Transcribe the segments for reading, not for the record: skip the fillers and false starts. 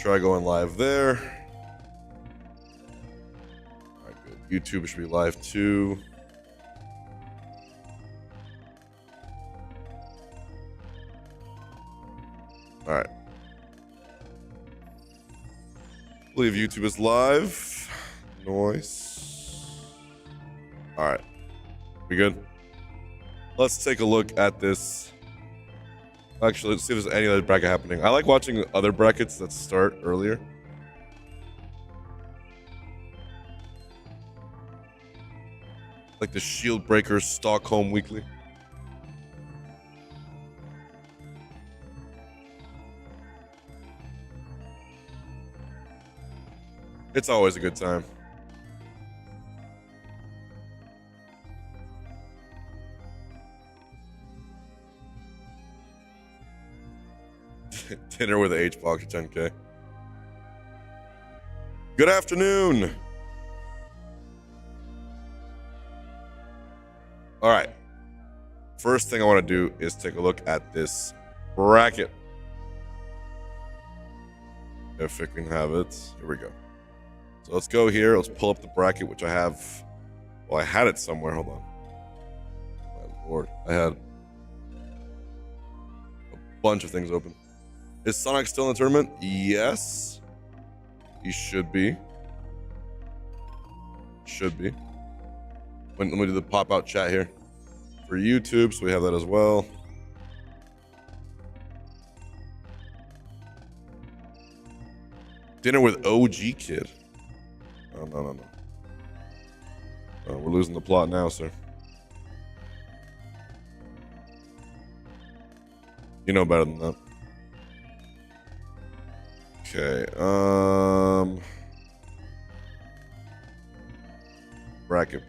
Try going live there. All right, good. YouTube should be live too. All right. I believe YouTube is live. Noise. All right. We good? Let's take a look at this. Actually, let's see if there's any other bracket happening. I like watching other brackets that start earlier. Like the Shield Breakers Stockholm Weekly. It's always a good time. Dinner with H-Box 10K. Good afternoon. All right. First thing I want to do is take a look at this bracket. If we can have it. Here we go. So let's go here. Let's pull up the bracket, which I have. Well, I had it somewhere. Hold on. My lord. I had a bunch of things open. Is Sonic still in the tournament? Yes. He should be. Should be. Let me do the pop-out chat here for YouTube, so we have that as well. Dinner with OG Kid. Oh, no. Oh, we're losing the plot now, sir. You know better than that. Okay, bracket.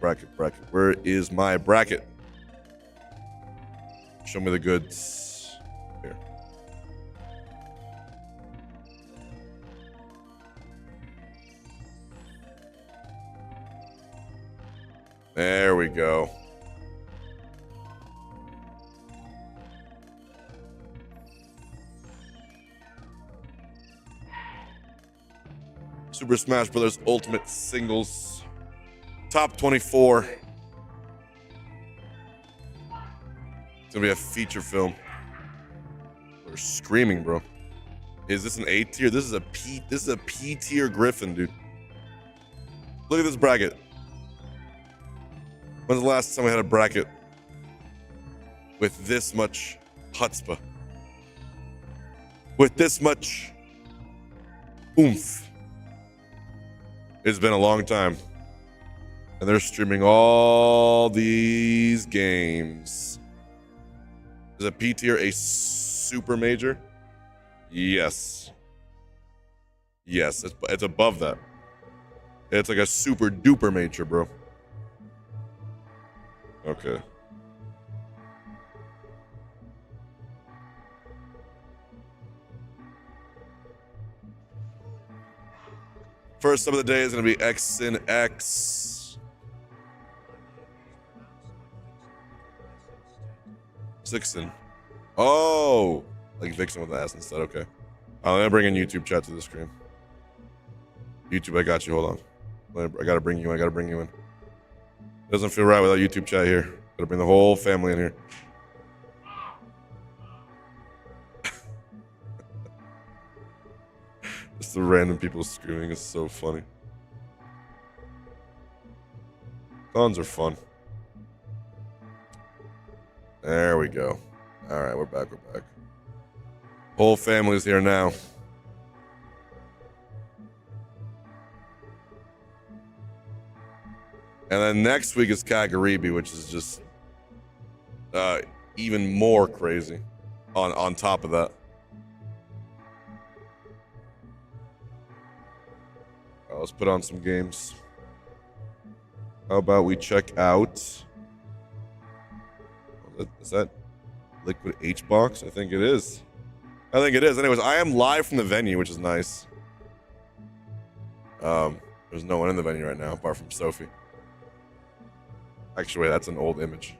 Where is my bracket? Show me the goods. Here. There we go. Super Smash Bros. Ultimate Singles. Top 24. It's gonna be a feature film. We're screaming, bro. Is this an A tier? This is a P tier Griffin, dude. Look at this bracket. When's the last time we had a bracket with this much chutzpah? With this much oomph? It's been a long time. And they're streaming all these games. Is a P tier a super major? Yes. Yes, it's above that. It's like a super duper major, bro. Okay. First up of the day is going to be X in X. 6in. Oh! Like Vixen with the S instead, okay. I'm going to bring in YouTube chat to the screen. YouTube, I got you, hold on. I got to bring you in. It doesn't feel right without YouTube chat here. Got to bring the whole family in here. Just the random people screaming is so funny. Cons are fun. There we go. All right, we're back. Whole family's here now. And then next week is Kagaribi, which is just even more crazy on top of that. Let's put on some games. How about we check out... Is that Liquid H-Box? I think it is. Anyways, I am live from the venue, which is nice. There's no one in the venue right now, apart from Sophie. Actually, wait, that's an old image.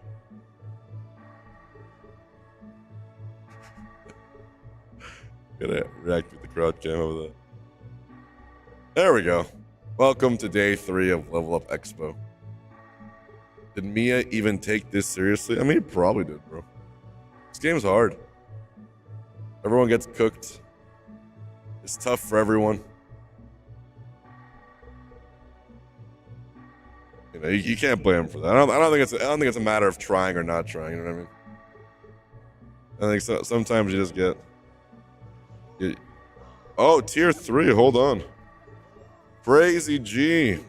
Gotta react with the crowd cam over that. There we go. Welcome to day 3 of Lvl Up Expo. Did Miya even take this seriously? I mean, he probably did, bro. This game's hard. Everyone gets cooked. It's tough for everyone. You know, you can't blame him for that. I don't think it's a matter of trying or not trying. You know what I mean? I think so, sometimes you just get. Oh, tier 3. Hold on. Crazy G.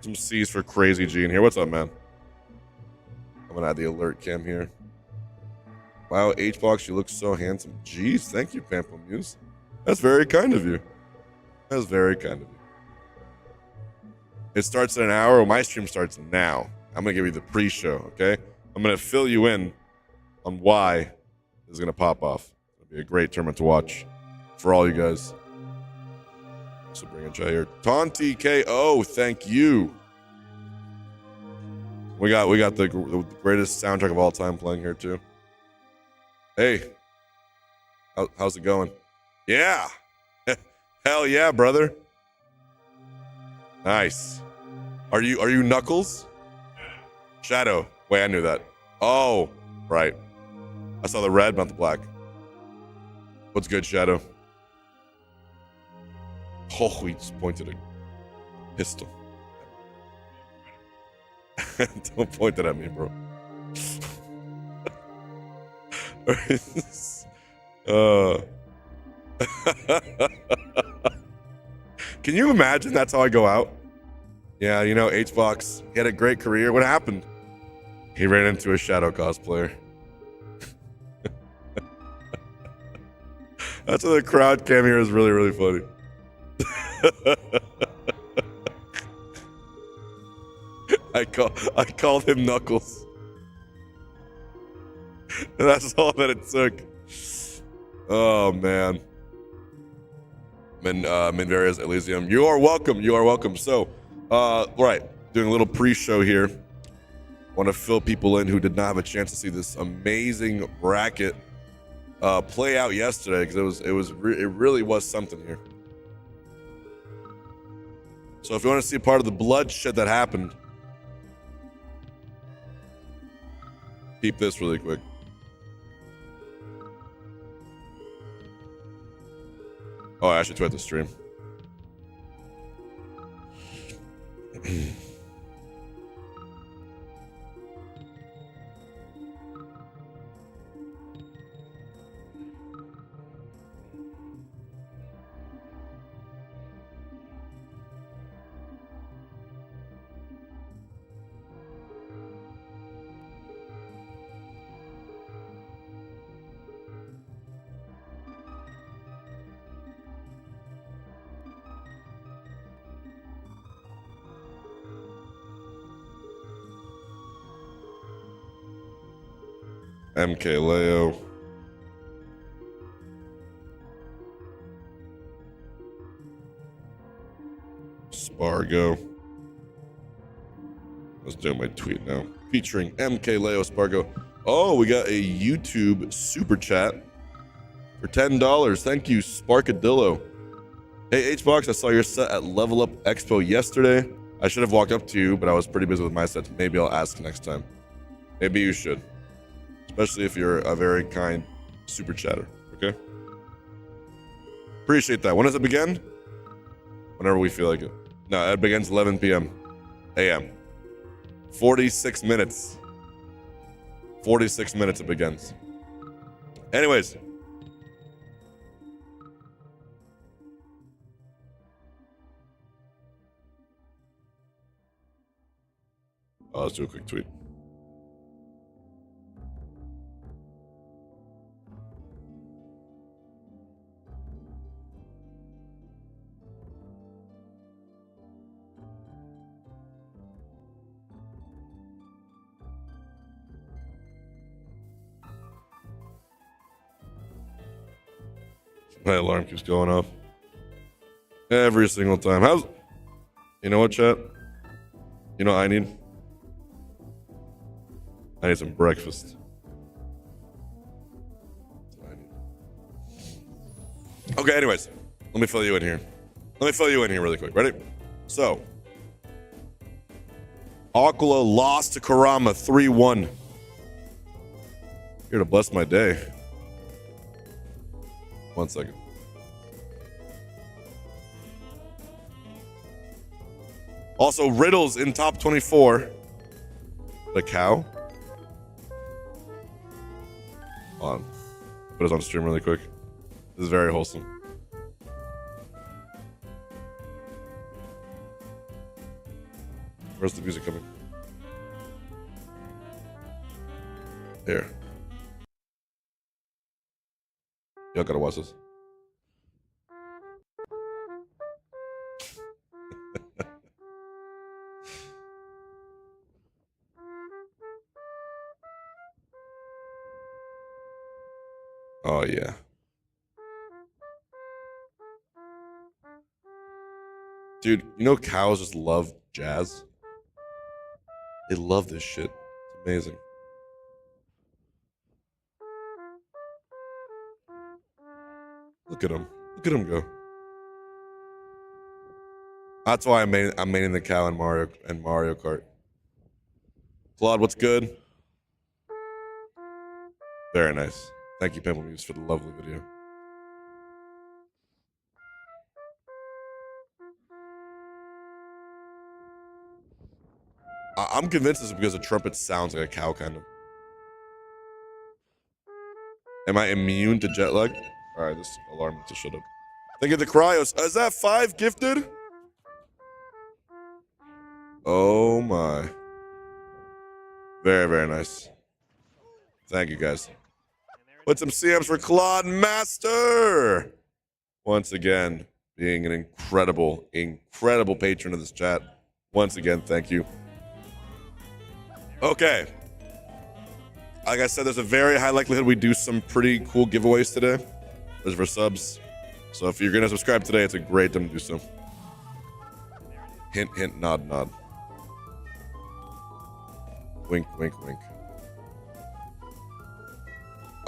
Some C's for Crazy G in here. What's up, man? I'm gonna add the alert cam here. Wow, Hbox, you look so handsome. Jeez, thank you, Pamplemuse. That's very kind of you. That's very kind of you. It starts in an hour. My stream starts now. I'm gonna give you the pre-show, okay? I'm gonna fill you in on why this is gonna pop off. It'll be a great tournament to watch for all you guys. So bring in chat here. Taunty KO, thank you. We got the greatest soundtrack of all time playing here too. Hey, how's it going? Yeah, hell yeah, brother. Nice. Are you Knuckles? Shadow. Wait, I knew that. Oh, right. I saw the red, not the black. What's good, Shadow? Oh, he just pointed a pistol. Don't point that at me, bro. Can you imagine that's how I go out? Yeah, you know, Hbox, he had a great career. What happened? He ran into a Shadow cosplayer. That's why the crowd cam here is really, really funny. I called him Knuckles. And that's all that it took. Oh man. Minveria's Elysium. You are welcome. You are welcome. So, right, doing a little pre-show here. Want to fill people in who did not have a chance to see this amazing bracket play out yesterday, because it really was something here. So if you want to see part of the bloodshed that happened, keep this really quick. Oh, I should tweet the stream. Mkleo. Spargo. Let's do my tweet now. Featuring Mkleo Spargo. Oh, we got a YouTube super chat for $10. Thank you, Sparkadillo. Hey, Hbox, I saw your set at Lvl Up Expo yesterday. I should have walked up to you, but I was pretty busy with my set. Maybe I'll ask next time. Maybe you should. Especially if you're a very kind super chatter, okay? Appreciate that. When does it begin? Whenever we feel like it. No, it begins 11 p.m. a.m. 46 minutes. 46 minutes it begins. Anyways. Let's do a quick tweet. My alarm keeps going off every single time. You know what, chat? You know what I need? I need some breakfast. That's what I need. Okay, anyways, let me fill you in here. Let me fill you in here really quick. Ready? So, Acola lost to Kurama 3-1. Here to bless my day. 1 second. Also, Riddles in top 24. The cow. Hold on. Put this on stream really quick. This is very wholesome. Where's the music coming? Here. Y'all gotta watch this. Oh, yeah. Dude, you know cows just love jazz? They love this shit. It's amazing. Look at him. Look at him go. That's why I'm maining the cow in Mario Kart. Claude, what's good? Very nice. Thank you, Pimple Muse, for the lovely video. I'm convinced this is because the trumpet sounds like a cow, kind of. Am I immune to jet lag? All right, this alarm just shut up. Think of the cryos. Is that 5 gifted? Oh my. Very, very nice. Thank you, guys. Put some CMs for Claude Master. Once again, being an incredible, incredible patron of this chat. Once again, thank you. Okay. Like I said, there's a very high likelihood we do some pretty cool giveaways today. Those for subs. So if you're going to subscribe today, it's a great time to do so. Hint, hint, nod, nod. Wink, wink, wink.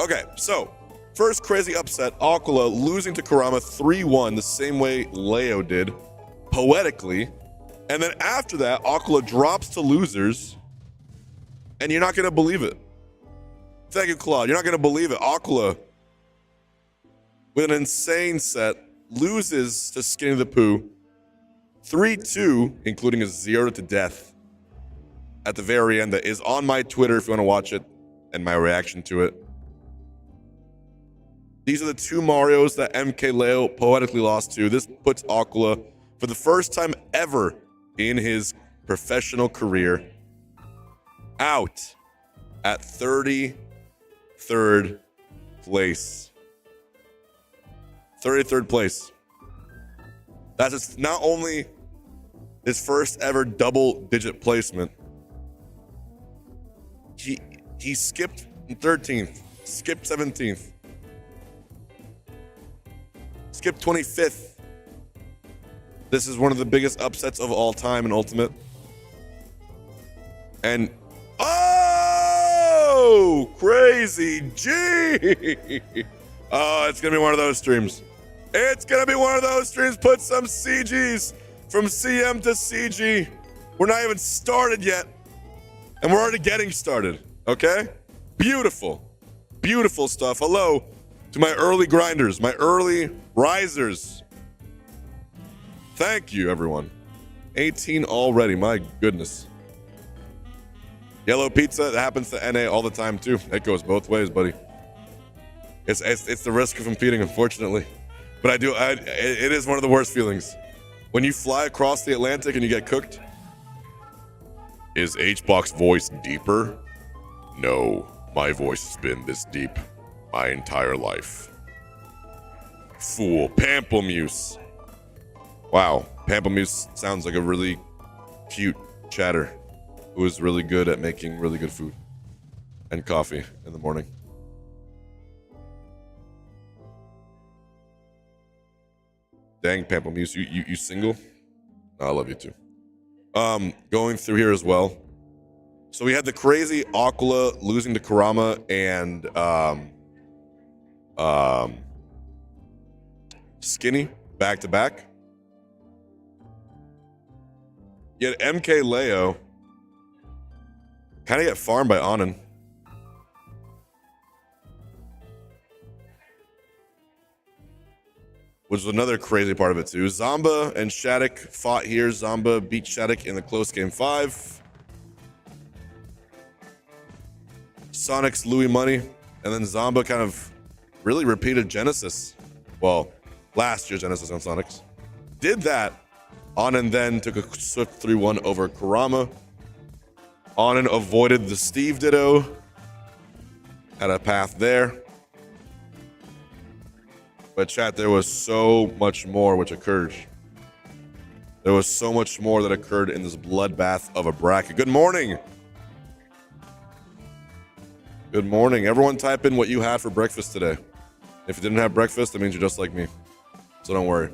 Okay, so first crazy upset, Acola losing to Kurama 3-1 the same way Leo did, poetically. And then after that, Acola drops to losers, and you're not going to believe it. Thank you, Claude. You're not going to believe it. Acola, with an insane set, loses to Skinny the Pooh 3-2, including a 0 to death at the very end. That is on my Twitter if you want to watch it and my reaction to it. These are the 2 Marios that Mkleo poetically lost to. This puts Acola, for the first time ever in his professional career, out at 33rd place. 33rd place. That's not only his first ever double-digit placement. He skipped 13th, skipped 17th. Skip 25th. This is one of the biggest upsets of all time in Ultimate. And oh, crazy G! Oh, it's gonna be one of those streams. It's gonna be one of those streams. Put some CGs from CM to CG. We're not even started yet, and we're already getting started. Okay? Beautiful, beautiful stuff. Hello to my early grinders, my early risers. Thank you, everyone. 18 already, my goodness. Yellow pizza, that happens to NA all the time too. It goes both ways, buddy. It's the risk of competing, unfortunately. But it is one of the worst feelings. When you fly across the Atlantic and you get cooked. Is HBox's voice deeper? No, my voice has been this deep my entire life. Fool, Pamplemuse. Wow, Pamplemuse sounds like a really cute chatter who is really good at making really good food and coffee in the morning. Dang, Pamplemuse, you single? No, I love you too. Going through here as well. So we had the crazy Acola losing to Kurama and Skinny back to back. Yet Mkleo kind of get farmed by Anand. Which was another crazy part of it too. Zamba and Shattuck fought here. Zamba beat Shattuck in the close game 5. Sonic's Louis Money. And then Zamba kind of really repeated Genesis. Well, last year's Genesis on Sonic's. Did that. Anand then took a swift 3-1 over Kurama. Anand avoided the Steve Ditto. Had a path there. But chat, there was so much more which occurred. There was so much more that occurred in this bloodbath of a bracket. Good morning. Good morning. Everyone type in what you had for breakfast today. If you didn't have breakfast, that means you're just like me. So don't worry.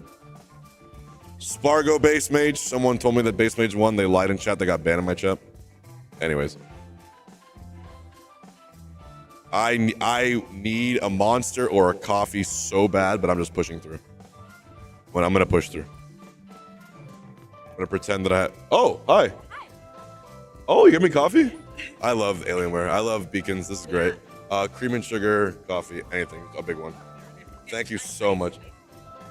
Spargo base mage. Someone told me that base mage won. They lied in chat. They got banned in my chat. Anyways. I need a monster or a coffee so bad, but I'm just pushing through. I'm going to push through. I'm going to pretend that I... Oh, hi. Oh, you give me coffee? I love Alienware. I love beacons. This is great. Cream and sugar, coffee, anything. A big one. Thank you so much.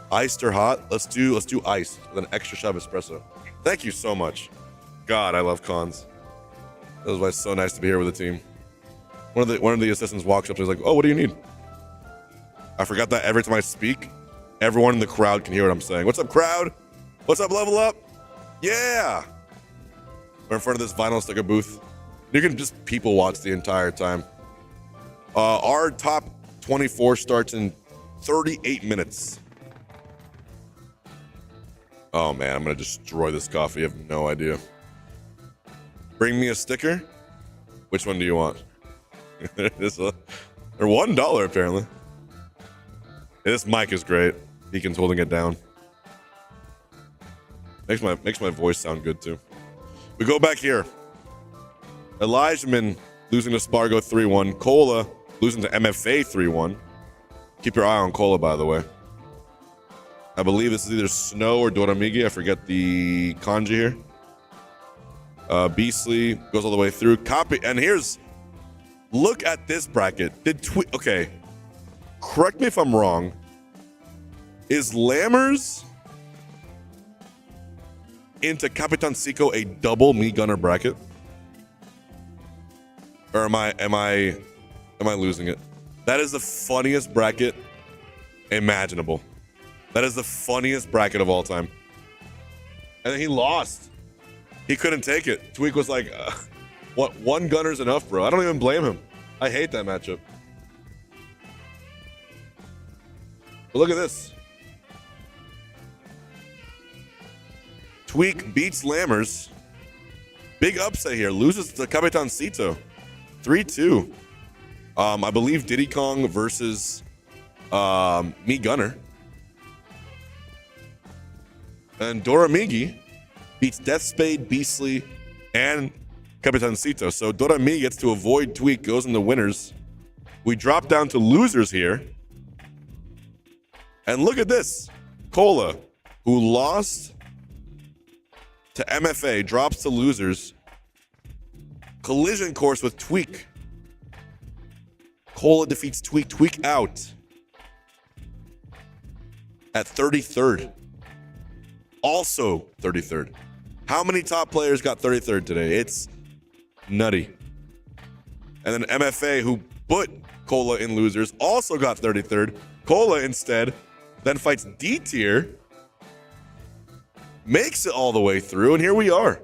Iced or hot? Let's do iced with an extra shot of espresso. Thank you so much. God, I love cons. That was why it's so nice to be here with the team. One of the assistants walks up to me, he's like, "Oh, what do you need?" I forgot that every time I speak, everyone in the crowd can hear what I'm saying. What's up, crowd? What's up, Level Up? Yeah. We're in front of this vinyl sticker booth. You can just people watch the entire time. Our top 24 starts in 38 minutes. Oh man, I'm gonna destroy this coffee. I have no idea. Bring me a sticker. Which one do you want? They're $1 apparently. Yeah, this mic is great. Beacon's holding it down. Makes my voice sound good too. We go back here. Elijahman losing to Spargo 3-1. Cola losing to MFA 3-1. Keep your eye on Cola, by the way. I believe this is either Snow or Doramigi. I forget the kanji here. Beastly goes all the way through. Copy. And here's... Look at this bracket. Okay. Correct me if I'm wrong. Is Lammers into Capitan Seco a double me gunner bracket? Or am I losing it? That is the funniest bracket imaginable. That is the funniest bracket of all time. And then he lost. He couldn't take it. Tweek was like, what, one gunner's enough, bro. I don't even blame him. I hate that matchup. But look at this. Tweek beats Lammers. Big upset here. Loses to Capitan Cito. 3-2. I believe Diddy Kong versus Me Gunner. And Doramigi beats Deathspade, Beastly, and Capitan Cito. So Doramigi gets to avoid Tweek, goes in the winners. We drop down to losers here. And look at this. Cola, who lost to MFA, drops to losers. Collision course with Tweek. Cola defeats Tweek. Tweek out at 33rd. Also 33rd. How many top players got 33rd today? It's nutty. And then MFA, who put Cola in losers, also got 33rd. Cola instead then fights D tier, makes it all the way through, and here we are.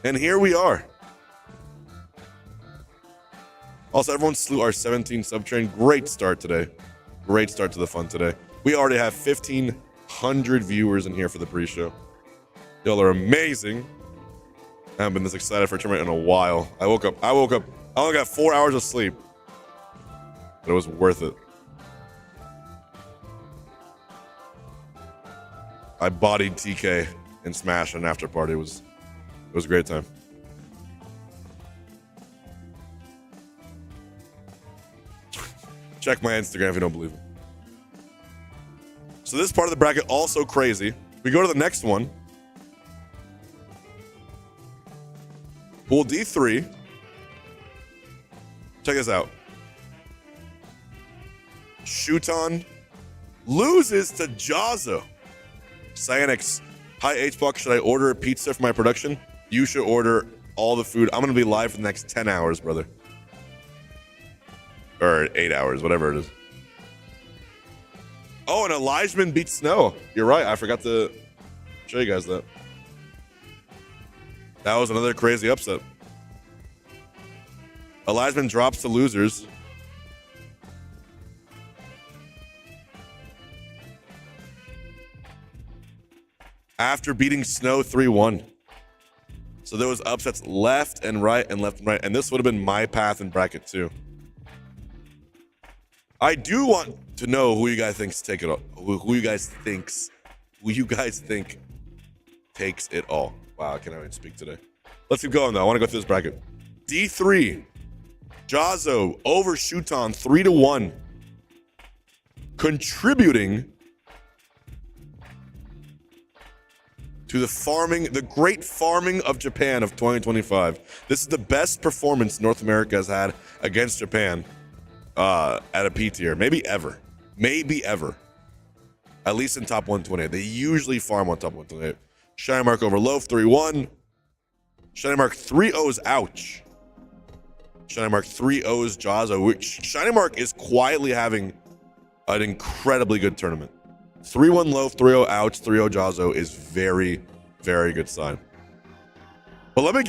And here we are. Also, everyone slew our 17 sub-train. Great start today. Great start to the fun today. We already have 1,500 viewers in here for the pre-show. Y'all are amazing. I haven't been this excited for a tournament in a while. I woke up. I only got 4 hours of sleep. But it was worth it. I bodied TK in Smash and after party. It was a great time. Check my Instagram if you don't believe me. So this part of the bracket also crazy. We go to the next one. Pool D3. Check this out. Shuton loses to Jazo. Cyanix. Hi, H-Buck. Should I order a pizza for my production? You should order all the food. I'm going to be live for the next 10 hours, brother. Or 8 hours, whatever it is. Oh, and Elijahman beats Snow. You're right. I forgot to show you guys that. That was another crazy upset. Elijahman drops to losers. After beating Snow 3-1. So there was upsets left and right and left and right. And this would have been my path in bracket too. I do want to know who you guys thinks take it all. Who you guys think takes it all. Wow, I can't even speak today. Let's keep going though. I want to go through this bracket. D3. Jazo over Shuton 3-1. Contributing to the great farming of Japan of 2025. This is the best performance North America has had against Japan at a P tier. Maybe ever. At least in top 128. They usually farm on top 128. Shiny Mark over Loaf 3-1. Shiny Mark 3-0's ouch. Shiny Mark 3-0's Jazo, which Shiny Mark is quietly having an incredibly good tournament. 3-1 Loaf, 3-0 ouch, 3-0 Jazo is very, very good sign. But let me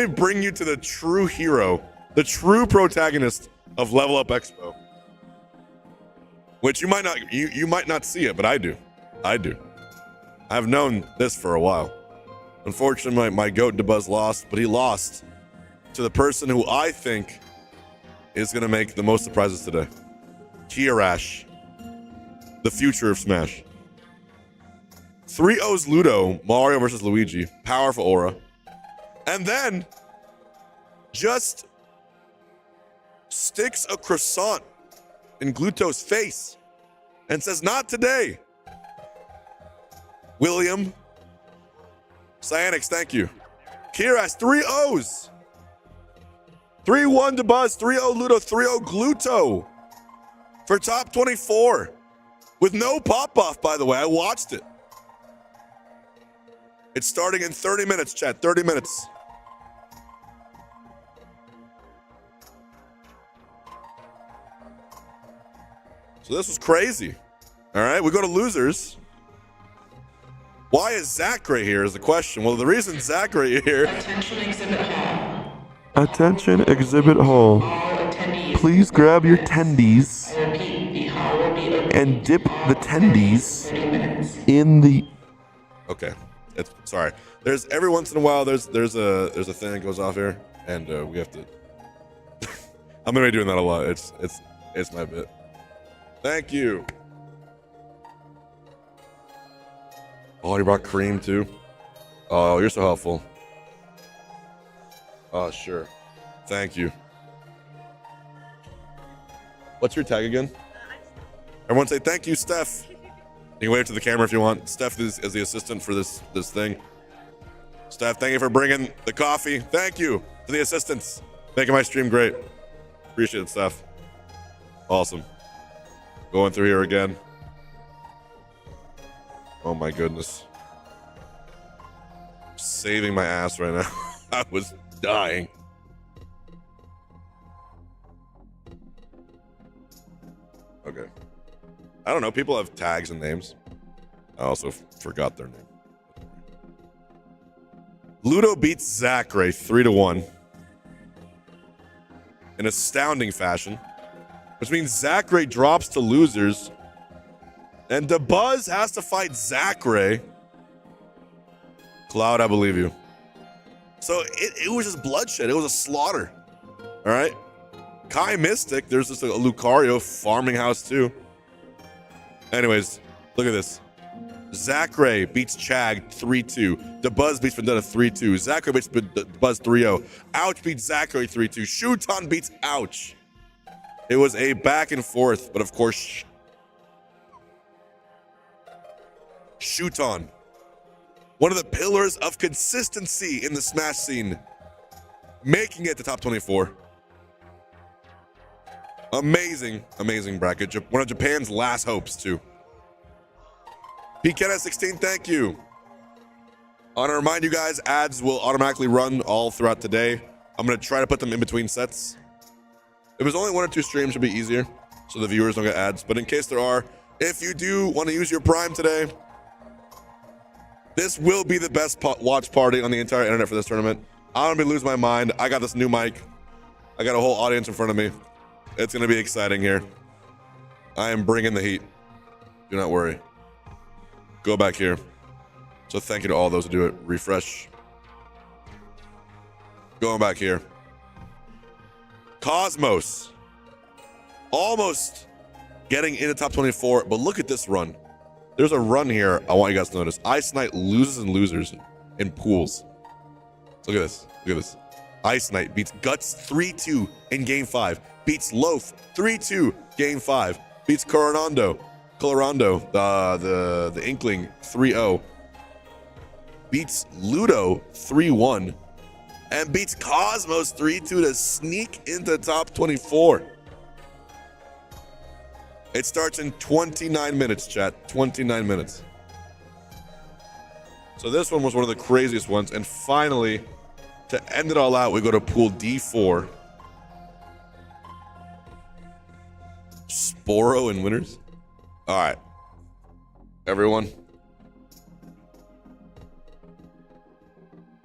bring you to the true hero, the true protagonist of Lvl Up Expo. Which you might not see it, but I do. I've known this for a while. Unfortunately, my goat DeBuzz lost, but he lost to the person who I think is going to make the most surprises today. Kiarash, the future of Smash. 3-0's Ludo, Mario versus Luigi, powerful aura. And then just sticks a croissant in Gluto's face and says, not today. William. Cyanix, thank you. Kiras, 3-0s. 3-1 to Buzz, 3-0 Ludo, 3-0 Gluto for top 24. With no pop-off, by the way. I watched it. It's starting in 30 minutes, chat. 30 minutes. So this was crazy. All right, we go to losers. Why is Zach right here is the question. Well, the reason Zach right here. Attention exhibit hall. Attention exhibit hall. Please grab your tendies and dip the tendies in the. Okay, sorry. There's every once in a while there's a thing that goes off here, and we have to. I'm gonna be doing that a lot. It's my bit. Thank you. Oh, you brought cream too? Oh, you're so helpful. Oh, sure. Thank you. What's your tag again? Everyone say thank you, Steph. You can wave to the camera if you want. Steph is the assistant for this thing. Steph, thank you for bringing the coffee. Thank you to the assistants. Making my stream great. Appreciate it, Steph. Awesome. Going through here again. Oh my goodness. Saving my ass right now. I was dying. Okay. I don't know. People have tags and names. I also forgot their name. Ludo beats Zachary 3-1 in astounding fashion, which means Zachary drops to losers. And DeBuzz has to fight Zachary. Cloud, I believe you. So it was just bloodshed. It was a slaughter. All right. Kai Mystic. There's just a Lucario farming house too. Anyways, look at this. Zachary beats Chag 3-2. DeBuzz beats Vendetta 3-2. Zachary beats DeBuzz 3-0. Ouch beats Zachary 3-2. Shuton beats Ouch. It was a back and forth, but of course, Shuton, one of the pillars of consistency in the Smash scene, making it to top 24. Amazing, amazing bracket. One of Japan's last hopes, too. PKN16, thank you. I want to remind you guys, ads will automatically run all throughout today. I'm going to try to put them in between sets. If there's only 1 or 2 streams, it'll be easier, so the viewers don't get ads. But in case there are, if you do want to use your Prime today, this will be the best watch party on the entire internet for this tournament. I'm going to be losing my mind. I got this new mic. I got a whole audience in front of me. It's going to be exciting here. I am bringing the heat. Do not worry. Go back here. So thank you to all those who do it. Refresh. Going back here. Cosmos. Almost getting into top 24, but look at this run. There's a run here I want you guys to notice. Ice Knight loses and losers in pools. Look at this. Look at this. Ice Knight beats Guts 3-2 in game 5. Beats Loaf 3-2 game 5. Beats Colorando, the Inkling 3-0. Beats Ludo 3-1. And beats Cosmos 3-2 to sneak into top 24. It starts in 29 minutes, chat. 29 minutes. So this one was one of the craziest ones. And finally, to end it all out, we go to pool D4. Sporo and winners. All right. Everyone.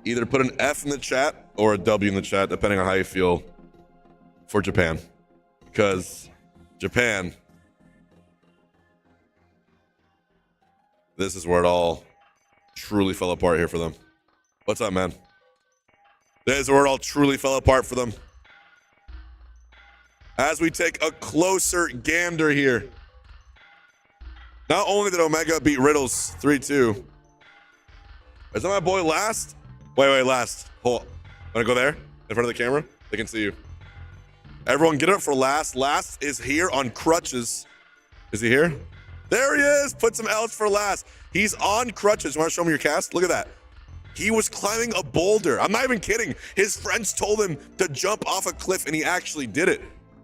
Either put an F in the chat or a W in the chat, depending on how you feel for Japan. Because Japan, this is where it all truly fell apart here for them. What's up, man? This is where it all truly fell apart for them. As we take a closer gander here. Not only did Omega beat Riddles 3-2. Is that my boy Last? Wait, Last. Hold on. Wanna go there? In front of the camera? They can see you. Everyone get up for Last. Last is here on crutches. Is he here? There he is. Put some L's for Last. He's on crutches. You wanna show me your cast? Look at that. He was climbing a boulder. I'm not even kidding. His friends told him to jump off a cliff and he actually did it.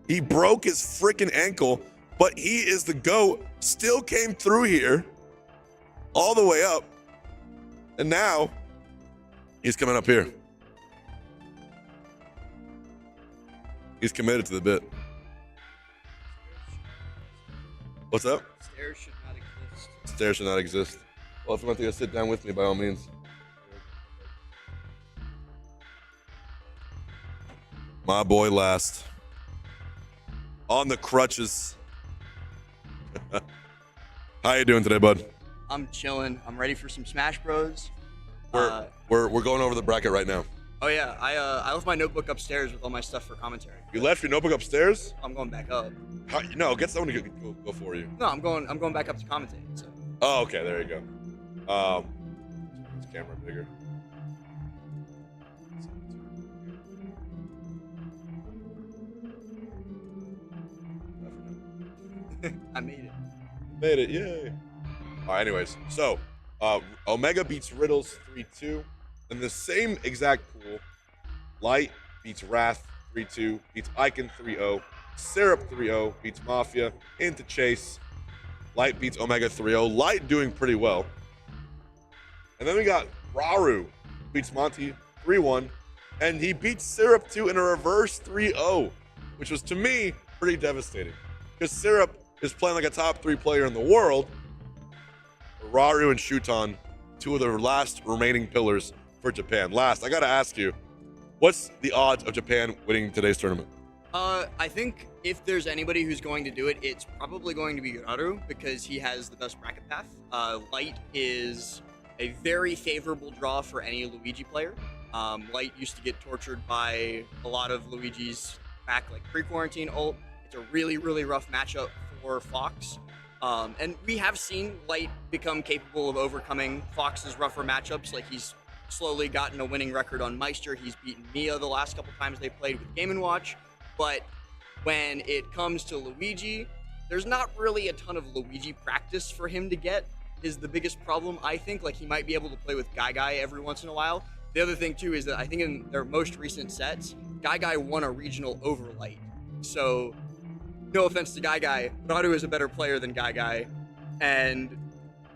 He broke his freaking ankle, but he is the GOAT. Still came through here all the way up. And now he's coming up here. He's committed to the bit. What's up? Stairs should not exist. Stairs should not exist. Well, if you want to go sit down with me, by all means. My boy Last. On the crutches. How you doing today, bud? I'm chilling. I'm ready for some Smash Bros. We're going over the bracket right now. Oh yeah, I left my notebook upstairs with all my stuff for commentary. You left your notebook upstairs? I'm going back up. No, get someone to go for you. No, I'm going back up to commentate. So. Oh, okay, there you go. This camera bigger. I made it. Made it, yay. All right, anyways, so Omega beats Riddles 3-2. In the same exact pool, Light beats Wrath 3-2, beats Icon 3-0, Syrup 3-0, beats Mafia, into Chase. Light beats Omega 3-0. Light doing pretty well. And then we got Raru beats Monty 3-1, and he beats Syrup 2 in a reverse 3-0, which was, to me, pretty devastating. Because Syrup is playing like a top 3 player in the world. Raru and Shuton, two of the last remaining pillars for Japan. Last, I gotta ask you, what's the odds of Japan winning today's tournament? I think if there's anybody who's going to do it, it's probably going to be Raru because he has the best bracket path. Light is a very favorable draw for any Luigi player. Light used to get tortured by a lot of Luigi's back like pre-quarantine ult. It's a really, really rough matchup for Fox. And we have seen Light become capable of overcoming Fox's rougher matchups. Like he's slowly gotten a winning record on Meister. He's beaten Miya the last couple times they played with Game & Watch. But when it comes to Luigi, there's not really a ton of Luigi practice for him to get is the biggest problem, I think. Like he might be able to play with Guy every once in a while, The other thing too is that I think in their most recent sets, Guy won a regional over Light. So, no offense to Guy, Radu is a better player than Guy, and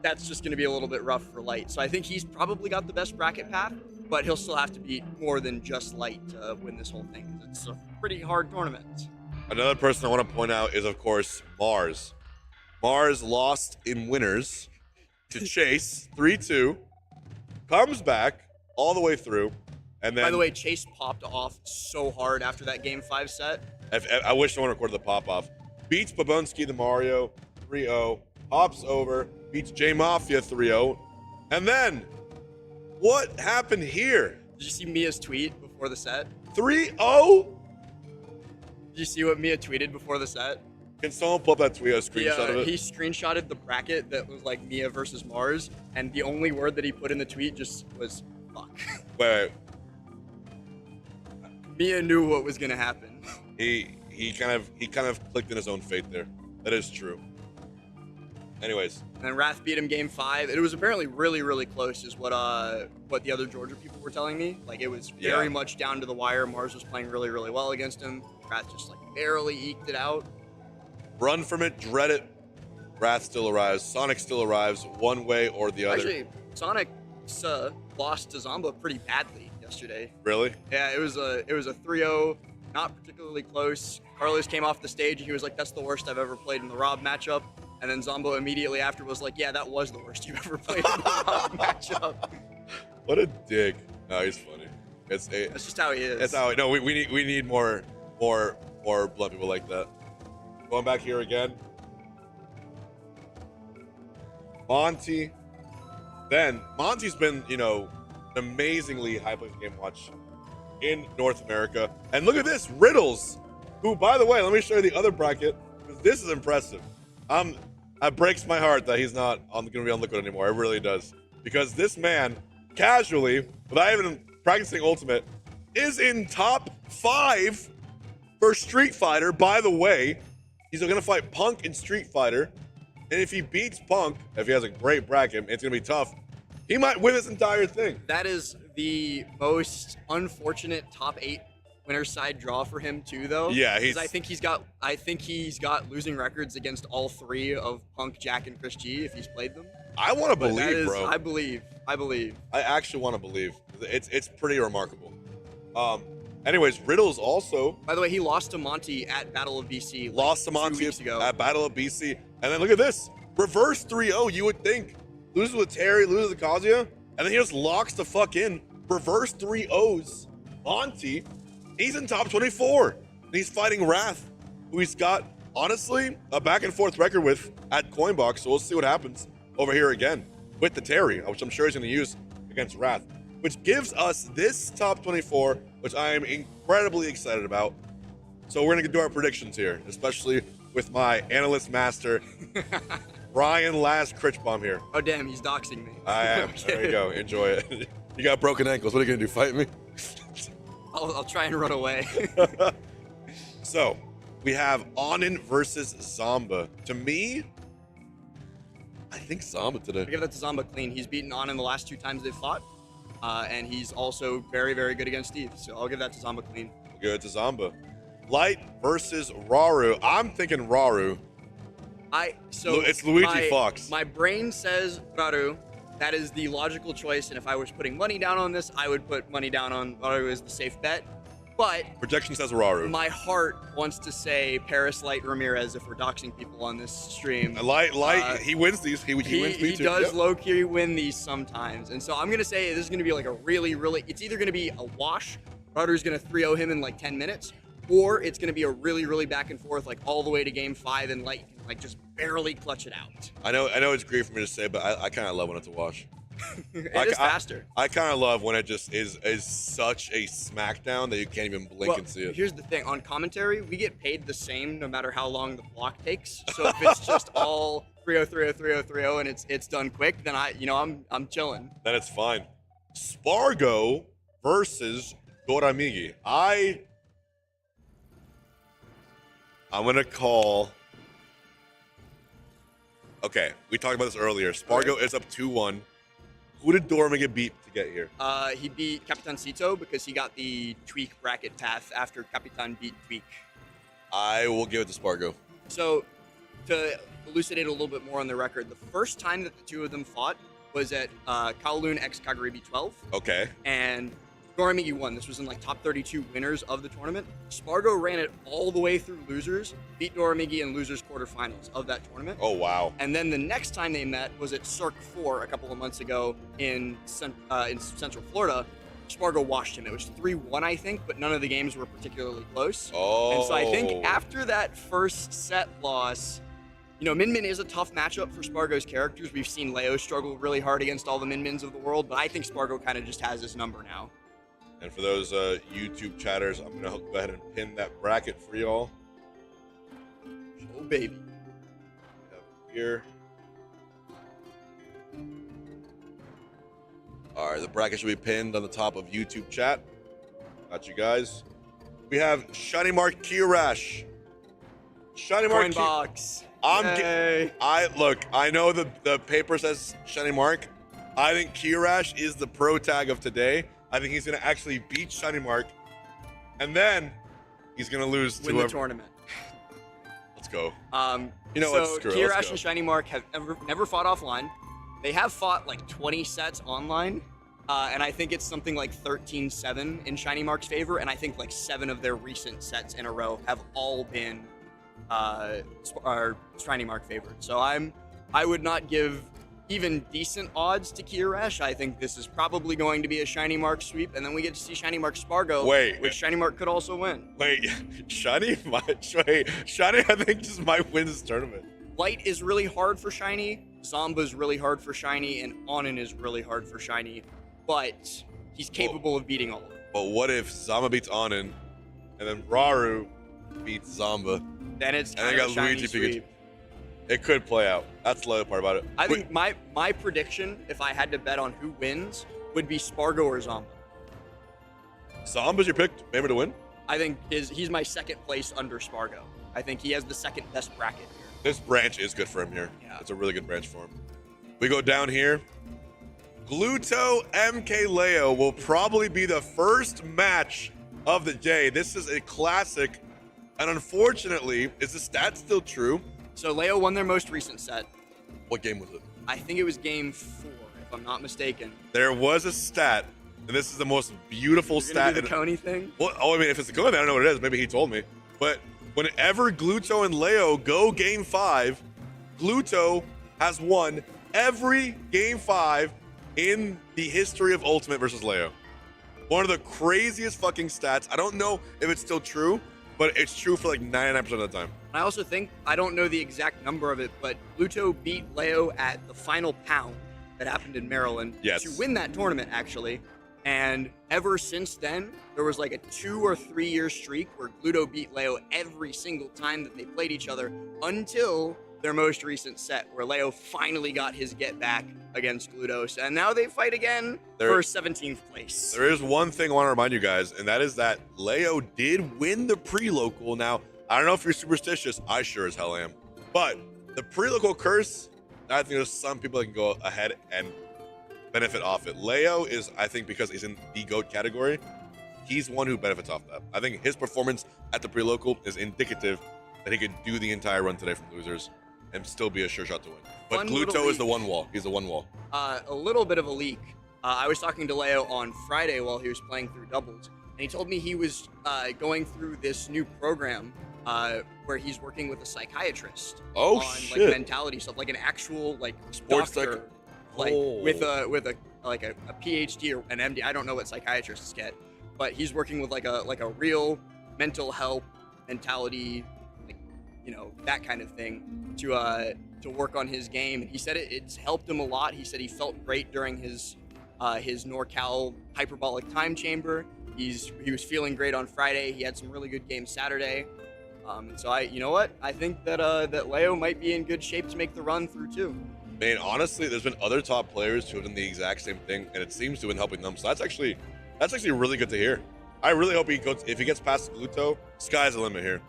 that's just going to be a little bit rough for Light. So I think he's probably got the best bracket path, but he'll still have to beat more than just Light to win this whole thing. It's a pretty hard tournament. Another person I want to point out is, of course, Mars. Mars lost in winners to Chase 3-2, comes back all the way through, and then. By the way, Chase popped off so hard after that Game 5 set. I wish someone recorded the pop off. Beats Babunski the Mario 3-0, hops over, beats J Mafia 3-0, and then what happened here? Did you see Mia's tweet before the set? 3-0? Did you see what Mia tweeted before the set? Can someone pull up that tweet, a screenshot of it? He screenshotted the bracket that was like Miya versus Mars, and the only word that he put in the tweet just was fuck. Wait. Miya knew what was gonna happen. He kind of clicked in his own fate there. That is true. Anyways. And then Wrath beat him Game 5. It was apparently really close, is what the other Georgia people were telling me. Like it was very much down to the wire. Mars was playing really well against him. Wrath just like barely eked it out. Run from it, dread it. Wrath still arrives. Sonic still arrives, one way or the other. Actually, Sonic lost to Zomba pretty badly yesterday. Really? Yeah, it was a 3-0, not particularly close. Carlos came off the stage and he was like, "That's the worst I've ever played in the Rob matchup." And then Zombo immediately after was like, "Yeah, that was the worst you've ever played in the Rob matchup." What a dick. No, he's funny. That's just how he is. That's how. No, we need more blunt people like that. Going back here again. Monty. Then Monty's been, an amazingly high-placed game watch in North America. And look at this, Riddles, who, by the way, let me show you the other bracket, because this is impressive. That breaks my heart that he's not going to be on Liquid anymore. It really does. Because this man, casually, without even practicing Ultimate, is in top 5 for Street Fighter. By the way, he's going to fight Punk in Street Fighter. And if he beats Punk, if he has a great bracket, it's going to be tough. He might win this entire thing. That is the most unfortunate top 8 winner's side draw for him too, though. Yeah, I think he's got losing records against all 3 of Punk, Jack, and Chris G if he's played them. I want to believe, bro. I believe. I actually want to believe. It's pretty remarkable. Anyways, Riddles also. By the way, he lost to Monty at Battle of BC. Lost to Monty 2 weeks ago. at Battle of BC. And then look at this. Reverse 3-0, you would think. Loses with Terry, loses with Kazuya. And then he just locks the fuck in. Reverse 3-0s. Monty, he's in top 24. And he's fighting Wrath, who he's got, honestly, a back and forth record with at Coinbox. So we'll see what happens over here again with the Terry, which I'm sure he's going to use against Wrath. Which gives us this top 24, which I am incredibly excited about. So we're going to do our predictions here, especially with my analyst master, Ryan Last Critch Bomb here. Oh, damn, he's doxing me. I am. There you go. Enjoy it. You got broken ankles. What are you going to do? Fight me? I'll try and run away. So we have Onin versus Zomba. To me, I think Zomba today. I give that to Zomba clean. He's beaten Onin the last 2 times they've fought. And he's also very good against Steve. So I'll give that to Zomba clean. We'll give it to Zomba. Light versus Raru. I'm thinking Raru. It's Luigi Fox. My brain says Raru. That is the logical choice. And if I was putting money down on this, I would put money down on Raru as the safe bet. But projection says Raru. My heart wants to say Paris Light Ramirez if we're doxing people on this stream. Light, he wins these. He wins these too. He does low-key win these sometimes. And so I'm going to say this is going to be like a really, it's either going to be a wash, Raru's going to 3-0 him in like 10 minutes, or it's going to be a really back and forth, like all the way to Game 5, and Light can like just barely clutch it out. I know it's great for me to say, but I kind of love when it's a wash. It is faster. I kind of love when it just is such a smackdown that you can't even blink and see it. Here's the thing. On commentary, we get paid the same no matter how long the block takes. So if it's just all 3-0, 3-0, 3-0, 3-0, and it's done quick, then I'm chilling. Then it's fine. Spargo versus Goramigi. I'm going to call... Okay, we talked about this earlier. Spargo is up 2-1. Who did Dormiga beat to get here? He beat Capitancito because he got the Tweek bracket path after Capitan beat Tweek. I will give it to Spargo. So, to elucidate a little bit more on the record, the first time that the two of them fought was at Kowloon x Kagaribi 12. Okay. And Dormigi won. This was in like top 32 winners of the tournament. Spargo ran it all the way through losers, beat Dormigi in losers quarterfinals of that tournament. Oh, wow. And then the next time they met was at Cirque 4 a couple of months ago in Central Florida. Spargo washed him. It was 3-1, I think, but none of the games were particularly close. Oh. And so I think after that first set loss, you know, Min Min is a tough matchup for Spargo's characters. We've seen Leo struggle really hard against all the Min Mins of the world, but I think Spargo kind of just has his number now. And for those YouTube chatters, I'm going to go ahead and pin that bracket for y'all. Oh, baby. We have it here. All right, the bracket should be pinned on the top of YouTube chat. Got you guys. We have Shiny Mark Kirash. Shiny Mark Coinbox. Look, I know the paper says Shiny Mark. I think Kirash is the pro tag of today. I think he's going to actually beat Shiny Mark, and then he's going to lose to the tournament. Let's go. You know what? So Kirash and Shiny Mark have never fought offline. They have fought like 20 sets online, and I think it's something like 13-7 in Shiny Mark's favor, and I think like 7 of their recent sets in a row have all been Shiny Mark favored. So I would not give even decent odds to Kirash. I think this is probably going to be a Shiny Mark sweep, and then we get to see Shiny Mark Spargo, which Shiny Mark could also win. Shiny, I think just might win this tournament. Light is really hard for Shiny, Zomba's really hard for Shiny, and Onin is really hard for Shiny, but he's capable of beating all of them. But what if Zamba beats Onin, and then Raru beats Zamba? Then it's kind of a Shiny sweep. It could play out. That's the other part about it. I think my prediction, if I had to bet on who wins, would be Spargo or Zomba. Zomba's your pick, maybe to win? I think he's my second place under Spargo. I think he has the second best bracket here. This branch is good for him here. Yeah. It's a really good branch for him. We go down here. Gluto Mkleo will probably be the first match of the day. This is a classic. And unfortunately, is the stat still true? So Leo won their most recent set. What game was it? I think it was game 4, if I'm not mistaken. There was a stat, and this is the most beautiful stat. Do the Coney thing? Well, I mean, if it's the Coney thing, I don't know what it is. Maybe he told me. But whenever Gluto and Leo go game 5, Gluto has won every game 5 in the history of Ultimate versus Leo. One of the craziest fucking stats. I don't know if it's still true, but it's true for like 99% of the time. I also think, I don't know the exact number of it, but Gluto beat Leo at the final pound that happened in Maryland to win that tournament, actually. And ever since then, there was like a 2 or 3 year streak where Gluto beat Leo every single time that they played each other until their most recent set, where Leo finally got his get back against Glutos. And now they fight again for 17th place. There is one thing I want to remind you guys, and that is that Leo did win the pre-local. Now, I don't know if you're superstitious. I sure as hell am. But the pre-local curse, I think there's some people that can go ahead and benefit off it. Leo is, I think, because he's in the GOAT category, he's one who benefits off that. I think his performance at the pre-local is indicative that he could do the entire run today from losers and still be a sure shot to win. But Gluto is the one wall. He's the one wall. A little bit of a leak. I was talking to Leo on Friday while he was playing through doubles, and he told me he was going through this new program where he's working with a psychiatrist on like mentality stuff, like an actual like sports doctor, with a PhD or an MD. I don't know what psychiatrists get, but he's working with like a real mental health mentality, like, you know, that kind of thing to work on his game. And he said it's helped him a lot. He said he felt great during his NorCal hyperbolic time chamber. He was feeling great on Friday. He had some really good games Saturday. And so you know what? I think that Leo might be in good shape to make the run through too. Man, honestly, there's been other top players who have done the exact same thing, and it seems to have been helping them. So that's actually really good to hear. I really hope if he gets past Gluto, sky's the limit here.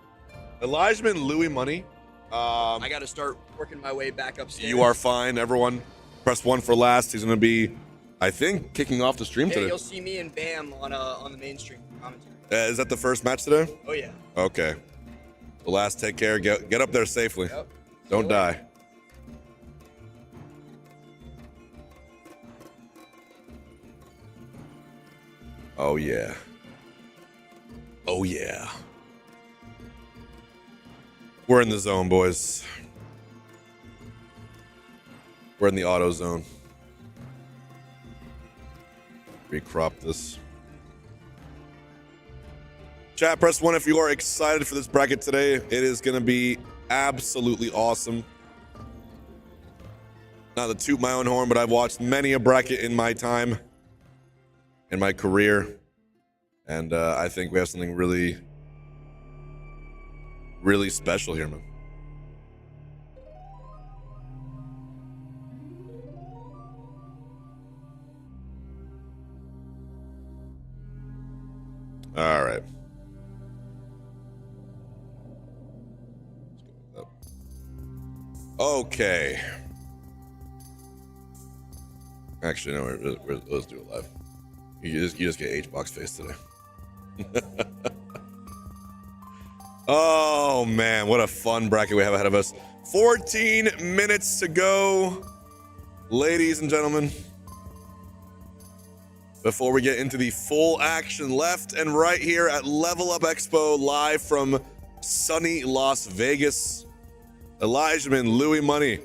Elijahman Louis Money. I got to start working my way back upstairs. You are fine, everyone. Press 1 for last. He's going to be I think kicking off the stream Yeah, today. you'll see me and Bam on the main stream commentary. Is that the first match today? Oh yeah. Okay. The last, take care. Get up there safely. Yep. Don't die. Oh yeah. Oh yeah. We're in the zone, boys. We're in the auto zone. Recrop this. Chat, press 1 if you are excited for this bracket today. It is going to be absolutely awesome. Not to toot my own horn, but I've watched many a bracket in my time, in my career. And I think we have something really, really special here, man. All right. Okay. Actually, no, let's do it live. You just get H-Box face today. Oh, man, what a fun bracket we have ahead of us. 14 minutes to go, ladies and gentlemen. Before we get into the full action, left and right here at Lvl Up Expo, live from sunny Las Vegas. Elijahman, Louis Money.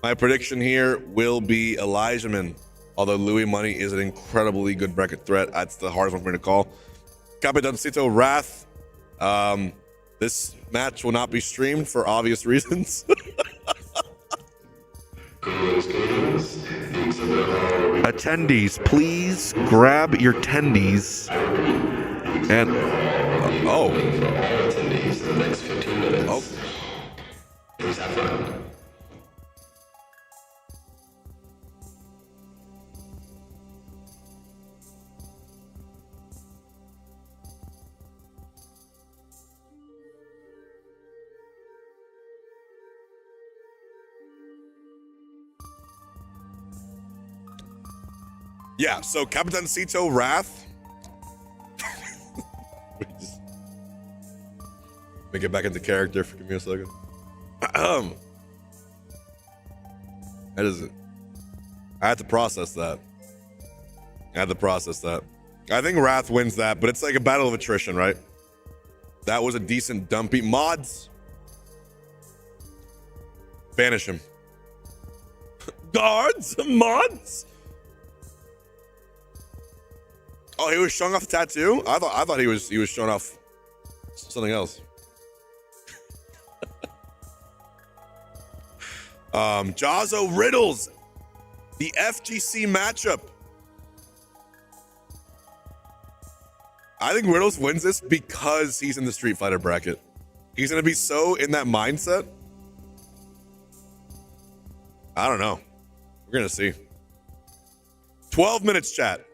My prediction here will be Elijahman. Although Louis Money is an incredibly good bracket threat. That's the hardest one for me to call. Capitancito Wrath. This match will not be streamed for obvious reasons. Attendees, please grab your tendies and Attendees in the next 15 minutes. Oh. Please have fun. Yeah, so Capitancito Wrath. Let me get back into character. Give me a second. That is it. I had to process that. I think Wrath wins that, but it's like a battle of attrition, right? That was a decent dumpy. Mods. Banish him. Guards? Mods? Oh, he was showing off the tattoo? I thought he was showing off something else. Jazzo Riddles, the FGC matchup. I think Riddles wins this because he's in the Street Fighter bracket. He's gonna be so in that mindset. I don't know. We're gonna see. 12 minutes, chat.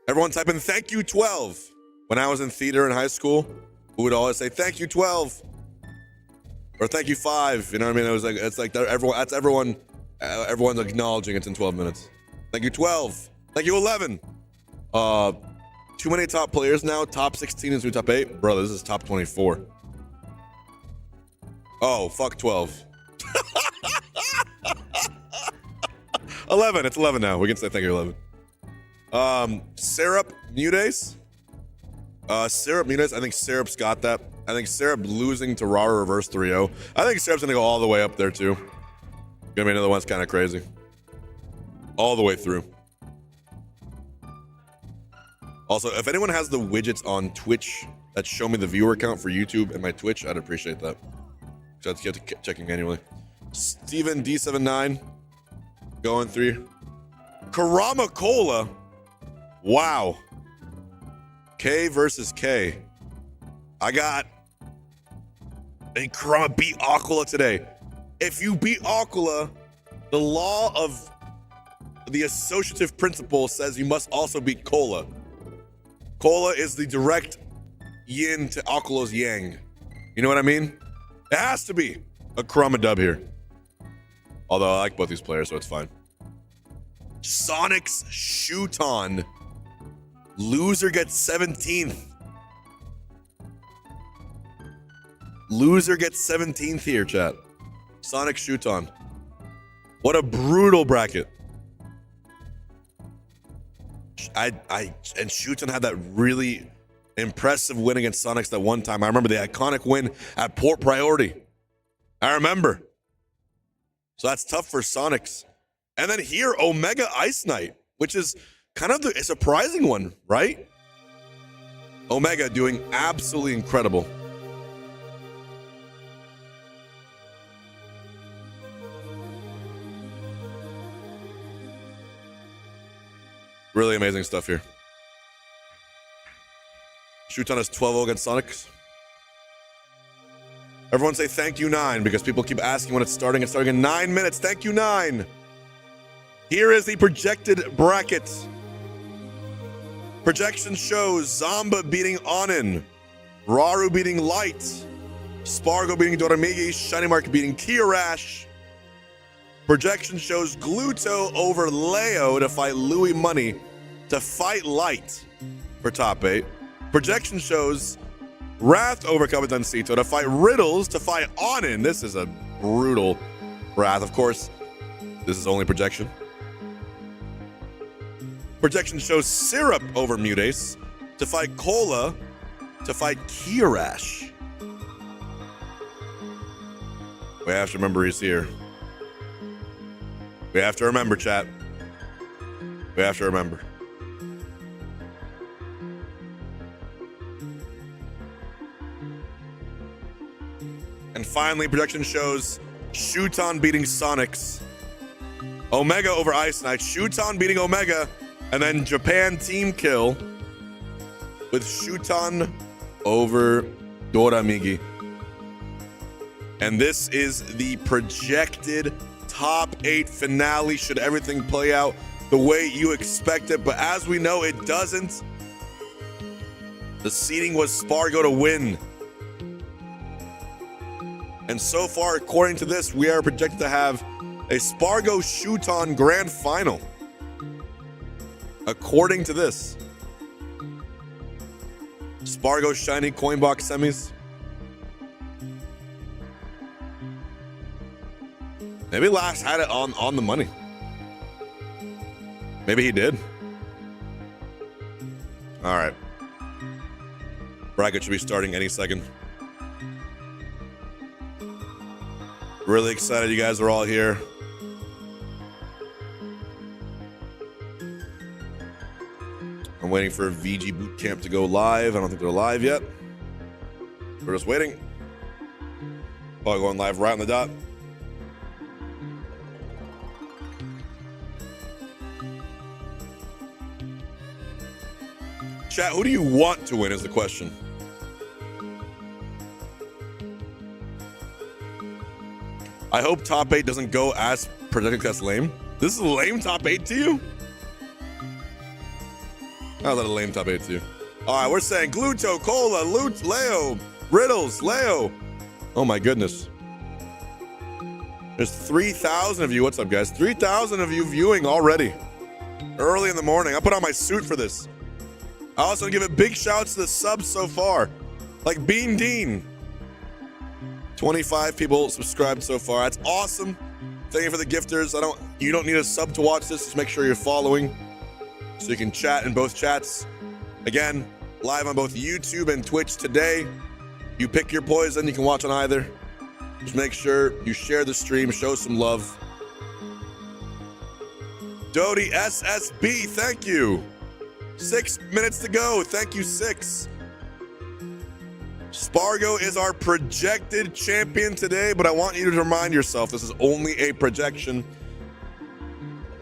Everyone type in thank you 12. When I was in theater in high school, we would always say thank you 12 or thank you 5. You know what I mean? It's like everyone's acknowledging it's in 12 minutes. Thank you 12. Thank you 11. Too many top players now. Top 16 is top 8. Bro, this is top 24. Oh, fuck 12. 11. It's 11 now. We can say thank you 11. Syrup Mudace. Syrup Mudace. I think Syrup's got that. I think Syrup losing to Rara reverse 3-0. I think Syrup's gonna go all the way up there too. Gonna be another one's kind of crazy. All the way through. Also, if anyone has the widgets on Twitch that show me the viewer count for YouTube and my Twitch, I'd appreciate that. So let's get to checking manually. Steven D79 going through. Karama Cola. Wow. K versus K. I got a Karama beat Acola today. If you beat Acola, the law of the associative principle says you must also beat Cola. Cola is the direct yin to Acola's yang. You know what I mean? It has to be a Karama dub here. Although I like both these players, so it's fine. Sonic's Shuton. Loser gets 17th. Loser gets 17th here, chat. Sonic Shuton. What a brutal bracket. And Shuton had that really impressive win against Sonics that one time. I remember the iconic win at Port Priority. I remember. So that's tough for Sonics. And then here, Omega Ice Knight, which is kind of a surprising one, right? Omega doing absolutely incredible. Really amazing stuff here. Shuton is 12-0 against Sonics. Everyone say thank you 9 because people keep asking when it's starting. It's starting in 9 minutes. Thank you 9. Here is the projected bracket. Projection shows Zamba beating Onin, Raru beating Light, Spargo beating Doramigi, Shiny Mark beating Kirash. Projection shows Gluto over Leo to fight Louis Money to fight Light for top 8. Projection shows Wrath over Capitancito to fight Riddles to fight Onin. This is a brutal Wrath. Of course, this is only projection. Projection shows Syrup over Mutace to fight Cola to fight Kirash. We have to remember he's here. We have to remember, chat. We have to remember. And finally, projection shows Shuton beating Sonics, Omega over Ice Knight, Shuton beating Omega, and then Japan team kill with Shuton over Doramigi. And this is the projected top 8 finale should everything play out the way you expect it. But as we know, it doesn't. The seeding was Spargo to win. And so far, according to this, we are projected to have a Spargo Shuton grand final. According to this. Spargo Shiny Coin Box semis. Maybe Last had it on the money. Maybe he did. All right. Bracket should be starting any second. Really excited you guys are all here. I'm waiting for VG Bootcamp to go live. I don't think they're live yet. We're just waiting. Probably going live right on the dot. Chat, who do you want to win is the question. I hope top 8 doesn't go as predicted. That's lame. This is a lame top 8 to you? How's that a lame top 8 to you? All right, we're saying Gluto, Cola, Leo, Riddles, Leo. Oh my goodness. There's 3,000 of you. What's up, guys? 3,000 of you viewing already. Early in the morning. I put on my suit for this. I also give a big shout out to the subs so far. Like Bean Dean. 25 people subscribed so far. That's awesome. Thank you for the gifters. You don't need a sub to watch this. Just make sure you're following so you can chat in both chats. Again, live on both YouTube and Twitch today. You pick your poison. You can watch on either. Just make sure you share the stream. Show some love. Dodie SSB, thank you. 6 minutes to go. Thank you, 6. Spargo is our projected champion today, but I want you to remind yourself this is only a projection.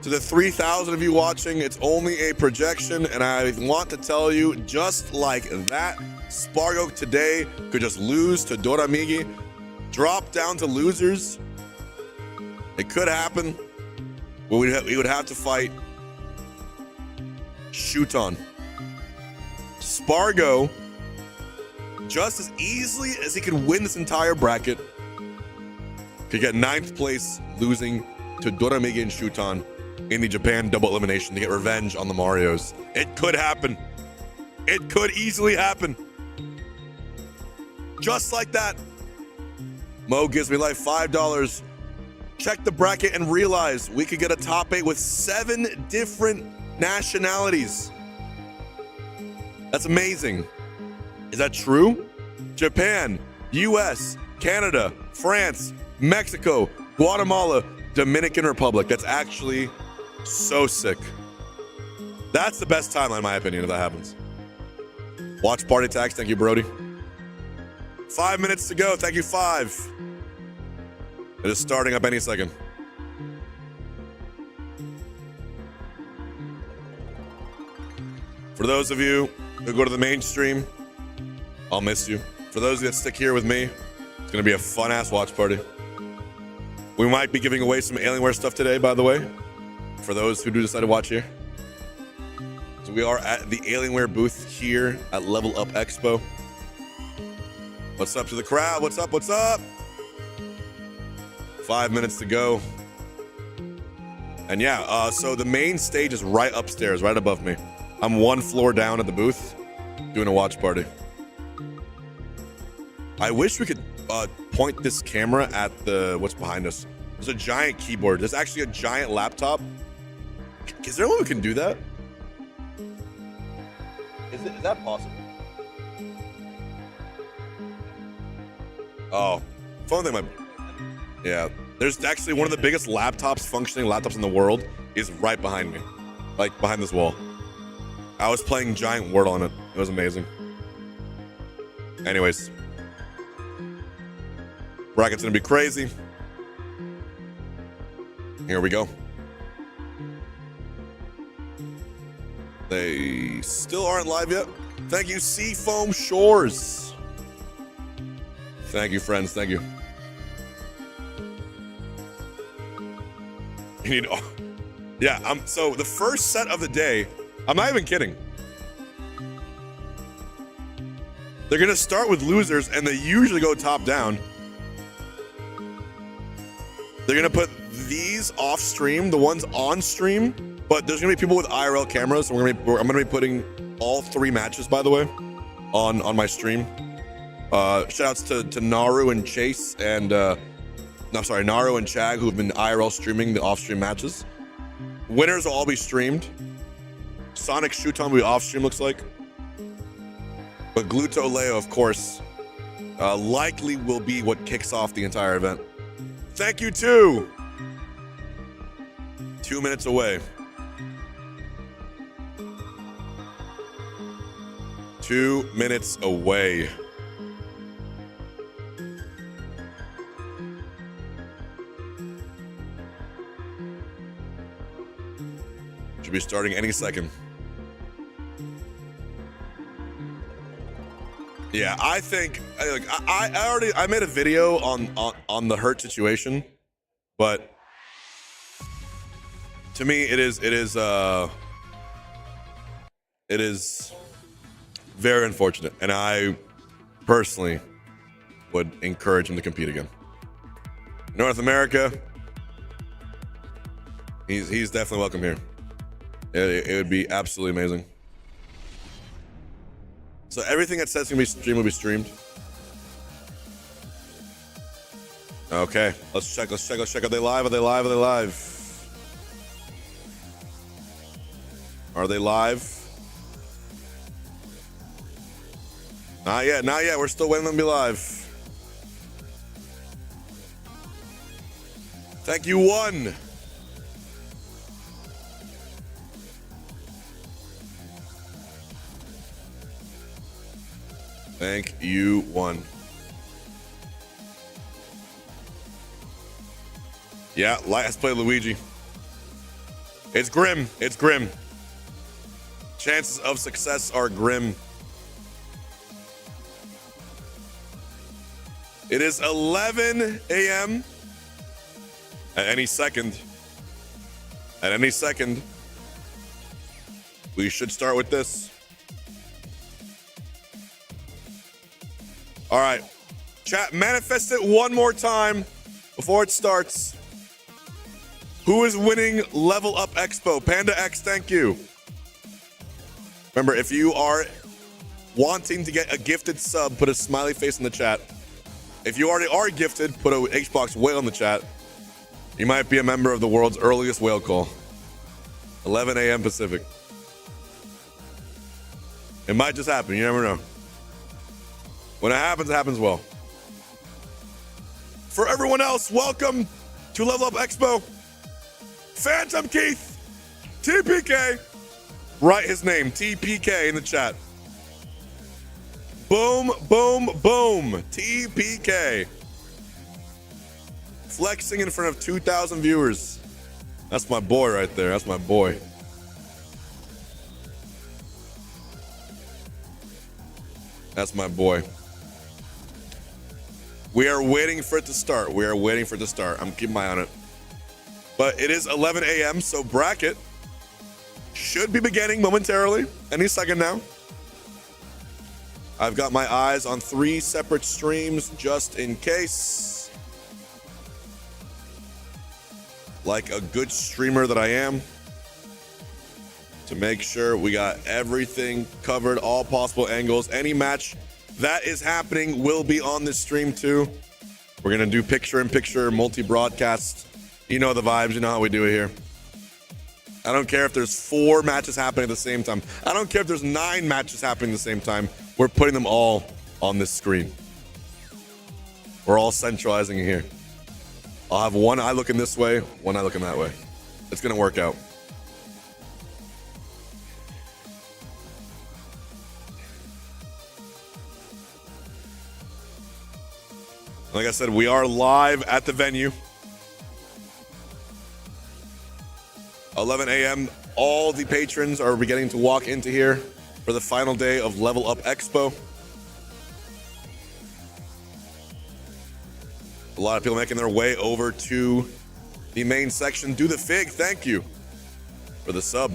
To the 3,000 of you watching, it's only a projection, and I want to tell you, just like that, Spargo today could just lose to Doramigi, drop down to losers. It could happen, but we would have to fight Shuton. Spargo, just as easily as he could win this entire bracket, could get 9th place losing to Doramigi and Shuton in the Japan double elimination to get revenge on the Marios. It could happen. It could easily happen. Just like that. Mo gives me like $5. Check the bracket and realize we could get a top 8 with 7 different nationalities. That's amazing. Is that true? Japan, US, Canada, France, Mexico, Guatemala, Dominican Republic. That's actually so sick. That's the best timeline, in my opinion, if that happens. Watch party tags. Thank you, Brody. 5 minutes to go. Thank you, 5. It is starting up any second. For those of you who go to the mainstream, I'll miss you. For those that stick here with me, it's going to be a fun-ass watch party. We might be giving away some Alienware stuff today, by the way, for those who do decide to watch here. So we are at the Alienware booth here at Lvl Up Expo. What's up to the crowd? What's up? What's up? 5 minutes to go. And yeah, so the main stage is right upstairs, right above me. I'm 1 floor down at the booth doing a watch party. I wish we could point this camera at what's behind us. There's a giant keyboard. There's actually a giant laptop. Is there anyone who can do that? Is that possible? Oh, phone thing might. Yeah, there's actually one of the biggest functioning laptops in the world is right behind me, like behind this wall. I was playing Giant Wordle on it. It was amazing. Anyways, bracket's gonna be crazy. Here we go. They still aren't live yet. Thank you, Seafoam Shores. Thank you, friends. Thank you. You need. Oh, yeah. So the first set of the day. I'm not even kidding. They're gonna start with losers, and they usually go top down. They're gonna put these off stream, the ones on stream, but there's gonna be people with IRL cameras. So I'm gonna be putting all 3 matches, by the way, on my stream. Shoutouts to Naru and Chase and Naru and Chag, who've been IRL streaming the off-stream matches. Winners will all be streamed. Sonic Shuton will be off-stream, looks like. But Gluto Leo, of course, likely will be what kicks off the entire event. Thank you, too. 2 minutes away. 2 minutes away. Should be starting any second. Yeah, I think I made a video on the hurt situation, but to me it is very unfortunate, and I personally would encourage him to compete again. North America, he's definitely welcome here. It would be absolutely amazing. So everything that says it's gonna be streamed will be streamed. Okay, let's check. Are they live? Are they live? Are they live? Not yet. We're still waiting for them to be live. Thank you, 1. Thank you, 1. Yeah, let's play Luigi. It's grim. Chances of success are grim. It is 11 a.m. At any second, we should start with this. All right, chat, manifest it one more time before it starts. Who is winning Lvl Up Expo? Panda X, thank you. Remember, if you are wanting to get a gifted sub, put a smiley face in the chat. If you already are gifted, put a Hbox whale in the chat. You might be a member of the world's earliest whale call. 11 a.m. Pacific. It might just happen. You never know. When it happens well. For everyone else, welcome to Lvl Up Expo. Phantom Keith, TPK. Write his name, TPK, in the chat. Boom, boom, boom. TPK. Flexing in front of 2,000 viewers. That's my boy right there. That's my boy. That's my boy. We are waiting for it to start. We are waiting for it to start. I'm keeping my eye on it. But it is 11 a.m., so bracket should be beginning momentarily. Any second now. I've got my eyes on 3 separate streams just in case. Like a good streamer that I am. To make sure we got everything covered, all possible angles. Any match that is happening will be on this stream too. We're gonna do picture-in-picture multi-broadcast. You know the vibes, you know how we do it here. I don't care if there's 4 matches happening at the same time. I don't care if there's 9 matches happening at the same time. We're putting them all on this screen. We're all centralizing it here. I'll have one eye looking this way, one eye looking that way. It's gonna work out. Like I said, we are live at the venue. 11 a.m. All the patrons are beginning to walk into here for the final day of Lvl Up Expo. A lot of people making their way over to the main section. Do the Fig, thank you for the sub.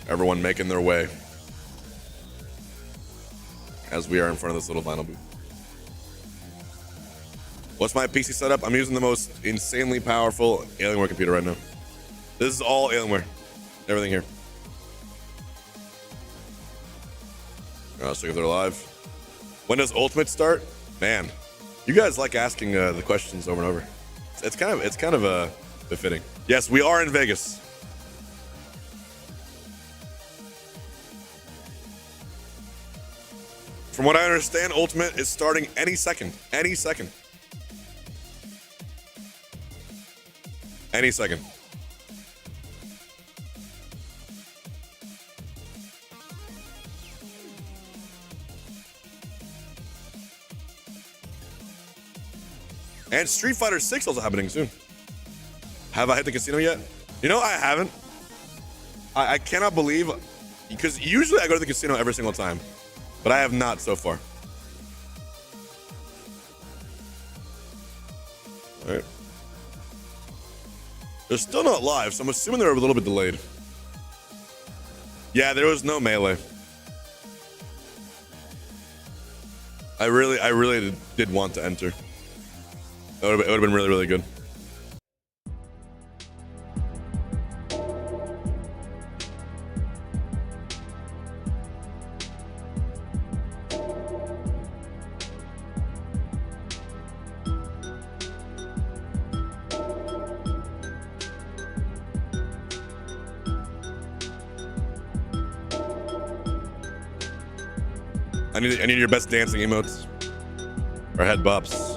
Everyone making their way as we are in front of this little vinyl booth. What's my PC setup? I'm using the most insanely powerful Alienware computer right now. This is all Alienware. Everything here. Let's check if they're live. When does Ultimate start? Man, you guys like asking the questions over and over. It's kind of befitting. Yes, we are in Vegas. From what I understand, Ultimate is starting any second. Any second. Any second. And Street Fighter 6 also happening soon. Have I hit the casino yet? You know, I haven't. I cannot believe, because usually I go to the casino every single time, but I have not so far. All right. They're still not live, so I'm assuming they're a little bit delayed. Yeah, there was no melee. I really did want to enter. It would have been really, really good. I need your best dancing emotes or head bops.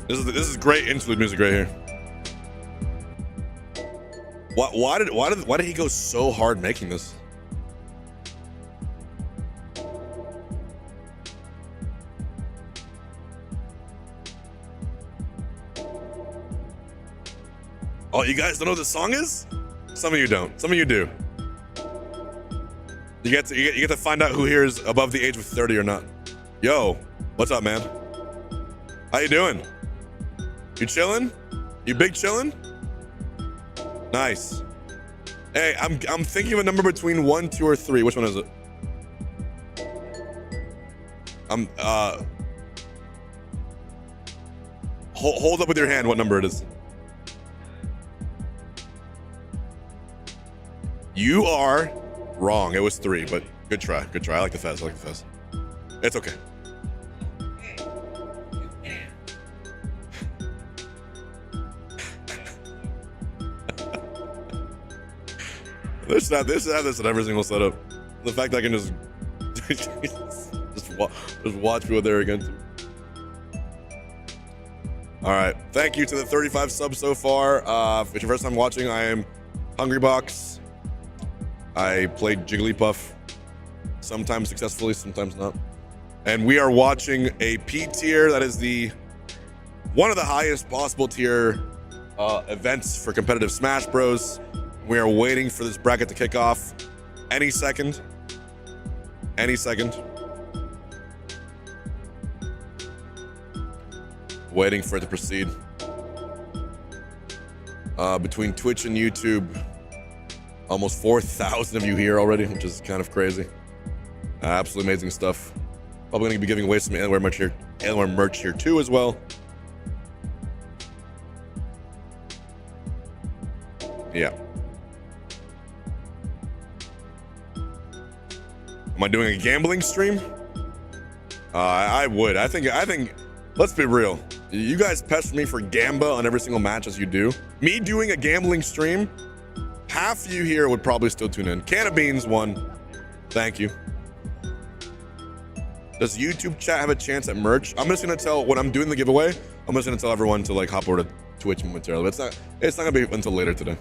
This is great interlude music right here. Why did he go so hard making this? Oh, you guys don't know what the song is? Some of you don't. Some of you do. You get to find out who here is above the age of 30 or not. Yo, what's up, man? How you doing? You chilling? You big chilling? Nice. Hey, I'm thinking of a number between 1, 2, or 3. Which one is it? hold up with your hand what number it is. You are wrong. It was 3, but good try. Good try. I like the fez. I like the fez. It's okay. This is in every single setup. The fact that I can just just watch people there again. All right, thank you to the 35 subs so far. If it's your first time watching, I am Hungrybox. I played Jigglypuff, sometimes successfully, sometimes not. And we are watching a P tier that is one of the highest possible tier events for competitive Smash Bros. We are waiting for this bracket to kick off any second. Any second. Waiting for it to proceed. Between Twitch and YouTube, almost 4,000 of you here already, which is kind of crazy. Absolutely amazing stuff. Probably gonna be giving away some Alienware merch here too as well. Yeah. Am I doing a gambling stream? I would. I think. Let's be real. You guys pester me for Gamba on every single match as you do. Me doing a gambling stream, half you here would probably still tune in. Can of Beans won. Thank you. Does YouTube chat have a chance at merch? I'm just gonna tell when I'm doing the giveaway. I'm just gonna tell everyone to like hop over to Twitch momentarily. But it's not gonna be until later today.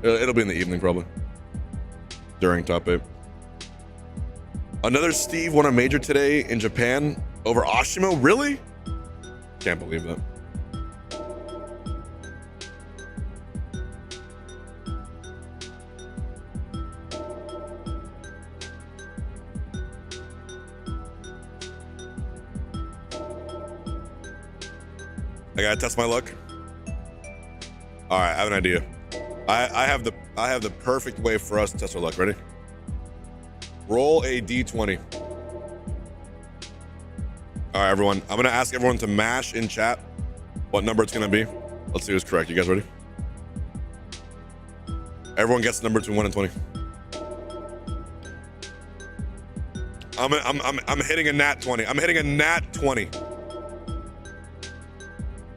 It'll be in the evening probably. During top 8. Another Steve won a major today in Japan over Oshimo. Really? Can't believe that. I gotta test my luck. All right, I have an idea. I have the perfect way for us to test our luck. Ready? Roll a d20. All right, everyone. I'm gonna ask everyone to mash in chat what number it's gonna be. Let's see who's correct. You guys ready? Everyone gets number between 1 and 20. I'm hitting a nat 20. I'm hitting a nat 20.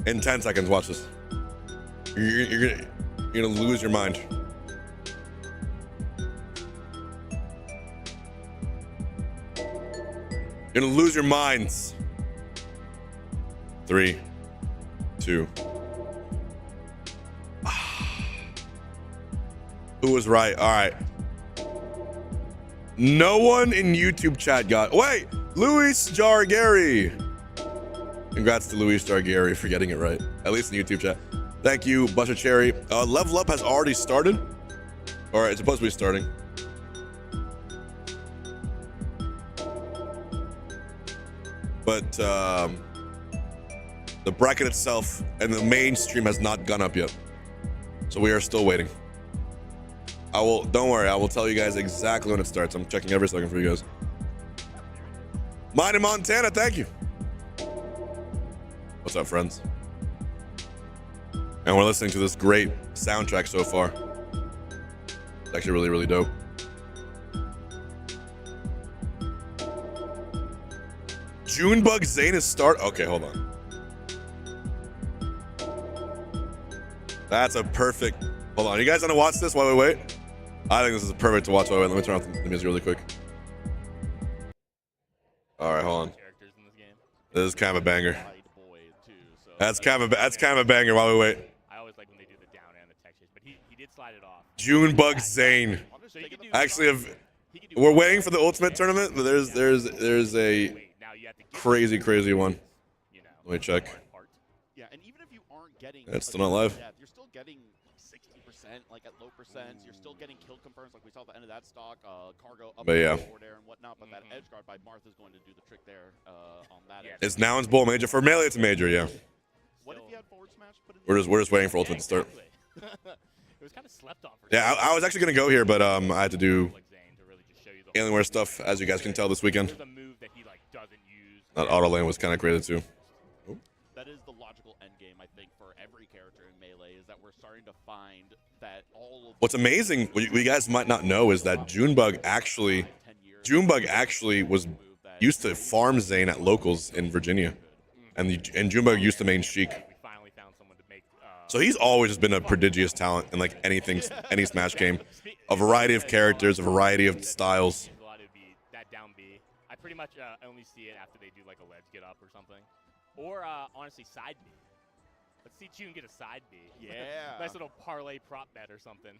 In 10 seconds, watch this. You're gonna lose your mind. You're gonna lose your minds. 3, 2. Who was right? All right. No one in YouTube chat got. Wait, Luis Jargari. Congrats to Luis Jargari for getting it right. At least in YouTube chat. Thank you, Buster Cherry. Level Up has already started, or it's supposed to be starting. But the bracket itself and the main stream has not gone up yet. So we are still waiting. Don't worry, I will tell you guys exactly when it starts. I'm checking every second for you guys. Mine in Montana, thank you. What's up, friends? And we're listening to this great soundtrack so far. It's actually really, really dope. Junebug Zane is start. Okay, hold on. That's a perfect. Hold on, you guys want to watch this while we wait? I think this is perfect to watch while we wait. Let me turn off the music really quick. All right, hold on. This is kind of a banger. That's kind of a banger while we wait. I always like when they do the down and the textures, but he did slide it off. Junebug Zane. Actually, we're waiting for the ultimate tournament, but there's a crazy one. Let me check. Yeah, and even if you aren't getting, it's still not live. You're still getting 60%, like at low percents. You're still getting kill confirms, like we saw at the end of that stock. Cargo up forward air and whatnot. But that edge guard by Martha's going to do the trick there on that. It's now in bowl major for melee. It's a major, yeah. What if you had forward smash? Put in We're just waiting for ultimate to start. It was kind of slept on. Yeah, I was actually gonna go here, but I had to do Alienware stuff, as you guys can tell this weekend. That auto lane was kind of created too. that is the logical end game, I think, for every character in Melee, is that we're starting to find that all of What's amazing, what you guys might not know, is that Junebug actually was used to farm Zane at locals in Virginia, and Junebug used to main Sheik. We finally found someone to make. So he's always just been a prodigious talent in like anything, any Smash game. A variety of characters, a variety of styles. A lot would be that down B. I pretty much only see it after they do like a ledge get up or something, or honestly side B. Let's see June get a side B. Yeah. Nice little parlay prop bet or something.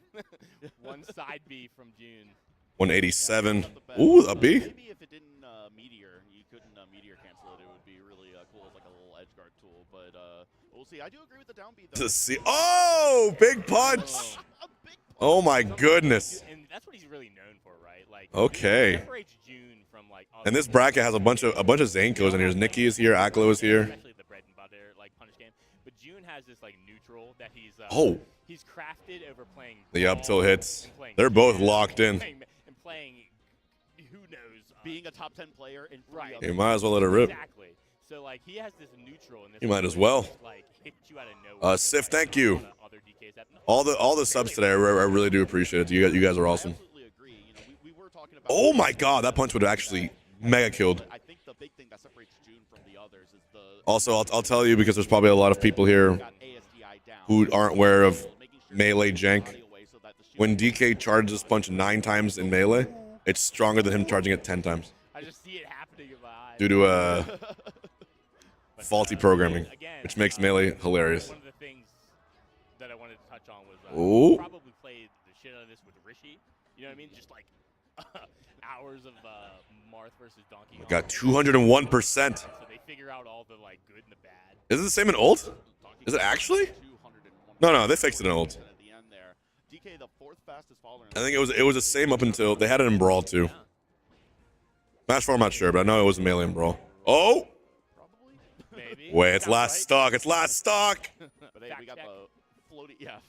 One side B from June. 187. Ooh, a B. Maybe if it didn't meteor, you couldn't meteor cancel it. It would be really cool as like a little edge guard tool. But we'll see. I do agree with the down B though. To see. Oh, big punch. A big punch. Oh my goodness. And that's what he's really known for, right? Like Okay. separates June from like. And this bracket has a bunch of Zankos in here. Nikki is here. Acola is here. Especially the bread and butter like punish game. But June has this like neutral that he's. Oh. He's crafted over playing. The up tilt ball hits. and playing They're both defense locked in. And playing, who knows? Being a top 10 player in Right. You might as well let it rip. Exactly. So like he has this neutral, and this You might as well. like hit you out of nowhere. Sif, thank you. Other DKs have. All the subs today, I really do appreciate it. You guys are awesome. I absolutely agree. You know, we were talking about. Oh my God, that punch would have actually mega killed. I think the big thing that separates June from the others is the. Also, I'll tell you, because there's probably a lot of people here got ASDI down. who aren't aware of Making sure melee the jank. body away so that the shield- When DK charges this punch 9 times in melee, it's stronger than him charging it 10 times I just see it happening in my eyes. due to But, faulty programming, again, which makes melee hilarious. One of the things that I wanted to touch on was Ooh. probably played the shit out of this with Rishi. You know what I mean? Just like hours of Marth versus Donkey Kong. Got 201%. So they figure out all the like good and the bad. Is it the same in ult? Is it actually? No, they fixed it in ult. At the end there. DK, the fourth fastest follower. I think it was the same up until they had it in Brawl too. Match 4, I'm not sure, but I know it was melee in Brawl. Oh! Probably. Maybe. Wait, it's Sounds last right. stock. It's last stock. But hey, we got Fact the floaty. Yeah.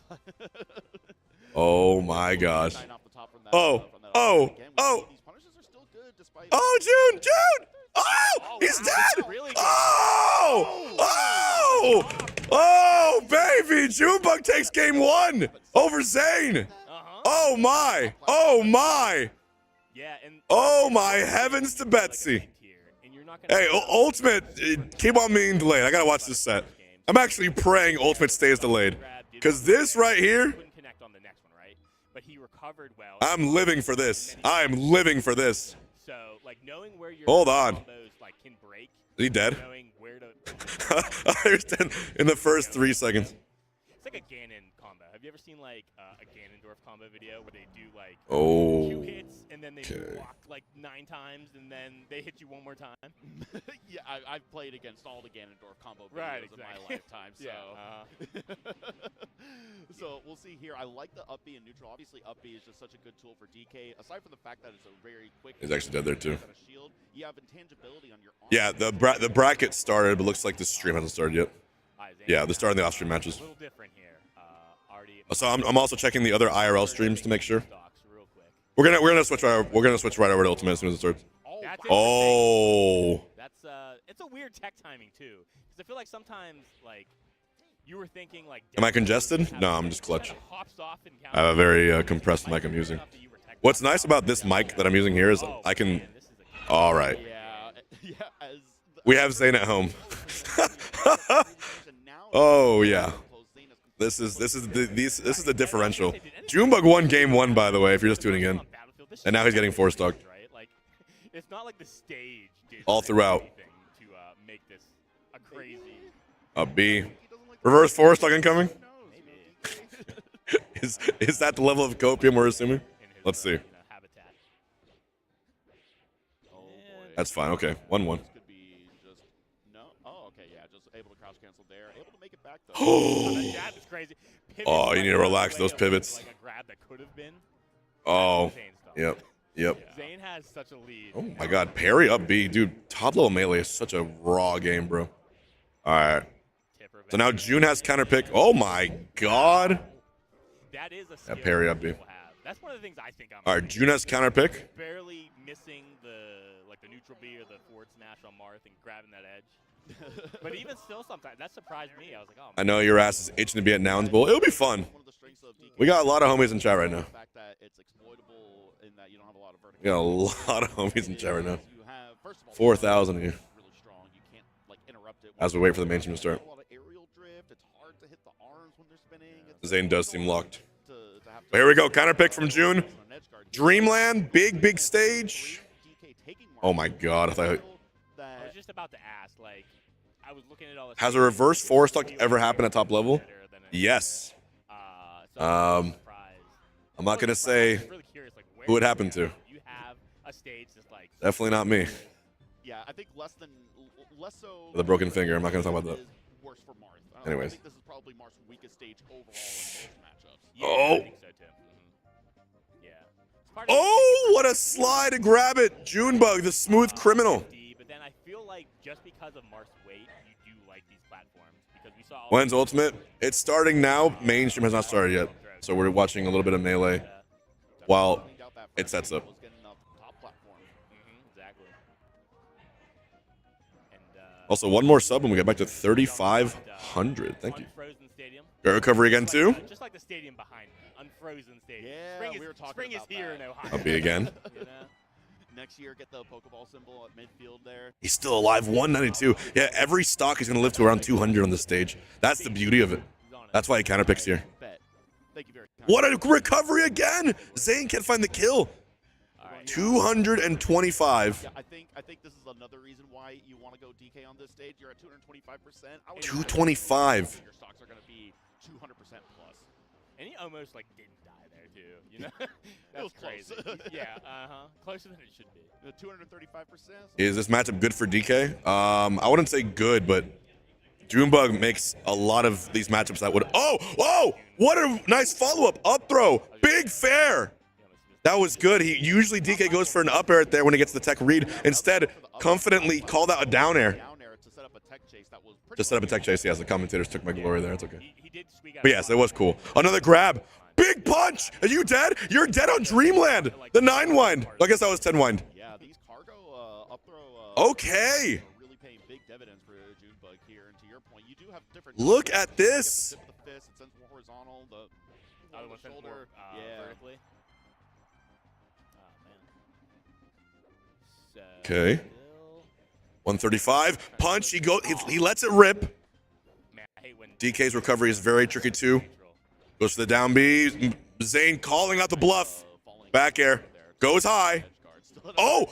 Oh my gosh. 9 off the top from that, Oh, from that oh, Again, we oh. see these punishes are still good despite. Oh, June! Oh, he's dead! Really good. Oh! Baby! Junebug takes game 1 over Zane. Uh-huh. Oh my! Oh my! Yeah, and Oh my heavens to Betsy! and you're not gonna Hey, Ultimate, keep on being delayed. I gotta watch this set. I'm actually praying Ultimate stays delayed, because this right here, couldn't connect on the next one, right? But he recovered well. I'm living for this. I am living for this. So, like knowing where your Hold on. combos like can break, Is he dead? knowing where to I understand in the first 3 seconds. It's like a Ganon combo. Have you ever seen like a Ganondorf combo video where they do like 2 Oh. hits and then they Okay. block like 9 times and then they hit you one more time? Yeah, I've played against all the Ganondorf combo videos Right, in my exactly. lifetime. So. Yeah, So we'll see here. I like the up B and neutral. Obviously, up B is just such a good tool for DK. Aside from the fact that it's a very quick. He's actually dead there, too. got a shield, you have intangibility on your arm. Yeah, the bracket started, but looks like the stream hasn't started yet. Yeah, they're starting the off-stream matches. A little different here. Already. So I'm also checking the other IRL streams to make sure. Stocks real quick. We're gonna switch right over to Ultimate as soon as it starts. Oh, That's wow. Oh. That's it's a weird tech timing too, because I feel like sometimes like you were thinking like. Am I congested? No, I'm just clutch. Kinda hops off and I have a very compressed mic I'm using. What's nice about this mic that I'm using here is I can. All right. Yeah, yeah. As We have Zane at home. Oh yeah. This is the differential. Junebug won game 1, by the way, if you're just tuning in. And now he's getting 4-stocked. Right? Like, it's not like the stage did All throughout. anything to make this a crazy. A B. Reverse 4-stock incoming. Is that the level of copium we're assuming? Let's see. Habitat. Oh boy. That's fine. Okay, 1-1. This could be just no. Oh, okay, yeah, just able to crouch cancel there. Able to make it back though. Oh, that jab is crazy. Pivot Oh, you need to right relax away those of, pivots. Like a grab that could have been. Oh. Insane stuff. Yep. Yep. Zane has such a lead. Oh my God, parry up B, dude. Top level melee is such a raw game, bro. All right. Tipper So now June has counter pick. Oh my God. that is a skill parry up B. people have. That's one of the things I think I'm. All right, June has counter pick. Barely missing the neutral B or the forward smash on Marth and grabbing that edge. But even still, sometimes that surprised me. I was like, oh. I know your ass is itching to be at Nouns Bowl. It'll be fun. We got a lot of homies in chat right now. We got a lot of homies in chat right now. 4,000 here. As we wait for the mainstream to start. Zane does seem locked. But here we go. Counter pick from June. Dreamland. Big stage. Oh my god. I thought. I was just about to ask, like, I was looking at all this. Has a reverse four stock ever happened at top level? Yes. I'm not gonna say who it happened to. You have a stage that's like Definitely not me. Yeah, I think less so. With a broken finger. I'm not gonna talk about that. Worse for Marth. Anyways. I think this is probably Marth's weakest stage overall in both matchups. Yeah, Oh. I think so too. Yeah. Oh, what a slide to grab it. Junebug, the smooth criminal. But then I feel like just because of Marth's weight, you do like these platforms because we saw. When's Ultimate? It's starting now. Mainstream has not started yet. So we're watching a little bit of Melee while it sets up. Exactly. And, Also, one more sub and we get back to 3,500. Thank you. Unfrozen Stadium. Great recovery again, too. Just like the stadium behind me. Unfrozen Stadium. Yeah, spring is, we were talking spring about is here that. in Ohio. I'll be again. You know? Next year, get the Pokeball symbol at midfield there. He's still alive. 192. Yeah, every stock is going to live to around 200 on this stage. That's the beauty of it. That's why he counterpicks here. Bet. Thank you very much. What a recovery again! Zane can't find the kill. 225. Yeah, I think this is another reason why you want to go DK on this stage. You're at 225%. 225. Your stocks are going to be 200% plus. And he almost like didn't die there too. You know, that's was crazy. close. Yeah, closer than it should be. 235%. Is this matchup good for DK? I wouldn't say good, but Junebug makes a lot of these matchups that would. Oh! What a nice follow-up. Up throw. Big fair. That was good. He usually DK goes for an up air there when he gets the tech read. Instead, confidently called out a down air. To set up a tech chase that was Just set up a tech chase. Yes, the commentators took my glory there. It's okay. He did squeak out. But yes, it was cool. Another grab. Big punch. Are you dead? You're dead on Dreamland. The 9 wind. I guess that was 10 wind. Yeah, these cargo up throw. Okay. Are really paying big dividends for Junebug here. And to your point, you do have different. Look at this. You have the tip of the fist. It sends more horizontal. The Other one sends shoulder. more, vertically. Oh, man. Okay. 135. Punch. He lets it rip. Man, I hate when DK's recovery is very tricky too. Goes for the down B. Zane calling out the bluff. Back air. Goes high. Oh,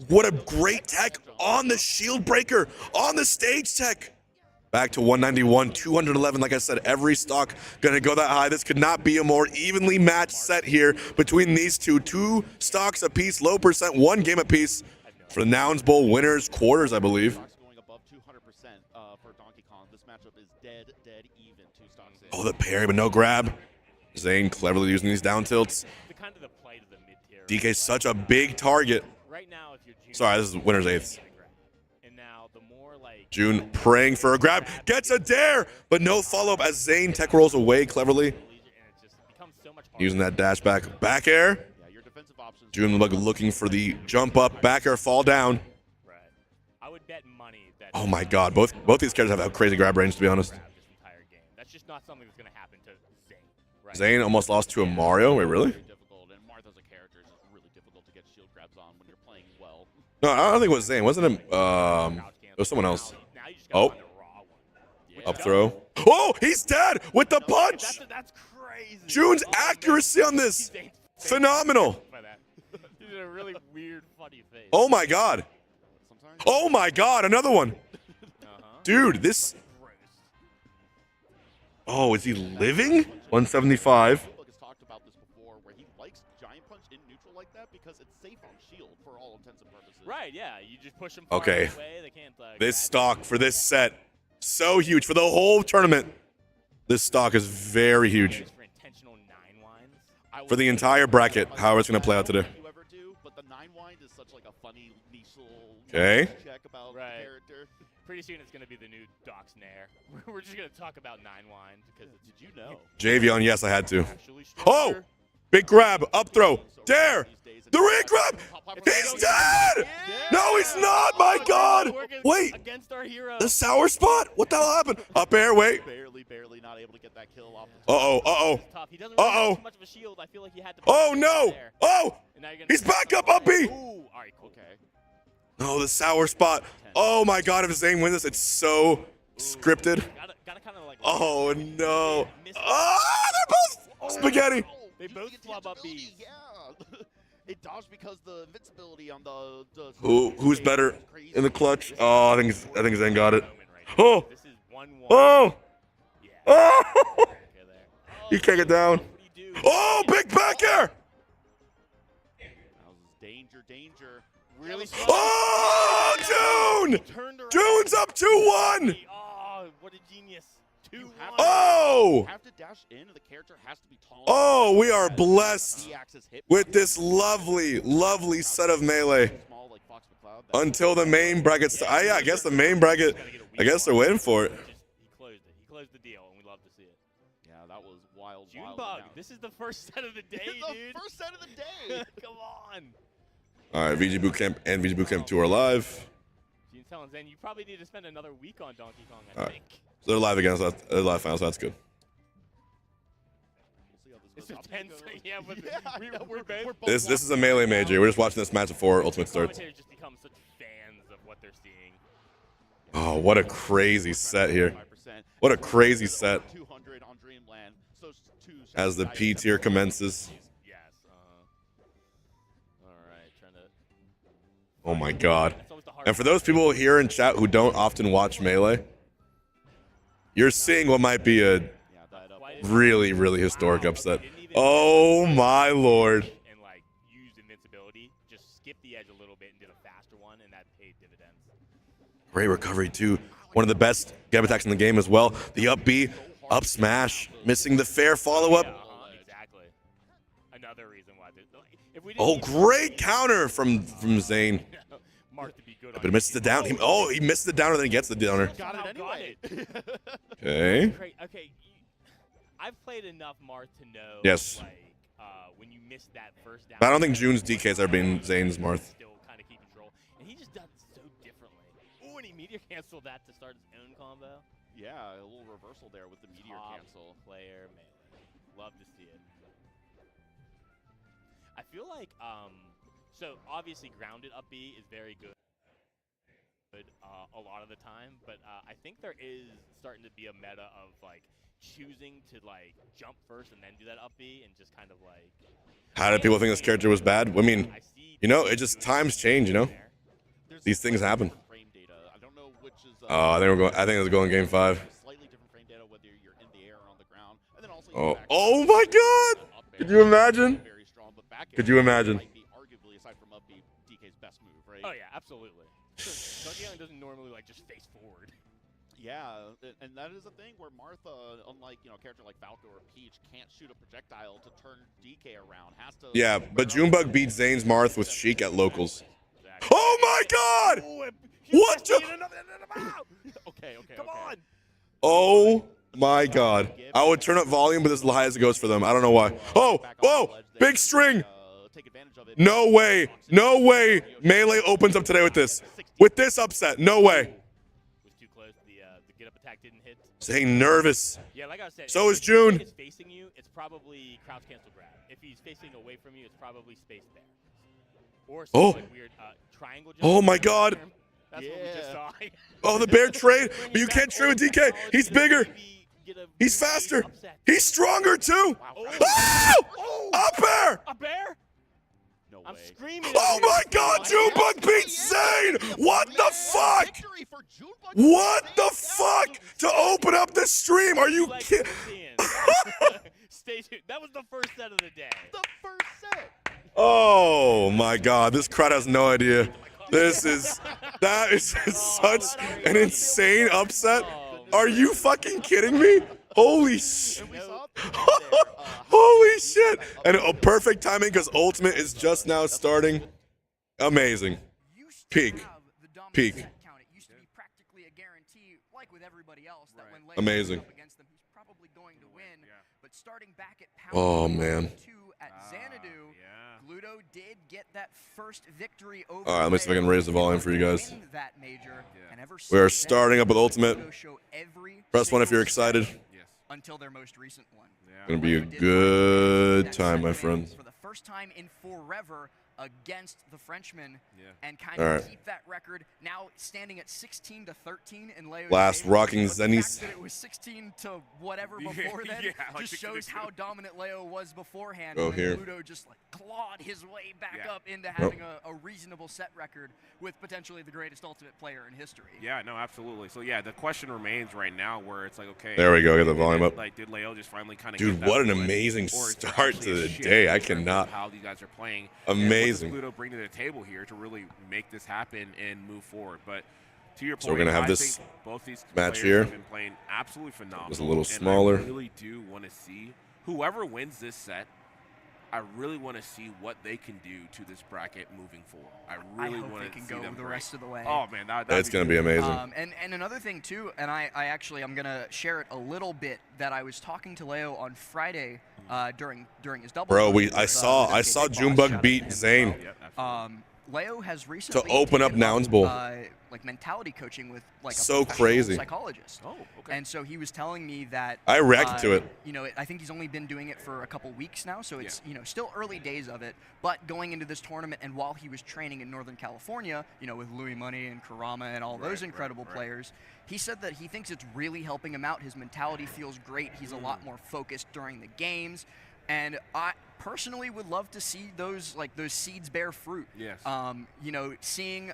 what a great tech on the shield breaker. On the stage tech. Back to 191, 211. Like I said, every stock going to go that high. This could not be a more evenly matched set here between these two. 2 stocks apiece, low percent, 1 game apiece for the Nouns Bowl winners, quarters, I believe. Going above 200% for Donkey Kong. This matchup is dead even. 2 stocks in. Oh, the parry, but no grab. Zane cleverly using these down tilts. the kind of the plight of the mid-tier. DK's such a big target. Right now, if you're June, Sorry, this is winner's eighth. And now the more like June praying for a grab. Gets a dare, but no follow-up as Zane tech rolls away cleverly. and it just becomes so much harder. Using that dash back. Back air. Yeah, your defensive options. June looking for the jump up, back air, fall down. Right. I would bet money that. Oh my god, both these characters have a crazy grab range, to be honest. Grab this entire game. That's just not something that's going to happen to Zane. Right. Zane almost lost to a Mario. Wait, really? Very difficult, and Marth as a character is just really difficult to get shield grabs on when you're playing well. No, I don't think it was Zane. Wasn't it? It was someone else. Now you just gotta Oh. find a raw one. Up throw. Oh, he's dead with the punch. That's crazy. June's Oh, man. accuracy on this. Zane's Phenomenal. by that. He did a really weird, funny face. Oh my god. Sometimes. Oh my god, another one. Uh-huh. Dude, this. Gross. Oh, is he living? 175. Bullock has talked about this before, where he likes Giant Punch in neutral like that because it's safe on shield for all intents and purposes. Right, yeah. You just push them far Okay. away. They can't. This grab stock for this set, so huge for the whole tournament. This stock is very it. huge Just for intentional 9 winds. for the entire bracket. How it's gonna play out today. You ever do, but the 9 wind is such like a funny niche little Okay. check about Right. the character. Pretty soon it's going to be the new Doc's Nair. We're just going to talk about 9 wind because it's, Did you know? Javion, yes, I had to. actually Oh! stronger. Big grab, up throw, dare. The re-grab. He's dead. No, he's not. My God. Wait. Against our hero. The sour spot? What the hell happened? Up air, wait. Barely not able to get that kill off. Uh-oh. Tough. He doesn't really have too much of a shield. I feel like he had to. Oh, no. There. Oh. And now you're gonna He's back up, up B. Ooh. All right, cool. Okay. Oh, the sour spot. Oh, my God. If Zane wins this, it's so scripted. Gotta kind of like. Oh, no. Oh, they're both spaghetti. They both flub up Bs. Yeah. It dodged because the invincibility on the Who's better in the clutch? Oh, I think Zane got it. Oh. This is 1-1. Oh. Yeah. Oh. Okay, there. He can't get down. What do you do? Oh, big back air. Danger. Really? Oh, June. Turned around. June's up 2-1. Oh, what a genius. 2-1. Oh. You have to dash in, and the character has to be tall. Oh, we are blessed D-axis hit with this lovely, lovely set of melee. small like Fox McCloud. Until the main bracket. I guess the main bracket. I guess they're waiting for it. He closed it. He closed the deal, and we love to see it. Yeah, that was wild. Junebug, this is the first set of the day, dude. The first set of the day. Come on. All right, VG Bootcamp and VG Bootcamp 2 are live. Gene's telling Zen, you probably need to spend another week on Donkey Kong, I All right. think. So they're live again. So they're live finals. So that's good. It's a tense. Yeah, but we're both. This is a melee major. We're just watching this match before Ultimate starts. Commentators just become such fans of what they're seeing. Oh, what a crazy set here. What a crazy set. 200 on Dreamland. So As the P tier commences. Yes. All right, trying to. Oh my God. That's always the hard And for those people here in chat who don't often watch melee, you're seeing what might be a really, really historic upset. Oh my Lord. And like use invincibility, just skip the edge a little bit and did a faster one, and that paid dividends. Great recovery too. One of the best grab attacks in the game as well. The up B, up smash, missing the fair follow up. Exactly. Another reason why. If we Oh, great counter from Zane. Mark to be good. But he misses the down. He missed the downer, then he gets the downer. Got it anyway. Okay. Okay. I've played enough Marth to know. Yes. Like, when you miss that first down. But I don't think June's DK has ever been Zane's Marth. Still kind of keep control, and he just does it so differently. Ooh, and he meteor canceled that to start his own combo. Yeah, a little reversal there with the meteor cancel. Player melee. Love to see it. I feel like so obviously grounded up B is very good. A lot of the time, but I think there is starting to be a meta of like choosing to like jump first and then do that up B and just kind of like. How did people think this character was bad? I mean, you know, it just times change. You know, these things happen. Frame data. I don't know which is. Oh, I think it's going game 5. Slightly different frame data whether you're in the air or on the ground, and then also. Oh my God! Could you imagine? Very strong, but back Could you imagine? might be arguably aside from up B, DK's best move, right? Oh yeah, absolutely. Donkey Kong doesn't normally like just face forward. Yeah, and that is a thing where Martha, unlike a character like Falco or Peach, can't shoot a projectile to turn DK around. Has to. Yeah, but Junebug beat Zane's Marth with Sheik at locals. Oh my God! What? Okay. Come on. Oh my God! I would turn up volume, but this is as high as it goes for them. I don't know why. Oh, whoa! Big string! Take advantage of it. No way! No way! Melee opens up today with this. With this upset, no way. Was too close. The get up attack didn't hit. Zane nervous. Yeah, like I said. So if is June. If he's facing you, it's probably crouch cancel grab. If he's facing away from you, it's probably space bear. Or some like weird triangle jump. Oh my God! That's what we just saw. Oh, the bear trade, but you can't trade with DK. He's bigger. He's faster. He's stronger too. Oh! Up air! A bear? No way. I'm screaming. Oh my God! Junebug beats Zane! What the fuck? What the fuck? To open up this stream? Are you kidding? Stay tuned. That was the first set of the day. The first set. Oh my God! This crowd has no idea. That is such an insane upset. Are you fucking kidding me? Holy shit! Holy shit! And perfect timing because Ultimate is just now starting. Amazing. Peak. Peak. Amazing. Oh man. at Xanadu, Gluto did get that first victory over. All right, let me see if I can raise the volume for you guys. win that major, and ever We are since then, starting up with Ultimate. Gluto show every Press 1 if you're single step excited. until their most recent one. Gonna be a Gluto did good that time, my second friend. for the first time in forever against the Frenchman, and kind All of right. keep that record now standing at 16-13 in Leo's Last favor. rocking But the Zennies. fact that it was 16 to whatever before then just shows how dominant Leo was beforehand. Go and then here. Gluto just like clawed his way back up into Nope. having a reasonable set record with potentially the greatest ultimate player in history. Yeah, no, absolutely. So yeah, the question remains right now, where it's like, okay, There we go. Get the volume up. Like, did Leo just finally kind of? Dude, get that what an win? amazing Or is there start actually to a the shift day. I in terms of cannot. How these guys are playing. Amazing. And what does Gluto bring to the table here to really make this happen and move forward? But to your point, So we're gonna have I this think both these match players here. have been playing absolutely phenomenal. It's a little and smaller. I really do want to see whoever wins this set. I really want to see what they can do to this bracket moving forward. I really hope want they to can see go them the break. rest of the way. Oh man, It's gonna be amazing. And another thing too, and I actually I'm gonna share it a little bit that I was talking to Leo on Friday during his double. Bro, with, I saw with SK Big Boss. Junebug Shout out beat to him. Zane. Leo has recently open up taken Nouns Bowl. like mentality coaching with like a So professional crazy. psychologist. Oh, okay. And so he was telling me that I reacted to it. You know, I think he's only been doing it for a couple weeks now, so it's you know still early days of it. But going into this tournament, and while he was training in Northern California, you know, with Louis Money and Karama and all those incredible players, he said that he thinks it's really helping him out. His mentality feels great. He's a lot more focused during the games. And I personally would love to see those seeds bear fruit. Yes. You know,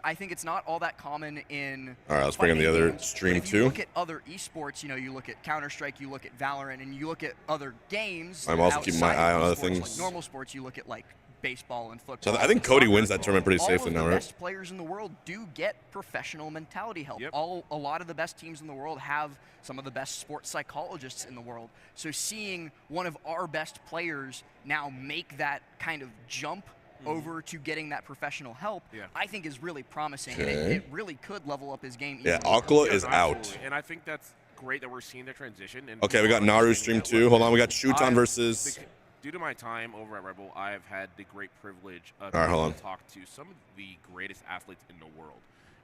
I think it's not all that common in. All right, let's bring in the fighting other games, stream but if you too. look at other esports, you know, you look at Counter-Strike, you look at Valorant, and you look at other games. I'm also keeping my outside eye of on other esports, things. Like normal sports, you look at like baseball and football. So I think and Cody soccer. wins that tournament pretty All safely of now, the right? best players in the world do get professional mentality help. Yep. A lot of the best teams in the world have some of the best sports psychologists in the world. So seeing one of our best players now make that kind of jump over to getting that professional help, I think is really promising. And Okay. it really could level up his game. Yeah, easily. Acola Yeah, is no, out. absolutely. And I think that's great that we're seeing the transition. And Okay, we got people are Naru understanding stream that 2. Hold on, we got I've- Shuton versus. Due to my time over at Rebel, I have had the great privilege of All right, being hold able on. to talk to some of the greatest athletes in the world.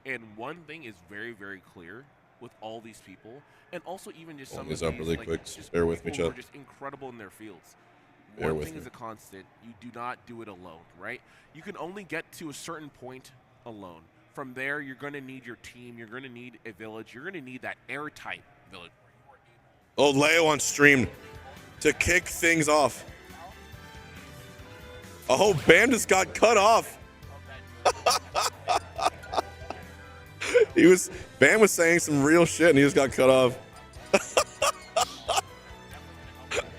And one thing is very, very clear with all these people, and also even just some Pulling of these these up really like, quick. just Bear with me, people who are Chuck. just incredible in their fields. Bear One with thing me. is a constant: you do not do it alone, right? You can only get to a certain point alone. From there, you're going to need your team. You're going to need a village. You're going to need that airtight village. Oh, Leo on stream to kick things off. Oh, Bam just got cut off. Bam was saying some real shit and he just got cut off.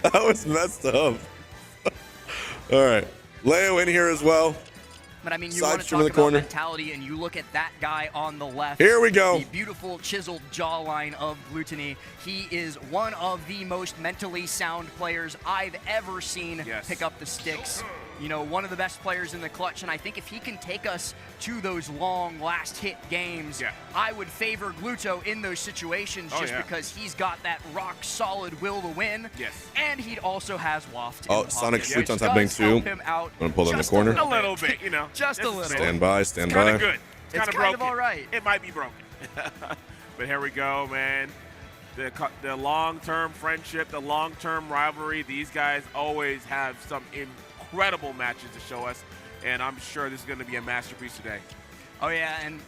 That was messed up. All right, Leo in here as well. But I mean, you Side want to stream in talk the about corner. mentality, and you look at that guy on the left. Here we go. The beautiful chiseled jawline of Gluttony. He is one of the most mentally sound players I've ever seen pick up the sticks. You know, one of the best players in the clutch, and I think if he can take us to those long last hit games, I would favor Gluto in those situations just because he's got that rock solid will to win. Yes. And he also has waft. Oh, in the Sonic pocket, Shooton's which happening does too. help him out I'm gonna pull that in the just corner. A little bit, you know. Just a This is little. Stand by, stand by. Kind of good. It's Kind of kind broken. of all right. It might be broken. But here we go, man. The long-term friendship, the long-term rivalry. These guys always have some incredible matches to show us, and I'm sure this is going to be a masterpiece today. Oh yeah, and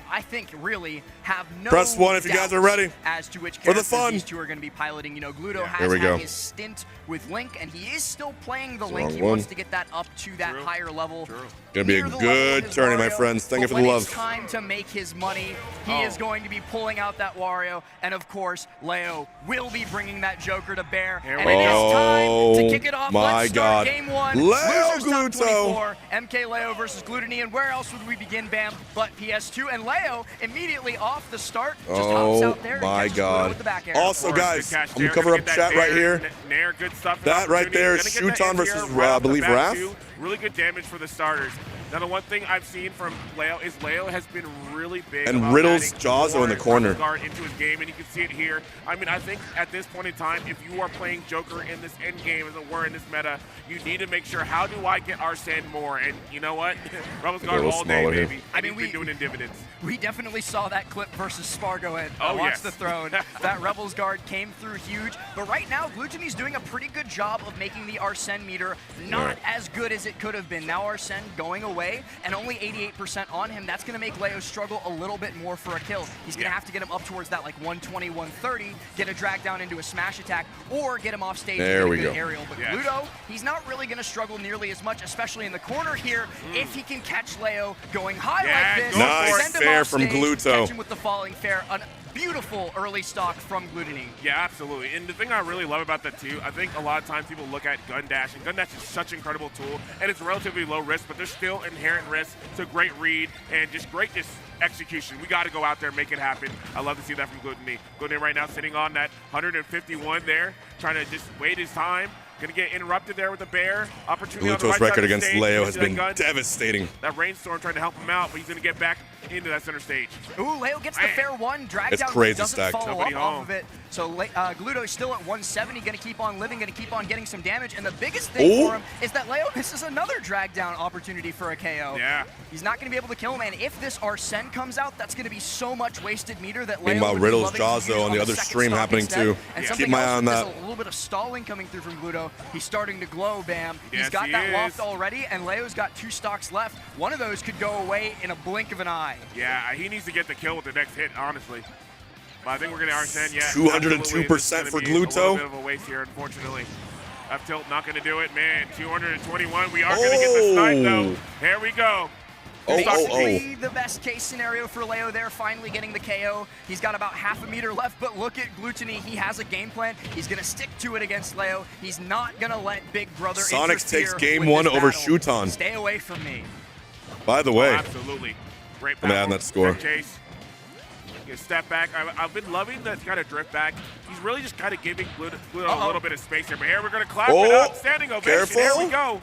I think really have no Press 1 if you guys are doubts ready. as to which For the characters fun. these two are going to be piloting. You know, Gluto Here has we had go. his stint with Link, and he is still playing the It's Link. wrong He one. wants to get that up to that higher level. Gonna be a Near the level good of his tourney, my Wario, friends. Thank you but for the when love. it's time to make his money, he is going to be pulling out that Wario, and of course, Leo will be bringing that Joker to bear. Here And we it is go. time to kick it off. My Let's start God. game one. Leo Losers top Gluto. 24. Mkleo versus Gluttony, and where else would we begin, Bam, but PS2? And Leo immediately off the start just hops out there and my catches Gluto God. with the back air. Also, Of course, guys, good catch I'm gonna there. cover Gonna up get that chat right Nair. here. Nair, good stuff. That right Opportunity. there, Gonna get the Shuton anti-air versus, right I off the believe, bat, Raph. too. Really good damage for the starters. Now, the one thing I've seen from Leo is Leo has been really big. And about Riddle's adding Jaws are in the more corner. guard into his game, and you can see it here. I mean, I think at this point in time, if you are playing Joker in this end game, as it were, in this meta, you need to make sure, how do I get Arsene more? And you know what? Rebels guard all day, baby. Here. I mean, we've been doing in dividends. We definitely saw that clip versus Spargo and Oh, Watch yes. the Throne. That Rebels guard came through huge, but right now, Gluttony's doing a pretty good job of making the Arsene meter not as good as it could have been. Now Arsene going away, and only 88% on him. That's going to make Leo struggle a little bit more for a kill. He's going to have to get him up towards that like 120, 130, get a drag down into a smash attack, or get him off stage There and we get a good go. aerial. But Gluto, he's not really going to struggle nearly as much, especially in the corner here, if he can catch Leo going high like this. Nice send him fair off from stage, Gluto. catch him with the falling fair. A beautiful early stock from Gluttony. Yeah, absolutely. And the thing I really love about that too, I think a lot of times people look at Gun Dash, and Gun Dash is such an incredible tool, and it's relatively low risk, but there's still inherent risk. It's a great read and just great execution. We got to go out there and make it happen. I love to see that from Gluttony. Gluttony right now sitting on that 151 there, trying to just wait his time. Gonna get interrupted there with a bear. Opportunity on the Gluto's right side record of the against stage. Leo You has see that been gun? devastating. That Rainstorm trying to help him out, but he's gonna get back into that center stage. Ooh, Leo gets the fair one. Drag It's down crazy doesn't stacked. follow Nobody up off home. of it. So Gluto is still at 170, going to keep on living, going to keep on getting some damage. And the biggest thing for him is that Leo misses another drag down opportunity for a KO. Yeah. He's not going to be able to kill him. And if this Arsene comes out, that's going to be so much wasted meter that Leo Meanwhile, would be Riddle's loving Jaws, to use though, on the the other second stream stock happening, instead. too. And Yeah. something Keep my eye else, on there's that. a little bit of stalling coming through from Gluto. He's starting to glow, Bam. Yes, He's got he that is. loft already, and Leo's got 2 stocks left. One of those could go away in a blink of an eye. Yeah, he needs to get the kill with the next hit, honestly. But I think we're going to Arsene, yeah. 202% for A little Gluto. bit of a waste here, unfortunately. Up tilt, not going to do it. Man, 221. We are going to get the snipe, though. Here we go. Basically, the best case scenario for Leo there, finally getting the KO. He's got about half a meter left, but look at Gluttony. He has a game plan. He's going to stick to it against Leo. He's not going to let Big Brother Sonics interfere takes game with 1 this over battle. Shuton. Stay away from me. By the way, Absolutely. Great I'm adding that score. Chase. You step back. I've been loving that kind of drift back. He's really just kind of giving Gluto a little bit of space here. But here we're going to clap it up. Standing ovation. Careful. Here we go.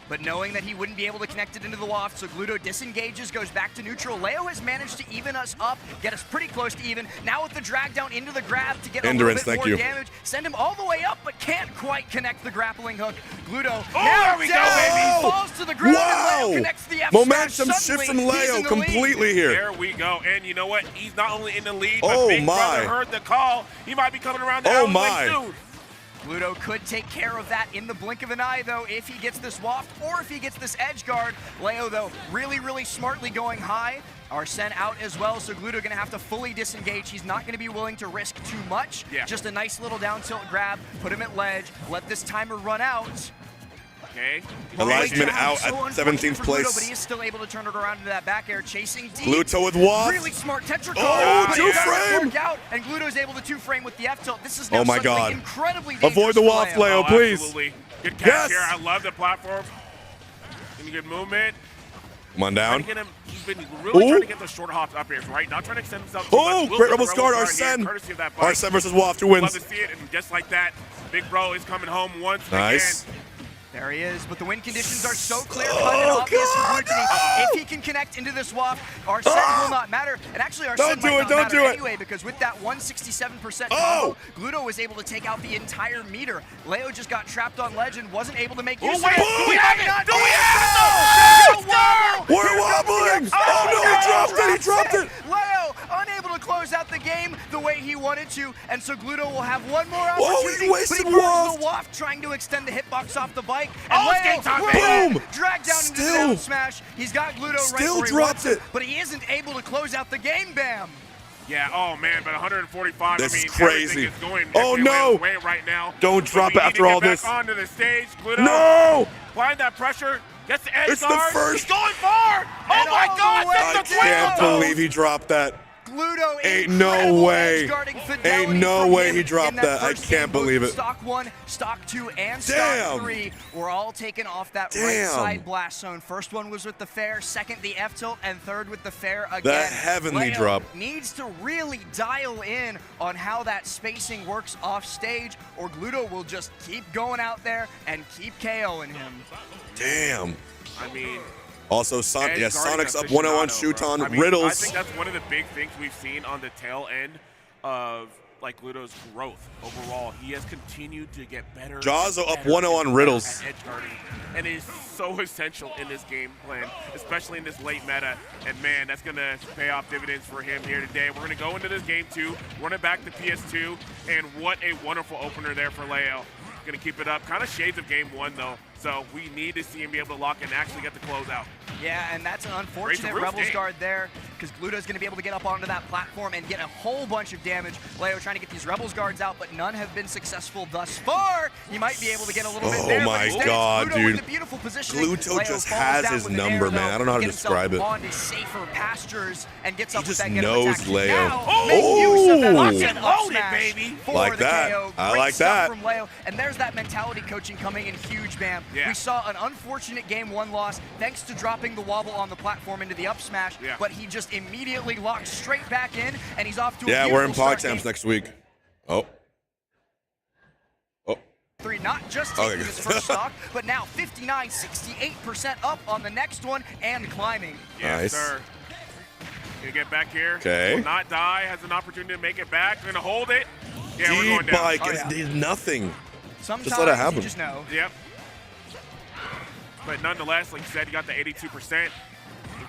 But knowing that he wouldn't be able to connect it into the loft, so Gluto disengages, goes back to neutral. Leo has managed to even us up, get us pretty close to even. Now with the drag down into the grab to get a little bit more damage, send him all the way up, but can't quite connect the grappling hook. Gluto there we go, baby. Falls to the ground, and Leo connects the F Momentum smash. shift from Suddenly, he's Leo in the completely lead. here. There we go. And you know what? He's not only in the lead, but Oh, Big my. Brother heard the call. He might be coming around the Oh, alleyway my. soon. Gluto could take care of that in the blink of an eye, though, if he gets this waft or if he gets this edge guard. Leo, though, really, really smartly going high. Arsene out as well, so Gluto going to have to fully disengage. He's not going to be willing to risk too much. Yeah. Just a nice little down tilt grab, put him at ledge, let this timer run out. Okay. Elijahman out So at unfortunate 17th for Gluto, but place. he is still able to turn it around into that back air, chasing deep. Gluto with waft. Really smart tetracon. Oh, but two it doesn't frame. work out, and Gluto is able to 2-frame with the F tilt. This is now Oh my suddenly God. incredibly dangerous Avoid the for waft, Leo, please. Absolutely. Good catch Yes. here. I love the platform. Any good movement. Come on Trying down. to get him, he's been really Ooh. trying to get those short hops up here, right? Not trying to extend himself too Oh, much. Will great get the Rebels guard, here, Arsene. courtesy of that bike. Arsene versus Waft, who Love wins? to see it, and just like that, Big Bro is coming home once Nice. again. There he is, but the win conditions are so clear-cut and obvious for Gluttony. If he can connect into this waft, Arsene will not matter. And actually, Arsene Don't do might it, not don't matter do it. anyway, because with that 167% Oh. combo, Gluto was able to take out the entire meter. Leo just got trapped on ledge and wasn't able to make use of wait, it. do we have it? Not Do we do have it? it? Wow! We're Here comes the wobbling. F- Oh, no, he dropped it, he dropped it. Leo unable to close out the game the way he wanted to, and so Gluto will have one more Oh, opportunity. he wasted but he burns waft. the waft trying to extend the hitbox off the bike. And Oh, Leo, skate top, Boom! Drag down into the Still. down smash. He's got Gluto right Still where he dropped wants him, it. but he isn't able to close out the game, Bam. Yeah, oh man, but 145, This I mean, is crazy. everything is going Oh, definitely no. way right now. Don't But drop we it need after to all get this. back onto the stage, Gluto. No! Applying that pressure, gets the edge It's the guard. first- He's going far. Oh And my all God, the way that's I the down. can't twin. believe he dropped that. Gluto, Ain't no incredible way. edge-guarding Ain't fidelity no from way him he dropped in that. I first can't game. Both believe it. Stock 1, Stock 2, and Damn. Stock 3 were all taken off that right Damn. side blast zone. First one was with the fair, second the F tilt, and third with the fair again. The heavenly Leo drop. needs to really dial in on how that spacing works off stage, or Gluto will just keep going out there and keep KOing him. Damn. I mean, Also, Sonic's up 1-0 on Shuton. I mean, Riddles. I think that's one of the big things we've seen on the tail end of like Ludo's growth overall. He has continued to get better. Jawzo up 1-0 on Riddles. At edge guarding, and it is so essential in this game plan, especially in this late meta. And man, that's gonna pay off dividends for him here today. We're gonna go into this game 2, run it back to PS2, and what a wonderful opener there for Leo. Gonna keep it up. Kind of shades of game 1 though. So we need to see him be able to lock and actually get the closeout. Yeah, and that's an unfortunate Rebels guard there, because Gluto's going to be able to get up onto that platform and get a whole bunch of damage. Leo trying to get these Rebels guards out, but none have been successful thus far. He might be able to get a little bit there. Oh my God, dude. Gluto just has his number, man. I don't know how to describe it. On to safer pastures and gets up He with just that get knows attack. Leo. Now, make use of that Oh! lock-and Loaded, up smash baby. for Like the that. KO. I Great like stuff that. from Leo, and there's that mentality coaching coming in huge, Bam. Yeah. We saw an unfortunate game 1 loss thanks to dropping the wobble on the platform into the up smash, but he just immediately locked straight back in, and he's off to a Yeah, we're in beautiful Pog start. Champs next week. Oh. Oh. 3, not just taking his first stock, but now 59, 68% up on the next one and climbing. Yes, Nice. sir. Gonna get back here. Okay. Will not die. Has an opportunity to make it back. Gonna hold it. Yeah, we're going down. D-Bike Oh, yeah. did nothing. Sometimes let it happen. you just know. Yep. But nonetheless, like you said, you got the 82%.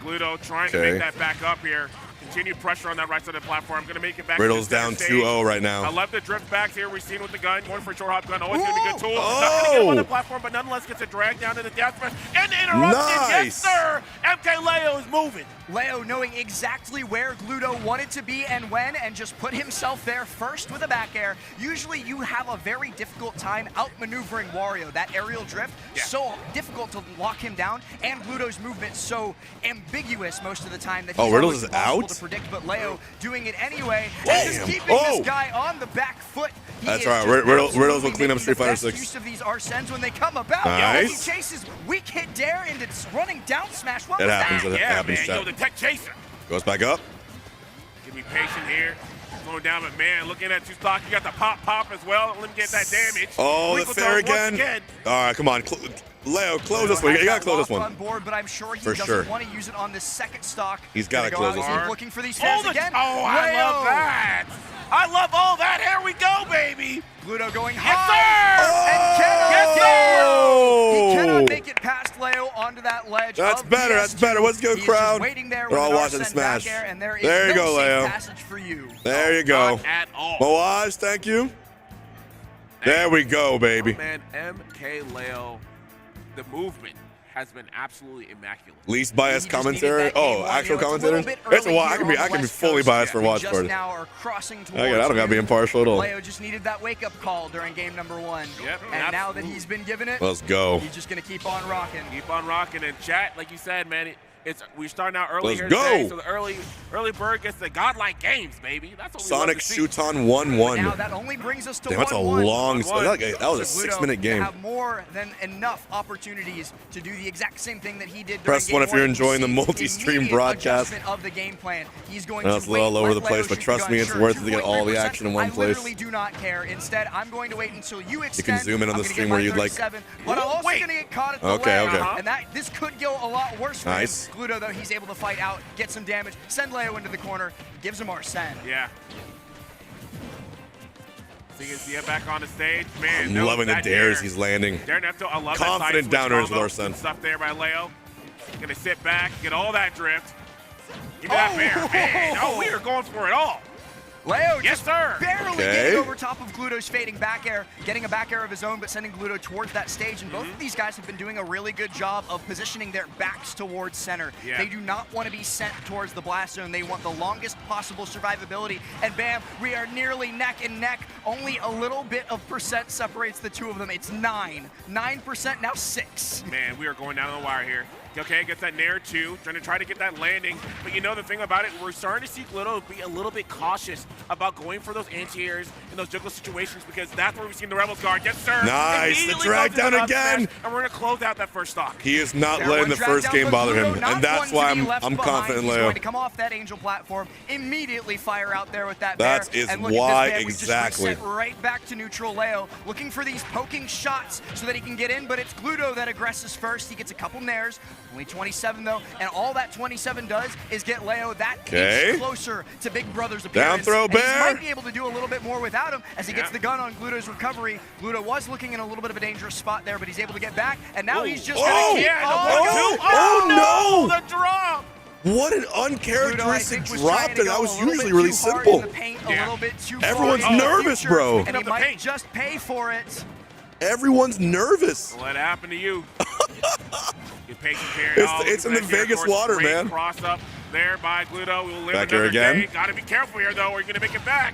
Gluto trying to Okay. make that back up here. Continued pressure on that right side of the platform. Going to make it back. Riddle's to the down stage. 2-0 right I now. love the drift backs here. We've seen with the gun. Going for a short hop gun. Always going to be a good tool. Oh! Not going to get him on the platform, but nonetheless gets a drag down to the death smash. And interrupted. Nice. Yes, sir. Mkleo is moving. Leo knowing exactly where Gluto wanted to be and when, and just put himself there first with a back air. Usually you have a very difficult time outmaneuvering Wario. That aerial drift, so difficult to lock him down, and Gluto's movement so ambiguous most of the time that he's Riddles always is impossible out? to predict, but Leo doing it anyway, and just keeping this guy on the back foot. He That's is right. just Riddles will absolutely clean up making Street the Fighter best 6. use of these Arsens when they come about. Nice. He chases weak hit dare into running down smash. What It was happens. that? It Yeah, happens, man. chat. Yo, the tech chaser. Goes back up. Give me patient here. Slowing down, but man, looking at 2 stock. You got the pop as well. Let him get that damage. Oh, the Winkle fair dart once again. All right, come on. Leo, close this one. You got to close this one. On board, but I'm sure he For doesn't sure. want to use it on this second stock. He's gotta Gonna close go this out, one. looking for these fans again. Oh, I Leo. love that. I love all that. Here we go, baby. Gluto going Yes, high. sir. And cannot Yes, get- He Oh! cannot make it past Leo onto that ledge. That's of better. That's PS2. better. Let's go, He's crowd. Just waiting there We're with all an watching Arsene Smash. back air, and there is There you no go, safe Leo. passage for you. There you go. Not at all. Moaz, thank you. There we go, baby. Man, Mkleo, the movement has been absolutely immaculate. Least biased He just needed commentary. that game Oh, one. actual It's a little commentators. bit It's a early while. I here can be. on the I can be West fully Coast. biased for We watch just party. now are crossing I towards don't gotta be noon. impartial at all. Leo just needed that wake-up call during game number 1. Yep, And now that he's been given it, Let's go. he's just gonna keep on rocking. Keep on rocking and chat, like you said, man. We're starting out early Let's here go. today, so the early bird gets the godlike games, baby. That's what we Sonic love to see. shoots on Now 1-1. that only brings us to Damn, that's a 1-1. long. That 1-1. was a Gluto 6-minute to game. have more than enough opportunities to do the exact same thing that he did during Press game 1 if you're one. enjoying the See multi-stream immediate broadcast. adjustment of the game plan. He's going I know to it's a little wait, all over let the place, Leo but shoot trust the me, gun. it's Sure, worth it to get all the 2.3%. action in one I place. literally do not care. Instead, I'm going to wait until you extend. zoom in on I'm the gonna stream get where my you'd like. 37, but I'm also Wait. going to get caught at the Okay, leg. okay. And this could go a lot worse for Nice. him. Gluto, though, he's able to fight out, get some damage, send Leo into the corner, gives him Arsene. Yeah. Seeing Zia back on the stage, man. I'm that was loving the that dares dare. he's landing. Dare Nefto, I love Confident that side downers switch with combo. Arsene. Good stuff there by Leo. Gonna sit back, get all that drift. Give me that bear. Man, oh, we are going for it all. Leo Yes, just sir. barely Okay. getting over top of Gluto's fading back air, getting a back air of his own, but sending Gluto towards that stage. And both of these guys have been doing a really good job of positioning their backs towards center. Yeah. They do not want to be sent towards the blast zone. They want the longest possible survivability. And bam, we are nearly neck and neck. Only a little bit of percent separates the two of them. It's 9%, now 6. Man, we are going down the wire here. Okay, gets that Nair 2, trying to get that landing. But you know the thing about it, we're starting to see Gluto be a little bit cautious about going for those anti-airs in those juggle situations because that's where we've seen the Rebels guard. Yes, sir. Nice, the Immediately drag goes to down the up again. smash, and we're going to close out that first stock. He is not Fair letting one the dragged first down, game but bother Gluto him, not and that's one to why be left I'm behind. confident in He's Leo. going to come off that Angel platform, immediately fire out there with that That bear. is and look why at this, man. We just exactly. reset right back to neutral. Leo looking for these poking shots so that he can get in, but it's Gluto that aggresses first. He gets a couple nairs, Only 27 though, and all that 27 does is get Leo that Okay. inch closer to Big Brother's appearance. Down throw, And he Bear. might be able to do a little bit more without him as he gets the gun on Gluto's recovery. Gluto was looking in a little bit of a dangerous spot there, but he's able to get back, and now he's just gonna keep on going. Oh, no! The drop! What an Gluto, I uncharacteristic think, was drop trying to there. That go was a little usually bit really too hard simple. in the paint, a little bit too far Everyone's in the nervous, future, bro. And he Up the might paint. just pay for it. Everyone's nervous. What happened to you? You pay some care. It's in the Vegas water, man. Cross up there by Gluto. We'll live Back here another again. day. Gotta be careful here, though, or you're gonna make it back.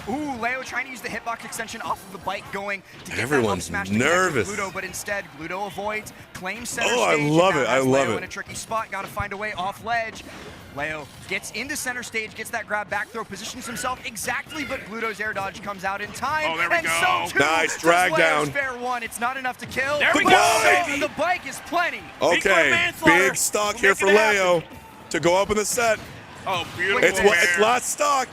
Ooh, Leo trying to use the hitbox extension off of the bike going to get Everyone's that up smash to connect nervous. with Gluto, but instead Gluto avoids, claims center Oh, I stage. love and it, now I has love Leo it. in a tricky spot, got to find a way off ledge. Leo gets into center stage, gets that grab back throw, positions himself exactly, but Gluto's air dodge comes out in time. Oh, there we and go. so too Nice does drag Leo's down. fair one. It's not enough to kill. There we but go, baby. the bike is plenty. Okay, manslaughter. big stock We're here for making it happen. Leo to go up in the set. Oh, beautiful. It's last stock.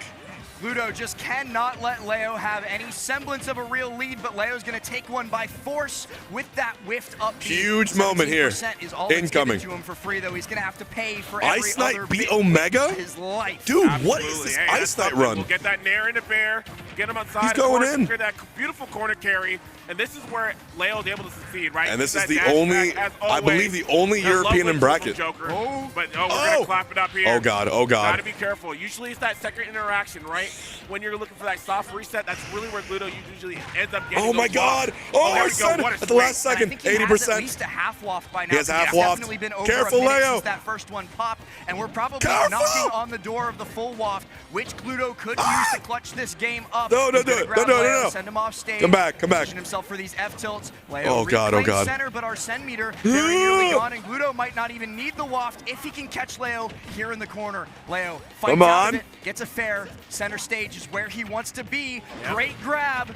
Gluto just cannot let Leo have any semblance of a real lead, but Leo's going to take one by force with that whiffed up. Huge moment here. 17% is all that's Incoming. given to him for free, though. He's going to have to pay for Ice every Knight other beat bit Omega? of his life. Dude, Absolutely. what is this Hey, Ice that's Knight something. run? We'll get that Nair into Bear, get him outside. He's of going course, in. Get that beautiful corner carry, and this is where Leo's able to succeed, right? And this He's is that the dash only, back, as I believe, always. the only A European lovely in bracket. Joker. Oh. But we're gonna clap it up here. Oh God, oh God. Gotta be careful. Usually it's that second interaction, right? When you're looking for that soft reset, that's really where Gluto usually ends up getting. Oh my those God! blocks. Oh, there I we go. said What a it at the swing. last And I second, think he has at 80%. least a half waft by now. He has so half it's waft. definitely been over Careful, a minute Leo. since that first one popped, and we're probably Careful. knocking on the door of the full waft, which Gluto could use to clutch this game up. No, He's do gonna it. grab No, Leo, no. Send him off stage. Come back, come back. Position himself for these F tilts. Leo Oh God, oh reclaims God. center, but our send meter very nearly gone, and Gluto might not even need the waft if he can catch Leo here in the corner. Leo fights Come out on. of it, gets a fair. Center stage is where he wants to be. Great grab.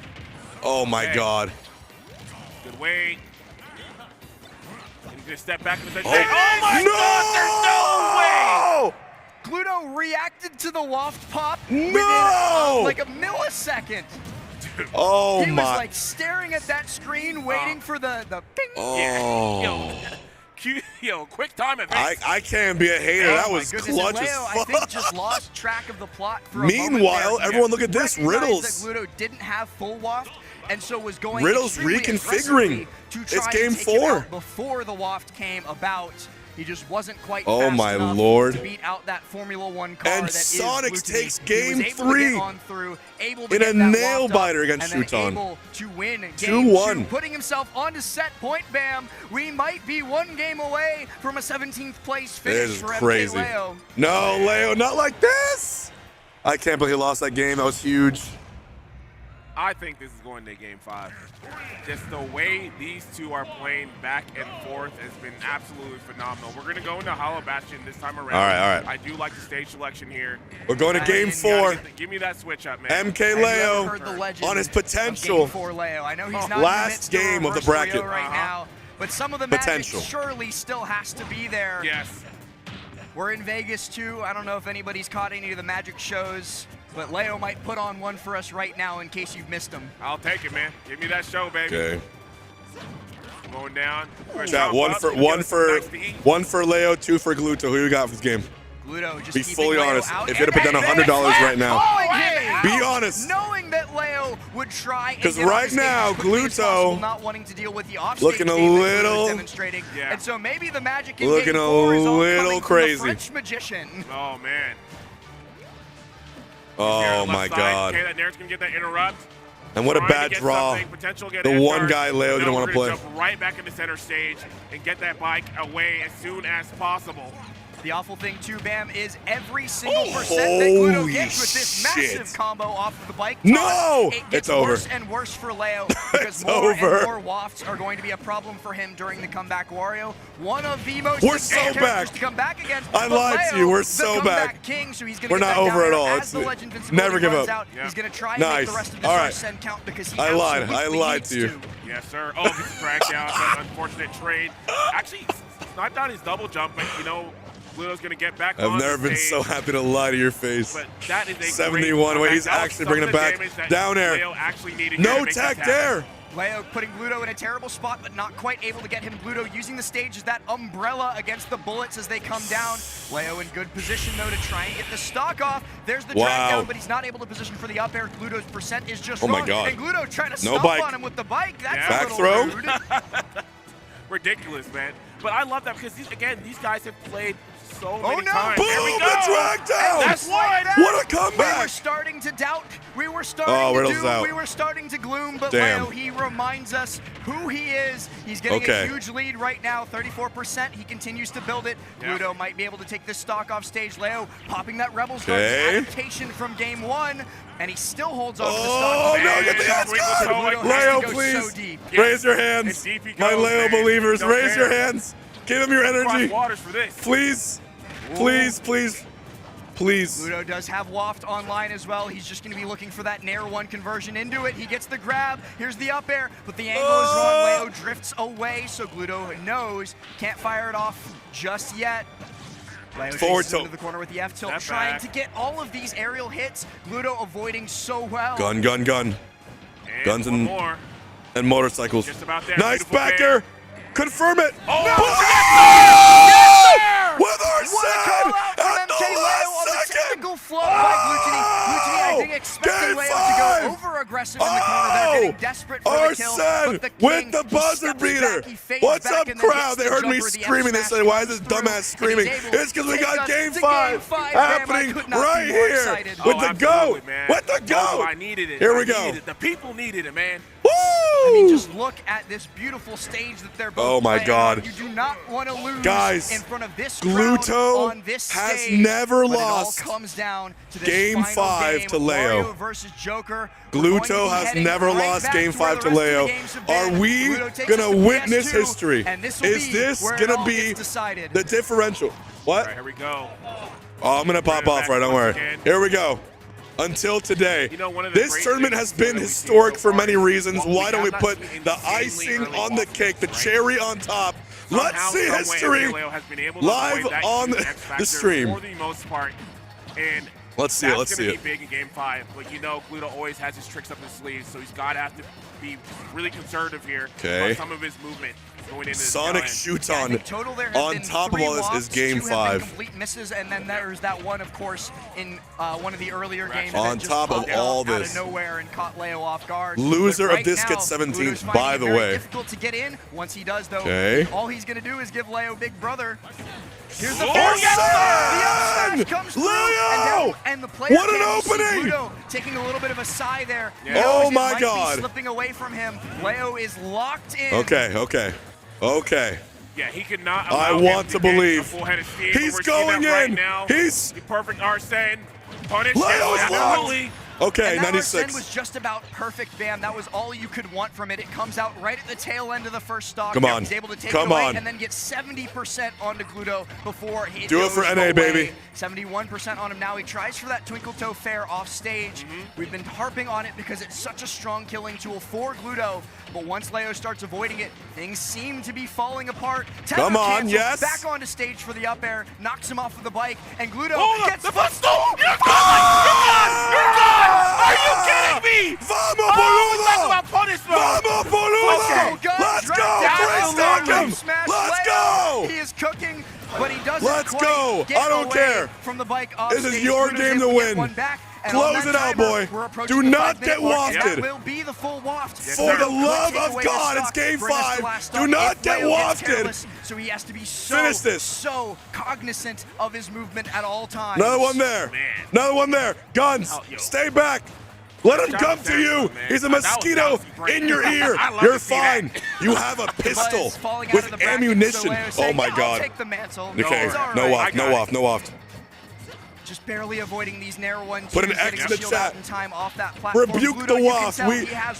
Oh my Hey. God. Good wait. He's gonna step back and say, Oh, oh my God, there's no way! Gluto reacted to the waft pop No! within like a millisecond. Oh He was my. like staring at that screen, waiting for the ping. Oh. Yo, quick time event. I can't be a hater. Oh That my was goodness, clutch and as Leo, I fuck. think, just lost track of the plot for a moment Meanwhile, there. everyone look at this. Recognized Riddles. that Gluto didn't have full waft, and so was going Riddles extremely reconfiguring. aggressively to It's try game and take him 4. out before the waft came about. He just wasn't quite Oh fast my enough Lord. to beat out that Formula One car And that is Sonics Blue Team. takes He was game able to 3 get on through, able to in get a that nail waft up, biter against and then Shuton. able to win game 2-1. 2, putting himself onto set point. Bam! We might be one game away from a 17th place finish This is for crazy. MK Leo. No, Leo, not like this. I can't believe he lost that game. That was huge. I think this is going to game 5. Just the way these two are playing back and forth has been absolutely phenomenal. We're going to go into Hollow Bastion this time around. All right. I do like the stage selection here. We're going to game 4. Give me that switch up, man. MK Have you ever Leo heard the legend on his of potential. Game 4 Leo. I know he's not Last in the midst game of the reverse bracket. Rio right now, but some of the magic Potential. surely still has to be there. Yes. We're in Vegas too. I don't know if anybody's caught any of the magic shows, but Leo might put on one for us right now in case you've missed them. I'll take it, man. Give me that show, baby. Okay. Going down. Chat, one for Leo, 2 for Gluto. Who you got for this game? Gluto just Be keeping fully Leo honest. out. If you'd have put down And $100 Vegas right now. calling him out, Be honest. Knowing that Leo would try. Because and get right on the stage now, as quickly as Gluto possible, not wanting to deal with the offstage looking a game that Gluto little- is demonstrating. Yeah. And so maybe the magic in Looking game a 4 is all little coming from crazy. the French magician. Oh, man. Oh my God. Okay, that Nair's going to get that interrupt. And what a Trying to bad get draw. something, potential get The an one edge guy guard. Leo didn't No, want to we're play. gonna jump right back into center stage and get that bike away as soon as possible. The awful thing too, Bam, is every single percent that Gluto Holy gets with this shit. massive combo off of the bike. No! It It's gets over. worse and worse for Leo because It's more over. and more wafts are going to be a problem for him during the comeback Wario. One of the most We're difficult so characters back. to come back against. I but lied to Leo, you. We're the so comeback back. king, so he's gonna We're get not that over down at air all. As It's- the legend never give runs up. Out, Yeah. He's going to try and Nice. make the rest of his All right. first send count because he I lied. absolutely I lied needs to you. Yes, sir. Oh, gets dragged down. That unfortunate trade. Actually, sniped down his double jump, but you know, Gluto's going to get back on I've never the been stage. so happy to lie to your face. But that is a 71. Great Wait, he's comeback. That was actually some bringing of it the back. damage that Down air. Leo actually needed No to make that tech happen. there. Leo putting Gluto in a terrible spot, but not quite able to get him. Gluto using the stage as that umbrella against the bullets as they come down. Leo in good position, though, to try and get the stock off. There's the drag down, but he's not able to position for the up air. Gluto's percent is just wrong. My God. And Gluto trying to stomp on him with the bike. That's back a throw. little rude. Ridiculous, man. But I love that because, these guys have played so many no. times. Boom, Here we the go. drag down. That's one. What a We were comeback. starting to doubt. We were starting to out. We were starting to gloom. But Damn. Leo, he reminds us who he is. He's getting a huge lead right now, 34%. He continues to build it. Gluto might be able to take this stock off stage. Leo popping that Rebels guard adaptation from game 1. And he still holds on to the stock. Oh, no, get the hands. Leo, please. Raise your hands. My Leo believers, raise your hands. Give him your energy. Please. Please, please. Please. Gluto does have Waft online as well. He's just going to be looking for that Nair 1 conversion into it. He gets the grab. Here's the up air, but the angle is wrong. Leo drifts away, so Gluto knows. Can't fire it off just yet. Leo chases into the corner with the F tilt, trying to get all of these aerial hits. Gluto avoiding so well. Gun. Guns and motorcycles. Just about there. Nice backer. Confirm it. Oh, with our What a call out from at MK the Leo last on the second. technical flow by Glutini. Glutini, I think, expecting Leo to go over-aggressive in the corner. They're getting desperate for the kill. But the King, with the buzzer beater. What's up, crowd? They heard me screaming. They said, why is this dumbass screaming? It's because we got game 5 happening right here. With the go. With the go. I needed it. Here we go. The people needed it, man. Woo! I mean, just look at this beautiful stage that they're both Oh my playing God. on. You do not want to lose Guys, in front of this Gluto crowd on this has stage, never but lost it all comes down to this game final 5 game. to Leo. Mario versus Joker. Gluto has never lost game 5 to Leo. Are we gonna witness history? Is this gonna be the differential? What? Here we go. Oh, I'm gonna pop off right, don't worry. Here we go. Until today, this tournament has been historic for many reasons. Why don't we put the icing on the cake, the cherry on top? Let's see history live on the stream. For the most part, and let's see it. Let's see it. it. Be big in game 5, but Gluto always has his tricks up his sleeves, so he's got to have to be really conservative here on some of his movement. Sonic shoots on top of all this is game 5. Complete misses, and then there's that one, of course, in one of the earlier games. On top of all this, out of nowhere and caught Leo off guard. Loser of this gets 17th. By the way, difficult to get in. Once he does, though, all he's gonna do is give Leo big brother. Here's the first. The comes through, Leo! And the player what an opening! Gluto taking a little bit of a sigh there. Oh my God! Slipping away from him. Leo is locked in. Okay. Yeah, he could not. I want to believe. He's going in. Right now. He's the perfect Arsene. Punish. Leo's locked. Okay, and 96. That was just about perfect, Bam. That was all you could want from it. It comes out right at the tail end of the first stock. Come on. He's able to take it away and then get 70% onto Gluto before he do it for NA, baby. 71% on him now. He tries for that Twinkle Toe Fair off stage. We've been harping on it because it's such a strong killing tool for Gluto. But once Leo starts avoiding it, things seem to be falling apart. Come on, yes. Back onto stage for the up air, knocks him off with the bike, and Gluto gets the footstool. You're gone! You're gone! Are you kidding me? Vamos, boludo! Talk about punishment! Vamos, boludo! Let's go! Let's go! He is cooking, but he doesn't Let's go! Get I don't care. From the bike off this is your game to win. Close it out, boy. Do not get wafted. That will be the full waft. For the love of God, it's game 5. Do not get wafted. So he has to be so cognizant of his movement at all times. Another one there. Another one there. Guns, stay back. Let him come to you. He's a mosquito in your ear. You're fine. You have a pistol with ammunition. Oh my God. Okay, no waft, no waft, no waft. Just barely avoiding these narrow ones. Put an X in the chat. Rebuke Rebuke the waft.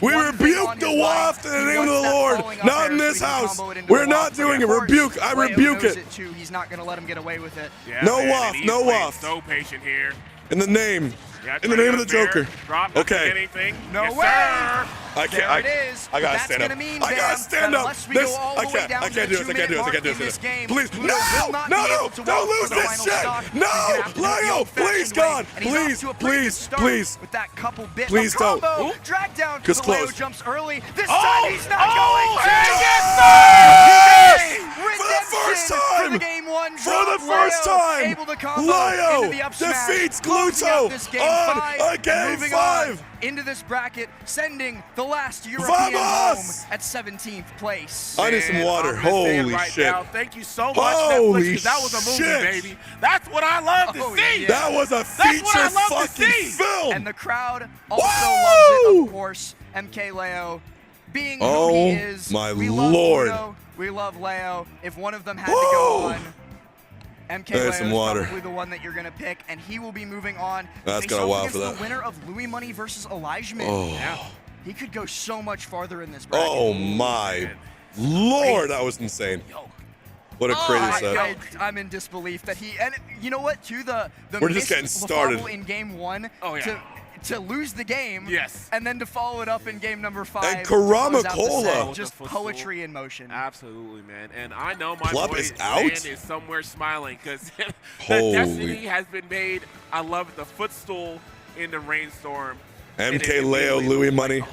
We rebuke the waft in the name of the Lord. Not in this house. We're not doing it. Rebuke. I rebuke it. He's not going to let him get away with it. No waft. No waft. So patient here. In the name. Yeah, In the name of the Joker. Drop. Okay. Anything. No Yes, way. sir. I can't. There it is. I gotta That's stand up. gonna mean, I gotta Bam, stand that up. unless we go all the I way can't. down I to can't the do this. I can't do 2-minute this. I mark can't do in this. this game, Please. Pluto No. will not be able to Don't walk lose for the this final shit. stock. He's No. gonna have to do it the Leo, old-fashioned please, way, God. and he's off Please, to a pretty good please, start please. with that couple bits. Please A don't. combo, drag down to Just the Leo close. jumps early. This Oh. time he's not going to. yes, Yes! For the first Redemption time. for the game one For drop. the first Leo time. able to combo Leo into the up smash, defeats closing out Gluto this game on 5, a game moving 5. on into this bracket, sending the last European Vamos! home at 17th place. I need some Man, water. I'm gonna say it Holy right shit. now. Thank you so much, Holy Netflix, 'cause that was a movie, shit. baby. That's what I love to Oh, see. yeah. That was a That's what I feature love to fucking see. film. And the crowd also Woo! loves it, of course. Mkleo being who Oh, he is. my we love Lord. Pluto, we love Leo. If one of them had to go Woo! on, Mkleo There's some is water. probably the one that you're gonna pick, and he will be moving on. That's Face got a off while against for the that. winner of Louis Money versus Elijahman. Oh. He could go so much farther in this bracket. Oh my Lord, that was insane. What a crazy set. I'm in disbelief that he, and you know what? Too the We're just getting missed started. Lvl in game 1 Oh, yeah. to lose the game. Yes. And then to follow it up in game number 5. And Karama close out the Cola. set. Just poetry in motion. Absolutely, man. And I know my Plup boy is out? Dan is somewhere smiling because the Holy. destiny has been made. I love it. The footstool in the rainstorm. Mkleo, Louis Money.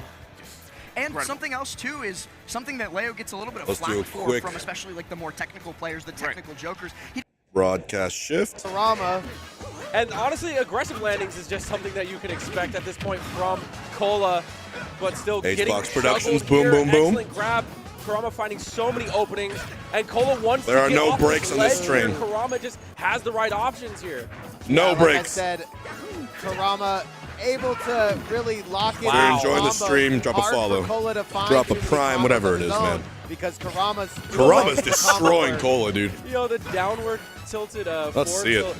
And Incredible. something else too is something that Leo gets a little bit of Let's do flack a for quick- from especially like the more technical players, the technical jokers. He Broadcast shift. Rama. And honestly, aggressive landings is just something that you can expect at this point from Cola, but still getting H-Box Productions, juggled boom, here. boom, boom. Excellent grab. Karama finding so many openings, and Cola wants There to are get no off the breaks on this ledge here. train. Karama just has the right options here. No Like breaks. I said, Karama able to really lock in. If you're the enjoying the combo. stream, drop a Hard for follow. Cola to find Drop a through the prime, combos whatever of it his is, own, man. Because Karama's Karama's destroying Cola, dude. You know, the downward tilted Let's forward see it. tilt.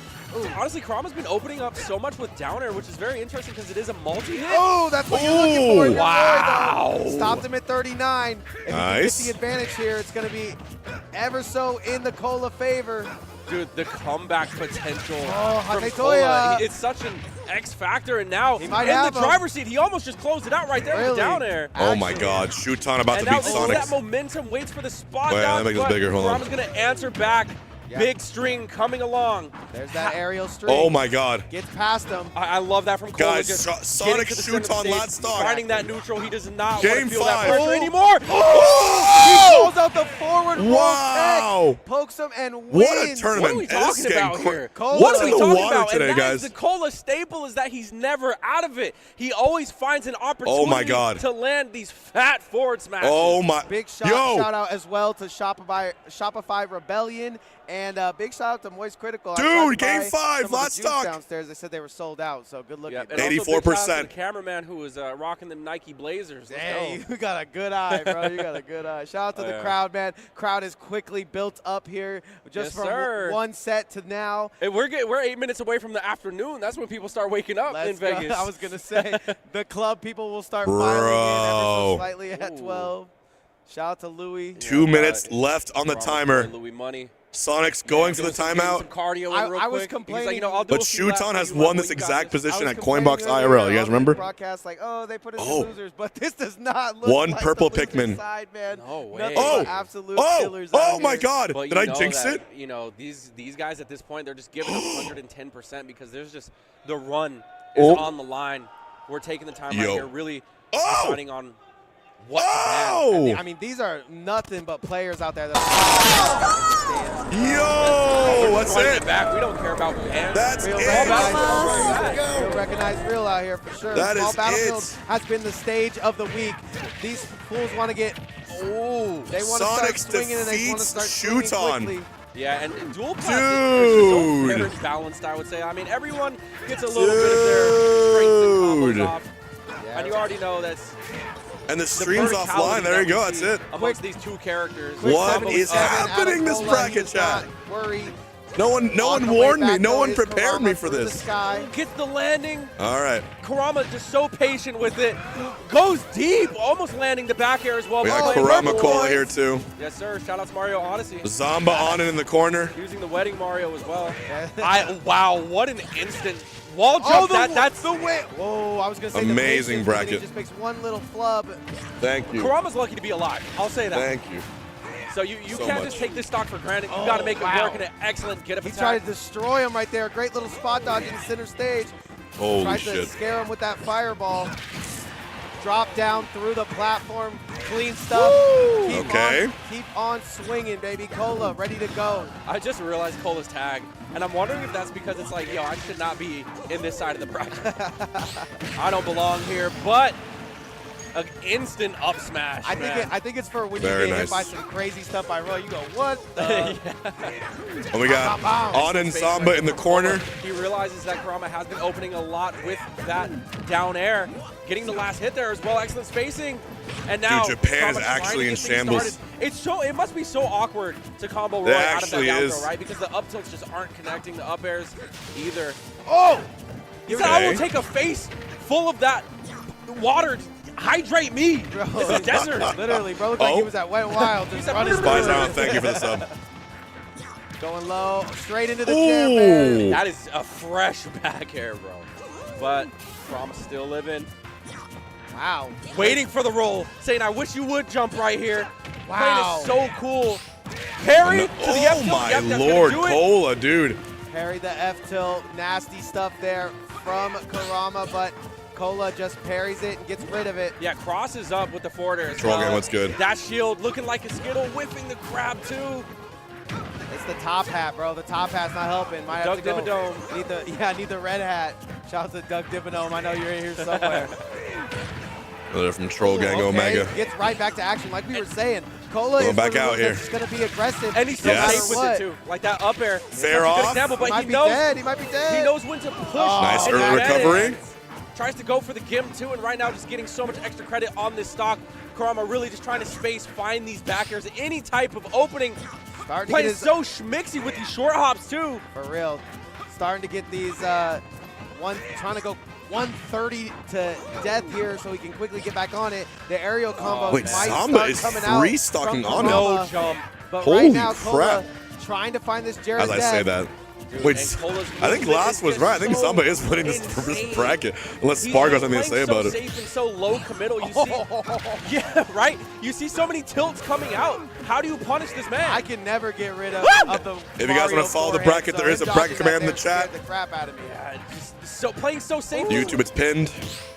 Honestly, Karama's been opening up so much with down air, which is very interesting because it is a multi-hit. Oh, that's what you're looking for. Ooh. Your Wow. boy, though. Stopped him at 39. If Nice. he can get the advantage here, it's going to be ever so in the Cola favor. Dude, the comeback potential Oh, from Hatetoya. Cola, it's such an X factor, and now He might in have the him. driver's seat, he almost just closed it out right there with Really? the down air. Oh my God, Shuton about And to now beat this Sonic. that momentum waits for the spot Wait, down, let me make this but bigger, hold on. Karama's gonna answer back. Yeah. Big string coming along. There's that aerial string. Oh my God. Gets past him. I love that from Cola. Guys, just Sonic getting to the center of shoots the on stage, last stock. Finding that neutral, he does not Game want to feel 5. that pressure Oh. anymore. He pulls out the forward roll Wow. tech, pokes him and wins. What a What are tournament. we This talking game about here? Cola. What's What are in we the talking water about? today, and that guys? is the Cola staple is that he's never out of it. He always finds an opportunity Oh my God. to land these fat forward smashes. Oh my. Big shout out as well to Shopify Rebellion, and big shout out to Moist Critical. I Dude, tried to game buy 5, some of the last juice stock. downstairs. They said they were sold out, so good looking. Yep, and also big shout out to the cameraman who was rocking the Nike Blazers. Let's Hey, go. you got a good eye, bro. You got a good eye. Shout out to the crowd, man. Crowd is quickly built up here, just Yes, from sir. one set to now. Hey, we're 8 minutes away from the afternoon. That's when people start waking up in Let's go. Vegas. I was gonna say the club people will start filing in ever so Bro. slightly at Ooh. 12. Shout out to Louis. 2 minutes left on the Karama's timer. boy Louis Money. Sonic's going for the Doing timeout. some cardio in real I was quick. He's complaining- like, you know, I'll do But a few laps Shuton for has you, won but this you got exact this. position I was at complaining Coinbox earlier IRL. You on guys the remember? Broadcast like, oh, they put in Oh. the losers, but this does not look One like purple the loser Pikmin. side, man. No way. Nothing Oh, but absolute killers out oh my here. God. But Did you I know jinx that, it? You know, these guys at this point, they're just giving 110% because there's just the run is Oh. on the line. We're taking the time Yo. right here, really Oh. deciding on what to Oh! ban. I mean, these are nothing but players out there that are Yo, that's Running it. back. We don't care about bans. That's real it. recognized, real recognized real out here for sure. That Small is Battlefield it. has been the stage of the week. These fools want to get. Oh, they want to start Sonic swinging and they want to defeats start swinging Shuton. quickly. Yeah, and dual class Dude. is so fair balanced, I would say. I mean, everyone gets a little bit of their strengths and Dude. combos off. And you already know that's And the the stream's verticality offline. There that you go. we That's see it. Amongst these two characters. What Quick is 77 out of happening this Cola. bracket He does not chat? worry. No one warned me. No one prepared me for this. Gets the landing. All right. Kurama just so patient with it. Goes deep, almost landing the back air as well. We got Kurama Cola here too. Yes, sir. Shout out to Mario Odyssey. Zamba on it in the corner. Using the wedding Mario as well. Wow, what an instant wall jump. That's the way. Whoa, I was going to say amazing bracket. He just makes one little flub. Thank you. Kurama's lucky to be alive. I'll say that. Thank you. So you can't just take this stock for granted. You got to make it work in an excellent get up attack. He tried to destroy him right there. Great little spot dodge in the center stage. Holy tried shit. to scare him with that fireball. Drop down through the platform. Clean stuff. Keep on swinging, baby. Cola ready to go. I just realized Cola's tag, and I'm wondering if that's because it's like, yo, I should not be in this side of the bracket. I don't belong here, but an instant up smash. I think it's for when you get hit by some crazy stuff by Roy. You go, what? And we got On and Samba in the corner. He realizes that Kurama has been opening a lot with that down air, getting the last hit there as well. Excellent spacing. And now Japan is actually in shambles. It must be so awkward to combo Roy out of that down throw, right? Because the up tilts just aren't connecting the up airs either. Oh! He said, I will take a face full of that water. Hydrate me. Bro. It's a desert. Literally, bro. Looked like he was at Wet Wild. Spies out. Thank you for the sub. Going low, straight into the chair. That is a fresh back air, bro. But Kurama's still living. Wow. Waiting for the roll, saying, I wish you would jump right here. Wow. Playing is so cool. Parry to the F tilt. Oh my lord, Cola, dude. Parry the F tilt. Nasty stuff there from Kurama, but Cola just parries it and gets rid of it. Yeah, crosses up with the forward air. Control game looks good. That shield looking like a Skittle, whiffing the grab too. It's the top hat, bro. The top hat's not helping. Might have to go. Dibadome. Need the red hat. Shout out to Doug Dibadome. I know you're in here somewhere. They're from Troll Gang Omega. Gets right back to action, like we were saying. Cola is back out here. Going to be aggressive. And he's so safe with it too. Like that up air. Fair off. Example, but he knows. He might be dead. He knows when to push. Nice early recovery. Tries to go for the Gim too, and right now just getting so much extra credit on this stock. Kurama really just trying to space, find these back airs, any type of opening. Playing so schmixy with these short hops too. For real. Starting to get these, trying to go 130 to death here so he can quickly get back on it. The aerial combo Wait, might Samba is start coming free out stocking from on it. No jump. But Holy right now, crap. Cola trying to find this Jared As I say that. Wait, I think Glass was right. I think Samba is winning this bracket, unless Spargo has something to say about it. Safe and so low committal. You see, yeah, right. You see so many tilts coming out. How do you punish this man? I can never get rid of the. If you guys want to follow the bracket, there is a bracket command in the chat. The crap out of me. So playing so safe. YouTube, it's pinned.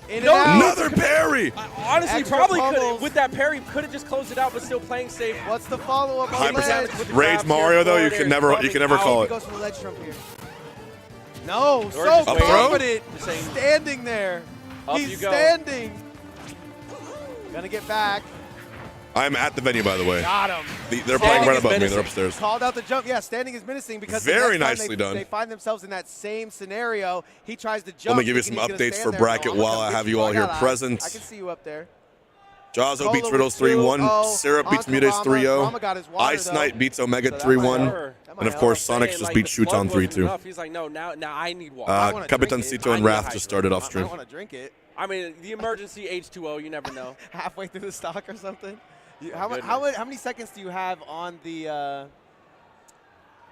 Another parry. Honestly, Extra probably pummels. could with that parry could have just closed it out, but still playing safe. What's the follow-up? High percent Rage Mario though, you can never call He it. goes for the ledge trump here. No, so just confident, saying, standing there. He's standing. Gonna get back. I'm at the venue, by the way. Got him. They're playing right above me. They're upstairs. Called out the jump. Yeah, standing is menacing because very nicely done. They find themselves in that same scenario. He tries to jump. Let me give you some updates for bracket while I have you all here present. I can see you up there. Jazzo beats Riddles 3-1. Syrup beats Mutes 3-0. Ice Knight beats Omega 3-1. And of course, Sonics just beat Shuton 3-2. He's like, no, now I need water. Capitancito and Wrath just started off stream. I want to drink it. I mean, the emergency H2O, you never know. Halfway through the stock or something. How many seconds do you have on the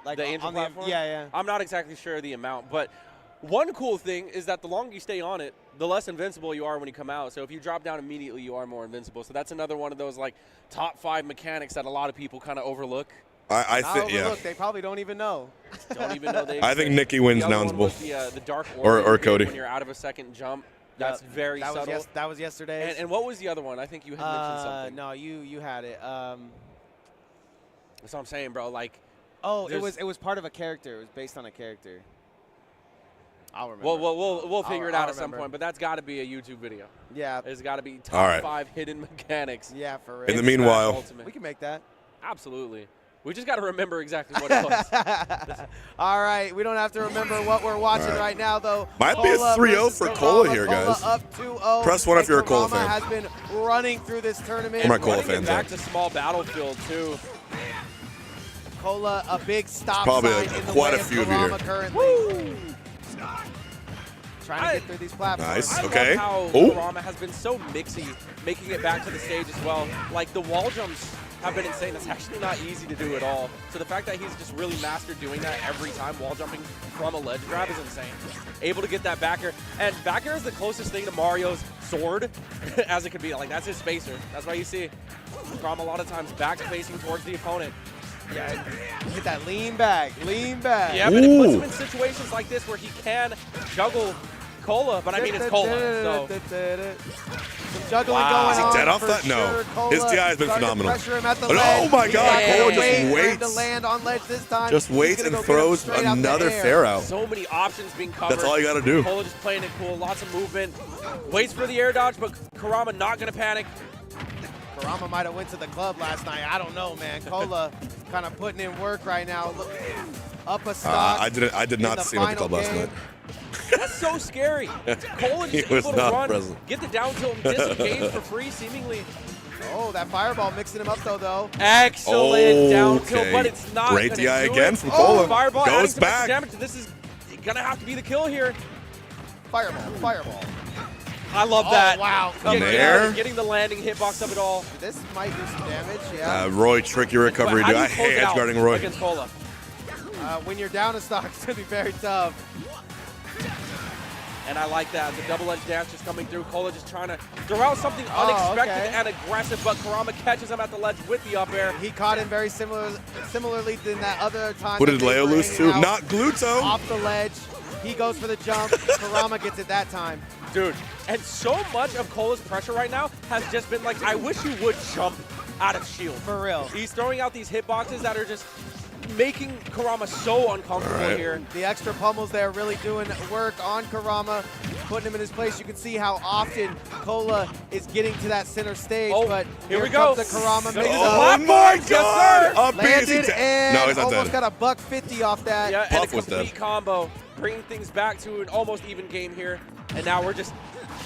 the Angel platform? Yeah. I'm not exactly sure the amount, but one cool thing is that the longer you stay on it, the less invincible you are when you come out. So if you drop down immediately, you are more invincible. So that's another one of those like top 5 mechanics that a lot of people kind of overlook. I think they probably don't even know. Don't even know they I think Nikki wins Nounsable. The dark or Cody. When you're out of a second jump. That's very subtle. That was yesterday. And what was the other one? I think you had mentioned something. No, you had it. That's what I'm saying, bro. Like, it was part of a character. It was based on a character. I'll remember. We'll figure it out at some point, but that's got to be a YouTube video. Yeah. There's got to be top 5 hidden mechanics. Yeah, for real. In the meanwhile, we can make that. Absolutely. We just got to remember exactly what it was. All right, we don't have to remember what we're watching right now, though. Might be a 3-0 for Cola here, guys. Up 2-0. Press 1 if you're a Cola fan. has been running through this tournament. I'm not Cola fan. Back to small battlefield too. Acola, a big stop Probably sign in the quite way a of few of you here. Kurama currently. Trying to get through these platforms. Nice. I Okay. love how Ooh. Kurama has been so mixy, making it back to the stage as well. Like, the wall jumps have been insane. That's actually not easy to do at all. So the fact that he's just really mastered doing that every time, wall jumping from a ledge grab, is insane. Able to get that back air. And back air is the closest thing to Mario's sword as it could be. Like, that's his spacer. That's why you see Kurama a lot of times back facing towards the opponent. Yeah, hit that lean back, lean back. Yeah, but it puts him in situations like this where he can juggle Cola, but I mean, it's Cola, so. Some juggling Wow. going Is he on dead off for that? No. sure. Cola His DI has been starting to phenomenal. pressure him at the Oh ledge. my He's God, not gonna Cola just wait for him waits. to land on ledge this time. Just He's waits gonna and go get him throws straight out the another air. fair out. So many options being covered. That's all you got to do. Cola just playing it cool, lots of movement. Waits for the air dodge, but Kurama not going to panic. Kurama might have went to the club last night. I don't know, man. Cola kind of putting in work right now. Look, up a stock. I did in not the see him at the club final last game. night. That's so scary. Cola He just was able to not run, present. get the down tilt, and disengage for free, seemingly. Oh, that fireball mixing him up though. Excellent down tilt, Okay. but it's not Great gonna DI do again it. from Cola. Fireball adding Goes some extra back. damage. This is gonna have to be the kill here. Fireball, fireball. I love Oh, that. wow. Getting the landing hitbox of it all. This might do some damage, yeah. Roy, tricky recovery, But dude. how I do you close hate it edge out guarding Roy. against Cola? When you're down a stock, it's going to be very tough. And I like that. The double edge dash just coming through. Cola just trying to throw out something unexpected okay. and aggressive, but Kurama catches him at the ledge with the up air. He caught him very similarly than that other time. Who that did they Leo were lose hanging to? out Not Gluto. Off the ledge. He goes for the jump. Kurama gets it that time. Dude, and so much of Cola's pressure right now has just been like, I wish you would jump out of shield. For real. He's throwing out these hitboxes that are just making Kurama so uncomfortable here. The extra pummels there really doing work on Kurama, putting him in his place. You can see how often Cola is getting to that center stage, but here we go. comes the Kurama mix Oh up. my Yes, God! sir. Up B, is he Landed dead? and No, he's not almost dead. got a $150 off that. Yeah, and a Puff was complete dead. combo, bringing things back to an almost even game here. And now we're just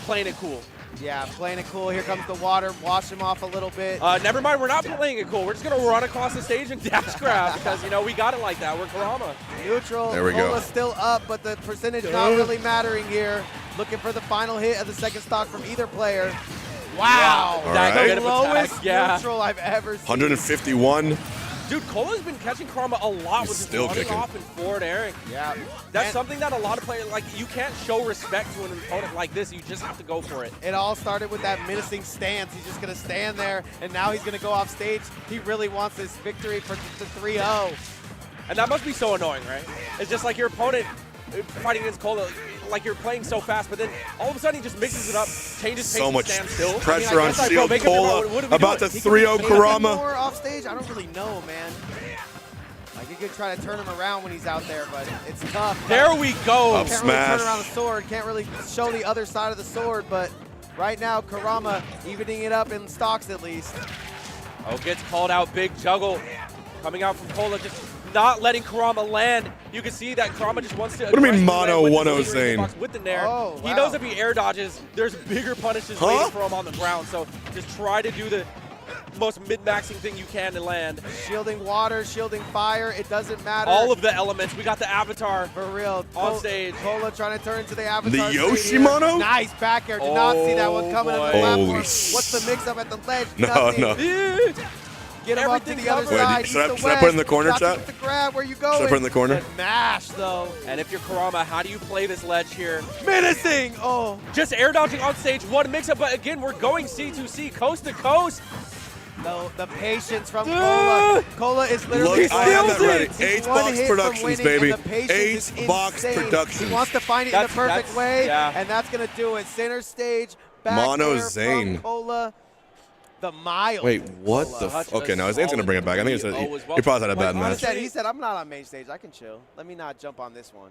playing it cool. Yeah, playing it cool. Here comes the water. Wash him off a little bit. Never mind, we're not playing it cool. We're just going to run across the stage and dash grab because, you know, we got it like that. We're Kurama. Neutral. There we go. Cola's still up, but the percentage not really mattering here. Looking for the final hit of the second stock from either player. Wow. All That right. good The of attack, lowest yeah. neutral I've ever seen. 151. Dude, Cola's been catching Kurama a lot with his still running kicking. off and forward airing. Yeah. That's And something that a lot of players, like, you can't show respect to an opponent like this. You just have to go for it. It all started with that menacing stance. He's just going to stand there, and now he's going to go off stage. He really wants this victory for the 3-0. And that must be so annoying, right? It's just like your opponent fighting against Cola, like you're playing so fast, but then all of a sudden he just mixes it up, changes pace So and much stands still. pressure on guess I shield. make him Cola what are we about to doing? 3-0 Kurama. More off stage? I don't really know, man. Like, you could try to turn him around when he's out there, but it's tough. There we go. Up Can't smash. really turn around the sword. Can't really show the other side of the sword, but right now, Kurama evening it up in stocks at least. Oh, gets called out. Big juggle coming out from Cola, just not letting Kurama land. You can see that Kurama just wants to. What do you mean oh aggressively mono land 1-0 with the Zane? hitbox with the nair. Oh, He wow. knows if he air dodges, there's bigger punishes waiting for him on the ground. So just try to do the most mid-maxing thing you can to land. Shielding water, shielding fire, it doesn't matter. All of the elements. We got the avatar For real. on stage. Cola trying to turn into the avatar. The state here. Yoshimono? Nice back air. Did not see that one coming on the boy. platform. Holy What's the mix up at the ledge? No, Nothing. no. Get him up to Everything the other covered. side. Wait, should I east to put it west. in the corner, Got chat? with the grab. Where you going? Should I put it in the corner? Good mash, though. And if you're Kurama, how do you play this ledge here? Menacing. Oh. Just air dodging on stage, one mix-up, but again, we're going C2C, coast to coast. No, the patience from Cola. Cola is literally Look, I have that ready. He's H-Box one hit from Productions, winning, baby. and the patience is H-Box insane. Productions. He wants to find it in the perfect That's- way, yeah. and that's going to do it. Center stage, back Mono air Zane. from Cola. The mild. Wait, what the? Such Okay, a no, Zane's gonna bring it back. I think it's solid he 3-0 as well. probably had a bad Like, match. He said, I'm not on main stage. I can chill. Let me not jump on this one.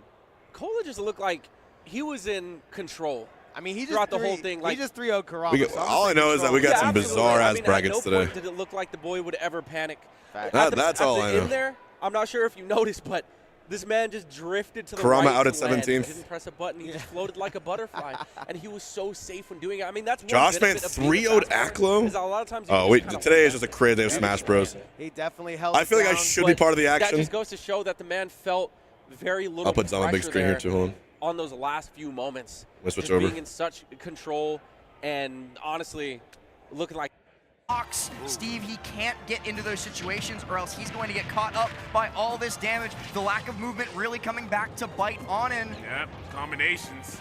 Cola just looked like he was in control. I mean, he just Throughout the whole thing, like- he just 3-0'd Kurama. so I'm All I just know is that we control. got some absolutely. bizarre-ass I mean, brackets at no point today. did it look like the boy would ever panic. Fact. That's all I know. In there, I'm not sure if you noticed, but This man just drifted to the Kurama right out at to land. 17th. Didn't press a button. He just floated like a butterfly, and he was so safe when doing it. I mean, that's one Josh Man benefit of being a 3-0'd fast player, Aklo? is a lot of times Oh, you wait. just kinda Today hold is just a crazy day of Smash Bros. He definitely held I feel like I down. should be part of the That action. just goes to show that the man felt very little I'll put Zom on big pressure screen here, there too. Hold on. on those last few moments. Let's switch Just over. being in such control and honestly looking like Box. Steve, he can't get into those situations or else he's going to get caught up by all this damage. The lack of movement really coming back to bite on in. Yep, combinations.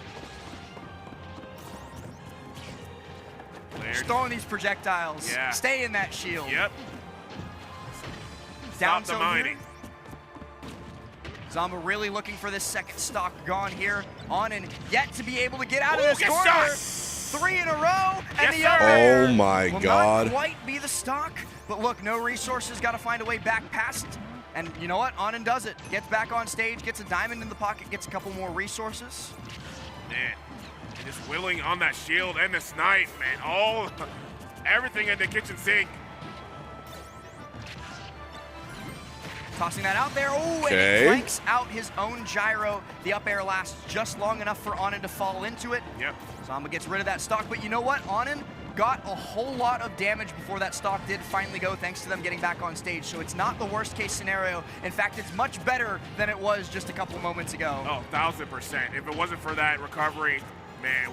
Just throwing these projectiles. Yeah. Stay in that shield. Yep. Down Stop the tilt here. mining. Zomba really looking for this second stock gone here. On and yet to be able to get out of this good corner. shot. 3 in a row, and Yes, the sir. up air Oh my will God. not quite be the stock, but look, no resources, got to find a way back past. And you know what? Onin does it. Gets back on stage, gets a diamond in the pocket, gets a couple more resources. Man, and just willing on that shield and the snipe, man. Everything in the kitchen sink. Tossing that out there. Oh, Okay. and he flanks out his own gyro. The up air lasts just long enough for Onin to fall into it. Yep. Zomba gets rid of that stock, but you know what? Onin got a whole lot of damage before that stock did finally go, thanks to them getting back on stage. So it's not the worst case scenario. In fact, it's much better than it was just a couple moments ago. Oh, 1000%. If it wasn't for that recovery, man,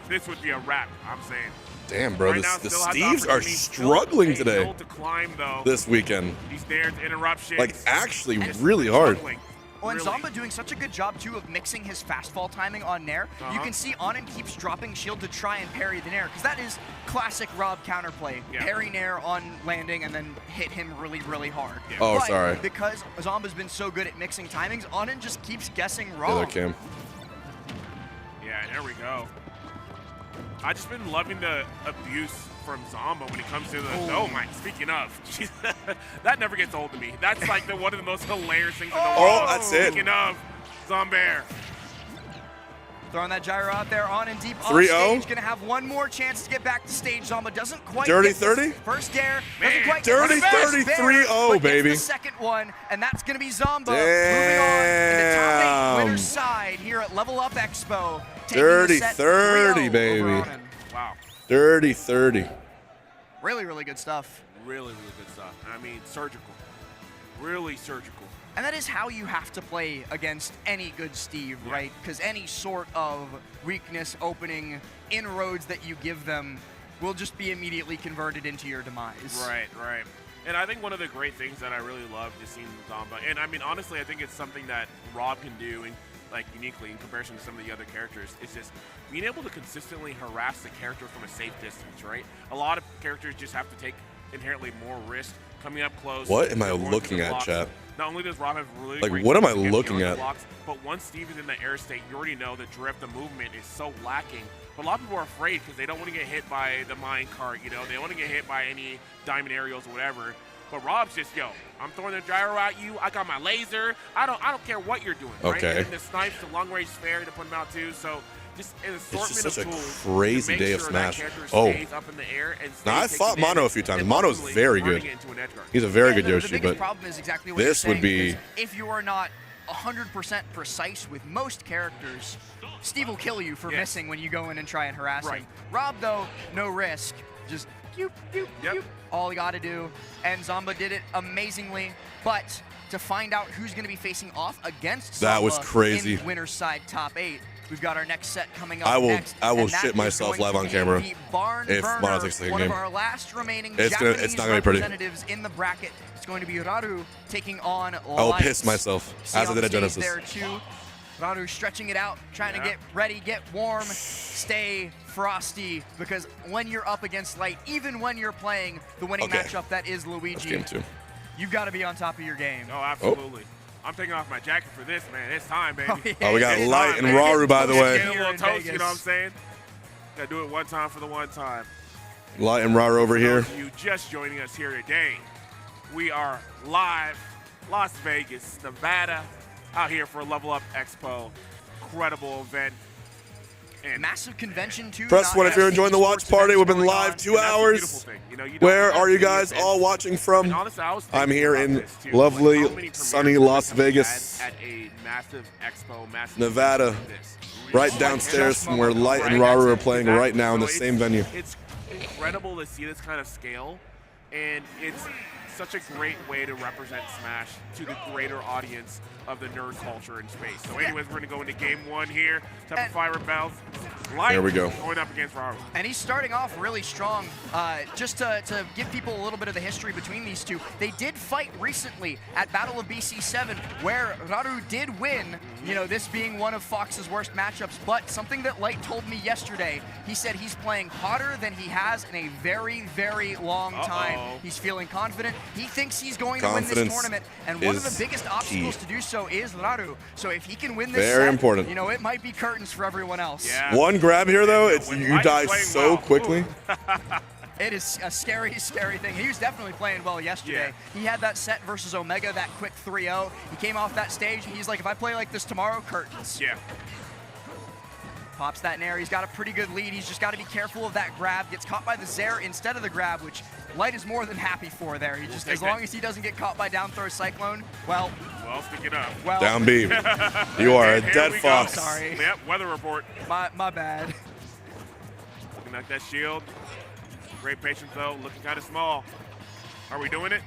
this would be a wrap, I'm saying. Damn, bro. Right now, The still has Steves are opportunity, struggling still today. able to climb, though. This weekend. These stairs, interruptions. Like, actually, really hard. Struggling. Oh, and Really. Zomba doing such a good job, too, of mixing his fastfall timing on Nair. You can see Onin keeps dropping shield to try and parry the Nair, because that is classic Rob counterplay. Yeah. Parry Nair on landing and then hit him really, really hard. Yeah. Oh, But sorry. because Zomba's been so good at mixing timings, Onin just keeps guessing Yeah, wrong. there, Cam. Yeah, there we go. I've just been loving the abuse from Zomba when it comes to the. Oh my! Speaking of, jeez, that never gets old to me. That's like one of the most hilarious things in the world. Oh, that's it. Speaking of, Zombair. Throwing that gyro out there, on and deep off 3-0. stage. Gonna have one more chance to get back to stage. Zomba doesn't quite Dirty get this 30? first dare. Man, Doesn't quite Dirty get the first 30, dare, 3-0, but gets baby. the second one, and that's gonna be Zomba moving on into top 8 winner's side here at Level Up Expo. taking the Dirty set 30, 3-0 baby. over Onin. Wow. Dirty 30. Really, really good stuff. Really, really good stuff. I mean, surgical. Really surgical. And that is how you have to play against any good Steve, right? Because any sort of weakness, opening, inroads that you give them will just be immediately converted into your demise. Right, right. And I think one of the great things that I really love just seeing Zomba, and I mean, honestly, I think it's something that Rob can do, and like uniquely in comparison to some of the other characters, is just being able to consistently harass the character from a safe distance, right? A lot of characters just have to take inherently more risk coming up close. What am I going through looking the at, blocks. chat? Not only does Rob have really Like, great what am I tools to get looking beyond at? the blocks, but once Steve is in the air state, you already know the drift, the movement is so lacking. But a lot of people are afraid because they don't want to get hit by the mine cart, you know, they don't want to get hit by any diamond aerials or whatever. But Rob's just, yo, I'm throwing the gyro at you. I got my laser. I don't care what you're doing. Right? Okay. And the snipes, the long range spare to put them out too. So just an assortment It's just such of a tools crazy to make day of sure that Smash. character Oh. stays up in the air and Now, I stays fought taking Mono a damage few times. and Mono's ultimately very turning good. it into an edge guard. He's a very good the Yoshi, biggest but problem is exactly what this you're would saying, be. because if you are not 100% precise with most characters, Steve will kill you for Yes. missing when you go in and try and harass Right. him. Rob, though, no risk. Just doop, doop, Yep. doop. All you got to do. And Zomba did it amazingly. But to find out who's going to be facing off against That was Zomba crazy. in winner's side top 8, we've got our next set coming up I will next, I will and that shit is myself going live to on be camera the Barn if Burner, Mono takes the one game. of our last remaining It's gonna- Japanese it's not gonna be pretty. representatives in the bracket. It's going to be Raru taking on I will Light. piss myself, See as I on did at stage Genesis. there too. Raru stretching it out, trying to get ready, get warm, stay frosty, because when you're up against Light, even when you're playing the winning Okay. matchup that is That's Luigi, game 2. you've got to be on top of your game. Oh, absolutely. I'm taking off my jacket for this, man. It's time, baby. Oh, we got It's Light time, and baby. Raru, by the Get way. a little in toast, you Vegas. know what I'm saying? Gotta do it one time for the one time. Light and Raru over For here. those of you just joining us here today, we are live, Las Vegas, Nevada, out here for Level Up Expo. Incredible event. massive convention too. Press one if you're enjoying the watch party. We've been live 2 hours. Where are you guys all watching from? I'm here in lovely, sunny Las Vegas, at a massive expo, Nevada, right downstairs from where Light and Raru are playing right now in the same venue. It's incredible to see this kind of scale, and it's such a great way to represent Smash to the greater audience of the nerd culture in space. So anyways, we're going to go into game 1 here. Type of Fire Bells. There we go. Going up against Raru. And he's starting off really strong. Just to give people a little bit of the history between these two, they did fight recently at Battle of BC7, where Raru did win, you know, this being one of Fox's worst matchups. But something that Light told me yesterday, he said he's playing hotter than he has in a very, very long time. He's feeling confident. He thinks he's going to win this tournament. And one of the biggest obstacles to do so is Raru. So if he can win this Very set, important. you know, it might be curtains for everyone else. Yeah. One grab here, though, it's you die so quickly. It is a scary, scary thing. He was definitely playing well yesterday. Yeah. He had that set versus Omega, that quick 3-0. He came off that stage, and he's like, if I play like this tomorrow, curtains. Yeah. Pops that nair. He's got a pretty good lead. He's just got to be careful of that grab. Gets caught by the Zair instead of the grab, which Light is more than happy for there. He just, as long as he doesn't get caught by down throw Cyclone, well, stick it up. Well, down B. You are a dead fox. Sorry. Yep, weather report. My bad. Looking at that shield. Great patience, though. Looking kind of small. Are we doing it?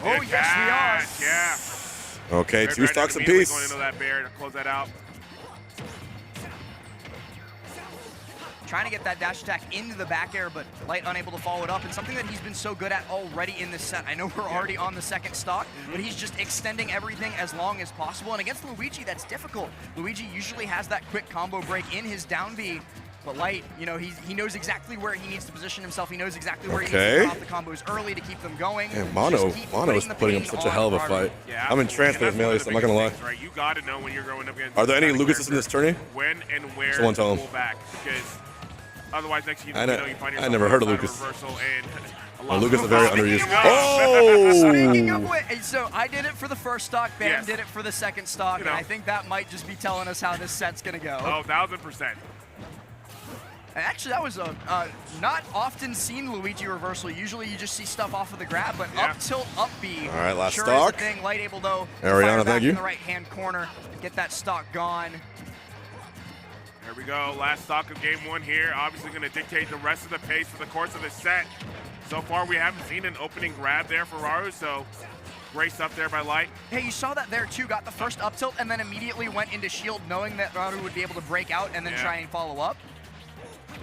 Oh, Good yes, we are. Yeah. Okay, Bear 2 stocks immediately apiece. Going into that bear to close that out. Trying to get that dash attack into the back air, but Light unable to follow it up. And something that he's been so good at already in this set. I know we're already on the second stock, but he's just extending everything as long as possible. And against Luigi, that's difficult. Luigi usually has that quick combo break in his down B. But Light, you know, he knows exactly where he needs to position himself. He knows exactly where he needs to get off the combos early to keep them going. And Mono is putting up such a hell of a fight. Yeah, I'm entranced with Melee, so I'm not going to lie. Things, right? You got to know when you're going up against. Are there any Lucases in this tourney? When and where Someone tell him. to pull back, because otherwise next you find yourself I never heard of Lucas. Lucas is very underused. Speaking of which, so I did it for the first stock, Bam did it for the second stock, and I think that might just be telling us how this set's going to go. Oh, 1000%. And actually, that was a not often seen Luigi reversal. Usually you just see stuff off of the grab, but up tilt, up B. All right, last sure stock. Is the thing. Light able, though, to Ariana, fire back thank you. in the right-hand corner, get that stock gone. There we go. Last stock of game 1 here. Obviously going to dictate the rest of the pace for the course of the set. So far, we haven't seen an opening grab there for Raru, so great stuff there by Light. Hey, you saw that there, too. Got the first up tilt and then immediately went into shield, knowing that Raru would be able to break out and then try and follow up.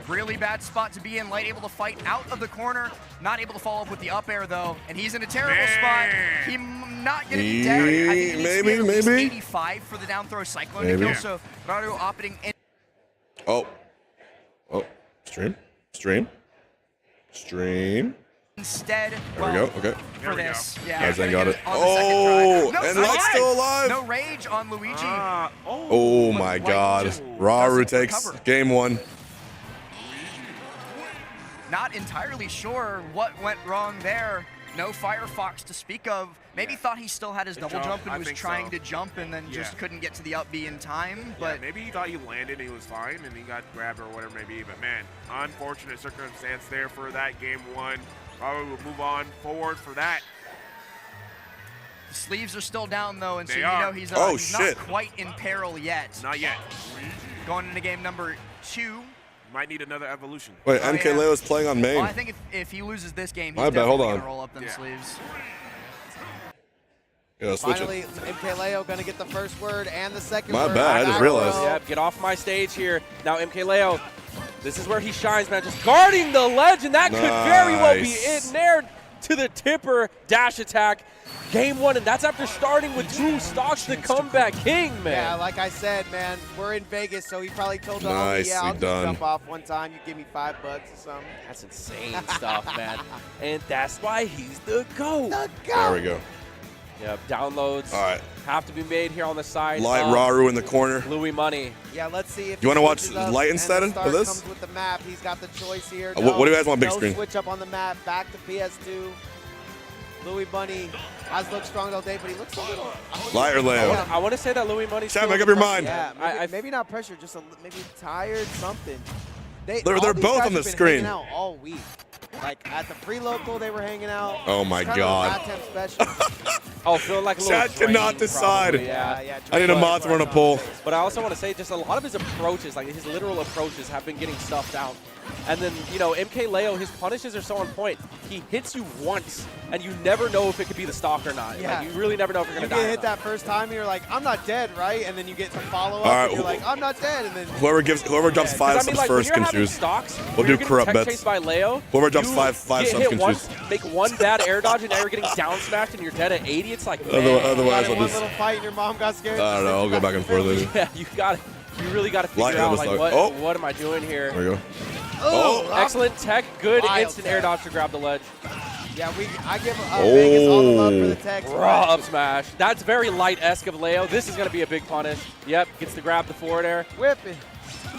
Really bad spot to be in. Light able to fight out of the corner. Not able to follow up with the up air, though. And he's in a terrible spot. He's not going to be dead. I think he needs to be at least 85 for the down throw Cyclone to kill. So Raru opting in. Oh. Stream. Instead, there we go. Okay. For this. Yeah. Guys, got it. Oh, and Light's still alive. No rage on Luigi. Oh my God. Raru takes game 1. Not entirely sure what went wrong there. No Firefox to speak of. Maybe thought he still had his double jump and was trying to jump and then just couldn't get to the up B in time. But maybe he thought he landed and he was fine and he got grabbed or whatever it may be. But man, unfortunate circumstance there for that game 1. Probably will move on forward for that. The sleeves are still down though, and so They you are. know he's not quite in peril yet. Not yet. Going into game number 2. Might need another evolution. Wait, Mkleo is playing on main. Well, I think if he loses this game, he's My bad, hold definitely on. going to roll up them sleeves. Yeah, switch Finally, it. Mkleo going to get the first word and the second My word. bad, I just realized. Yep, get off my stage here. Now Mkleo, this is where he shines, man. Just guarding the ledge, and that could very well be it. Nair to the tipper dash attack. Game 1, and that's after starting with 2 stocks. The comeback king, man. Yeah, like I said, man, we're in Vegas, so he probably told the homie, yeah, I'll just jump off one time. You give me $5 or something. That's insane stuff, man. And that's why he's the GOAT. There we go. Yep, downloads have to be made here on the side. Light Raru in the corner. Louis Money. Yeah, let's see if you want to watch switches up Light and instead the of start this? Comes with the map. He's got the choice here. What do you guys want big screen? Switch up on the map, back to PS2. Louis Bunny has looked strong all day, but he looks a little Lighter Leo. I want to say that Louis Money's Chat, still make up your mind. Yeah, maybe not pressure, just maybe tired, something. They're both on the screen. Hanging out all week. Like at the pre-local, they were hanging out. Oh my God. Special. Feeling like a little Chat cannot drained, decide. probably, yeah. I need a mod to run a poll. But I also want to say just a lot of his approaches, like his literal approaches, have been getting stuffed out. And then, you know, Mkleo, his punishes are so on point. He hits you once, and you never know if it could be the stock or not. Yeah. Like, you really never know if you're going to die. You get hit that first time, and you're like, I'm not dead, right? And then you get some follow-up, and you're like, I'm not dead. And then whoever drops 5 subs first can choose. Stocks, we'll do corrupt bets. Chased by Leo, whoever drops 5 subs can choose. Make one bad air dodge, and now you're getting down smashed, and you're dead at 80. It's like, otherwise, I'll just. One little fight, and your mom got scared. I don't know. I'll go back and forth later. Yeah, you really got to figure out like what am I doing here? There we go. Excellent tech, good Wild instant air dodge to grab the ledge. Yeah, I give Vegas all the love for the tech. Raw up smash. That's very light-esque of Leo. This is going to be a big punish. Yep, gets to grab the forward air. Whipping.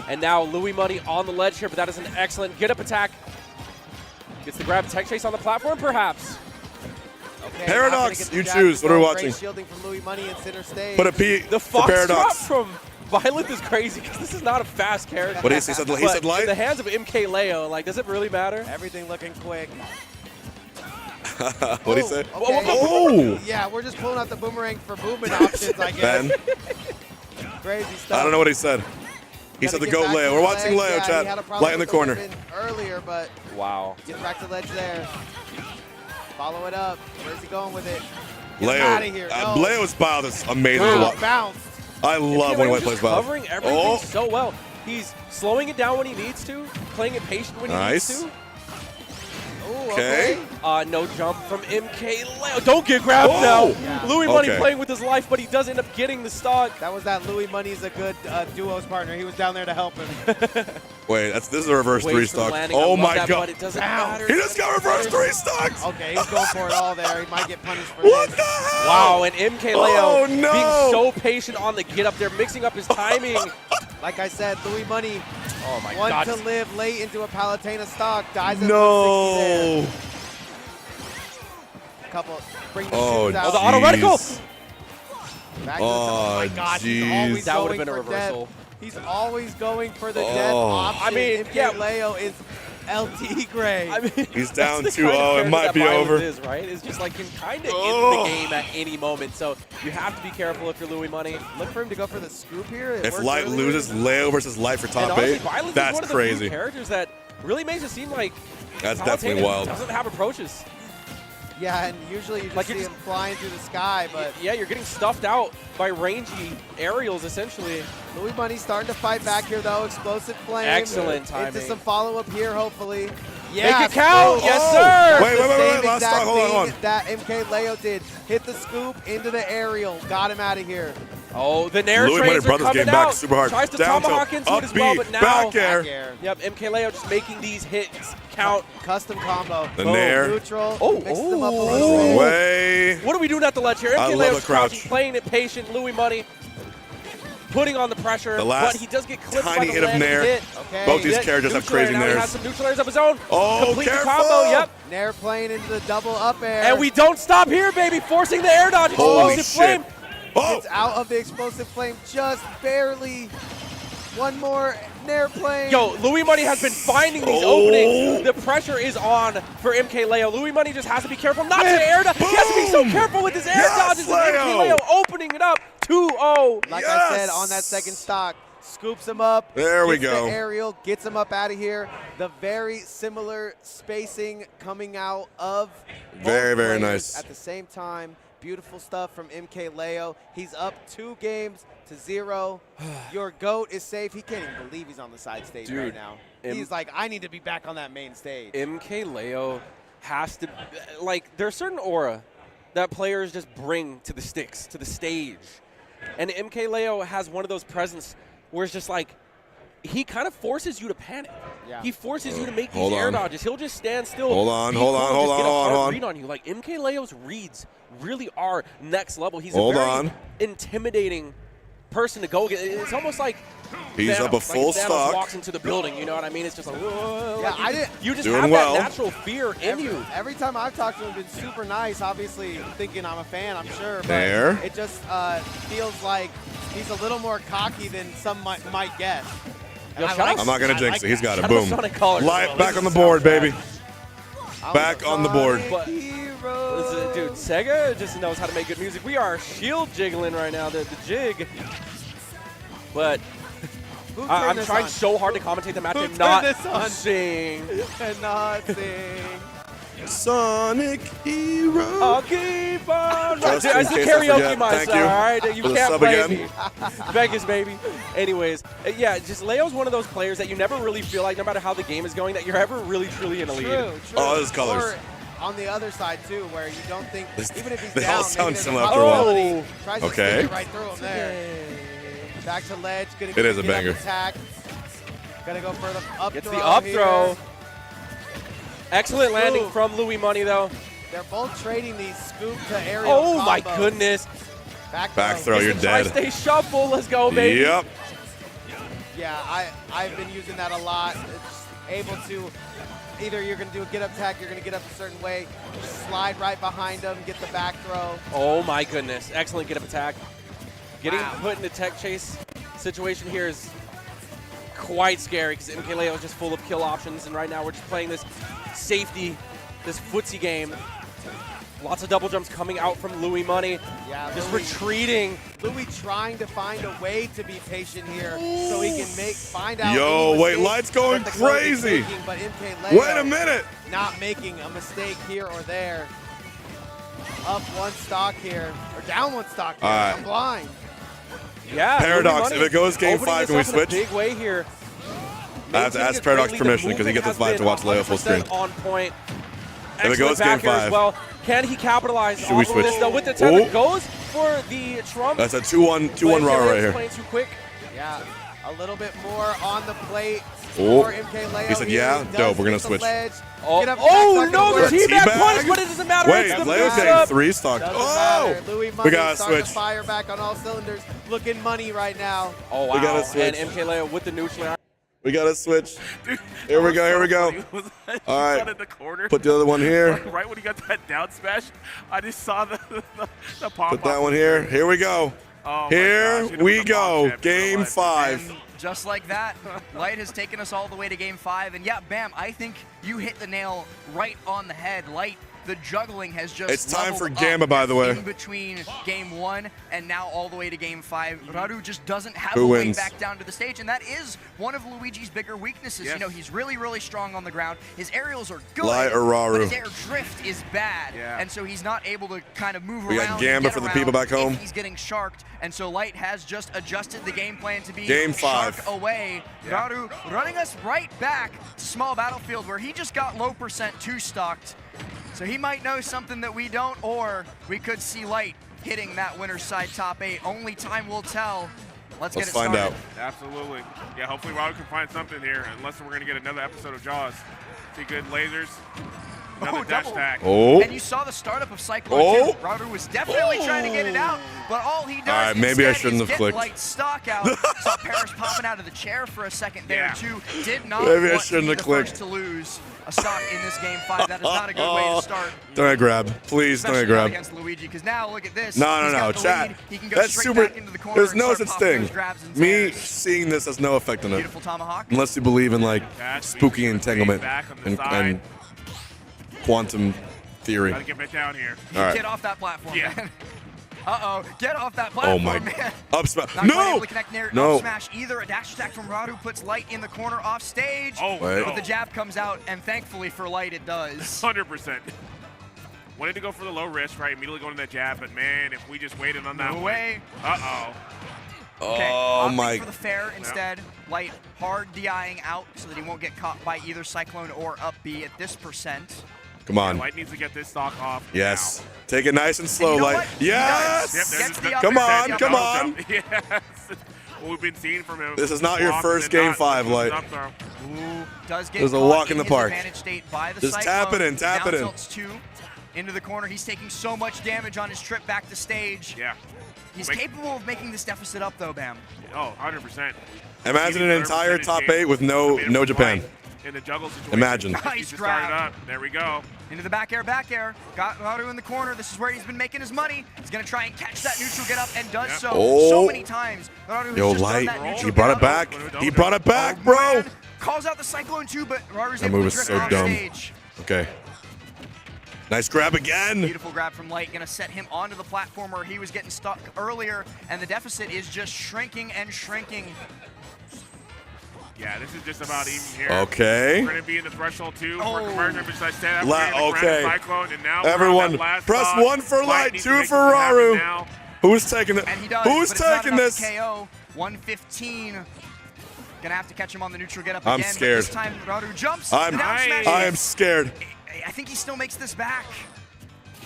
And now Louis Money on the ledge here, but that is an excellent get-up attack. Gets to grab tech chase on the platform, perhaps. Okay, Paradox, you choose. What are we watching? Shielding from Louis Money in center stage. Put a P the for Paradox. Drop from Violet is crazy because this is not a fast character. What is he? He said light? In the hands of Mkleo, like, does it really matter? Everything looking quick. What'd he say? Okay. Yeah, we're just pulling out the boomerang for movement options, I guess. Crazy stuff. I don't know what he said. He said the GOAT Leo. We're watching Leo, chat. Light in the corner. Earlier, but wow. Gets back to the ledge there. Follow it up. Where's he going with it? Leo. Leo's style is amazing to watch. Bounced. I love when he plays Valve. Covering everything so well. He's slowing it down when he needs to, playing it patient when he needs to. Ooh, okay. No jump from Mkleo. Don't get grabbed now. Yeah. Louis Money playing with his life, but he does end up getting the stock. That was that Louis Money's a good duos partner. He was down there to help him. Wait, this is a reverse 3 stock. Oh my God. It doesn't matter. He just got reverse 3 stocks. Okay, he's going for it all there. He might get punished for what this. The hell? Wow, and Mkleo being so patient on the get up there, mixing up his timing. Like I said, Louis Money, one to live late into a Palutena stock, dies at 160 there. Bring the shoes out. The auto reticle. Oh my God, he's always that would have going been a for reversal. Death. He's always going for the death option. I mean, Leo is LT grade. I mean, he's down 2-0. It might be over. Is, right? It's just like can kind of end the game at any moment. So you have to be careful if you're Louis Money. Look for him to go for the scoop here. If Light loses, Leo versus Light for top 8, that's one of crazy. The characters that really makes it seem like that's definitely wild. Doesn't have approaches. Yeah, and usually you just see him flying through the sky, but yeah, you're getting stuffed out by rangy aerials essentially. Louis Money's starting to fight back here though. Explosive flame. Excellent timing. Into some follow-up here, hopefully. Yeah, make it count. Yes, sir. Wait. Last stock. Hold on. That Mkleo did. Hit the scoop into the aerial. Got him out of here. Oh, the Nair Louis trades are coming back out. super hard. Tries to Down tomahawk into it as well, but now back air. Yep, Mkleo just making these hits count. Custom combo. The Nair. Neutral. Mixed them up a little way. What are we doing at the ledge here? Mkeleo's crouching, playing it patient. Louis Money putting on the pressure, but he does get clipped by tiny the hit of Nair. Hit. Okay. Both these characters have crazy Nairs. He has Nairs. some neutral airs of his own. Complete careful. the combo, yep. Nair playing into the double up air. And we don't stop here, baby. Forcing the air dodge. Explosive flame. Gets out of the explosive flame just barely. One more Nair plane. Yo, Louis Money has been finding these openings. The pressure is on for Mkleo. Louis Money just has to be careful not to air dodge. He has to be so careful with his air dodges. Mkleo opening it up 2-0. Like I said, on that second stock, scoops him up. There we go. The aerial gets him up out of here. The very similar spacing coming out of very nice at the same time. Beautiful stuff from Mkleo. He's up 2-0. Your GOAT is safe. He can't even believe he's on the side stage right now. He's like, I need to be back on that main stage. Mkleo has to, like, there's a certain aura that players just bring to the sticks, to the stage. And Mkleo has one of those presence where it's just like, he kind of forces you to panic. Yeah. He forces you to make these air dodges. He'll just stand still. Hold on. Read on you. Like, Mkeleo's reads really are next level. He's a very intimidating person to go get. It's almost like He's Thanos, up a full like Thanos stock. walks into the building, you know what I mean? It's just like, whoa, Yeah, like you just Doing have well. that natural fear in you. Every time I've talked to him, been super nice. Obviously, thinking I'm a fan, I'm sure. But There. it just feels like he's a little more cocky than some might guess. Yo, And shout out- I'm not gonna jinx it. He's got it. Shout out Boom. Sonic Collar as Light well. back This on the is board, Sonic. baby. Back on the board. But dude, Sega just knows how to make good music. We are shield jiggling right now, the jig. But I'm this trying on? so hard to commentate the match Who and turned not this on? sing. And not sing. Sonic Hero. I'll keep on. Just I in said case I karaoke forget. myself, Thank you all right? You for the can't sub play again. me. Vegas, baby. Anyways, yeah, just Leo's one of those players that you never really feel like, no matter how the game is going, that you're ever really, truly in a lead. True. Oh, his colors. Or on the other side, too, where you don't think, even if he's They down, all maybe sound there's similar a after a while. possibility. Tries to Okay. stick it right through him there. Back to ledge. Gonna It is a get up banger. Attack. Gonna go for the up Gets throw the up here. throw. Excellent landing Ooh. from Louis Money, though. They're both trading these scoop to aerial Oh, my combos. goodness. Back throw, you're It's the dead. Tri-Stay shuffle. Let's go, baby. Yep. Yeah, I've been using that a lot. It's able to, either you're going to do a get-up attack, you're going to get up a certain way, slide right behind them, get the back throw. Oh, my goodness. Excellent get-up attack. Getting Wow. put in a tech chase situation here is quite scary because Mkleo is just full of kill options, and right now we're just playing this safety, this footsie game. Lots of double jumps coming out from Louis Money. Yeah, Just Louis- retreating. Louis trying to find a way to be patient here so he can find out. Yo, any wait, mistakes lights going that the coach is crazy. making, but Mkleo Wait a minute. not making a mistake here or there. Up one stock here, or down one stock here. All right. I'm blind. Yeah. Paradox, Louis if Money it goes game opening 5, this can we up in a switch? big way here. I have to Maintaining ask a Paradox great lead. permission The because he gets movement his 5 to has watch been Leo full screen. 100% on point. If it Excellent goes game back here as 5. well. Can he capitalize Should off we of switch? this though with the tether? Oh. Goes for the Trump. That's a 2-1 raw right here. Playing too quick. Yeah, a little bit more on the plate Oh. for Mkleo. He said, here. yeah? He does Dope, we're gonna get the switch. ledge. Oh, Get up, oh back, no, the back, teabag teabag? punch, but it doesn't matter. Wait, It's the Leo's mix getting up. 3 stock. Doesn't Oh! matter. Louis Money gotta starting switch. to fire back on all cylinders. Looking money right now. Oh wow! We gotta switch. And Mkleo with the neutral. We got to switch. Dude, Here we that go, was here we so go. funny. Was that All just right. in the corner? Put the other one here. Right when he got that down smash, I just saw the pop. Put that one here. Here we go. Oh my Here gosh, hit him we with the go. pop jab, Game realize. 5. And just like that, Light has taken us all the way to game 5. And yeah, Bam, I think you hit the nail right on the head. Light, the juggling has just It's time for leveled Gamma, up by the way. in between game 1 and now all the way to game 5. Radu just doesn't have Who a way wins? back down to the stage, and that is one of Luigi's bigger weaknesses. Yes. You know, he's really, really strong on the ground. His aerials are good, Light or Raru? but his air drift is bad, Yeah. and so he's not able to kind of move We got around. and Gamba get for the around people back home. if he's getting sharked, and so Light has just adjusted the game plan to be Game 5. shark away. Yeah. Raru running us right back to small battlefield where he just got low percent 2-stocked. So he might know something that we don't, or we could see Light hitting that winner's side top 8. Only time will tell. Let's get it find started. out. Absolutely. Yeah, hopefully Robert can find something here, unless we're going to get another episode of Jaws. See good lasers. Another dash double. tag. Oh. And you saw the startup of Cyclone Oh. 2. Raru was definitely trying to get it out, but all he does All right, maybe I instead shouldn't is have get clicked. Light stock out. Saw Paris popping out of the chair for a second there Yeah. too. Did not Maybe I want shouldn't to be have the clicked. first to lose a stock in this game 5. That is not a good way to start. Don't I grab? Please don't I Especially not grab. against Luigi, because now look at this. No, He's no, got the chat. lead. He can go That's straight super. back into the corner There's and no start such popping thing. those grabs and Me tears. seeing this has no effect on it. Beautiful tomahawk. Unless you believe in like Catch, spooky we entanglement back on the and side. quantum theory. Gotta get back down here. All right. Get off that platform, Yeah. man. Uh-oh, get off that Oh platform, my. man. Up smash. Not quite No. able to connect near No. up smash either. A dash attack from Radu puts Light in the corner off stage. Oh, Wait. But the jab comes out, and thankfully for Light, it does. 100%. Wanted to go for the low risk, right? Immediately going to that jab, but man, if we just waited on that No one. way. Uh-oh. Okay, Oh opting my. for the fair instead. Light hard DIing out so that he won't get caught by either Cyclone or up B at this percent. Come on. Light needs to get this stock off. Yes. Take it nice and slow, you know Light. what? Yes. Yep, there's Gets his the up Come air, on, gets the come up on. Jump. Yes. What we've been seeing from him. This is not your Often first than game not, 5, this is Light. up throw. Ooh, does get There's a caught walk in the his park. advantage state by the Just Cyclone. tap it in, tap it Down in. tilts 2 into the corner. He's taking so much damage on his trip back to stage. Yeah. He's capable of making this deficit up, though, Bam. Oh, 100%. Imagine an entire top 8 with no Japan. In the juggle situation. Imagine. Nice grab. Up. There we go. Into the back air, back air. Got Haru in the corner. This is where he's been making his money. He's going to try and catch that neutral get up and does so many times. Haru Yo, just Light, done that he brought it back. He brought it back, bro. Man. Calls out the Cyclone too, but Haru's That able move to is drift so off dumb. stage. Okay. Nice grab again. Beautiful grab from Light, gonna set him onto the platform where he was getting stuck earlier, and the deficit is just shrinking and shrinking. Yeah, this is just about even here. Okay. We're gonna be in the threshold too for conversion, which I said Okay. Cyclone, and now Everyone, press 1 for Light, 2 for Raru. Who's taking it? And he does, Who's but it's not taking enough this? to KO. 115. Gonna have to catch him on the neutral get up I'm again. scared. But this time Raru jumps. I am scared. I think he still makes this back.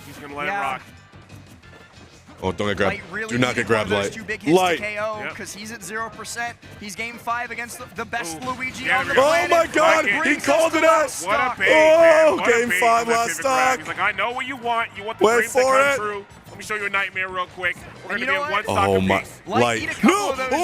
He's gonna let it rock. Oh, don't get grabbed. Light really Do not get grabbed, those Light. 2 big hits Light. to KO because he's at 0%. He's game 5 against the best Luigi Yeah, on the oh planet. my God, Light he brings called us it the out. last What a stock. bait, man. What a Game bait 5 from that last pivot stock. grab. He's like, I know what you want. You want the Wait dreams to for come it. true. Let me show you a nightmare real quick. We're And gonna you be know in what? 1 stock Oh my. apiece. Light, eat a couple No. of those,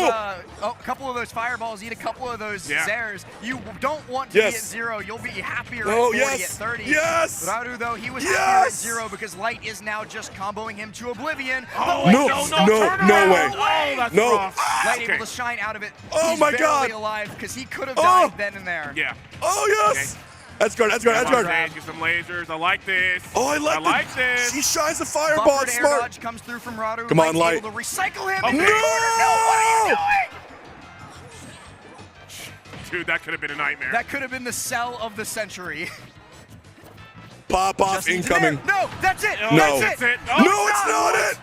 a couple of those fireballs, eat a couple of those Zers. You don't want to be at 0. You'll be happier at 40, at 30. Yes. Raru, though, he was happier at 0 because Light is now just comboing him to oblivion. Oh, No, no way. Oh, that's No. rough. Light Okay. able to shine out of it. Oh He's my barely God. alive because he could have died then and there. Yeah. Oh, yes. That's guard. That's guard. That's guard. Get some lasers. I like this. Oh, I like this. He shines the fireball. Buffered air Smart. dodge comes through from Raru. Come on, Light's Light. able to recycle him Okay. in the corner. No, what are you doing? Dude, that could have been a nightmare. That could have been the sell of the century. Pop off Just needs an incoming. air. No, that's it. No. That's it. No, it's not it.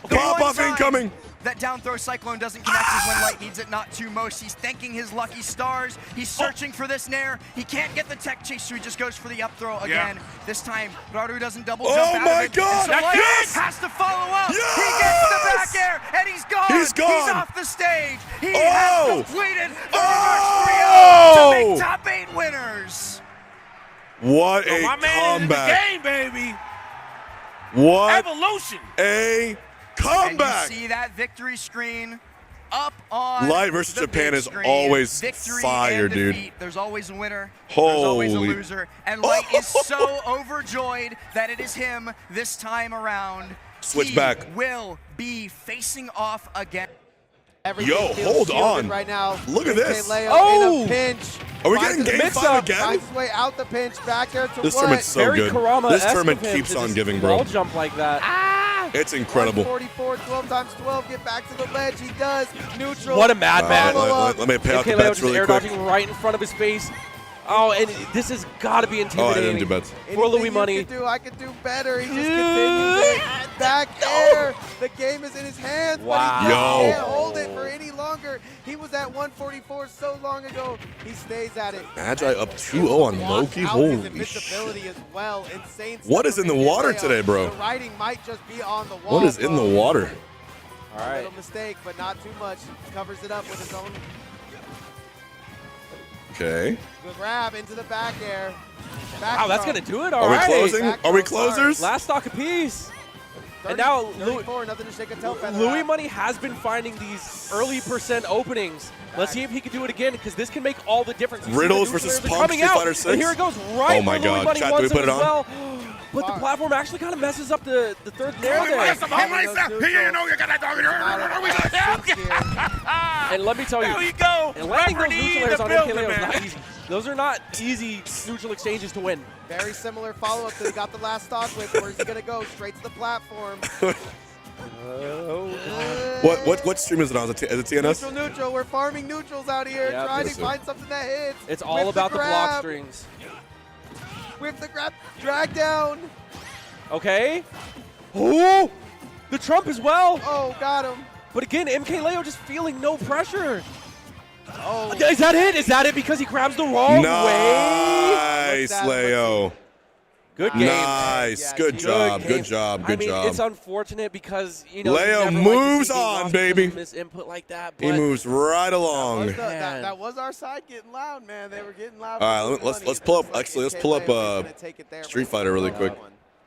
The Pop one off time incoming. That down throw Cyclone doesn't connect is when Light needs it, not to most. He's thanking his lucky stars. He's searching for this nair. He can't get the tech chase, so he just goes for the up throw again. This time, Raru doesn't double jump out my of it. God. And so Light Yes. has to follow up. Yes. He gets the back air, and he's gone. He's gone. He's off the stage. He Oh. has completed the Oh. reverse 3-0 to make top 8 winners. What So a my man is in the comeback. game, baby. What Evolution. a comeback. And you see that victory screen up on Light versus the Japan big is screen. always Victory fire, and dude. defeat. There's always a winner. There's always a Holy- loser. And Light is so overjoyed that it is him this time around. Switch He back. will be facing off again. Everything Yo, feels hold shielded on. right now. Look at this. Mkleo in a pinch. Are we Finds getting the game 5 mix-up, again? Finds his way out the pinch, back there to This what? tournament's so Very good. Kurama-esque This tournament of him keeps to on just giving, bro. wall jump like that. It's incredible. 144, 12 times 12, get back to the ledge. He does. Neutral. What a madman. Follow-up. Let me pay out the Mkleo bets just really air quick. dodging right in front of his face. Oh, and this has got to be Oh, I intimidating. didn't do bets. For Louis Anything Money. you could do, I could do better. He just continues it. Back air. The game is in his hands, Wow. but he Yo. can't hold it for any longer. He was at 144 so long ago. He stays at it. Magi up 2-0 on Loki. Out his Holy invincibility shit. as well. Insane stuff What is from in the water Mkleo. today, bro? The writing might just be on the wall. What is in the folks. water? All A right. little mistake, but not too much. Covers it up with his own Okay. good grab into the back air. Wow, that's going to do it. All Are we right. closing? Back Are we throw start. closers? Last stock apiece. 30, And now 34, nothing to shake a tail feather Louis at. Money has been finding these early percent openings. Let's see if he can do it again, because this can make all the difference. You see Riddles the new versus players are Pump, coming Street out, Fighter 6. and here it goes right Oh my where Louis God. Money Chat, do we wants put it it as on? well. But the platform actually kind of messes up the third nair there. And let me tell you, There you go. and landing those Referee neutral airs the on building, Mkleo is man. not easy. Those are not easy neutral exchanges to win. Very similar follow-up that he got the last stock with. Where's he going to go? Straight to the platform. What stream is it on? Is it TNS? Neutral. We're farming neutrals out here, Yep. trying to Yes, sir. find something that hits. It's all With about the block grab. strings. With the grab, drag down. Okay. Oh, the Trump as well. Oh, got him. But again, Mkleo just feeling no pressure. Oh, Is that it? Is that it because he grabs the wrong way? Nice, Leo. Good game. Nice. Yeah, Good good job. game. Good job. I Good mean, job. it's unfortunate because, you know, Leo you never like to moves see game on, lost baby. because of misinput like that. He But moves right that along. was, Man. that was our side getting loud, man. They were getting loud. All right, let's pull up. Actually, let's pull up Street Fighter really quick.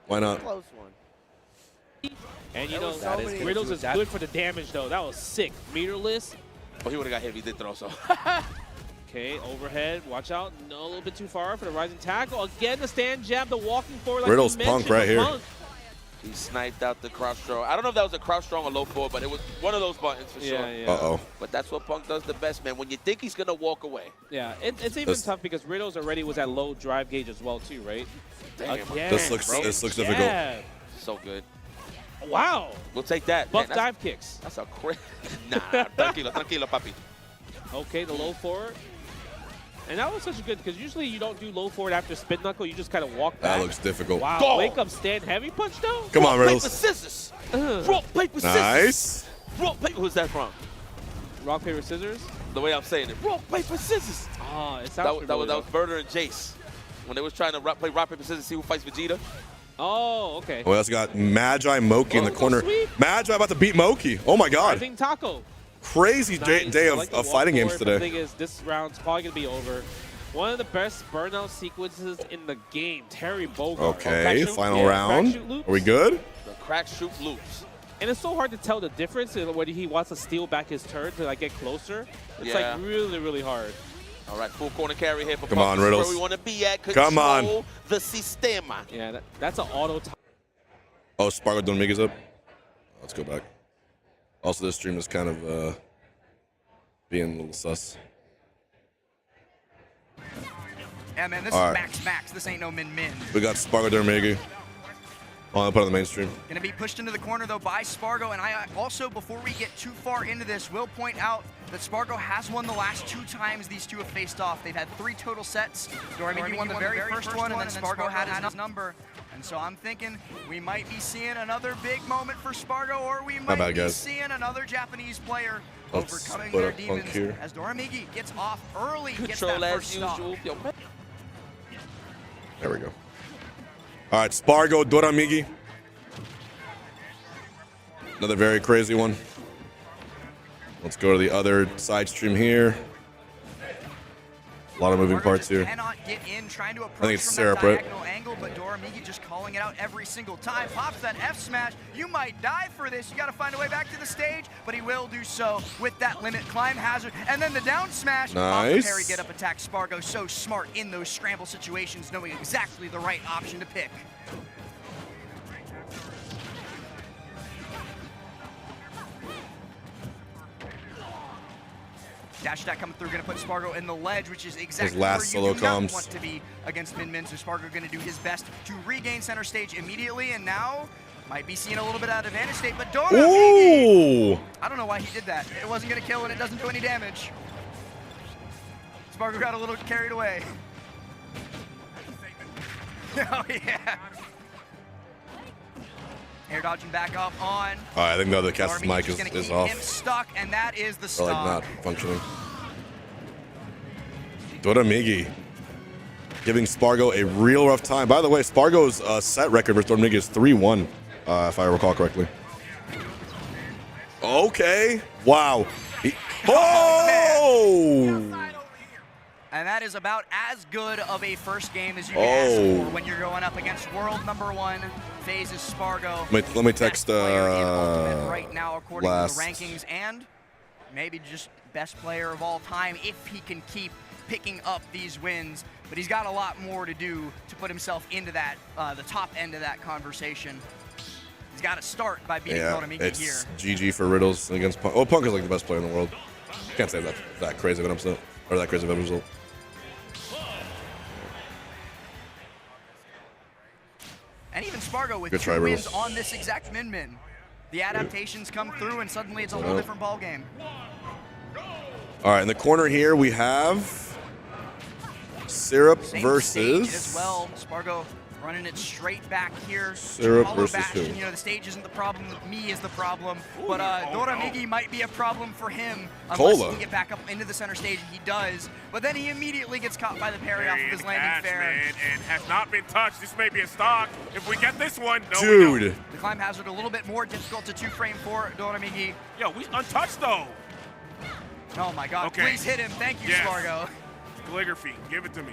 Why not? Close one. And you There know, was so many- Riddles is good for the damage though. That was sick. Meterless. Oh, he would have got hit if he did throw, so. Okay, overhead. Watch out. No, a little bit too far for the rising tackle. Again, the stand jab, the walking forward. Like Riddles you punk mentioned, right here. Punk. He sniped out the crouch throw. I don't know if that was a crouch throw or low forward, but it was one of those buttons for sure. Yeah. Uh-oh. But that's what Punk does the best, man. When you think he's going to walk away. Yeah, it's even tough because Riddles already was at low drive gauge as well too, right? Damn, Again, This looks difficult. yeah. So good. Wow. We'll take that. Buff Man, dive kicks. That's a crazy. Nah, tranquilo, papi. Okay, the low forward. And that was such a good, because usually you don't do low forward after spin knuckle, you just kind of walk back. That looks difficult. Wow, Go. wake up stand heavy punch though? Come on, Riddles. Paper, scissors. Rock, paper, scissors. Nice. Rock, paper. Who's that from? Rock, paper, scissors? The way I'm saying it. Rock, paper, scissors. Oh, it sounds That was Berta and Jace. When they was trying to play rock, paper, scissors, see who fights Vegeta. Oh, okay. We also got Magi Moki in the Oh, corner. sweet. Magi about to beat Moki. Oh my God. Rising taco. Crazy Nice. day I of, like the of walk fighting games forward, but today. The thing is, this round's probably going to be over. One of the best burnout sequences in the game. Terry Bogard. Okay, final crack round. shoot loops. Are we good? The crack shoot loops. And it's so hard to tell the difference in whether he wants to steal back his turn to like get closer. It's Yeah. like really, really hard. All right, full corner carry here for Come Punk. on, This is Riddles. where we want to be at. Control Come on. the sistema. Yeah, that's an auto. Oh, Spargo Don Miguel's up. Let's go back. Also, this stream is kind of being a little sus. Yeah, man, this All is right. max. This ain't no min. We got Spargo Don Miguel. Oh, I'll put it on the mainstream. Gonna be pushed into the corner though by Spargo, and I also, before we get too far into this, will point out that Spargo has won the last 2 times these two have faced off. They've had 3 total sets. Dormigi won the very first one, and then Spargo had his number. And so I'm thinking we might be seeing another big moment for Spargo, or we might bad, be guys. seeing another Japanese player Let's overcoming split their up Punk demons here. as Dormigi gets off early, gets Control that as first stop. usual. Yo, man. There we go. All right, Spargo Doramigi. Another very crazy one. Let's go to the other side stream here. A lot of moving Spargo parts just here. cannot get in, trying to I think approach it's from syrup, that right? diagonal angle, but Dormigi just calling it out every single time. Pops that F smash. You might die for this. You got to find a way back to the stage, but he will do so with that limit climb hazard. And then the down smash. Off the Nice. parry get up attack. Spargo so smart in those scramble situations, knowing exactly the right option to pick. Dash attack coming through, gonna put Spargo in the ledge, which is exactly where last you solo do not comes. want to be against Min Min. So Spargo gonna do his best to regain center stage immediately, and now might be seeing a little bit out of advantage state. But Doramigi, Ooh! I don't know why he did that. It wasn't gonna kill, and it doesn't do any damage. Spargo got a little carried away. Oh yeah. Air dodging back up on. All right, I think the other cast's Dormigi mic just gonna is keep off. him stuck, and that is the Or stop. like not functioning. Doramigi giving Spargo a real rough time. By the way, Spargo's set record versus Doramigi is 3-1, if I recall correctly. Okay. Wow. Oh! And that is about as good of a first game as you can ask Oh. for when you're going up against world #1 FaZe's Spargo. Let me text Best player in Ultimate right now according last. to the rankings, and maybe just best player of all time if he can keep picking up these wins. But he's got a lot more to do to put himself into that the top end of that conversation. He's got to start by beating Doramigi here. it's GG for Riddles against Punk. Oh, Punk is like the best player in the world. Can't say that crazy of an upset or that crazy of a result. And even Spargo with Good 2 try, wins Riddles. on this exact Min. The adaptations come through, and suddenly it's a whole different ball game. All right, in the corner here we have Syrup Same versus stage as well. Spargo running it straight back here. Syrup Hollow versus Bastion, who? you know, the stage isn't the problem. Me is the problem. But Doramigi might be a problem for him unless Cola. he can get back up into the center stage, and he does. But then he immediately gets caught by the parry off of his landing Catch, fair. man, and has not been touched. This may be a stock. If we get this one, no, we Dude. don't. The climb hazard a little bit more difficult to 2-frame for Doramigi. Yo, we untouched though. Oh my God! Okay. Please hit him. Thank you, Yes. Spargo. Calligraphy, give it to me.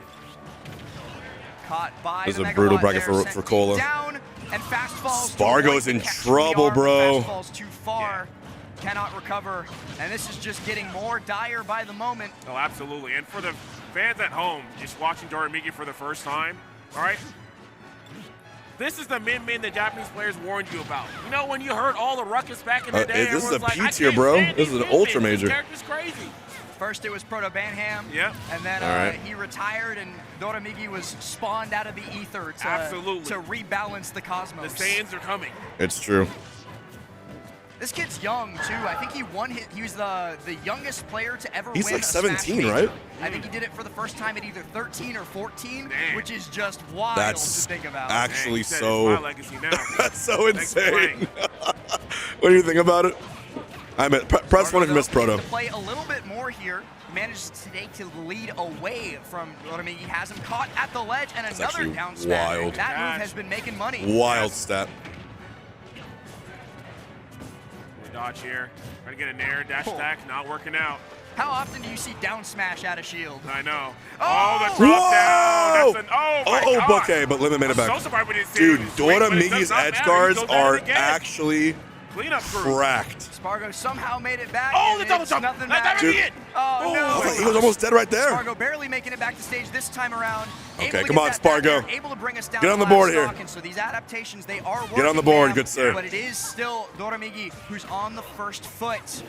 Caught by This is the a brutal Megawatt bracket there, for sent Cola. Down, And fast falls. Spargo's in trouble, bro. Fast falls too far. Cannot recover. And this is just getting more dire by the moment. Oh, absolutely. And for the fans at home, just watching Doramigi for the first time, all right? This is the min-min the Japanese players warned you about. You know, when you heard all the ruckus back in the day, this is a like, P tier, bro. This is an ultra major. This character's crazy. First it was Proto Banham. Yep. And then he retired and Doramigi was spawned out of the ether to rebalance the cosmos. The Saiyans are coming. It's true. This kid's young too. I think he was the youngest player to ever He's win like a 17, Smash right? Major. I think he did it for the first time at either 13 or 14, which is just wild to think about. Actually, my legacy now. That's so insane. What do you think about it? I meant press one if you missed Proto. To play a little bit more here. Manages today to lead away from Doramigi. He has him caught at the ledge and another down smash. Wild. That move has been making money. Wild stat. Dodge here. Trying to get a nair, dash attack, not working out. How often do you see down smash out of shield? I know. Oh, the drop down. That's an, oh my God. Okay, but Limit made it back. So surprised we didn't see Dude, it. Doramigi's edge guards are actually cleanup crew. cracked. Spargo somehow made it back. Oh, the double jump. Nothing That back. it. Oh, no. He was almost dead right there. Spargo barely making it back to stage this time around. Okay, come on, Spargo. Able to bring us down. Get on the board here. And so these adaptations, they are working. Get on the board, now, good sir. But it is still Doramigi who's on the first foot.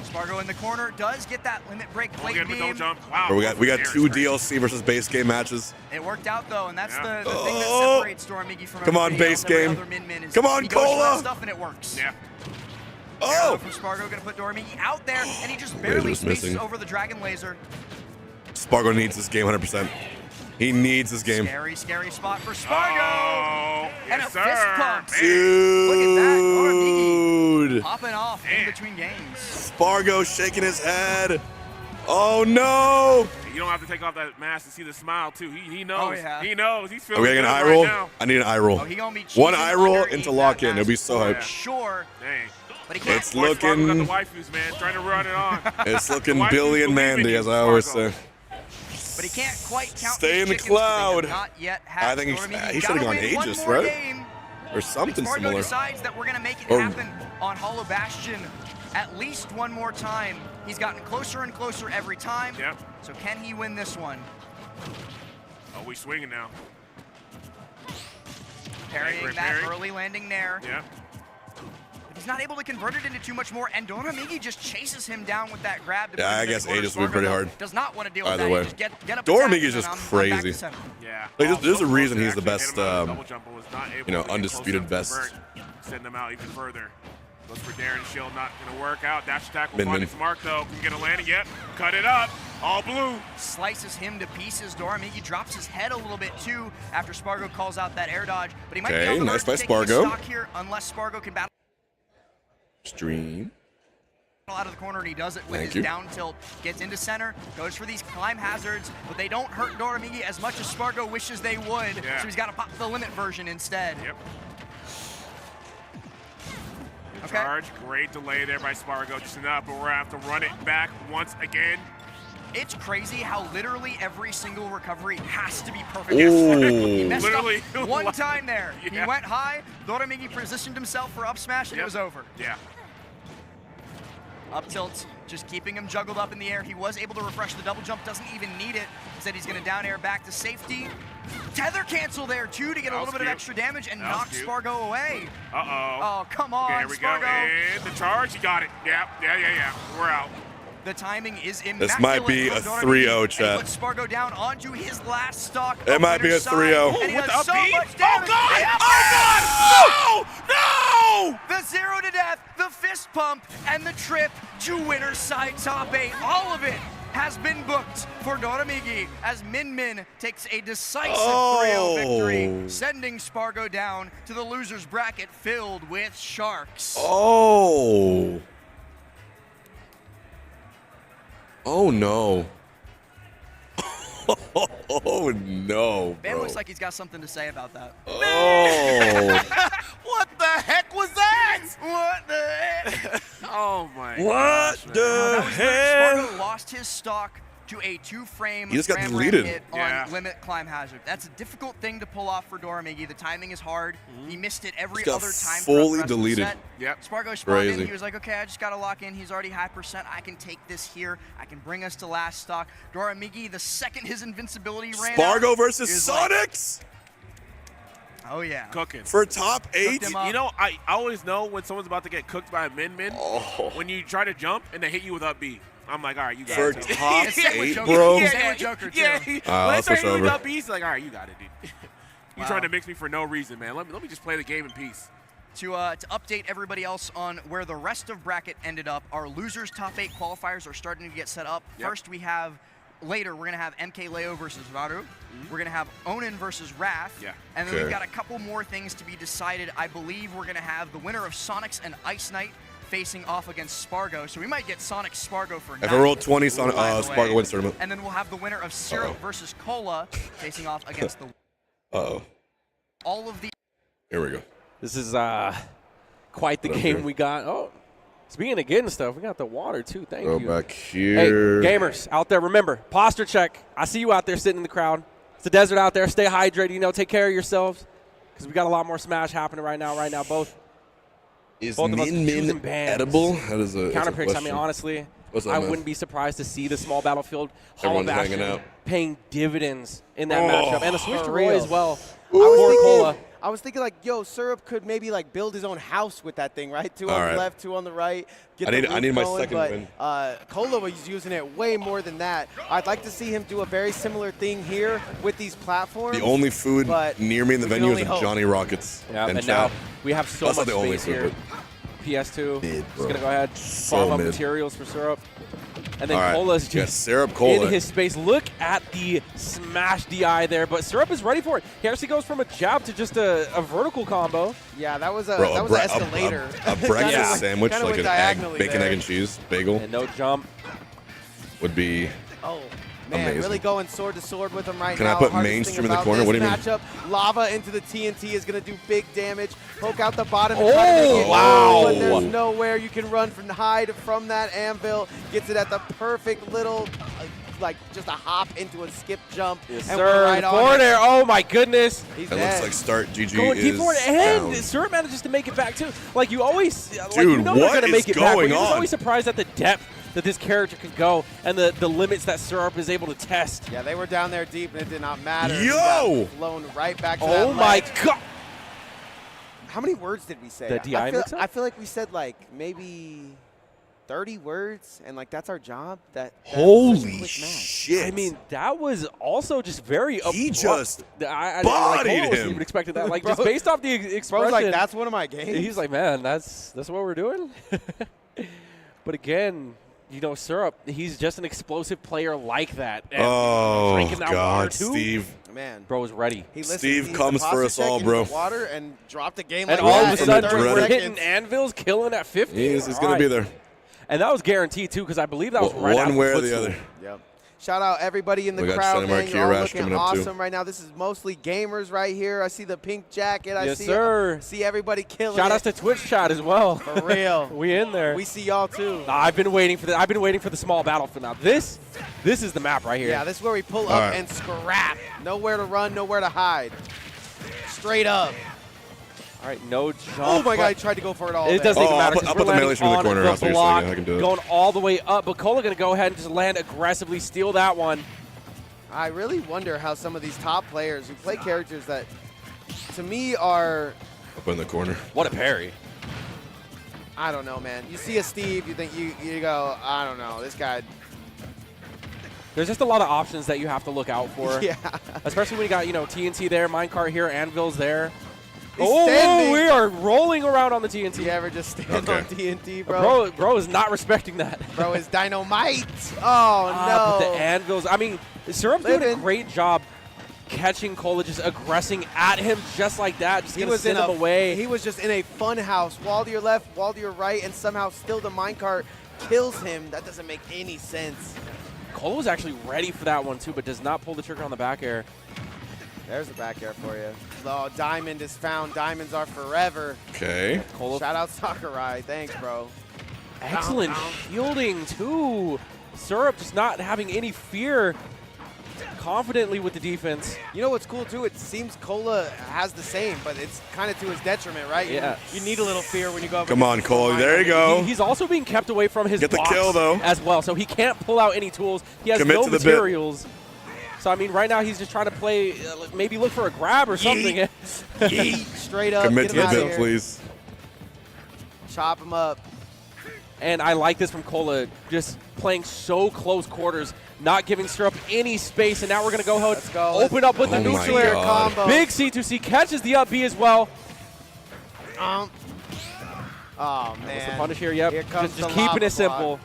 Spargo in the corner does get that limit break plate beam. Wow. Bro, we got two DLC versus base game matches. It worked out though, and that's the thing that separates Doramigi from Come on, base game. Come on, Cola. Stuff and it works. Yeah. Oh! From Spargo gonna put Doramigi out there, and he just barely spaces over the Dragon Laser. Spargo needs this game 100%. He needs this game. Scary, scary spot for Spargo. And a fist pump. Dude. Look at that. Doramigi popping off in between games. Spargo shaking his head. Oh no! You don't have to take off that mask to see the smile too. He knows. Oh, yeah. He knows. He's feeling Are we getting an eye right roll? now. I need an eye roll. Oh, he gonna be one eye roll underneath into lock in. that It'll be so hyped. Sure. Dang. But he can't. It's Boy, Spargo got looking. the waifus, man. Trying to run it on. It's looking The waifus Billy and believe in Mandy, you, as I always Spargo. say. But he can't quite count. Stay in the his chickens, but they have cloud. Not yet had I think Doramigi. he should have Gotta gone win one Aegis, more right? game. Or something Spargo similar. decides that we're gonna make it Oh. happen on Hollow Bastion at least one more time. He's gotten closer and closer every time. Yep. So can he win this one? Oh, we swinging now. Parrying Great that parry. early landing nair. Yeah. But he's not able to convert it into too much more, and Doramigi just chases him down with that grab. To Yeah, put him I in the guess corner. Aegis would be pretty Spargo, hard. though, does not want to deal with Either that. way. He just get up Doramigi's attack, just and I'm back crazy. to center. Yeah. Like, there's a reason he's the Actually best, hit him on a double jump, but was not able you know, to get undisputed close enough best. to convert. Send them out even further. Looks for Darren Shield, not going to work out. Dash attack will Min find min. its mark, though. Can get a landing. Yep. Cut it up. All blue. Slices him to pieces. Doramigi drops his head a little bit too after Spargo calls out that air dodge. But he might be Okay, on the nice verge by of taking his Spargo. stock here unless Spargo can battle Stream. out of the corner, and he does it with Thank his you. down tilt. Gets into center, goes for these climb hazards, but they don't hurt Doramigi as much as Spargo wishes they would. Yeah. So he's got to pop the limit version instead. Yep. Good Okay. charge. Great delay there by Spargo. Just enough, but we're going to have to run it back once again. It's crazy how literally every single recovery has to be perfect. Ooh. He messed Literally. up one time there. Yeah. He went high, Doramigi positioned himself for up smash, and Yep. it was over. Yeah. Up tilt, just keeping him juggled up in the air. He was able to refresh the double jump, doesn't even need it. Instead, he's gonna down air back to safety. Tether cancel there too to get a little bit of extra damage and knock Spargo away. Uh-oh. Oh, come on, Okay, here we Spargo. go. And the charge, you got it. Yeah. We're out. The timing is immaculate. This might be a from Doramigi, 3-0, and he chat. puts Spargo down onto his last stock. It might be a 3-0. And he With does the so up B? much damage. Oh, God! No! The 0 to death, the fist pump, and the trip to winner's side top 8. All of it has been booked for Doramigi as Min Min takes a decisive 3-0 victory, sending Spargo down to the loser's bracket filled with sharks. Oh. Oh no. Oh no, Ben bro. looks like he's got something to say about that. Oh. What the heck was that? What the heck? Oh, my What gosh, man. the That was hell? Spargo lost his stock to a 2-frame He just got ram deleted. hit on Limit Climb Hazard. That's a difficult thing to pull off for Doramigi. The timing is hard. He missed it every Just got other time. fully deleted. Spargo spawned Crazy. in. He was like, okay, I just got to lock in. He's already high percent. I can take this here. I can bring us to last stock. Doramigi, the second his invincibility ran Spargo out, versus he was like, Sonics. oh yeah. Cooking. For top 8? You know, I always know when someone's about to get cooked by a min-min when you try to jump and they hit you with up B. I'm like, all right, you got For it. top Same with 8, Joker. bro. Same with Joker, too. Yeah, let's when they switch hit you with over. up B, he's like, all right, you got it, dude. You trying to mix me for no reason, man. Let me just play the game in peace. To update everybody else on where the rest of bracket ended up, our losers top 8 qualifiers are starting to get set up. First, we have later we're gonna have Mkleo versus Varu. We're gonna have Onin versus Wrath. And then we've got a couple more things to be decided. I believe we're gonna have the winner of Sonics and Ice Knight facing off against Spargo. So we might get Sonic Spargo for If I roll 20, Spargo wins tournament. And then we'll have the winner of Syrup versus Cola facing off against the all of the Here we go. This is quite the game we got. Oh, speaking of getting stuff, we got the water too. Thank you. Go back here. Hey, gamers out there, remember, posture check. I see you out there sitting in the crowd. It's the desert out there. Stay hydrated. You know, take care of yourselves because we got a lot more Smash happening right now. Both Is both of us choosing min bands. edible? That is a Counter that's a picks. I mean, question. honestly, What's up, I man? wouldn't be surprised to see the small battlefield Hollow Everyone's hanging Bastion out. paying dividends in that matchup, and a switch to for Roy real. as well. I was thinking like, yo, Syrup could maybe like build his own house with that thing, right? 2 on the left, 2 on the right. Get I the need roof my going, second but, win. Cola was using it way more than that. I'd like to see him do a very similar thing here with these platforms. The only food but near me in the we can venue is only a hope. Johnny Rockets. Yeah, and and now chat. we have so That's much not the only space food, here. PS2 Mid, is bro. going to go ahead, So farm up mid. materials for Syrup. And then All right. Cola's Yeah, just Syrup Cola. in his space. Look at the smash DI there, but Syrup is ready for it. He actually goes from a jab to just a vertical combo. Yeah, that was an escalator. A breakfast sandwich, kinda like went an egg, diagonally bacon, there. egg, and cheese bagel. And no jump. Would be Man, amazing. really going sword to sword with him right Can I now. put Hardest mainstream thing in the about corner? this What do you mean? matchup, Lava into the TNT is going to do big damage. Poke out the bottom. Oh, try to make it, wow. But there's nowhere you can run from hide from that anvil. Gets it at the perfect little, like just a hop into a skip jump. Yes, and sir. we're right on Forward it. air. Oh, my goodness. He's It dead. looks like start GG Going is deep forward, and down. Syrup manages to make it back, too. Like, you always, like, Dude, you know they're what going to is make it back, but going you're just on? always surprised at the depth that this character can go and the limits that Syrup is able to test. Yeah, they were down there deep, and it did not matter. He Yo! got flown right back to that Oh, my ledge. God. How many words did we say? The DI mix-up? I feel like we said like maybe 30 words, and like that's our job. That's such a Holy quick match. shit. I mean, that was also just very abrupt. He just I bodied like, wasn't him. even expecting that. Like, Bro- just based off the expression. Bro's like, that's one of my games. He's like, man, that's what we're doing. But again, you know, Syrup, he's just an explosive player like that. And Oh, drinking that water God, too. Steve. Man, Bro is ready. he listened, Steve he comes for us all, bro. Water and dropped the game And like all that of a in sudden, 30 we're Reddit. hitting seconds. anvils, killing at 50. He's All going to be right. there. And that was guaranteed, too, because I believe that was right One after way or the footstool. other. Yep. Shout out everybody in the We got crowd, Sonny man. Marquis You're all Rash looking coming up, too. awesome right now. This is mostly gamers right here. I see the pink jacket. I Yes, see, sir. see everybody killing Shout it. outs to Twitch chat as well. For real. We in there. We see y'all too. I've been waiting for I've been waiting for the small battlefield now. This is the map right here. Yeah, this is where we pull up All right. and scrap. Nowhere to run, nowhere to hide. Straight up. All right, no jump. Oh my but God, he tried to go for it all. It there. doesn't even Oh, matter. I'll 'cause put we're the landing melee string in the on corner. I'll see you block, I can do it. going all the way up. But Cola going to go ahead and just land aggressively, steal that one. I really wonder how some of these top players who play characters that, to me, are, Up in the corner. What a parry. I don't know, man. You see a Steve, you think you go, I don't know, this guy. There's just a lot of options that you have to look out for. Yeah. Especially when you got, TNT there, minecart here, anvils there. He's Oh, standing. we are rolling around on the TNT. You ever just stand Okay. on TNT, bro? Bro is not respecting that. Bro is dynamite. Oh, But no. the anvils, I mean, Syrup's doing a Living. great job catching Cola, just aggressing at him just like that, just He gonna was send in him away. He was just in a fun house, wall to your left, wall to your right, and somehow still the minecart kills him. That doesn't make any sense. Cola was actually ready for that one too, but does not pull the trigger on the back air. There's the back air for you. Oh, diamond is found. Diamonds are forever. Okay. Cola, Shout out Sakurai. Thanks, bro. excellent shielding too. Syrup just not having any fear confidently with the defense. You know what's cool too? It seems Cola has the same, but it's kind of to his detriment, right? Yeah. You need a little fear when you go up. Come on, Cola. There you go. He's also being kept away from his Get the box kill, though. as well, so he can't pull out any tools. He has Commit no to the bit. materials. So, I mean, right now he's just trying to play, maybe look for a grab or something. Yeet. Straight up. Commit Get to him the out of bit, here. please. Chop him up. And I like this from Cola, just playing so close quarters, not giving Syrup any space. And now we're going to go ahead, open up with the Oh my neutral air God. combo. Big C2C catches the up B as well. Oh, What's the man. punish here? Yep. Here comes Just the keeping lava it simple. block.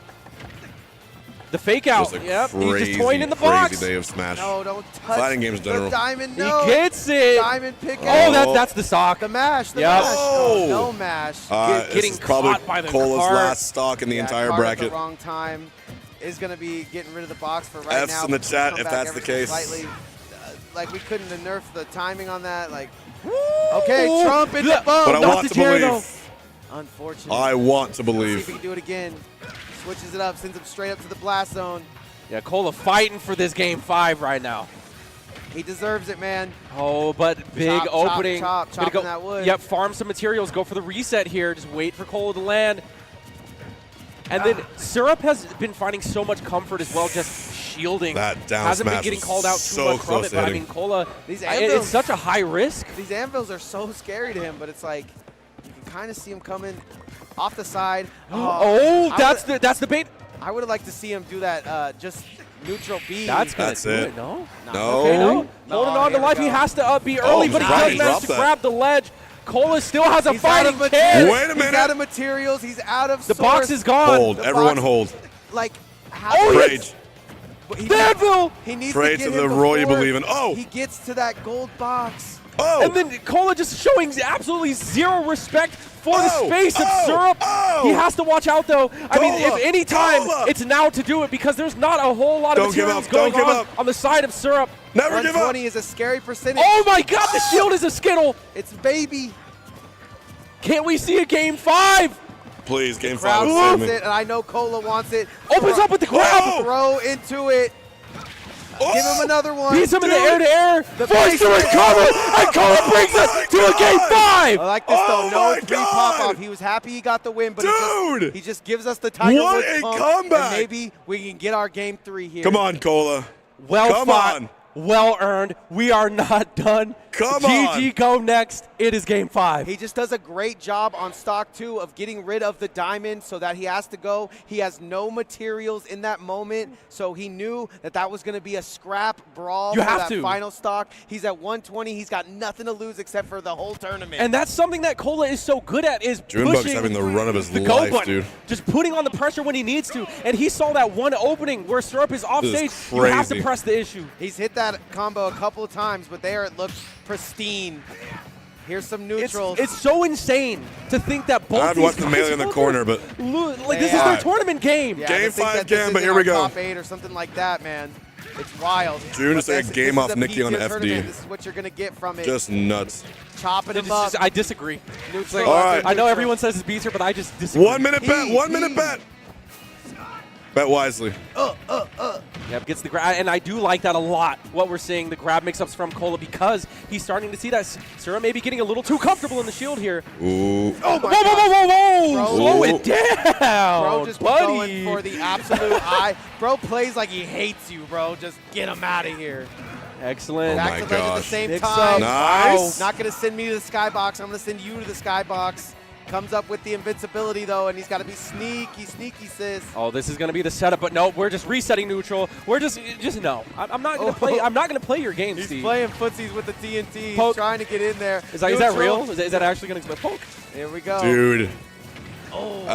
The fake out. Just a Yep. crazy, He's just toying in the box. crazy day of Smash. No, don't touch Fighting games in the general. diamond. No. He gets it. Diamond pick Oh, out. that's the stock. The mash. The Yep. mash. Oh. No mash. Getting this is probably caught by the Cola's cart. last stock in the entire cart at bracket. the wrong time is going to be getting rid of the box for right F's now. in the chat Come if back that's ever the so case. Slightly. Like we couldn't have nerfed the timing on that. Like, okay, Trump in the But I bow. want to believe. Unfortunately. I want to Let's see if believe. he can do it again. Switches it up, sends him straight up to the blast zone. Yeah, Cola fighting for this game 5 right now. He deserves it, man. Oh, but big Chop, chop, opening. chop, Gonna chopping that wood. Yep, farm some materials, go for the reset here. Just wait for Cola to land. And then Syrup has been finding so much comfort as well, just shielding. That down hasn't been smash getting was called out too so much from close it. to But I hitting. mean, Cola, These it's anvils- such a high risk. These anvils are so scary to him, but it's like you can kind of see him coming off the side. Oh, that's the bait. I would have liked to see him do that. Just neutral B. That's gonna That's do it. it. No. No. Okay, no. No, Holding on to here we life. He go. has to up B early, but he nice. does manage Drop to that. grab the ledge. Cola still has a He's out of fighting materials. chance. Wait a He's minute. out of materials. He's out of The source. box is gone. Hold. The Everyone box- hold. Like, how Oh, he- Rage. but he- The anvil. He needs Pray to get to the him roll you before believe in. Oh. He gets to that gold box. Oh. And then Cola just showing absolutely zero respect for the Oh, space of oh, Syrup. oh. He has to watch out, though. I mean, if Cola, any time, Cola. it's now to do it because there's not a whole lot of Don't give materials up, going don't give on up. on the side of Syrup. Never give up. 120 is a scary percentage. Oh my God, the shield is a Skittle. It's baby. Can't we see a game 5? Please, game Crowd 5 would wants save me. it, and I know Cola wants it. Opens up with the grab. Oh. Throw into it. Oh. Give him another one. Beats him in the Dude. air-to-air. The Forced to base- recover, and Cola brings us to a game 5. I like this Oh though. No my 3 God. pop-off. He was happy he got the win, but Dude. he just gives us the Tiger What Woods a pump, comeback. and maybe we can get our game 3 here. Come on, Cola. Well Come fought, on. well earned. We are not done. Come GG on. go next. It is game 5. He just does a great job on stock 2 of getting rid of the diamond so that he has to go. He has no materials in that moment, so he knew that that was going to be a scrap brawl You for have that to. final stock. He's at 120. He's got nothing to lose except for the whole tournament. And that's something that Cola is so good at is Junebug's pushing having the run of his the go life, button. dude. Just putting on the pressure when he needs to. And he saw that one opening where Syrup is off This is stage. You have to crazy. press the issue. He's hit that combo a couple of times, but there it looked pristine. Here's some neutrals. It's so insane to think that both I'd these watch the guys melee in the both corner, but like this is their tournament game. Yeah, Game to think 5 that this game, but isn't here we our go. Top 8 or something like that, man. It's wild. June But just took a this game is off Nikki on PTO FD. tournament. This is what you're going to get from it. just nuts. Chopping him up. I disagree. Neutral. All right. I know everyone says it's beats her, but I just disagree. 1 minute bet. 1 minute bet. Bet wisely. Yep, gets the grab, and I do like that a lot. What we're seeing, the grab mix-ups from Cola because he's starting to see that Syrup maybe getting a little too comfortable in the shield here. Ooh. Oh Whoa, whoa, whoa, whoa, whoa! Bro. Slow Ooh. it down, Bro just buddy. going for the absolute eye. Bro plays like he hates you, bro. Just get him out of here. Excellent. Oh Back my to ledge at the gosh. same Mix time. up. Nice. Not going to send me to the skybox. I'm going to send you to the skybox. Comes up with the invincibility, though, and he's got to be sneaky, sis. Oh, this is going to be the setup, but no, we're just resetting neutral. We're just no. I'm not going to play. I'm not going to play your game, He's Steve. playing footsies with the TNT. Poke. He's trying to get in there. Is that Neutral. real? Is that actually going to poke? Here we go. Dude.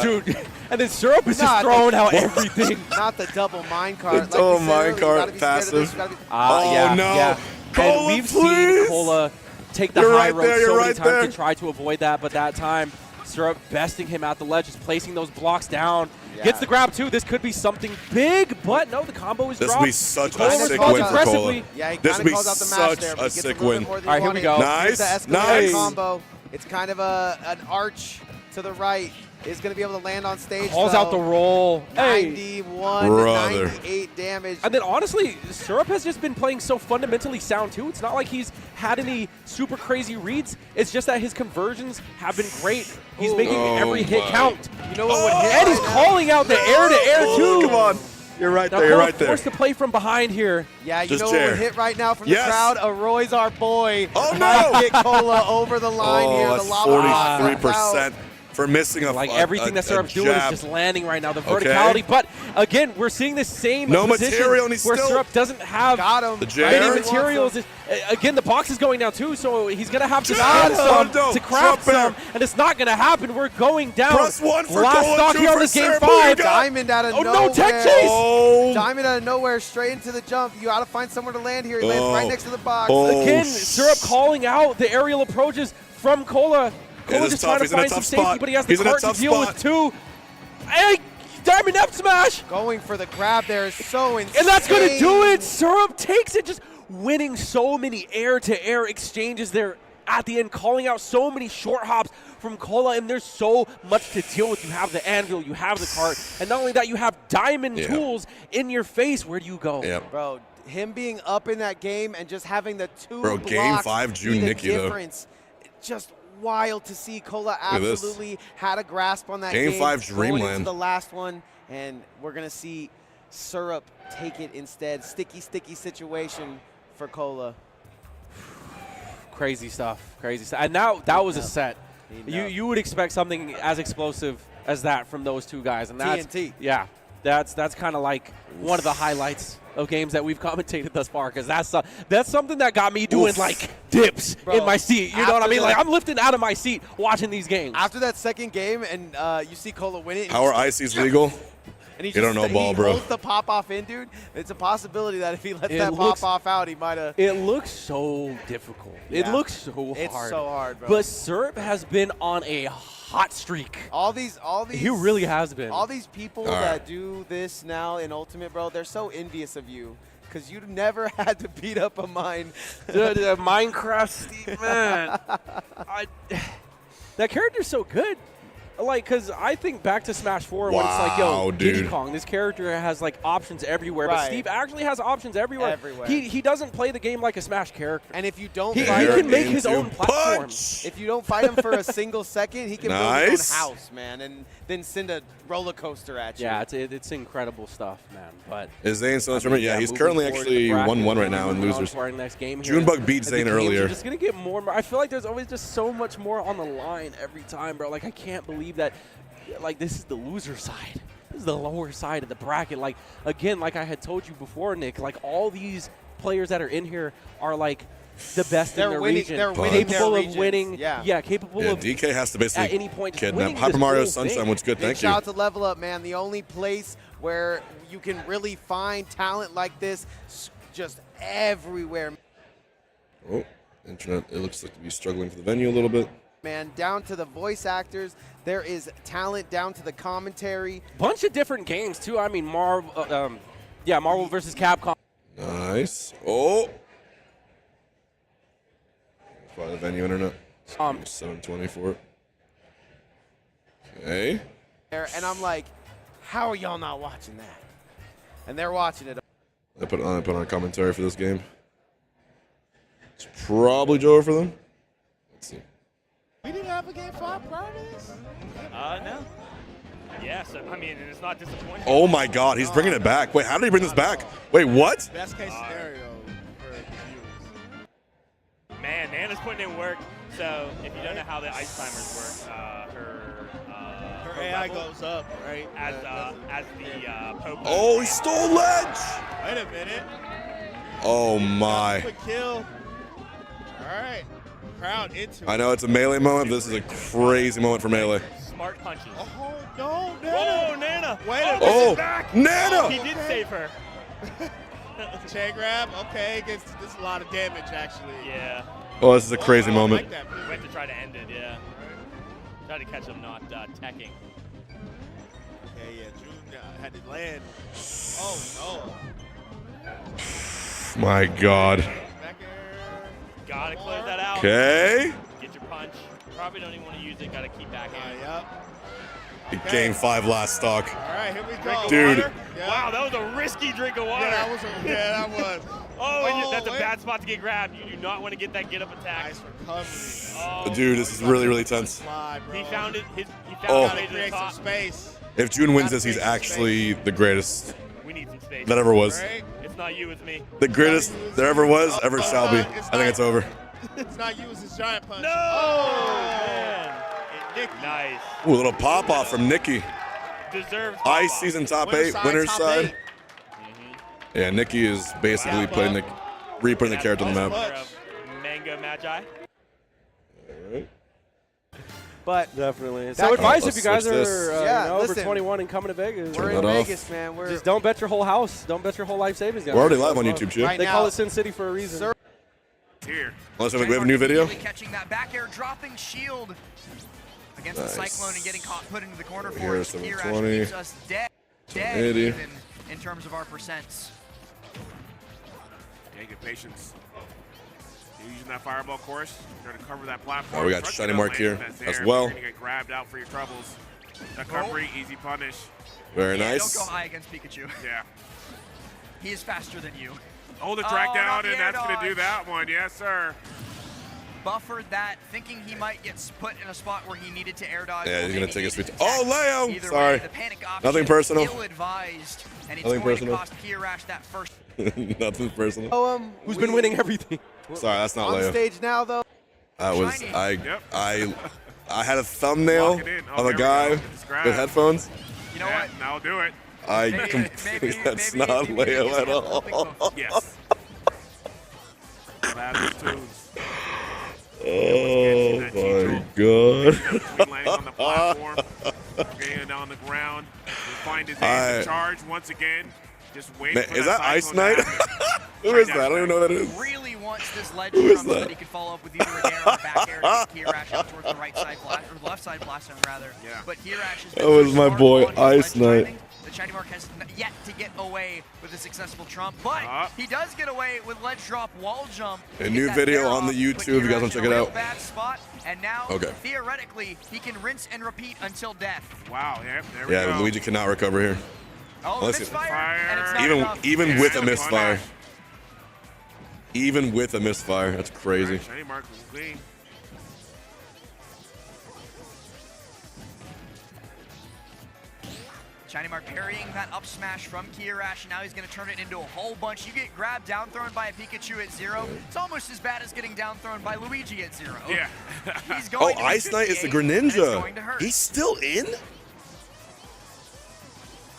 Dude, and then Syrup is Nah, just throwing out everything. Not the double minecart. The double you said earlier, you minecart gotta be scared of this, passive. you gotta be- Oh, yeah, no. yeah. Cola, And we've seen please. Cola take the You're high right road there, so you're many right times there. to try to avoid that, but that time, Syrup besting him at the ledge, just placing those blocks down. Yeah. Gets the grab too. This could be something big, but no, the combo is This dropped. would be such Cola a sick responds win for aggressively. Cola. Yeah, he This kind would of be calls out the match such there, but a he gets sick little bit win. more than All right, he here we wanted. go. Here's the Nice, escalator nice. combo. It's kind of an arch to the right is going to be able to land on stage. Calls out the roll. 91 to 98 damage. And then honestly, Syrup has just been playing so fundamentally sound too. It's not like he's had any super crazy reads. It's just that his conversions have been great. He's making every hit count. You know what would hit? And he's calling out the air-to-air too. Come on. You're right Now there. You're right there. forced to play from behind here. Yeah, you know what would hit right now from the crowd? Roy's our boy. Oh, no. Get Cola over the line here. The That's lava 43% for missing a like everything that Syrup's doing is just landing right now. The verticality, Okay. but again, we're seeing the same No position material, and he's where still Syrup doesn't have The any Jair. materials. Again, the box is going down too, so he's gonna have to Jair. spend some No, to craft jump some, and it's not gonna happen. We're going down. +1 for Last Cola, stock 2 here on for this game Syrup. 5. Diamond out of nowhere. no tech chase. Diamond out of nowhere, straight into the jump. You got to find somewhere to land here. He lands right next to the box. Again, Syrup calling out the aerial approaches from Cola. Cola just trying to find some safety, but he has the cart to deal with too. Hey, Diamond F smash! Going for the grab there is so insane. And that's going to do it. Syrup takes it, just winning so many air-to-air exchanges there at the end, calling out so many short hops from Cola, and there's so much to deal with. You have the anvil, you have the cart, and not only that, you have diamond tools in your face. Where do you go? Bro, him being up in that game and just having the two blocks Game 5, June be the Nikki, though. difference. Just wild to see. Cola at this. absolutely had a grasp on that Game 5 going into Dreamland. the last one, and we're going to see Syrup take it instead. Sticky situation for Cola. Crazy stuff, crazy stuff. And now that was a set. You would expect something as explosive as that from those two guys, and that's TNT. Yeah, that's kind of like one of the highlights of games that we've commentated thus far, because that's something that got me doing like dips in my seat. You know what I mean? Like I'm lifting out of my seat watching these games. After that second game, and you see Cola win it. How are ICs legal? And he You don't know ball, bro. He holds the pop off in, dude. It's a possibility that if he lets that pop off out, he might have. It looks so difficult. It Yeah. looks so hard. It's so hard, bro. But Syrup has been on a hot streak. All these. He really has been. All these people that do this now in Ultimate, bro, they're so envious of you. Because you never had to beat up a mine. The Minecraft Steve, man. That character's so good. Like, because I think back to Smash 4 when it's like, yo, Diddy Kong, this character has, like, options everywhere. But Steve actually has options everywhere. He doesn't play the game like a Smash character. And if you don't he fight can make his own platform. If you don't fight him for a single second, he can build his own house, man, and then send a roller coaster at you. Yeah, it's incredible stuff, man. But Is Zane still in the tournament? Yeah, he's currently actually 1-1 right now in losers. Next game Junebug beat Zane earlier. Just going to get more and more. I feel like there's always just so much more on the line every time, bro. Like, I can't believe that, like, this is the loser side. This is the lower side of the bracket. Like, again, like I had told you before, Nick, like, all these players that are in here are, like, the best in their region. They're winning capable their of winning. Yeah, capable of DK has to basically at any point kidnap. Hyper Mario Sunshine was good. Big Thank you. shout out to Level Up, man. The only place where you can really find talent like this, just everywhere. Oh, internet. It looks like to be struggling for the venue a little bit. Man, down to the voice actors, there is talent down to the commentary. Bunch of different games too. I mean, Marvel versus Capcom. Nice. Oh. Probably the venue internet. 724. Okay. And I'm like, how are y'all not watching that? And they're watching it. I put on a commentary for this game. It's probably Joe for them. Let's see. We didn't have a game 5 prior to this? No. Yeah, so, I mean, it's not disappointing. Oh my God, he's bringing it back. Wait, how did he bring this back? Wait, what? Best case scenario for the viewers. Man, Nana's putting in work. So if you don't know how the ice timers work, her AI level goes up, right? As the Pope. Oh, he stole ledge! Wait a minute. Oh my. Quick kill. All right. Crowd into I know it's a Melee moment, but this is a crazy moment for Melee. Smart punches. Oh, no, Nana. Oh, Nana. Wait a minute. Oh, back. Nana. Oh, he did save her. Chain grab. Okay, this is a lot of damage, actually. Yeah. Oh, this is a crazy I moment. like that move. Went to try to end it, yeah. Try to catch him not teching. Okay, yeah, June had to land. Oh, no. My God. Back air. Gotta close that out. Okay. Get your punch. Probably don't even want to use it. Got to keep back in. Yep. Game 5 last stock. All right, here we go. Dude. Yeah. Wow, that was a risky drink of water. Yeah, that was. Oh, that's a bad spot to get grabbed. You do not want to get that get up attack. Nice recovery. Oh, Dude, this is really, really tense. he found it. He found Oh. his way to the Create some top. space. If June wins this, he's actually the greatest We need some space. that ever was. Right? It's not you, it's me. The greatest there ever was, ever shall be. I think it's over. It's not you, it's his giant punch. No! Oh, Man. Nicky. Nice. Ooh, a little pop off from Nikki. Deserved. Ice pop-off. season top Winner's 8, side, winner's top side. 8. Yeah, Nikki is basically putting the re-putting the character on the map. Manga Magi. But Definitely. So advice if you guys Let's switch are this. over listen, 21 and coming to Vegas. we're Turn in that off. Vegas, man. We're Just don't bet your whole house. Don't bet your whole life savings. Guys. We're already live on YouTube, Chip. Right They now, call it Sin City for a reason. Here. Unless we have a new video. Catching that back air, dropping shield against the Nice. Cyclone and getting caught, put into the corner for Here's us. 720. Kirash keeps us dead 80. even in terms of our percents. Yeah, good patience. You're using that fireball course. You're going to cover that platform. Oh, we got Trust Shiny you Mark don't here land as there. well. You're going to get grabbed out for your troubles. Recovery, easy punish. Very Yeah, nice. don't go high against Pikachu. Yeah. He is faster than you. Hold the track Oh, down, not the and air that's going to do dodge. that one. Yes, sir. Buffered that, thinking he might get put in a spot where he needed to air dodge. Yeah, or he's gonna maybe take a needed sweet. to Oh, attack. Leo! Either Sorry. way, the panic option, Nothing personal. Ill-advised, and it's Nothing going personal. to cost Kirash that first. Nothing personal. oh, Who's been winning everything? Sorry, that's not on Leo. stage now, though. That was Shiny. Yep. I had a thumbnail Lock it in. Oh, of a there we guy go. It's grabbed. with headphones. You know Yeah, what? now do it. That's not Leo at all. Yes. Last tunes. Oh my god. Tweek landing on the platform. Getting on the ground. We find his ace in charge once again. Just wait Man, for is that Ice Cyclone Knight? to happen. Who is that? I don't even know who that is. Really wants this ledge Who is jump so that? that he can follow up with either a dare or a back air to get Kirash out towards the right side blast, or left side blast zone rather. Yeah. But Kirash is That was my boy, Ice Knight. The Shiny Mark has yet to get away with a successful trump, but he does get away with ledge drop wall jump. A new video on the YouTube if you guys want to check it out. Bad spot, and now Okay. theoretically he can rinse and repeat until death. Wow, yeah, there we Yeah, go. Luigi cannot recover here. Oh, Unless misfire, and it's not even enough. even with a Yeah, misfire. punish. Even with a misfire, that's crazy. Right, Shiny Mark will clean. Shiny Mark parrying that up smash from Kirash, and now he's going to turn it into a whole bunch. You get grabbed down thrown by a Pikachu at 0. It's almost as bad as getting down thrown by Luigi at 0. Yeah. He's going to Ice Knight is the 58, and it's Greninja. going to hurt. He's still in?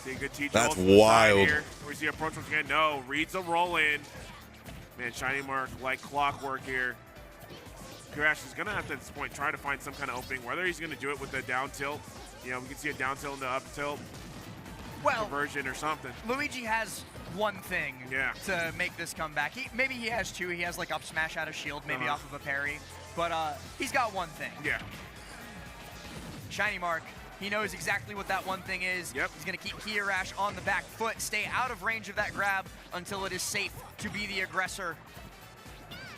See, good teach. That's Rolls to the side wild. Here. Where's the approach once again? No, reads a roll in. Man, Shiny Mark like clockwork here. Kirash is going to have to, at this point, try to find some kind of opening, whether he's going to do it with the down tilt. You know, we can see a down tilt into up tilt conversion or something. Luigi has one thing to make this comeback. Maybe he has two. He has like up smash out of shield, maybe off of a parry. But he's got one thing. Yeah. Shiny Mark, he knows exactly what that one thing is. Yep. He's going to keep Kirash on the back foot, stay out of range of that grab until it is safe to be the aggressor.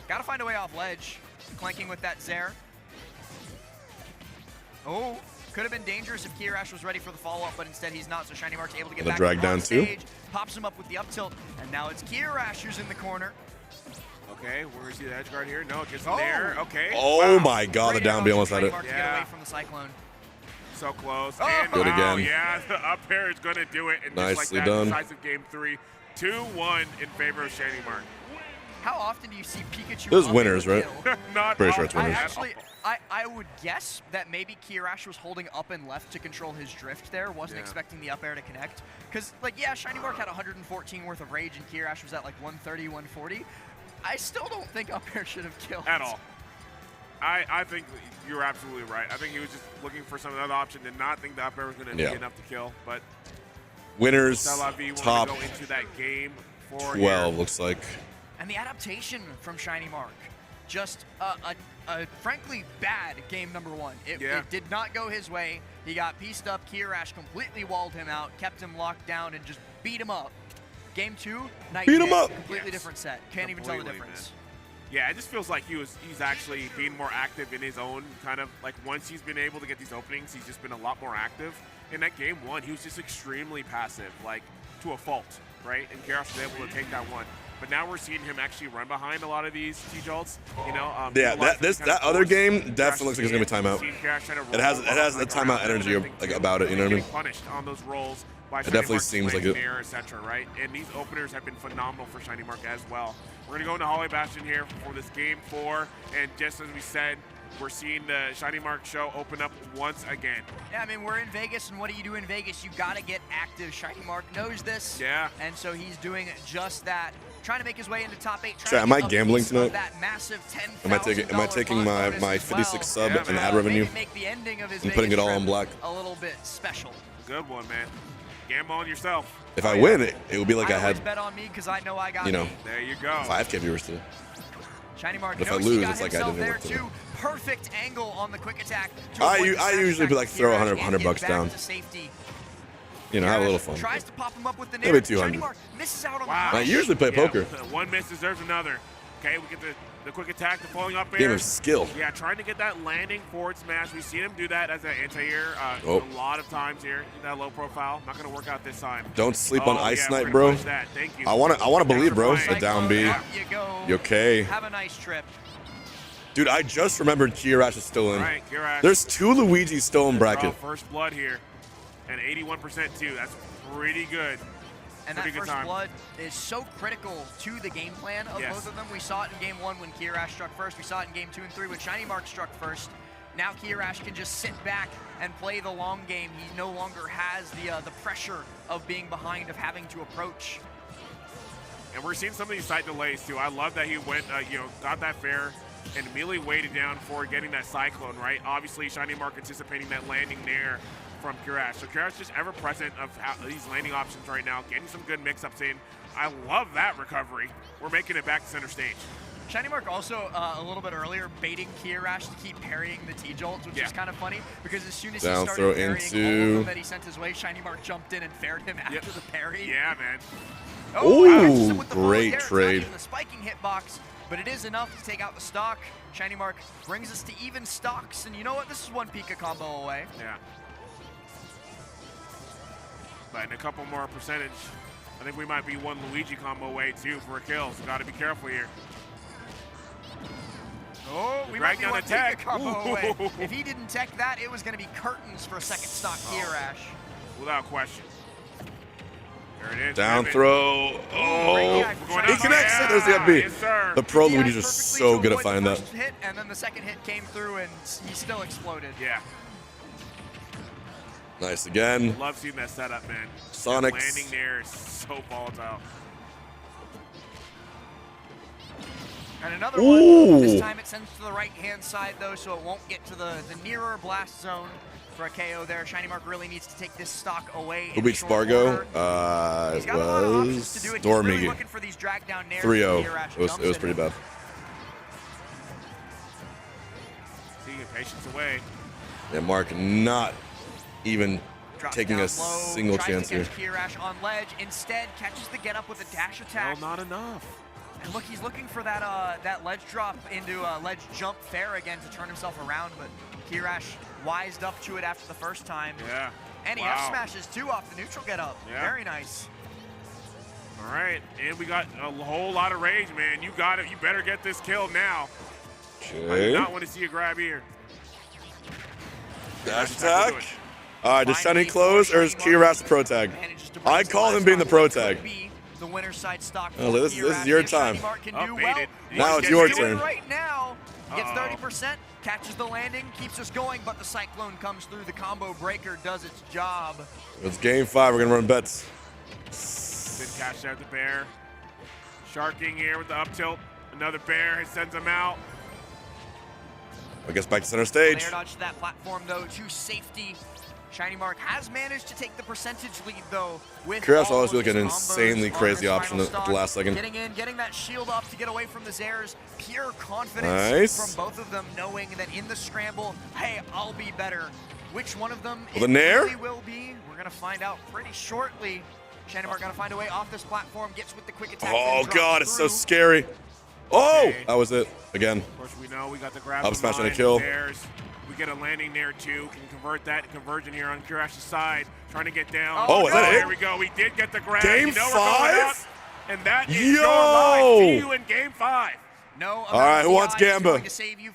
Got to find a way off ledge. Clanking with that Zair. Oh, could have been dangerous if Kirash was ready for the follow-up, but instead he's not, so Shiny Mark's able to get The back drag on down too. stage, pops him up with the up tilt, and now it's Kirash who's in the corner. Okay, where is the edge guard here? No, just there. Okay. Oh Wow. my god, the down B almost had it. Mark to get away from the Cyclone. So close. Oh. And Good wow, again. yeah, the up air is going to do it. And just Nicely like that, done. decisive game 3. 2-1 in favor of Shiny Mark. How often do you see Pikachu? It was up winners, in the right? kill? Not Pretty sure it's often. winners. Actually, I would guess that maybe Kirash was holding up and left to control his drift there, wasn't expecting the up air to connect. Because, like, yeah, Shiny Mark had 114 worth of rage, and Kirash was at like 130, 140. I still don't think up air should have killed. At all. I think you're absolutely right. I think he was just looking for some other option, did not think the up air was going to be enough to kill. But Winners, Salavi top wanted to go into that game for 12 looks like. And the adaptation from Shiny Mark, just a frankly bad game number 1. It did not go his way. He got pieced up. Kirash completely walled him out, kept him locked down, and just beat him up. Game 2, night Beat and him day, up. completely different set. Can't even tell the difference. Yeah, it just feels like he's actually being more active in his own kind of, like, once he's been able to get these openings, he's just been a lot more active. In that game 1, he was just extremely passive, like, to a fault, right? And Garros was able to take that one. But now we're seeing him actually run behind a lot of these T-Jolts, you know. Yeah, that other game definitely looks like it's gonna be timeout. It has a timeout energy like about it, you know what I mean? Punished on those rolls by it definitely seems like it. Etc. Right, and these openers have been phenomenal for Shiny Mark as well. We're gonna go into Holly Bastion here for this game 4, and just as we said, we're seeing the Shiny Mark show open up once again. Yeah, I mean, we're in Vegas, and what do you do in Vegas? You gotta get active. Shiny Mark knows this. Yeah. And so he's doing just that. Trying to make his way into top 8. Chat, am I gambling tonight? That massive Am I taking my 56 sub and ad revenue? Make the ending of his I'm putting it all on black. A little bit special. Good one, man. Gamble on yourself. If I win, it will be like I had. Bet on me because I know I got. You know. There you go. 5K viewers today. Shiny Mark. If I lose, it's like I didn't work today. Perfect angle on the quick attack. I usually like throw 100 bucks down. You know, have a little fun. Tries to pop him up with the maybe 200. Misses out on wow. I usually play poker. One miss deserves another. Okay, we get the quick attack, the falling up air. Game of skill. Yeah, trying to get that landing forward smash. We've seen him do that as an anti-air a lot of times here. That low profile. Not going to work out this time. Don't sleep on Ice Knight, bro. Thank you. I want to believe, bro. A down B. You okay? Have a nice trip. Dude, I just remembered Kirash is still in. Right, Kirash. There's 2 Luigis still in bracket. First blood here. And 81% too. That's pretty good. And that first blood is so critical to the game plan of both of them. We saw it in game 1 when Kirash struck first. We saw it in game 2 and 3 when Shiny Mark struck first. Now Kirash can just sit back and play the long game. He no longer has the pressure of being behind, of having to approach. And we're seeing some of these side delays too. I love that he went, got that fair and immediately waited down for getting that Cyclone, right? Obviously, Shiny Mark anticipating that landing there from Kirash. So Kirash just ever present of these landing options right now, getting some good mix-ups in. I love that recovery. We're making it back to center stage. Shiny Mark also, a little bit earlier, baiting Kirash to keep parrying the T-Jolts, which is kind of funny, because as soon as he started parrying all of them that he sent his way, Shiny Mark jumped in and faired him after the parry. Yeah, man. Oh, great trade. The spiking hitbox, but it is enough to take out the stock. Shiny Mark brings us to even stocks, and you know what? This is one Pika combo away. Yeah. But in a couple more percentage, I think we might be one Luigi combo away too for a kill, so got to be careful here. Oh, we might be one Pika combo away. If he didn't tech that, it was going to be curtains for a second stock Kirash. Without question. There it is. Down throw. Oh, he connects it. There's the up B. Yes, the pro Luigis are so good at finding that. Hit, and then the second hit came through, and he still exploded. Yeah. Nice again. Love seeing that setup, man. Sonic landing there is so volatile. And another one. This time it sends to the right-hand side, though, so it won't get to the nearer blast zone for a KO there. Shiny Mark really needs to take this stock away. Who beat Spargo? It was Dormigi. 3-0. It was pretty bad. Seeing patience away. Yeah, Mark not even taking a single chance here. Kirash on ledge, instead catches the get up with a dash attack. Well, not enough. And look, he's looking for that ledge drop into a ledge jump fair again to turn himself around, but Kirash wised up to it after the first time. Yeah. And he F smashes too off the neutral get up. Yeah. Very nice. All right, and we got a whole lot of rage, man. You got it. You better get this kill now. Okay. I do not want to see a grab here. Dash attack. All right, does Shiny close or is Kirash the pro tag? I call him being the pro tag. The winner's side stock. Oh, this is your time. Now it's your turn. Right now, gets 30%, catches the landing, keeps us going, but the Cyclone comes through. The combo breaker does its job. It's game 5. We're gonna run bets. Good catch out the bear. Sharking here with the up tilt. Another bear sends him out. I guess back to center stage. Air dodge to that platform though to safety. Shiny Mark has managed to take the percentage lead though. With Kirash always like an insanely crazy option at the last second. Getting in, getting that shield up to get away from the Zers. Pure confidence from both of them, knowing that in the scramble, hey, I'll be better. Which one of them it really will be, we're gonna find out pretty shortly. Shiny Mark gonna find a way off this platform, gets with the quick attack. Oh god, it's so scary. Oh, that was it again. Of course, we know we got the grab. Up smash and a kill. We get a landing there too. Can convert that conversion here on Kirash's side, trying to get down. Oh, is that it? There we go. We did get the grab. Game you know we're going up, 5? and that is Yo! your life. See you in game 5. No. All right, who wants Gamba?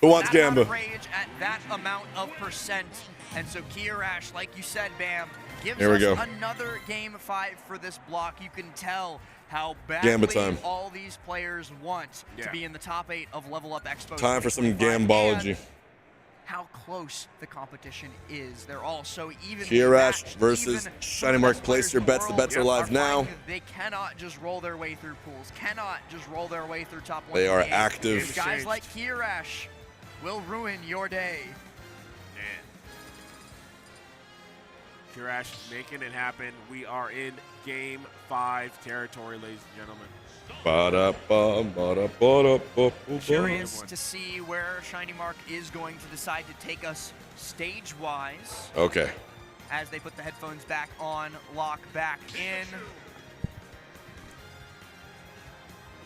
Who wants Gamba? Rage at that amount of percent. And so Kirash, like you said, Bam, gives Here we us go. another game 5 for this block. You can tell how Gamba badly time. all these players want to be in the top 8 of Level Up Expo. Time for some 2025, gambology. and how close the competition is. They're all so even. Kirash versus Shiny Mark. Place your bets. The bets are live now. They cannot just roll their way through pools. Cannot just roll their way through top 1. They are active. Guys like Kirash will ruin your day. Kirash making it happen. We are in game 5 territory, ladies and gentlemen. Curious to see where Shiny Mark is going to decide to take us stage-wise. Okay. As they put the headphones back on, lock back in.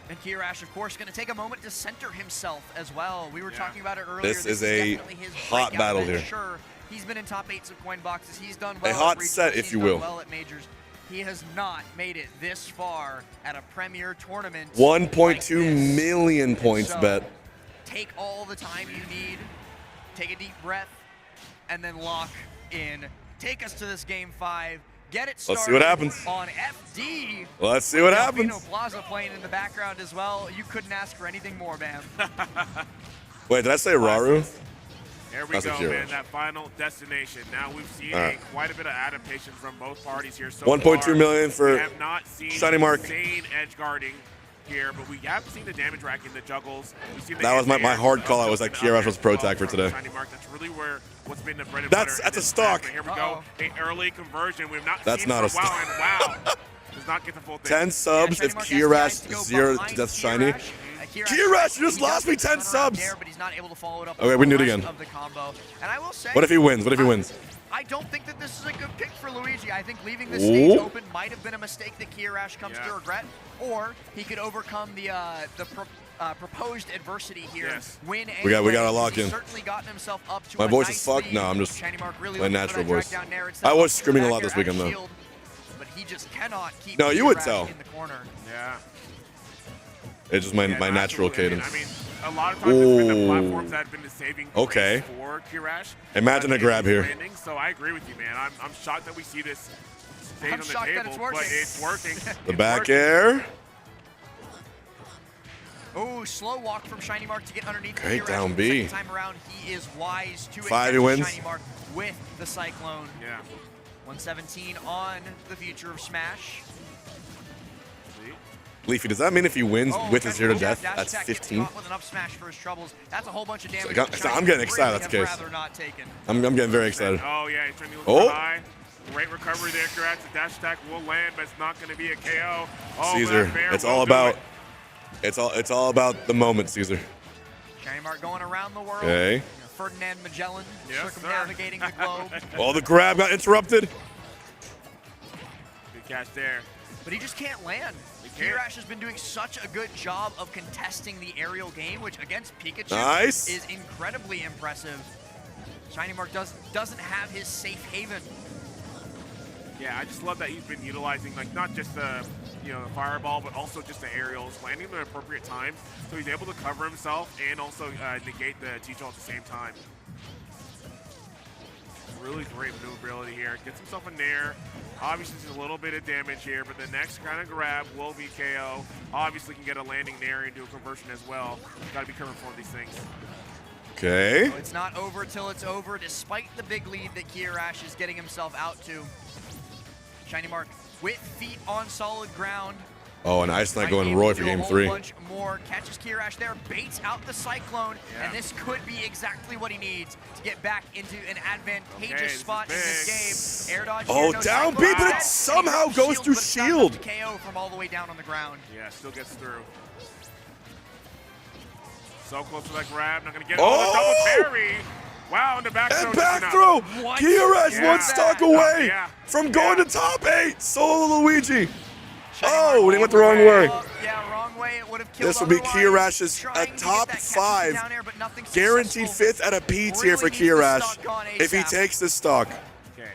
And Kirash, of course, going to take a moment to center himself as well. We were talking about it earlier. This is a hot battle here. Sure, he's been in top 8s of coin boxes. He's done well. A hot at regionals. set, if He's you done will. well at majors. He has not made it this far at a premier tournament. 1.2 million points So, bet. Take all the time you need. Take a deep breath, and then lock in. Take us to this game 5. Get it started. Let's see what happens. On FD. Let's see what happens. Delfino Plaza playing in the background as well. You couldn't ask for anything more, man. Wait, did I say Raru? There we That's a go, Kirash. man. That final destination. Now we've seen All right. quite a bit of adaptation from both parties here so 1.2 far. million for we have not seen Shiny Mark. insane edge guarding here, but we have seen the damage racking, the juggles. We've seen the That was my anti-air, hard call out was that the Kirash up was air pro as well tag for from today. Shiny Mark. That's really what's been the bread and That's butter. a stock. Here we go. An early conversion. We've not That's seen not for a a while, stock. and wow. Does not get the full thing. 10 subs if Kirash 0 to Death Shiny. Kirash, you just lost me 10 subs. But he's not able to follow it up. Okay, we can do it with the again. rest of the combo. And I will say, What if he wins? What if he wins? I don't think that this is a good pick for Luigi. I think leaving this stage Ooh. open might have been a mistake that Kirash comes to regret, or he could overcome the proposed adversity here. Yes. Win We got anyway, to lock he's in. certainly gotten himself up to My a voice nice is fucked. lead. No, I'm just Shiny Mark really my looking for natural that voice. track down there. It's I that was up screaming a back lot this air out of weekend, though. shield, but he just cannot keep No, you would Kirash tell. in the corner. Yeah. It's just my natural absolutely. cadence. I mean, a lot of times it's been the platforms that have been the saving grace Okay. for Kirash. Imagine a grab here. Landing, so I agree with you, man. I'm shocked that we see this stage on the shocked that table, it's working. but it's working. The It's back working. air. Oh, slow walk from Shiny Mark to get underneath. Great Kirash. down The B. second time around, he is wise to 5 he catch wins. Shiny Mark with the Cyclone. Yeah. 117 on the future of Smash. Leafy, does that mean if he wins Oh, with a catch 0 to the death, dash that's attack, gets 15? caught with an up smash for his troubles. That's a whole bunch of damage. So that I'm Shiny getting really excited, that's the have case. rather not taken. I'm getting very excited. Oh, yeah, he's trying to look Oh. high. Great recovery there, Kirash. The dash attack will land, but it's not going to be a KO. Oh, Caesar, that fair it's will all do about it. it's all about the moment, Caesar. Shiny Mark going around the world. Okay. You know, Ferdinand Magellan Yes, circumnavigating the globe. Oh, the grab got interrupted. Good catch there. But he just can't land. Kirash has been doing such a good job of contesting the aerial game, which against Pikachu Nice. is incredibly impressive. Shiny Mark doesn't have his safe haven. Yeah, I just love that he's been utilizing like not just the the fireball, but also just the aerials, landing them at appropriate times, so he's able to cover himself and also negate the T-Shell at the same time. Really great maneuverability here. Gets himself a nair. Obviously, there's a little bit of damage here, but the next kind of grab will be KO. Obviously, can get a landing nair into a conversion as well. Got to be careful for these things. Okay. So it's not over till it's over, despite the big lead that Kirash is getting himself out to. Shiny Mark with feet on solid ground. Oh, and Ice Knight Might going be Roy able for to do game a whole 3. bunch more. Catches Kirash there, baits out the Cyclone, and this could be exactly what he needs to get back into an advantageous spot in this game. Air dodge Oh, here, no down Cyclone. B, but it somehow goes through but it's not shield. enough to KO from all the way down on the ground. Yeah, still gets through. So close to that grab, not gonna get it. Oh! Double parry. Wow, in the back throw. And just back enough. throw. What? Kirash Yeah. one stock away Yeah. from going to top 8. Solo Luigi. Shiny Oh, Mark and he went the all wrong way way. up. Yeah, wrong way. away. It would have killed This will be otherwise. Kirash's Trying to top get that captain 5, down air, but nothing guaranteed successful. 5th at a P tier Really for needs the Kirash stock gone if he ASAP. takes this stock. Okay.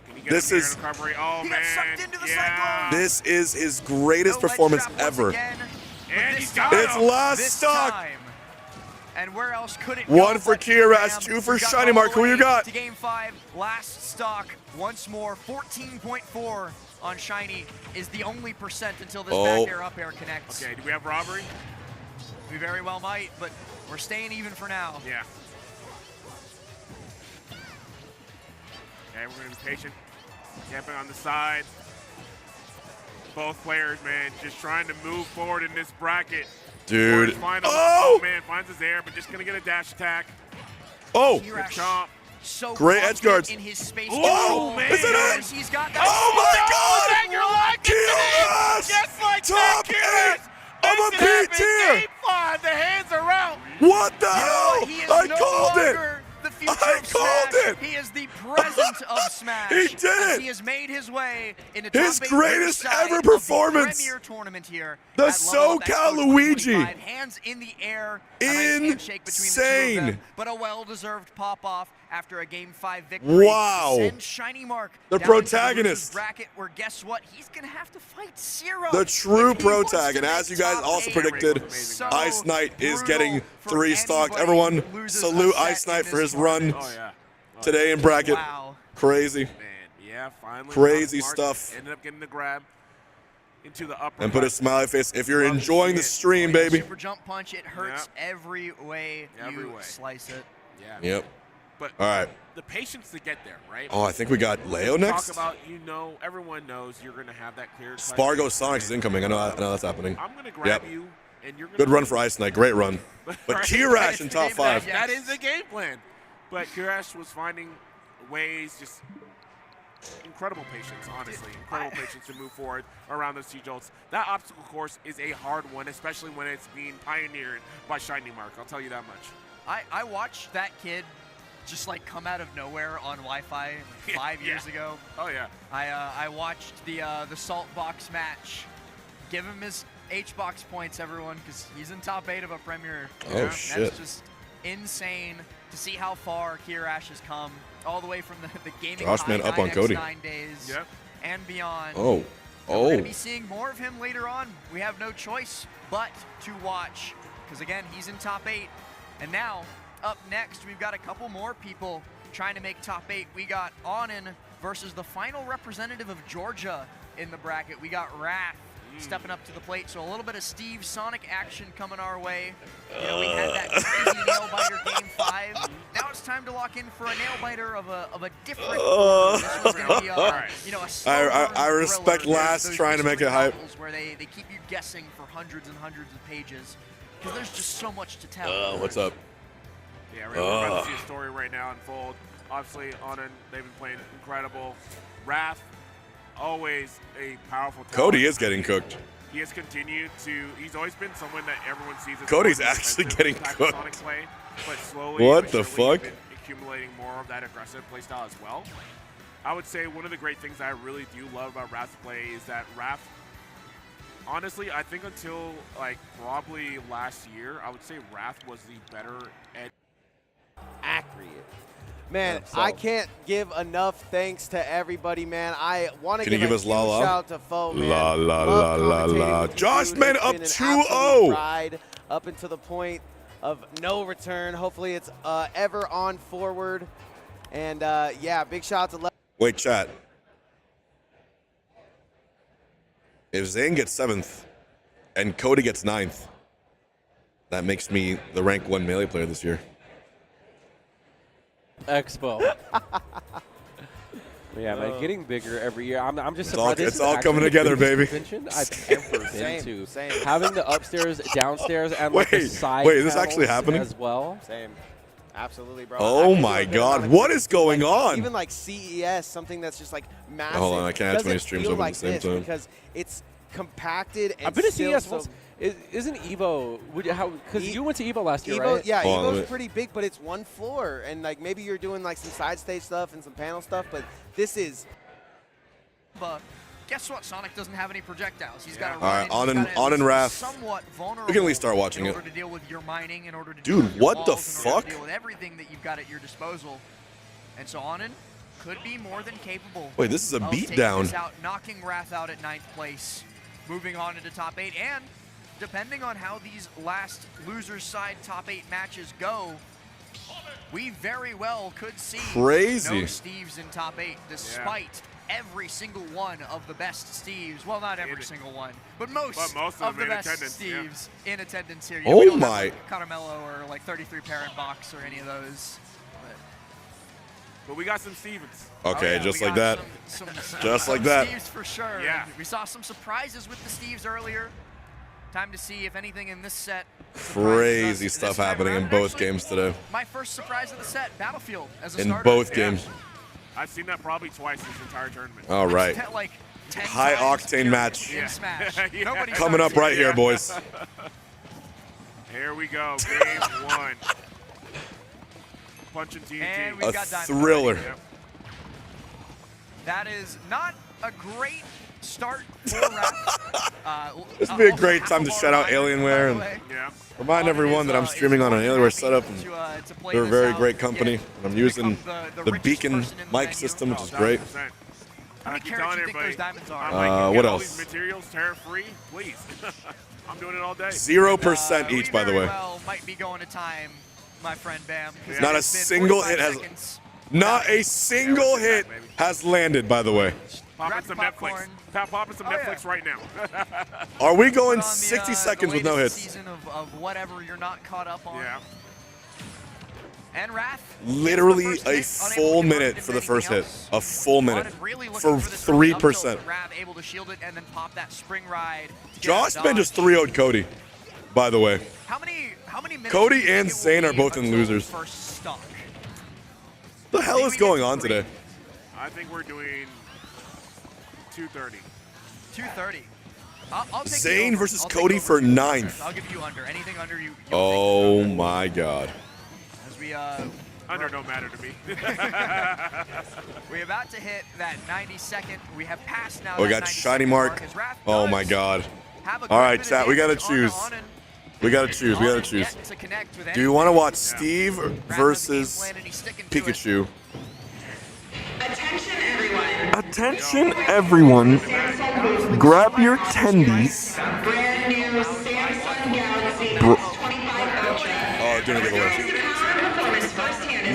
Can he get This him is here in recovery? Oh, He man. got sucked into the yeah. this is his greatest No ledge performance trap once ever. again, but And this he's got time- It's last this stock. time. And where else could it 1 go for but Kirash, Ram? 2 for We got Shiny all Mark. the Who you way got? To game 5, last stock once more. 14.4 on Shiny is the only percent until this back air up air connects. Okay, do we have robbery? We very well might, but we're staying even for now. Yeah. Okay, we're going to be patient. Camping on the side. Both players, man, just trying to move forward in this bracket. Dude. Oh, man, finds his air, but just going to get a dash attack. Oh. Good chomp. So Great edge guards. in his space Oh, control. is it it? He's got that. Oh my God! You're like Kirash! just like Top that, 8 of a P tier! Game 5, the hands are out. What the You know hell? what? He is I no called it! longer the future I of called Smash. it! He is the present of Smash. He did as it! He has made his way into His top 8 greatest side ever of the performance. premier tournament here. The at Lvl Up SoCal Expo Luigi. 2025. Hands in the air. A nice handshake between the two of Insane. them, but a well-deserved pop-off after a Game 5 victory. Wow. Send Shiny Mark The down into protagonist. losers bracket, where guess what? He's gonna have to fight Zero. The true if he wants to protagonist. As make you guys top also 8. predicted, So Ice Knight is brutal getting for 3 stock. anybody Everyone who loses salute a set Ice Knight in for this his run Oh, yeah. today in bracket. Wow. Crazy. Man, yeah, finally. Crazy Mark stuff. Ended up getting the grab into the upper. And put a smiley face if you're Love to enjoying see the it. stream, baby. Super jump punch. It hurts every way Every you way. slice it. Yeah. Yep. But All right. the patience to get there, right? Oh, I think we got Leo next. Talk about, everyone knows you're going to have that clear cut. Spargo Sonics is incoming. I know that's happening. I'm going to grab Yep. you, and you're going Good run for Ice Knight. Great run. But Right. Kirash in top 5. That is the game plan. But Kirash was finding ways, just incredible patience, honestly. Incredible patience to move forward around those T-jolts. That obstacle course is a hard one, especially when it's being pioneered by Shiny Mark. I'll tell you that much. I watched that kid just like come out of nowhere on Wi-Fi like 5 years ago. Oh yeah. I watched the Salt Box match. Give him his H-Box points, everyone, because he's in top 8 of a Premier. Oh, shit. That's just insane to see how far Kirash has come, all the way from the gaming Josh, man, high up on Cody. 9 days and beyond. Oh. We're Oh. going to be seeing more of him later on. We have no choice but to watch, because again, he's in top 8. And now, up next, we've got a couple more people trying to make top 8. We got Onin versus the final representative of Georgia in the bracket. We got Wrath stepping up to the plate. So a little bit of Steve Sonic action coming our way. You know, we had that crazy nail biter game 5. Now it's time to lock in for a nail biter of a different. This one's gonna be a slow I respect thriller. Last There's trying to make mystery it hype. novels where they keep you guessing for hundreds and hundreds of pages because there's just so much to tell. What's up? Yeah, we're about to see a story right now unfold. Obviously, Onin, they've been playing incredible. Wrath, always a powerful talent. Cody is getting cooked. He has continued to. He's always been someone that everyone sees as Cody's more actually defensive getting type of cooked. Sonic play, but slowly, What but the surely fuck? he's been accumulating more of that aggressive playstyle as well. I would say one of the great things I really do love about Wrath's play is that Wrath. Honestly, I think until like probably last year, I would say Wrath was the better edge. Accurate. Man, I can't give enough thanks to everybody, man. I want to Can you give give a us huge la la? shout out to Foe, man. La la Love la la commentating la. with you, Josh, dude. man, It's up been an 2-0. absolute ride up until the point of no return. Hopefully it's ever on forward. And yeah, big shout out to Wait, chat. If Zane gets 7th and Cody gets 9th, that makes me the rank 1 melee player this year. Expo. Yeah, man, getting bigger every year. I'm just It's all- surprised. This it's is all actually coming the together, biggest baby. convention I've ever been Same, to. same. Having the upstairs, downstairs, and like the Wait, side wait, is this actually panels happening? as well? Same. Absolutely, bro. Oh I can do my a bit God, on what is going on? Even like CES, something that's just like massive. Hold on, I can't have too many doesn't streams feel open at like the same this time. because it's compacted and I've been to still CES so once. Isn't Evo? Because you went to Evo last year, Evo, right? yeah, Hold on, Evo's wait. pretty big, but it's one floor, and like maybe you're doing like some side stage stuff and some panel stuff, but this is. guess what? Sonic doesn't have any projectiles. He's got to All right, on and Wrath. Somewhat vulnerable. We can at least start watching in it. order to deal with your mining, in order to Dude, deal with your what the walls, in order to fuck? deal with everything that you've got at your disposal. And so Onin could be more than capable. Wait, this is a of beat taking down. this out, knocking Wrath out at 9th place, moving on into top 8, and depending on how these last losers side top 8 matches go, we very well could see Crazy. no Steves in top 8, despite every single one of the best Steves. Well, not every single one, but most of the best Steves in attendance here. You know, we don't have, like, Caramello or like 33 Parent Box or any of those. But we got some Stevens. Okay, just like that. Just like that. Steves for sure. Yeah. We saw some surprises with the Steves earlier. Time to see if anything in this set. Crazy stuff happening in both games today. My first surprise of the set, Battlefield as a In starter. both games. I've seen that probably twice this entire tournament. All right. Like 10 High times octane match. in Smash. Yeah. Nobody Coming up right here, boys. Here we go, game 1. Punching TNT. And we've A got Diamond thriller. Yep. That is not a great start for Wrath. This would be a great time to shout out Alienware and remind everyone that I'm streaming on an Alienware setup. And they're a very great company. And I'm using the Beacon mic system, which is great. How many carats do you think those diamonds are? What all else? these materials tariff-free, please. I'm doing it all day. 0% each, by the way. Well, might be going to time, my friend Bam. Not a single hit has. Not a single hit has landed, by the way. Popping some Netflix. Popping some Netflix right now. Are we going 60 seconds with no hits? Season of whatever you're not caught up on. Yeah. And Wrath. Literally a full minute for the first hit. A full minute. For 3%. Rav able to shield it and then pop that spring ride. Josh Ben just 3-0'd Cody, by the way. How many minutes? Cody and Zane are both in losers. First stock. What the hell is going on today? I think we're doing 2:30. 2:30. I'll take Zane over. versus I'll take Cody over. for 9th. I'll give you under. Anything under you. Oh my God. As we under don't matter to me. We're about to hit that 92nd. We have passed now. We got shiny mark. Oh my God. All right, chat. We gotta choose. We gotta choose. We gotta choose. Do you want to watch Steve versus Pikachu? Attention, everyone. Attention, everyone. Grab your tendies. Brand new Samsung Galaxy S25 Ultra. Oh, doing a giveaway.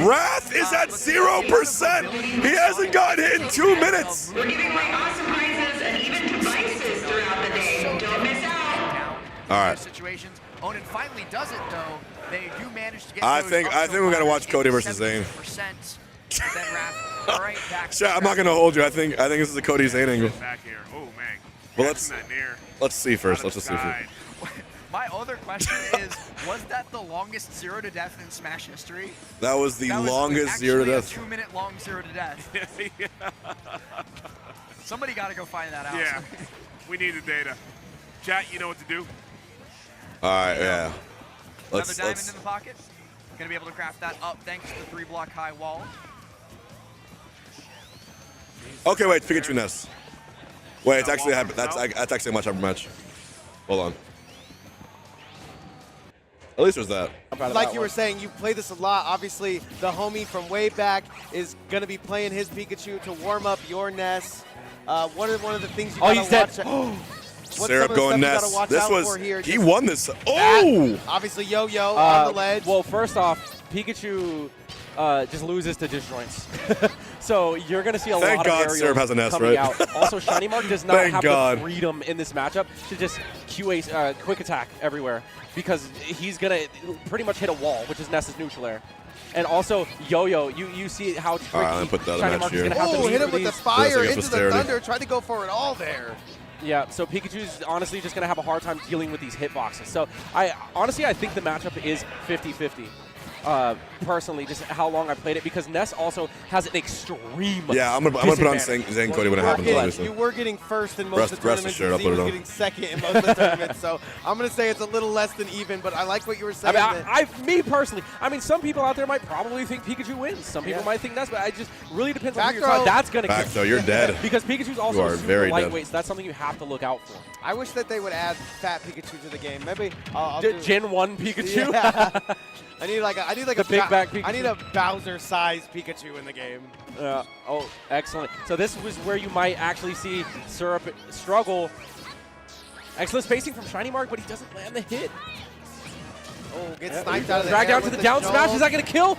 Wrath is at 0%. He hasn't gotten hit in 2 minutes. We're giving away awesome prizes and even devices throughout the day. Don't miss out. All right. Situations. Onin finally does it though. They do manage to get. I think we gotta watch Cody versus Zane. Then Wrath right back. Chat, I'm not gonna hold you. I think this is a Cody Zane angle. Back here. Oh man. Well, let's see first. Let's just see first. My other question is, was that the longest 0 to death in Smash history? That was the longest 0 to death. 2 minute long 0 to death. Somebody got to go find that out. Yeah. We need the data. Chat, you know what to do. All right, yeah. Another diamond in the pocket. Gonna be able to craft that up thanks to the 3-block high wall. Okay, wait, Pikachu Nest. Wait, it's actually that's actually a much upper match. Hold on. At least there's that. Like you were saying, you play this a lot. Obviously, the homie from way back is going to be playing his Pikachu to warm up your Nest. One of the things you got to watch. Syrup going Nest. This was he won this. Oh! Obviously, Yo-Yo on the ledge. Well, first off, Pikachu just loses to disjoints. So you're going to see a lot of aerials Syrup has a Nest, coming right? out. Also, Shiny Mark does not have the freedom in this matchup to just QA quick attack everywhere because he's going to pretty much hit a wall, which is Ness's neutral air. And also, Yo-Yo, you see how tricky Shiny Mark is going to have to be. Hit him with the fire into the thunder. Tried to go for it all there. Yeah, so Pikachu's honestly just going to have a hard time dealing with these hitboxes. So honestly, I think the matchup is 50-50. personally, just how long I played it, because Ness also has an extreme. Yeah, I'm gonna put on Zane Cody when it happens. Obviously, you were getting first in most of the rest tournaments. assured, I'll Z put it was on. getting second in most of the tournaments. So I'm gonna say it's a little less than even, but I like what you were saying. Me personally, I mean, some people out there might probably think Pikachu wins. Some people might think Ness, but it just really depends on who you're talking. That's gonna back throw. You're dead. Because Pikachu's also are super very lightweight, so that's something you have to look out for. I wish that they would add Fat Pikachu to the game. Maybe I'll do Gen 1 Pikachu. Yeah. I need like a big back Pikachu. I need a Bowser-sized Pikachu in the game. Oh, excellent. So this was where you might actually see Syrup struggle. Excellent spacing from Shiny Mark, but he doesn't land the hit. Oh, gets sniped out of the Drag air down to with the down smash. Is that going to kill?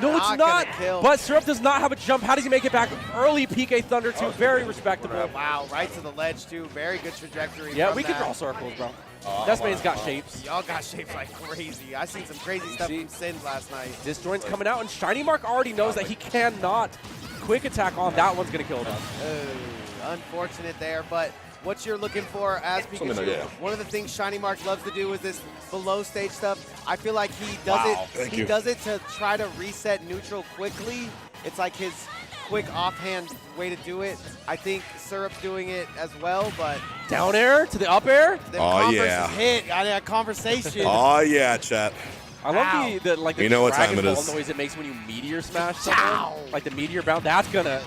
No, it's not. But Syrup does not have a jump. How does he make it back? Early PK Thunder 2, very respectable. Wow, right to the ledge too. Very good trajectory. Yeah, we can can draw circles, bro. Nessmane's got shapes. Y'all got shapes like crazy. I seen some crazy stuff from Sins last night. Disjoint's coming out, and Shiny Mark already knows that he cannot quick attack on. That one's going to kill him. Unfortunate there, but what you're looking for as Pikachu, one of the things Shiny Mark loves to do is this below stage stuff. I feel like he does it to try to reset neutral quickly. It's like his quick offhand way to do it. I think Syrup's doing it as well, but down air to the up air. Oh yeah, hit. I had a conversation. Oh yeah, chat. I love the like the you know what time it Dragon is. Ball noise it makes when you meteor smash someone. Like the meteor bound. That's gonna.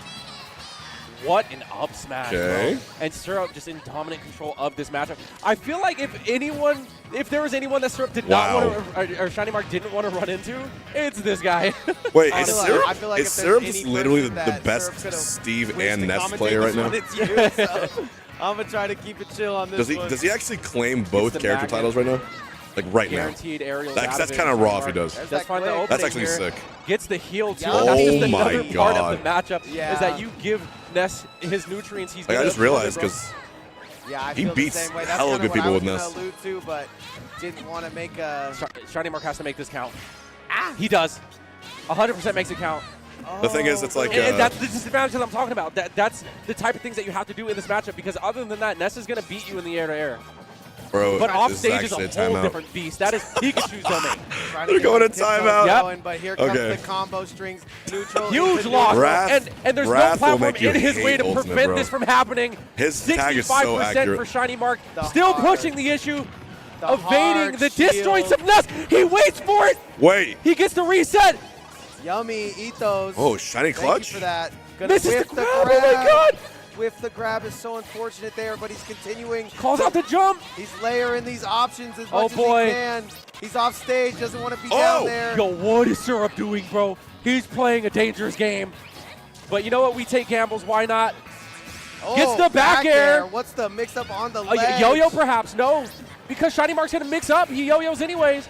What an up smash, bro. And Syrup just in dominant control of this matchup. I feel like if there was anyone that Syrup did not want to, or Shiny Mark didn't want to run into, it's this guy. Wait, is Syrup just literally the best Steve and Ness player right now? I'm going to try to keep it chill on this one. Does he actually claim both character titles right now? Like right now. Guaranteed aerial. That's kind of raw if he does. That's actually sick. Gets the heal too. Oh That's just my another part of the matchup is that you give Ness his nutrients. He's I just realized because he feel beats hella good people with Ness. Allude to, but didn't want to make a. Shiny Mark has to make this count. He does. 100% makes it count. The thing is, it's like and that's the disadvantage that I'm talking about. That's the type of things that you have to do in this matchup, because other than that, Ness is going to beat you in the air-to-air. Bro, but off stage is a whole different beast. That is Pikachu's domain. They're going to timeout. Yep. But here comes the combo strings. Neutral. Huge loss. And there's no platform in his way to prevent this from happening. His tag is so accurate. 65% for Shiny Mark. Still pushing the issue. Evading the disjoints of Ness. He waits for it. Wait. He gets the reset. Yummy. Eat those. Oh, Shiny Clutch. Thank you for that. Misses the grab. Oh my God. With the grab is so unfortunate there, but he's continuing. Calls out the jump. He's layering these options as much as he can. He's off stage, doesn't want to be down there. Yo, what is Syrup doing, bro? He's playing a dangerous game. But you know what? We take gambles. Why not? Gets the back air. What's the mix up on the ledge? Yo-yo perhaps. No. Because Shiny Mark's going to mix up. He yo-yos anyways.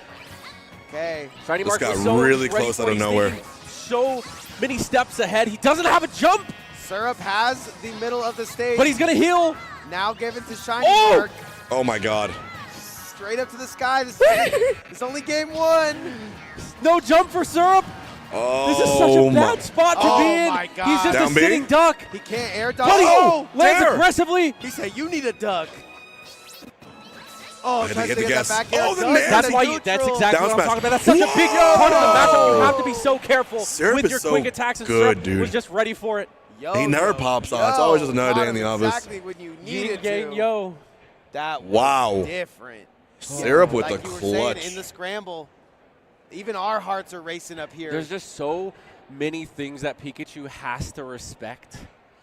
Okay. Shiny Mark got so really close out of nowhere. So many steps ahead. He doesn't have a jump. Syrup has the middle of the stage. But he's going to heal. Now given to Shiny Mark. Oh, my God. Straight up to the sky. It's only game one. No jump for Syrup. Oh, this is such a bad spot to be in. My God. He's just Down a sitting duck. He can't air duck. But lands aggressively. He said, you need a duck. Oh, tries to get that back air. That's why. That's exactly what I'm talking about. That's such a big part of the matchup. You have to be so careful with your quick attacks, and Syrup was just ready for it. He never pops on. It's always just another day in the office. Exactly when you need it to. Yo. That was different. Syrup with like the you were clutch. saying, in the scramble, even our hearts are racing up here. There's just so many things that Pikachu has to respect.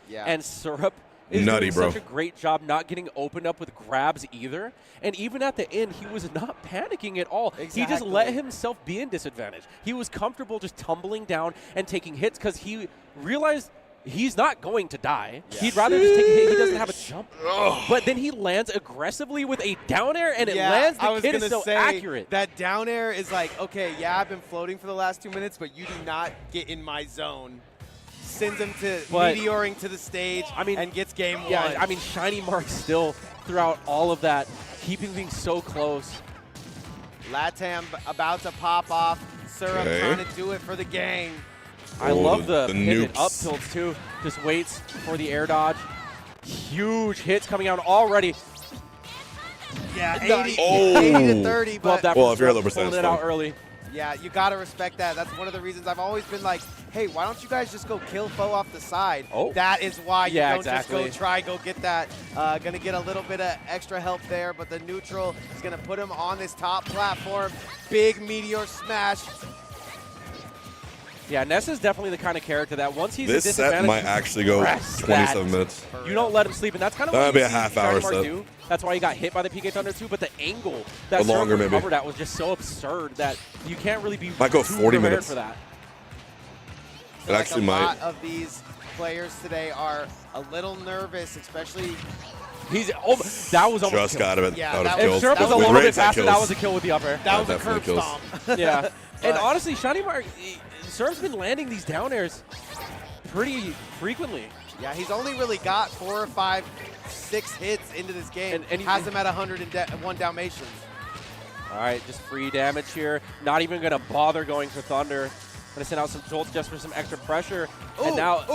Yeah. And Syrup is doing such a great job not getting opened up with grabs either. And even at the end, he was not panicking at all. Exactly. He just let himself be in disadvantage. He was comfortable just tumbling down and taking hits because he realized he's not going to die. Yeah. He'd rather just take a hit. He doesn't have a jump. But then he lands aggressively with a down air, and it lands. The kid is so accurate. That down air is like, okay, yeah, I've been floating for the last 2 minutes, but you do not get in my zone. Sends him to meteoring to the stage and gets game one. Yeah, I mean, Shiny Mark still, throughout all of that, keeping things so close. Latam about to pop off. Syrup trying to do it for the gang. I love the pivot up tilts too. Just waits for the air dodge. Huge hits coming out already. Yeah, 80 to 30. Love that. Well, if you're a low percentage, pulling it out early. Yeah, you got to respect that. That's one of the reasons I've always been like, hey, why don't you guys just go kill foe off the side? Oh. That is why you don't exactly. just go get that. Going to get a little bit of extra help there, but the neutral is going to put him on this top platform. Big meteor smash. Yeah, Ness is definitely the kind of character that once he's This at set disadvantage, might actually go 27 minutes. You don't let him sleep, and that's kind of That what might be you a see half-hour Shinemar set. do. That's why he got hit by the PK Thunder too, but the angle that Or longer, Surf maybe. recovered at was just so absurd that you can't really be Might go too 40 prepared minutes. for that. It actually A might. lot of these players today are a little nervous, especially. That was almost Just got him. Yeah, That would have that killed. If Surf was a With little bit rage, that faster, that kills. was a kill with the upper. That was a definitely curb kills. stomp. Yeah. And But- honestly, Shinemar, Surf's been landing these down airs pretty frequently. Yeah, he's only really got 4 or 5, 6 hits into this game. And he has him at 101 Dalmatians. All right, just free damage here. Not even going to bother going for Thunder. Going to send out some jolts just for some extra pressure. Ooh, And now,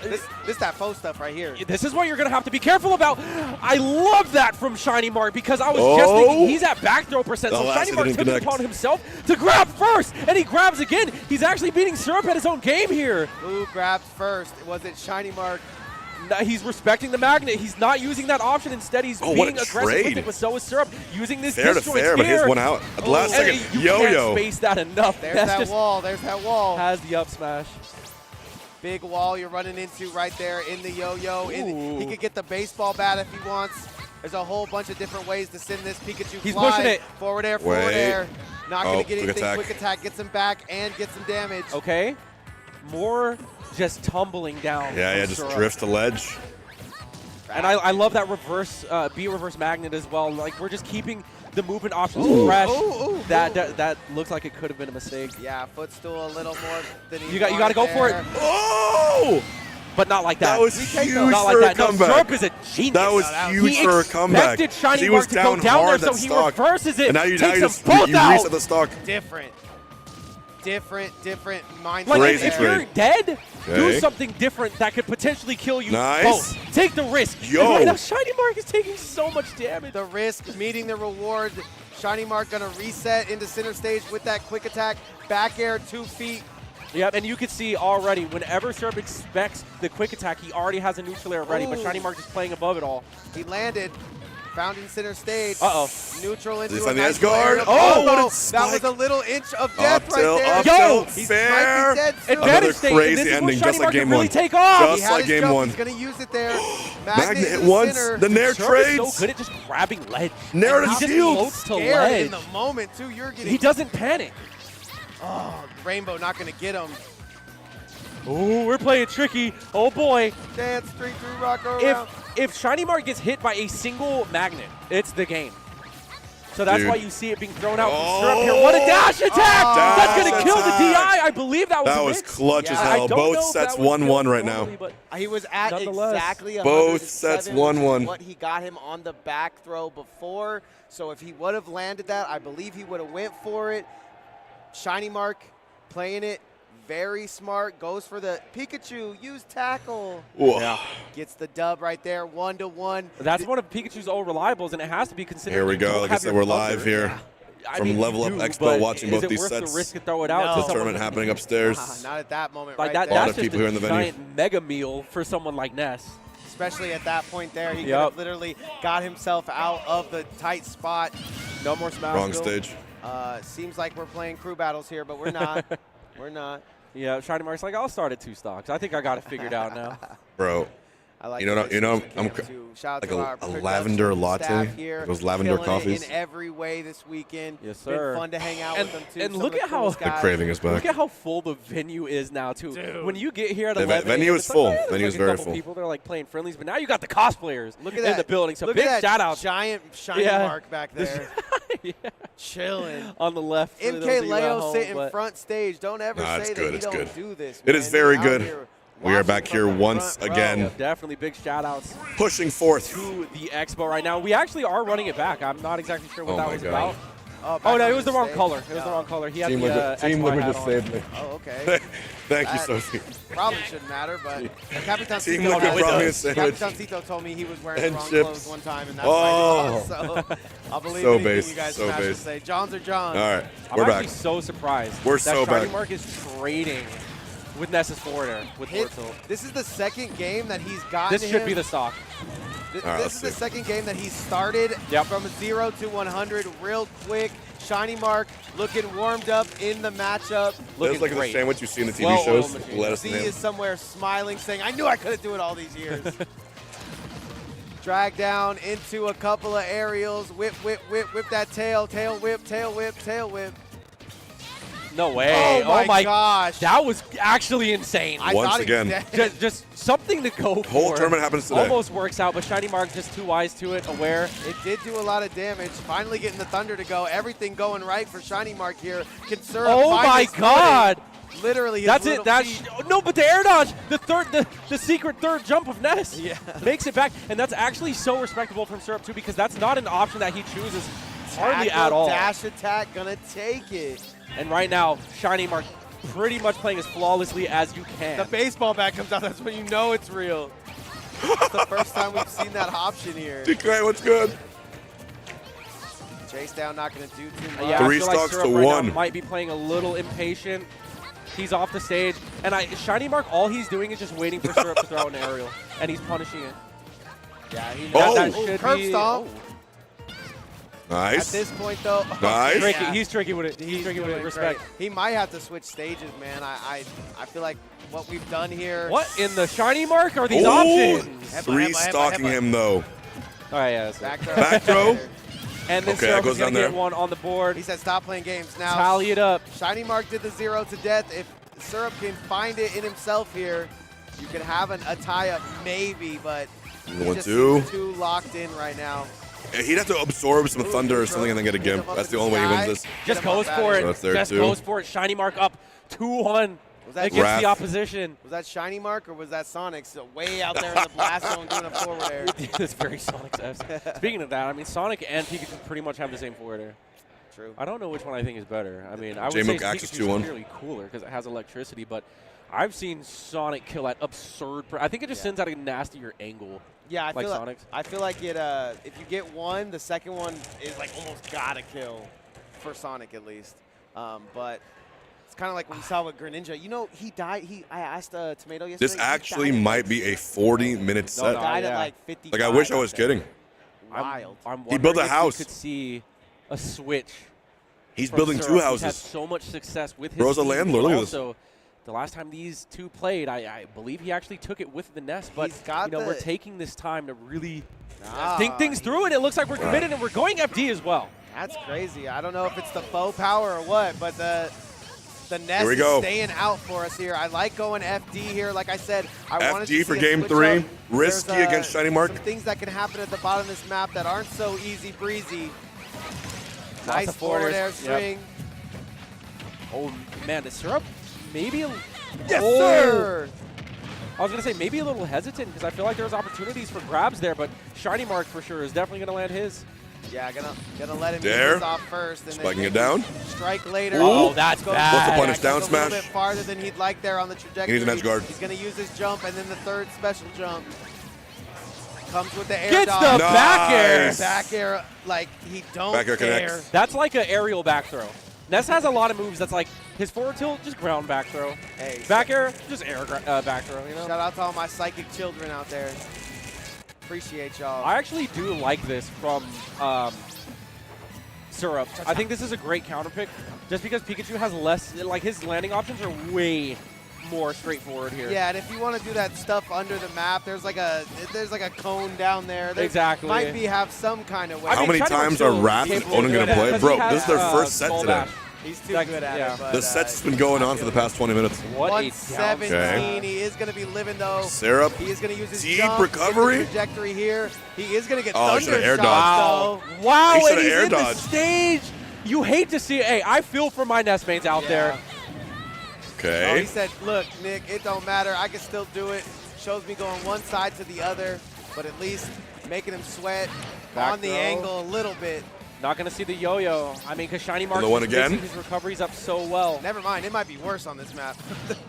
this that faux stuff right here. this is what you're going to have to be careful about. I love that from Shiny Mark because I was just thinking he's at back throw percent. So Shiny Mark took it upon himself to grab first, and he grabs again. He's actually beating Syrup at his own game here. Who grabs first? Was it Shiny Mark? No, he's respecting the magnet. He's not using that option. Instead, he's what being a aggressive with trade. it, but so is Syrup. Using this Fair to disjoint fair, but here. here's one out at the last second. You Yo-yo. can't space that enough. There's That's that just wall. There's that wall. has the up smash. Big wall you're running into right there in the yo-yo. He could get the baseball bat if he wants. There's a whole bunch of different ways to send this Pikachu He's fly. pushing it. Forward air, forward air. Not going to get quick anything. attack. Quick attack gets him back and gets some damage. Okay. More just tumbling down. Yeah, from just Syrup. drifts the ledge. And I love that reverse, beat reverse magnet as well. Like, we're just keeping the movement options fresh. That looks like it could have been a mistake. Yeah, footstool a little more than he You got to go for it. Oh! But not like that. That was huge Not for like that. a comeback. No, Syrup is a genius. That was huge for a comeback. He expected Shiny He Mark was to go down down there, hard so that he stock. reverses it. And now you takes just them both you out. reset the stock. Different mindset. Like, Crazy if you're trade. dead, do Okay. something different that could potentially kill you Nice. both. Take the risk. Yo. And right now, Shiny Mark is taking so much damage. The risk meeting the reward. Shiny Mark gonna reset into center stage with that quick attack. Back air 2 feet. Yep, and you can see already, whenever Syrup expects the quick attack, he already has a neutral air ready, but Ooh. Shiny Mark is playing above it all. He landed. Found in center stage. Uh-oh. Neutral into Did he a find the nice edge guard? layer. Oh, what a that was spike. a little inch of death Up tilt, right there. up Yo, tilt, He's fair. might be dead soon. Advantage Another state, and crazy this is where ending, Shiny just like Mark can game really one. take off. Just He had like his game jump. one. He's gonna use it there. Magnet into hit the once. center. The Nair Syrup is trades. so good at just grabbing ledge. Nair to He just shield. floats to Scared ledge. in the moment too. You're getting. He doesn't panic. Oh, Rainbow not gonna get him. Ooh, we're playing tricky. Oh boy. Dance street through rock around. If Shiny Mark gets hit by a single magnet, it's the game. So that's Dude. why you see it being thrown out from Syrup here. What a dash attack! That's going to Dash kill the attack. DI. I believe that was That a was mix. clutch as Yeah, hell. I don't Both know if sets that was 1-1 killed right now. normally, but He was at Nonetheless. exactly Both 107, sets which is 1-1. what he got him on the back throw before. So if he would have landed that, I believe he would have went for it. Shiny Mark playing it very smart. Goes for the Pikachu. Use tackle. Whoa. Gets the dub right there. 1-1. That's one of Pikachu's old reliables, and it has to be considered. Here we you go. don't Like I have said, your we're live buzzer. here I from mean, Level you Up do, Expo, but watching is both it these worth sets. the risk to throw it out No. to The someone tournament happening upstairs. Not at that moment like right that? there. lot That's of just people here in a the venue. giant mega meal for someone like Ness. Especially at that point there. He could Yep. have literally got himself out of the tight spot. No more smash. Wrong still. stage. Seems like we're playing crew battles here, but we're not. We're not. Yeah, Shiny Mark's like, I'll start at 2 stocks. I think I got it figured out now. Bro. I like You know, the you know, switch to I'm Cam, too. Shout out like to a our production lavender latte. staff here, Those lavender killing it coffees. in every way this weekend. Yes, Been sir. fun to hang out And- with them too. and Some look of the at how- coolest The guys. craving is back. Look at how full the venue is now, too. Dude. When you get here at The 11, venue it's is like, full. oh, yeah, there's Venue like is a very couple full. people, they're like playing friendlies, but now you got the cosplayers Look at in that. the building. So Look big at that shout out giant shiny Yeah. mark back there. yeah. Chilling. on the left. for those of you at Mkleo home, sitting but- front stage. Don't ever Nah, it's say good, that you it's don't good. do this. It man. is very You're out good. here We are watching back from here the once front again. row. Definitely big shout outs Pushing forth. to the expo right now. We actually are running it back. I'm not exactly sure what Oh that my was God. about. Oh, Oh, no, back it on was the the wrong stage. color. It was the wrong color. He had Team the Liquid, Team XY Liquid hat just on. saved me. Oh, okay. Thank you, That Sophie. Probably shouldn't matter, but Capitan Team Cito, Liquid brought me a sandwich. Capitan Cito told me he was wearing And the wrong chips. clothes one time, and that's Oh. why he lost. So I'll believe So anything based, you guys so smash and based. say. Johns are Johns. All right, I'm we're actually back. so surprised We're that so Shiny back. Mark is trading with Ness's forward air with Ortilt. This is the second game that he's gotten This should him. be the stock. This, All right, this let's is the see. second game that he started from 0 to 100 real quick. Shiny Mark looking warmed up in the matchup. That's like the sandwich you see in the TV Well-oiled shows. machine. Lettuce Z and ham. is somewhere smiling, saying, I knew I couldn't do it all these years. Drag down into a couple of aerials. Whip, whip, whip, whip that tail. Tail whip, tail whip, tail whip. No way. Oh my gosh. That was actually insane. I Once thought he was again. dead. Just something to go for. Whole tournament happens today. Almost works out, but Shiny Mark just too wise to it, aware. It did do a lot of damage. Finally getting the Thunder to go. Everything going right for Shiny Mark here. Can Syrup Oh find my his God. footing? Literally his That's little it. That's feet. no, but the air dodge, the secret third jump of Ness, makes it back, and that's actually so respectable from Syrup too, because that's not an option that he chooses hardly Tackle, at all. Dash attack, gonna take it. And right now, Shiny Mark pretty much playing as flawlessly as you can. The baseball bat comes out. That's when you know it's real. It's the first time we've seen that option here. DK, what's good? Chase down, not gonna do too much. Yeah, Three I feel like stocks Syrup to right one. now might be playing a little impatient. He's off the stage, and Shiny Mark, all he's doing is just waiting for Syrup to throw an aerial, and he's punishing it. Yeah, he Oh. that Ooh, should curb be. stomp. Nice. At this point, though, Nice. Tricky. He's tricky with it. He's tricky with it. doing Respect. great. He might have to switch stages, man. I feel like what we've done here. What in the Shiny Mark are these Ooh. options? Three stalking him though. All right, yeah. That's Back it. throw. Back throw. And then Okay, Syrup that goes is going down to get there. one on the board. He said stop playing games now. Tally it up. Shiny Mark did the 0 to death. If Syrup can find it in himself here, you can have a tie-up maybe, but he 1, just 2. seems too locked in right now. He'd have to absorb some thunder or something and then get a gimp. That's the only way he wins this. Just goes for So it. that's there Just too. goes for it. Shiny Mark up 2-1 Was that against Wrath. the opposition. Was that Shiny Mark or was that Sonic still way out there in the blast zone doing a forward air? It's very Sonic's-esque. Speaking of that, I mean, Sonic and Pikachu pretty much have the same forward air. True. I don't know which one I think is better. I mean, I would J-Mook say Axis Pikachu's 2-1. clearly cooler because it has electricity, but I've seen Sonic kill at absurd. I think it just sends out a nastier angle. Yeah, I like feel like Sonic's. I feel like it. If you get one, the second one is like almost gotta kill, for Sonic at least. But it's kind of like when we saw with Greninja. You know, he died. I asked Tomato yesterday. This he actually died at, might be a 40-minute set. He died at like 55. Like, I wish I was kidding. Wild. I'm He built a wondering if house. we could see a switch. He's from building Syrup. 2 He's houses. had so much success with his Bro's a team, landlord. but Look at this. also, the last time these two played, I believe he actually took it with the nest. But He's got we're the- taking this time to really Ah, think things through, and it looks like we're committed, and we're going FD as well. That's crazy. I don't know if it's the faux power or what, but the nest Here we is go. staying out for us here. I like going FD here. Like I said, I wanted to FD see for a game switch 3. up. Risky There's, against Shiny Mark. Some things that can happen at the bottom of this map that aren't so easy breezy. Lots Nice of forward air Yep. swing. Oh, man, the Syrup maybe a Yes, oh. sir. I was going to say maybe a little hesitant because I feel like there's opportunities for grabs there, but Shiny Mark for sure is definitely going to land his. Yeah, gonna let him There. get this off first. And Spiking then it down. Strike later. Oh, that's Goes bad. What's the back, punish? Down goes a little smash? bit farther than he'd like there on the trajectory. He needs an edge guard. He's gonna use his jump and then the third special jump. Comes with the air Gets dodge. the back air. Nice. Back air, like he don't Back air care. connects. That's like an aerial back throw. Ness has a lot of moves that's like his forward tilt, just ground back throw. Hey, Back air, just air back throw, you know? shout out to all my psychic children out there. Appreciate y'all. I actually do like this from Syrup. I think this is a great counter pick just because Pikachu has less, like his landing options are way more straightforward here. Yeah, and if you want to do that stuff under the map, there's like a cone down there. There Exactly. Might have some kind of way. How many Shiny Mark's times still are Wrath and capable Onan of going to doing play? that Bro, because he this is their has, first set Skull today. Bash. He's too Like, good at yeah. it. But, The set's been going on for the past 20 minutes. What a 117. Okay. He is going to be living though. Syrup. He is going to use his Deep jump, recovery. get the trajectory here. He is going to get Oh, he thunder should've air shots, dodged. though. Wow, He and should've he's air in the dodged. stage. You hate to see it. Hey, I feel for my Nest mates out there. Oh, Okay. he said, look, Nick, it don't matter. I can still do it. Shows me going one side to the other, but at least making him sweat Back on the throw. angle a little bit. Not going to see the yo-yo. I mean, because Shiny Mark one is again? mixing his recoveries up so well. Never mind. It might be worse on this map.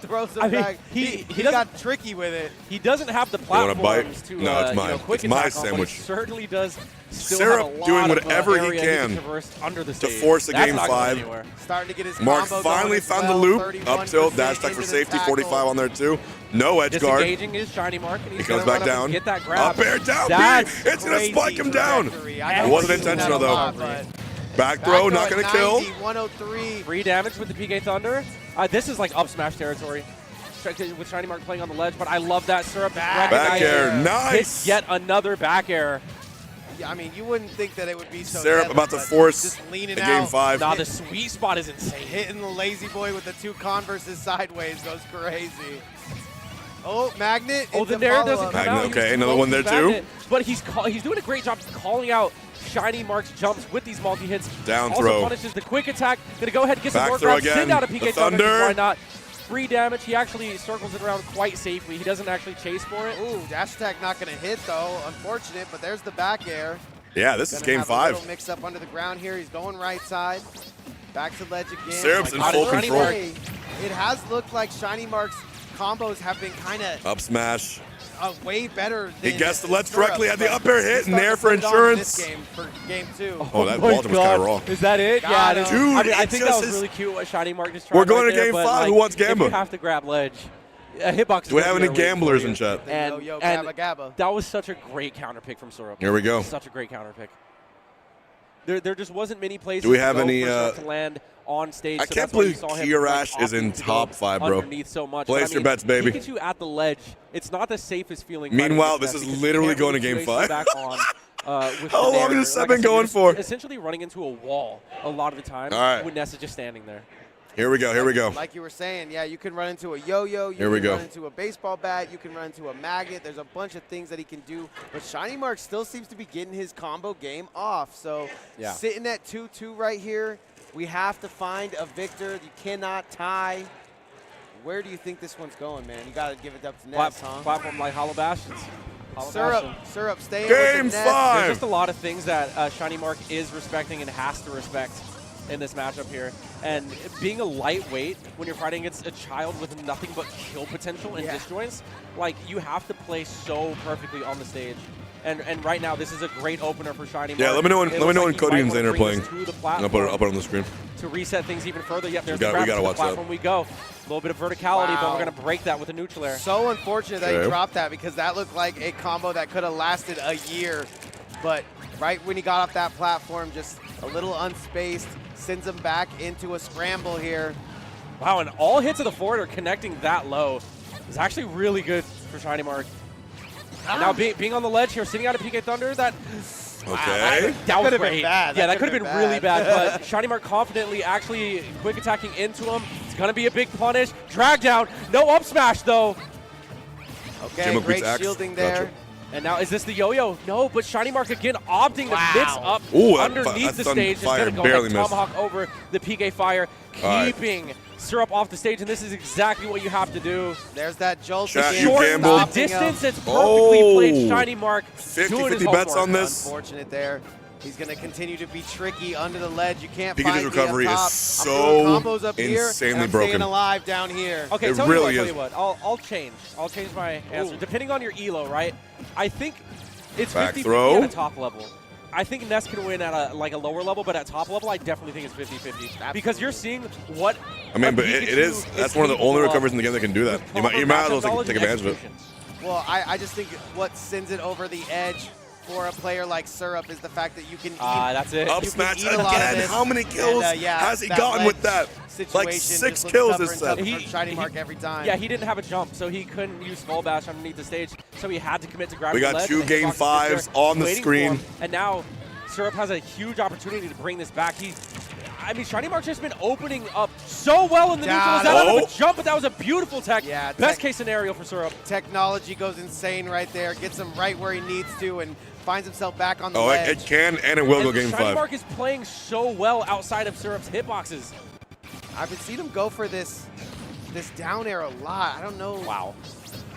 Throws him I mean, back. he got tricky with it. He doesn't have the wanna platforms bite? to No, it's mine. quick It's my attack on, but sandwich. he certainly does still Syrup have a lot doing of, whatever he area can traverse under the to stage. force a That's game not going 5. anywhere. Starting to get his Mark combo finally going as found well. the loop. 31% Up tilt, dash attack into for the safety, tackle. 45 on there too. No edge guard. Disengaging is Shiny Mark, and he's He comes gonna back run up down. and get that grab. Up air down, That's B. It's going to spike him down. I It wasn't intentional though. Back throw, not going to kill. 103. Free damage with the PK Thunder. This is like up smash territory with Shiny Mark playing on the ledge, but I love that Syrup. Back air, nice. Hits yet another back air. Yeah, I mean, you wouldn't think that it would be so Syrup deadly, about to but force just leaning the game out. 5. Nah, the sweet spot is insane. Hitting the lazy boy with the 2 Converses sideways goes crazy. Oh, Magnet. Oh, the into Nair doesn't follow-up. come Magnet, out. okay, He's another one there too. Magnet. But he's doing a great job calling out Shiny Mark's jumps with these multi-hits. Down also throw. punishes the quick attack. Gonna go ahead and get some Back more throw grabs. again. Send out a The PK Thunder. Thunder. Why not? Free damage. He actually circles it around quite safely. He doesn't actually chase for it. Ooh, dash attack not going to hit, though. Unfortunate, but there's the back air. Yeah, this is Gonna game have 5. A little mix up under the ground here. He's going right side. Back to ledge again. Syrup's in I full will control. say, It has looked like Shiny Mark's combos have been kind of Up smash. way better He than guessed the ledge Syrup, correctly, had the but up air hit, he's and there starting for to put it on in insurance. This game for game 2. Oh, that my Walter was kind of raw. Is that it? Got Yeah, him. Dude, I mean, I it think just that was is- really cute what Shiny Mark just tried. We're going right to there, game but, 5. like, Who wants if you Gamba? have to grab ledge. Hitbox. Do we have any gamblers in chat? And, Yo, and Gabba, Gabba. that was such a great counter pick from Syrup. Here we go. Such a great counter pick. There just wasn't many places Do we have to go any, for Syrup to land on stage. I so can't that's why you believe saw him, Kirash is in opting to top go 5, bro. underneath so much. Place But, I your mean, bets, baby. Pikachu at the ledge, it's not the safest feeling. fighting Meanwhile, against this that is because you literally can't going to really game do anything 5. back on, with How the long Nair. has this Like been I said, going you're for? Essentially running into a wall a lot of the time All right. when Ness is just standing there. Here we go. Here we go. Like you were saying, yeah, you can run into a yo-yo, you Here we can go. run into a baseball bat, you can run into a magnet. There's a bunch of things that he can do, but Shiny Mark still seems to be getting his combo game off. So Yeah. sitting at 2-2 right here, we have to find a victor. You cannot tie. Where do you think this one's going, man? You got to give it up to Ness, huh? Platform like Hollow Bastions. Hollow Syrup, Bastion. Syrup, staying Game with the Ness. 5. There's just a lot of things that Shiny Mark is respecting and has to respect in this matchup here. And being a lightweight when you're fighting against a child with nothing but kill potential and disjoints, like, you have to play so perfectly on the stage. And right now, this is a great opener for Shiny Mark. Yeah, let me know when It looks like Cody he and might Zane are wanna bring playing. this to the I'll put platform it on the screen. to reset things even further. Yep, there's We the gotta grab to watch the that. platform we go. A little bit of verticality, but we're going to break that with a neutral air. So unfortunate that he Okay. dropped that because that looked like a combo that could have lasted a year. But right when he got off that platform, just a little unspaced, sends him back into a scramble here. Wow, and all hits of the forward are connecting that low. It's actually really good for Shiny Mark. And now being on the ledge here, sitting out of PK Thunder, that Okay. that was could've been great. bad. Yeah, That that could have could've been been really bad. bad, but Shiny Mark confidently actually quick attacking into him. It's going to be a big punish. Drag down. No up smash, though. Okay, Jimmo great beats Axe. shielding there. Gotcha. And now, is this the yo-yo? No, but Shiny Mark again opting to mix up Ooh, underneath the that stage. Is fire going to go barely like missed. tomahawk over the PK Fire, All right. keeping Syrup off the stage, and this is exactly what you have to do. There's that jolt Chat, again. you Short gambled. the distance, it's perfectly played. Shiny Mark doing his 50-50 bets homework. on this. Unfortunate there. He's going to continue to be tricky under the ledge. You can't Pikachu's find recovery me up is top. I'm doing so combos up here, insanely and I'm broken. staying alive down here. Okay, It tell really me is. what. I'll change. I'll change my answer. Depending on your elo, right? I think it's Back 50-50 throw. at a top level. I think Ness can win at a lower level, but at top level, I definitely think it's 50-50. Because you're seeing what I mean, but it is. That's one of the only capable recoveries in the game that can do that. You might as well take advantage of it. Well, I just think what sends it over the edge for a player like Syrup is the fact that you can eat. That's it. Up You can smash eat a lot of again. this, How many kills and, yeah, has he that gotten with ledge that? situation Like just 6 looks kills tougher this and set. tougher for Shiny Mark every time. Yeah, he didn't have a jump, so he couldn't use Skull Bash underneath the stage, so he had to commit to grabbing We the got ledge, 2 and game Xbox is 5s on the waiting for screen. him, and now Syrup has a huge opportunity to bring this back. I mean, Shiny Mark's just been opening up so well in the neutral. That out of a jump, but that was a beautiful tech. Yeah, best case scenario for Syrup. Technology goes insane right there, gets him right where he needs to, and finds himself back on the ledge. It can and it will go game Shiny 5. Mark is playing so well outside of Syrup's hitboxes. I've been seeing him go for this down air a lot. I don't know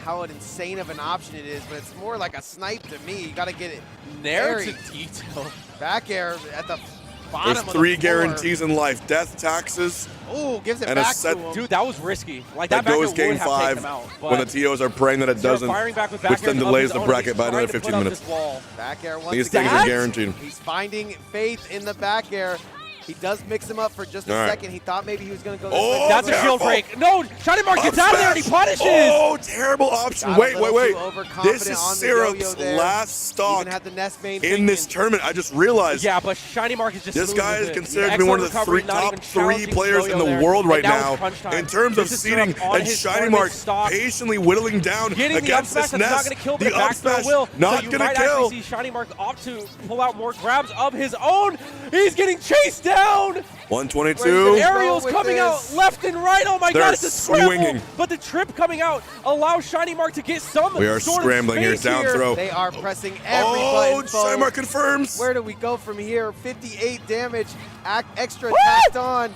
how insane of an option it is, but it's more like a snipe to me. You got to get it Nair very to detail. back air at the bottom There's of 3 the floor. guarantees in life: death, taxes, Ooh, gives it and a back set. to him. Dude, that was risky. Like That that goes back air game would have 5 taken him out. when the but TOs are praying that it Zero doesn't, firing back with which back then airs of delays his the own. bracket He's by another trying to 15 put up minutes. this wall. Back air once These again. things are guaranteed. He's finding faith in the back air. He does mix him up for just a All right. second. He thought maybe he was going to go this Oh, way. That's a shield break. No, Shiny Mark gets out of there and he punishes. Oh, terrible option. Got a Wait. little too overconfident This is on the yo-yo Syrup's there. last stock Even had the nest main in this thinking. tournament. I just realized. Yeah, but Shiny Mark is just This smooth guy with is it. considered to be one of the Excellent recovery, not top even 3 challenging players in yo-yo the there. world And right now now it's crunch time. in terms of This is seeding, Syrup on and his Shiny tournament Mark stock. patiently whittling down Getting the up against smash this that's not nest. going to kill, but The the up back throw smash will. not So you going might to kill. actually see Shiny Mark opt to pull out more grabs of his own. He's getting chased down. 122. Aerials coming out left and right. Oh my They're God, it's a scramble. swinging. But the trip coming out allows Shiny Mark to get some We are sort scrambling of here. space Down throw. They are pressing every Oh, button. folks. Shiny Mark confirms. Where do we go from here? 58 damage. Extra tacked on.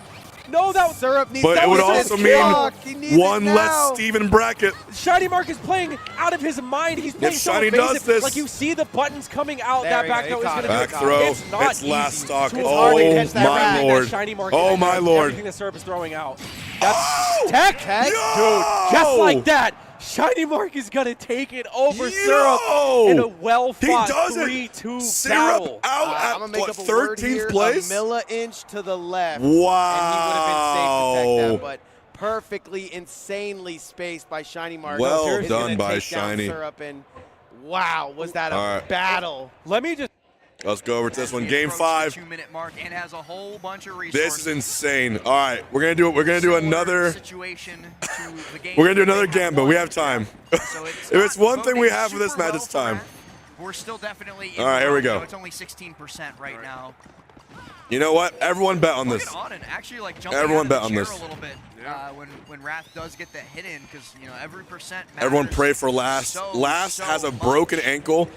No, that Syrup needs But to it would win also this mean block. He needs one it less now. Steven bracket. Shiny Mark is playing out of his mind. He's playing so Shiny evasive. does this- Like you see the buttons coming out. There That we back go. throw He is caught going to it. be Back throw. It's not It's last easy stock. to hard Oh catch that my rabbit lord. that Shiny Mark Oh is my against lord. Everything that Syrup is throwing out. That's Tech. Yo! dude. Just like that. Shiny Mark is going to take it over Yo! Syrup in a well-fought He does it. 3-2 Syrup battle. out I'm at gonna make what, up a word 13th here, place? a milli-inch to the left. Wow. And he would have been safe to tech that, but perfectly, insanely spaced by Shiny Mark. Well Is done gonna by take down Shiny. Syrup, and wow, was that a All right. battle. Let me just Let's go over to this one. He Game approached 5. the 2-minute mark and has a whole bunch of resources. This is insane. All right, we're gonna do it. We're gonna do Similar another. situation to the game We're gonna do that another they have gambit. We won. have time. So If it's not one thing we voting have for this super match, well it's for time. Matt. We're still definitely in All right, the here we round, go. though. It's only 16% right now. You know what? Everyone bet on Look this. at Onin actually like jumping Everyone out bet of on the this. chair a little bit when Wrath does get the hit in, because every percent matters. Everyone pray for Last. so, Last so has a much. broken ankle,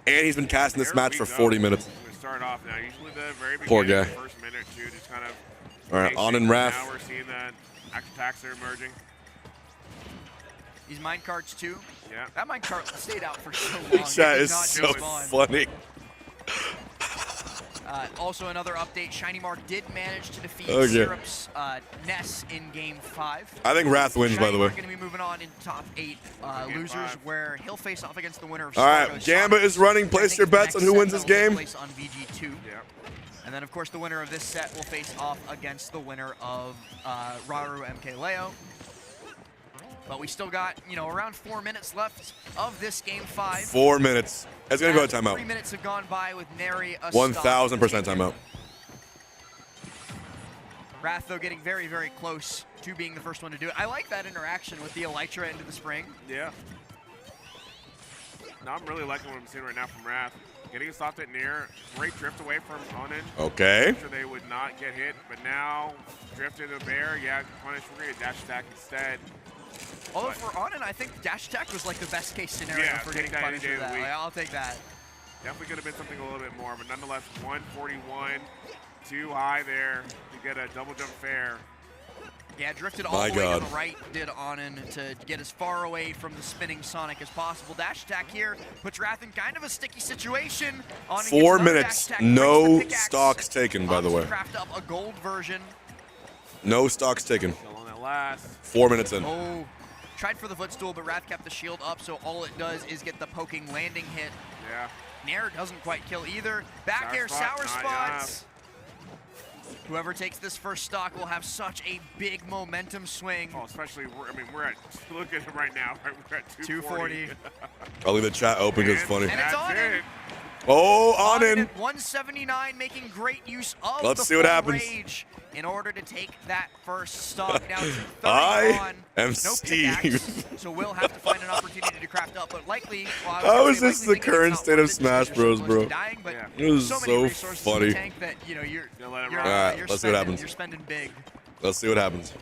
and he's been casting this There match we for go. 40 minutes. We start off now. Usually the very beginning, Poor guy. the first minute or two, just kind of. All right, basic. on and Wrath. Now we're seeing that action attacks are emerging. These mine carts too. Yeah. That mine cart stayed out for so long. It Chat did is not so despawn. funny. Also, another update: Shiny Mark did manage to defeat Okay. Syrup's Ness in Game 5. I think Wrath wins, by the way. Shiny Mark going to be moving on in top 8 losers, 5. where he'll face off against the winner of All right, Spargo Gamba is running. Place your bets on who wins this game. Place on VG2. Yeah. And then, of course, the winner of this set will face off against the winner of Raru Mkleo. But we still got, around 4 minutes left of this Game 5. 4 minutes. It's gonna go to timeout. 3 minutes have gone by with nary a 1,000% timeout. Wrath, though, getting very, very close to being the first one to do it. I like that interaction with the Elytra into the spring. Yeah. No, I'm really liking what I'm seeing right now from Wrath. Getting stopped at near. Great drift away from Onin. Okay. I'm sure they would not get hit, but now drift into the bear. Yeah, punish. We're going to dash attack instead. Although for Onin, I think dash attack was like the best case scenario Yeah, for take getting that any punished day for of the that. week. Like, I'll take that. Definitely could have been something a little bit more, but nonetheless, 141. Too high there to get a double jump fair. Yeah, drifted all My the way God. to the right, did Onin to get as far away from the spinning Sonic as possible. Dash attack here puts Wrath in kind of a sticky situation. Onin gets 4 another minutes. dash attack, breaks No the pickaxe, stocks taken, by the opts to way. craft up a gold version. No stocks taken. Still on that last. 4 minutes in. Oh, tried for the footstool, but Wrath kept the shield up, so all it does is get the poking landing hit. Yeah. Nair doesn't quite kill either. Back Sour air, spot, sour not spots. Whoever takes this first stock will have such a big momentum swing. Oh, especially, we're at, look at it right now. Right? We're at 240. I'll leave the chat open because it's funny. And it's on it. Oh, on Onin in. at 179, making great use of Let's the see what full happens. rage in order to take that first stock down to 31. I am no Steve. pickaxe, so we'll have to find an opportunity to craft up, but likely. Well, How is likely this the thinking current it's not state of worth it Smash just because Bros, you're bro? close to dying, but It was so many so resources in funny. the tank that you're let it you're, ride. Alright, you're let's see what spending- happens. You're spending big. Let's see what happens.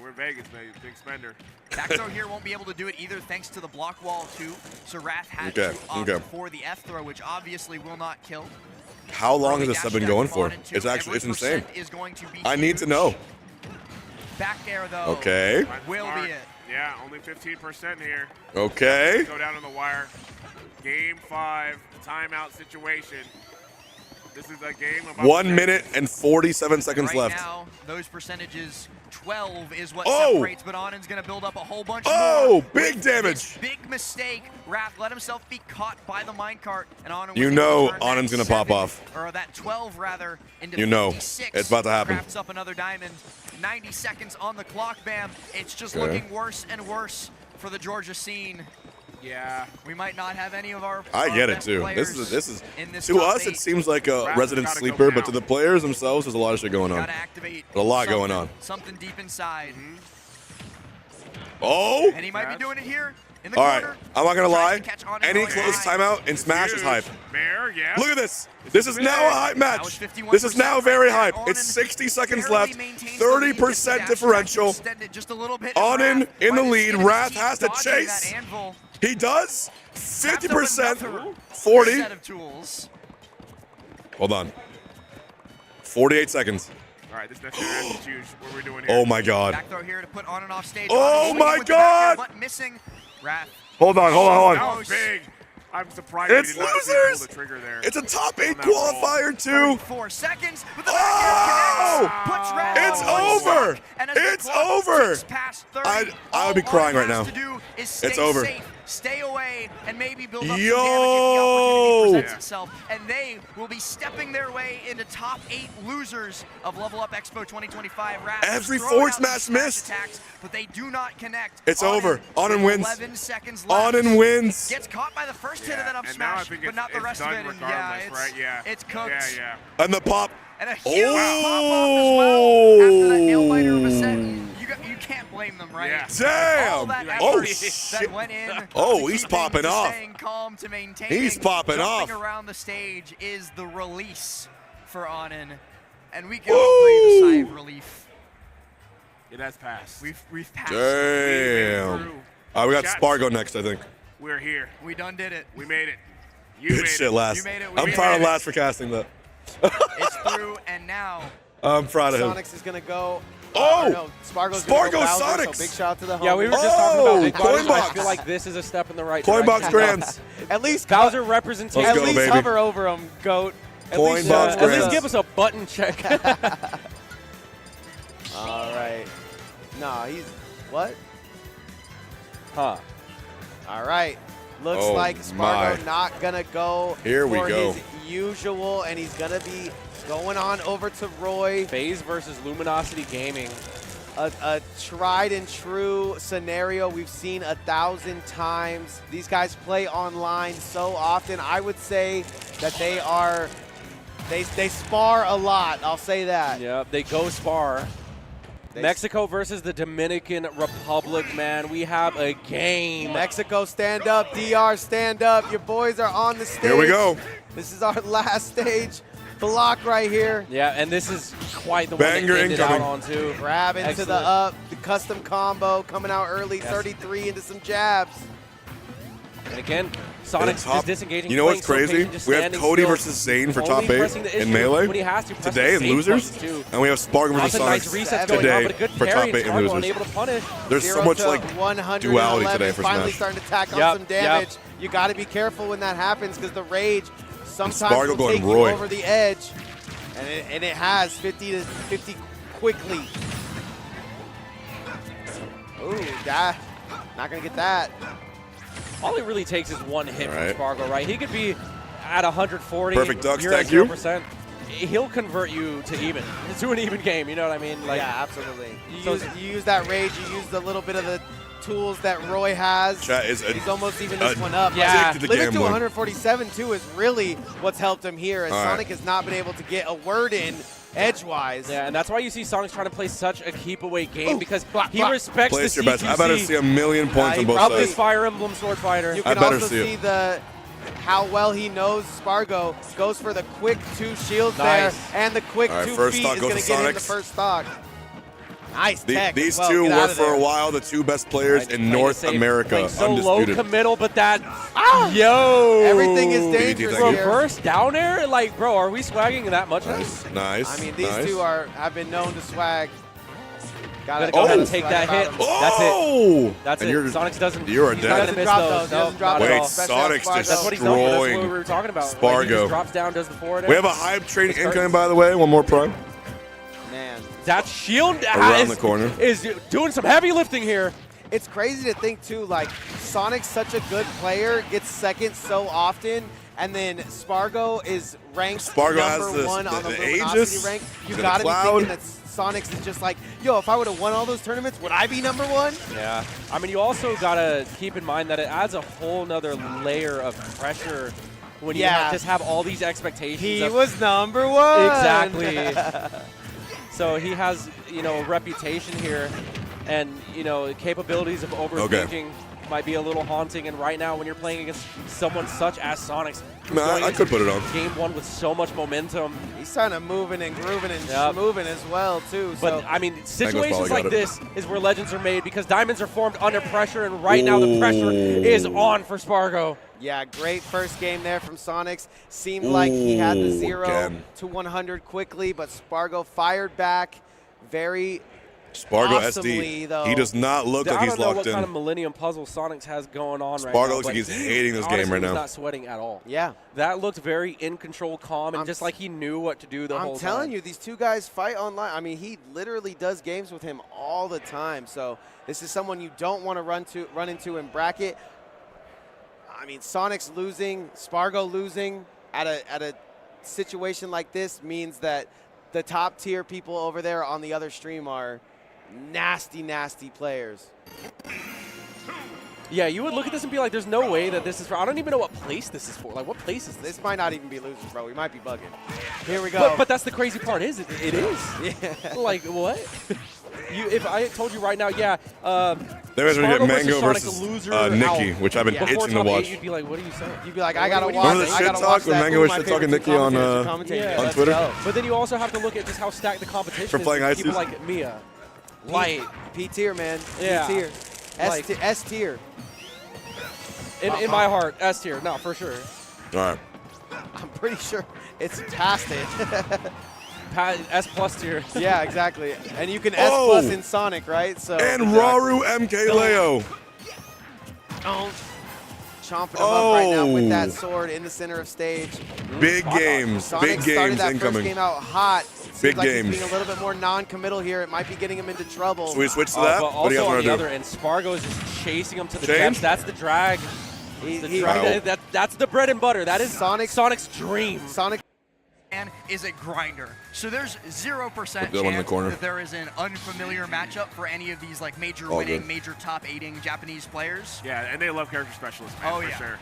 We're in Vegas, man. Big spender. Back throw here won't be able to do it either thanks to the block wall too. So Wrath had Okay, to opt okay. for the F throw, which obviously will not kill. How long has Early this dash set been attack going from for? Onin, too. It's actually, it's Every insane. percent is going to be I need to huge. know. Back air though. Okay. Will Smart. be it. Yeah, only 15% here. Okay. Go down on the wire. Game 5, timeout situation. This is a game about 1 minute and 47 seconds right left. Now, those percentages, 12 is what Oh! separates, but Anand's going to build up a whole bunch Oh, more. big With damage. this big mistake. Wrath let himself be caught by the minecart, and Anand You was know able to turn Anand's that gonna pop 7, off. Or that 12, rather, into You know, 56. it's about to happen. Crafts up another diamond. 90 seconds on the clock, Bam. It's just Okay. looking worse and worse for the Georgia scene. Yeah. We might not have any of our I get it best too. players This is in this to top us 8. it seems like a Raptors resident gotta go sleeper, but now. to the players themselves, there's a lot of shit going on. Gotta activate A lot going something- on. Something deep inside. Oh! And he might be doing it here in the All right, corner. I'm not gonna Tries lie. to catch Anand Any going close high. timeout in Smash is Huge. hype. Bear, yeah. Look at this. This is now a hype That was match. 51% This is now very right hype. there. It's Anand 60 seconds barely left. maintains the lead, gets the 30% dash differential. attack to extend it just a little bit. Anand Wrath in the by the lead. skin of his Wrath teeth, has to dodging chase. that anvil. He does. Wraps up 50%. another 40. set of tools. Hold on. 48 seconds. All right, this next match is huge. What are we doing here? Oh my god. Back throw here to put on and off stage. Oh Anand my with the back air, God! But missing. Wrath. Hold on, hold on, hold That on. was big. I'm surprised It's he did not see him losers. pull the trigger there. It's a top 8 On that roll. qualifier too. 4 seconds. With the back air connects. Puts Wrath It's on one over. block, and as the It's clock over. ticks past 30, I would be all crying Anand right now. has to do is stay It's over. safe, stay away, and maybe build up some Yo. damage if the opportunity presents Yeah. itself. And they will be stepping their way into top 8 losers of Level Up Expo 2025. Wrath Every throwing forward out smash these smash missed. attacks, but they do not connect. It's over. Anand with wins. 11 seconds left. Anand wins. Gets caught by the first hit of Yeah, that up and now I smash, think but it's- not the it's rest of done it. And yeah, regardless, it's, right? Yeah. it's cooked. Yeah. And the pop. And a huge pop off as well after that nail biter of a set. You can't blame them, right? Yeah. All Damn. that Oh effort shit. that went in. Oh, to he's keeping, popping to off. Staying calm, to maintaining. He's popping jumping off. around the stage is the release for Anand, and we can all breathe a sigh of relief. It has passed. We've passed. Damn. We got Spargo next, I think. We're here. We done did it. We made it. You Good made shit, it. last. You made it. I'm We proud of made it. Last for casting that. It's through, and now. I'm proud of him. Sonics is going to go. Oh! No, Spargo's Spargo gonna go Bowser, Sonics! So big shout out to the homies. Yeah, we were just Oh, talking about Big Bowser. Coinbox. I feel like this is a step in the right Coinbox direction. Grams. At least Bowser representation. Let's at go, least baby. hover over him, GOAT. At least, Coinbox At Grams. least give us a button check. All right. Nah, he's what? Huh. All right. Looks Oh, like Spargo my. not gonna go Here we for go. his usual, and he's gonna be going on over to Roy. FaZe versus Luminosity Gaming. A tried and true scenario we've seen 1,000 times. These guys play online so often. I would say that they spar a lot. I'll say that. Yeah, they go spar. Mexico versus the Dominican Republic, man. We have a game. Mexico, stand up. DR, stand up. Your boys are on the stage. Here we go. This is our last stage block right here. Yeah, and this is quite the Banger one that ended incoming. out on too. Grab into the Excellent. up. The custom combo coming out early. Yes. 33 into some jabs. And again, Sonic is top- disengaging. You know what's playing so crazy? patient, just We have standing Cody still, versus Zane for only top 8 pressing the in issue Melee when he has to. Press today the in safe Losers. buttons, too. And we have Spargo versus Lots of nice Sonic resets going on, today but a good for parry, top and 8 in Spargo Losers. unable to punish. There's so 0 much to like 111, duality today for finally Smash. starting to tack on Yep, some damage. You got to be careful when that happens because the rage sometimes Spargo will going take you Roy. over the edge, and it has 50 to 50 quickly. Ooh, that not gonna get that. All it really takes is one hit All right. from Spargo, right? He could be at 140. Perfect ducks, you're at thank you. 0%. He'll convert you to even, to an even game. You know what I mean? Like, Yeah, absolutely. So- You use that rage. You use the little bit of the tools that Roy has. Chat is He's almost even this one up. Yeah. addicted to Limit to gambling. 147 too is really what's helped him here, as All right. Sonic has not been able to get a word in edgewise. Yeah, and that's why you see Sonic's trying to play such a keep-away game, Ooh, because block, he block. respects Place the your best. I better see a million points he on both Up probably- this sides. Fire Emblem Sword Fighter. You I can better also see see it. how well he knows Spargo. Goes for the quick 2 shields Nice. there, and the quick All right, 2 first feet stock is goes going to to get in the Sonics. first stock. Nice tech. These as well. two Get out were of for a there. while the two best players Right, in playing North it safe, America, playing so low undisputed. committal, but that yo, Everything is BDT, dangerous thank you. here. reverse down air. Like, bro, are we swagging that much? Nice, nice. I mean, these nice. two have been known to swag. Gotta go ahead and take that hit. Oh! That's And it. Sonics doesn't. You're he's not dead. gonna miss those. No, not at Wait, all. Sonic's That's what he's known for. That's what we destroying were talking about. Spargo. Like, he just drops down, does the forward. We have a hype train incoming, by the way. One more prime. Man. That shield Around the corner. is doing some heavy lifting here. It's crazy to think, too, like, Sonic's such a good player, gets second so often, and then Spargo is ranked Spargo has number this, one on the the Luminosity Aegis, rank. You've the got to be Cloud. thinking that Sonic's is just like, yo, if I would have won all those tournaments, would I be number one? Yeah. I mean, you also got to keep in mind that it adds a whole nother layer of pressure when you just have all these expectations. He was number one. Exactly. So he has, you know, a reputation here, and, you know, capabilities of overthinking might be a little haunting. And right now, when you're playing against someone such as Sonics, Man, I could put it on. Game one with so much momentum. He's kind of moving and grooving and moving as well, too. But, So. I mean, situations like this is where legends are made, because diamonds are formed under pressure, and right now the pressure is on for Spargo. Yeah, great first game there from Sonics. Seemed like he had the 0 again. to 100 quickly, but Spargo fired back very Spargo awesomely, SD. though. He does not look like he's I don't know locked what in. kind of Millennium Puzzle Sonics has going on right now. Spargo looks like he's hating this game right now. He's not sweating at all. Yeah. That looked very in control, calm, and just like he knew what to do the whole time. I'm telling you, these two guys fight online. I mean, he literally does games with him all the time. So this is someone you don't want to run into in bracket. I mean, Sonic's losing, Spargo losing at a situation like this means that the top tier people over there on the other stream are nasty, nasty players. Yeah, you would look at this and be like, there's no way that this is for. I don't even know what place this is for. Like, what place is this? This might not even be losers, bro. We might be bugging. Here we go. But that's the crazy part, is it is. Yeah. Like, what? If I told you right now, Then we're going to get Mango versus Nikki, which I've been itching to watch. You'd be like, what are you saying? You'd be like, I got to watch. Remember the shit talk when Mango was shit talking Nikki on Twitter? But then you also have to look at just how stacked the competition For is. playing with people ICs? like Miya, Light, P tier, man. Yeah. P tier. Like- S tier. In my heart, S tier. No, for sure. All right. I'm pretty sure it's past it. S plus tier. Yeah, exactly. And you can S plus in Sonic, right? So And Raru Mkleo. Chomping him up right now with that sword in the center of stage. Big games. Sonic Big started games that incoming. first game out hot. Seems Big like games. He's being a little bit more non-committal here. It might be getting him into trouble. So we switch to that? But What do you also guys on want the to other do? end, Spargo is just chasing him to the Change? depths. That's the drag. That's the bread and butter. That is Sonic's dream. Sonic is a grinder. So there's 0% Put that one in the chance corner. that there is an unfamiliar matchup for any of these like major All winning, good. major top 8ing Japanese players. Yeah, and they love character specialists, man, Oh, for yeah. sure.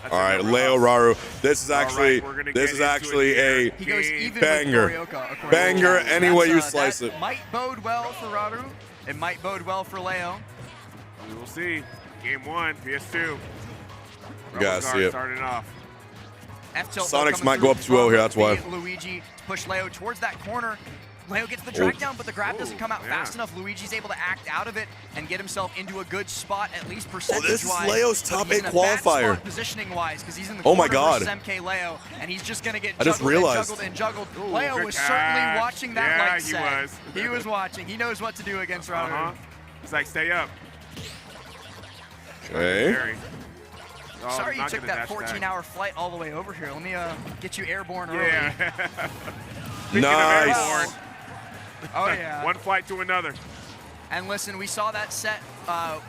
That's All a right, number Leo of- Raru. This is All actually right, we're gonna this get is into actually it a He goes even banger. with Koryoka, according Banger to chat. any way you That's, slice that it. might bode well for Raru. It might bode well for Leo. We will see. Game 1, PS2. Gotta see it. Starting off. F-tilt Sonics coming might go up through 2-0 here, from that's why. the Luigi to push Leo towards that corner. Leo gets the drag down, but the grab doesn't come out fast enough. Luigi's able to act out of it and get himself into a good spot, at least percentage-wise. this is Leo's But top he's 8 in a bad qualifier. spot positioning-wise, because he's in the Oh my corner God. versus Mkleo, and he's just going to get I just juggled realized. and juggled and juggled. Ooh, Leo good was catch. certainly watching that Yeah, light he set. was. He was watching. He knows what to do against Raru. He's like, stay up. Okay. Very. Oh, Sorry you not took gonna that dash 14-hour flight all the way over here. Let me get you airborne Yeah. early. Nice. Oh, yeah. One flight to another. And listen, we saw that set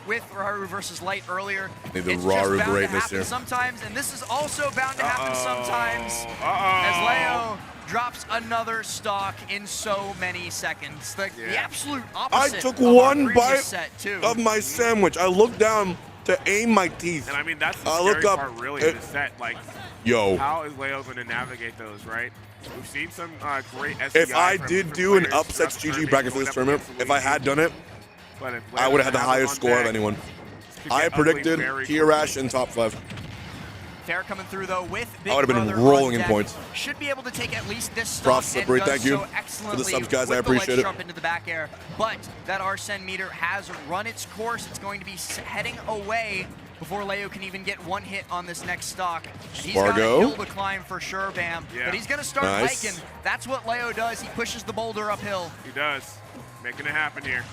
with Raru versus Light earlier. Need the It's Raru just bound greatness to happen here. sometimes, and this is also bound to happen sometimes. Uh-oh. As Leo drops another stock in so many seconds. The absolute I opposite took of our one previous bite set, too. of my sandwich. I looked down to aim my teeth. And I mean, that's the I scary look up. part really in the set. Like, Yo. how is Leo going to navigate those, right? We've seen some great SDI If I from did different do an players upsets throughout the GG bracket for this tournament, if I had done it, But if I Leo would have had the doesn't highest on score of deck, anyone. could I get ugly predicted very Kiarash in top 5. Fair coming through, though, with Big I would have been Brother rolling on in deck. points. Should be able to take at least this stock Props, and Slippery, does thank you so for the excellently subs, guys. I with the appreciate ledge it. jump into the back air. But that Arsene meter has run its course. It's going to be heading away before Leo can even get one hit on this next stock. And he's got a Spargo. hill to climb for sure, Bam. Yeah. But he's going to start Nice. hiking. That's what Leo does. He pushes the boulder uphill. He does. Making it happen here.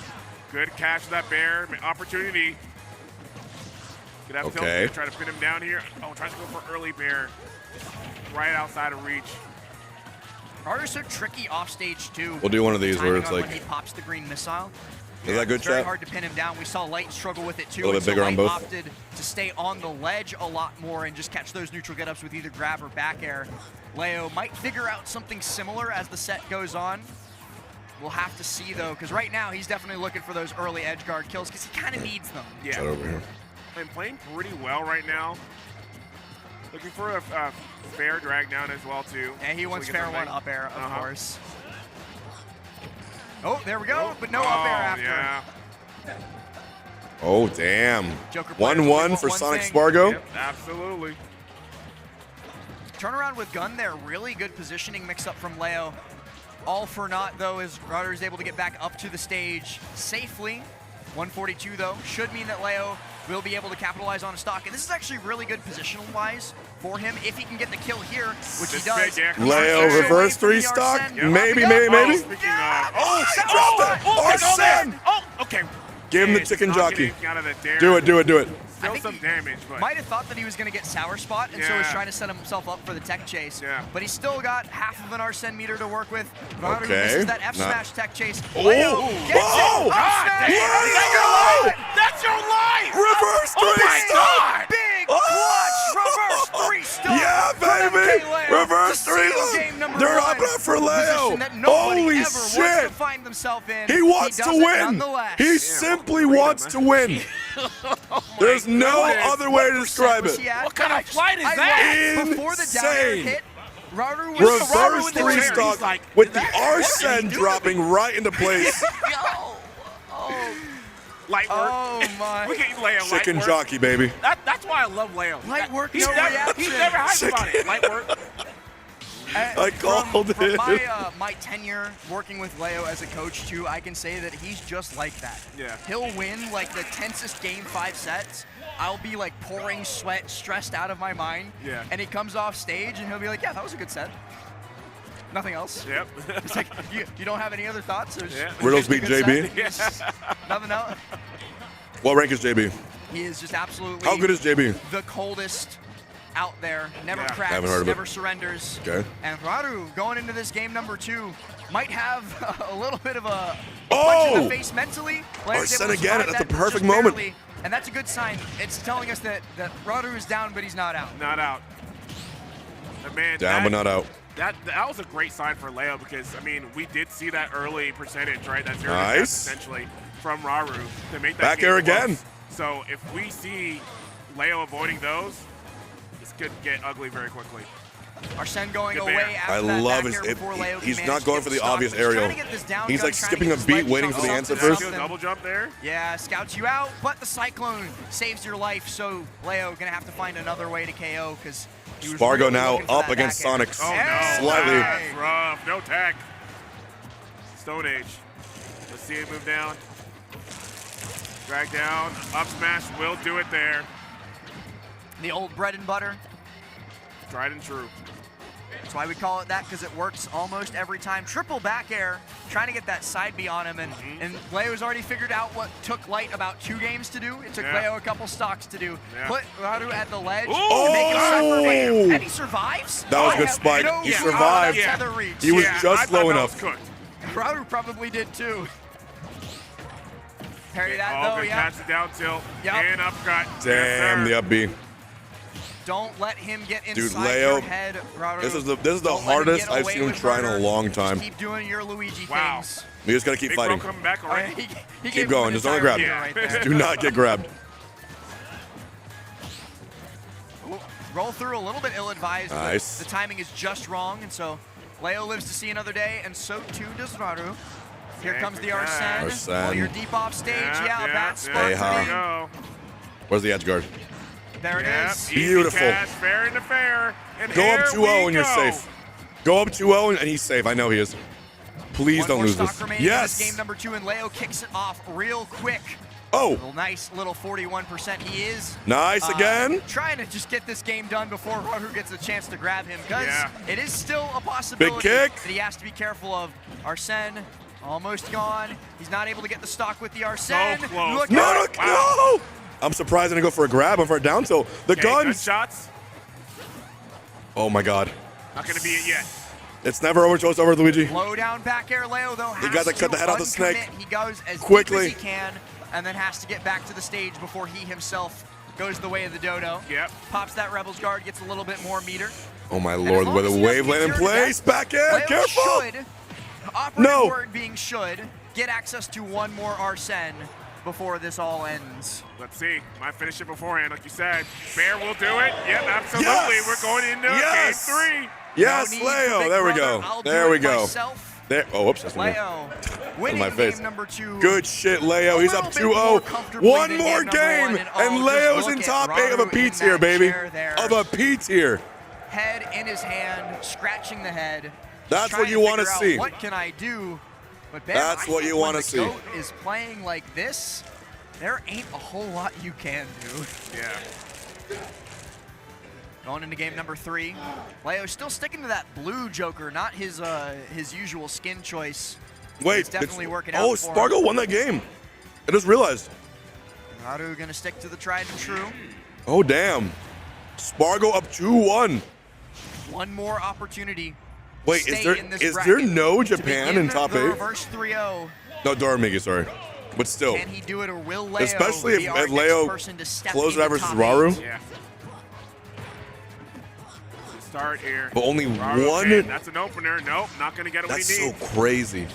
Good catch of that bear. Opportunity. Could have Okay. Try to pin him down here. Oh, tries to go for early bear. Right outside of reach. Raru's so tricky off stage too. We'll do one of these where it's Timing on like. when he pops the green missile. Is that good, It's very chat? hard to pin him down. We saw Light struggle with it too. A little and bit bigger so on Light both. opted to stay on the ledge a lot more and just catch those neutral get-ups with either grab or back air. Leo might figure out something similar as the set goes on. We'll have to see though, because right now he's definitely looking for those early edge guard kills because he kind of needs them. Yeah. Right over here. I'm playing pretty well right now. Looking for a fair drag down as well too. And he wants So we get fair one something. up air, of Uh-huh. course. Oh, there we go, but no up air after. Yeah. Oh, damn. Joker players only 1-1 want for one Sonic thing. Spargo. Yep, absolutely. Turnaround with gun there, really good positioning mix up from Leo. All for naught though, as Rudder is able to get back up to the stage safely. 142 though, should mean that Leo will be able to capitalize on a stock. And this is actually really good positional wise for him if he can get the kill here, which he does. Leo reverse 3 stock. Maybe. Speaking of, Arsene! Oh, okay. Give him the It's chicken not jockey. getting out of the dare. Do it. Still some damage, but Might have thought that he was going to get sour spot, and so was Yeah. trying to set himself up for the tech chase. Yeah. But he's still got half of an Arsene meter to work with. Varu Okay. misses that F Not- smash tech chase. Oh! Leo gets Oh! it. Up God smash. damn, is that your life? That's your life! Reverse 3 Oh my stock! God! Big Oh! clutch reverse 3 stop. Yeah, from baby! Mkleo Reverse to 3 seal stock! game number They're 1. up it for Leo! Position that nobody Holy ever wants shit! to find themselves in. He wants to does it win! nonetheless. He simply wants to win! There's no other way to describe it. What kind of flight is I that? love before the down air Insane. hit, Raru was Reverse in the 3 chair. stock He's like, with the what did he Arsene do? dropping right into place. Light work. Oh my. Look at Leo. Light Chicken work. jockey, baby. That's why I love Leo. Light work, He's no never, reaction. He's never hyped about it. Light work. I called from it. my tenure working with Leo as a coach too, I can say that he's just like that. Yeah. He'll win like the tensest game 5 sets. I'll be like pouring sweat, stressed out of my mind. Yeah. And he comes off stage and he'll be like, yeah, that was a good set. Nothing else. Yep. It's like, you don't have any other thoughts? Or Yeah. Riddles beat Good JB. set? Nothing else? What rank is JB? He is just absolutely How good is JB? the coldest out there. Never Yeah. cracks, Haven't heard of it. never surrenders. Okay. And Raru going into this game number 2 might have a little bit of a punch in Oh! the face mentally. Leo's Arsene able to again survive at the that perfect just moment. barely, and that's a good sign. It's telling us that Raru is down, but he's not out. Not out. But man, Down but not out. That was a great sign for Leo because, I mean, we did see that early percentage, right? That 0 to Nice. essentially from Raru to make that Back game air close. again. So if we see Leo avoiding those, this could get ugly very quickly. Arsene going Good bear. away after I that love back his. air before Leo can He's manage not to going get for the stopped. obvious He's trying aerial. to get this down He's gun, like trying to skipping get a this beat, ledge waiting for the jump, answer something. first. Double jump there. Yeah, scouts you out, but the Cyclone saves your life, so Leo gonna have to find another way to KO because he was Spargo really now looking for up that against back air. Sonic Oh no, slightly. that's rough. No tech. Stone Age. Let's see it move down. Drag down. Up smash will do it there. The old bread and butter. Tried and true. That's why we call it that, because it works almost every time. Triple back air, trying to get that side B on him, and Leo's already figured out what took Light about 2 games to do. It took Yeah. Leo a couple stocks to do. Yeah. Put Raru at the ledge, Ooh! make him suffer, Oh! and he survives. That was I a good have spike. no He doubt survived. about tether reach. He was Yeah, just I thought low that enough. was cooked. Raru probably did too. Parry that Oh, though, good yeah. catch the down tilt. Yep. And upcut. Damn, the up B. Don't let him get Dude, inside Leo, your head, Raru. This is the Don't let him hardest get I've away seen him with try in a murder. long time. Just keep doing your Luigi Wow. things. You just gotta keep Big fighting. Bro coming back Oh, already. he Keep gave him going. an Just don't entire grab. meter right there. Do not get grabbed. Roll through a little bit ill-advised. but Nice. The timing is just wrong, and so Leo lives to see another day, and so too does Raru. Here Yeah, comes the good Arsene. Arsene. While you're deep off stage, yeah, bad spot Hey, to huh. be. Go. Where's the edge guard? There it Yep, is. easy Beautiful. Catch, fair into fair. And Go here up 2-0 we and you're go. safe. Go up 2-0 and he's safe. I know he is. Please One don't more lose stock this. remaining in Yes. this game number 2, and Leo kicks it off real quick. Oh, Nice little 41%. He is nice again. trying to just get this game done before Raru gets a chance to grab him, because Yeah. it is still a possibility Big kick. that he has to be careful of. Arsene Almost gone. He's not able to get the stock with the Arsene. So close. Look No, out. no, no! I'm surprised I didn't go for a grab and for a down tilt. The Okay, good guns! shots. Oh my god. Not gonna be it yet. It's never over till it's over, Luigi. Low down back air. Leo, though, He got to cut the head off the snake. He goes as Quickly. deep as he can, and then has to get back to the stage before he himself goes the way of the dodo. Yep. Pops that Rebels guard, gets a little bit more meter. Oh my And lord, as long with a as he wave doesn't land in get zeroed place. to Back in, Leo careful! should, operative No. word being should, get access to one more Arsene before this all ends. Let's see. Might finish it beforehand, like you said. Bear will do it. Yep, absolutely. Yes! We're going into Yes! game 3. Yes, No need for Leo. Big There we Brother. go. I'll do There we it go. myself. There. Oh, whoops. That's me. Leo winning my face. game number 2. Good shit, Leo. He's up 2-0. One more game, and Leo's in top 8 of a P tier, baby. Of a P tier. Head in his hand, scratching the head. That's trying what you want to figure out see. What can I do? But Ben, That's I what think you when wanna the see. GOAT is playing like this, there ain't a whole lot you can do. Yeah. Going into game number 3, Leo still sticking to that blue Joker, not his usual skin choice. Wait. It's definitely working out Oh, for Spargo him. won that game. I just realized. Radu gonna stick to the tried and true. Oh, damn. Spargo up 2-1. One more opportunity. Wait, Stay is there in this is bracket there no to Japan begin in top the 8? Reverse 3-0. No, Doramigi, sorry. But still. Can he do it, or will Leo Especially be if our Leo next person to step closes into out versus top Raru. 8? Yeah. Start here. But only Raru, one. okay, that's an opener. Nope, not going to get it what That's he so needs. crazy.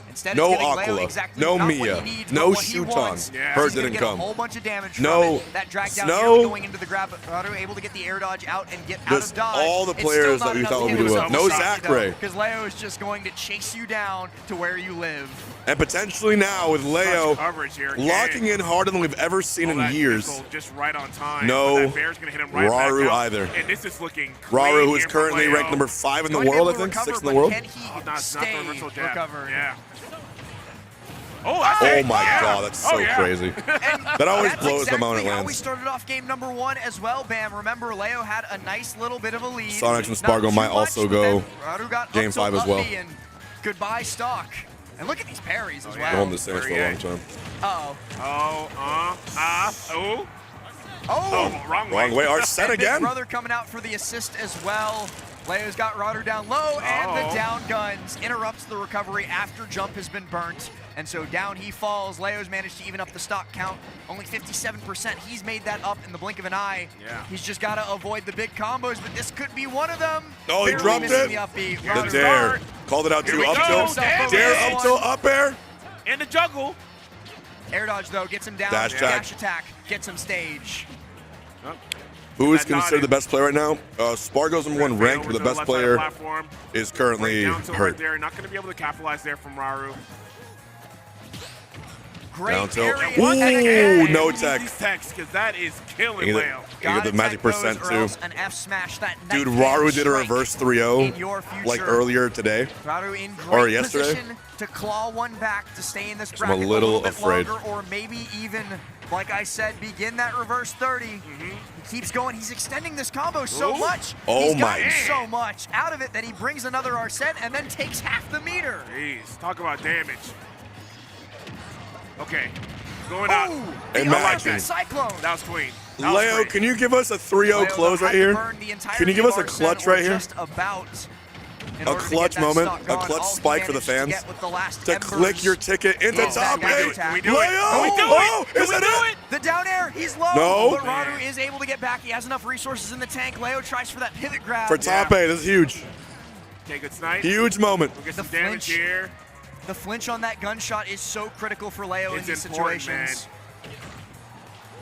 Instead No of giving Leo Acola, exactly no not what Miya, he needs, no but what he Shuton. wants, Yeah. Bird he's gonna didn't get come. a whole bunch of damage No. from it. That drag down Snow. here going into the grab. Radu able to get the air dodge out and get out Just of dodge. all the It's players still not that we enough thought to would get do him it. No stopped, Zach though, Ray. because Leo is just going to chase you down to where you live. And potentially now with Leo Coverage here again. locking in harder than we've ever seen in that years. missile just right on time. No But that bear's gonna hit him right back Raru out. either. And this is looking Raru, who clean is here for currently Leo. ranked number 5 in the Going to be world, I able to think, recover, 6th in the but world. Can he Not the stay reversal jab. recovered? Yeah. Oh, that's Oh it. my Yeah. god, that's so Oh, yeah. crazy. And That always that's blows the moment exactly it how we lands. started off game number 1 as well, Bam. Remember, Leo had a nice little bit of a lead. Sonics and Not Spargo too might much, also but go then Radu got game up till 5 as well. uppy, and goodbye stock. And look at these parries as Go well. home this thing for a long time. Uh-oh. Oh. Oh! Wrong way. Wrong way. Arsene Big again? Brother coming out for the assist as well. Leo's got Radu down low, and the down guns interrupts the recovery after jump has been burnt. And so down he falls. Leo's managed to even up the stock count. Only 57%. He's made that up in the blink of an eye. Yeah. He's just got to avoid the big combos, but this could be one of them. Oh, he Barely dropped missing it. The upbeat. The Radu dare. Called it out Here too. we Up go. tilt. Damn Dare it. up tilt, up air. In the juggle. Air dodge, though, gets him down. Dash attack. Dash attack gets him stage. Who is That nodded. considered the best player right now? Spargo's number 1 ranked, but the best player is currently Down tilt hurt. right there. Not going to be able to capitalize there from Raru. Great Down tilt. parry. Ooh, And again, no We need tech. these techs, because that is killing You Leo. get gotta the magic tech those percent or too. else an F smash that Dude, knife Raru hand did a strike reverse in 3-0 your future. like earlier today. Radu in Or great yesterday. position to claw one back to stay in this So I'm a bracket little bit afraid. longer, or maybe even, like I said, begin that reverse 30. He keeps going. He's extending this combo so Ooh. much. Oh He's my. gotten so much out of it that he brings another Arsene and then takes half the meter. Jeez, talk about damage. Okay, going out. Oh, And the matching. ultimate cyclone. That was clean. That was Leo, great. can you give us a 3-0 Leo, close though, right had to here? burn the entirety Can you give us a of Arsene, clutch or right here? just about, in A order to get clutch that moment, stock a gone. clutch All he spike for the managed to fans get with the last to embers click your ticket into is top that eight. dash attack. We do Leo, it. Can we do oh, it? is Can we it do it? it? The down air, he's low, No. but Radu is able to get back. He has enough resources in the tank. Leo tries for that pivot grab. For top 8, this is huge. Okay, good snipe. Huge moment. We'll get The some damage flinch. here. The flinch on that gunshot is so critical for Leo in It's these important, situations.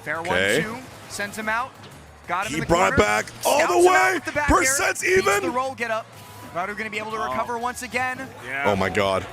Fair Okay. 1-2, sends him out. Got him He in the brought it corner. back all Scouts the him out way. with the back air, Percents beats even. the roll get up. Radu going to be able to recover once again. Yeah. Oh my god.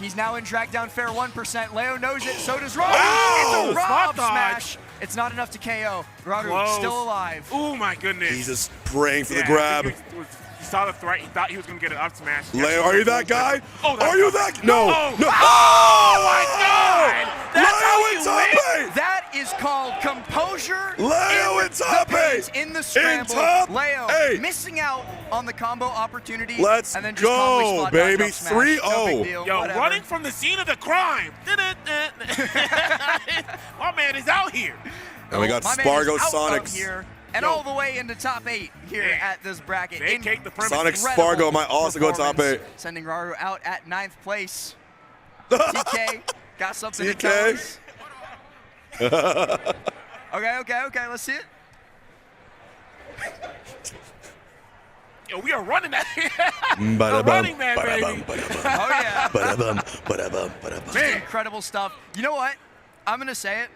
He's now in drag down fair 1%. Leo knows it, so does Radu. Ow! It's a Spot Rob dodge. smash. It's not enough to KO. Radu Close. still alive. Oh my goodness. He's just praying for the Yeah, grab. I think he saw the threat. He thought he was going to get an up smash. Leo, are you that guy? Oh, that's are you not- that? No. No. No. Oh my God! That's how Leo you in top win. 8. That is called composure. Leo in top 8. In the scramble. top Leo 8. missing out on the combo opportunity. Let's and then just calmly go, spot dodge baby. up smash. No big 3-0. deal, Yo, whatever. running from the scene of the crime. My man is out here. And we got My man Spargo is out of Sonics. here and all the way into top 8 here at this bracket. Vacate the premise. Sonic Incredible Spargo might also go top 8. Sending Raru out at 9th place. TK got something to tell TK. us. Okay, let's see it. Yo, we are running that. Ba-da-bum, running man, ba-da-bum, baby. Oh yeah. Ba-da-bum, ba-da-bum, ba-da-bum. Just incredible stuff. You know what? I'm gonna say it.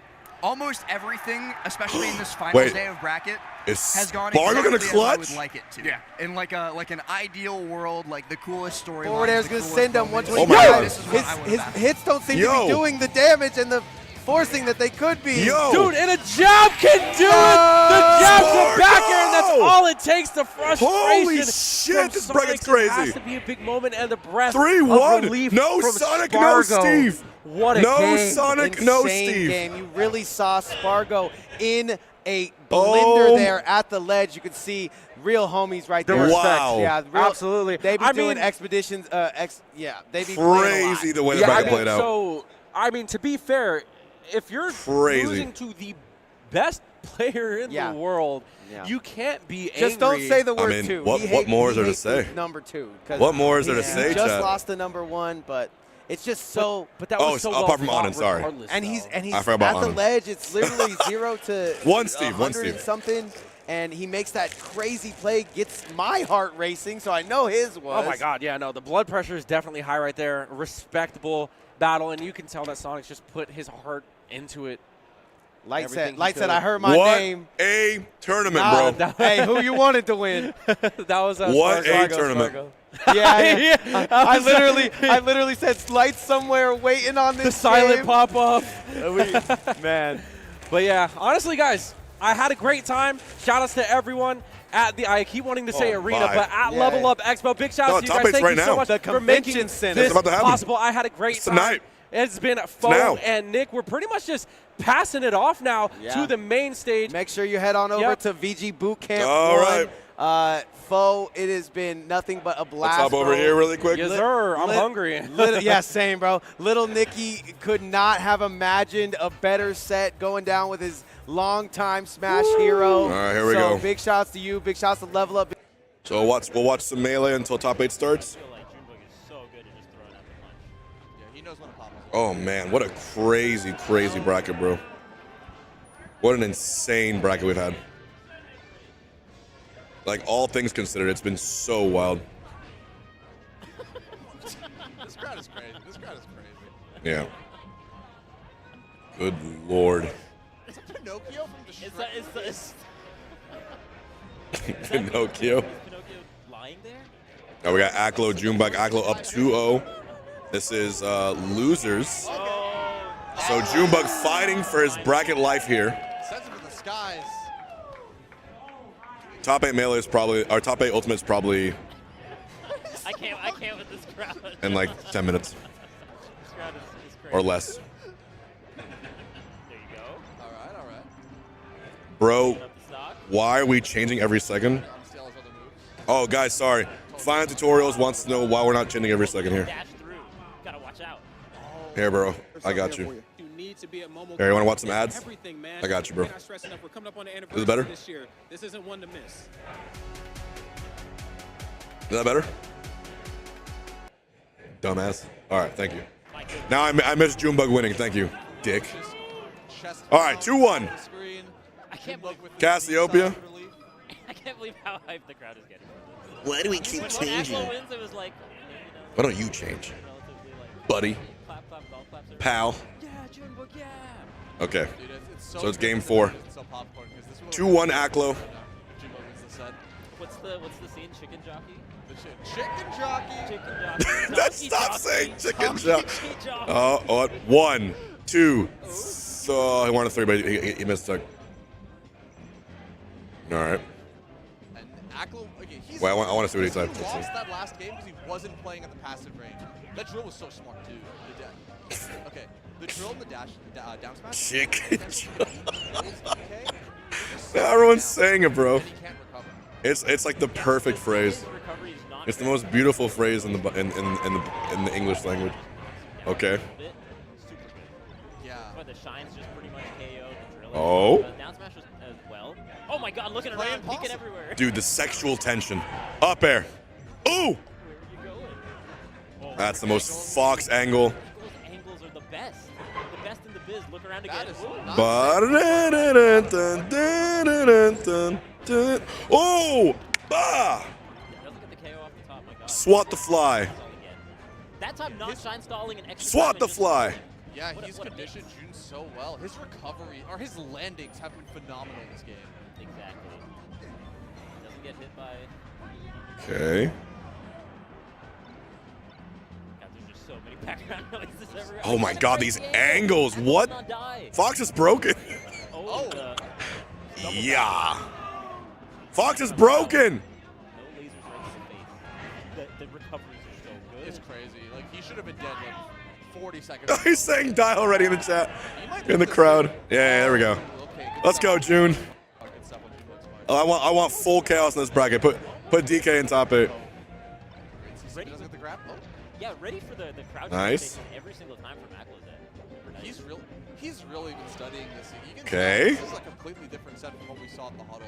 Almost everything, especially in this final Wait. day of bracket, Is has gone Spargo exactly gonna as I clutch? would like it to. Yeah. In like an ideal world, like the coolest storyline. Forward air's going to send him once Oh my God. his hits don't seem to Yo. be doing the damage and the forcing that they could be. Yo. Dude, and a jab can do it! The jab to back air, and that's Spargo! all it takes. The frustration. Holy from shit, this Sonic. bracket's It has crazy. to be a big moment, and the breath 3-1. of relief No from Sonic, Spargo. no Steve. What a No game. Sonic, no Insane Steve. game. You really saw Spargo in a blender Oh. there at the ledge. You could see real homies right The there. respect. Wow. Yeah, real, Absolutely. They be I doing mean- expeditions. They be playing a lot. Crazy the way the Yeah, bracket played out. So, I mean, to be fair, if you're Crazy. losing to the best player in Yeah. the world, Yeah. you can't be angry. Just don't say the word mean, two. what- He what hate- more he is there to hates say? Number 2. 'cause What more is there to he say, just chat? lost the number 1, but it's just so. But that Oh, was so apart well from fought Anand, sorry. regardless, And he's though. and he's I at forgot about the Anand. ledge. It's literally 0 to One Steve, 100 and something, and he makes that crazy play, gets my heart racing. So I know his was. Oh my God, yeah, no, the blood pressure is definitely high right there. Respectable battle, and you can tell that Sonic's just put his heart into it. Light Everything said, he could. I heard my What name. a tournament, Nah, bro. Hey, who you wanted to win? That was What a Spargo, tournament. Spargo. Yeah, Yeah, I literally said Light somewhere waiting on this the silent game. pop off. Man. But yeah, honestly, guys, I had a great time. Shout outs to everyone at the, I keep wanting to say arena, bye. but at Yeah. Level Up Expo. Big shout No, out to you top guys. eight's Thank right you so now. much The for making convention center. this It's about to happen. possible. I had a great It's time. tonight. It's been now. Fo and Nick. We're pretty much just passing it off now Yeah. to the main stage. Make sure you head on over Yep. to VG Boot Camp All 1. right. Foe, it has been nothing but a blast. Let's hop over bro. here really quick. Yes, sir. I'm hungry. Yeah, same, bro. Little Nicky could not have imagined a better set going down with his longtime Smash hero. All right, here we So go. big shouts to you. Big shouts to Level Up. So we'll watch some melee until top 8 starts. Oh man, what a crazy, crazy bracket, bro. What an insane bracket we've had. Like, all things considered, it's been so wild. This crowd is crazy. This crowd is crazy. Yeah. Good lord. Is it Pinocchio from the Shrek Is Pinocchio. Pinocchio lying there? Now we got Acola, Junebug. Acola up 2-0. This is losers. So Junebug fighting for his bracket life here. Sends him in the skies. Top 8 melee is probably, our top 8 ultimate is probably I can't with this crowd. in like 10 minutes This crowd is crazy. or less. There you go. All right. Bro, why are we changing every second? Oh, guys, sorry. Final Tutorials wants to know why we're not changing every second here. Dash through. Gotta watch out. Here, bro. I got you. Here, you want to watch some ads? I got you, bro. Is it better? This year. This isn't one to miss. Is that better? Dumbass. All right, thank you. Now I missed Junebug winning. Thank you, dick. All right, 2-1. I can't believe Cassiopeia. I can't believe how hyped the crowd is getting. Why do we keep changing? When Acola wins, it was like, Why don't you change, buddy? clap, clap, golf claps. Pal. Yeah, Junebug, yeah. Okay. Dude, it's so So it's good game that 4. it's so popcorn, 'cause this is what 2-1 we're Acola. Jimbo wins the set. What's the scene? Chicken jockey? Chicken jockey. Chicken jockey. Let's Donkey stop jockey. saying chicken Donkey jockey. Oh, 1, 2. So he wanted 3, but he missed a. All right. Acola, okay, he's Wait, I want to see what he typed. He Let's lost see. that last game because he wasn't playing at the passive range. That drill was so smart too. Okay, the drill and the dash, down smash. Chicken. Everyone's saying it, bro. It's like the perfect phrase. It's the most beautiful phrase in the English language. Okay. Yeah. But the shine's just pretty much KO. The drill. Oh. Down smash was as well. Oh my God! Looking around, peeking everywhere. Dude, the sexual tension. Up air. Ooh. That's the most Fox angle. Those angles are the best. The best in the biz. Look around again. Oh! Bah! Doesn't get the KO off the top. My God. Swat the fly. That time, not shine stalling and extra. Swat the fly. Yeah, he's conditioned June so well. His recovery, or his landings have been phenomenal in this game. Exactly. Doesn't get hit by. Okay. God, there's just so many background noises everywhere. Oh my God, these angles. What? Fox is broken. Oh. Yeah. Fox is broken. No lasers right to the face. The recoveries are so good. It's crazy. Like, he should have been dead like 40 seconds. He's saying die already in the chat. In the crowd. Yeah, there we go. Let's go, June. Oh, I want full chaos in this bracket. Put DK in top 8. Ready for the grab? Oh. Yeah, ready for the crowd. Nice. Every single time from Acola. He's really been studying this. You can Okay. tell this is a completely different set from what we saw in the huddle.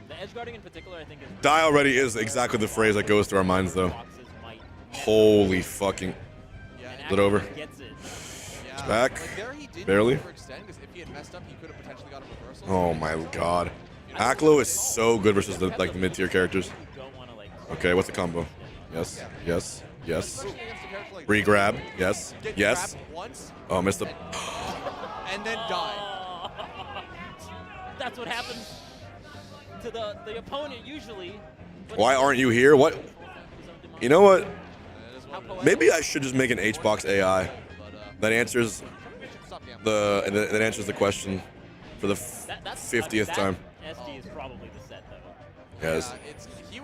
The edge guarding in particular, I think, is. Die already is exactly the phrase that goes through our minds, though. Holy fucking. Is it over? It's back. Like there he didn't Barely. overextend, because if he had messed up, he could have potentially got a reversal. Oh my God. Acola is so good versus the mid-tier characters. Okay, what's the combo? Yes, yes, yes. Re-grab. Yes, yes. Oh, missed the. And then die. That's what happens to the opponent usually. Why aren't you here? What? You know what? Maybe I should just make an HBox AI that answers that answers the question for the 50th time. SD is probably the set though. Yes.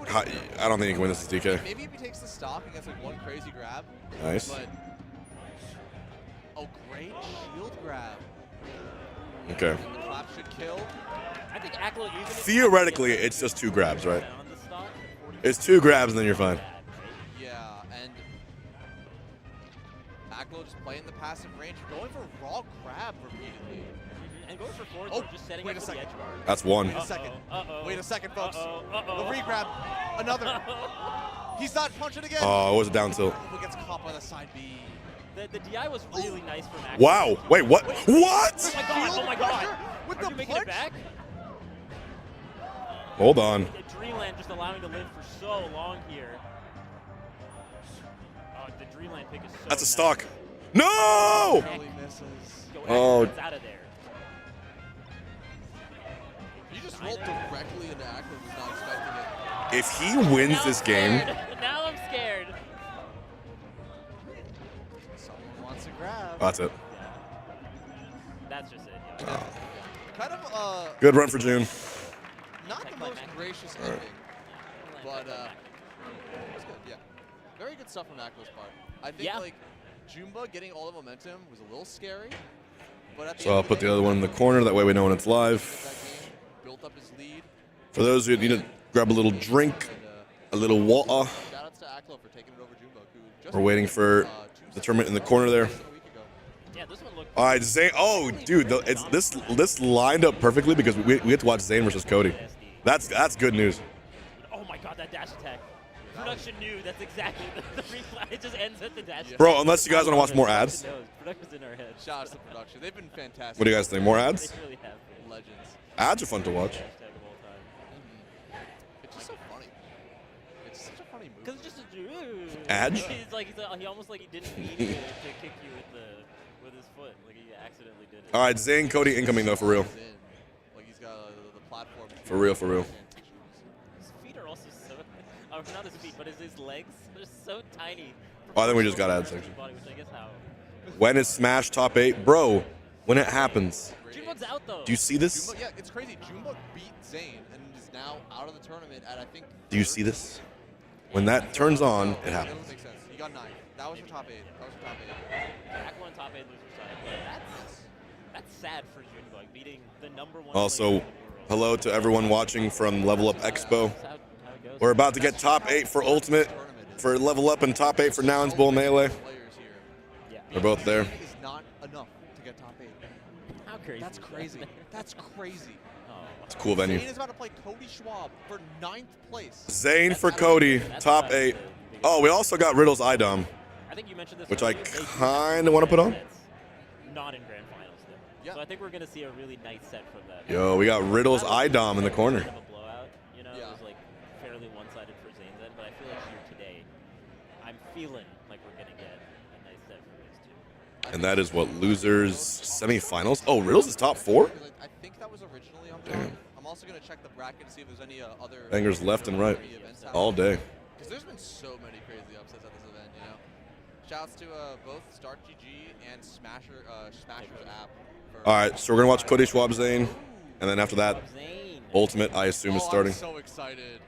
I don't think you can win this as DK. Maybe if he takes the stock and gets like one crazy grab. Nice. But, oh, great shield grab. Okay. And the clap should kill. I think Acola even Theoretically, it's just 2 grabs, right? It's 2 grabs and then you're fine. Yeah, and Acola just playing the passive range, going for raw grab repeatedly. And going for forward, just setting wait up a for the second. edge guard. That's 1. Wait a second. Wait a second, folks. The re-grab. Another. He's not punching again. Oh, it was a down tilt. Who gets caught by the side B? The DI was really nice from Acola. Wow. Wait, what? What? Oh my God! Oh my God! With Are the you making it back? Hold on. Dreamland just allowing to live for so long here. Oh, the Dreamland pick is so That's a nice. stock. No! Barely misses. Oh. It's out of there. You just rolled directly into Acola, was not expecting it. If he wins this game, Now I'm scared. Someone wants to grab. that's it. That's just it. Kind of Good run for June. not the most gracious ending, but it's good. Yeah, very good stuff from Acola's part. I think like Jumba getting all the momentum was a little scary, but at the So end I'll of put the the other one in the corner. That way we know when it's live. built up his lead. For those who need to grab a little drink, a little water. Shoutouts to Acola for taking it over Jumba, who just We're waiting for the tournament in the corner there. Yeah, this one looked. All right, Zane. Oh, dude, it's this lined up perfectly because we get to watch Zane versus Cody. That's good news. Oh my God, that dash attack. Production knew that's exactly the replay. It just ends at the dash. Bro, unless you guys want to watch more ads. Production's in our head. Shoutouts to production. They've been fantastic. What do you guys think? More ads? They really have been. Legends. Ads are fun to watch. It's just so funny. It's such a funny move. Because it's just a Ads? he almost like he didn't mean to kick you with his foot. Like he accidentally did it. All right, Zane, Cody incoming though, for real. Like he's got the platform. For real, for real. His feet are also so, not his feet, but his legs. They're so tiny. Oh, I think we just got ad section. Body, which I guess how. When is Smash top 8? Bro, when it happens. Junebug's out though. Do you see this? Junebug, yeah, it's crazy. Junebug beat Zane and is now out of the tournament at, I think. Do you see this? When that turns on, it That happens. would make sense. He got 9. That was for top 8. That was for top 8. Aqua on top 8 loser side. But that's sad for Junebug beating the #1. Also, hello to everyone watching from Lvl Up Expo. We're about to get top 8 for Ultimate, for Lvl Up, and top 8 for Nouns Bowl Melee. They're both there. Is not enough to get top 8. How crazy? That's crazy. That's crazy. It's a cool venue. Zane is about to play Cody Schwab for 9th place. Zane for Cody, top 8. Oh, we also got Riddle's IDOM, I think you mentioned this which I earlier. They do kind of want to put on. not in grand finals though. So I think we're gonna see a really nice set from that. Yo, we got Riddle's IDOM in the corner. Kind of a blowout, you know, it was like fairly one-sided for Zane's end, but I feel like here today, I'm feeling like we're gonna get a nice set from these two. And that is what, losers semifinals? Oh, Riddle's is top 4? I think that was originally on Damn. top. I'm also going to check the bracket to see if there's any other Bangers left and right, events all day. Because there's been so many crazy upsets at this event, you know. Shouts to both StartGG and Smasher's app. All right, so we're going to watch Cody Schwab Zane, and then after that, Ultimate, I assume, is starting. I'm so excited.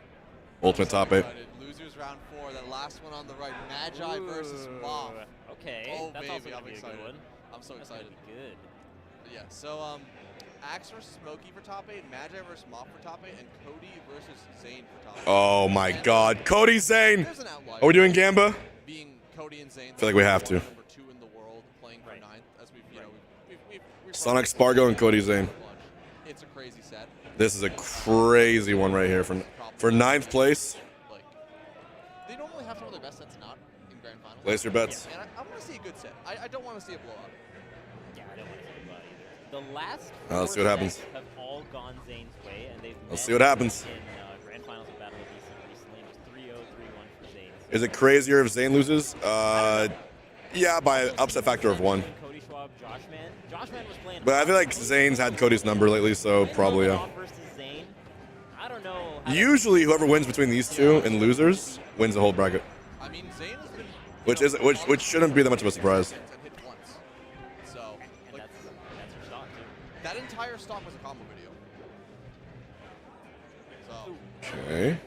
Ultimate top 8. Losers round 4, that last one on the right, Magi versus Moth. Okay, oh that's baby, also gonna I'm be a good excited. one. I'm so That's gonna excited. be good. Yeah, so Axe versus Smokey for top 8, Magi versus Moth for top 8, and Cody versus Zane for top 8. Oh my God, Cody Zane. There's an outlier. Are we doing Gamba? Being Cody and Zane. I feel like we have to. Number 2 in the world, playing for 9th, as we've, you know, we've Sonic Spargo and Cody Zane. It's a crazy set. This is a crazy one right here for 9th place. They normally have some of their best sets not in grand finals. Place your bets. And I want to see a good set. I don't want to see a blowout. Yeah, I don't want to see a blowout either. The last Let's see what happens. have all gone Zane's way, and they've Let's see what happens. in grand finals of Battle of DC recently. It was 3-0, 3-1 for Zane. Is it crazier if Zane loses? Yeah, by an upset factor of 1. Cody Schwab, Joshman. Joshman was playing. But I feel like Zane's had Cody's number lately, so probably, yeah. versus Zane. I don't know. Usually, whoever wins between these two and losers wins the whole bracket. I mean, Zane has been, Which shouldn't be that much of a surprise. and hit once. So, like, that's your stock too. that entire stock was a combo video. So, Okay.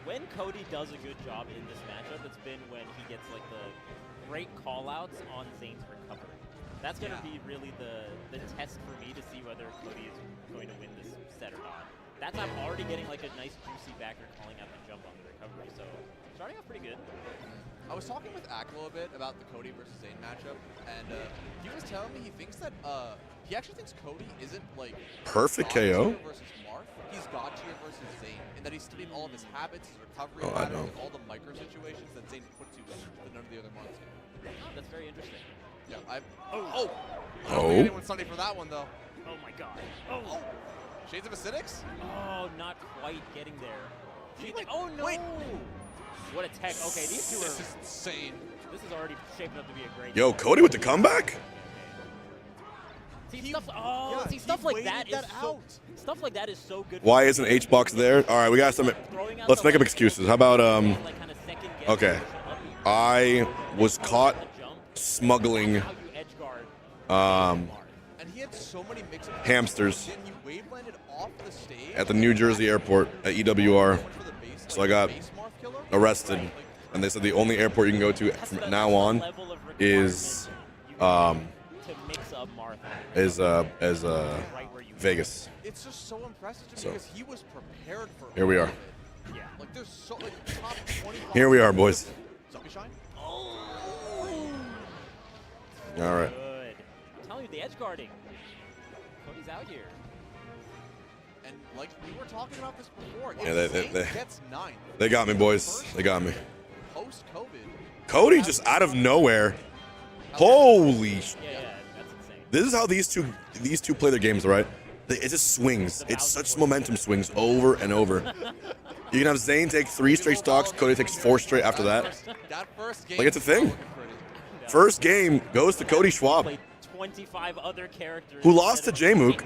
When Cody does a good job in this matchup, it's been when he gets like the great call-outs on Zane's recovery. That's going to be really the test for me to see whether Cody is going to win this set or not. That's I'm already getting like a nice juicy backer calling out the jump on the recovery, so starting off pretty good. I was talking with Acola a bit about the Cody versus Zane matchup, and he was telling me he thinks that he actually thinks Cody isn't like Perfect God KO. tier versus Marth. He's God tier versus Zane, and that he's studied all of his habits, his recovery Oh, I patterns, know. and all the micro situations that Zane puts you in that none of the other Marths do. Oh, that's very interesting. Yeah, I Oh. don't think anyone's studied for that one though. Oh my god. Oh. Shades of Acidics? Oh, not quite getting there. He, like, oh no! wait. What a tech. Okay, these two This are. is insane. This is already shaping up to be a great. Yo, Cody with the comeback? See, stuff like that is so. Stuff like that is so good. Why isn't H-Box there? All right, we got some. Let's make up excuses. How about Okay, I was caught smuggling And he had so many mix-ups. hamsters Then you wave landed off the stage. at the New Jersey airport at EWR, so I got arrested, and they said the only airport you can go to from now on is Vegas. It's just so impressive to me So. because he was prepared for Here we all are. of it. Yeah. Like there's so like top 25. Here we are, boys. Zombie Shine? All right. Good. I'm telling you, the edge guarding. Cody's out here. And like we were talking about this before. Yeah, if they- Zane they- gets 9. They got me, boys. They got me. Post-COVID. Cody just out of nowhere. Holy! Yeah, that's insane. This is how these two play their games, right? It just swings. It's such momentum swings over and over. You can have Zane take 3 straight stocks. Cody takes 4 straight after that. That first game Like it's a thing. First game goes to Cody Schwab, 25 other characters. who lost to J-Mook,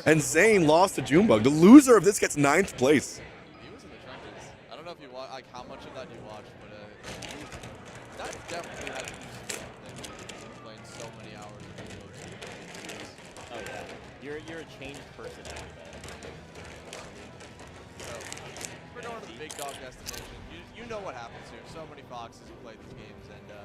and Zane lost to Junebug. The loser of this gets 9th place. He was in the trenches. I don't know if you watch, like how much of that you watched, but that definitely had to be playing so many hours of videos. Oh yeah, you're a changed person after that. So, we're going to the big dog destination. You know what happens here. So many foxes who play these games and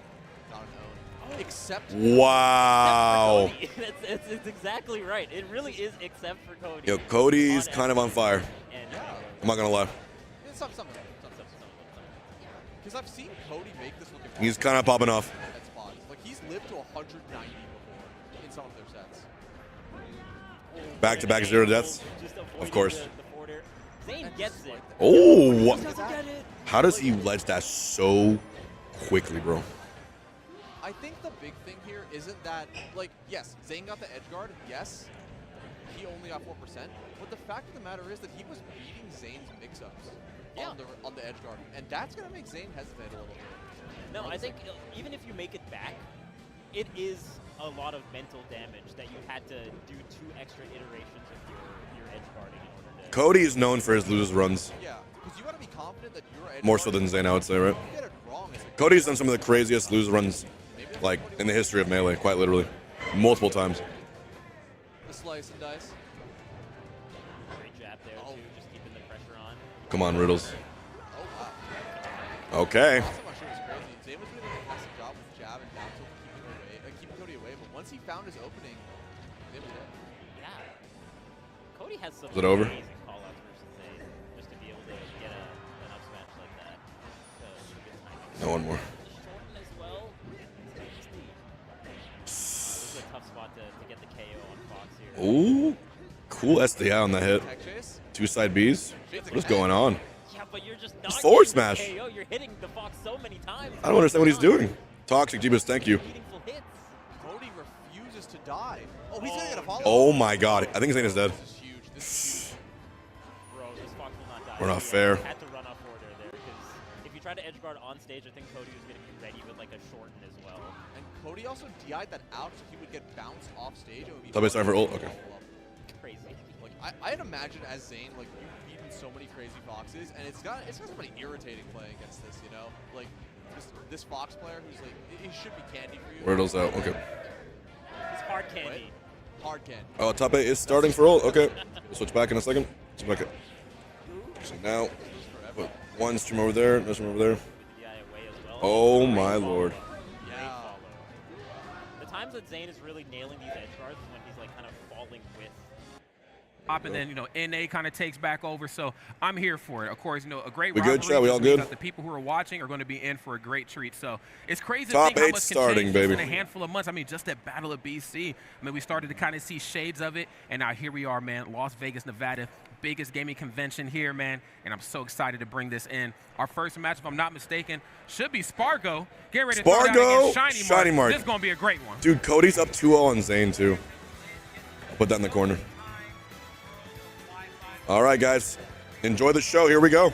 not own. Except. Wow. Except for Cody. It's exactly right. It really is except for Cody. Yo, Cody's kind of on fire. And, I'm not gonna lie. Some. Because I've seen Cody make this look impossible. He's kind of popping off. At spots. Like, he's lived to 190 before in some of their sets. Back-to-back 0 deaths. Of course. Zane gets it. Oh, what? Doesn't get it. How does he ledge that so quickly, bro? I think the big thing here isn't that, like, yes, Zane got the edge guard. Yes, he only got 4%. But the fact of the matter is that he was beating Zane's mix-ups on the edge guard. And that's going to make Zane hesitate a little bit. No, I think even if you make it back, it is a lot of mental damage that you had to do 2 extra iterations of your edge guarding in order to... Cody is known for his lose runs. Yeah, because you got to be confident that your edge More so than Zane, I would say, right? Cody's done some of the craziest lose runs, like, in the history of Melee, quite literally. Multiple times. The slice and dice. Great jab there, too, just keeping the pressure on. Come on, Riddles. Oh, wow. Okay. Zane was doing a fantastic job with jab and down tilt, keeping Cody away, but once he found his opening, Zane was dead. Yeah. Cody has some Is it over? amazing callouts versus Zane, just to be able to get an up smash like that. No, one more. Shorten as well. This is a tough spot to get the KO on Fox here. Ooh. Cool SDI on that hit. 2 side Bs. What is going on? Yeah, but you're just not forward getting smash. the KO. You're hitting the Fox so many times. I don't understand what he's doing. Toxic Jeebus, thank you. Meaningful hits. Cody refuses to die. Oh, he's going to get a follow-up. Oh my god. I think Zane is dead. This is huge. This is huge. Bro, this Fox will not die. We're not Yeah, fair. he had to run off order there because if you try to edge guard on stage, I think Cody was going to be ready with like a shorten as well. And Cody also DI'd that out so he would get bounced off stage. It would be Top base time for ult? Okay. Crazy. Like I'd imagine as Zane, like you've beaten so many crazy foxes, and it's got somebody irritating playing against this. You know, like this Fox player who's like he should be candy for you. Riddles out. Okay. It's hard candy. Hard candy. Oh, top 8 is starting for ult. Okay. We'll switch back in a second. Switch back. So now, put one stream over there, another stream over there. Oh my lord. Yeah. The times that Zane is really nailing these edge guards is when he's like kind of falling with. And then, you know, NA kind of takes back over, so I'm here for it. Of course, you know, a great We good, rivalry chat? We all good? because the people who are watching are going to be in for a great treat. So it's crazy Top to think how 8 much can starting, change baby. just in a handful of months. I mean, just at Battle of BC, I mean, we started to kind of see shades of it, and now here we are, man, Las Vegas, Nevada, biggest gaming convention here, man, and I'm so excited to bring this in. Our first match, if I'm not mistaken, should be Spargo. Get ready to throw down Spargo, against Shiny Mark. This is going to be a great one. Dude, Cody's up 2-0 on Zane, too. I'll put that in the corner. All right, guys. Enjoy the show. Here we go.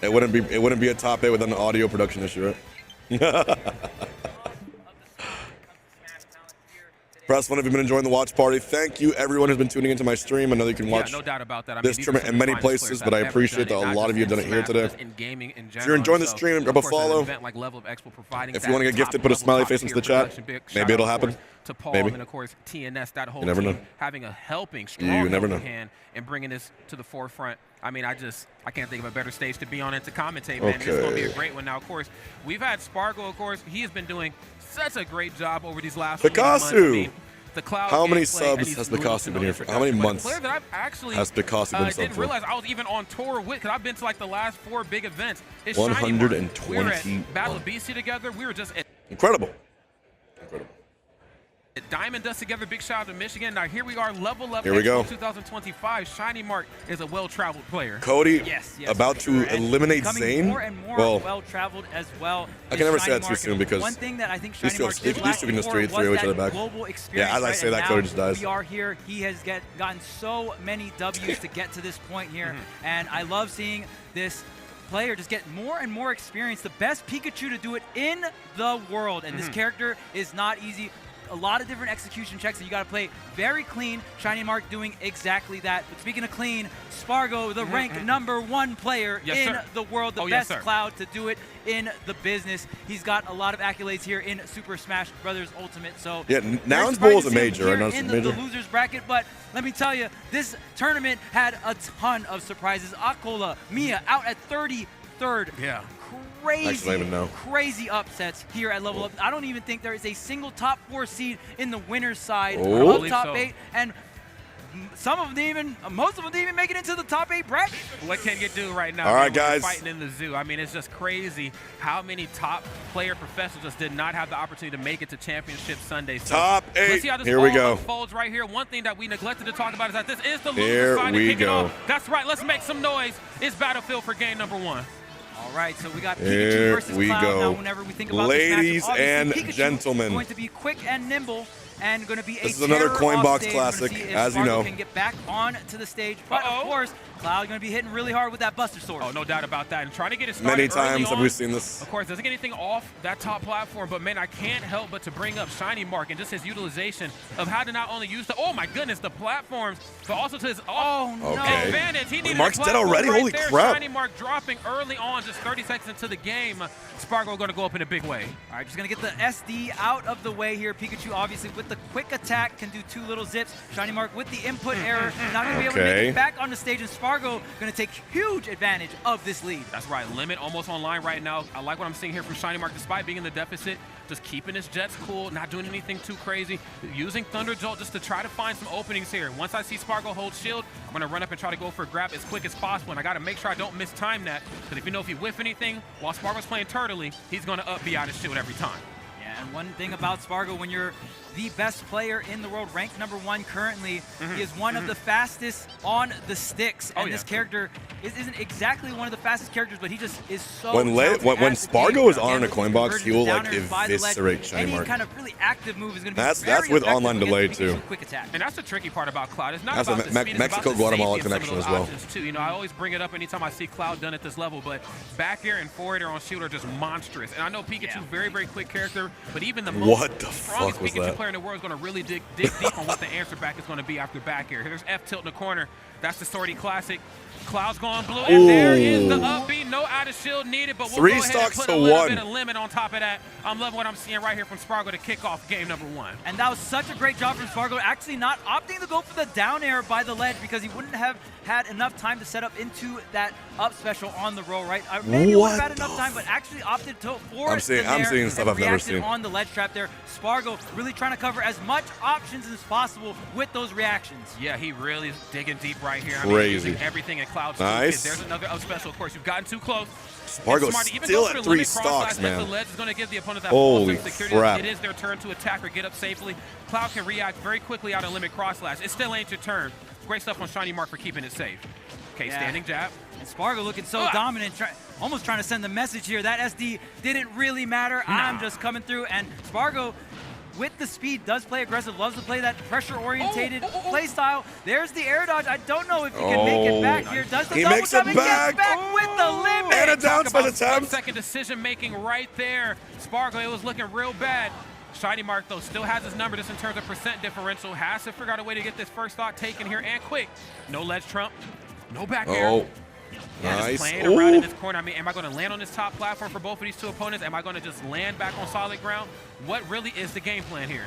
It wouldn't be a top 8 without an audio production issue, right? Press one if you've been enjoying the watch party. Thank you, everyone who's been tuning into my stream. I know you can watch no doubt about that. I this mean, tournament in many places, but I appreciate that a lot of you have done it here today. In gaming in general. If you're enjoying the stream, grab a follow. Like Lvl Up Expo providing If you want to get gifted, put a smiley face into the chat. Maybe it'll happen. To Paul Maybe. and of course TNS, that whole You never team know. having a helping, strong You never helping know. hand and bringing this to the forefront. I mean, I can't think of a better stage to be on and to commentate, man. This is going to be a great one. Now, of course, we've had Spargo, of course. He has been doing such a great job over these last few months. I mean, the cloud How many gameplay subs and has these Picasso been here for? How moves many and months player that I've actually has Picasso been subbed didn't for? realize I was even on tour with, because I've been to like the last 4 big events. It's Shiny Mark. 120. We were at Battle of BC together. We were just at Incredible. Diamond Dust together. Big shout out to Michigan. Now here we are, Lvl Up Here we go. Expo 2025. Shiny Mark is a well-traveled player. Cody Yes, about to eliminate becoming Zane. more and more Well, well-traveled as well. I can never say that too soon because one thing that I think these Shiny two Mark did these last two can just before three was each other that back. global experience. Yeah, as I right? say And that, now Cody just dies. We are here. He has gotten so many W's to get to this point here, and I love seeing this player just get more and more experience. The best Pikachu to do it in the world, and this character is not easy. a lot of different execution checks, and you got to play very clean. Shiny Mark doing exactly that. But speaking of clean, Spargo, the ranked #1 player in the world, the best Cloud to do it in the business. He's got a lot of accolades here in Super Smash Brothers Ultimate. So yeah, Nouns Bowl is a major. I know it's a in major. the losers bracket, but let me tell you, this tournament had a ton of surprises. Acola, Miya out at 33rd. Yeah. Crazy upsets here at Level Up. I don't even think there is a single top 4 seed in the winner's side of top 8, and most of them didn't even make it into the top 8 bracket. What can you do right now? All right, guys. Fighting in the zoo. I mean, it's just crazy how many top player professionals just did not have the opportunity to make it to Championship Sunday. So top 8. Let's see how this here we go. unfolds right here. One thing that we neglected to talk about is that this is the loser side to kick it off. That's right. Let's make some noise. It's Battlefield for game #1. All right, so we got Pikachu versus Cloud. Now, whenever we think about ladies this matchup, and Pikachu gentlemen, going to be quick and nimble, and going to be this is another Coinbox stage. classic, as you Spargo know. Can get back onto the stage, but of course, Cloud going to be hitting really hard with that Buster Sword. Oh, no doubt about that. And trying to get it started Many times have we seen this. Of course, doesn't get anything off that top platform, but man, I can't help but to bring up Shiny Mark and just his utilization of how to not only use the, oh my goodness, the platforms, but also to his advantage. He needed Mark's a dead already? right Holy there. crap. Shiny Mark dropping early on, just 30 seconds into the game. Spargo going to go up in a big way. All right, just going to get the SD out of the way here. Pikachu, obviously, with the quick attack, can do 2 little zips. Shiny Mark with the input error, not going to be able to make it back on the stage, and Spargo going to take huge advantage of this lead. That's right, Limit almost online right now. I like what I'm seeing here from Shiny Mark, despite being in the deficit, just keeping his jets cool, not doing anything too crazy, using Thunder Jolt just to try to find some openings here. Once I see Spargo hold shield, I'm going to run up and try to go for a grab as quick as possible, and I got to make sure I don't mistime that, because if you know if you whiff anything while Spargo's playing Turtley, he's going to up B out his shield every time. Yeah, and one thing about Spargo, when you're the best player in the world, ranked #1 currently, he is one of the fastest on the sticks, and this character isn't exactly one of the fastest characters, but he just is so when Spargo is on a Coinbox, he will like eviscerate Shiny Mark. Any kind of really active move is going to be that's with online delay too. Quick attack. And that's the tricky part about Cloud. It's not that's about the speed, Mexico Guatemala connection as well. Too. You know, I always bring it up anytime I see Cloud done at this level, but back air and forward air on shield are just monstrous. And I know Pikachu, very quick character, but even the strongest Pikachu player in the world is going to really dig deep on what the answer back is going to be after back air. Here's F tilt in the corner. That's the Sortie classic. Cloud's going blue, and there is the up B. No out of shield needed, but we'll go ahead and put a little bit of limit on top of that. I'm loving what I'm seeing right here from Spargo to kick off game #1. And that was such a great job from Spargo, actually not opting to go for the down air by the ledge because he wouldn't have had enough time to set up into that up special on the roll, right? Maybe he would have had enough time, but actually opted to force I'm seeing stuff I've never seen. On the ledge trap there. Spargo really trying to cover as much options as possible with those reactions. Yeah, he really is digging deep right here. Crazy. I mean, using everything in Cloud's nice. There's another up special. Of course, you've gotten too close. Spargo's still at 3 stocks, man. The ledge is going to give the opponent that holy security. crap. It is their turn to attack or get up safely. Cloud can react very quickly out of limit cross slash. It still ain't your turn. Great stuff on Shiny Mark for keeping it safe. Okay, standing jab. And Spargo looking so dominant, almost trying to send the message here. That SD didn't really matter. I'm just coming through, and Spargo, with the speed, does play aggressive, loves to play that pressure-orientated play style. There's the air dodge. I don't know if he can make it back here. Does the double jump and gets back with the limit. And a down split attempt. Second decision-making right there. Spargo, it was looking real bad. Shiny Mark, though, still has his number just in terms of percent differential. Has to figure out a way to get this first thought taken here and quick. No ledge trump. No back air. Yeah, nice. Just playing around in this corner. I mean, am I going to land on this top platform for both of these two opponents? Am I going to just land back on solid ground? What really is the game plan here?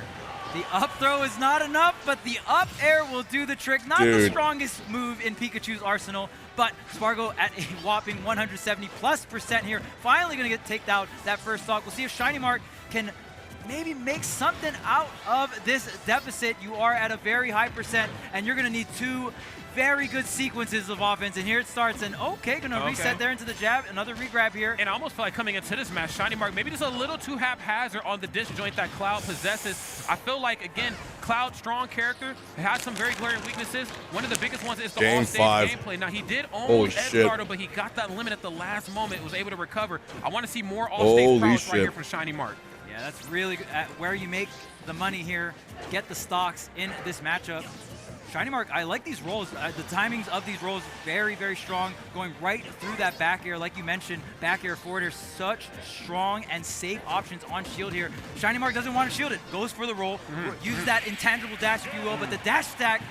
The up throw is not enough, but the up air will do the trick. Not the strongest move in Pikachu's arsenal, but Spargo at a whopping 170+% here. Finally going to get taken out that first stock. We'll see if Shiny Mark can maybe make something out of this deficit. You are at a very high percent, and you're going to need 2 very good sequences of offense, and here it starts, and gonna reset there into the jab, another regrab here. And I almost feel like coming into this match, Shiny Mark maybe just a little too haphazard on the disjoint that Cloud possesses. I feel like, again, Cloud, strong character, has some very glaring weaknesses. One of the biggest ones is the offstage gameplay. Now, he did almost edge guard, but he got that limit at the last moment, was able to recover. I want to see more offstage prowess right here from Shiny Mark. Yeah, that's really where you make the money here, get the stocks in this matchup. Shiny Mark, I like these rolls. The timings of these rolls very, very strong. Going right through that back air, like you mentioned, back air, forward air, such strong and safe options on shield here. Shiny Mark doesn't want to shield it, goes for the roll, uses that intangible dash, if you will, but the dash stack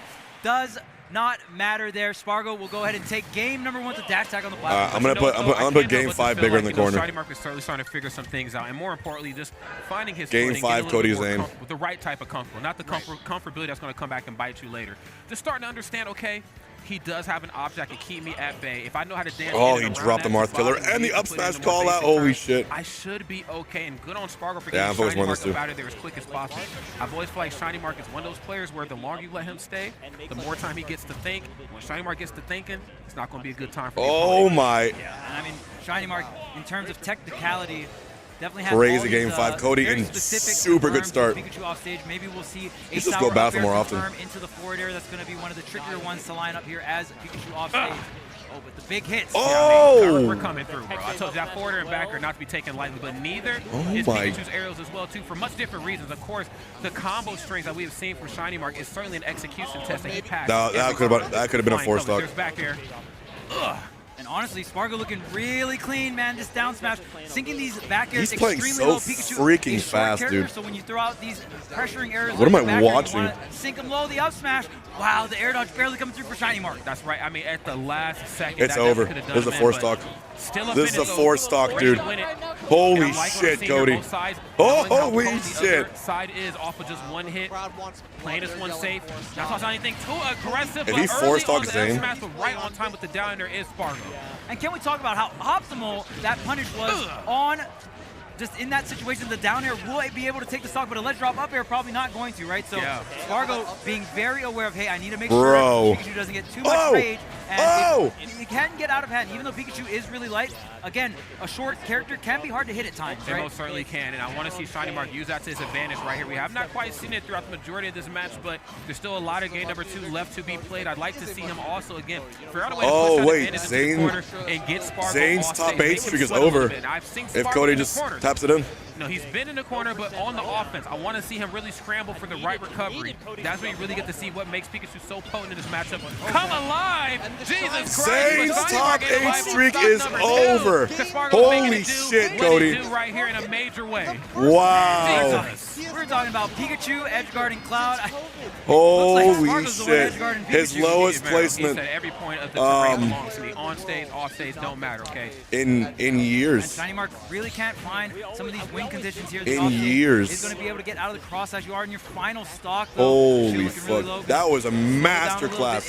does not matter there. Spargo will go ahead and take game number 1 to dash attack on the platform. I'm gonna put game 5 bigger in the corner. Shiny Mark is certainly starting to figure some things out, and more importantly, just finding his game 5 Cody's aim with the right type of comfortable, not the comfortability that's going to come back and bite you later. Just starting to understand, okay, he does have an object to keep me at bay. If I know how to dance. Oh, he dropped the Marth Killer and the up smash call out. Holy shit. I should be okay, and good on Spargo for I'm getting Shiny focused Mark out of there as quick as possible. I've always felt like Shiny Mark is one of those players where the longer you let him stay, the more time he gets to think. When Shiny Mark gets to thinking, it's not going to be a good time for him. Oh my. Yeah, and I mean, Shiny Mark, in terms of technicality, definitely has crazy all game these, 5. Cody in super good start. Pikachu off stage. Maybe we'll see a Just sour go up battle air more often. confirm into the forward air. That's going to be one of the trickier ones to line up here as Pikachu off stage. Oh, but the big hits. Oh! We're coming through, bro. I told you that forward air and back air not to be taken lightly, but neither is my. Pikachu's aerials as well, too, for much different reasons. Of course, the combo strings that we have seen from Shiny Mark is certainly an execution test that he passed. That could have been a 4-stock. There's back air. And honestly, Spargo looking really clean, man. This down smash, sinking these back airs He's playing extremely so low. Pikachu, freaking a short fast, character, dude. So when you throw out these pressuring airs, What am I back air, watching? you wanna sink them low, the up smash. Wow, the air dodge barely coming through for Shiny Mark. That's right. I mean, at the last second, It's over. This is a 4-stock. This is a 4-stock, dude. Holy shit, Cody. Oh, holy shit. Side is off of just one hit. Playing this one safe. Not tossing anything too aggressive. If he 4-stock Zane, Zane. but right on time with the down there is Spargo. And can we talk about how optimal that punish was on just in that situation? The down air will be able to take the stock, but a ledge drop up air probably not going to, right? So Spargo being very aware of, hey, I need to make sure Pikachu doesn't get too much rage. And it can get out of hand, even though Pikachu is really light. Again, a short character can be hard to hit at times, They right? most certainly can, and I want to see Shiny Mark use that to his advantage right here. We have not quite seen it throughout the majority of this match, but there's still a lot of game number 2 left to be played. I'd like to see him also, again, figure out a way to push that advantage into the corner and get Spargo Zane's off top stage, 8 make him streak is sweat a little over. bit. I've seen If Spargo Cody in the just corner. taps it in. No, he's been in the corner, but on the offense, I want to see him really scramble for the right recovery. That's when you really get to see what makes Pikachu so potent in this matchup. Come alive! Jesus Christ! Zane's top 8 streak is over. Holy shit, Cody. Right here in a major way. Wow. We're talking about Pikachu, edgeguarding Cloud. Holy shit. His lowest placement every point of the terrain belongs to me. On stage, off stage, don't matter, okay? in years. And Shiny Mark really can't find some of these win conditions here. In years. Is going to be able to get out of the cross as you are in your final stock. Holy fuck. That was a masterclass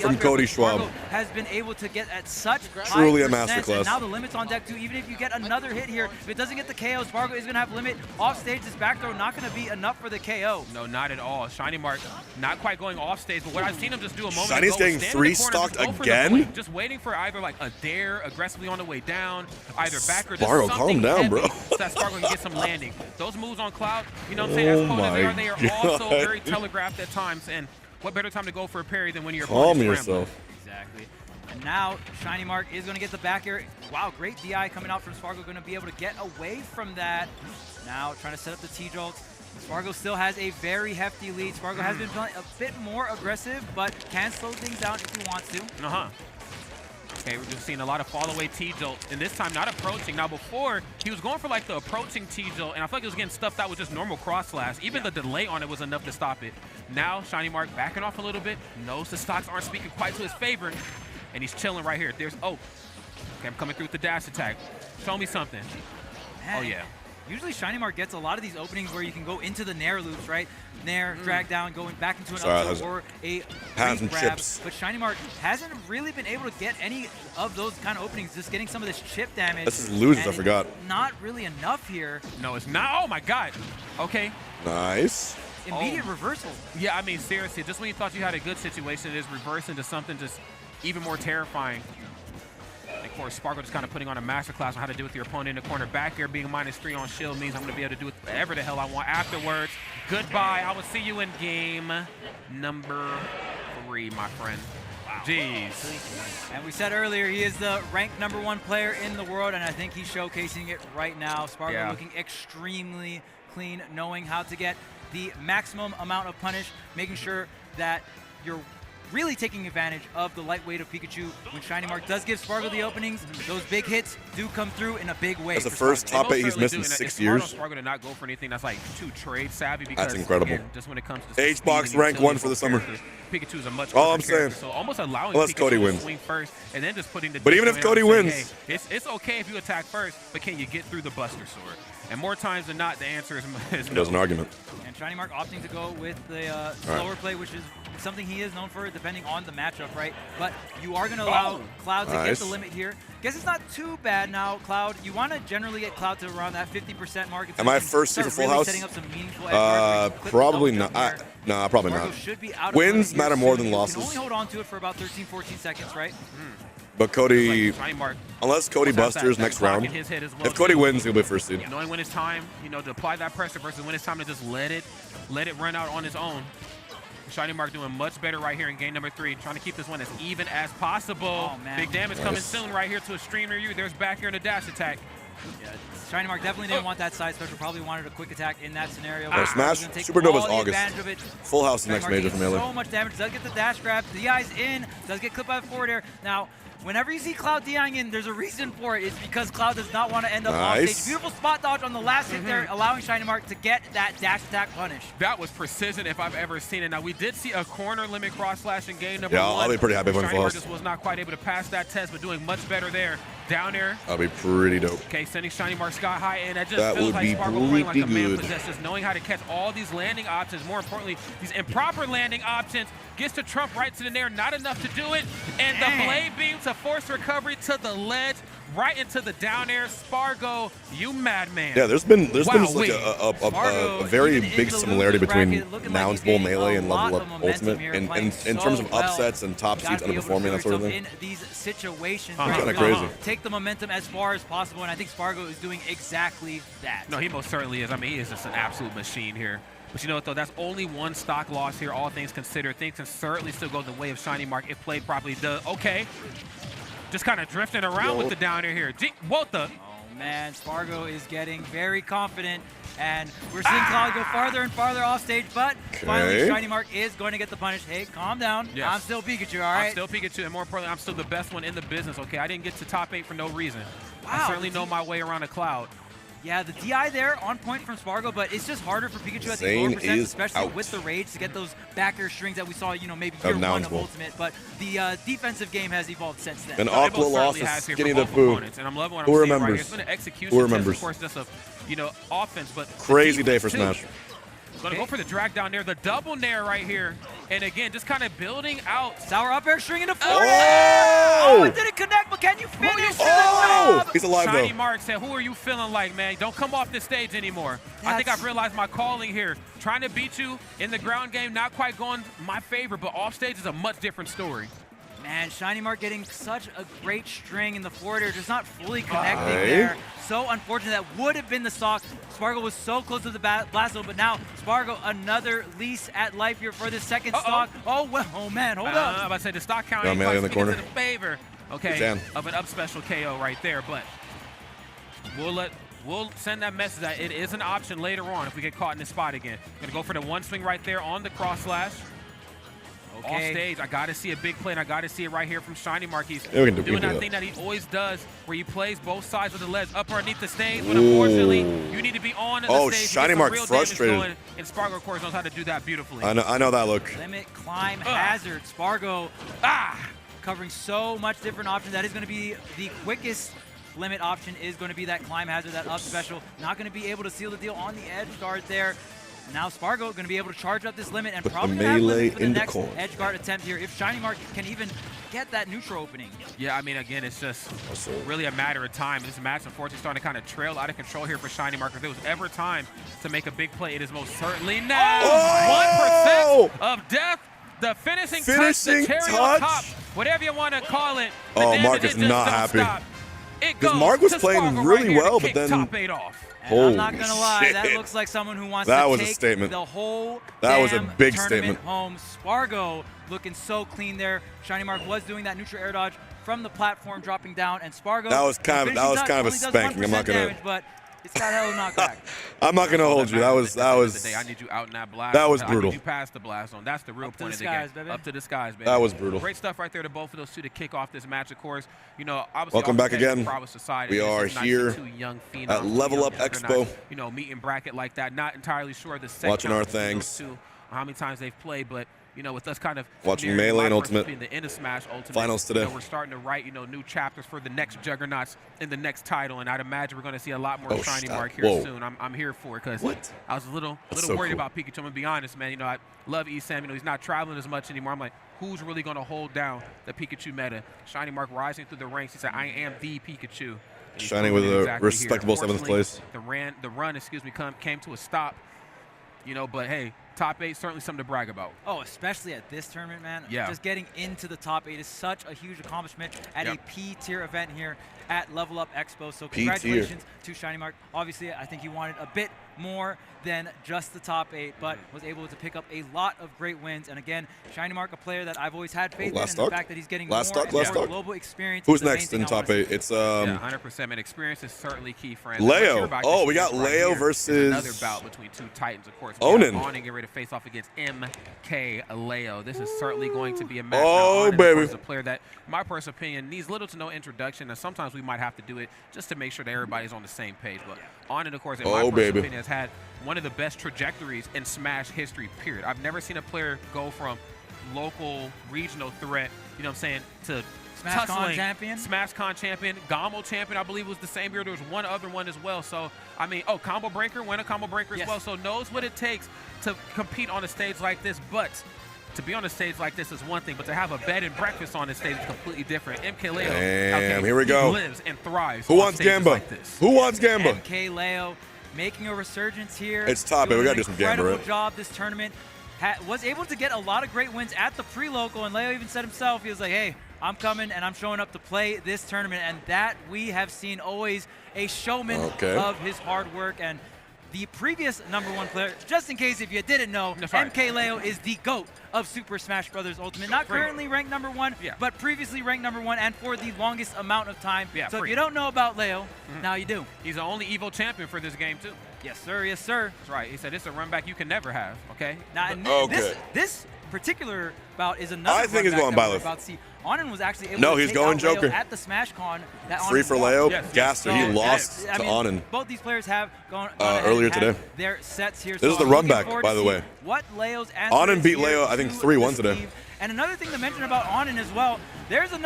from Cody Schwab. Has been able to get at such Truly a high percents, masterclass. and now the limit's on deck too. Even if you get another hit here, if it doesn't get the KO, Spargo is going to have limit. Off stage, this back throw not going to be enough for the KO. No, not at all. Shiny Mark not quite going off stage, but what I've seen him just do a moment Shiny's ago, getting stand in the corner, 3-stocked just go for the again? blink, just waiting for either like a dare aggressively on the way down, either back or just Spargo, something calm down, heavy bro. so that Spargo can get some landing. Those moves on Cloud, you know what I'm saying, as potent as they are also very telegraphed at times, and what better time to go for a parry than when you're Calm yourself. Exactly. And now Shiny Mark is going to get the back air. Wow, great DI coming out from Spargo. Going to be able to get away from that. Now trying to set up the T-Jolt. Spargo still has a very hefty lead. Spargo has been playing a bit more aggressive, but can slow things down if he wants to. Okay, we're just seeing a lot of fall-away T-Jolt, and this time not approaching. Now before, he was going for like the approaching T-Jolt, and I feel like he was getting stuffed out with just normal cross-slash. Even the delay on it was enough to stop it. Now, Shiny Mark backing off a little bit, knows the stocks aren't speaking quite to his favor, and he's chilling right here. There's, okay, I'm coming through with the dash attack. Show me something. Man. Oh, yeah. Usually Shiny Mark gets a lot of these openings where you can go into the Nair loops, right? Nair, drag down, going back into an up or a grab. chips. But Shiny Mark hasn't really been able to get any of those kind of openings, just getting some of this chip damage. This is losers, I forgot. Not really enough here. No, it's not. Oh, my God. Okay. Nice. Immediate reversal. Yeah, I mean, seriously, just when you thought you had a good situation, it is reversed into something just even more terrifying. Of course, Spargo just kind of putting on a masterclass on how to do with your opponent in the corner. Back air being -3 on shield means I'm going to be able to do whatever the hell I want afterwards. Goodbye. I will see you in game number 3, my friend. Wow. Jeez. And we said earlier, he is the ranked #1 player in the world, and I think he's showcasing it right now. Spargo looking extremely clean, knowing how to get the maximum amount of punish, making sure that you're really taking advantage of the lightweight of Pikachu. When Shiny Mark does give Spargo the openings, those big hits do come through in a big way. That's the first top 8 he's missed in 6 years. Spargo to not go for anything that's like too trade savvy because that's incredible. Again, just when it comes to H-Box rank 1 for the summer. Pikachu's a much all I'm saying. So almost allowing unless Pikachu Cody to wins. swing first and then just putting the. But even if Cody wins, hey, it's okay if you attack first, but can you get through the Buster Sword? And more times than not, the answer is no. There's an argument. And Shiny Mark opting to go with the slower play, which is something he is known for, depending on the matchup, right? But you are going to allow Cloud to get the limit here. Guess it's not too bad now, Cloud. You want to generally get Cloud to around that 50% mark. Am I first seed for Full House? Setting up some meaningful probably not. Nah, probably not. Wins matter more than losses. You can only hold on to it for about 13-14 seconds, right? But Cody, unless Cody busters next round, if Cody wins, he'll be first seed. Knowing when it's time, to apply that pressure versus when it's time to just let it run out on its own. Shiny Mark doing much better right here in game number 3, trying to keep this one as even as possible. Oh, man. Big damage coming soon right here to a stream near you. There's back here in the dash attack. Yeah, Shiny Mark definitely didn't want that side special. Probably wanted a quick attack in that scenario. Smash Supernova's August. Full House is next major for Melee. So much damage. Does get the dash grab. DI's in. Does get clipped by the forward air. Now, whenever you see Cloud DIing in, there's a reason for it. It's because Cloud does not want to end up off stage. Beautiful spot dodge on the last hit there, allowing Shiny Mark to get that dash attack punish. That was precision if I've ever seen it. Now, we did see a corner limit cross slash in game number 1. Yeah, I'll be pretty happy when Shiny Full Mark House just was not quite able to pass that test, but doing much better there. Down air. That'll be pretty dope. Okay, sending Shiny Mark sky high, and that just feels like Spargo playing like a man possessed, just knowing how to catch all these landing options. More importantly, these improper landing options. Gets to Trump right to the nair, not enough to do it. And the blade beam to force recovery to the ledge, right into the down air. Spargo, you madman. Yeah, there's been just like a very big similarity between Nouns Bowl Melee and Level Up Ultimate in terms of upsets and top seeds underperforming, that sort of thing. In these situations, kind of crazy. Take the momentum as far as possible, and I think Spargo is doing exactly that. No, he most certainly is. I mean, he is just an absolute machine here. But you know what, though? That's only one stock loss here, all things considered. Things can certainly still go the way of Shiny Mark if played properly. Okay. Just kind of drifting around with the down air here. What the? Oh, man. Spargo is getting very confident. And we're seeing Cloud go farther and farther off stage. But finally, Shiny Mark is going to get the punish. Hey, calm down. Yes. I'm still Pikachu, all right? I'm still Pikachu. And more importantly, I'm still the best one in the business, okay? I didn't get to top 8 for no reason. Wow, I certainly know my way around a Cloud. Yeah, the DI there on point from Spargo, but it's just harder for Pikachu at the lower percent, especially with the rage, to get those back air strings that we saw, maybe year 1 of Ultimate. But the defensive game has evolved since then. And Acola lost to Skinny the Pooh. And I'm loving what Who I'm seeing remembers? Right here. It's been an execution Who remembers? test, of course, just a, offense, but crazy day for Smash. Gonna go for the drag down there, the double nair right here. And again, just kind of building out. Sour up air string into forward air! Oh, it didn't connect, but can you finish? He's alive, though. Shiny Mark said, who are you feeling like, man? Don't come off this stage anymore. I think I've realized my calling here. Trying to beat you in the ground game, not quite going my favor, but off stage is a much different story. Man, Shiny Mark getting such a great string in the forward air, just not fully connecting there. So unfortunate. That would have been the stock. Spargo was so close to the blast zone, but now Spargo another lease at life here for the second stock. Oh, well, oh man, hold up. I'm about to say the stock count ain't quite speaking to the favor, okay, of an up special KO right there, but we'll send that message that it is an option later on if we get caught in this spot again. Gonna go for the one swing right there on the cross slash. Off stage, I got to see a big play, and I got to see it right here from Shiny Mark. He's doing that thing that he always does, where he plays both sides of the ledge up underneath the stage. But unfortunately, you need to be on the stage. Shiny Mark frustrated. And Spargo, of course, knows how to do that beautifully. I know that look. Limit climb hazard. Spargo covering so much different options. That is going to be the quickest limit option, is going to be that climb hazard, that up special. Not going to be able to seal the deal on the edge guard there. Now Spargo going to be able to charge up this limit and probably have limit for the next edge guard attempt here if Shiny Mark can even get that neutral opening. Yeah, I mean, again, it's just really a matter of time. This match, unfortunately, starting to kind of trail out of control here for Shiny Mark. If there was ever time to make a big play, it is most certainly now. 1% of death, the finishing touch, the cherry on top, whatever you want to call it. Mark is not happy. Because Mark was playing really well, but then top 8 off. And I'm not going to lie, that looks like someone who wants to take the whole big statement home. Spargo looking so clean there. Shiny Mark was doing that neutral air dodge from the platform, dropping down, and Spargo. That was kind of a spanking. I'm not going to. But It's got hell of knockback. I'm not gonna hold you. That was. I need you out in that blast. That was I brutal. need you past the blast zone. That's the real point of the game. Baby. Up to the skies, baby. That was brutal. Great stuff right there to both of those two to kick off this match. Of course, you know, obviously. Welcome back again. Aside, we are here at Level Up Expo. You know, meeting bracket like that. Not entirely sure the second watching our things. How many times they've played, but you know, with us kind of watching Melee and Ultimate the end of Smash Ultimate finals today, you know, we're starting to write, you know, new chapters for the next juggernauts in the next title, and I'd imagine we're going to see a lot more Shiny Mark here soon. I'm here for it because I was a little worried about Pikachu. I'm gonna be honest, man. You know, I love Esam. You know, he's not traveling as much anymore. I'm like, who's really going to hold down the Pikachu meta? Shiny Mark rising through the ranks. He said, "I am the Pikachu." Shiny with a respectable 7th place. The run, came to a stop. You know, but hey, top 8, certainly something to brag about. Oh, especially at this tournament, man. Yeah. Just getting into the top 8 is such a huge accomplishment at a P-tier event here at Level Up Expo. So congratulations to Shiny Mark. Obviously, I think he wanted a bit more than just the top 8, but was able to pick up a lot of great wins. And again, Shiny Mark, a player that I've always had faith in, and the fact that he's getting more and more global experience. Who's next in top 8? It's 100%. Man, experience is certainly key, friends. Leo. Oh, we got Leo versus another bout between two titans, of course. Onin. Onin get ready to face off against Mkleo. This is certainly going to be a match. Oh, baby. Is a player that, in my personal opinion, needs little to no introduction, and sometimes we might have to do it just to make sure that everybody's on the same page. But Onin, of course, in my personal opinion, has had one of the best trajectories in Smash history, period. I've never seen a player go from local, regional threat, you know what I'm saying, to SmashCon champion. SmashCon champion. Gamo champion, I believe, was the same year. There was one other one as well. So, I mean, Combo Breaker, win a Combo Breaker as well. So knows what it takes to compete on a stage like this. But to be on a stage like this is one thing, but to have a bed and breakfast on this stage is completely different. Mkleo, here we go. Lives and thrives. Who wants Gamba? Like this. Who wants Gamba? Mkleo making a resurgence here. It's top 8. We got to do some Gamba, right? Incredible job this tournament. Was able to get a lot of great wins at the pre-local, and Leo even said himself, he was like, hey, I'm coming and I'm showing up to play this tournament, and that we have seen always a showman of his hard work. And the previous #1 player, just in case if you didn't know, Mkleo is the GOAT of Super Smash Bros. Ultimate. Not currently ranked #1, but previously ranked #1 and for the longest amount of time. So if you don't know about Leo, now you do. He's the only Evo champion for this game, too. Yes, sir. Yes, sir. That's right. He said it's a run back you can never have, okay? Now, this particular bout is another I think he's going Byleth. About to see. Onin was actually able to he's take going out Leo Joker. at the SmashCon. Free for Leo. Gaster, he lost to Onin. Both these players have gone earlier today. Their sets here. This is the run back, by the way. What Leo's Onin beat Leo, I think 3-1 today. And another thing to mention about Onin as well, there's a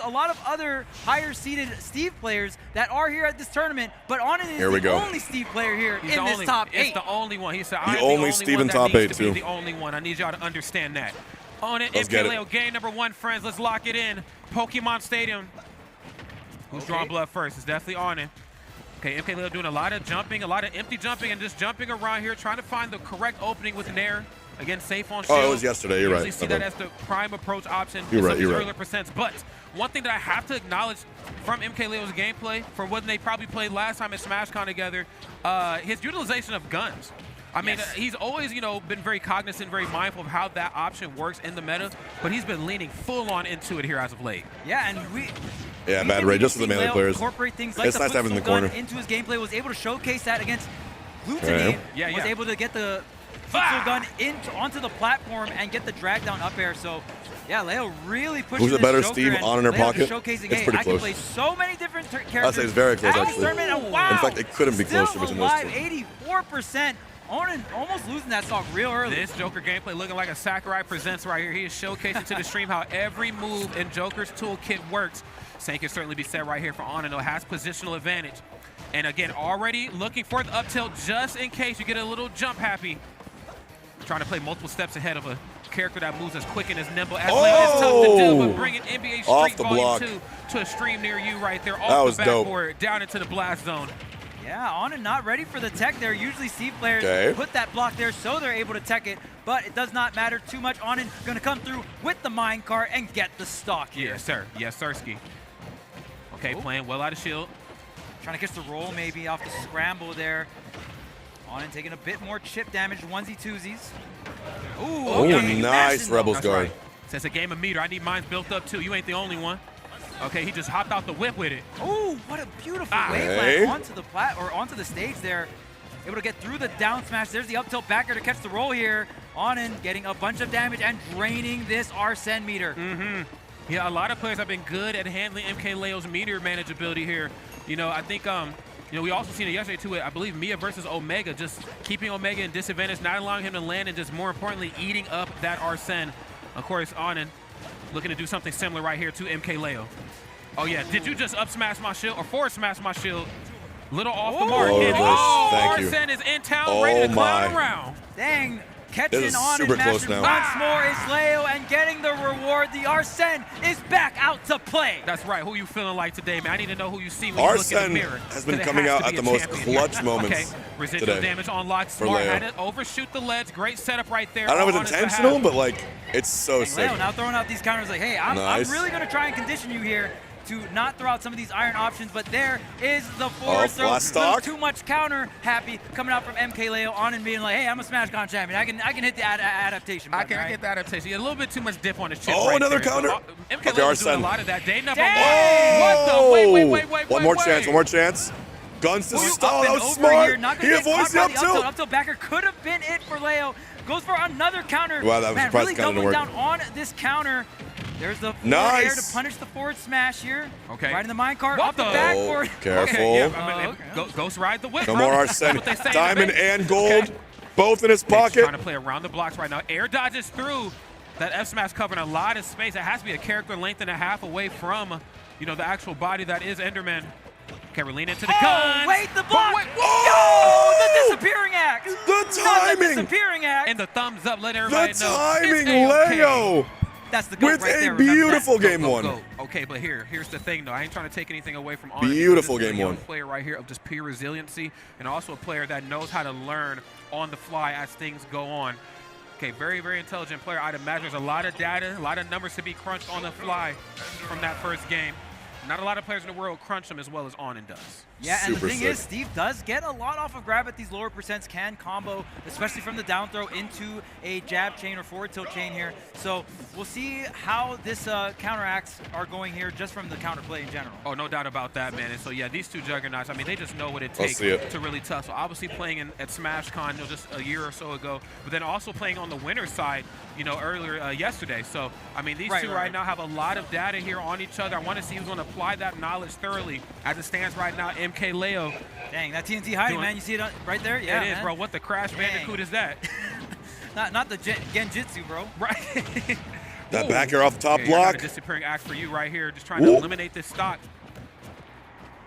lot of other higher seeded Steve players that are here at this tournament, but Onin is the only Steve player here in this top 8. It's the only one. He said, I'm the only Steve in top 8 too. The only one. I need y'all to understand that. Onin, Mkleo, game #1, friends. Let's lock it in. Pokemon Stadium. Who's drawing blood first? It's definitely Onin. Okay, Mkleo doing a lot of jumping, a lot of empty jumping, and just jumping around here, trying to find the correct opening with Nair. Again, safe on shield. Oh, it was yesterday. You're right. You see that as the prime approach option. You're right. Earlier percents. But one thing that I have to acknowledge from Mkleo's gameplay, from when they probably played last time at SmashCon together, his utilization of guns. I mean, he's always, you know, been very cognizant, very mindful of how that option works in the meta, but he's been leaning full on into it here as of late. Yeah, and bad rate, just for the melee players. Incorporate things like it's nice to have him in the corner. Into his gameplay, was able to showcase that against Glutonate. Was able to get the Footstool gun onto the platform and get the drag down up air. So, yeah, Leo really pushing Who's a better Joker, Steve on in her pocket? Showcasing, it's pretty I close. can play so many different characters. I'd say it's very close, actually. And wow, in fact, it couldn't be closer between those two. 84%. Onin almost losing that stock real early. This Joker gameplay looking like a Sakurai Presents right here. He is showcasing to the stream how every move in Joker's toolkit works. Same can certainly be said right here for Onin, though, has positional advantage. And again, already looking for the up tilt just in case you get a little jump happy. Trying to play multiple steps ahead of a character that moves as quick and as nimble as Leo is tough to do, but bringing NBA Street Volume 2 to a stream near you right there. Off the backboard, down into the blast zone. Yeah, Onin not ready for the tech there. Usually Steve players put that block there so they're able to tech it, but it does not matter too much. Onin going to come through with the minecart and get the stock here. Yes, sir. Yes, sirski. Okay, playing well out of shield. Trying to catch the roll maybe off the scramble there. Onin taking a bit more chip damage, onesie twosies. Ooh, nice Rebels guard. Right. Says a game of meter. I need mines built up too. You ain't the only one. Okay, he just hopped out the whip with it. Oh, what a beautiful wave onto the onto the stage there. Able to get through the down smash. There's the up tilt backer to catch the roll here. Onin getting a bunch of damage and draining this Arsene meter. Yeah, a lot of players have been good at handling Mkleo's meter manageability here. You know, I think we also seen it yesterday too. I believe Miya versus Omega, just keeping Omega in disadvantage, not allowing him to land, and just more importantly, eating up that Arsene. Of course, Onin looking to do something similar right here to Mkleo. Oh yeah, did you just up smash my shield or forward smash my shield? Little off the mark. And Arsene is in town, ready to clown around. Dang. Catching on super and close now. Once more is Leo and getting the reward. The Arsene is back out to play. That's right. Who you feeling like today, man? I need to know who you see when you look in the mirror. Has been coming out at the most clutch moments. Okay, residual damage unlocked. Smart had it overshoot the ledge. Great setup right there. I don't know if it's intentional, but like it's so sick. Leo now throwing out these counters like, hey, I'm really going to try and condition you here to not throw out some of these iron options, but there is the forward throw. Too much counter happy coming out from Mkleo on and being like, hey, I'm a Smash Con champion. I can hit the adaptation button, I can get the adaptation. Yeah, a little bit too much dip on his chip. Oh, right another there. counter. So, Mkleo was doing a lot of that. Day number one. What the? Wait. One more chance. Guns to stall. That was smart. He avoids the up tilt. Up tilt backer could have been it for Leo. Goes for another counter. Wow, that was really doubling down on this counter. There's the forward air to punish the forward smash here. Okay. Right in the minecart, up the backboard. Careful. Okay, yeah, Ghost ride the whip. No more Arsene. Diamond and gold, both in his pocket. Trying to play around the blocks right now. Air dodges through. That F smash covering a lot of space. It has to be a character length and a half away from, the actual body that is Enderman. Okay, we're leaning into the guns. Wait, the block! Yo, the disappearing axe! The timing! The disappearing axe! And the thumbs up, let everybody know. The timing, Leo! That's the goat with right a there. Beautiful game one. Okay, but here's the thing, though. I ain't trying to take anything away from beautiful game one. Player right here of just pure resiliency, and also a player that knows how to learn on the fly as things go on. Okay, very, very intelligent player. I'd imagine there's a lot of data, a lot of numbers to be crunched on the fly from that first game. Not a lot of players in the world crunch them as well as Onin does. Yeah, and the thing is, Steve does get a lot off of grab at these lower percents, can combo, especially from the down throw into a jab chain or forward tilt chain here. So we'll see how this counteracts are going here just from the counterplay in general. Oh, no doubt about that, man. And so, yeah, these two juggernauts, I mean, they just know what it takes to really tough. So obviously playing at SmashCon just a year or so ago, but then also playing on the winner's side, earlier yesterday. So, I mean, these two right now have a lot of data here on each other. I want to see who's going to apply that knowledge thoroughly. As it stands right now, Mkleo. Dang, that TNT hiding, man. You see it right there? Yeah, it is, bro. What the Crash Bandicoot is that? not the Genjutsu, bro. Right. That back air off the top block. A disappearing axe for you right here. Just trying to eliminate this stock.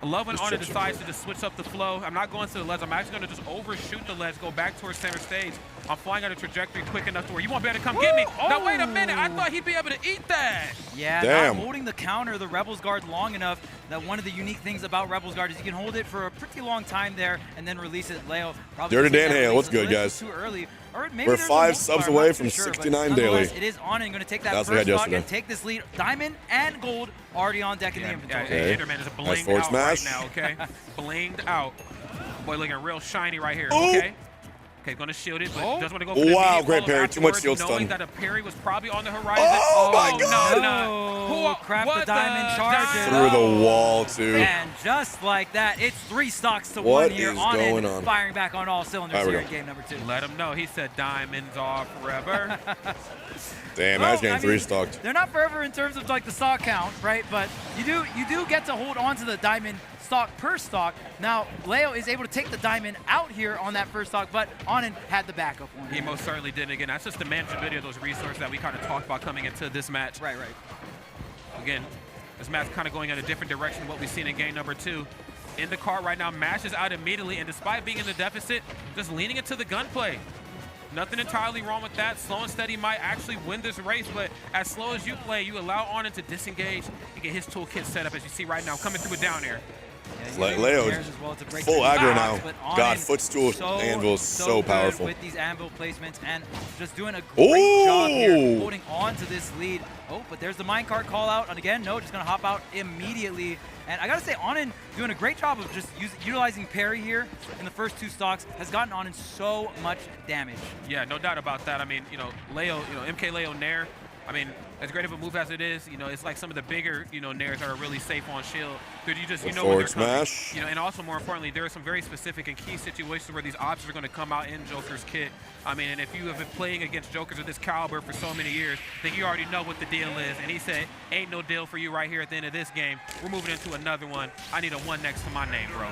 I love when Onin decides to just switch up the flow. I'm not going to the ledge. I'm actually going to just overshoot the ledge, go back towards center stage. I'm flying on a trajectory quick enough to where you won't be able to come get me. Now, wait a minute. I thought he'd be able to eat that. Yeah, not holding the counter, the Rebels Guard long enough. That one of the unique things about Rebels Guard is you can hold it for a pretty long time there and then release it. Leo probably Dirty Dan Hale, what's good, guys? Too early. Or maybe we're 5 subs away from 69 daily. It is on and going to take that first stock and take this lead. Diamond and gold already on deck in the inventory. Enderman is blinged out right now, okay? Blinged out. Boy, looking real shiny right here, okay? Okay, going to shield it, but doesn't want to go for the wow, great parry. Too much shield stun. Knowing that a parry was probably on the horizon. Oh my God! No. Crap, the diamond charges. Through the wall, too. And just like that, it's 3 stocks to 1 here. What is going on? Firing back on all cylinders here in game number 2. Let him know. He said diamonds are forever. Damn, I was getting 3 stocked. They're not forever in terms of like the stock count, right? But you do get to hold on to the diamond stock per stock. Now, Leo is able to take the diamond out here on that first stock, but Onin had the backup one. He most certainly did. Again, that's just the manageability of those resources that we kind of talked about coming into this match. Right. Again, this match kind of going in a different direction than what we've seen in game number 2. In the cart right now, mashes out immediately, and despite being in the deficit, just leaning into the gunplay. Nothing entirely wrong with that. Slow and steady might actually win this race, but as slow as you play, you allow Onin to disengage and get his toolkit set up, as you see right now, coming through it down here. Yeah, Leo's full aggro now. God, footstool anvil is so powerful. With these anvil placements and just doing a great job here, holding on to this lead. Oh, but there's the minecart call out, and again, no, just gonna hop out immediately. And I gotta say, Onin doing a great job of just utilizing parry here in the first 2 stocks has gotten Onin so much damage. Yeah, no doubt about that. I mean, Leo, Mkleo Nair, I mean, as great of a move as it is, you know, it's like some of the bigger, you know, nairs that are really safe on shield. Because you just, you know, when they're smash. coming. You know, and also more importantly, there are some very specific and key situations where these options are going to come out in Joker's kit. I mean, and if you have been playing against Jokers of this caliber for so many years, then you already know what the deal is. And he said, ain't no deal for you right here at the end of this game. We're moving into another one. I need a 1 next to my name, bro.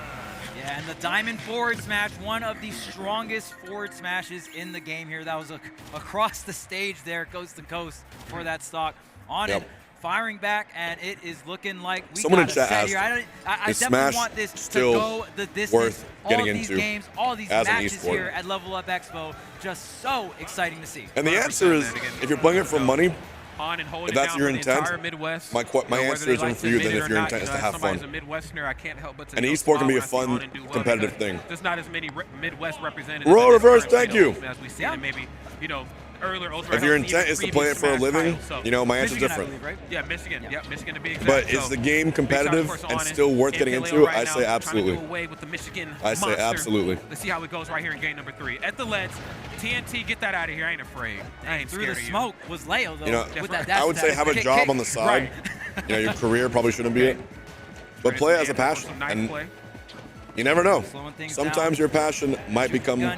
Yeah, and the Diamond forward smash, one of the strongest forward smashes in the game here. That was across the stage there, coast to coast for that stock. On it, firing back, and it is looking like we got a set here. I definitely want this to go the distance. All these games, all these matches here at Level Up Expo, just so exciting to see. And the answer is, if you're playing it for money, on and hold if that's your intent, Midwest, my answer isn't for you then if your intent is to have fun. I can't help but to and esport can be a fun, competitive thing. There's not as many Midwest representatives. Roll reverse, thank you. As we see in maybe, you know, earlier. If your intent is to play it for a living, you know, my answer's different. Yeah, Michigan. Yep, Michigan to be exact. But is the game competitive and still worth getting into? I say absolutely. I say absolutely. Let's see how it goes right here in game number 3. At the Leds, TNT, get that out of here. I ain't afraid. I ain't through scared the of you. smoke was Leo, though. You know, with that I would say have a job on the side. You know, your career probably shouldn't be it. But play it as a passion. And you never know. Sometimes your passion might become your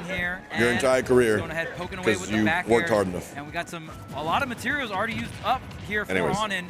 entire career because you worked hard enough. And we got a lot of materials already used up here for on in.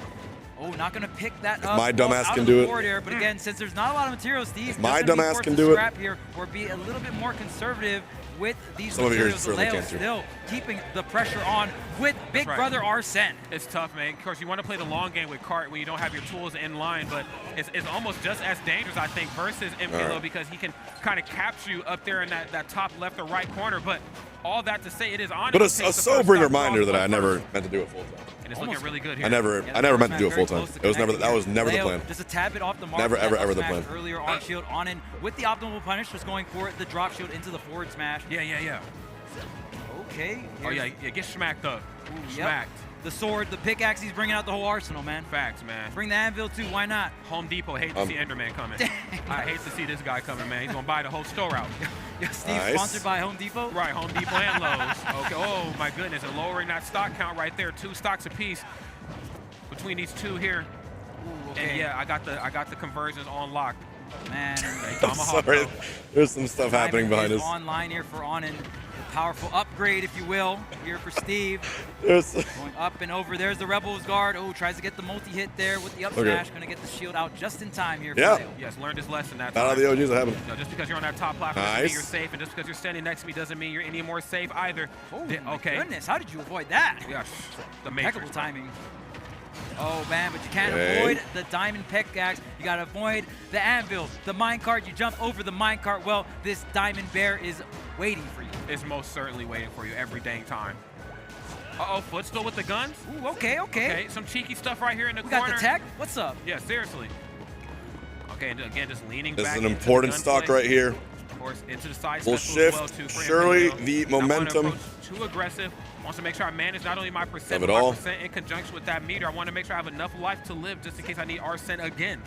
Oh, not going to pick that up. My dumbass can do it. Here, but again, since there's not a lot of materials, Steve, my dumbass can do it. Here or be a little bit more conservative with these Some materials. Of Leo still keeping the pressure on with Big Brother Arsene. It's tough, man. Of course, you want to play the long game with Cart when you don't have your tools in line, but it's almost just as dangerous, I think, versus Mkleo because he can kind of capture you up there in that top left or right corner. But all that to say, it is on. But a sobering reminder that I never meant to do it full time. And it's looking really good here. I never meant to do it full time. It was never. That was never the plan. Just a tad bit off the mark. Never, ever the plan. Earlier on shield, on in with the optimal punish, just going for the drop shield into the forward smash. Yeah. Okay. Oh yeah, get smacked up. Ooh, smacked. The sword, the pickaxe, he's bringing out the whole arsenal, man. Facts, man. Bring the anvil too, why not? Home Depot hates to see Enderman coming. I hate to see this guy coming, man. He's gonna buy the whole store out. Yeah, Steve, sponsored by Home Depot? Right, Home Depot and Lowe's. Okay, oh my goodness, and lowering that stock count right there, 2 stocks apiece between these two here. Ooh, okay. And yeah, I got the conversions on lock. Man, I'm sorry. There's some stuff happening behind us. Online here for Onin. Powerful upgrade, if you will, here for Steve. Yes. Going up and over. There's the Rebels guard. Oh, tries to get the multi-hit there with the up smash. Going to get the shield out just in time here for Leo. Yes, learned his lesson that time. Not all the OGs are happening. No, just because you're on that top platform doesn't mean you're safe, and just because you're standing next to me doesn't mean you're any more safe either. Oh, my goodness. How did you avoid that? Yeah, the impeccable timing. Oh, man, but you can't avoid the diamond pickaxe. You got to avoid the anvil, the minecart. You jump over the minecart. Well, this diamond bear is waiting for you. It's most certainly waiting for you every dang time. Uh-oh, Footstool with the guns. Ooh, okay. Some cheeky stuff right here in the corner. We got the tech. What's up? Yeah, seriously. Okay, and again, just leaning back. This is an important stock right here. Of course, into the side we'll shift. Surely the momentum. Too aggressive. Wants to make sure I manage not only my percent, but my percent in conjunction with that meter. I want to make sure I have enough life to live just in case I need Arsene again.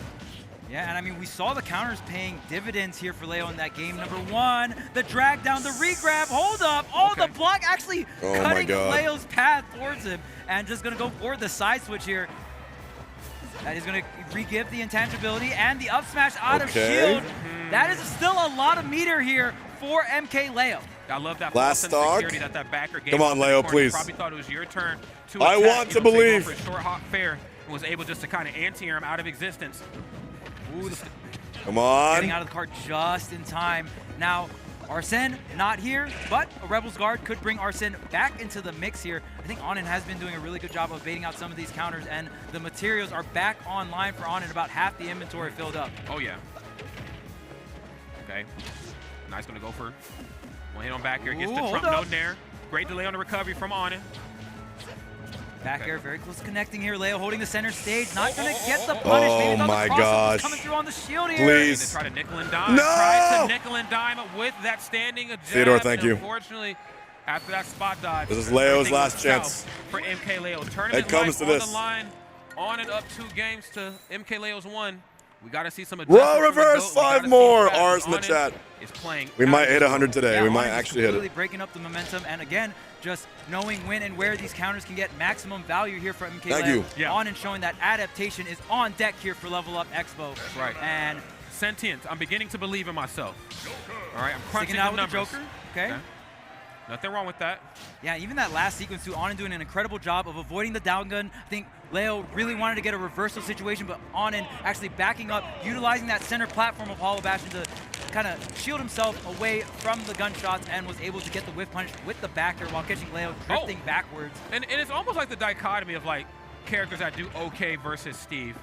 Yeah, and I mean, we saw the counters paying dividends here for Leo in that game number 1. The drag down, the regrab, hold up. Oh, the block actually cutting Leo's path towards him. And just going to go for the side switch here. That is going to re-give the intangibility and the up smash out of shield. That is still a lot of meter here for Mkleo. I love that last stock. That backer gave Come on, Leo, please. Probably thought it was your turn to I want to believe. For a short hop fair and was able just to kind of anti-air him out of existence. Ooh, come on. Getting out of the cart just in time. Now, Arsene not here, but a Rebels guard could bring Arsene back into the mix here. I think Onin has been doing a really good job of baiting out some of these counters, and the materials are back online for Onin. About half the inventory filled up. Oh, yeah. Okay. Nice, going to go for one hit on back air. Gets the Trump no nair. Great delay on the recovery from Onin. Back air, very close connecting here. Leo holding the center stage, not going to get the punish. Oh my gosh! Coming through on the shield here. Please. Try to nickel and dime. No. Try to nickel and dime with that standing jab. Theodore, thank you. Unfortunately, after that spot dodge, this is Leo's last chance for Mkleo. Tournament it comes to on this. The line, on and up 2 games to Mkleo's 1. We got to see some Raw reverse 5 more. R's in the chat. Is playing. We might hit 100 today. Yeah, we might Onin actually hit really it. breaking up the momentum, and again, just knowing when and where these counters can get maximum value here from Mkleo. Thank you. Yeah. Onin showing that adaptation is on deck here for Level Up Expo. That's right. And Sentient. I'm beginning to believe in myself. All right, I'm crunching sticking out the with the numbers. Joker. Okay. Nothing wrong with that. Yeah, even that last sequence too, Onin doing an incredible job of avoiding the down gun. I think Leo really wanted to get a reversal situation, but Onin actually backing up, utilizing that center platform of Hollow Bastion to kind of shield himself away from the gunshots and was able to get the whiff punish with the backer while catching Leo drifting backwards. And it's almost like the dichotomy of like characters that do okay versus Steve.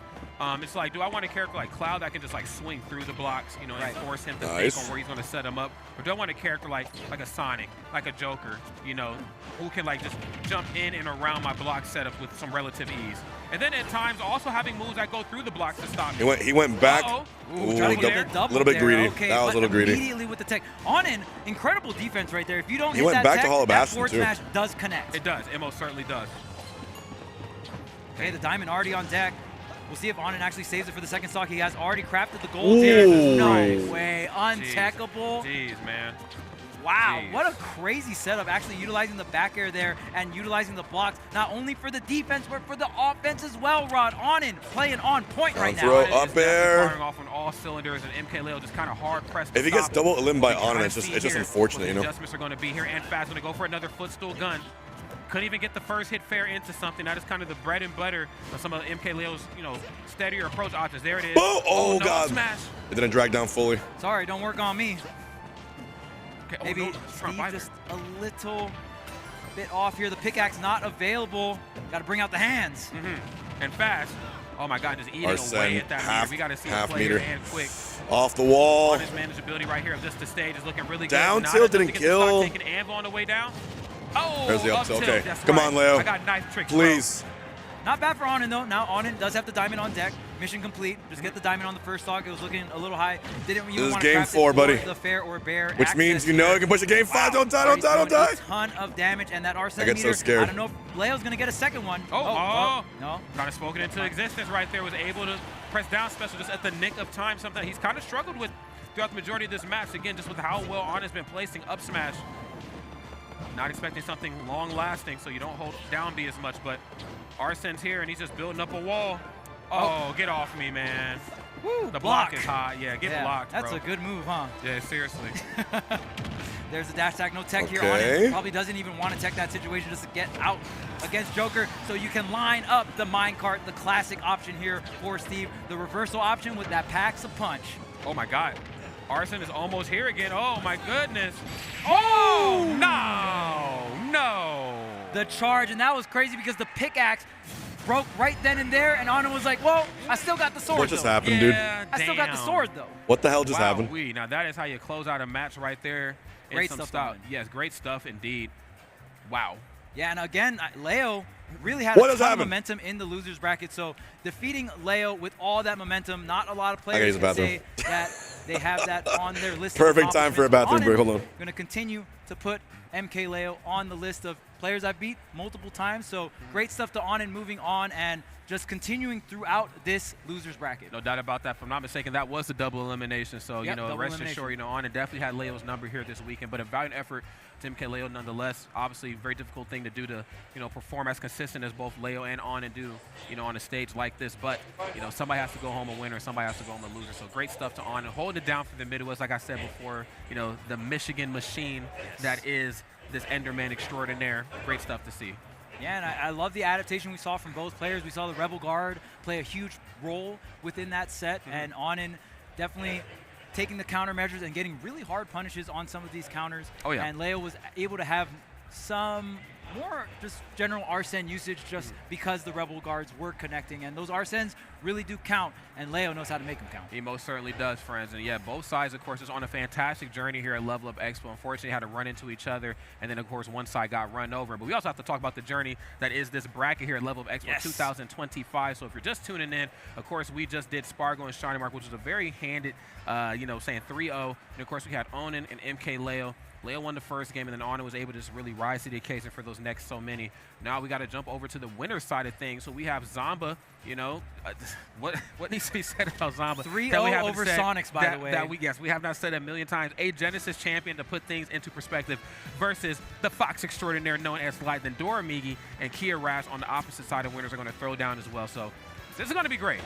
It's like, do I want a character like Cloud that can just like swing through the blocks, you know, and force him to think on where he's going to set him up? Or do I want a character like a Sonic, like a Joker, you know, who can like just jump in and around my block setup with some relative ease? And then at times also having moves that go through the blocks to stop me. He went back. Ooh, a little bit greedy. Okay, that was a little greedy. Immediately with the tech. Onin, incredible defense right there. If you don't He hit went that back tech, to Hollow that Bastion, forward too. smash does connect. It does. It most certainly does. Okay, the diamond already on deck. We'll see if Onin actually saves it for the second stock. He has already crafted the gold here. No way. Untechable. Jeez, man. Wow, what a crazy setup. Actually utilizing the back air there and utilizing the blocks, not only for the defense, but for the offense as well, Rod. Onin playing on point right now. Throw up air. Firing off on all cylinders, and Mkleo just kind of hard pressed. If he gets double eliminated by Onin, it's just unfortunate, you know. Adjustments are going to be here, and Fast going to go for another footstool gun. Couldn't even get the first hit fair into something. That is kind of the bread and butter of some of Mkleo's, you know, steadier approach options. There it is. Oh, no, God. Smash. It didn't drag down fully. Sorry, don't work on me. Okay. Maybe Steve just a little bit off here. The pickaxe not available. Got to bring out the hands. And Fast. Oh my God, just eating away at that meter. We got to see the player and quick. Off the wall. On his manageability right here of just the stage is looking really good. Down tilt didn't kill. Taking Anvil on the way down. Oh, there's the up tilt. Okay, that's come right. on, Leo. I got knife tricks, please. Not bad for Onin though. Now Onin does have the diamond on deck. Mission complete. Just get the diamond on the first stock. It was looking a little high. Didn't even This want is to game 4, buddy. The fair or bear. Which means you know you can push a game 5. Don't die, don't die, don't die. A ton of damage, and that Arsene I get meter. so scared. I don't know if Leo's gonna get a second one. No. Kind of spoken into existence right there. Was able to press down special just at the nick of time. Something he's kind of struggled with throughout the majority of this match. Again, just with how well Onin's been placing up smash. Not expecting something long-lasting, so you don't hold down B as much, but Arsene's here, and he's just building up a wall. Oh, get off me, man. Woo, the block is hot. Yeah, get blocked, That's bro. a good move, huh? Yeah, seriously. There's a dash attack, no tech here on Okay. it. Probably doesn't even want to tech that situation just to get out against Joker. So you can line up the minecart, the classic option here for Steve. The reversal option with that packs a punch. Oh my God. Arsene is almost here again. Oh my goodness. Oh, no. The charge, and that was crazy because the pickaxe broke right then and there, and Onin was like, whoa, I still got the sword, What just though. happened, dude? I still got the sword, though. What the hell just happened? Now that is how you close out a match right there. Great some stuff, Yes, great stuff indeed. Wow. Yeah, and again, Leo really had What a has ton of happened? momentum in the losers bracket. So defeating Leo with all that momentum, not a lot of I gotta players use the can bathroom. say that they have that on their list. Perfect time for a bathroom break. Hold on. Going to continue to put Mkleo on the list of players I've beat multiple times. So great stuff to Onin moving on and just continuing throughout this losers bracket. No doubt about that. If I'm not mistaken, that was the double elimination. So, Yep, you know, double rest elimination. assured, you know, Onin definitely had Leo's number here this weekend, but a valiant effort to Mkleo nonetheless. Obviously, very difficult thing to do to, you know, perform as consistent as both Leo and Onin do, you know, on a stage like this. But, you know, somebody has to go home a winner, somebody has to go home a loser. So great stuff to Onin. Holding it down for the Midwest, like I said before, you know, the Michigan machine that is this Enderman extraordinaire. Great stuff to see. Yeah, and I love the adaptation we saw from both players. We saw the Rebel Guard play a huge role within that set, and Onin definitely taking the countermeasures and getting really hard punishes on some of these counters. Oh, yeah. And Leo was able to have some more just general Arsene usage just because the Rebel Guards were connecting, and those Arsenes really do count, and Leo knows how to make them count. He most certainly does, friends. And yeah, both sides, of course, is on a fantastic journey here at Lvl Up Expo. Unfortunately, had to run into each other, and then, of course, one side got run over. But we also have to talk about the journey that is this bracket here at Lvl Up Expo 2025. So if you're just tuning in, of course, we just did Spargo and Shiny Mark, which was a very handed, you know, saying 3-0. And, of course, we had Onin and Mkleo Leo won the first game, and then Honor was able to just really rise to the occasion for those next so many. Now we got to jump over to the winner's side of things. So we have Zomba. You know, what needs to be said about Zomba? 3-0 over Sonics, by the way. Yes, we have not said it a million times. A Genesis champion to put things into perspective versus the Fox extraordinaire known as Light. Then Doramigi and Kia Rash on the opposite side of winners are going to throw down as well. So this is going to be great.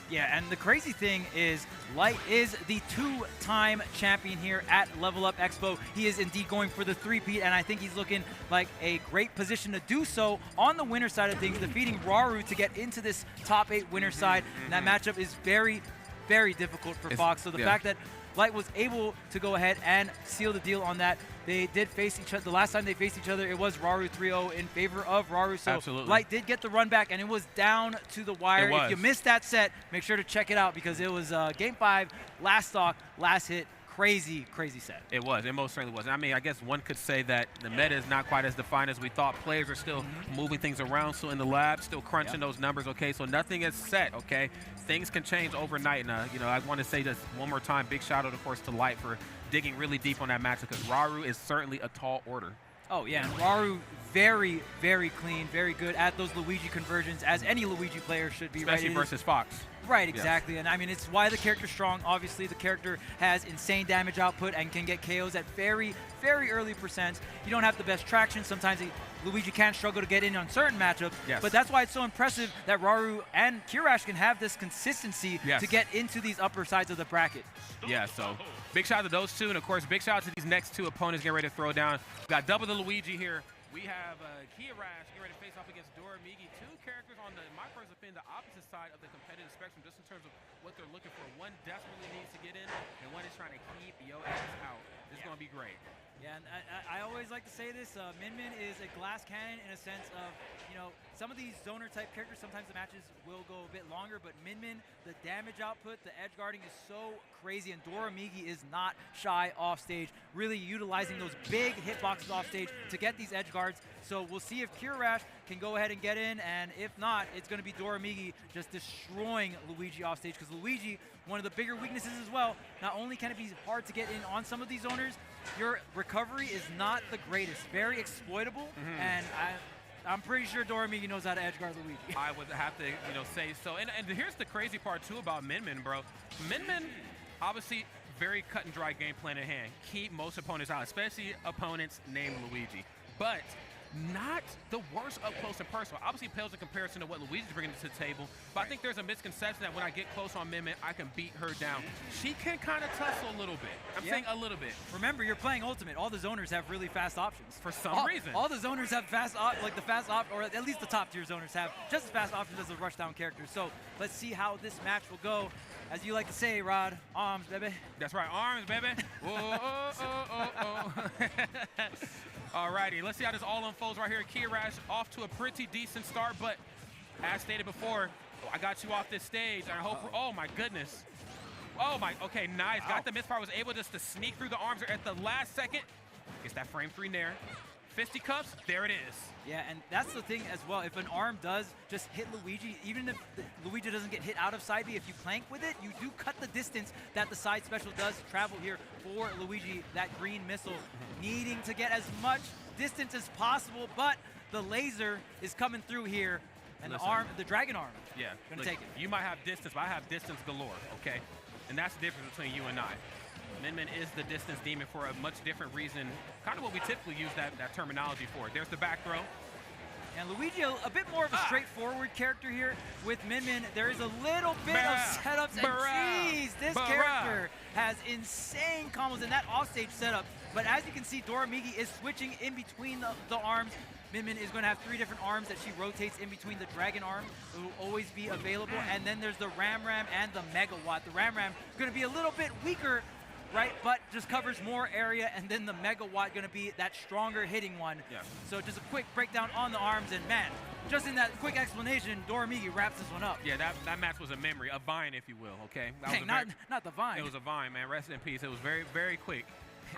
Yeah, and the crazy thing is Light is the 2-time champion here at Lvl Up Expo. He is indeed going for the 3-peat, and I think he's looking like a great position to do so on the winner side of things, defeating Raru to get into this top 8 winner side. And that matchup is very, very difficult for Fox. So the fact that Light was able to go ahead and seal the deal on that. They did face each other. The last time they faced each other, it was Raru 3-0 in favor of Raru. So absolutely. Light did get the run back, and it was down to the wire. If you missed that set, make sure to check it out because it was Game 5, last stock, last hit. Crazy, crazy set. It was. It most certainly was. I mean, I guess one could say that the meta is not quite as defined as we thought. Players are still moving things around. So in the lab, still crunching those numbers. Okay, so nothing is set. Okay, things can change overnight. And you know, I want to say just one more time, big shout out, of course, to Light for digging really deep on that matchup because Raru is certainly a tall order. Oh yeah, and Raru very, very clean, very good at those Luigi conversions, as any Luigi player should be. Especially versus Fox. Right, exactly. Yes. And I mean, it's why the character's strong. Obviously, the character has insane damage output and can get KOs at very, very early percents. You don't have the best traction. Sometimes Luigi can struggle to get in on certain matchups. Yes. But that's why it's so impressive that Raru and Kirash can have this consistency to get into these upper sides of the bracket. Yeah, so big shout out to those two. And, of course, big shout out to these next two opponents getting ready to throw down. We've got double the Luigi here. We have Kirash getting ready to face off against Doramigi. Two characters on the, my first opinion, the opposite side of the competitive spectrum, just in terms of what they're looking for. One desperately needs to get in, and one is trying to keep yo ass out. This is going to be great. Yeah, and I always like to say this, Min Min is a glass cannon in a sense of, you know, some of these zoner type characters, sometimes the matches will go a bit longer, but Min Min, the damage output, the edge guarding is so crazy, and Doramigi is not shy off stage, really utilizing those big hitboxes off stage to get these edge guards. So we'll see if Kirash can go ahead and get in, and if not, it's going to be Doramigi just destroying Luigi off stage, because Luigi, one of the bigger weaknesses as well, not only can it be hard to get in on some of these zoners, your recovery is not the greatest, very exploitable, and I'm pretty sure Doramigi knows how to edgeguard Luigi. I would have to, you know, say so. And here's the crazy part too about Min Min, bro. Min Min, obviously, very cut and dry game plan at hand. Keep most opponents out, especially opponents named Luigi. But not the worst up close and personal. Obviously pales in comparison to what Luigi's bringing to the table, but I think there's a misconception that when I get close on Min Min, I can beat her down. She can kind of tussle a little bit. I'm saying a little bit. Remember, you're playing Ultimate. All the zoners have really fast options. For some reason. All the zoners have fast, or at least the top tier zoners have just as fast options as the rushdown characters. So let's see how this match will go. As you like to say, Rod, arms, baby. That's right, arms, baby. Whoa, oh. Alrighty, let's see how this all unfolds right here. Kirash off to a pretty decent start, but as stated before, I got you off this stage. I hope, oh my goodness. Oh my, okay, nice. Got the misfire, was able just to sneak through the arms at the last second. Gets that frame 3 nair. Fisticuffs, there it is. Yeah, and that's the thing as well. If an arm does just hit Luigi, even if Luigi doesn't get hit out of side B, if you plank with it, you do cut the distance that the side special does travel here for Luigi, that green missile, needing to get as much distance as possible, but the laser is coming through here, and the dragon arm, gonna take it. You might have distance, but I have distance galore, okay? And that's the difference between you and I. Min Min is the distance demon for a much different reason, kind of what we typically use that terminology for. There's the back throw. And Luigi, a bit more of a straightforward character here. With Min Min, there is a little bit of setups, and geez, this character has insane combos in that offstage setup. But as you can see, Doramigi is switching in between the arms. Min Min is going to have 3 different arms that she rotates in between. The dragon arm will always be available, and then there's the Ram Ram and the Megawatt. The Ram Ram is going to be a little bit weaker, right, but just covers more area, and then the Megawatt going to be that stronger hitting one. Yeah. So just a quick breakdown on the arms, and man, just in that quick explanation, Doramigi wraps this one up. Yeah, that match was a memory, a vine, if you will, okay? That Dang, was not the vine. It was a vine, man. Rest in peace. It was very, very quick,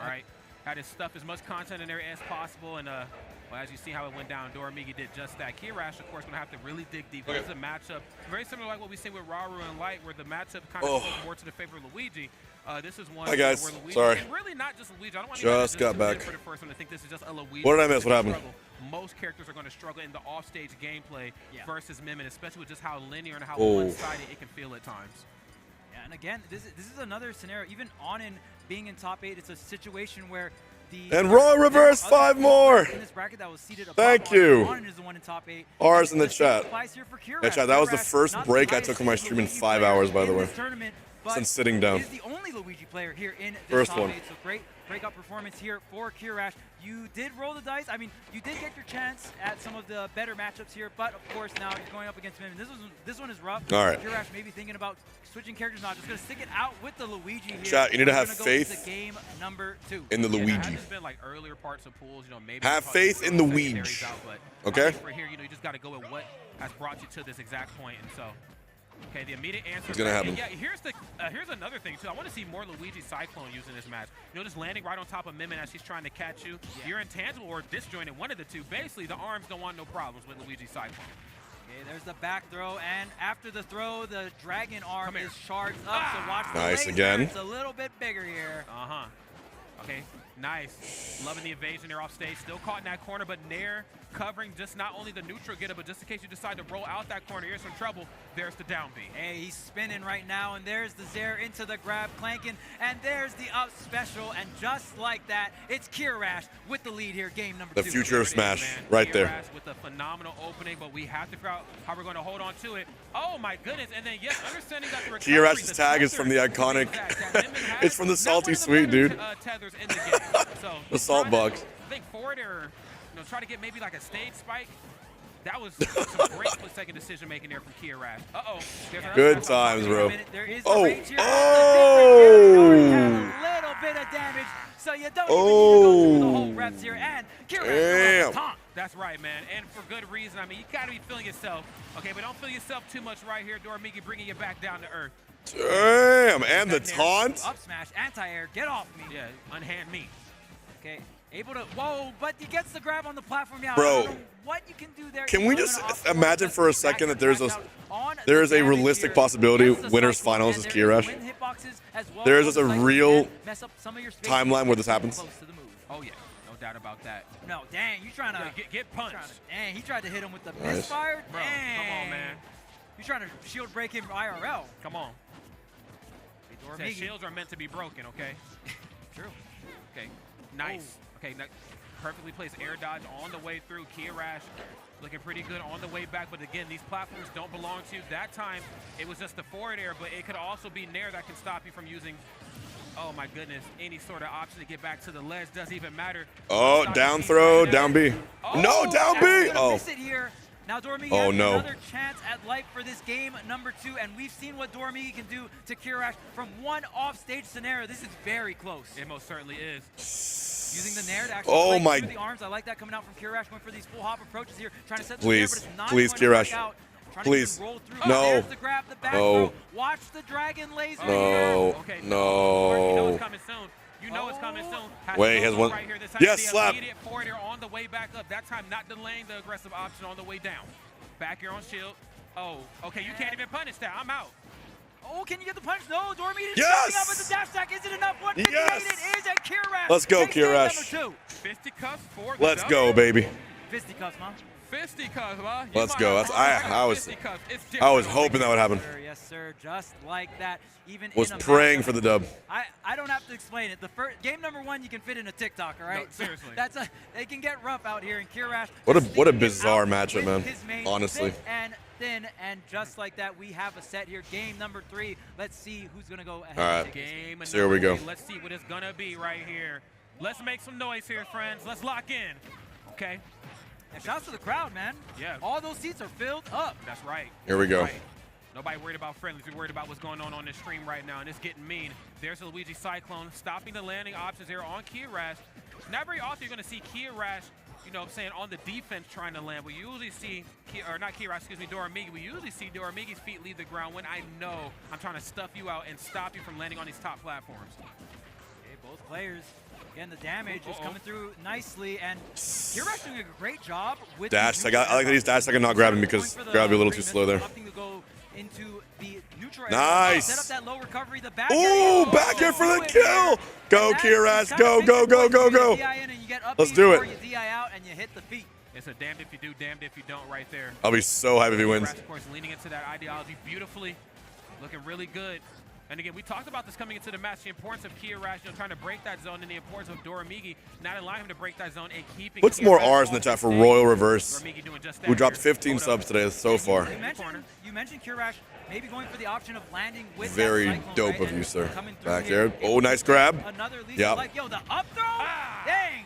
all right? had to stuff as much content in there as possible, and well, as you see how it went down, Doramigi did just that. Kirash, of course, going to have to really dig deep. This is a matchup very similar like what we see with Rauru and Light, where the matchup kind of goes more to the favor of Luigi. This is one Hi guys, where Luigi, sorry. and really not just Luigi. I don't want Just got back. for the first one. I think this is just a Luigi. What did I miss? What happened? Struggle. Most characters are going to struggle in the offstage gameplay versus Mimmin, especially with just how linear and how one-sided it can feel at times. Yeah, and again, this is another scenario. Even Onin being in top 8, it's a situation where and Raw reverse 5 more. In this bracket that was seated above Thank you. Onin is the one in top 8. R's in the chat. Yeah, chat. That was the first break I took from my stream in 5 hours, by the way. Since sitting down. He's the only Luigi player here in this First top one. 8, so great breakout performance here for Kirash. You did roll the dice. I mean, you did get your chance at some of the better matchups here, but of course now you're going up against Mimmin. This one is rough. All right. Kirash maybe thinking about switching characters now. Just going to stick it out with the Luigi here. Chat, you need to have go faith into game number 2. in the Luigi. It's been like earlier parts of pools, you know, maybe Have faith in the Luigi. Okay? For here, you know, you just got to go with what has brought you to this exact point, and so. Okay, the immediate answer. It's gonna happen. Yeah, here's another thing too. I want to see more Luigi Cyclone used in this match. You know, just landing right on top of Mimmin as she's trying to catch you. You're intangible or disjointed, one of the two. Basically, the arms don't want no problems with Luigi Cyclone. Okay, there's the back throw, and after the throw, the dragon arm is charged up. So watch the Nice laser. again. It's a little bit bigger here. Okay, nice. Loving the evasion there off stage. Still caught in that corner, but Nair covering just not only the neutral getter, but just in case you decide to roll out that corner, here's some trouble. There's the down B. Hey, he's spinning right now, and there's the Zair into the grab, clanking, and there's the up special, and just like that, it's Kirash with the lead here, game number 2. The future of Smash, right there. Kirash with a phenomenal opening, but we have to figure out how we're going to hold on to it. Oh my goodness, and then yes, understanding that the recovery, Kirash's tag is from the iconic. It's from the Salty Sweet, dude. Tethers in the game. So The salt box. I think forward air, you know, try to get maybe like a stage spike. That was some great split-second decision-making there from Kirash. Uh-oh. Good times, bro. There is Oh! the range here. Oh! A little bit of damage, so you don't even need to go through the whole reps here. And Kirash Damn. That's right, man, and for good reason. I mean, you got to be feeling yourself, okay, but don't feel yourself too much right here. Doramigi bringing you back down to earth. Damn, and the taunt. Up smash, anti-air, get off me. Yeah, unhand me. Okay, able to, whoa, but he gets the grab on the platform. Yeah, Bro, I don't know what you can do there. Can we just imagine for a second that there is a realistic possibility winners finals is Kirash? There is just a real timeline where this happens. Oh yeah, no doubt about that. No, dang, you trying to get punched. Dang, he tried to hit him with the Nice. misfire. Bro, Dang. come on, man. You trying to shield break him IRL. Come on. Hey, shields are meant to be broken, okay? True. Okay, nice. Okay, perfectly placed air dodge on the way through. Kirash looking pretty good on the way back, but again, these platforms don't belong to you. That time, it was just the forward air, but it could also be Nair that can stop you from using, oh my goodness, any sort of option to get back to the ledge. Doesn't even matter. Oh, down throw, down B. No, down B. Oh. Miss it here. Now Doramigi Oh, has no. another chance at life for this game number 2, and we've seen what Doramigi can do to Kirash from one off-stage scenario. This is very close. It most certainly is. Using the Nair to actually Oh break through my. the arms. I like that coming out from Kirash, going for these full hop approaches here, trying to set the Please, Nair, but it's not please, going to work Kirash. out. Trying Please. To roll through. No. There's the grab, the back No. throw. Watch the dragon laser. No. Okay, No. You know it's coming soon. You know it's coming soon. Wait, has one. Right here. This Yes, the slap. Immediate forward air on the way back up. That time not delaying the aggressive option on the way down. Back here on shield. Oh, okay, you can't even punish that. I'm out. Oh, can you get the punch? No, Doramigi is Yes! up with the dash attack. Is it enough? What Yes! it is, and Kirash. Let's go, takes game Kirash. number 2. Fisticuffs for the Let's W. go, baby. Fisticuffs, man. Fisticuffs, huh? Let's go. That's I was hoping that would happen. Yes, sir. Just like that. Even Was in a praying matchup. for the dub. I don't have to explain it. The first game number 1 you can fit in a TikTok, all right? No, seriously. They can get rough out here, and Kirash. What a bizarre matchup, man. Honestly. Thick and thin, and just like that, we have a set here. Game number 3. Let's see who's gonna go ahead. All and right. take this Game So here we go. Let's see what it's gonna be right here. Let's make some noise here, friends. Let's lock in. Okay. And shouts to the crowd, man. Yeah. All those seats are filled up. That's right. Here we go. Right. Nobody worried about friendlies. We're worried about what's going on this stream right now, and it's getting mean. There's a Luigi Cyclone stopping the landing options here on Kirash. Not very often you're going to see Kirash, you know what I'm saying, on the defense trying to land. We usually see, Doramigi. We usually see Doramigi's feet leave the ground when I know I'm trying to stuff you out and stop you from landing on these top platforms. Both players. Again, the damage is coming through nicely, and Kirash doing a great job with dash. I like that he's dash. I can not grab him because grab a little too slow there. Into the neutral nice. Set up that low recovery. The back Ooh, back here for the kill. Go, Kirash. Go, go, go, go, go. Let's do it. You DI out and you hit the feet. It's a damned if you do, damned if you don't right there. I'll be so happy if he wins. Of course, leaning into that ideology beautifully. Looking really good. And again, we talked about this coming into the match, the importance of Kirash, trying to break that zone, and the importance of Doramigi not allowing him to break that zone and keeping. Put some more R's in the chat for Royal Reverse, who dropped 15 subs today so far. You mentioned Kirash maybe going for the option of landing with very that dope of you, sir. Back there. Oh, nice grab. Another yeah. Like, yo, the up throw? Dang.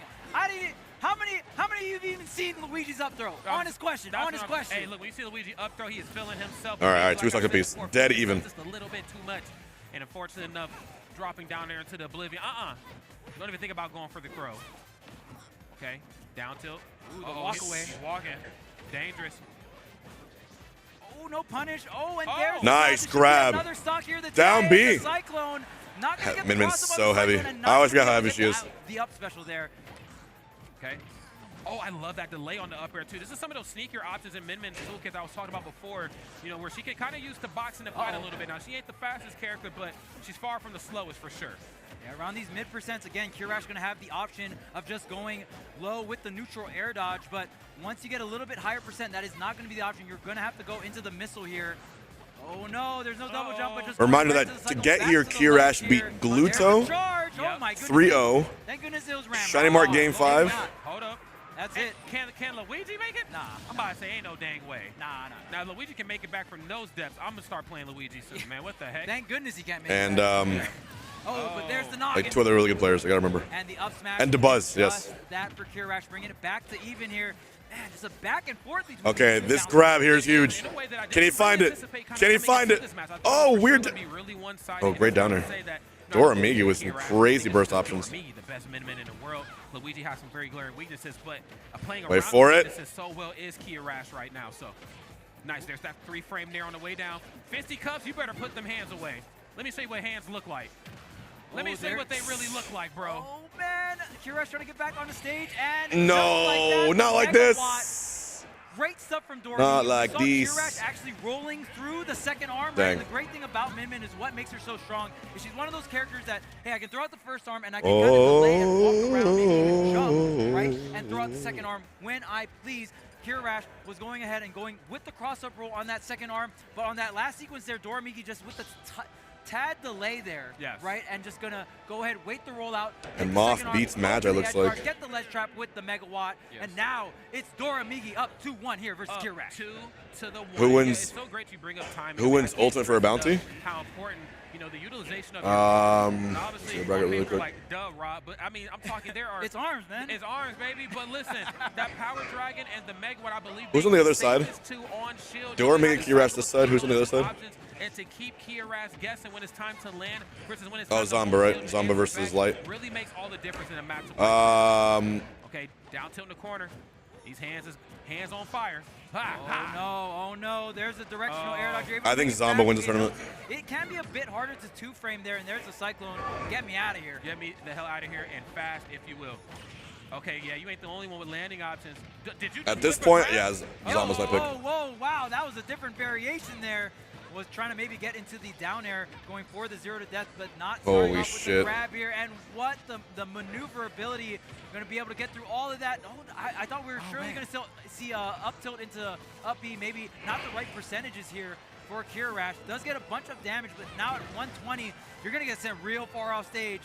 How many of you have even seen Luigi's up throw? Honest question. Honest question. Hey, look, when you see Luigi up throw, he is feeling himself. All right, 2 seconds apiece. Dead even. Just a little bit too much. And unfortunate enough, dropping down there into the oblivion. Don't even think about going for the crow. Okay, down tilt. Ooh, the walk away. He's walking. Dangerous. Oh, no punish. Oh, and there's nice grab. Another stock here. Down B. Cyclone. Not gonna get Min-Min's so heavy. I always forgot how heavy she is. The up special there. Okay. Oh, I love that delay on the up air, too. This is some of those sneakier options in Min-Min's toolkits I was talking about before, where she can kind of use the box in the fight a little bit. Now, she ain't the fastest character, but she's far from the slowest for sure. Yeah, around these mid percents, again, Kirash going to have the option of just going low with the neutral air dodge, but once you get a little bit higher percent, that is not going to be the option. You're going to have to go into the missile here. Oh, no, there's no double jump, but just reminder that to get here, Kirash beat Gluto 3-0. Thank goodness it was Ram. Shiny Mark game 5. Hold up. That's it. Can Luigi make it? Nah. I'm about to say ain't no dang way. Nah. Now Luigi can make it back from those depths. I'm gonna start playing Luigi soon, man. What the heck? Thank goodness he can't make it. And but there's the knock. Like 2 other really good players. I gotta remember. And the up smash. And DeBuzz, yes. That for Kirash, bringing it back to even here. Man, just a back and forth between. Okay, this grab here is huge. Can he find it? Can he find it? Oh, weird. Oh, great down there. Doramigi with some crazy burst options. The best Min-Min in the world. Luigi has some very glaring weaknesses, but playing around weaknesses so well is Kirash right now. So nice. There's that 3-frame there on the way down. Fisty Cups, you better put them hands away. Let me show you what hands look like. Let me see what they really look like, bro. Oh, man. Kirash trying to get back on the stage, and no, not like this. Great stuff from Doramigi. Not like these. Kirash actually rolling through the second arm. Dang. And the great thing about Min-Min is what makes her so strong is she's one of those characters that, hey, I can throw out the first arm and I can kind of delay and walk around, maybe even jump, right? And throw out the second arm when I please. Kirash was going ahead and going with the cross-up roll on that second arm, but on that last sequence there, Doramigi just with the tad delay there, right? And just gonna go ahead, wait the rollout. And Moth beats Magi, looks like. Get the ledge trap with the megawatt, and now it's Doramigi up 2-1 here versus Kirash. 2 to the 1. Who wins? It's so great you bring up time. Who wins ultimate for a bounty? How important, the utilization of obviously, really quick. Like, duh, Rob, but I mean, I'm talking. There are. It's arms, man. It's arms, baby. But listen, that Power Dragon and the megawatt, I believe. Who's on the other side? Doramigi, Kirash this side. Who's on the other side? And to keep Kirash guessing when it's time to land versus when it's time to right? Zomba versus Light. Really makes all the difference in a matchup. Okay, down tilt in the corner. These hands on fire. Oh no, there's a directional air dodge. I think Zomba wins this tournament. It can be a bit harder to 2-frame there, and there's a Cyclone. Get me out of here. Get me the hell out of here, and fast, if you will. Okay, yeah, you ain't the only one with landing options. Did you? At this point, yeah, Zomba's my pick. Whoa, wow, that was a different variation there. Was trying to maybe get into the down air, going for the 0 to death, but not starting off with the grab here. And what the maneuverability, going to be able to get through all of that. Oh, I thought we were surely going to see up tilt into up B, maybe not the right percentages here for Kirash. Does get a bunch of damage, but now at 120, you're going to get sent real far off stage.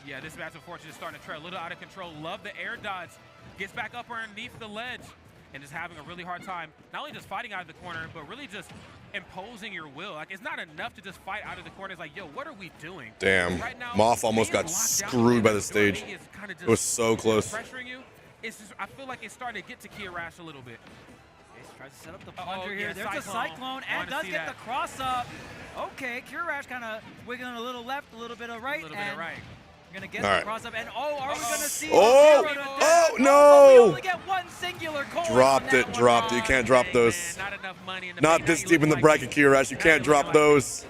Yeah, this match, unfortunately, is starting to tread a little out of control. Love the air dodge. Gets back up underneath the ledge and is having a really hard time, not only just fighting out of the corner, but really just imposing your will. Like, it's not enough to just fight out of the corner. It's like, yo, what are we doing? Damn. Right now, Moth almost got screwed by the stage. It was so close. Pressuring you. It's just, I feel like it's starting to get to Kirash a little bit. Tries to set up the plunger here. There's a Cyclone and does get the cross up. Okay, Kirash kind of wiggling a little left, a little bit of right. A little bit of right. Gonna get the cross up, and are we gonna see? Oh no! We only get one singular dropped it. You can't drop those. Not enough money in the Not this deep in the bracket, Kirash. You can't drop those.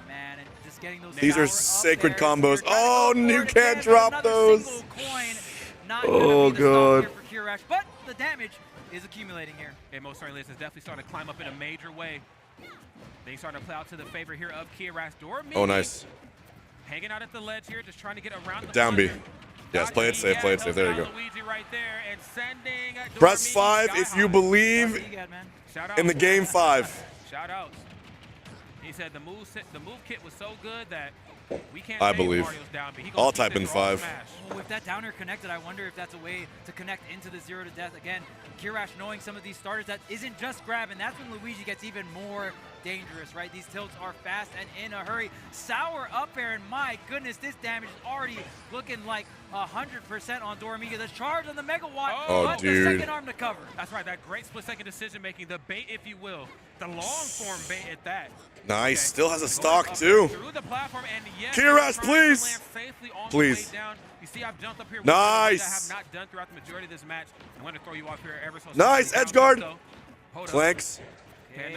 Man, and just getting those These are sacred combos. Oh, you can't drop those. Oh, God. But the damage is accumulating here. And most certainly this is definitely starting to climb up in a major way. They starting to play out to the favor here of Kirash. Oh, nice. Hanging out at the ledge here, just trying to get around the Down B. Yes, play it safe, play it safe. There you go. Press 5 if you believe in the game 5. Shout out. He said the move kit was so good that we can't. I believe. I'll type in 5. Well, with that downer connected, I wonder if that's a way to connect into the 0 to death. Again, Kirash knowing some of these starters, that isn't just grab, and that's when Luigi gets even more dangerous, right? These tilts are fast and in a hurry. Sour up air, and my goodness, this damage is already looking like 100% on Doramiga. The charge on the Megawatt, but the second arm to cover. That's right, that great split-second decision-making, the bait, if you will. The long-form bait at that. Nice, still has a stock, too. Through the platform, and yes, Kirash, please. Please. You see, I've jumped up here. Nice. I have not done throughout the majority of this match. I'm going to throw you off here ever so nice, edge guard. Flanks. Okay.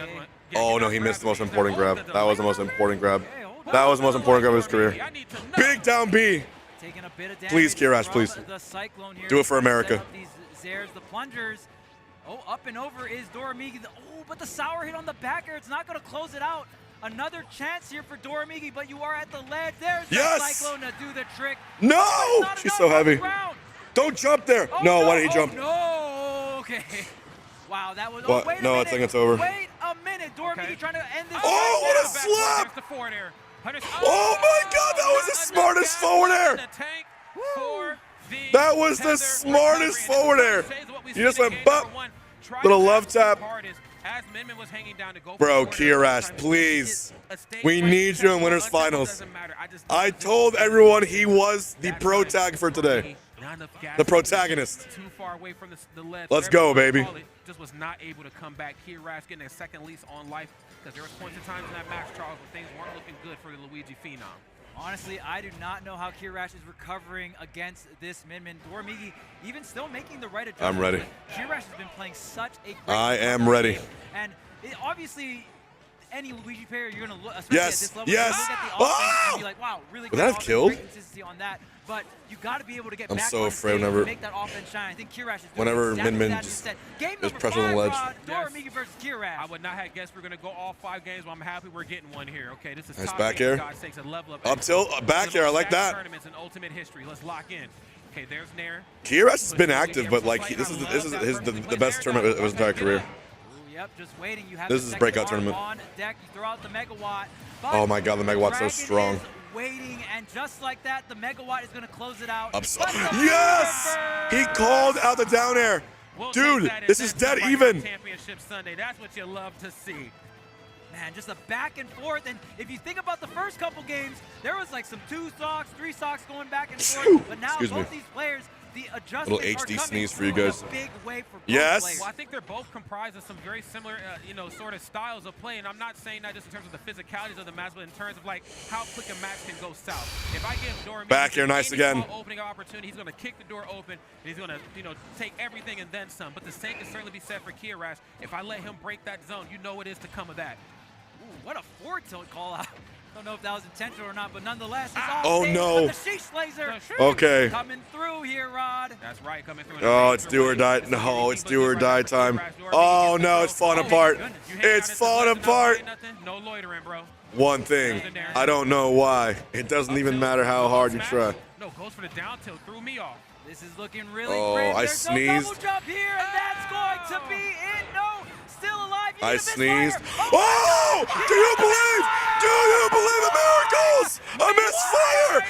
Oh, no, he missed the most important grab. That was the most important grab. That was the most important grab of his career. Big down B. Taking a bit of damage. Please, Kirash, please. Do it for America. These Zers, the plungers. Oh, up and over is Doramiga. Oh, but the sour hit on the back air. It's not going to close it out. Another chance here for Doramiga, but you are at the ledge. There's the Cyclone to do the trick. No! She's so heavy. Don't jump there. Oh, no, why did he jump? No, okay. Wow, that was. What? Oh, wait a no, minute. I think it's over. Wait a minute. Doramiga trying to end this. Oh, what a slap! Oh my God, that was the smartest forward air. That was the smartest forward air. You just went bop. Little love tap. Bro, Kirash, please. We need you in winners finals. I told everyone he was the pro tag for today. The protagonist. Too far away from the ledge. Let's go, baby. Just was not able to come back. Kirash getting a second lease on life because there was points in time in that match, Charles, where things weren't looking good for the Luigi Phenom. Honestly, I do not know how Kirash is recovering against this Min. Doramiga even still making the right adjustment. I'm ready. Kirash has been playing such a great I am ready. And obviously, any Luigi player, you're going to look, especially at this level, yes. look at the offense and be like, wow, really good offense, great consistency on that. But you got to be able to get back so on afraid stage whenever, and make that offense shine. I think Kirash is doing whenever exactly Min that just Game is number pressure on the ledge. Doramiga versus Kirash. I would not have guessed we're going to go all 5 games, but I'm happy we're getting one here. Okay, this is nice top back air. God's sakes, a level up tilt, back air. I like that. Tournaments in ultimate history. Let's lock in. Okay, there's Nair. Kirash has been active, but like this is the best tournament of his entire career. Yep, just waiting. You have this is breakout tournament. On deck. You throw out the Megawatt. Oh my God, the Megawatt's so strong. Waiting, and just like that, the Megawatt is going to close it out. Yes! He called out the down air. Dude, this is dead even. Championship Sunday. That's what you love to see. Man, just a back and forth. And if you think about the first couple games, there was like some 2 stocks, 3 stocks going back and forth. But now both these players, the adjustments little HD are sneeze for you guys. A big way for both yes. players. Well, I think they're both comprised of some very similar, sort of styles of play. And I'm not saying that just in terms of the physicalities of the match, but in terms of like how quick a match can go south. If I give Doramiga back here, nice again. Opening opportunity, he's going to kick the door open. And he's going to, take everything and then some. But the same can certainly be said for Kirash. If I let him break that zone, you know what is to come of that. Ooh, what a forward tilt call out. I don't know if that was intentional or not, but nonetheless, it's oh no! The sheesh laser. Okay. Coming through here, Rod. That's right, coming through. Oh, it's do or die. No, it's do or die time. Oh no, it's falling apart. It's falling apart. No loitering, bro. One thing, I don't know why. It doesn't even matter how hard you try. No, goes for the down tilt, threw me off. This is looking really great. I sneezed. No double jump here, and that's going to be it. No, still alive. I sneezed. Oh! Do you believe? Do you believe in miracles? A misfire!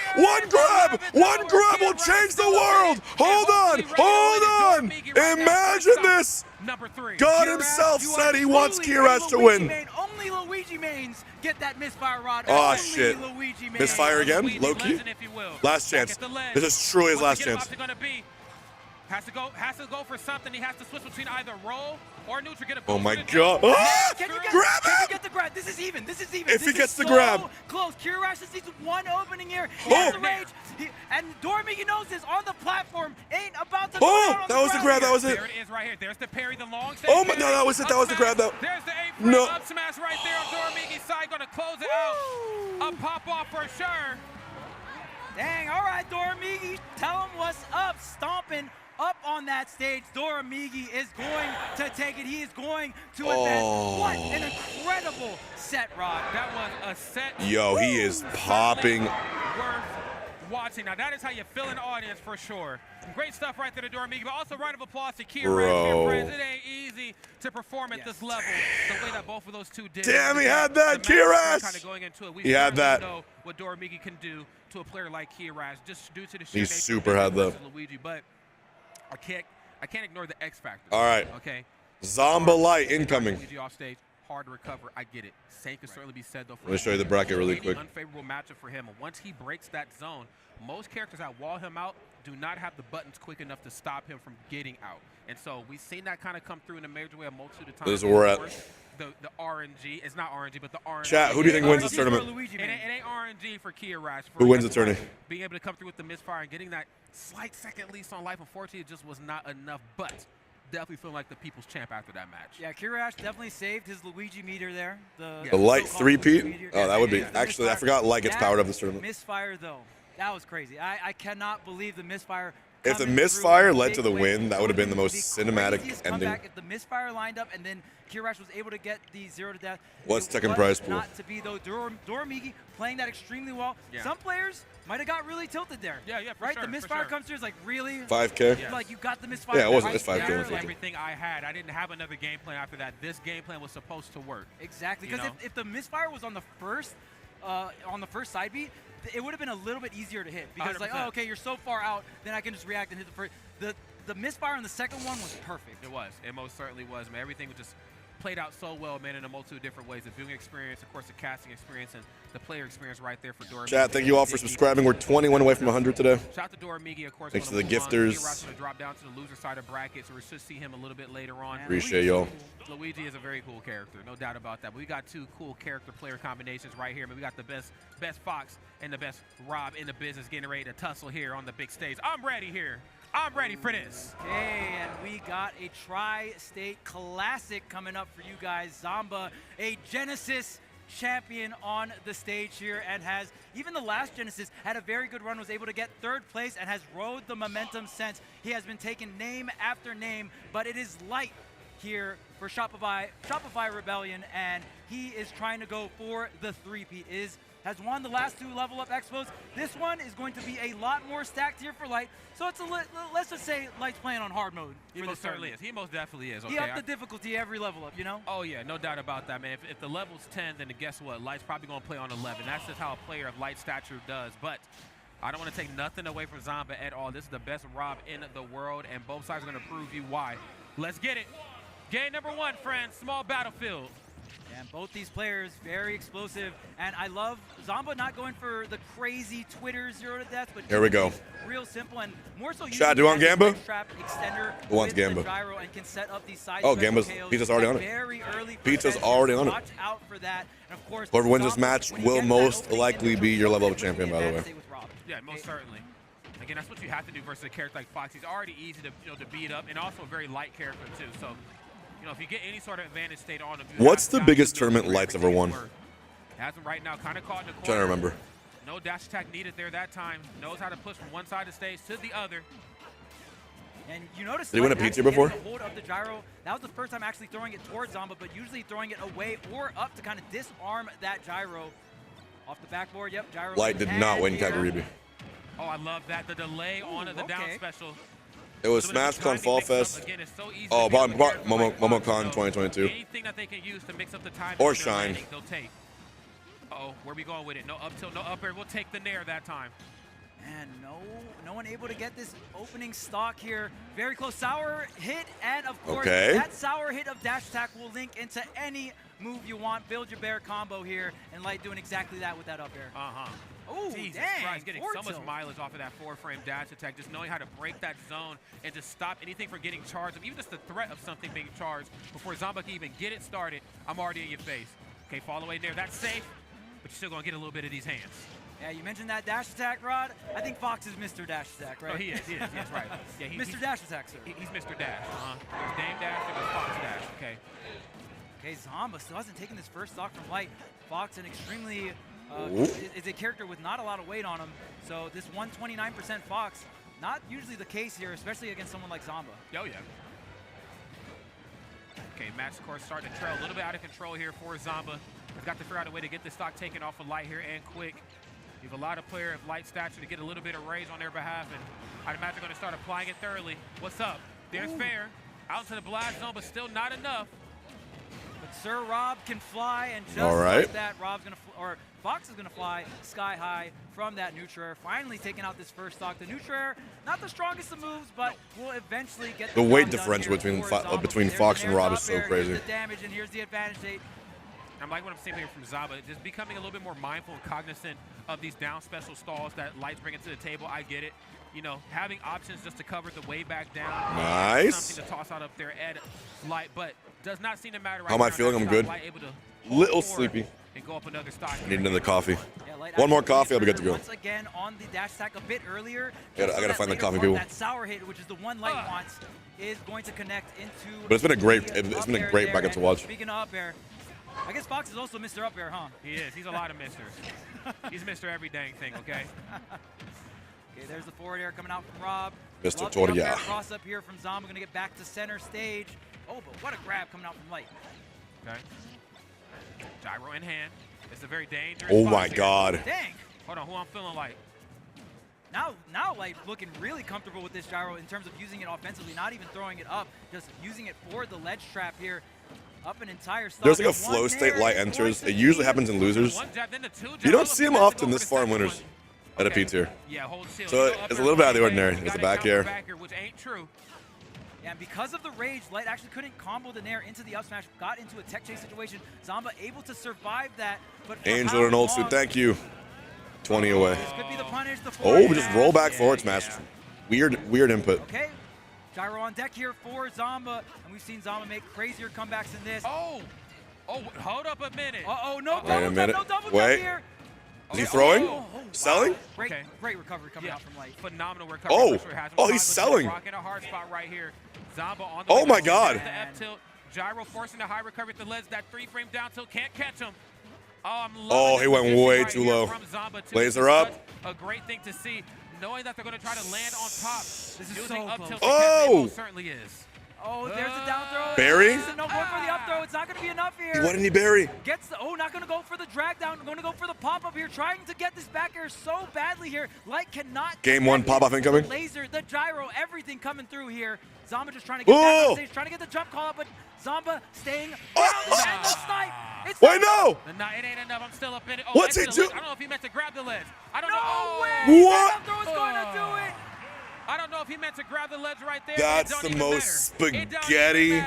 One grab will change the world. Hold on. Imagine this. God himself said he wants Kirash to win. Only Luigi mains get that misfire, Rod. Oh shit. Misfire again? Low key? Last chance. This is truly his last chance. Has to go for something. He has to switch between either roll or neutral. Get a oh my God! Ah! Can you get the grab? This is even. If he gets the grab, close. Kirash just needs one opening here. He has the rage. And Doramiga knows this on the platform. Ain't about to. Oh, that was the grab. That was it. There it is right here. There's the parry, the long. Oh my! No, that was it. That was the grab. Though. There's the A-frame up smash right there on Doramiga's side. Gonna close it out. A pop-off for sure. Dang, all right, Doramigi, tell him what's up. Stomping up on that stage. Doramigi is going to take it. He is going to advance. What an incredible set, Rod. That was a set. Yo, he is popping. Worth watching. Now, that is how you fill an audience for sure. Great stuff right there to Doramigi, but also round of applause to Kia here, friends. It ain't easy to perform at this level the way that both of those two did. Damn, he had that, Kia. Kind of going into it. We He had that. know what Doramigi can do to a player like Kia, just due to the sheer He nature super of had that. Luigi, but I can't ignore the X factor. All right. Okay. Zomba Light incoming. Luigi off stage, hard to recover. I get it. Same can certainly be said though. Let me show you the bracket really quick. Unfavorable matchup for him. Once he breaks that zone, most characters that wall him out do not have the buttons quick enough to stop him from getting out. And so we've seen that kind of come through in a major way a multitude of times. This is where we're at. The RNG. It's not RNG, but the RNG. Chat, who do you think wins this tournament? It ain't RNG for Kia Rash. Who wins the tournament? Being able to come through with the misfire and getting that slight second lease on life, unfortunately, it just was not enough. But definitely feeling like the people's champ after that match. Yeah, Kirash definitely saved his Luigi meter there. The Light three-peat? Oh, that would be. Actually, I forgot Light gets powered up this tournament. Misfire, though. That was crazy. I cannot believe the misfire. If the misfire led to the win, that would have been the most cinematic ending. If the misfire lined up and then Kirash was able to get the 0 to death. What's second prize pool? Not to be though. Doramigi playing that extremely well. Yeah. Some players might have got really tilted there. Yeah, for right. Sure, the misfire comes through. It's like really 5K. Yes. Like you got the misfire. Yeah, it wasn't. It's right 5K. there, Like, everything I had. I didn't have another game plan after that. This game plan was supposed to work. Exactly. Because if the misfire was on the first side beat, it would have been a little bit easier to hit because 100%. like, oh, okay, you're so far out, then I can just react and hit the first. The misfire on the second one was perfect. It was. It most certainly was, man. Everything was just played out so well, man, in a multitude of different ways. The viewing experience, of course, the casting experience, and the player experience right there for Doramigi. Chat, thank you all for subscribing. We're 21 away from 100 today. Shout out to Doramigi, of course. Thanks to the gifters. To drop down to the loser side of bracket, so we should see him a little bit later on. Appreciate y'all. Luigi is a very cool character, no doubt about that. But we got two cool character-player combinations right here. I mean, we got the best Fox and the best Rob in the business getting ready to tussle here on the big stage. I'm ready here. I'm ready for this. Okay, and we got a Tri-State Classic coming up for you guys. Zomba, a Genesis champion on the stage here, and has, even the last Genesis, had a very good run, was able to get third place, and has rode the momentum since. He has been taking name after name, but it is Light here for Shopify Rebellion, and he is trying to go for the three-peat. Has won the last two Lvl Up Expos. This one is going to be a lot more stacked here for Light. So it's let's just say Light's playing on hard mode. He most certainly is. He most definitely is. Okay, he upped the difficulty every level up, you know? Oh, yeah, no doubt about that, man. If the level's 10, then guess what? Light's probably going to play on 11. That's just how a player of Light stature does. But I don't want to take nothing away from Zomba at all. This is the best Rob in the world, and both sides are going to prove you why. Let's get it. Game number 1, friends. Small battlefield. And both these players, very explosive. And I love Zomba not going for the crazy Twitter 0 to death, but here we go. Real simple and more so. Shot, do you want Gamba? Who wants Gamba? Gyro and can set up these side Pizza's already on it. Very early. Pizza's already on it. Watch out for that. And of course, whoever wins this match will most likely be your Lvl Up champion, by the way. Yeah, most certainly. Again, that's what you have to do versus a character like Fox. He's already easy to to beat up, and also a very light character too. So, if you get any sort of advantage state on him. What's the biggest tournament Light's ever won? Has him right now, kind of caught in the corner. Trying to remember. No dash attack needed there that time. Knows how to push from one side of the stage to the other. And you notice did he win a pizza before? Hold of the gyro. That was the first time actually throwing it towards Zomba, but usually throwing it away or up to kind of disarm that gyro. Off the backboard, yep, gyro. Light did not win Kagaribi. Oh, I love that. The delay on the down special. It was SmashCon Fall Fest. Again, it's so easy MomoCon 2022. Anything that they can use to mix up the time or Shine. They'll take. Uh-oh, where are we going with it? No up tilt, no up air. We'll take the nair that time. And no one able to get this opening stock here. Very close sour hit, and of course that sour hit of dash attack will link into any move you want. Build your bear combo here, and Light doing exactly that with that up air. Oh, Jesus dang, Christ, getting so much mileage off of that 4-frame dash attack, just knowing how to break that zone and just stop anything from getting charged, even just the threat of something being charged before Zomba can even get it started. I'm already in your face. Okay, fall away there. That's safe, but you're still going to get a little bit of these hands. Yeah, you mentioned that dash attack, Rod. I think Fox is Mr. Dash Attack, right? Oh, he is, yes, right. Yeah, Mr. Dash Attack, sir. He's Mr. Dash, There's Dame Dash and there's Fox Dash, okay. Okay, Zomba still hasn't taken this first stock from Light. Fox, an extremely is a character with not a lot of weight on him. So this 129% Fox, not usually the case here, especially against someone like Zamba. Oh, yeah. Okay, match course starting to trail a little bit out of control here for Zamba. He's got to figure out a way to get the stock taken off of Light here and quick. You've allowed a player of Light stature to get a little bit of raise on their behalf, and I'd imagine they're going to start applying it thoroughly. What's up? There's fair. Out to the blast zone, but still not enough. But Sir Rob can fly, and just like that, Rob's going to, or Fox is going to fly sky high from that neutral air, finally taking out this first stock. The neutral air, not the strongest of moves, but will eventually get the weight differential between Fox and Rob is so crazy. The damage, and here's the advantage. I'm like what I'm seeing here from Zamba, just becoming a little bit more mindful and cognizant of these down special stalls that Light's bringing to the table. I get it. You know, having options just to cover the way back down. Nice. Something to toss out up there at Light, but does not seem to matter right How am I feeling? I'm good. Little sleepy. And go up another stock. Need another coffee. One more coffee, I'll be good to go. Once again on the dash attack a bit earlier. I gotta find the coffee, people. That sour hit, which is the one Light wants, is going to connect into. But it's been a great back end to watch. Speaking of up air, I guess Fox is also Mr. Up Air, huh? He is. He's a lot of misters. He's Mr. Every dang thing, okay? Okay, there's the forward air coming out from Rob. Mr. Tortilla. Cross up here from Zamba, going to get back to center stage. Oh, but what a grab coming out from Light. Okay. Gyro in hand. It's a very dangerous. Oh my God. Dang. Hold on, who I'm feeling like? Now Light looking really comfortable with this gyro in terms of using it offensively, not even throwing it up, just using it for the ledge trap here. Up an entire stock. There's like a flow state Light enters. It usually happens in losers. You don't see them often this far in winners at a P tier. So it's a little bit out of the ordinary. There's the back air. Which ain't true. Yeah, and because of the rage, Light actually couldn't combo the Nair into the up smash, got into a tech chase situation. Zamba able to survive that. But Angel and old suit, thank you. 20 away. This could be the punish. Oh, just roll back forward smash. Weird input. Okay. Gyro on deck here for Zamba, and we've seen Zamba make crazier comebacks than this. Oh, hold up a minute. Uh-oh, no Wait a minute. no double Wait. here. Is he throwing? Wow. Selling? Great recovery coming out from Light. Phenomenal recovery. Oh, he's selling. Rocking a hard spot right here. Zamba on the oh my God. The F tilt. Gyro forcing the high recovery at the ledge. That 3-frame down tilt can't catch him. Oh, he went way too low. Laser up. A great thing to see. Knowing that they're going to try to land on top. This is using so up close. tilt. Oh! Certainly is. Oh, there's a down throw. Barry? No more for the up throw. It's not going to be enough here. Why didn't he bury? Gets the, not going to go for the drag down. Going to go for the pop up here. Trying to get this back air so badly here. Light cannot. Game one pop off incoming. The laser, the gyro, everything coming through here. Zamba just trying to get back on stage, trying to get the jump call up, but Zamba staying grounded and the snipe. It's Wait, no! It ain't enough. I'm still up in it. Oh, what's he doing? I don't know if he meant to grab the ledge. I don't know. Oh. What? That throw is going to do it. I don't know if he meant to grab the ledge right there. That's the most spaghetti.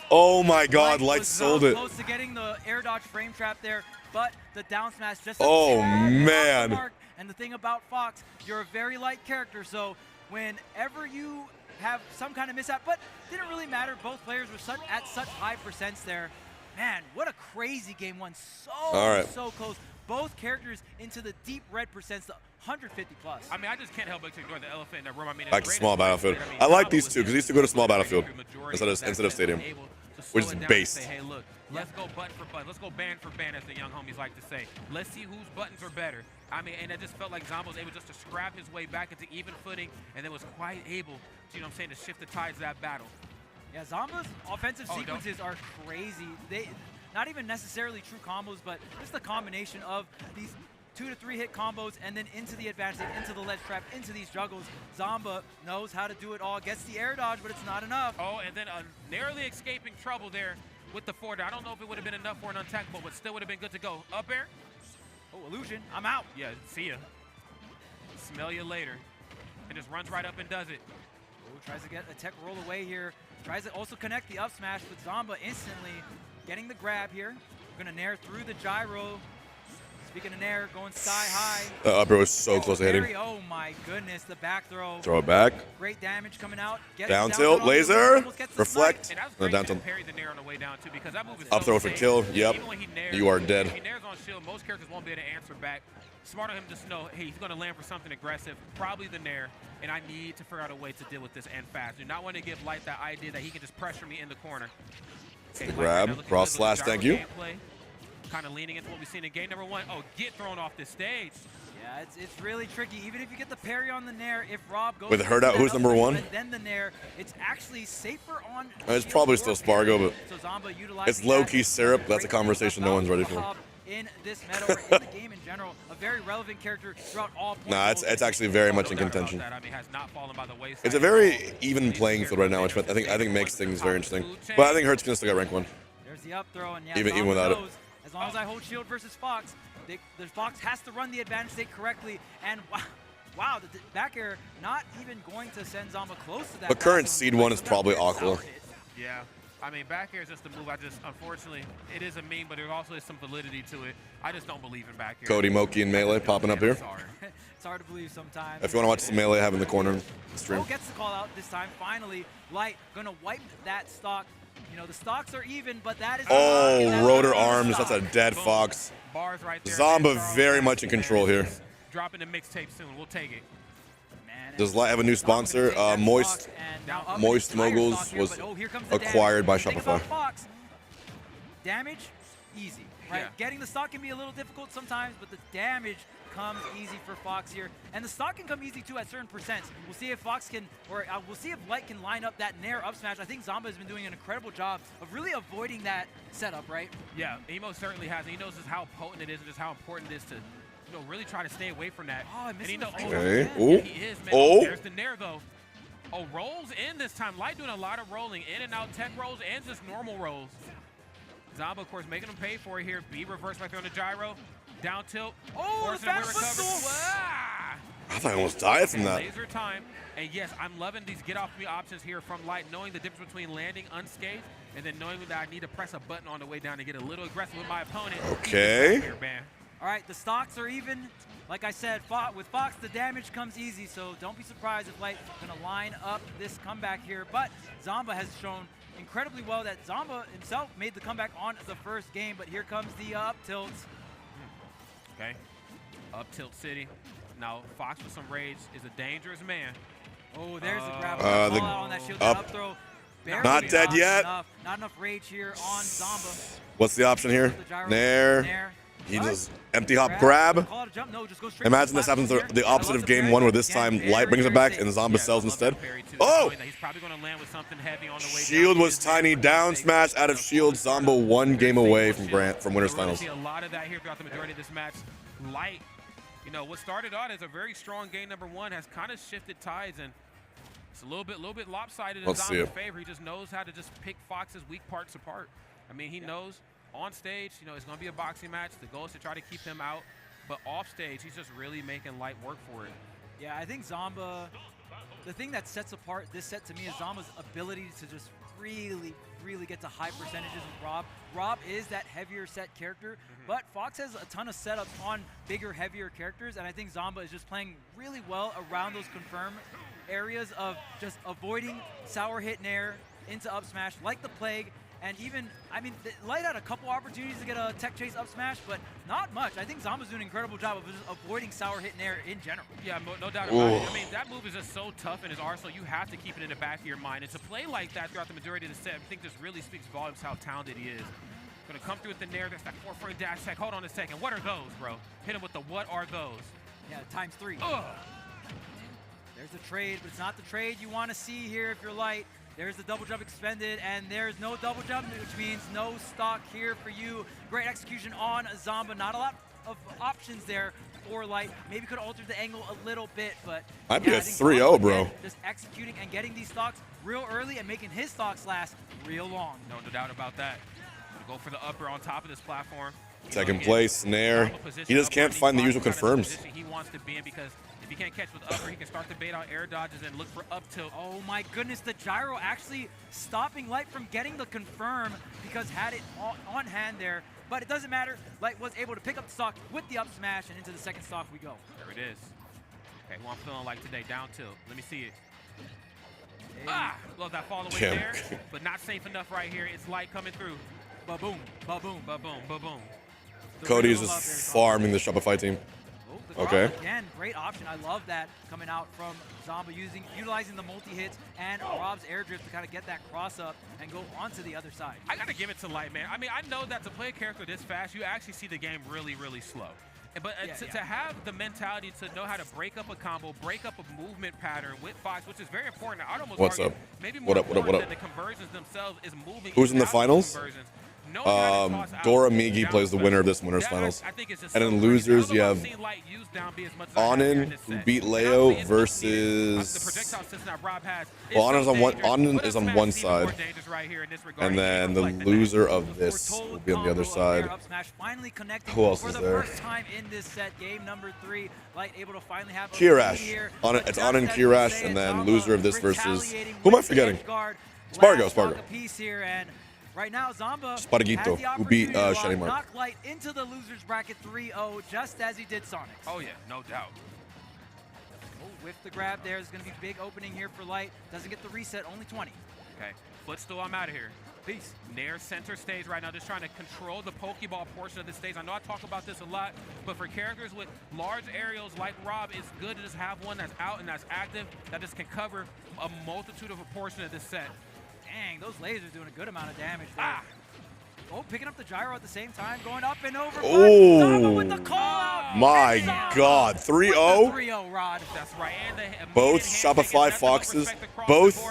Oh my God, Light sold it. Close to getting the air dodge frame trap there, but the down smash just. Oh man. And the thing about Fox, you're a very light character, so whenever you have some kind of mishap, but didn't really matter. Both players were at such high percents there. Man, what a crazy game one. So close. Both characters into the deep red percents, the 150 plus. I mean, I just can't help but to ignore the elephant in the room. I mean, Back to small battlefield. I like these two because these two go to small battlefield instead of stadium, which is based. Hey, look, let's go button for button. Let's go band for band, as the young homies like to say. Let's see whose buttons are better. I mean, and I just felt like Zamba was able just to scrap his way back into even footing, and then was quite able to, you know what I'm saying, to shift the tides of that battle. Yeah, Zamba's offensive sequences are crazy. They not even necessarily true combos, but just the combination of these 2 to 3 hit combos and then into the advanced, into the ledge trap, into these juggles. Zamba knows how to do it all. Gets the air dodge, but it's not enough. Oh, and then narrowly escaping trouble there with the forward. I don't know if it would have been enough for an untackable, but still would have been good to go. Up air. Oh, illusion. I'm out. Yeah, see ya. Smell you later. And just runs right up and does it. Oh, tries to get a tech roll away here. Tries to also connect the up smash with Zamba instantly. Getting the grab here. We're going to nair through the gyro. Speaking of nair, going sky high. The upper was so close to hitting. Oh my goodness, the back throw. Throw it back. Great damage coming out. Down tilt, laser, reflect. No, down tilt. Up throw for kill. Yep. You are dead. If he nairs on shield, most characters won't be able to answer back. Smart on him just know, hey, he's going to land for something aggressive, probably the nair, and I need to figure out a way to deal with this and fast. Do not want to give Light that idea that he can just pressure me in the corner. Okay, the grab, cross slash, thank you. kind of leaning into what we've seen in game number 1. Oh, get thrown off the stage. Yeah, it's really tricky. Even if you get the parry on the Nair, if Rob goes with Hurt out, who's number 1? Then the Nair, it's actually safer on. It's probably still Spargo, but so Zomba utilizes it's low-key syrup. That's a conversation no one's ready for. In this meta or in the game in general, a very relevant character throughout all points. Nah, it's actually very much in contention. I mean, has not fallen by the wayside. It's a very even playing field right now, which I think makes things very interesting. But I think Hurt's gonna still get rank 1. There's the up throw, and yeah, even without it. As long as I hold shield versus Fox, the Fox has to run the advantage state correctly, and wow, the back air not even going to send Zomba close to that. But current seed 1 is probably Acola. Yeah. I mean, back air is just a move. Unfortunately, it is a meme, but there also is some validity to it. I just don't believe in back air. Cody, Moki, and Melee popping up here. It's hard to believe sometimes. If you want to watch some Melee, I have in the corner of the stream. Gets the call out this time. Finally, Light gonna wipe that stock. You know, the stocks are even, but that is. Oh, rotor arms. That's a dead Fox. Bars right there. Zomba very much in control here. Dropping the mixtape soon. We'll take it. Does Light have a new sponsor? Moist Moguls was acquired by Shopify. Fox, damage, easy, right? Yeah. Getting the stock can be a little difficult sometimes, but the damage comes easy for Fox here. And the stock can come easy too at certain percents. We'll see if Fox can, or we'll see if Light can line up that Nair up smash. I think Zomba has been doing an incredible job of really avoiding that setup, right? Yeah, he most certainly has. He knows just how potent it is and just how important it is to really try to stay away from that. Oh, I missed him. Okay. Yeah, he is, man. Oh, there's the Nair, though. Oh, rolls in this time. Light doing a lot of rolling. In and out tech rolls and just normal rolls. Zomba, of course, making him pay for it here. B reverse by throwing the gyro. Down tilt. Oh, the fast footstool. I thought I almost died from that. Laser time. And yes, I'm loving these get-off-me options here from Light, knowing the difference between landing unscathed and then knowing that I need to press a button on the way down to get a little aggressive with my opponent. Okay. Here, man. All right, the stocks are even. Like I said, with Fox, the damage comes easy, so don't be surprised if Light's going to line up this comeback here. But Zomba has shown incredibly well that Zomba himself made the comeback on the first game, but here comes the up tilts. Okay, up tilt city. Now, Fox with some rage is a dangerous man. Oh, there's the grab. The on that shield, up throw. Not dead yet. Not enough rage here on Zomba. What's the option here? Nair. He just empty hop grab. Imagine this happens the opposite of game 1, where this time Light brings it back and Zomba sells instead. Oh! Shield was tiny. Down smash out of shield. Zomba 1 game away from winners finals. See a lot of that here throughout the majority of this match. Light, what started out as a very strong game number 1 has kind of shifted tides, and it's a little bit lopsided in Zomba's favor. He just knows how to just pick Fox's weak parts apart. I mean, he knows. On stage, it's going to be a boxing match. The goal is to try to keep him out. But off stage, he's just really making Light work for it. Yeah, I think Zomba, the thing that sets apart this set to me is Zomba's ability to just really get to high percentages with Rob. Rob is that heavier set character, but Fox has a ton of setups on bigger, heavier characters, and I think Zomba is just playing really well around those confirm areas of just avoiding sour hit Nair into up smash like the Plague. And even, Light had a couple opportunities to get a tech chase up smash, but not much. I think Zomba's doing an incredible job of just avoiding sour hit Nair in general. Yeah, no doubt about it. I mean, that move is just so tough in his arsenal. You have to keep it in the back of your mind. And to play like that throughout the majority of the set, I think this really speaks volumes how talented he is. Going to come through with the Nair. That's that 4-frame dash tech. Hold on a second. What are those, bro? Hit him with the what are those? Yeah, ×3. Ugh. There's the trade, but it's not the trade you want to see here if you're Light. There's the double jump expended, and there's no double jump, which means no stock here for you. Great execution on Zomba. Not a lot of options there for Light. Maybe could alter the angle a little bit, but I'd be a 3-0, bro. Just executing and getting these stocks real early and making his stocks last real long. No doubt about that. Go for the upper on top of this platform. Second place, Nair. He just can't find the usual confirms. He wants to be in because if he can't catch with upper, he can start to bait out air dodges and look for up tilt. Oh my goodness, the gyro actually stopping Light from getting the confirm because had it on hand there. But it doesn't matter. Light was able to pick up the stock with the up smash, and into the second stock we go. There it is. Okay, who I'm feeling like today, down tilt. Let me see it. Hey. Love that fall away there, but not safe enough right here. It's Light coming through. Ba-boom, ba-boom, ba-boom, ba-boom. Cody's just farming the Shopify team. Oh, the Okay. Again, great option. I love that coming out from Zomba, utilizing the multi-hits and Rob's air drift to kind of get that cross up and go onto the other side. I got to give it to Light, man. I mean, I know that to play a character this fast, you actually see the game really, really slow. But to have the mentality to know how to break up a combo, break up a movement pattern with Fox, which is very important. I'd almost What's argue up? Maybe more What up? important What up? than the conversions themselves is moving. Who's in the out of finals? conversions. Dora Migi plays the winner of this winner's finals. And in losers, you have Onin, who beat Leo, versus... Well, Onin is on one side. And then the loser of this will be on the other side. Who else is there? Kirash. It's Onin, Kirash, and then loser of this versus... Who am I forgetting? Spargo. Right now, Zomba Spargito, has the who beat opportunity to Shiny Mark. knock Light into the losers bracket 3-0, just as he did Sonic. Oh yeah, no doubt. Oh, with the grab there, there's going to be a big opening here for Light. Doesn't get the reset, only 20. Okay, footstool, I'm out of here. Peace. Nair center stage right now, just trying to control the Pokeball portion of the stage. I know I talk about this a lot, but for characters with large aerials like Rob, it's good to just have one that's out and that's active, that just can cover a multitude of a portion of this set. Dang, those lasers doing a good amount of damage there. Oh, picking up the gyro at the same time, going up and over. Oh, with the call out. my God. 3-0? 3-0, Rod. That's right. Both Shopify Foxes, both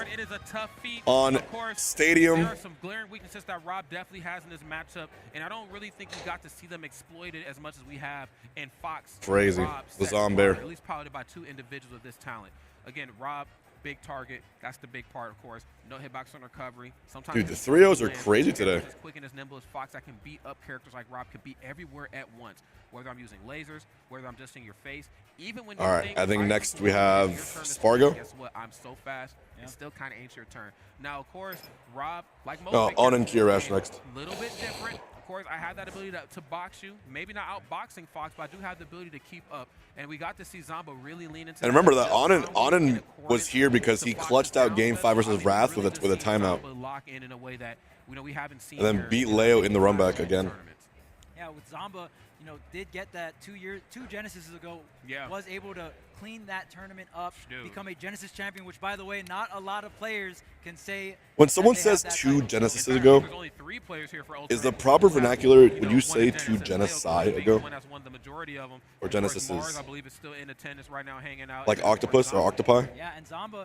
on Stadium. There are some glaring weaknesses that Rob definitely has in this matchup, and I don't really think we got to see them exploited as much as we have in Fox. Crazy. The Zombear. At least piloted by two individuals of this talent. Again, Rob, big target. That's the big part, of course. No hitbox on recovery. Sometimes Dude, the 3-0s are crazy today. As quick and as nimble as Fox, I can beat up characters like Rob, can beat everywhere at once. Whether I'm using lasers, whether I'm just in your face, even when. All right, I think next we have Spargo. Guess what? I'm so fast. It still kind of ain't your turn. Now, of course, Rob, like most. No, On and Kirash next. A little bit different. Of course, I have that ability to box you. Maybe not outboxing Fox, but I do have the ability to keep up. And we got to see Zomba really lean into. And remember that Onin was here because he clutched out Game 5 versus Wrath with a timeout. And then beat Leo in the run back again. Yeah, with Zomba, did get that 2 Genesises ago. Was able to clean that tournament up, become a Genesis champion, which, by the way, not a lot of players can say. When someone says 2 Genesises ago, is the proper vernacular, would you say 2 Genesi ago? Or Genesises? I believe is still in attendance right now, hanging out. Like Octopus or Octopi? Yeah, and Zomba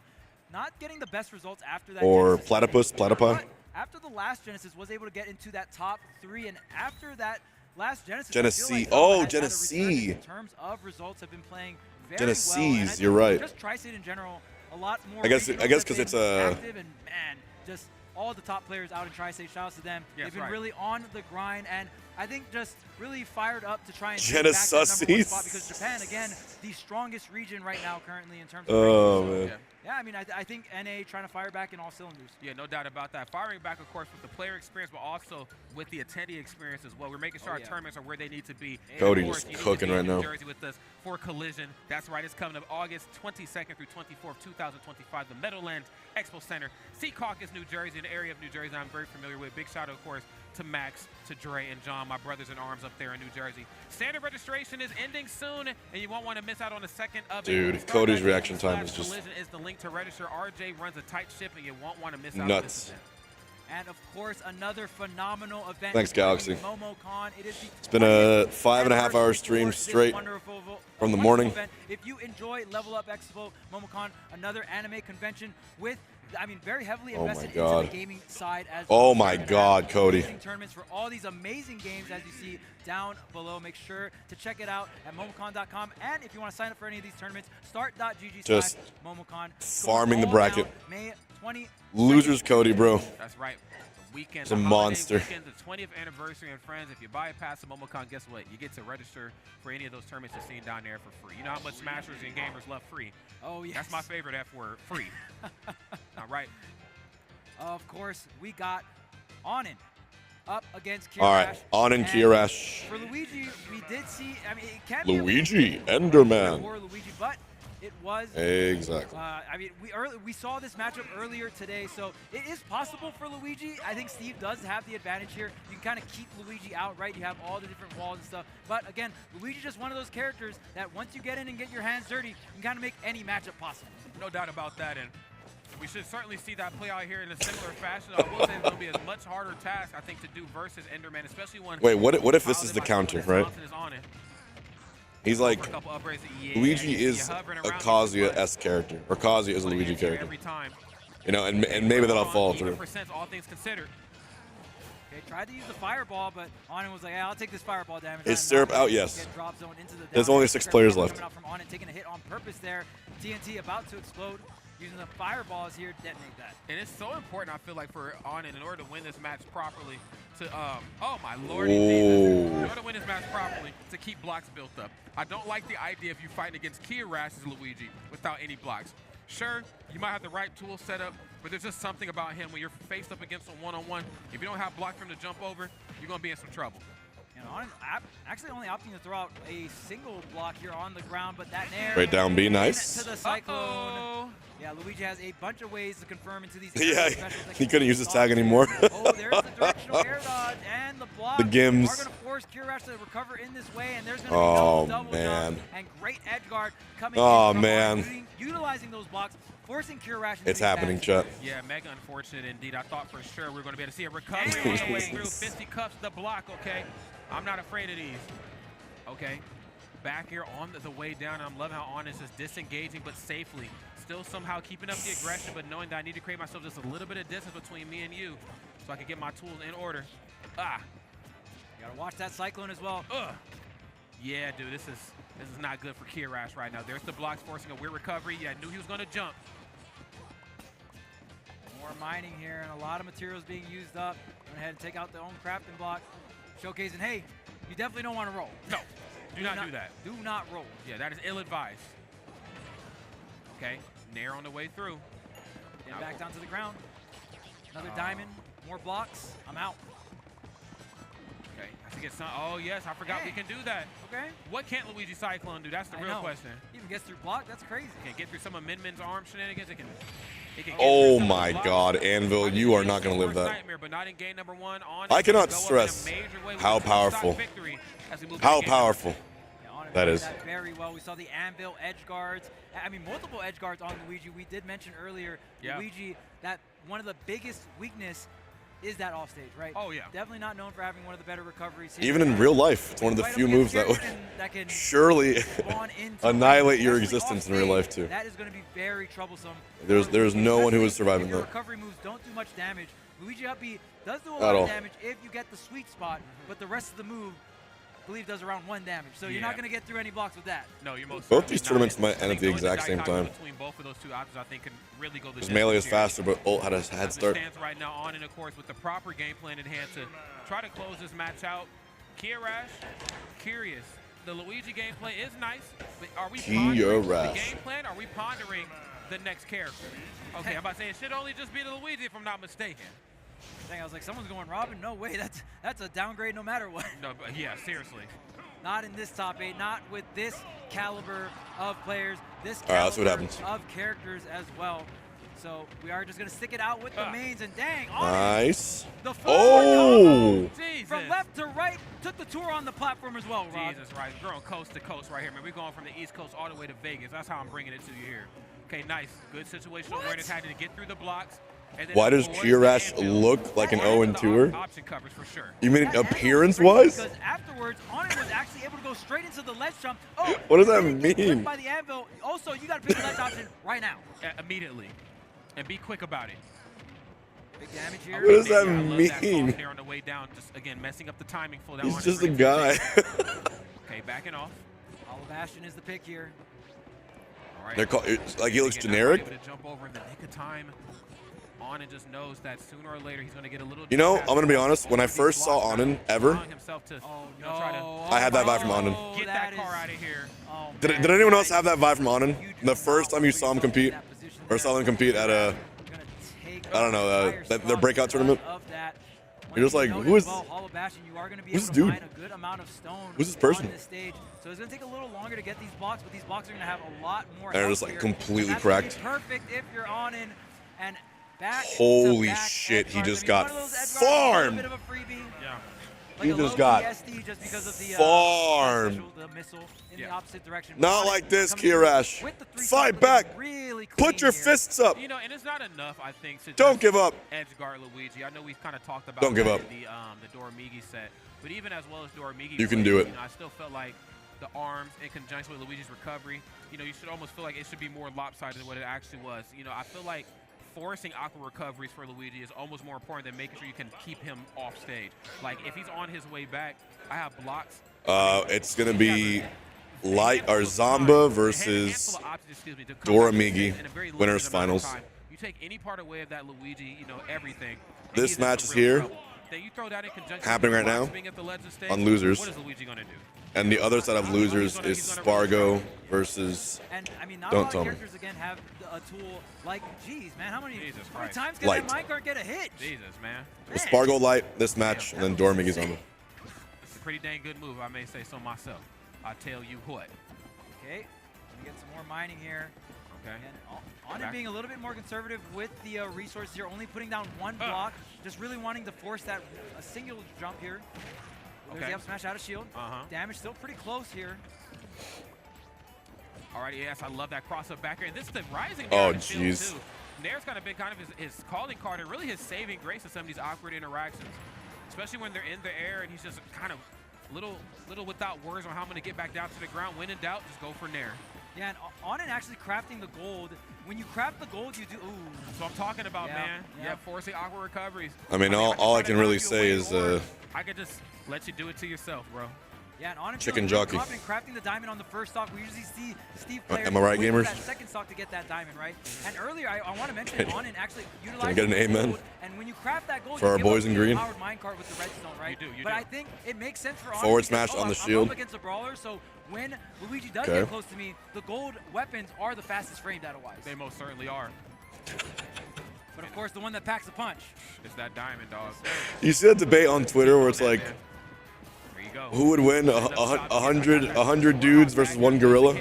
not getting the best results after that. Or Genesis. Platypi? After the last Genesis, was able to get into that top 3, and after that last Genesis. Genesee. Oh, Genesee. In terms of results, have been playing very Genesees, well. You're right. Just Tri-State in general, a lot more. I guess because it's a. Active and man, just all the top players out in Tri-State. Shout out to them. Yes, They've been really on the grind, and I think just really fired up to try and Genesees. take back that #1 spot, because Japan, again, the strongest region right now currently in terms of. Oh man. Yeah, I mean, I think NA trying to fire back in all cylinders. Yeah, no doubt about that. Firing back, of course, with the player experience, but also with the attendee experience as well. We're making sure our tournaments are where they need to be. Cody of course, just cooking right now. Jersey with us for Collision. That's right. It's coming up August 22nd through 24th, 2025. The Meadowlands Expo Center, Secaucus, New Jersey, an area of New Jersey I'm very familiar with. Big shout out, of course, to Max, to Dre, and John, my brothers in arms up there in New Jersey. Standard registration is ending soon, and you won't want to miss out on the second of it. Dude, Cody's reaction time is just. Collision is the link to register. RJ runs a tight ship, and you won't want to miss out nuts. on this event. And of course, another phenomenal event. Thanks, Galaxy. MomoCon. It's been a 5.5-hour stream straight from the morning. Event. If you enjoy Level Up Expo, MomoCon, another anime convention with, very heavily invested into the gaming side as well. Oh my God, Cody. Tournaments for all these amazing games, as you see down below. Make sure to check it out at momocon.com. And if you want to sign up for any of these tournaments, start.gg/momocon. Farming the bracket. May 20. Losers, Cody, bro. That's right. The weekend. It's a monster. Weekend, the 20th anniversary, and friends, if you buy a pass to MomoCon, guess what? You get to register for any of those tournaments you're seeing down there for free. You know how much Smashers and gamers love free? Oh, yes. That's my favorite F word, free. All right. Of course, we got Onin up against Kirash. All right, Onin, Kirash. For Luigi, we did see, it can be Luigi, Enderman. for Luigi, but it was. Exactly. I mean, we saw this matchup earlier today, so it is possible for Luigi. I think Steve does have the advantage here. You can kind of keep Luigi out, right? You have all the different walls and stuff. But again, Luigi's just one of those characters that once you get in and get your hands dirty, you can kind of make any matchup possible. No doubt about that, and we should certainly see that play out here in a similar fashion. I will say it's going to be a much harder task, I think, to do versus Enderman, especially when... Wait, what if this is the counter, right? He's like, Luigi is a Kazuya-esque character, or Kazuya is a Luigi character. You know, and maybe that'll fall through. All things considered. Okay, tried to use the fireball, but Onin was like, hey, I'll take this fireball damage. Is Syrup out? Yes. There's only 6 players left. From Onin, taking a hit on purpose there. TNT about to explode. Using the fireballs here, detonate that. And it's so important, I feel like, for Onin, in order to win this match properly, to, oh my lordy Jesus, in order to win this match properly, to keep blocks built up. I don't like the idea of you fighting against Kirash as Luigi without any blocks. Sure, you might have the right tool set up, but there's just something about him when you're faced up against him one-on-one. If you don't have block for him to jump over, you're going to be in some trouble. Onin actually only opting to throw out a single block here on the ground, but that nair right down B, nice. To the Cyclone. Yeah, Luigi has a bunch of ways to confirm into these. Yeah, he couldn't use his tag anymore. Oh, there's the directional air dodge and the block. The Gims. Are going to force Kirash to recover in this way, and there's going to be no double jump and great edge guard coming in from utilizing those blocks, forcing Kirash. It's happening, Chuck. Yeah, mega unfortunate indeed. I thought for sure we were going to be able to see a recovery all the way through. 50 cups the block, okay? I'm not afraid of these. Okay, back here on the way down. I'm loving how Onin is just disengaging, but safely. Still somehow keeping up the aggression, but knowing that I need to create myself just a little bit of distance between me and you so I can get my tools in order. You gotta watch that Cyclone as well. Yeah, dude, this is not good for Kirash right now. There's the blocks forcing a weird recovery. Yeah, I knew he was gonna jump. More mining here and a lot of materials being used up. Go ahead and take out the own crafting block. Showcasing, hey, you definitely don't want to roll. No, do not do that. Do not roll. Yeah, that is ill-advised. Okay, nair on the way through. Get back down to the ground. Another diamond, more blocks. I'm out. Okay, I should get some. Oh, yes, I forgot we can do that. Okay. What can't Luigi Cyclone do? That's the real question. Even gets through block, that's crazy. Can get through some of Min's arm shenanigans. It can oh my God, Anvil, you are not going to live that. But not in game number 1. I cannot stress how powerful, that is. Very well. We saw the Anvil edge guards. I mean, multiple edge guards on Luigi. We did mention earlier, Luigi, that one of the biggest weakness is that offstage, right? Oh, yeah. Definitely not known for having one of the better recoveries here. Even in real life, it's one of the few moves that would surely annihilate your existence in real life, too. That is going to be very troublesome. There's no one who is surviving that. Recovery moves don't do much damage. Luigi up B does do a lot of damage if you get the sweet spot, but the rest of the move, I believe, does around 1 damage. So you're not going to get through any blocks with that. No, you're most both these tournaments might end at the exact same time. Between both of those two options, I think can really go the Because melee is faster, but ult had a head start. Stands right now on, and of course, with the proper game plan in hand to try to close this match out. Kirash, curious. The Luigi gameplay is nice, but are we pondering the game plan? Are we pondering the next character? Okay, I'm about to say it should only just be the Luigi if I'm not mistaken. Dang, I was like, someone's going Robin? No way, that's a downgrade no matter what. No, but yeah, seriously. Not in this top 8, not with this caliber of players, this that's what happens. Of characters as well. So we are just going to stick it out with the mains, and dang, nice. The from left to right, took the tour on the platform as well, Rob. Jesus, right. We're going coast to coast right here, man. We're going from the East Coast all the way to Vegas. That's how I'm bringing it to you here. Okay, nice. Good situational awareness, had to get through the blocks. Why does Kirash look like an 0-2er? Option coverage for sure. You mean appearance-wise? Because afterwards, Onin was actually able to go straight into the ledge jump. What does that mean? By the anvil. Also, you got to pick the ledge option right now. Immediately. And be quick about it. Big damage here. What does that mean? There on the way down, just again messing up the timing for that. He's just a guy. Okay, backing off. Hollow Bastion is the pick here. All right. They're called, like he looks generic. Able to jump over in the nick of time. Onin just knows that sooner or later he's going to get a little. You know, I'm going to be honest. When I first saw Onin ever, I had that vibe from Onin. Get that car out of here. Did anyone else have that vibe from Onin? The first time you saw him compete, or saw them compete at a, I don't know, their breakout tournament. You're just like, who is? Who's this dude? Who's this person? So it's gonna take a little longer to get these blocks, but these blocks are gonna have a lot more. They're just like completely cracked. Perfect if you're on in and back. Holy shit! He just got farmed. Yeah. He just got farmed. Not like this, Kirash. Fight back. Put your fists up. You know, and it's not enough, I think, to don't give up. Edge guard Luigi. I know we've kind of talked about don't give up. The Doramigi set, but even as well as Doramigi, you can do it. You know, I still felt like the arms in conjunction with Luigi's recovery. You know, you should almost feel like it should be more lopsided than what it actually was. You know, I feel like forcing aqua recoveries for Luigi is almost more important than making sure you can keep him off stage. Like, if he's on his way back, I have blocks. It's going to be Light or Zomba versus Doramigi, winners finals. You take any part away of that Luigi, you know, everything. This match is here, happening right now, on losers. What is Luigi going to do? And the other side of losers is Spargo versus. And I mean, not don't a lot tell of me. characters again have a tool like, geez, man, how many times can Light. that minecart get a hit? Jesus, man. With Spargo Light this match, and then Doramigi's on. It's a pretty dang good move, I may say so myself. I tell you what. Okay, we get some more mining here. Okay. And on it being a little bit more conservative with the resources here, only putting down one block, just really wanting to force that a single jump here. There's the up smash out of shield. Damage still pretty close here. Alrighty, yes, I love that cross-up back here. And this is the rising. Oh, jeez. Nair's kind of been kind of his calling card and really his saving grace in some of these awkward interactions, especially when they're in the air and he's just kind of little without words on how I'm going to get back down to the ground. When in doubt, just go for Nair. Yeah, and on it actually crafting the gold. When you craft the gold, you do. Ooh. So I'm talking about, man. Yeah, forcing awkward recoveries. I mean, all I can really say is I could just let you do it to yourself, bro. Yeah, and on chicken jockey. Crafting the diamond on the first stock, we usually see Steve players am I right, gamers? that second stock to get that diamond, right? And earlier, I want to mention on and actually utilize. Can I get an amen? Gold, and when you craft that gold, for our boys in green. Powered minecart with the redstone, right? You do. But I think it makes sense for forward smash on the shield. I'm up against a brawler, so when Luigi does get close to me, the gold weapons are the fastest frame data-wise. They most certainly are. But of course, the one that packs the punch. It's that diamond, dog. You see that debate on Twitter where it's like, who would win 100 dudes versus one gorilla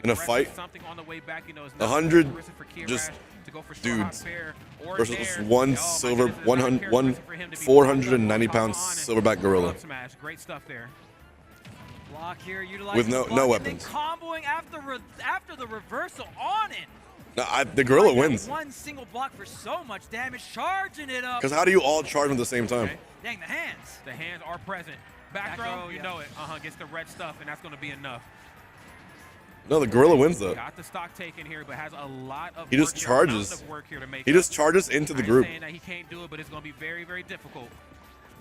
in a fight? 100 just dudes versus one 490-pound silverback gorilla. Great stuff there. Block here, with no weapons. Comboing after the reversal on it. No, the gorilla wins. One single block for so much damage, charging it up. Because how do you all charge at the same time? Dang, the hands. The hands are present. Back throw, you know it. Gets the red stuff, and that's going to be enough. No, the gorilla wins though. Got the stock taken here, but has a lot of he just charges. He just charges into the group. Saying that he can't do it, but it's going to be very, very difficult.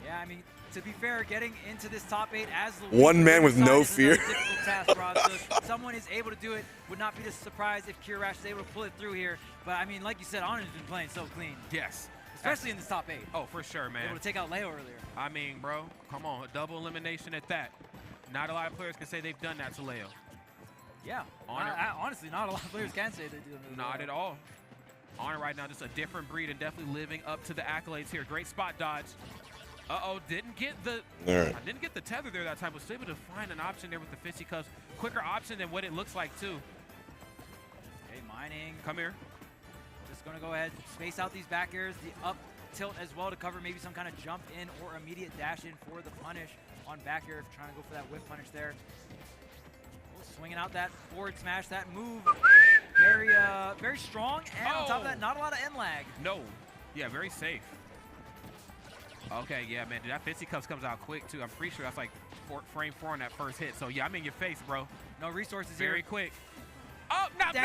Yeah, I mean, to be fair, getting into this top 8 as the one man with no fear. Task, Rob. So if someone is able to do it, would not be surprised if Kirash is able to pull it through here. But I mean, like you said, Anna's been playing so clean. Yes. Especially in this top 8. Oh, for sure, man. Able to take out Leo earlier. I mean, bro, come on, a double elimination at that. Not a lot of players can say they've done that to Leo. Yeah. Honestly, not a lot of players can say they do that. Not at all. Honor right now, just a different breed and definitely living up to the accolades here. Great spot dodge. Didn't get the didn't get the tether there that time, but was able to find an option there with the fisticuffs. Quicker option than what it looks like too. Okay, mining. Come here. Just gonna go ahead, space out these back airs, the up tilt as well to cover maybe some kind of jump in or immediate dash in for the punish on back air, trying to go for that whip punish there. Swinging out that forward smash, that move, very strong, and on top of that, not a lot of end lag. No, yeah, very safe. Okay, yeah, man, dude, that fisticuffs comes out quick too. I'm pretty sure that's like frame 4 on that first hit. So yeah, I'm in your face, bro. No resources here. Very quick. Oh, now, Kia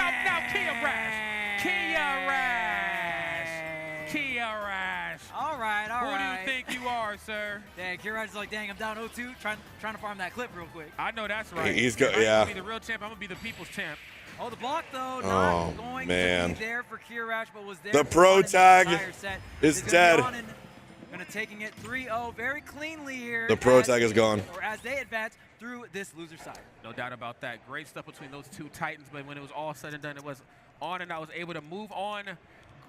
Rash. All right. Who do you think you are, sir? Dang, Kia Rash is like, dang, I'm down 0-2, trying to farm that clip real quick. I know that's right. He's I'm gonna be the real champ. I'm gonna be the people's champ. Oh, the block though, not going to be there for Kia Rash, but was there. The pro tag is dead. Gonna taking it 3-0 very cleanly here. The pro tag is gone. Or as they advance through this loser side. No doubt about that. Great stuff between those two titans, but when it was all said and done, it was on, and I was able to move on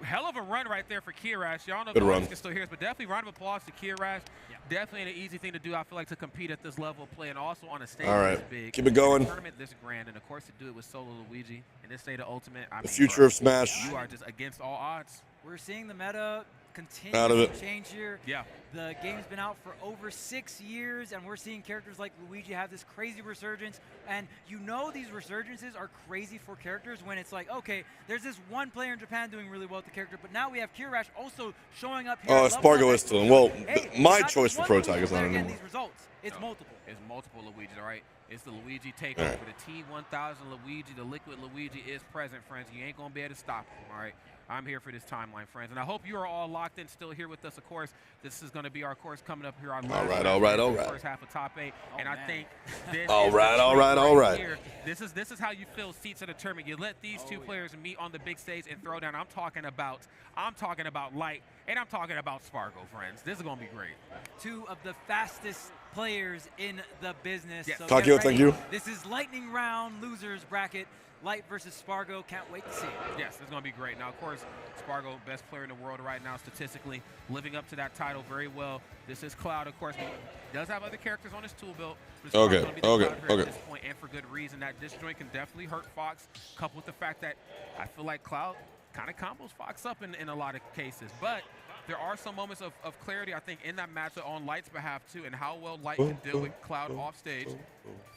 hell of a run right there for Kirash. Y'all know Good the run. audience can still hear us, but definitely round of applause to Kirash. Definitely an easy thing to do, I feel like, to compete at this level of play and also on a stage this big. Keep it going. A tournament this grand, and of course to do it with solo Luigi in this state of Ultimate. I The mean, future bro, of Smash. You are just against all odds. We're seeing the meta continue Out of to it. change here. Yeah. The game's been out for over 6 years, and we're seeing characters like Luigi have this crazy resurgence. And you know these resurgences are crazy for characters when it's like, okay, there's this one player in Japan doing really well with the character, but now we have Kirash also showing up here. Spargo is still in. Well, Hey, my not choice just for one prototype Luigi is not player getting anymore. these results. It's multiple. It's multiple Luigi, all right? It's the Luigi takeover. All right. The T1000 Luigi, the liquid Luigi is present, friends. You ain't going to be able to stop him, all right? I'm here for this timeline, friends. And I hope you are all locked in, still here with us, of course. This is going to be our course coming up here on All right. first half of top 8. And I think this All is the right, all trick right, all right. here. This is how you fill seats at a tournament. You let these two players meet on the big stage and throw down. I'm talking about Light, and I'm talking about Spargo, friends. This is going to be great. Two of the fastest players in the business. Yes. So Takio, get thank ready. you. This is lightning round losers bracket. Light versus Spargo. Can't wait to see it. Yes, it's going to be great. Now, of course, Spargo, best player in the world right now statistically, living up to that title very well. This is Cloud, of course. He does have other characters on his tool belt. But Spargo's Okay, gonna be the okay, Cloud here okay. At this point, and for good reason. That disjoint can definitely hurt Fox, coupled with the fact that I feel like Cloud kind of combos Fox up in a lot of cases. But there are some moments of clarity, I think, in that matchup on Light's behalf, too, and how well Light can deal with Cloud off stage.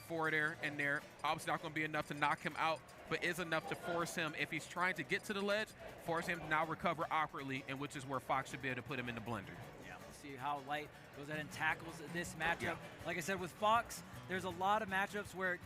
Forward air and there. Obviously not going to be enough to knock him out, but is enough to force him, if he's trying to get to the ledge, force him to now recover awkwardly, and which is where Fox should be able to put him in the blender. Yeah, we'll see how Light goes ahead and tackles this matchup. Like I said, with Fox, there's a lot of matchups where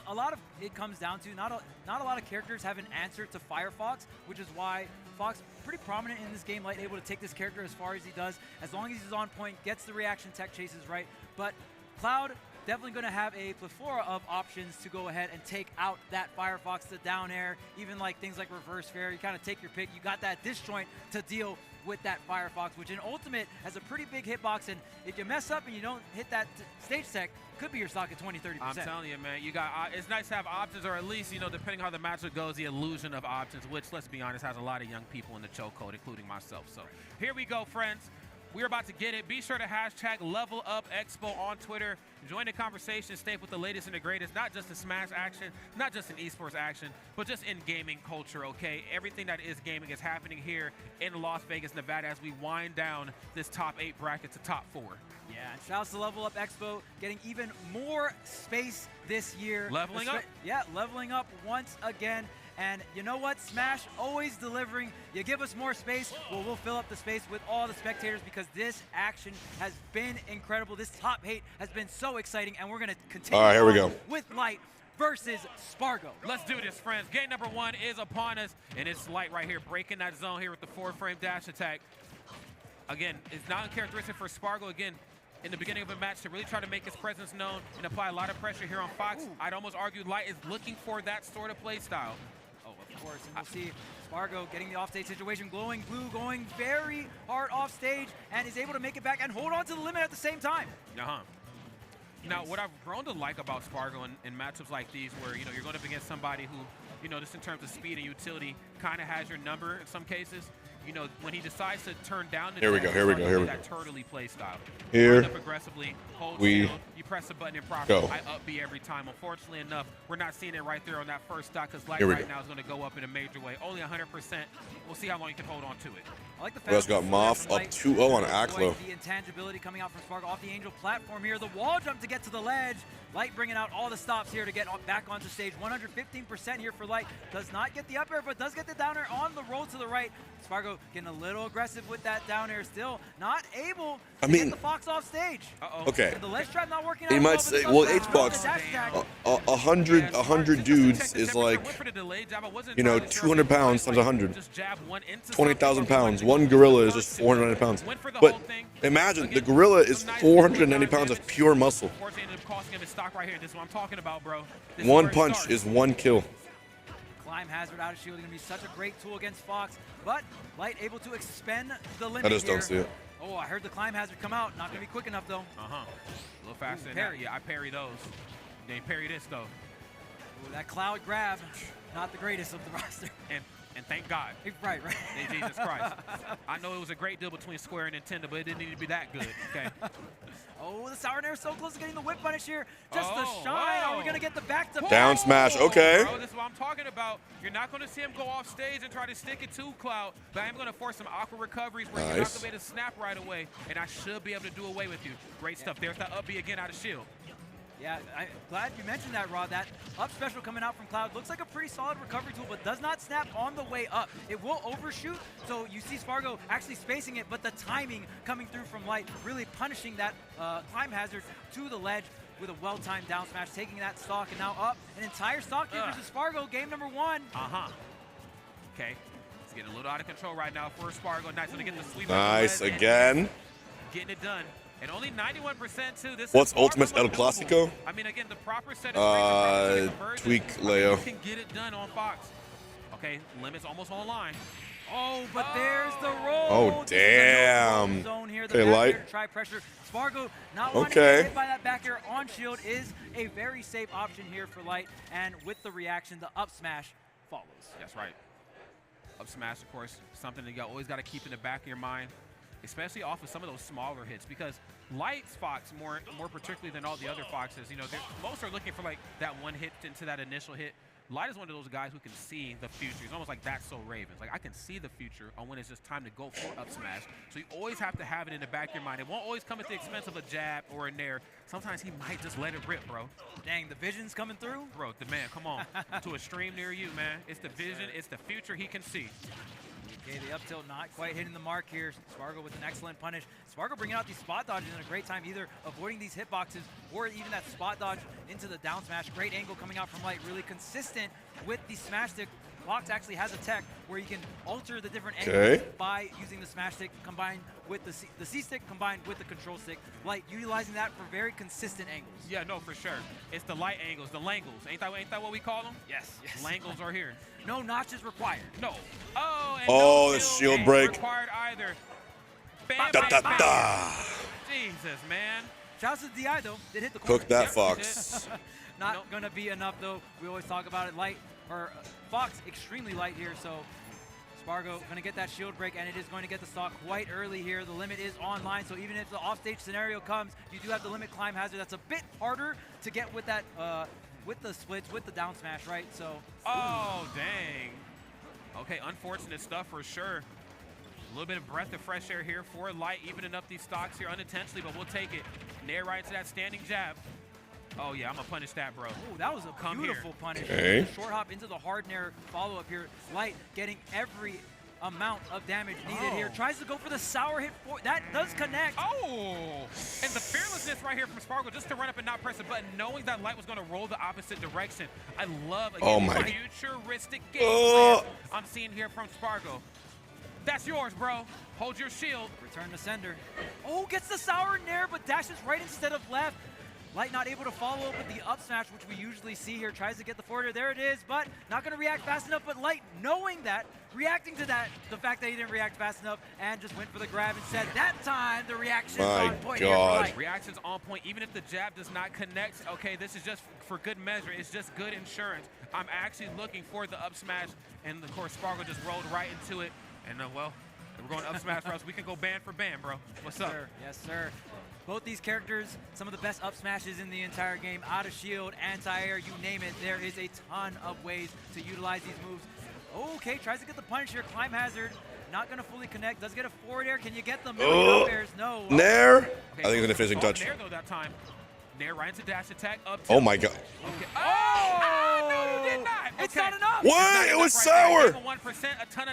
a lot of it comes down to not a lot of characters have an answer to Firefox, which is why Fox pretty prominent in this game. Light able to take this character as far as he does, as long as he's on point, gets the reaction tech chases right. But Cloud definitely going to have a plethora of options to go ahead and take out that Firefox, the down air, even like things like reverse fair. You kind of take your pick. You got that disjoint to deal with that Firefox, which in Ultimate has a pretty big hitbox, and if you mess up and you don't hit that stage tech, could be your stock at 20-30%. I'm telling you, man, you got. It's nice to have options, or at least, depending how the matchup goes, the illusion of options, which, let's be honest, has a lot of young people in the chokehold, including myself. So here we go, friends. We're about to get it. Be sure to hashtag Lvl Up Expo on Twitter. Join the conversation. Stay with the latest and the greatest, not just in Smash action, not just in esports action, but just in gaming culture, okay? Everything that is gaming is happening here in Las Vegas, Nevada, as we wind down this top 8 bracket to top 4. Yeah, and shouts to Lvl Up Expo, getting even more space this year. Leveling up? Yeah, leveling up once again. And you know what? Smash always delivering. You give us more space, well, we'll fill up the space with all the spectators, because this action has been incredible. This top 8 has been so exciting, and we're going to continue All right, here we go. with Light versus Spargo. Let's do this, friends. Game number 1 is upon us, and it's Light right here, breaking that zone here with the 4-frame dash attack. Again, it's not uncharacteristic for Spargo, again, in the beginning of a match to really try to make his presence known and apply a lot of pressure here on Fox. I'd almost argue Light is looking for that sort of play style. Of course, and we'll see Spargo getting the offstage situation, glowing blue, going very hard off stage, and is able to make it back and hold on to the limit at the same time. Now, what I've grown to like about Spargo in matchups like these, where you're going up against somebody who, just in terms of speed and utility, kind of has your number in some cases. When he decides to turn down the Here we go. that turtley play style. Here Line up aggressively, hold we shield, you press the button improperly. go. I up B every time. Unfortunately enough, we're not seeing it right there on that first stock, because Light Here we right go. now is going to go up in a major way. Only 100%. We'll see how long you can hold on to it. I like the We also got Moth up 2-0 on Acola. The intangibility coming out from Spargo off the Angel platform here. The wall jump to get to the ledge. Light bringing out all the stops here to get back onto stage. 115% here for Light. Does not get the up air, but does get the down air on the roll to the right. Spargo getting a little aggressive with that down air. Still not able to get the Fox off stage. Okay. And the ledge trap not working out. You might say, well, H-Box, 100 dudes is like, 200 pounds times 100. 20,000 pounds. One gorilla is just 490 pounds. But imagine, the gorilla is 490 pounds of pure muscle. One punch is 1 kill. Climb hazard out of shield going to be such a great tool against Fox, but Light able to expend the limit I just here. don't see it. Oh, I heard the climb hazard come out. Not going to be quick enough, though. A little faster than parry. that. Yeah, I parry those. They parry this, though. Ooh, that cloud grab, not the greatest of the roster. And And thank God. Right. Jesus Christ. I know it was a great deal between Square and Nintendo, but it didn't need to be that good, okay? Oh, the Sour Nair so close to getting the whip punish here. Just the shine. Are we going to get the back-to-back? Down smash, okay. Bro, this is what I'm talking about. You're not going to see him go off stage and try to stick it to Cloud, but I'm going to force some awkward recoveries where you're not going to be able to snap right away, and I should be able to do away with you. Great stuff. There's that up B again out of shield. Yeah, I'm glad you mentioned that, Rod. That up special coming out from Cloud looks like a pretty solid recovery tool, but does not snap on the way up. It will overshoot, so you see Spargo actually spacing it, but the timing coming through from Light really punishing that climb hazard to the ledge with a well-timed down smash, taking that stock, and now up an entire stock here versus Spargo, game number 1. Okay, it's getting a little out of control right now for Spargo. Nice to get the sweep. Nice again. Getting it done. And only 91% too. This What's is Ultimate El Clasico? I mean, again, the proper set of Tweek, Leo. You can get it done on Fox. Okay, limits almost on line. Oh, but there's the roll. Oh, damn. Okay, Light. Try pressure. Spargo not wanting to get hit by that back air on shield is a very safe option here for Light. And with the reaction, the up smash follows. That's right. Up smash, of course, something that you always got to keep in the back of your mind, especially off of some of those smaller hits, because Light's Fox, more particularly than all the other Foxes, you know, most are looking for like that one hit into that initial hit. Light is one of those guys who can see the future. He's almost like That's So Ravens. Like, I can see the future on when it's just time to go for up smash. So you always have to have it in the back of your mind. It won't always come at the expense of a jab or a nair. Sometimes he might just let it rip, bro. Dang, the vision's coming through? Bro, the man, come on. To a stream near you, man. It's the vision. It's the future he can see. Okay, the up tilt not quite hitting the mark here. Spargo with an excellent punish. Spargo bringing out these spot dodges in a great time, either avoiding these hitboxes or even that spot dodge into the down smash. Great angle coming out from Light, really consistent with the smash stick. Fox actually has a tech where you can alter the different angles by using the smash stick combined with the C stick combined with the control stick. Light utilizing that for very consistent angles. Yeah, no, for sure. It's the Light angles, the Langles. Ain't that what we call them? Yes. Langles are here. No notches required. No. Oh, and oh, no the shield break. Required either. Bam, Da, da, da. Jesus, man. Shouts to DI though. Did hit the corner. Cook that Fox. Not gonna be enough though. We always talk about it. Light or Fox extremely light here, so Spargo gonna get that shield break, and it is going to get the stock quite early here. The limit is online, so even if the offstage scenario comes, you do have the limit climb hazard. That's a bit harder to get with that with the splits, with the down smash, right? So. Oh, dang. Okay, unfortunate stuff for sure. A little bit of breath of fresh air here for Light, evening up these stocks here unintentionally, but we'll take it. Nair right to that standing jab. Oh, yeah, I'm going to punish that, bro. Oh, that was a beautiful punish. Okay. Short hop into the hard nair follow-up here. Light getting every amount of damage needed here. Tries to go for the sour hit. That does connect. Oh! And the fearlessness right here from Spargo, just to run up and not press the button, knowing that Light was going to roll the opposite direction. I love, again, the futuristic game plan I'm seeing here from Spargo. That's yours, bro. Hold your shield. Return to sender. Oh, gets the sour nair, but dashes right instead of left. Light not able to follow up with the up smash, which we usually see here. Tries to get the forward air. There it is, but not going to react fast enough. But Light, knowing that, reacting to that, the fact that he didn't react fast enough, and just went for the grab instead. That time, the reaction is on point here for Light. Reaction's on point. Even if the jab does not connect, okay, this is just for good measure. It's just good insurance. I'm actually looking for the up smash, and of course, Spargo just rolled right into it. And well, we're going up smash routes. We can go band for band, bro. What's up? Sir. Yes, sir. Both these characters, some of the best up smashes in the entire game. Out of shield, anti-air, you name it. There is a ton of ways to utilize these moves. Okay, tries to get the punish here. Climb hazard. Not going to fully connect. Does get a forward air. Can you get the middle up airs? No. Nair? Okay, I think it's a finishing touch. Nair, though, that time. Nair right into dash attack. Up oh, my God. Okay. Oh! No, you did not. It's not enough. What? It was sour.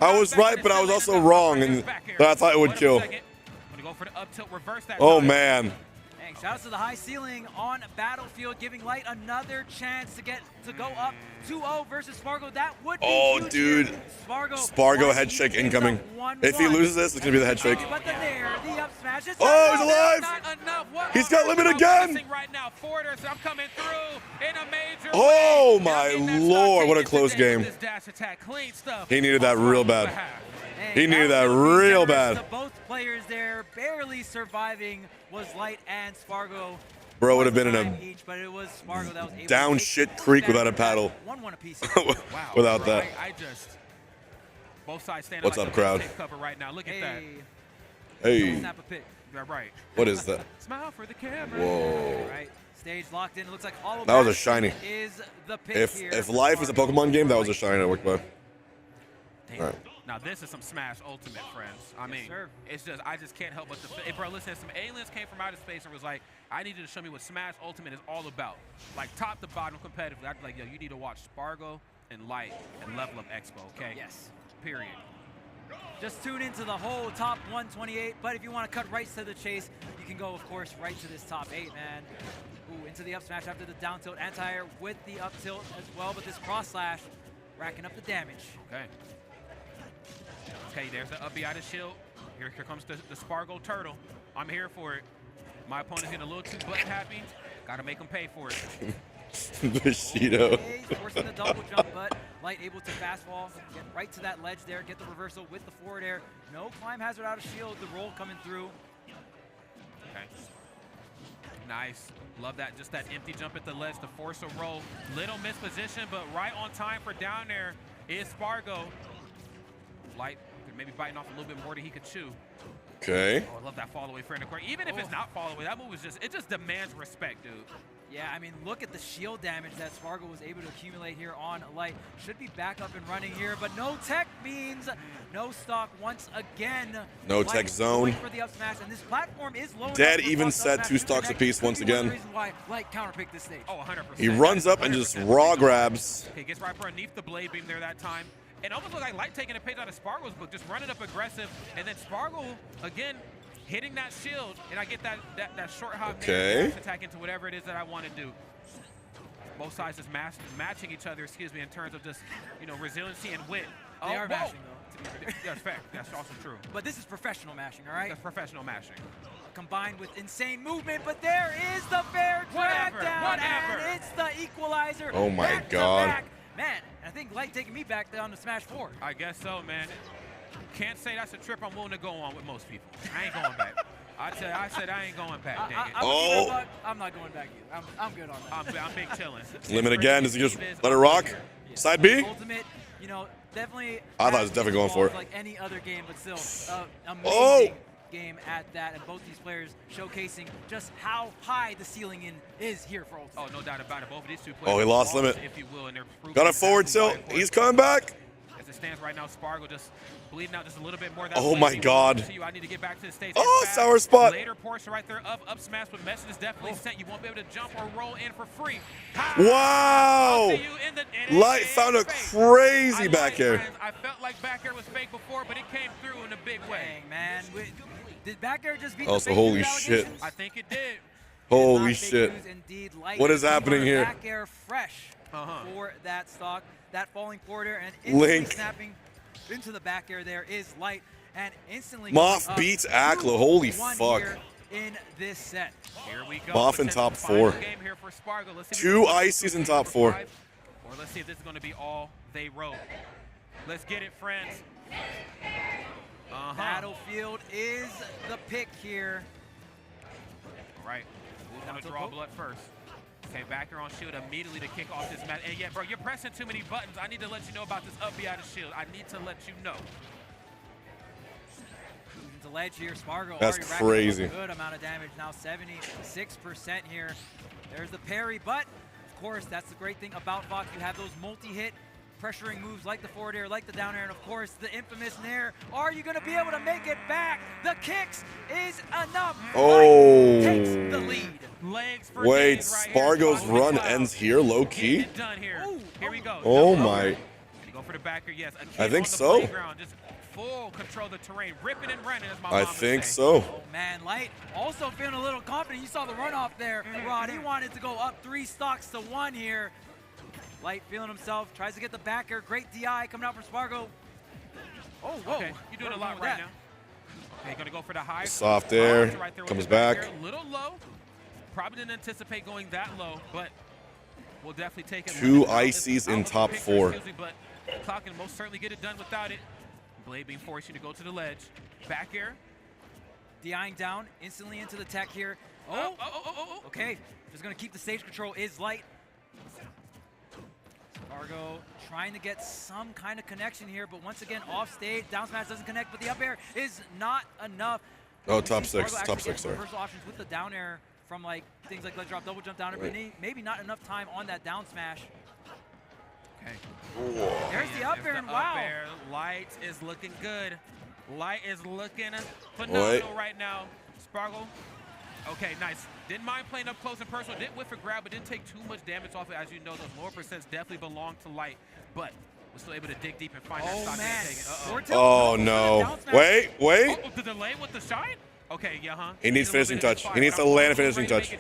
I was right, but I was also wrong, and but I thought it would kill. Go for the up tilt, reverse that. Oh, man. Dang, shouts to the high ceiling on Battlefield, giving Light another chance to go up 2-0 versus Spargo. That would be huge. Dude. Spargo head shake incoming. If he loses this, it's going to be the head shake. But the nair, the up smash. Oh, he's alive. He's got limit again. Right now, Forder, I'm coming through in a major oh, my Lord. What a close game. He needed that real bad. He needed that real bad. Both players there barely surviving was Light and Spargo. Bro would have been in a but it was Spargo that was able down to shit creek without a paddle. 1-1 apiece. Without that. Both sides standing What's like up, a crowd? safe cover right now. Look at that. Hey. Snap a pic. Yeah, right. What is that? Smile for the camera. Whoa. All right. Stage locked in. It looks like all of That was a shiny. Is the pick here. If life is a Pokemon game, that was a shiny I worked by. All right. Now this is some Smash Ultimate, friends. I mean, it's just I just can't help but if bro, listen, some aliens came from outer space and was like, I need you to show me what Smash Ultimate is all about, like top to bottom competitively. I'd be like, yo, you need to watch Spargo and Light and Lvl Up Expo, okay? Yes. Period. Just tune into the whole top 128. But if you want to cut right to the chase, you can go, of course, right to this top 8, man. Ooh, into the up smash after the down tilt. Anti-air with the up tilt as well, but this cross slash racking up the damage. Okay. Okay, there's the up B out of shield. Here comes the Spargo turtle. I'm here for it. My opponent's getting a little too butt happy. Gotta make him pay for it. Bushido. Forcing the double jump, but Light able to fast fall, get right to that ledge there, get the reversal with the forward air. No climb hazard out of shield, the roll coming through. Okay. Nice. Love that, just that empty jump at the ledge to force a roll. Little misposition, but right on time for down there is Spargo. Light maybe biting off a little bit more than he could chew. Okay. Oh, I love that fall away for in the corner. Even if it's not fall away, that move is it just demands respect, dude. Yeah, I mean, look at the shield damage that Spargo was able to accumulate here on Light. Should be back up and running here, but no tech means no stock once again. No Light tech zone. going for the up smash, and this platform is low Dead enough for even cross up set, smash 2 to stocks connect. apiece Could once be one of again. the reasons why Light counterpicked this stage. Oh, 100%. He runs up and just raw grabs. Okay, gets right underneath the blade beam there that time. And almost looked like Light taking a page out of Spargo's book, just running up aggressive. And then Spargo, again, hitting that shield. And I get that short hop attack into whatever it is that I want to do. Both sides just matching each other, in terms of just, resiliency and wit. They are mashing, though, to be fair. That's fact. That's also true. But this is professional mashing, all right? That's professional mashing. Combined with insane movement, but there is the fair drag down, and it's the equalizer. Oh my back to God. back. Man, I think Light taking me back down to Smash 4. I guess so, man. Can't say that's a trip I'm willing to go on with most people. I ain't going back. I said I ain't going back. Dang it. I'm not going back either. I'm good on that. I'm big chilling. Limit again. Does he just let it rock? Side B? Ultimate, definitely. I thought he was definitely going for it. Like any other game, but still, amazing game at that, and both these players showcasing just how high the ceiling is here for Ultimate. Oh, no doubt about it. Both of these two players. Oh, he lost limit. If you will, and they're Got a forward tilt. He's coming back. As it stands right now, Spargo just bleeding out just a little bit more. Oh my God. I need to get back to the stage. Oh, sour spot. Later portion right there of up smash, but message is definitely sent. You won't be able to jump or roll in for free. Wow. Light found a crazy back air. I felt like back air was fake before, but it came through in a big way. Dang, man. Did back air just beat Also, the holy shit. I think it did. Holy shit. Indeed, Light What is happening here? Back air fresh for that stock. That falling forward air and instantly snapping into the back air there is Light, and instantly Moff beats Acola. Holy fuck. In this set. Here we go. Moff in top 4. 2 ices in top 4. Or let's see if this is going to be all they wrote. Let's get it, friends. Battlefield is the pick here. All right. Who's going to draw blood first? Okay, back here on shield immediately to kick off this match. And yeah, bro, you're pressing too many buttons. I need to let you know about this up B out of shield. I need to let you know. The ledge here, Spargo. That's crazy. A good amount of damage now, 76% here. There's the parry, but of course, that's the great thing about Fox. You have those multi-hit pressuring moves like the forward air, like the down air, and of course, the infamous nair. Are you going to be able to make it back? The kicks is enough. Oh. Takes the lead. Wait, Spargo's run ends here, low key? Here we go. Oh my. Go for the backer, yes. I think so. Just full control of the terrain, ripping and running, as my I mom think would say. so. Oh man, Light also feeling a little confident. You saw the runoff there, Rod. He wanted to go up 3 stocks to 1 here. Light feeling himself, tries to get the backer. Great DI coming out from Spargo. Oh, whoa. Okay, you're doing a lot right now. Okay, gonna go for the high. Soft air, right there comes the back back. air. A little low. Probably didn't anticipate going that low, but we'll definitely take it. 2 ices in top 4. But Cloud can most certainly get it done without it. Blade being forced you to go to the ledge. Back air. DIing down, instantly into the tech here. Oh. Okay, just gonna keep the stage control is Light. Spargo trying to get some kind of connection here, but once again, off stage, down smash doesn't connect, but the up air is not enough. Oh, top six there. Reversal options with the down air from like things like ledge drop, double jump down air, but maybe not enough time on that down smash. Okay. There's the up air, and wow. Light is looking good. Light is looking phenomenal right now. Spargo. Okay, nice. Didn't mind playing up close and personal. Didn't whiff a grab, but didn't take too much damage off it. As you know, those lower percents definitely belong to Light, but was still able to dig deep and find that stock and take it. Oh, no. Wait. Oh, the delay with the shine? Okay, He needs finishing touch. He needs to land a finishing touch.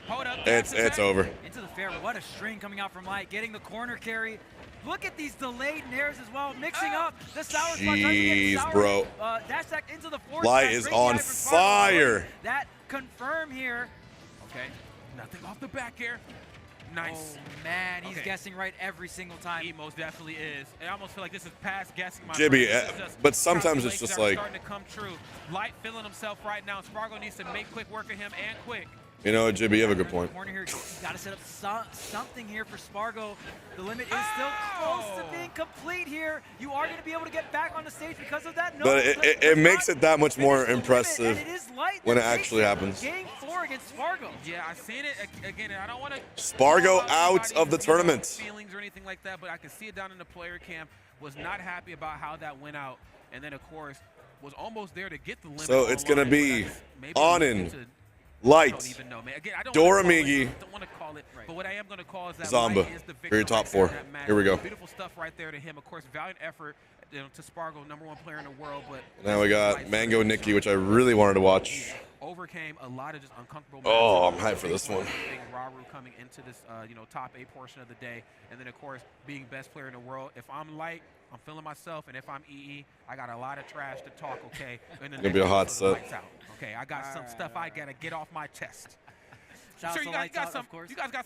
Hold up. It's over. Into the fair. What a string coming out from Light. Getting the corner carry. Look at these delayed nairs as well. Mixing up the sour spot. Jeez, bro. Dash attack into the forward. Light is on fire. That confirm here. Okay. Nothing off the back air. Nice. Oh, man. He's guessing right every single time. He most definitely is. I almost feel like this is past guessing. Jibby, but sometimes it's just like... starting to come true. Light feeling himself right now. Spargo needs to make quick work of him and quick. You know, Jibby, you have a good point. Corner here, you got to set up something here for Spargo. The limit is still close to being complete here. You are going to be able to get back on the stage because of that. But it makes it that much more impressive when it actually happens. Game 4 against Spargo. Yeah, I've seen it again. I don't want to Spargo out of the tournament. Feelings or anything like that, but I can see it down in the player camp. Was not happy about how that went out, and then of course was almost there to get the limit. So it's going to be Onin, Light, Doramigi, but what I am going to call is that Zomba for your top 4. Here we go. Beautiful stuff right there to him. Of course, valiant effort to Spargo, #1 player in the world. But now we got Mango Nikki, which I really wanted to watch. Overcame a lot of just uncomfortable. Oh, I'm hyped for this one. Raru coming into this, top 8 portion of the day, and then of course being best player in the world. If I'm Light, I'm feeling myself, and if I'm EE, I got a lot of trash to talk. Okay, and then it's gonna be a hot set. Okay, I got some stuff I gotta get off my chest. Sure, you guys got some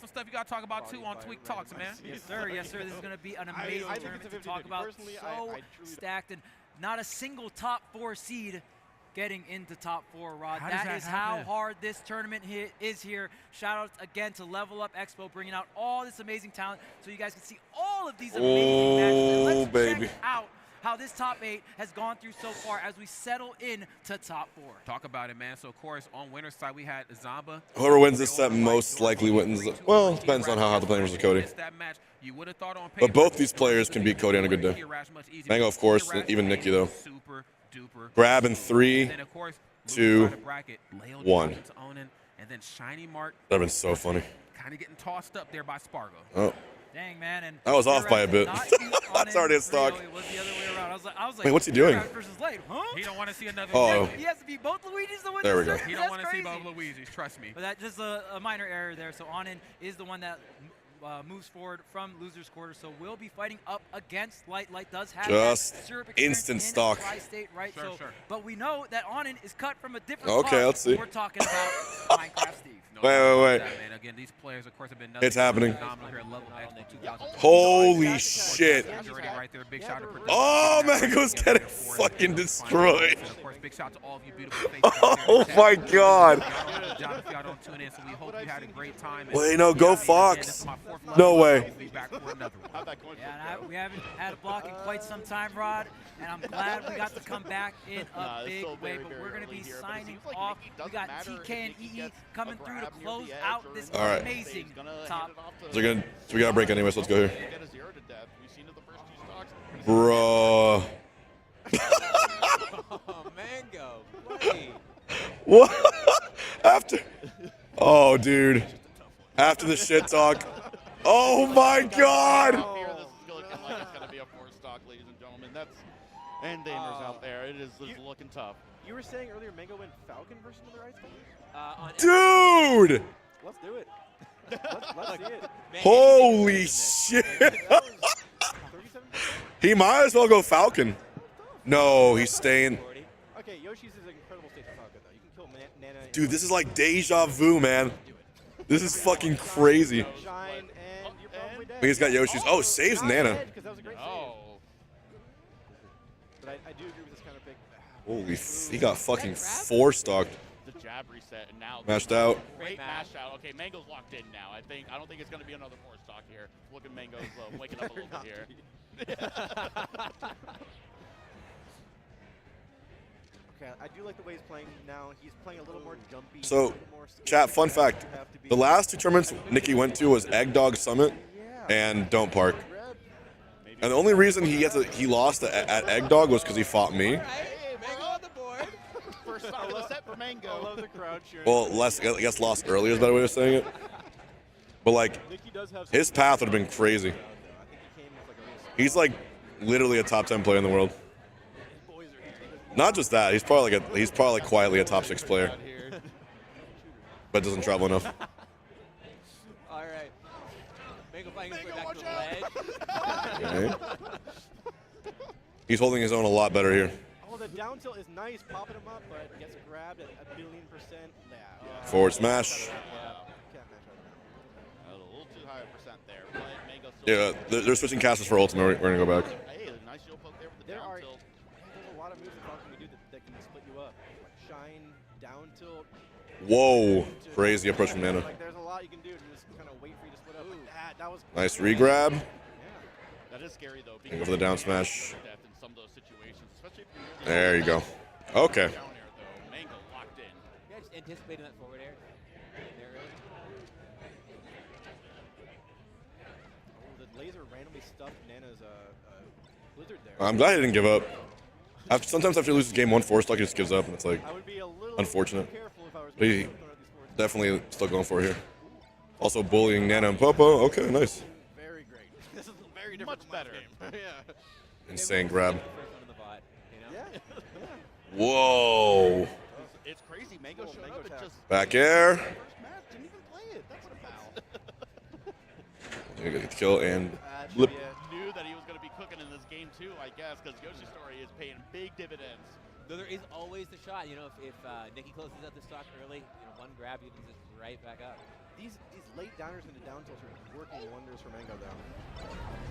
stuff you gotta talk about too on Tweek Talks, man. Yes, sir. Yes, sir. This is gonna be an amazing tournament to talk about. So stacked, and not a single top 4 seed getting into top 4, Rod. That is how hard this tournament is here. Shout out again to Lvl Up Expo, bringing out all this amazing talent so you guys can see all of these amazing matches. And let's check out how this top 8 has gone through so far as we settle in to top 4. Talk about it, man. So, of course, on winner's side, we had Zomba. Whoever wins this set most likely wins. Well, it depends on how the players are Cody. But both these players can beat Cody on a good day. Mango, of course, even Nikki, though. Grab in 3, 2, 1. And then Shiny Mark. That'd been so funny. Kind of getting tossed up there by Spargo. Oh. Dang, man. And I was off by a bit. That's already a stock. It was the other way around. I was like, wait, what's he doing? Light, huh? He don't want to see another. Oh. He has to be both Luigi's the one. There we go. He don't want to see both Luigi's. Trust me. But that's just a minor error there. So Onin is the one that moves forward from loser's quarter, so we'll be fighting up against Light. Light does have just instant in stock. State, right? Sure. But we know that Onin is cut from a different Okay, let's see. We're talking about Minecraft Steve. Wait. Again, these players, of course, have been it's happening. Holy shit. Oh, Mango's getting fucking destroyed. Oh my god. Wait, no, go Fox. No way. Yeah, we haven't had a block in quite some time, Rod, and I'm glad we got to come back in a big way, but we're going to be signing off. We got TK and EE coming through to close out this amazing top. So we got to break anyway, so let's go here. Bro. Mango. Wait. What? Dude. After the shit talk. Oh my god. This is looking like it's going to be a 4-stock, ladies and gentlemen. And Damers out there. It is looking tough. You were saying earlier Mango went Falcon versus another Ice Tigers? Dude! Let's do it. Let's see it. Holy shit. He might as well go Falcon. No, he's staying. Okay, Yoshi's is an incredible stage for Falcon, though. You can kill Nana. Dude, this is like deja vu, man. This is fucking crazy. He's got Yoshi's. Oh, saves Nana. But I do agree with this kind of pick. Holy, he got fucking 4-stocked. jab reset, and now Mashed out. Great mash out. Okay, Mango's locked in now. I don't think it's going to be another 4-stock here. Look at Mango's waking up a little bit here. Okay, I do like the way he's playing now. He's playing a little more jumpy. So, chat, fun fact. The last 2 tournaments Nikki went to was Egg Dog Summit and Don't Park. And the only reason he lost at Egg Dog was because he fought me. Hey, Mango on the board. First stop of the set for Mango. I love the crowd cheering. Well, I guess lost earlier is a better way of saying it. But like, his path would have been crazy. He's like literally a top 10 player in the world. Not just that, he's probably quietly a top 6 player, but doesn't travel enough. All right. Mango flying his way back to the ledge. Okay. He's holding his own a lot better here. Oh, the down tilt is nice, popping him up, but gets grabbed at 1,000,000,000%. Yeah. Forward smash. A little too high a percent there, but Mango Yeah, still. they're switching casters for ultimate. We're gonna go back. Hey, a nice shield poke there with the down tilt. There's a lot of moves that Falcon can do that can split you up. Like shine, down tilt. Whoa, crazy approach from Nana. Like there's a lot you can do to just kind of wait for you to split up. That was Nice regrab. That is scary though. And go for the down smash. Death in some of those situations, especially if you're There you go. Okay. down air though. Mango locked in. Yeah, just anticipating that forward air. There really. Oh, the laser randomly stuffed Nana's blizzard there. I'm glad he didn't give up. Sometimes after he loses game 1 4-stock, he just gives up, and it's like unfortunate. But he definitely still going for it here. Also bullying Nana and Popo. Okay, nice. Very great. This is very different. Much better. Yeah. Insane grab. Yeah. Whoa. It's crazy. Mango showed up and just Back air. first match didn't even play it. That's a foul. Gonna get the kill and flip. Knew that he was going to be cooking in this game too, I guess, because Yoshi's story is paying big dividends. Though there is always the shot, you know, if Nikki closes out the stock early, one grab, you can just right back up. These late downers into down tilts are working wonders for Mango though.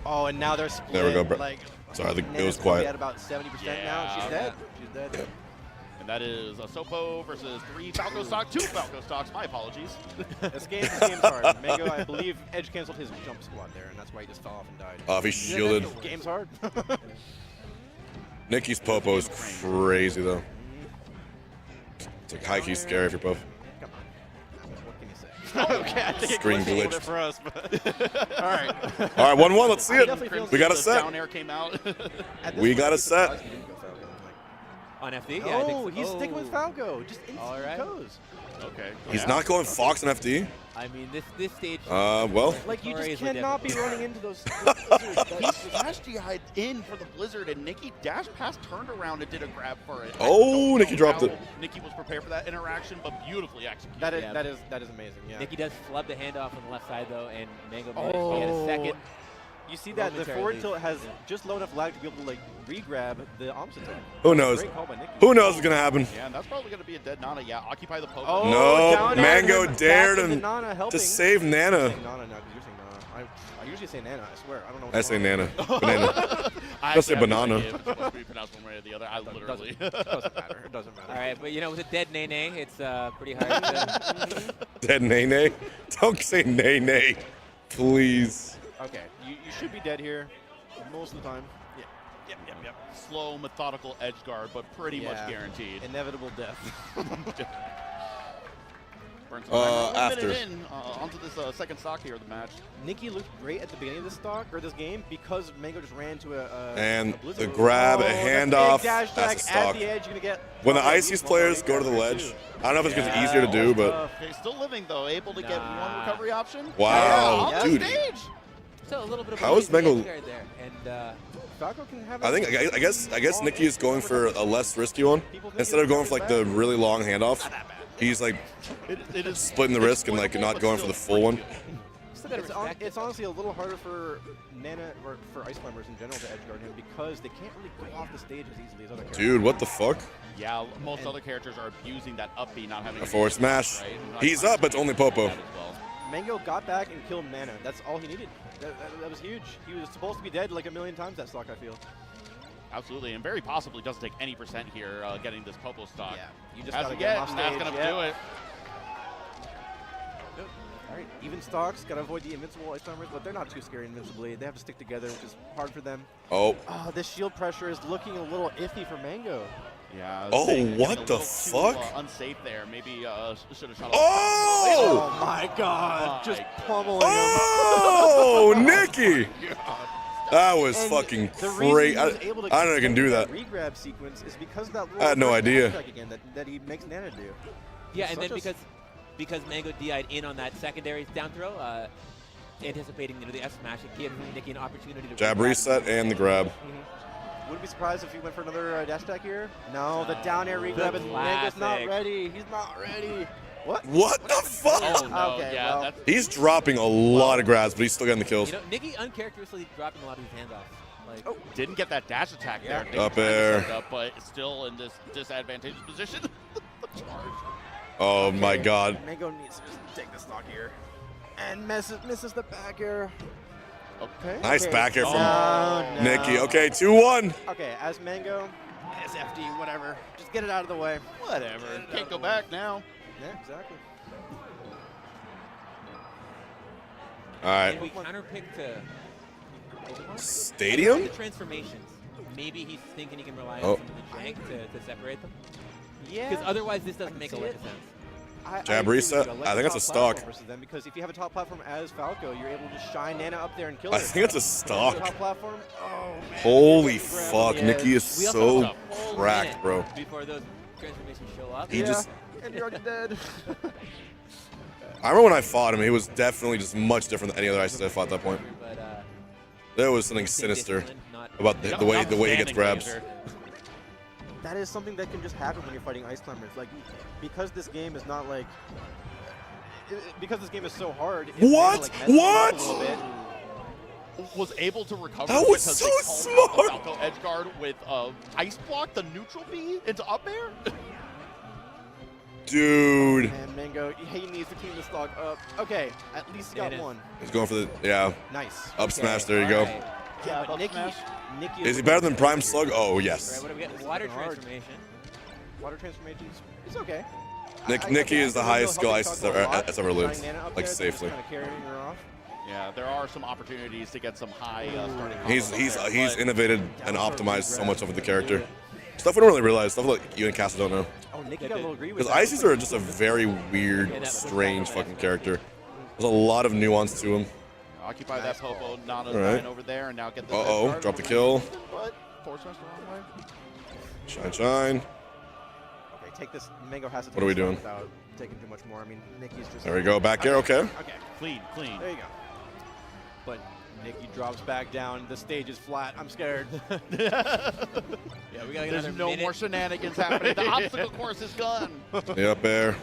Oh, and now they're split. There we go, bro. Like, Sorry, it was Nana's quiet. At about 70% now. She's dead. She's dead. Yeah. And that is a Sopo versus 3 Falco stock, 2 Falco stocks. My apologies. This game's hard. Mango, I believe, edge canceled his jump squat there, and that's why he just fell off and died. Oh, if he shielded. Game's hard. Nikki's Popo is crazy though. It's like high key scary if you're Popo. Come on. What can you say? Okay, I think Screen it was a little glitched. bit for us, but all right. All right, 1-1. Let's see it. We got a The set. down air came out. We got a set. On FD? No, Yeah, I think so. he's sticking with Falco. Just All right. goes. Okay. He's not going Fox and FD. I mean, this stage. Well. Like, you Sorry, just is cannot be different. running into those. He flashed DI in for the Blizzard, and Nikki dash pass turned around and did a grab for it. Oh, Nikki dropped it. Nikki was prepared for that interaction, but beautifully executed. That is amazing. Yeah. Nikki does flub the handoff on the left side though, and Mango Oh. managed to get a second. You see that the Momentary forward lead. tilt has just low enough lag to be able to like re-grab the opposite tilt. Who knows? Great call by Nikki. Who knows what's gonna happen? Yeah, and that's probably going to be a dead Nana. Yeah, occupy the poke. Oh, No, down air, Mango back dared into him Nana helping. to save Nana. I'm saying Nana now because you're saying Nana. I usually say Nana. I swear. I don't know. I say Nana. Banana. I Let's say actually have no banana. idea if it's supposed to be pronounced one way or the other. I literally. Doesn't matter. It doesn't matter. All right, but you know, with a dead Nene, it's pretty hard to. Dead Nene. Don't say Nene, please. Okay, you should be dead here most of the time. Yep. Slow, methodical edge guard, but pretty much guaranteed. Inevitable death. Burn some time. We're after. 1 minute in onto this second stock here of the match. Nikki looked great at the beginning of this stock or this game because Mango just ran to And a blizzard. the grab, a the handoff, big dash that's tag a at stock. the edge. You're gonna get When the probably Icy's one players more go to the grab ledge, too. I don't know if it's because it's easier to do, but Okay, still living though, able to get one recovery option. Wow, yeah, dude. on stage. So a little bit of How a is Mango- there, and Falco can have. I guess Nikki is going for a less risky one instead of going for like the really long handoff. He's like It is splitting the risk and like not going for the full one. It's honestly a little harder for Nana or for Ice Climbers in general to edgeguard him because they can't really go off the stage as easily as other characters. Dude, what the fuck? Yeah, most other characters are abusing that up B, not having A forward smash. right? He's up, but it's only Popo. Mango got back and killed Nana. That's all he needed. That was huge. He was supposed to be dead like a million times that stock, I feel. Absolutely, and very possibly doesn't take any percent here getting this Popo stock. Yeah, you just As gotta we get him get, off and that's stage, gonna yeah. do it. All right, even stocks, gotta avoid the invincible ice climbers, but they're not too scary invincibly. They have to stick together, which is hard for them. Oh. Oh, this shield pressure is looking a little iffy for Mango. Yeah. Oh, getting what a the little fuck? Too, unsafe there. Maybe should have shot. Oh! Oh my God! Just pummeling Oh, him. Nikki! That was And fucking the reason great. he I was able to don't know if I can do that. Regrab sequence is because of that little I had no idea. attack again that he makes Nana do. Yeah, He's and then such a because Mango DI'd in on that secondary down throw, anticipating the F smash, it gave Nikki an opportunity to Jab regrab. reset and the grab. Wouldn't be surprised if he went for another dash attack here. No, the down air regrab, and Mango's not classic. ready. He's not ready. What? What the fuck? Oh no! Okay, yeah, well. that's He's dropping a lot of grabs, but he's still getting the kills. You know, Nikki uncharacteristically dropping a lot of his handoffs. Like, didn't get that dash attack Yeah. there. Up air. But still in this disadvantageous position. The charge. Oh my God. Mango needs to just take the stock here. And misses the back air. Okay. Nice okay. back air from No. Nikki. Okay, 2-1. Okay, as Mango, as FD, whatever. Just get it out of the way. Whatever. Can't go back now. Yeah, exactly. All right. and we counterpick to Stadium? the transformations. Maybe he's thinking he can rely Oh. on some of the jank to separate them. Yeah. Because otherwise, this doesn't make a lot of sense. Jab agree with reset? you. I think like it's a the top platform stock. versus them, because if you have a top platform as Falco, you're able to shine Nana up there and kill I her. think it's a stock. Top platform. Oh man. Holy Grab fuck, the Nikki edge. is We also so have a whole cracked, minute bro. Before those transformations show up. He just. And you're already dead. I remember when I fought him, he was definitely just much different than any other ISIS I fought at that point. But, There was something sinister about the way he gets grabs. That is something that can just happen when you're fighting ice climbers. Like, because this game is not like, because this game is so hard. it's What? kinda, like, messing What? up a little bit. Was able to recover That was because so they called out the smart. Falco edge guard with ice block, the neutral B into up air. Dude. And Mango, he needs to clean the stock up. Okay, at least he got one. He's going for the, yeah. Nice. Up smash, there you go. Alright. Yeah, but Nikki Is he better than Prime Slug? Oh, yes. Alright, what do we get? Water transformation. Water transformations. It's okay. Nikki is the highest skill ISIS that's ever lived, Shining Nana up like there, safely. Just kinda carrying her off. Yeah, there are some opportunities to get some high starting. He's combos there, he's but innovated and optimized so much of the character. Stuff we don't really realize. Stuff like you and Castle don't know. Oh, Nikki got a little agree with Because that. ISIS are just a very weird, strange fucking character. There's a lot of nuance to him. Occupy that Popo, not a All right. nine over there, and now get the. Uh-oh, drop the kill. What? Force smash the wrong way. Shine, shine. Okay, take this. Mango has to take What are we this doing? without taking too much more. I mean, Nikki's just. There we go. Back air, okay. Okay. Clean, clean. There you go. But Nikki drops back down. The stage is flat. I'm scared. Yeah, we gotta get There's another no minute. more shenanigans happening. The obstacle course is gone. The up air.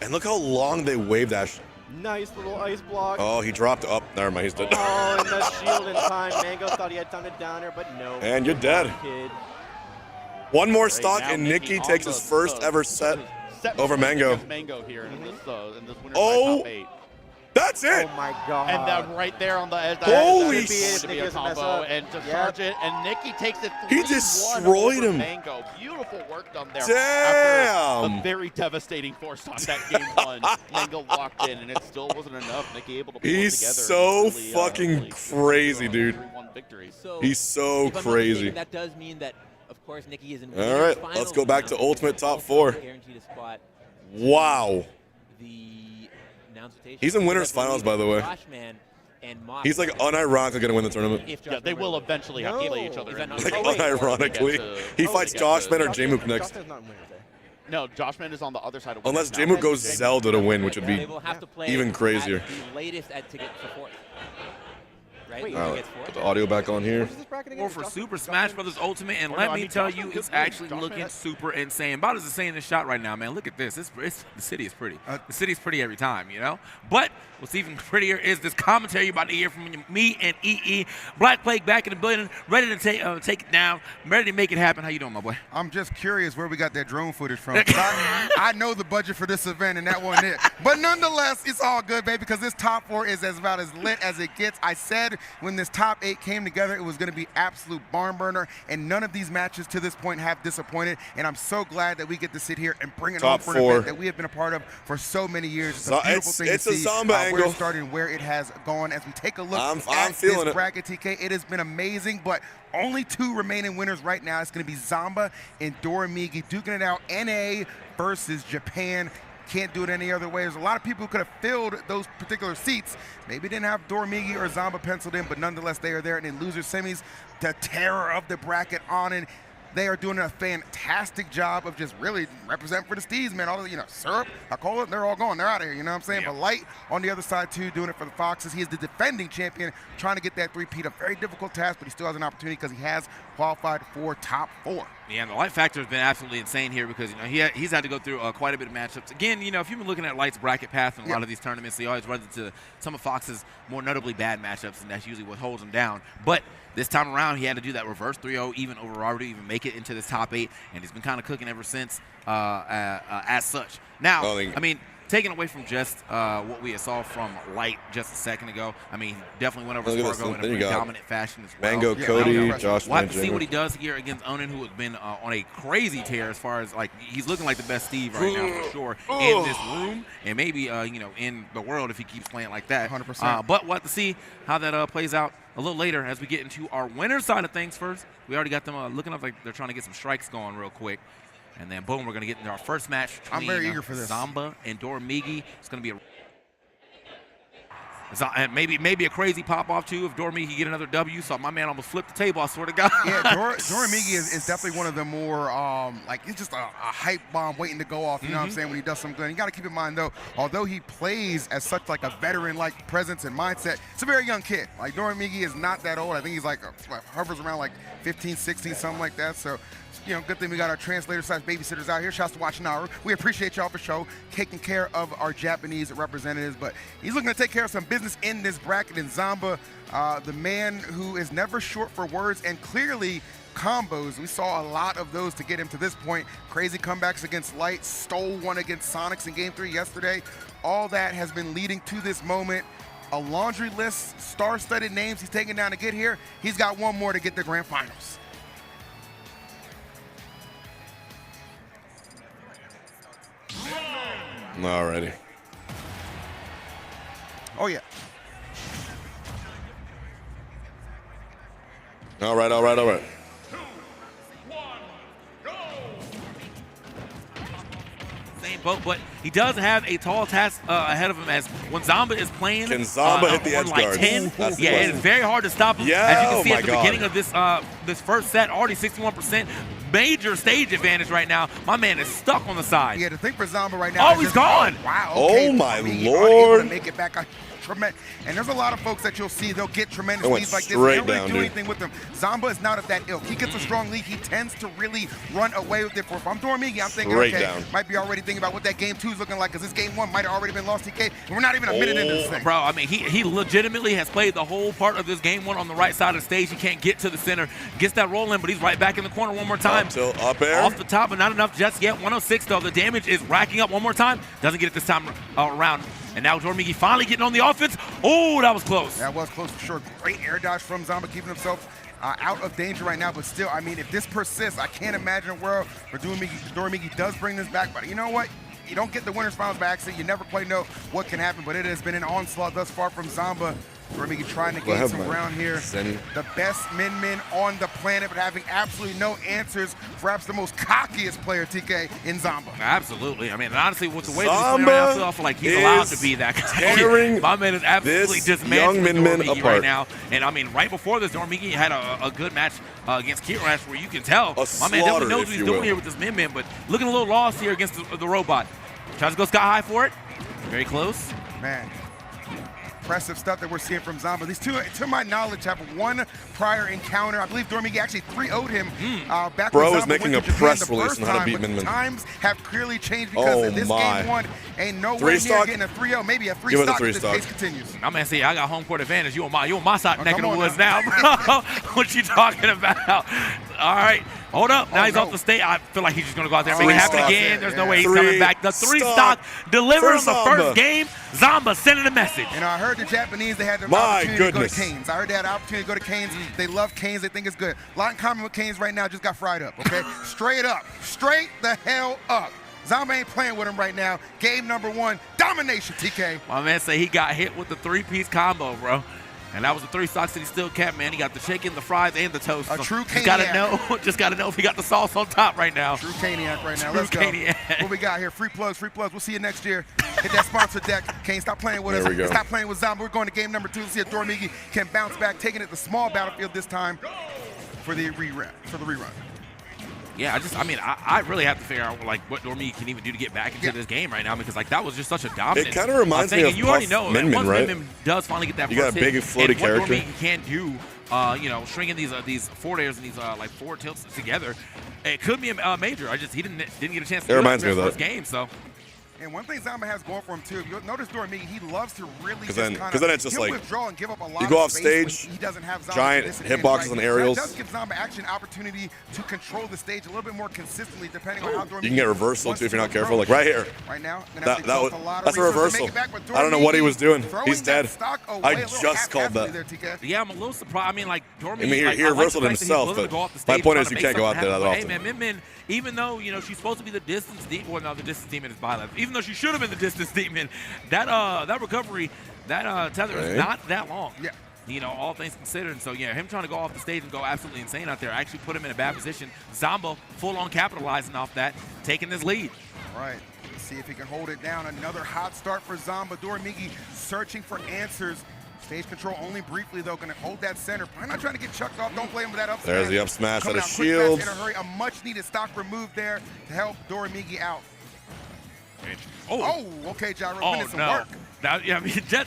And look how long they wave dash. Nice little ice block. Oh, he dropped up. Never mind, he's dead. Oh, and the shield in time. Mango thought he had time to down her, but no. And you're dead. Kid. One more Right stock, now, and Nikki on takes the- his first ever set Set over Mango. against Mango here in this winner's Oh, top 8. That's it. Oh my god. And then right there on the edge, Holy that shit. should be a Nikki doesn't mess combo, up. and to Yep. charge it, and Nikki takes it 3-1 He destroyed over him. Mango. Beautiful work done there. Damn. After a very devastating force stock that game one, Mango locked in, and it still wasn't enough. Nikki able to pull He's it together. so and really, fucking really crazy, dude. 3-1 victory. So, He's so if I'm not crazy. mistaken, that does mean that, of course, Nikki is in. All right, let's go back to Ultimate Top 4. Guaranteed a spot. Wow. The announce rotation. He's in winners finals, by the way. Joshman and Mock. He's like unironically gonna win the tournament. Yeah, they will eventually have to play each other. Is that not Like Oh, wait. unironically, he fights Joshman or J-Mook next. Joshman's not in winners, eh? No, Joshman is on the other side of Unless winners now. J-Mook goes Zelda to win, which would They be will have to play even crazier. at the latest to get to fourth. Right? Wait, Who All gets right, fourth? put the audio back on here. Or for Super Smash Brothers Ultimate, and let me tell you, it's actually looking super insane. About as insane in the shot right now, man. Look at this. The city is pretty. The city's pretty every time, you know? But what's even prettier is this commentary you're about to hear from me and EE. Black Plague back in the building, ready to take it down, ready to make it happen. How you doing, my boy? I'm just curious where we got that drone footage from. I know the budget for this event, and that wasn't it. But nonetheless, it's all good, baby, because this top 4 is about as lit as it gets. I said when this top 8 came together, it was going to be absolute barn burner, and none of these matches to this point have disappointed, and I'm so glad that we get to sit here and bring it Top on for an 4. event that we have been a part of for so many years. It's a beautiful thing it's to a see Zomba where angle. it started and where it has gone. As we take a look I'm at feeling this it. bracket, TK, it has been amazing, but only 2 remaining winners right now. It's going to be Zomba and Doramigi duking it out. NA versus Japan. Can't do it any other way. There's a lot of people who could have filled those particular seats. Maybe didn't have Doramigi or Zomba penciled in, but nonetheless, they are there. And in loser semis, the terror of the bracket on in. They are doing a fantastic job of just really representing for the Steeds, man. All the, Syrup, Acola, they're all gone. They're out of here, you know what I'm saying? But Light on the other side, too, doing it for the Foxes. He is the defending champion, trying to get that 3-peat. A very difficult task, but he still has an opportunity because he has qualified for top 4. Yeah, and the Light factor has been absolutely insane here because, he's had to go through quite a bit of matchups. Again, if you've been looking at Light's bracket path in a lot of these tournaments, they always run into some of Fox's more notably bad matchups, and that's usually what holds him down. But this time around, he had to do that reverse 3-0 even over Robert to even make it into this top 8, and he's been kind of cooking ever since as such. Now, taking away from just what we saw from Light just a second ago, he definitely went over Spargo in a pretty dominant fashion as well. Mango, Cody, Josh. We'll have to see what he does here against Onan, who has been on a crazy tear as far as, he's looking like the best Steve right now for sure in this room, and maybe, in the world if he keeps playing like that. 100%. But we'll have to see how that plays out a little later as we get into our winner side of things first. We already got them looking up like they're trying to get some strikes going real quick. And then, boom, we're going to get into our first match. I'm very eager for this. Zomba and Doramigi. It's going to be maybe a crazy pop-off, too, if Doramigi get another W. So my man almost flipped the table, I swear to God. Yeah, Doramigi is definitely one of the more, it's just a hype bomb waiting to go off, you know what I'm saying, when he does something good. You got to keep in mind, though, although he plays as such like a veteran-like presence and mindset, it's a very young kid. Like, Doramigi is not that old. I think he's hovers around 15, 16, something like that. So, good thing we got our translator/babysitters out here. Shouts to Wachinaru. We appreciate y'all for show, taking care of our Japanese representatives. But he's looking to take care of some business in this bracket. In Zomba, the man who is never short for words and clearly combos. We saw a lot of those to get him to this point. Crazy comebacks against Light, stole one against Sonics in Game 3 yesterday. All that has been leading to this moment. A laundry list, star-studded names he's taking down to get here. He's got one more to get the grand finals. Alrighty. Oh, yeah. All right. Same boat, but he does have a tall task ahead of him as when Zomba is playing. Can Zomba hit the edge guards? 10, it is very hard to stop him. Yeah, as you can see oh at the beginning of this first set, already 61%. Major stage advantage right now. My man is stuck on the side. Yeah, the thing for Zomba right now. Oh, he's gone. Wow. Okay. Oh, my Able Lord. to make it back. And there's a lot of folks that you'll see, they'll get tremendous It went leads like this. They don't straight really down, do dude. anything with them. Zomba is not of that ilk. He gets a strong lead. He tends to really run away with it. If I'm Doramigi, I'm thinking, Straight okay, down. might be already thinking about what that game 2 is looking like because this game 1 might have already been lost, TK. And we're not even a minute into this thing. Bro, he legitimately has played the whole part of this game 1 on the right side of the stage. He can't get to the center. Gets that roll in, but he's right back in the corner one more time. Up air. Off the top, but not enough just yet. 106, though. The damage is racking up one more time. Doesn't get it this time around. And now Doramigi finally getting on the offense. Oh, that was close. That was close for sure. Great air dodge from Zomba, keeping himself out of danger right now. But still, if this persists, I can't imagine a world where Doramigi does bring this back. But you know what? You don't get the winners finals by accident. You never quite know what can happen. But it has been an onslaught thus far from Zomba. Doramigi trying to gain some ground here. The best min on the planet, but having absolutely no answers. Perhaps the most cockiest player, TK, in Zomba. Absolutely. Honestly, with the way that he's playing right now, I feel like he's allowed to be that guy. My man is absolutely dismantling Doramigi right now. And right before this, Doramigi had a good match against Kirash where you can tell my man definitely knows what he's doing here with this min, but looking a little lost here against the robot. Tries to go sky high for it. Very close. Man. Impressive stuff that we're seeing from Zomba. These two, to my knowledge, have one prior encounter. I believe Doramigi actually 3-0'd him back Bro when is Zomba making went a to press Japan the release first on how to time, beat but Min Min. times have clearly changed because in this game 1 ain't nowhere near getting a 3-0, maybe a 3-stock if this pace continues. I'm gonna say I got home court advantage. You on my side neck of the woods now, bro. What you talking about? All right, hold up. Now he's off the stage. I feel like he's just going to go out there and make it happen again. There's no way he's coming back. The 3-stock delivered on the first game. Zamba sending a message. And I heard the Japanese, they had the opportunity to go to Canes. I heard they had the opportunity to go to Canes. They love Canes. They think it's good. A lot in common with Canes right now, just got fried up, okay? Straight up. Straight the hell up. Zamba ain't playing with him right now. Game number 1, domination, TK. My man say he got hit with the 3-piece combo, bro. And that was the 3 stocks that he still kept, man. He got the chicken, the fries, and the toast. A true Caniac. Just gotta know if he got the sauce on top right now. True Caniac right now. True Let's go. Caniac. What we got here? Free plugs, free plugs. We'll see you next year. Hit that sponsor deck. Kane, stop playing with There us. we go. Stop playing with Zamba. We're going to game number 2. Let's see if Dormigi can bounce back, taking it to small battlefield this time for the rerun. Yeah, I really have to figure out like what Dormigi can even do to get back into this game right now, because like that was just such a dominant. It kind of reminds me of you already know Min that once right? Min does finally get that You got first a big hit, floaty and what character. Dormigi can do, stringing these forward airs and these like forward tilts together, it could be a major. He didn't get a chance to do reminds it in me the of first that. game, so. And one thing Zamba has going for him too, you'll notice Dormigi, he loves to really Because then it's just he'll like, withdraw and give up a lot you go of off space stage, when he doesn't have Zamba giant disadvantage, hitboxes and aerials. That does give Zamba actually an opportunity to control the stage a little bit more consistently, depending on how Dormigi You can get reversal wants too if you're to not careful. approach. Like right here. Right now, That's a resources to reversal. make it back, but I don't know what he was doing. throwing He's that dead. stock away I a little just called haphazardly that. there, TK. Yeah, I'm a little surprised. I mean, like Dormigi. I mean, he reversaled himself, but my point is you can't go out there that often. Hey, man, Min, even though she's supposed to be the distance demon, well, no, the distance demon is by left. Even though she should have been the distance demon, that recovery, that tether is not that long. Yeah. All things considered. And so, yeah, him trying to go off the stage and go absolutely insane out there actually put him in a bad position. Zamba full on capitalizing off that, taking his lead. All right. Let's see if he can hold it down. Another hot start for Zamba. Dormigi searching for answers. Stage control only briefly, though. Going to hold that center. Probably not trying to get chucked off. Don't play him with that up smash. There's the up smash Coming out of out quick, shield. fast, in a hurry. A much-needed stock removed there to help Dormigi out. Oh, okay, Gyro. Minutes of work.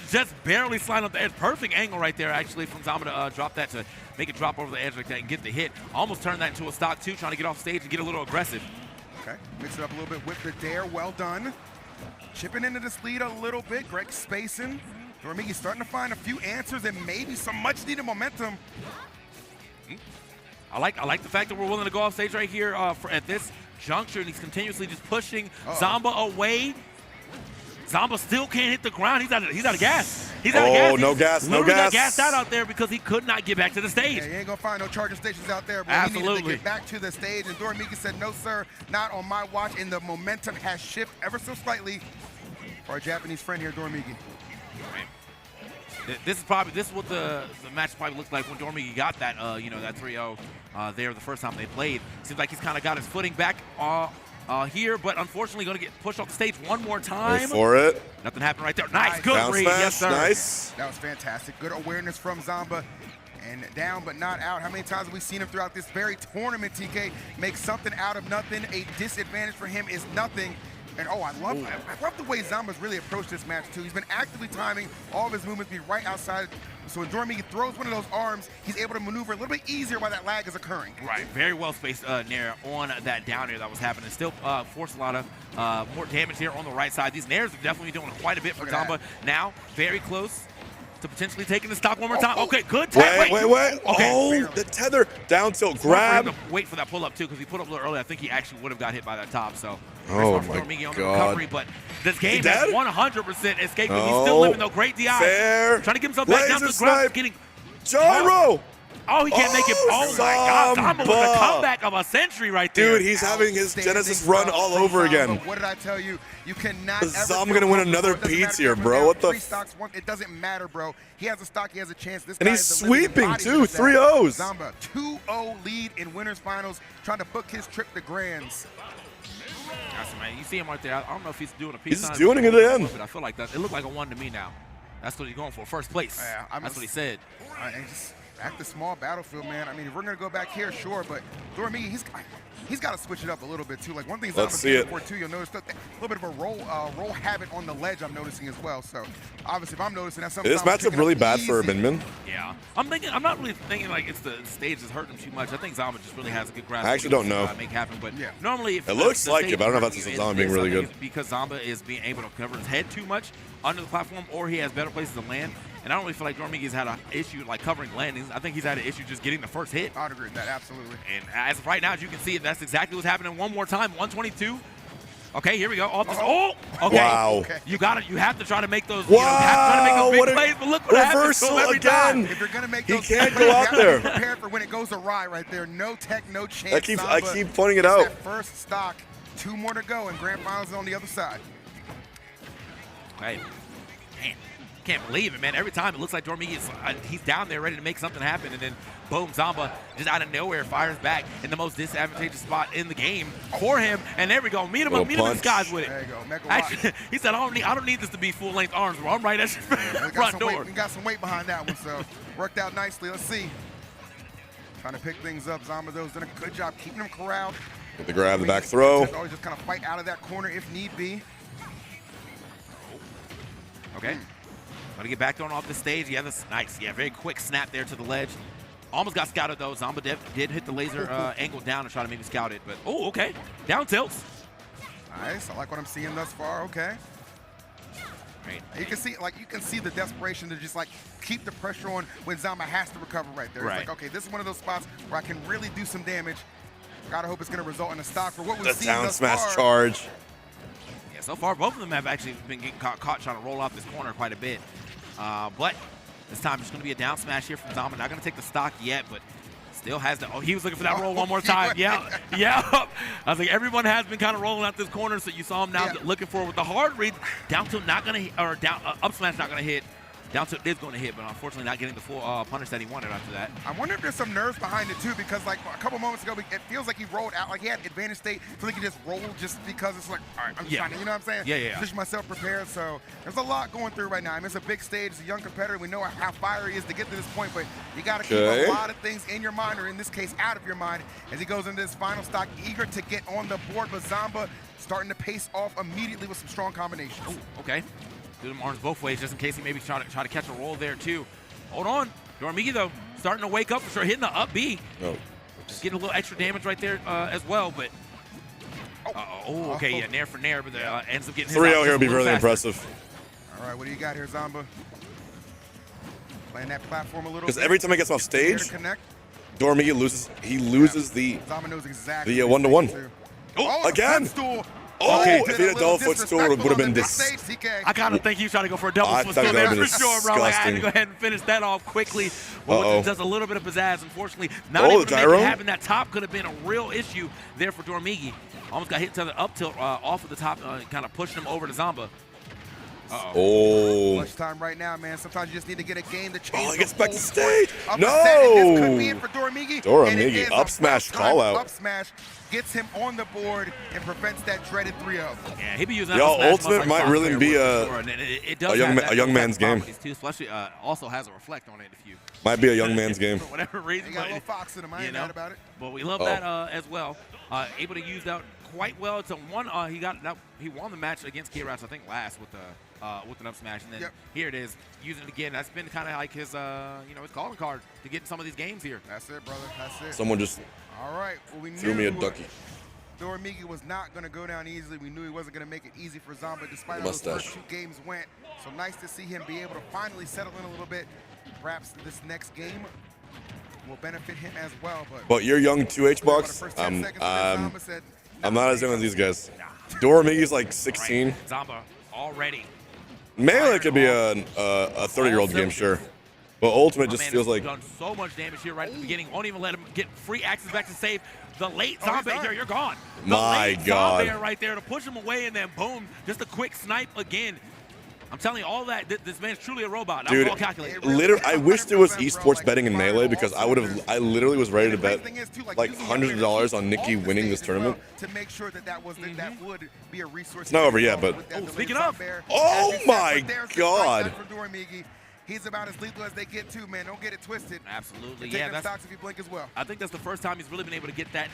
Just barely sliding up the edge. Perfect angle right there, actually, from Zamba to drop that, to make it drop over the edge like that and get the hit. Almost turned that into a stock, too, trying to get off stage and get a little aggressive. Okay, mix it up a little bit with the dare. Well done. Chipping into this lead a little bit. Greg spacing. Dormigi starting to find a few answers and maybe some much-needed momentum. I like the fact that we're willing to go off stage right here at this juncture, and he's continuously just pushing Zamba away. Zamba still can't hit the ground. He's out of gas. He's out of gas. Oh, no gas, no gas. gas. Got gassed out there because he could not get back to the stage. Yeah, he ain't gonna find no charging stations out there, but Absolutely. he needed to get back to the stage, and Dormigi said, no, sir, not on my watch, and the momentum has shifted ever so slightly for our Japanese friend here, Dormigi. This is what the match probably looked like when Dormigi got that that 3-0 there the first time they played. Seems like he's kind of got his footing back here, but unfortunately going to get pushed off the stage one more time. Wait for it. Nothing happened right there. Nice, good Bounce read, smash, yes sir. Nice. That was fantastic. Good awareness from Zamba. And down but not out. How many times have we seen him throughout this very tournament, TK? Make something out of nothing. A disadvantage for him is nothing. And I love the way Zamba's really approached this match too. He's been actively timing all of his movements be right outside. So when Dormigi throws one of those arms, he's able to maneuver a little bit easier while that lag is occurring. Right, very well spaced nair on that down air that was happening. Still forced a lot of more damage here on the right side. These nairs are definitely doing quite a bit for Zamba. Now, very close to potentially taking the stock one more time. Okay, good. Wait. Okay. Oh, the tether. Down tilt grab. Wait for that pull up too, because he put up a little early. I think he actually would have got hit by that top. So, oh my Dormigi on the God. recovery, but this game has 100% escaped him. He's No. still living though. Great DI. Fair. Trying to get himself back down to the Laser ground. snipe. Getting Gyro. Oh, he can't make it. Oh my God. Zamba with the Zamba. comeback of a century right there. Dude, he's having his Genesis run all over again. What did I tell you? You cannot ever Zamba gonna win another Pete's here, bro. What the? It doesn't matter, bro. He has a stock. He has a chance. This And guy he's is the living sweeping embodiment too. of that. 3-0s. Zamba 2-0 lead in winners finals, trying to book his trip to Grands. Man, you see him right there. I don't know if he's doing a peace He's sign. just doing it at the end. But I feel like that. It looked like a 1 to me now. That's what he's going for. First place. Yeah, That's what he said. And just at the small battlefield, man. I mean, if we're gonna go back here, sure, but Dormigi, he's got to switch it up a little bit too. Like one thing Let's Zamba's see doing it. for too, you'll notice a little bit of a roll habit on the ledge. I'm noticing as well. So obviously, if I'm noticing that, Is this matchup really bad for Min? Yeah, I'm not really thinking like it's the stage that's hurting him too much. I think Zamba just really has a good grasp. I actually don't know. Make happen, but normally if It looks the like stage it, but I don't know if is that's hurting Zamba being you, really I think good. it's because Zamba is being able to cover his head too much under the platform, or he has better places to land. And I don't really feel like Dormigi's had an issue like covering landings. I think he's had an issue just getting the first hit. I'd agree with that, absolutely. And as of right now, as you can see, that's exactly what's happening. One more time, 122. Okay, here we go. Off this, okay. Wow. You got it. You have to try to make those. Wow. You have to try to make those big What a plays. But look what happens to him every time. If you're gonna make He those can't plays, go out you gotta there. be prepared for when it goes awry right there. No tech, no chance. I Zamba keep pointing it gets out. That first stock, 2 more to go, and grand finals is on the other side. Right. Man, can't believe it, man. Every time it looks like Dormigi is he's down there ready to make something happen, and then boom, Zamba just out of nowhere fires back in the most disadvantageous spot in the game for him. And there we go. Meet him in the skies with it. There you go. Mega Actually, he said, I don't need this to be full length arms, bro. I'm right at your front door. We got some weight behind that one, so worked out nicely. Let's see. Trying to pick things up. Zamba's done a good job keeping him corralled. Get the grab, the back throw. Always just kind of fight out of that corner if need be. Okay. Want to get back thrown off the stage. Yeah, that's nice. Yeah, very quick snap there to the ledge. Almost got scouted, though. Zamba did hit the laser angle down and try to maybe scout it. But, oh, okay. Down tilts. Nice. I like what I'm seeing thus far. Okay. Right. You can see the desperation to just like keep the pressure on when Zamba has to recover right there. Right. It's like, okay, this is one of those spots where I can really do some damage. Gotta hope it's gonna result in a stock for what we've seen down thus smash far. charge. Yeah, so far both of them have actually been getting caught trying to roll off this corner quite a bit. But this time it's going to be a down smash here from Zamba. Not going to take the stock yet, but still has the. Oh, he was looking for that roll one more time. Yeah. I was like, everyone has been kind of rolling out this corner, so you saw him now looking for it with the hard read. Down tilt not going to, or down up smash not going to hit. Down tilt is going to hit, but unfortunately not getting the full punish that he wanted after that. I wonder if there's some nerves behind it too, because like a couple moments ago, it feels like he rolled out, like he had advantage state, so he could just roll just because it's like, all right, I'm just trying to, you know what I'm saying? Yeah. Position myself prepared, so there's a lot going through right now. I mean, it's a big stage, it's a young competitor. We know how fiery he is to get to this point, but you got to keep a lot of things in your mind, or in this case, out of your mind, as he goes into this final stock, eager to get on the board, but Zamba starting to pace off immediately with some strong combinations. Ooh, okay. Do them arms both ways just in case he maybe try to catch a roll there too. Hold on. Dormigi though starting to wake up for sure, hitting the up B. Just getting a little extra damage right there as well, but okay, nair for nair, but ends up getting 3-0 here would be really impressive. All right, what do you got here, Zamba? Playing that platform a little bit. Because every time he gets off stage, Dormigi loses. He loses the Zamba knows exactly the 1-to-1. Oh, again. Oh, Okay. if he had a double footstool, it would have been this. I kind of think he was trying to go for a double I footstool thought there that for would've been sure, bro. Like, I had to disgusting. go ahead and finish that off quickly. But does a little bit of pizzazz, unfortunately. Not Oh, able the to make gyro? it happen. That top could have been a real issue there for Dormigi. Almost got hit to the up tilt off of the top, kind of pushing him over to Zamba. Oh. Much time right now, man. Sometimes you just need to get a game to change. Oh, he gets back to stage. Up No. this could be it for Dormigi. And it is Up a smash time call out. Up smash gets him on the board and prevents that dreaded 3-0. Yeah, he'd be using that Yo, up smash Ultimate like might Fox really there be for sure. And it does have that a young man's game. properties too, especially also has a reflect on it if you. Might be a young man's game. For whatever reason. He got a little fox in him. I ain't mad about it. But we love that as well. Able to use that quite well. It's a one. He won the match against K-Rats, I think, last with an up smash, and then here it is, using it again. That's been kind of like his his calling card to get in some of these games here. That's it, brother. That's it. Someone just All right. Well, we threw me a knew ducky. Dormigi was not going to go down easily. We knew he wasn't going to make it easy for Zamba, despite how those first 2 games went. So nice to see him be able to finally settle in a little bit. Perhaps this next game will benefit him as well. But you're young too, Hbox. I'm not as young as these guys. Dormigi's like 16. Zamba already. Melee could be a 30-year-old game, sure. But Ultimate just feels like done so much damage here right at the beginning. Won't even let him get free access back to save. The late Zombie here, you're gone. My God. Zombie right there to push him away, and then boom, just a quick snipe again. I'm telling you, all that. This man's truly a robot. That was dude, all calculated. literally, I wish there was esports betting in Melee because I literally was ready to bet like hundreds of dollars on Nikki winning this tournament. To make sure that would be a resource. It's not over yet, but speaking of, oh my God. He's about as lethal as they get too, man. Don't get it twisted. Absolutely, yeah. That's stocks if you blink as well. I think that's the first time he's really been able to get that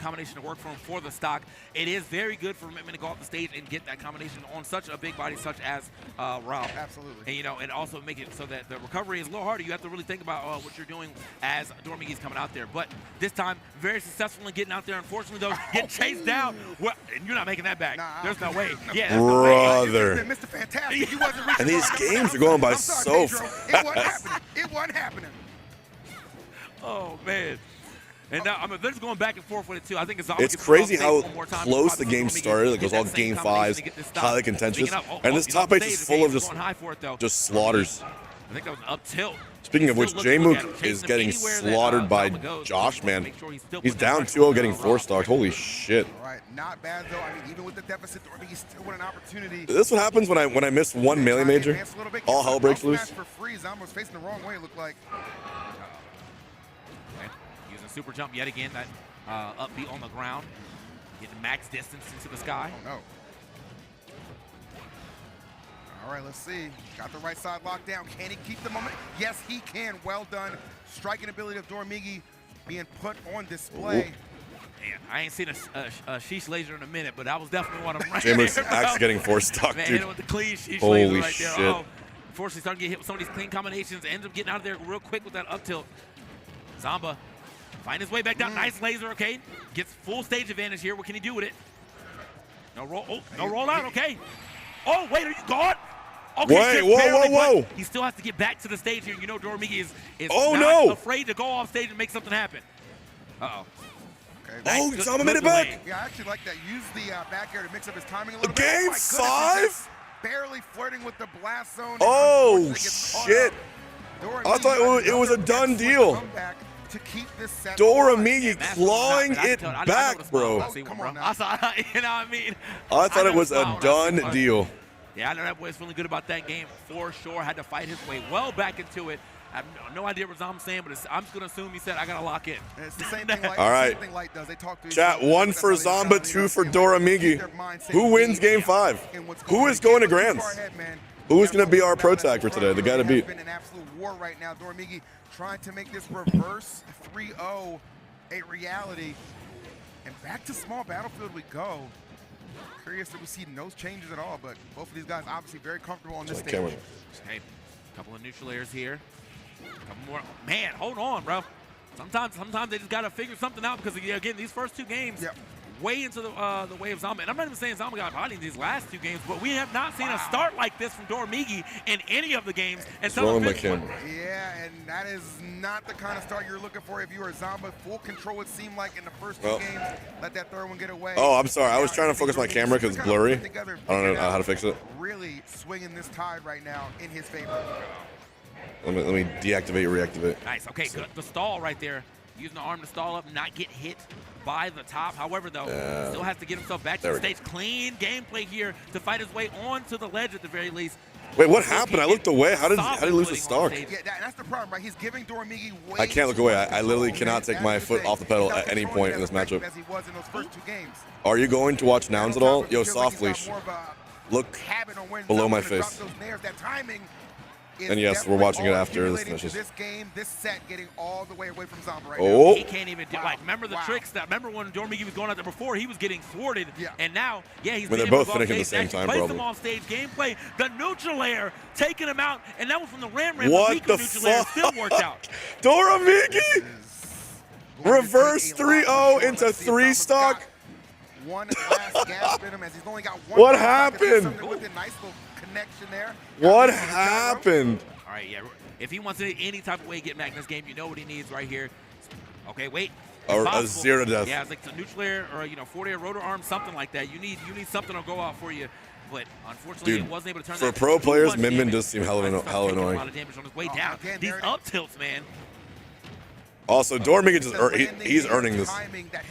combination to work for him for the stock. It is very good for him to go off the stage and get that combination on such a big body such as Rob. Absolutely. And and also make it so that the recovery is a little harder. You have to really think about what you're doing as Dormigi's coming out there. But this time, very successful in getting out there. Unfortunately, though, getting chased down. Well, and you're not making that back. There's no way. Yeah, brother. Mr. Fantastic. You wasn't reaching and these games are going by so It wasn't happening. It wasn't happening. Oh, man. And now, I mean, they're just going back and forth with it, too. I think it's crazy how close the game started. It goes all game fives, highly contentious. And this top 8 is full of just slaughters. I think that was an up tilt. Speaking of which, J-Mook is getting slaughtered by Josh, man. He's down 2-0 getting 4-stocked. Holy shit. All right, not bad, though. I mean, even with the deficit, he's still with an opportunity. This is what happens when I miss one melee major. All hell breaks loose. For free, Zomba's facing the wrong way, it looked like. Using super jump yet again. That up B on the ground. Getting max distance into the sky. Oh, no. All right, let's see. Got the right side locked down. Can he keep the moment? Yes, he can. Well done. Striking ability of Doramigi being put on display. Man, I ain't seen a sheesh laser in a minute, but that was definitely one of them right J-Mook's there, actually getting 4-stocked, man, dude. hit him with the clean sheesh Holy laser right shit. there. Oh, unfortunately, starting to get hit with some of these clean combinations. Ends up getting out of there real quick with that up tilt. Zomba find his way back down. Nice laser, okay. Gets full stage advantage here. What can he do with it? No roll. Oh, no roll out, okay. Oh, wait, are you gone? Okay, wait, whoa. He still has to get back to the stage here. You know Doramigi is oh, not no. afraid to go off stage and make something happen. Uh-oh. Okay. Oh, Zomba made it back. Yeah, I actually like that. Use the back air to mix up his timing a little bit. Game 5? Barely flirting with the blast zone. Oh, shit. I thought it was a done deal. Doramigi clawing it back, bro. Come on now. I saw, you know what I mean? I thought it was a done deal. Yeah, I know that boy's feeling good about that game for sure. Had to fight his way well back into it. I have no idea what I'm saying, but I'm just going to assume he said, I got to lock in. And it's the same thing Light, all right. Light does. They talk to Chat, 1 for Zomba, 2 for Doramigi. Who wins game 5? Who is going to Grands? Who's going to be our pro tag for today? The guy to beat. Been an absolute war right now. Doramigi trying to make this reverse 3-0 a reality. And back to small battlefield we go. Curious that we see no changes at all, but both of these guys obviously very comfortable on this stage. Hey, a couple of neutral airs here. A couple more. Man, hold on, bro. Sometimes they just got to figure something out because, again, these first 2 games, way into the way of Zomba. And I'm not even saying Zomba got hot in these last 2 games, but we have not seen a start like this from Doramigi in any of the games. And yeah, and that is not the kind of start you're looking for if you are Zomba. Full control, it seemed like, in the first 2 games. Let that third one get away. Oh, I'm sorry. I was trying to focus my camera because it's blurry. I don't know how to fix it. Really swinging this tide right now in his favor. Let me deactivate, reactivate. Nice. Okay, good. The stall right there. Using the arm to stall up, not get hit by the top. However, though, still has to get himself back to the stage. Clean gameplay here to fight his way onto the ledge at the very least. Wait, what happened? I looked away. How did he lose the stock? Yeah, that's the problem, right? He's giving Doramigi way I can't look away. I literally cannot take my foot off the pedal at any point in this matchup. As he was in those first 2 games. Are you going to watch Nouns at all? Yo, soft leash. Look below my face. And yes, we're watching it after this finishes. This game, this set, getting all the way away from Zomba right now. He can't even do like. Remember the tricks that. Remember when Doramigi was going out there before? He was getting thwarted, and now, he's. They're both finishing at the same time, probably. probably. Them off stage gameplay. The neutral air taking him out, and that was from the Ram. What the neutral air still worked out. Doramigi reverse 3-0 into 3-stock. One last gasp in him as he's only got one. What happened? Nice little connection there. What happened? All right, yeah. If he wants any type of way to get back in this game, you know what he needs right here. Okay, wait. Or a 0 to death. Yeah, it's like the neutral air or forward air rotor arm, something like that. You need something to go out for you. But unfortunately, Dude, it wasn't able to turn for that. pro players, Min Min does seem hella annoying. A lot of damage on his way down. These up tilts, man. Also, Doramigi just he's earning this.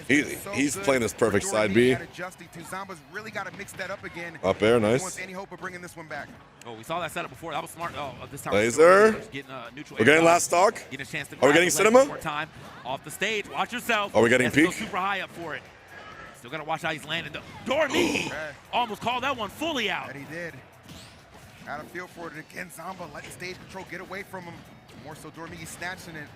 He's playing this perfect side B. Zomba's really got to mix that up again. Up air, nice. Wants any hope of bringing this one back. Oh, we saw that setup before. That was smart. Oh, this time Laser. Neutral We're getting last stock. Getting a chance to Are we getting cinema? More time off the stage. Watch yourself. Are we getting peak? Go super high up for it. Still got to watch how he's landing. Doramigi almost called that one fully out. That he did. Got a feel for it again. Zomba let the stage control get away from him. More so, Doramigi snatching it.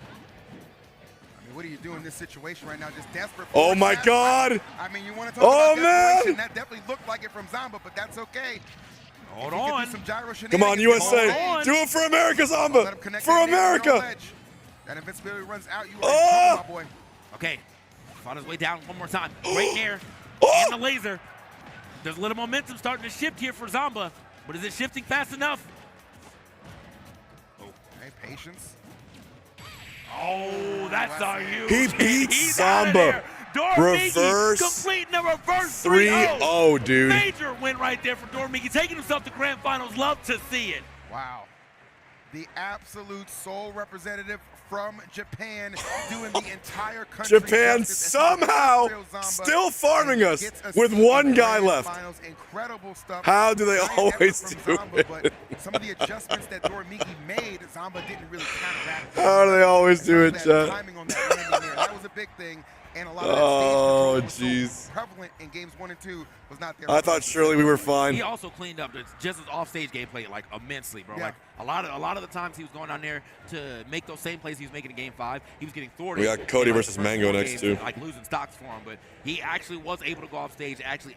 I mean, what are you doing in this situation right now? Just desperate. Oh my God! I mean, you want to talk about desperation? That definitely looked like it from Zomba, but that's okay. Hold on. Come on, USA. Do it for America, Zomba. For America. That invincibility runs out. You are in trouble, my boy. Okay. Fought his way down one more time. Right there. And the laser. There's a little momentum starting to shift here for Zomba. But is it shifting fast enough? Patience. Oh, that's a huge He hit. beats He's out of Zamba. there. Dormigi Reverse completing a reverse 3-0, dude. Major win right there for Dormigi, taking himself to grand finals. Love to see it. Wow. The absolute sole representative from Japan doing the entire country. Japan somehow still farming us with one guy left. Incredible stuff. How do they always do it? But some of the adjustments that Dormigi made, Zamba didn't really counteract. How do they always do it, Chad? Timing on that landing there, that was a big thing. And a lot of that Oh, stage control jeez. was so prevalent in games 1 and 2 was not there. I thought surely we were fine. He also cleaned up just his offstage gameplay like immensely, bro. Yeah. Like a lot of the times he was going down there to make those same plays he was making in Game 5. He was getting thwarted. We got Cody versus Mango next too. Like losing stocks for him, but he actually was able to go off stage. Actually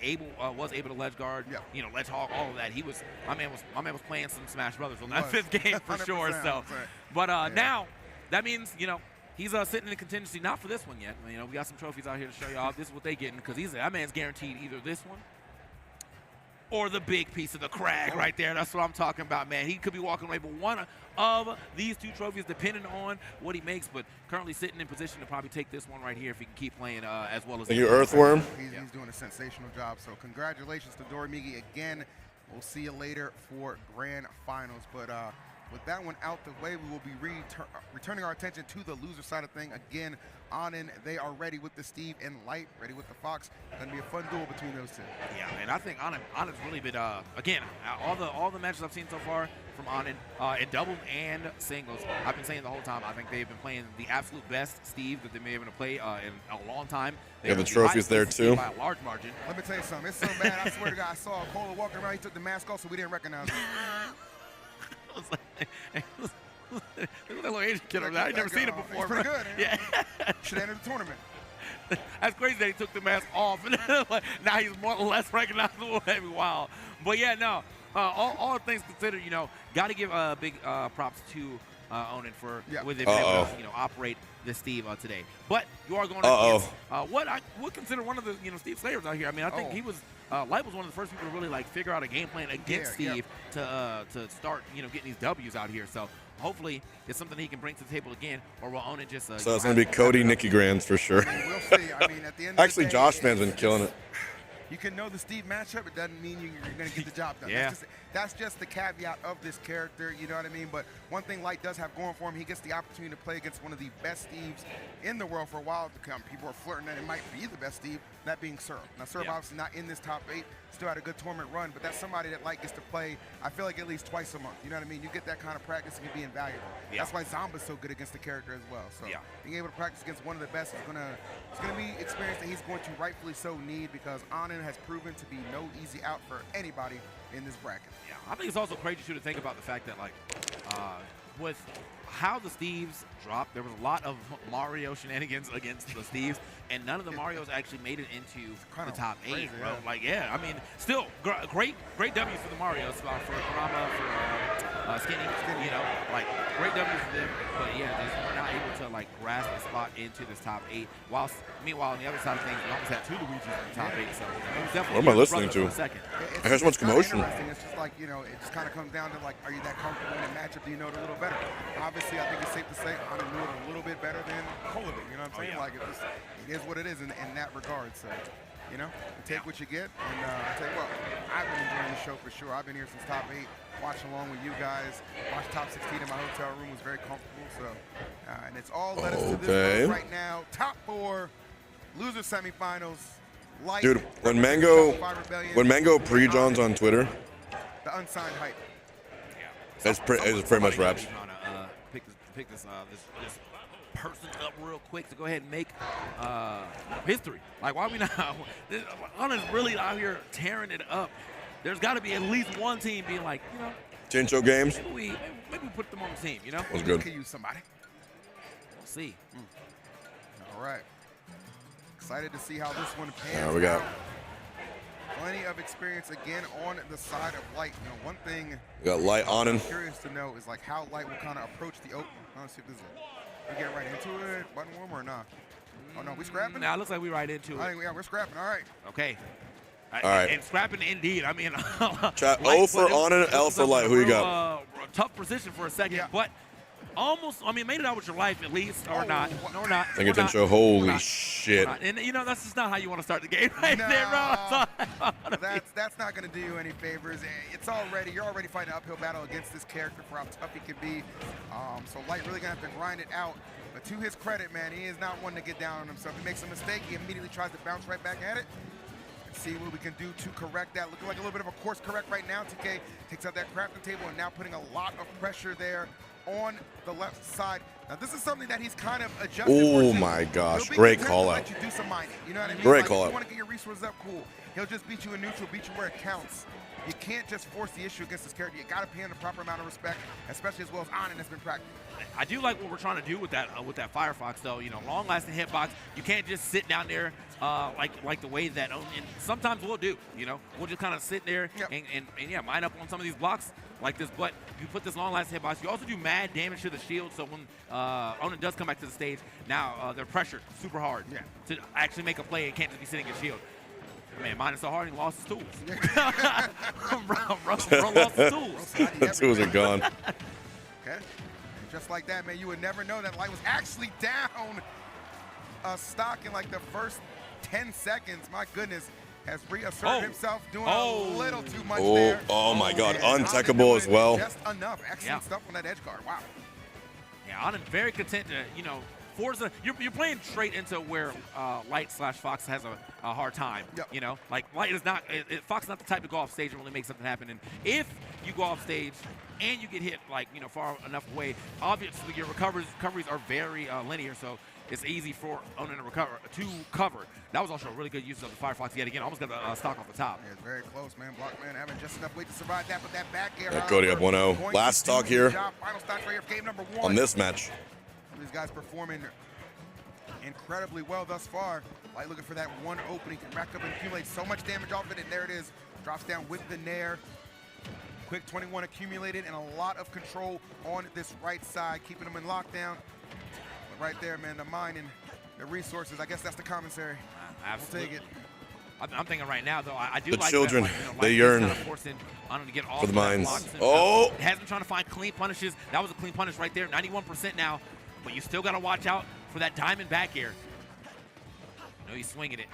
was able to ledge guard. You know, ledge hog, all of that. My man was playing some Smash Brothers on that 5th game for sure. So, but now that means he's sitting in a contingency, not for this one yet. You know, we got some trophies out here to show y'all. This is what they getting because that man's guaranteed either this one or the big piece of the crag right there. That's what I'm talking about, man. He could be walking away with one of these 2 trophies depending on what he makes, but currently sitting in position to probably take this one right here if he can keep playing as well as Thank you, Earthworm. He's doing a sensational job, so congratulations to Dormigi again. We'll see you later for grand finals, but with that one out the way, we will be returning our attention to the loser side of thing. Again, Anin, they are ready with the Steve and Light, ready with the Fox. Going to be a fun duel between those 2. Yeah, man, I think Anin's really been, again, all the matches I've seen so far from Anin in doubles and singles, I've been saying the whole time, I think they've been playing the absolute best Steve that they may have been able to play in a long time. Yeah, the trophies there too. By a large margin. Let me tell you something. It's so bad. I swear to God, I saw Acola walking around. He took the mask off, so we didn't recognize him. Look at that little Asian kid over there. I've never seen him before. He's pretty good. Yeah. Should enter the tournament. That's crazy that he took the mask off. Now he's more or less recognizable every while. But yeah, no. All things considered, got to give big props to Onin for with it being able to operate this Steve today. But you are going against what I would consider one of the Steve slayers out here. I mean, I think he was. Light was one of the first people to really figure out a game plan against Steve to start getting these W's out here. So hopefully it's something he can bring to the table again, or will Own it just. So it's gonna be Cody, Nicky Grands for sure. We'll see. I mean, at the end Actually, of the day, Josh Man's been killing it. You can know the Steve matchup. It doesn't mean you're going to get the job done. Yeah. That's just the caveat of this character. You know what I mean? But one thing Light does have going for him, he gets the opportunity to play against one of the best Steves in the world for a while to come. People are flirting that it might be the best Steve, that being Syrup. Now, Syrup obviously not in this top 8, still had a good tournament run, but that's somebody that Light gets to play, I feel like, at least twice a month. You know what I mean? You get that kind of practice, it can be invaluable. Yeah. That's why Zamba's so good against the character as well. So being able to practice against one of the best is going to be experience that he's going to rightfully so need, because Anin has proven to be no easy out for anybody in this bracket. Yeah, I think it's also crazy to think about the fact that with how the Steves dropped, there was a lot of Mario shenanigans against the Steves, and none of the Marios actually made it into the top 8, crazy, bro. yeah. I mean, still great W's for the Marios, for Kurama, for Skinny, great W's for them. But yeah, they're not able to grasp a spot into this top 8. Meanwhile, on the other side of things, we almost had 2 Luigi's in the top 8. So definitely what am I listening to? I hear so much commotion. It's just it just kind of comes down to are you that comfortable in a matchup? Do you know it a little better? Obviously, I think it's safe to say Anin knew it a little bit better than Acola. You know what I'm saying? It is what it is in that regard. So, you take what you get. And I tell you what, I've been enjoying the show for sure. I've been here since top 8, watching along with you guys. Watched top 16 in my hotel room, was very comfortable. So, and it's all led us to this right now. Top 4, loser semifinals. Light, dude, when Mango pre-Johns on Twitter, the unsigned hype. It's pretty much raps. Pick this person up real quick to go ahead and make history. Why we not? Anin's really out here tearing it up. There's got to be at least one team being Chincho Games. Maybe we put them on the team. Was good. Can use somebody. We'll see. All right. Excited to see how this one pans we got out. Plenty of experience again on the side of Light. One thing we got Light on him. I'm curious to know is how Light will kind of approach the open. Let's see if this is it. We get right into it, button warm or not? Oh no, we scrapping? Now it looks like we right into it. I think we're scrapping. All right. Okay. All right. And scrapping indeed. I mean, chat O for Anin, L for Light. Who you got? Tough position for a second, but almost, I mean, made it out with your life at least, or not. No, we're not. Second intro, holy shit. And, you know, that's just not how you want to start the game right there, bro. That's not going to do you any favors. You're already fighting an uphill battle against this character for how tough he can be. So Light really going to have to grind it out. But to his credit, man, he is not one to get down on himself. He makes a mistake, he immediately tries to bounce right back at it. See what we can do to correct that. Looking like a little bit of a course correct right now. TK takes out that crafting table and now putting a lot of pressure there on the left side. Now this is something that he's kind of adjusted. Oh my gosh, great call out. Let you do some mining. You know what I mean? Great like, call if out. you want to get your resources up, cool. He'll just beat you in neutral, beat you where it counts. You can't just force the issue against this character. You got to pay him the proper amount of respect, especially as well as Anand has been practicing. I do like what we're trying to do with that Firefox, though. You know, long-lasting hitbox. You can't just sit down there like the way that. And sometimes we'll do. You know, we'll just kind of sit there and yeah, mine up on some of these blocks like this. But you put this long-lasting hitbox. You also do mad damage to the shield. So when Onan does come back to the stage, now they're pressured super hard to actually make a play and can't just be sitting in shield. Man, mine is so hard he lost his tools. Bro lost his tools. The tools are gone. Okay. And just like that, man, you would never know that Light was actually down a stock in like the first 10 seconds. My goodness, has reasserted himself, doing a little too much there. Oh my God, untechable as well. Just enough. Excellent stuff on that edge guard. Wow. Yeah, I'm very content to, you know, Forza, you're playing straight into where Light/Fox has a hard time. You know, like Light is not, Fox is not the type to go off stage and really make something happen. And if you go off stage and you get hit like, you know, far enough away, obviously your recoveries are very linear, so it's easy for Onan to cover. That was also a really good use of the Firefox yet again. Almost got the stock off the top. Yeah, it's very close, man. Blockman having just enough weight to survive that, but that back air. Cody up 1-0. Last stock here Final stock right here of game number 1. on this match. These guys performing incredibly well thus far. Light looking for that one opening, can rack up and accumulate so much damage off it, and there it is. Drops down with the nair. Quick 21 accumulated and a lot of control on this right side, keeping them in lockdown. But right there, man, the mine and the resources, I guess that's the commissary. Absolutely. We'll take it. I'm thinking right now, though, I do The like children, that, you know, they Light yearn is kind of forcing Onan to get off for the mines. blocks and, Oh! Has been trying to find clean punishes. That was a clean punish right there, 91% now. But you still got to watch out for that diamond back air. You know, he's swinging it.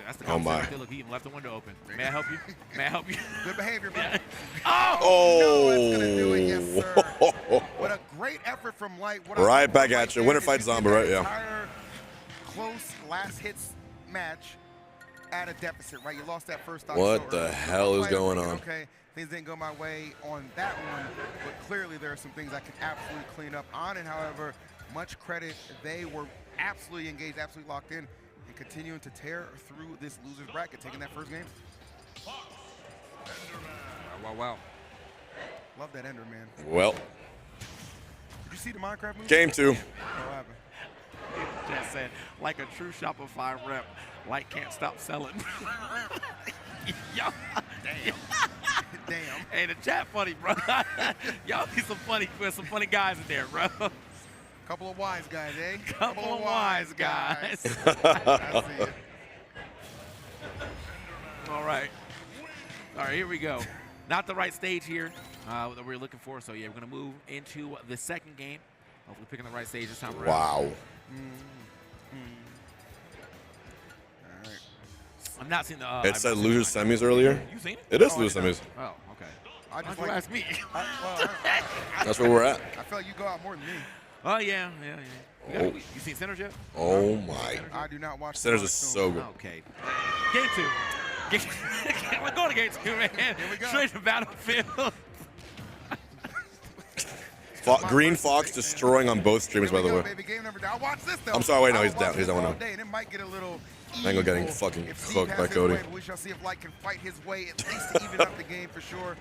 That's the conversation. Look, he even left the window open. May I help you? May I help you? Good behavior, man. Oh! No, it's gonna do it, yes, sir. What a great effort from Light. What Right back at you. Winner fight Zomba, right? Yeah. Entire close last hits match at a deficit, right? You lost that first stock. What the hell is going on? Okay, things didn't go my way on that one, but clearly there are some things I can absolutely clean up on. And however, much credit, they were absolutely engaged, absolutely locked in, and continuing to tear through this loser's bracket, taking that first game. Wow. Love that Ender, man. Well. Did you see the Minecraft movie? Game 2. What happened? Just said, like a true Shopify rep, Light can't stop selling. Yo. Damn. Hey, the chat funny, bro. Y'all be some funny guys in there, bro. Couple of wise guys, eh? Couple of wise guys. I see it. All right, here we go. Not the right stage here that we're looking for. So, yeah, we're going to move into the second game. Hopefully picking the right stage this time around. Wow. All right. I'm not seeing the... It said losers semis earlier. You seen it? It is losers semis. Oh, okay. I just Why'd you ask me? That's where we're at. I feel like you go out more than me. Oh, yeah. Oh. You seen Sinners yet? Oh, my. I do not watch Sinners is so good. Okay. Game 2. We're going to game 2, man. Here we go. Straight to Battlefield. Green Fox destroying on both streams, by the way. Baby. Game number 2. I'll watch this, though. I'm sorry, wait, no, he's down. He's down 1-0. And it might get a little Angle getting fucking cooked by Cody. We shall see if Light can fight his way at least to even up the game for sure.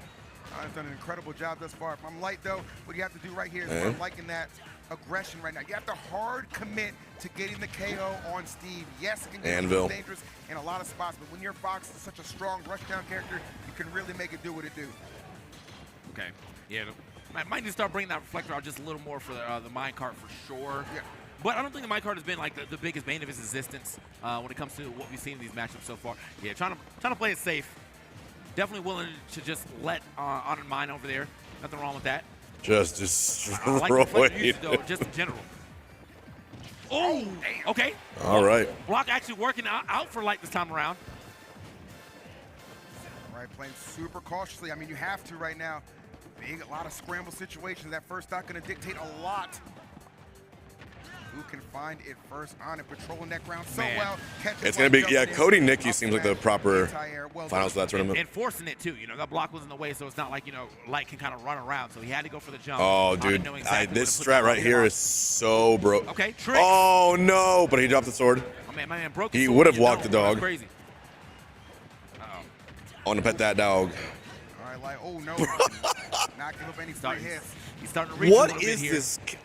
He's done an incredible job thus far. If I'm Light, though, what you have to do right here is I'm liking that aggression right now. You have to hard commit to getting the KO on Steve. Yes, it can get a little dangerous in a lot of spots, but when your Fox is such a strong rushdown character, you can really make it do what it do. Okay. Yeah. I might need to start bringing that reflector out just a little more for the minecart for sure. Yeah. But I don't think the minecart has been like the biggest bane of his existence when it comes to what we've seen in these matchups so far. Yeah, trying to play it safe. Definitely willing to just let Onan mine over there. Nothing wrong with that. Just I like the flip usage, though, just in general. Oh, okay. All right. Block actually working out for Light this time around. Right, playing super cautiously. I mean, you have to right now. A lot of scramble situations. That first stock going to dictate a lot. Who can find it first on it? Patrolling that ground so well. It's going to be, yeah, Cody Nicky seems like the proper finals for that tournament. And forcing it, too. You know, that block was in the way, so it's not like, you know, Light can kind of run around. So he had to go for the jump. Oh, dude. This strat right here is so broke. Okay, trick. Oh, no. But he dropped the sword. My man broke He would have walked the dog. Crazy. I want to pet that dog. All right, like, oh, no. Not give up any free hits. He's starting to reach What a little is bit this? here.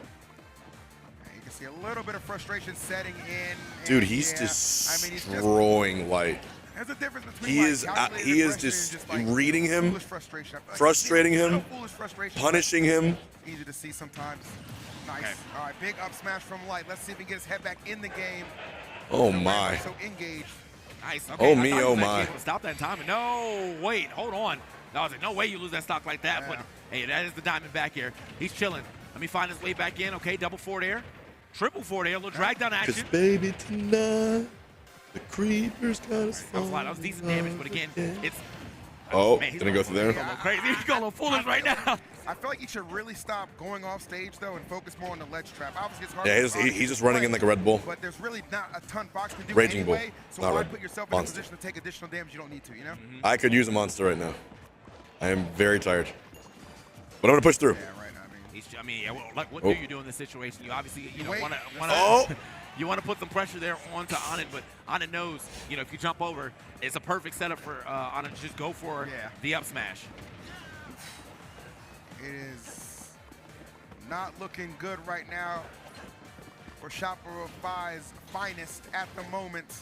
You can see a little bit of frustration setting in. Dude, he's destroying Light. There's a difference between he is just reading him, frustrating him, punishing him. Easy to see sometimes. Nice. All right, big up smash from Light. Let's see if he can get his head back in the game. Oh my. So engaged. Nice. Okay, oh me, oh my. Stop that time. No, wait, hold on. I was like, no way you lose that stock like that. But hey, that is the diamond back here. He's chilling. Let me find his way back in. Okay, double forward air, triple forward air, a little drag down action. 'Cause baby tonight, the creepers got us. That was decent damage, but again, it's. Oh, man, didn't go through there. He's going a little crazy. He's going a little foolish right now. I feel like he should really stop going off stage though and focus more on the ledge trap. Obviously, it's hard. Yeah, he's just running in like a Red Bull. But there's really not a ton Fox can do Raging anyway. Bull, So not why Red. put yourself in a Monster. position to take additional damage you don't need to? You know. I could use a monster right now. I am very tired, but I'm gonna push through. I mean, yeah, well, like, what do you do in this situation? You obviously, you know, want to, Oh. you want to put some pressure there onto Anand, but Anand knows, you know, if you jump over, it's a perfect setup for Anand to just go for the up smash. It is not looking good right now for Shopper of Fi's finest at the moment.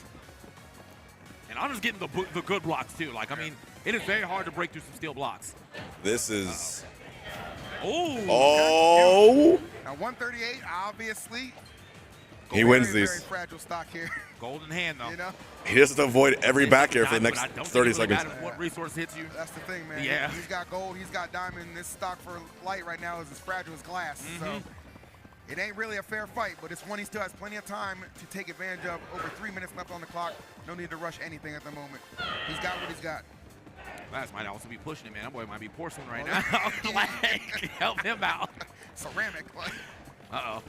And Anand's getting the good blocks too. Like, I mean, it is very hard to break through some steel blocks. This is. Oh. Now 138, obviously. He wins Very these. fragile stock here. Golden hand though. You know? He has to avoid every back air for the next 30 seconds. What resource hits you? That's the thing, man. Yeah. He's got gold, he's got diamond. This stock for Light right now is as fragile as glass. So it ain't really a fair fight, but it's one he still has plenty of time to take advantage of. Over 3 minutes left on the clock. No need to rush anything at the moment. He's got what he's got. Last might also be pushing it, man. That boy might be porcelain right now. Like, help him out. Ceramic. Uh-oh. All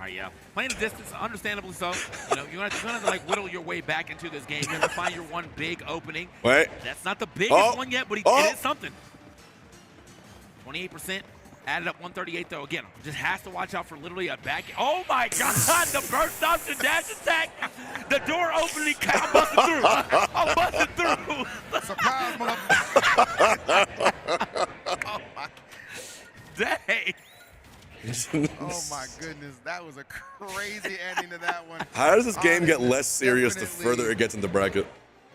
right, yeah. Playing the distance, understandably so. You know, you're gonna have to like whittle your way back into this game. You're gonna find your one big opening. Wait. That's not the biggest one yet, but it is something. 28%. Added up 138 though. Again, just has to watch out for literally a back. Oh my God! The burst option dash attack. The door opening. I'm busting through. I'm busting through. Surprise, motherfucker. Oh my. Dang. Oh my goodness, that was a crazy ending to that one. How does this game get less serious the further it gets into bracket?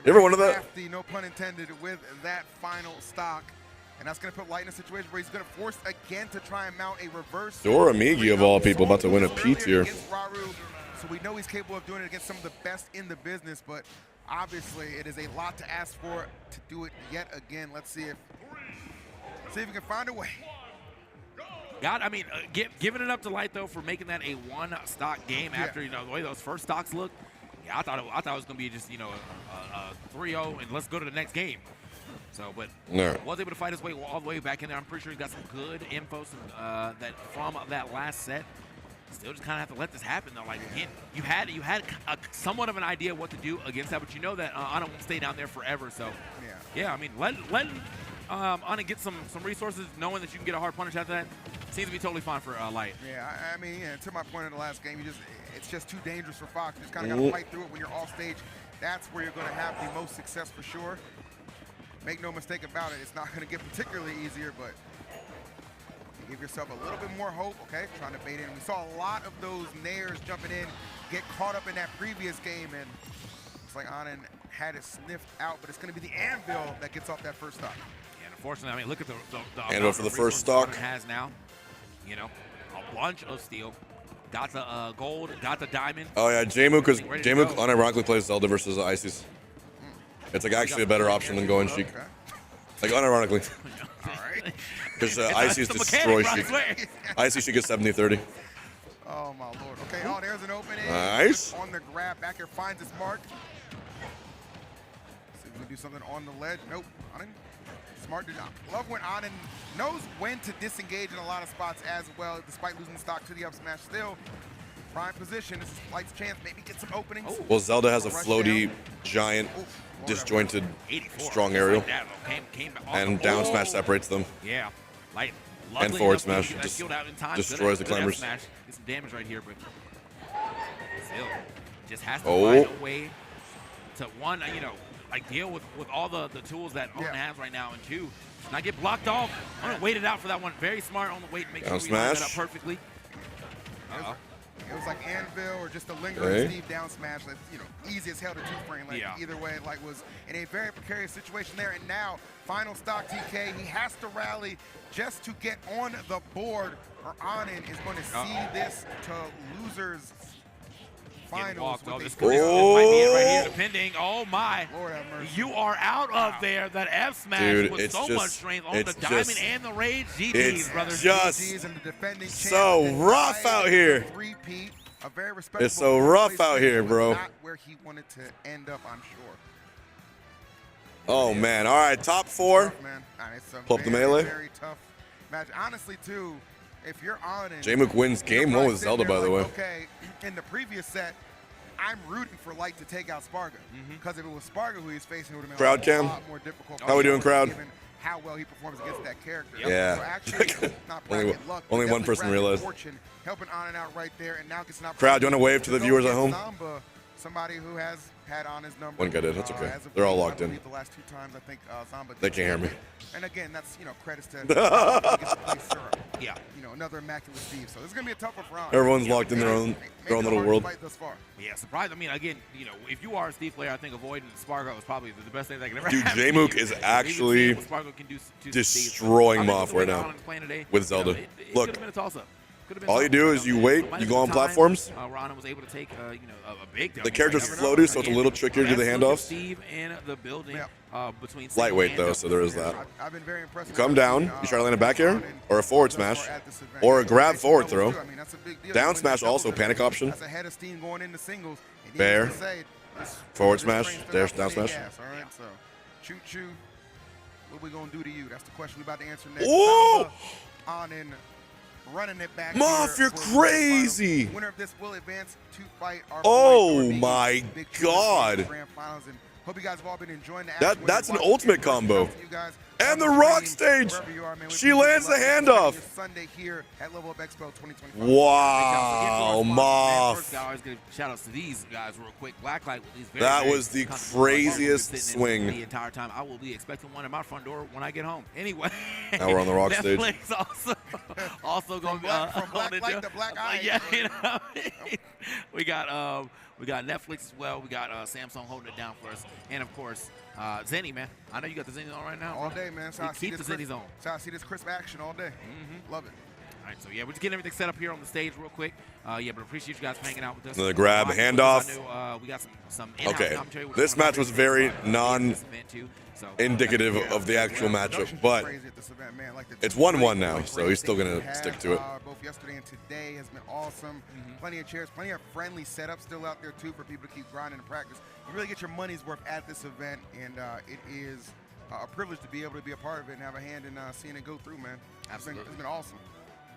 You ever wonder that? Crafty, no pun intended, with that final stock. And that's going to put Light in a situation where he's going to force again to try and mount a reverse. Dora Migi of all people about to win a P tier. So we know he's capable of doing it against some of the best in the business, but obviously it is a lot to ask for to do it yet again. Let's see if we can find a way. God, I mean, giving it up to Light though for making that a one stock game after you know the way those first stocks looked. Yeah, I thought it was going to be just a 3-0 and let's go to the next game. So, but was able to fight his way all the way back in there. I'm pretty sure he's got some good info that from that last set. Still just kind of have to let this happen though. Like again, you had somewhat of an idea what to do against that, but you know that Anna won't stay down there forever. So yeah, I mean, let Anna get some resources, knowing that you can get a hard punish after that. Seems to be totally fine for Light. Yeah, I mean, to my point in the last game, it's just too dangerous for Fox. You just kind of got to fight through it when you're off stage. That's where you're going to have the most success for sure. Make no mistake about it, it's not going to get particularly easier, but give yourself a little bit more hope, okay? Trying to bait in. We saw a lot of those nairs jumping in, get caught up in that previous game, and it's like Anand had it sniffed out, but it's going to be the anvil that gets off that first stock. And unfortunately, I mean, look at the anvil for the first stock. Has now, you know, a bunch of steel. Got the gold, got the diamond. Oh yeah, Jmu, because Jmu unironically plays Zelda versus Ices. It's like actually a better option than going Sheik. Like unironically. All right. Because Icy's destroy Sheik. Icy should get 70-30. Oh, my Lord. Okay, oh, there's an opening. Nice. On the grab. Back here finds his mark. See if we can do something on the ledge. Nope. Anin. Smart did not. Love when Anin knows when to disengage in a lot of spots as well, despite losing stock to the up smash. Still, prime position. This is Light's chance. Maybe get some openings. Well, Zelda has a floaty, giant, disjointed, strong aerial. And down smash separates them. Yeah. Light. And forward smash just destroys the climbers. Get some damage right here, but still just has to Oh. find a way to one, you know, like deal with all the tools that Owen has right now, and two, not get blocked off. I'm gonna wait it out for that one. Very smart on the wait to make sure we line that up perfectly. It was like Anvil or just a lingering Steve down smash. That's, you know, easy as hell to two-frame. Like, either way, like, was in a very precarious situation there. And now, final stock TK. He has to rally just to get on the board, or Anin is going to see this to losers finals. This might be it right here, depending. Oh my! Lord have mercy. You are out of there. That F smash Dude, with so much strength on the diamond and the rage. GG's, brother. It's just so rough out here. It's so rough out here, bro. Not where he wanted to end up, I'm sure. Oh man! All right, top four. Pull up the melee. Very tough match. Honestly, too, if you're on it, J-Mook wins game one with Zelda, by the way. Okay, in the previous set, I'm rooting for Light to take out Spargo, because if it was Spargo who he's facing, it would have been Crowd a cam. lot more difficult. How we doing, crowd? Given how well he performs against that character. Yeah. So actually, not bracket luck, but only one definitely person bracket realized. fortune, helping on and out right there, and now gets an opportunity. Crowd, do you want to wave to the viewers at home? Zamba, somebody who has had on his number. One guy did. That's okay. As of They're all late, locked I in. believe the last 2 times, I think Zamba They can't hear me. And again, that's, you know, credits to yeah, you know, another immaculate Steve. So this is gonna be a tough one for Anin. Everyone's locked in their own little world. Yeah, surprised. I mean, again, you know, if you are a Steve player, I think avoiding Spargo is probably the best thing that can ever Dude, happen. J-Mook is actually destroying Moff right now with Zelda. Look, Could have been a toss-up. all you do is you wait, you go on platforms. Rana was able to take, you know, a big. The character's floaty, so it's a little trickier to do the handoffs. Steve in the building between Lightweight though, so there is that. I've been very impressed. You come down, you try to land a back air, or a forward smash, or a grab forward throw. Down smash also panic option. That's ahead of Steam going into singles. Bear. Forward smash. There's down smash. All right, so choo-choo. What we gonna do to you? That's the question we're about to answer next. Ooh! Anin running it back. Moff, you're crazy. Winner of this will advance to fight our Oh my God. Grand finals, and hope you guys have all been enjoying the action. That's an ultimate combo. And the rock stage. She lands the handoff. Sunday here at Lvl Up Expo 2024. Wow, Moff. Guys, give shout outs to these guys real quick. Blacklight with these That was the craziest swing. The entire time. I will be expecting one at my front door when I get home. Anyway. Now we're on the rock stage. Netflix also going to be from black light to black eye. Yeah, you know, we got Netflix as well. We got Samsung holding it down for us, and of course Zenny, man. I know you got the Zenny on right now. All day, man. So keep the Zennies on. So I see this crisp action all day. Love it. All right, so yeah, we're just getting everything set up here on the stage real quick. Yeah, but appreciate you guys hanging out with us. The grab, handoff. We got some Okay, this match was very non-indicative of the actual matchup, but it's 1-1 now, so he's still going to stick to it. Both yesterday and today has been awesome. Plenty of chairs, plenty of friendly setups still out there, too, for people to keep grinding and practice. You really get your money's worth at this event, and it is a privilege to be able to be a part of it and have a hand in seeing it go through, man. Absolutely. It's been awesome.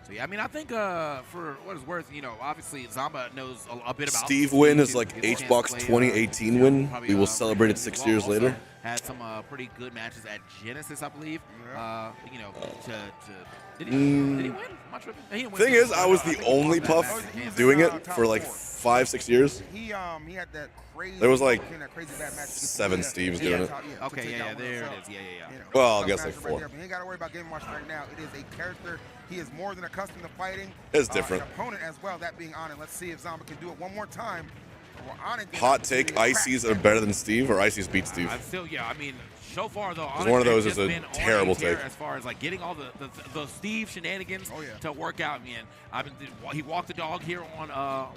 So yeah, I mean, I think for what it's worth, you know, obviously Zamba knows a bit about. Steve win is like HBox 2018 win. We will celebrate it 6 years later. Had some pretty good matches at Genesis, I believe. You know, did he win? Am I tripping? He didn't win. Thing is, I was the only Puff doing it for like 5-6 years. He had that crazy. There was like crazy bad match 7 Steves doing it. Okay, yeah, there it is. Yeah. Well, I guess like 4. Right, you ain't got to worry about game watch right now. It is a character. He is more than accustomed to fighting. It's different. An opponent as well, that being Anin. Let's see if Zamba can do it one more time. Hot take, Icy's are better than Steve, or Icy's beat Steve? I'm still, yeah, I mean, so far though, one of those is a terrible take. As far as like getting all the Steve shenanigans to work out, man. He walked the dog here on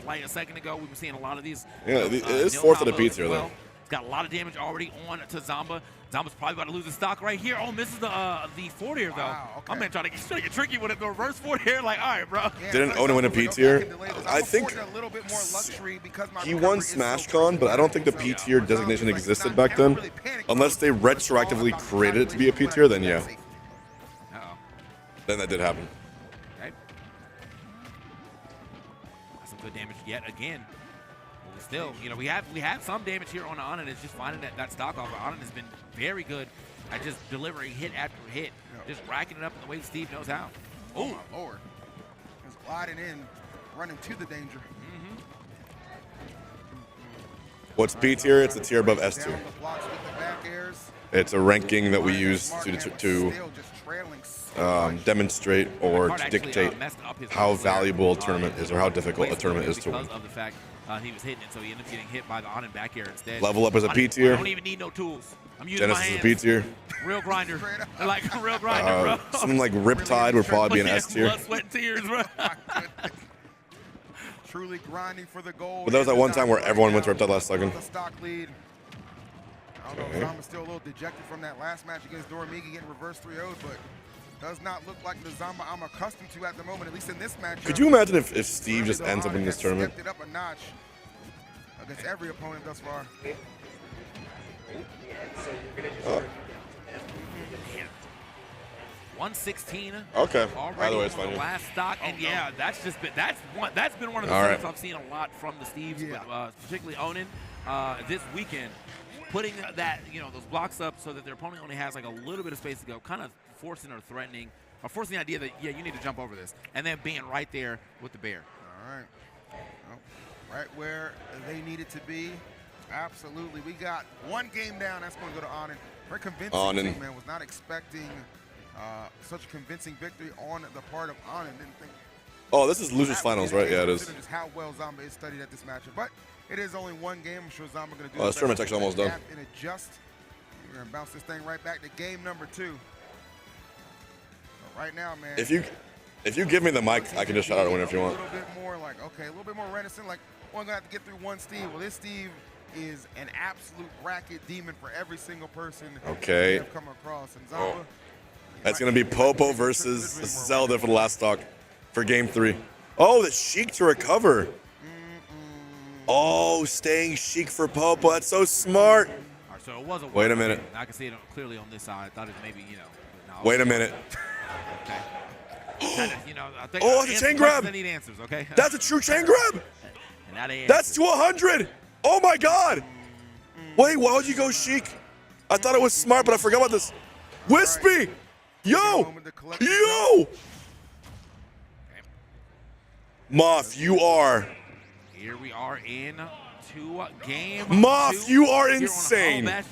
like a second ago. We've been seeing a lot of these. Yeah, it is 4th of the beats here though. It's got a lot of damage already on to Zamba. Zamba's probably about to lose the stock right here. Oh, misses the forward air, though. Wow, okay. My man trying to get tricky with it. The reverse forward air, like, all right, bro. Yeah, Didn't Owen win a P tier? I think a little bit more luxury because my he won SmashCon, but I don't think the P tier designation existed back then. Unless they retroactively created it to be a P tier, then yeah. Uh-oh. Then that did happen. Okay. That's some good damage yet again. Still, you know, we have some damage here on Anand. It's just finding that stock off. Anand has been very good at just delivering hit after hit, just racking it up in the way Steve knows how. Oh my lord! Just gliding in, running to the danger. What's P tier? It's the tier above S tier. It's a ranking that we use to demonstrate or to dictate how valuable a tournament is or how difficult a tournament is to win. Of the fact he was hitting it, so he ended up getting hit by the on and back air instead. Level Up is a P tier. I don't even need no tools. I'm using my Genesis hands. is a P tier. Real grinder. Like a real grinder, bro. Something like Riptide would probably be an S tier. Blood, sweat, and tears, bro. Truly grinding for the goal. But there was that one time where everyone went to Riptide last second. The stock lead. I don't know if Zamba's still a little dejected from that last match against Dormigi getting reverse 3-0'd, but does not look like the Zamba I'm accustomed to at the moment, at least in this match. Could you imagine if Steve just ends up in this tournament? Stepped it up a notch against every opponent thus far. 116. Okay. Already Either way, it's on the fine. last stock, and yeah, that's been one of the All things right. I've seen a lot from the Steves, but particularly Onan this weekend, putting that those blocks up so that their opponent only has like a little bit of space to go, kind of forcing or threatening, or forcing the idea that you need to jump over this, and then being right there with the bear. All right. Well, right where they needed to be. Absolutely. We got one game down. That's going to go to Anand. Very convincing, man. Was not expecting such a convincing victory on the part of Anand. Didn't think. Oh, this is losers finals, right? Yeah, it is. Just how well Zamba is studied at this matchup, but it is only one game. I'm sure Zamba going to do. Oh, this tournament's actually almost done. And adjust. We're going to bounce this thing right back to game number 2. But right now, man. If you give me the mic, I can just shout out a winner if you want. A little bit more like, okay, a little bit more reticent. Like, well, I'm going to have to get through one Steve. Well, this Steve is an absolute bracket demon for every single person Okay. we have come across. And Zamba, That's going to be Popo versus Zelda for the last stock for game 3. Oh, the Sheik to recover. Oh, staying Sheik for Popo. That's so smart. All right, so it was a Wait a minute. I can see it clearly on this side. I thought it maybe, no, Wait a minute. Okay. I think Oh, it's a chain grab. I need answers, okay? That's a true chain grab. And that ain't That's to 100. Oh my God. Wait, why would you go Sheik? I thought it was smart, but I forgot about this. Wispy. Yo. Yo. Moth, you are. Here we are in game Moth, 2 you are here on insane. Home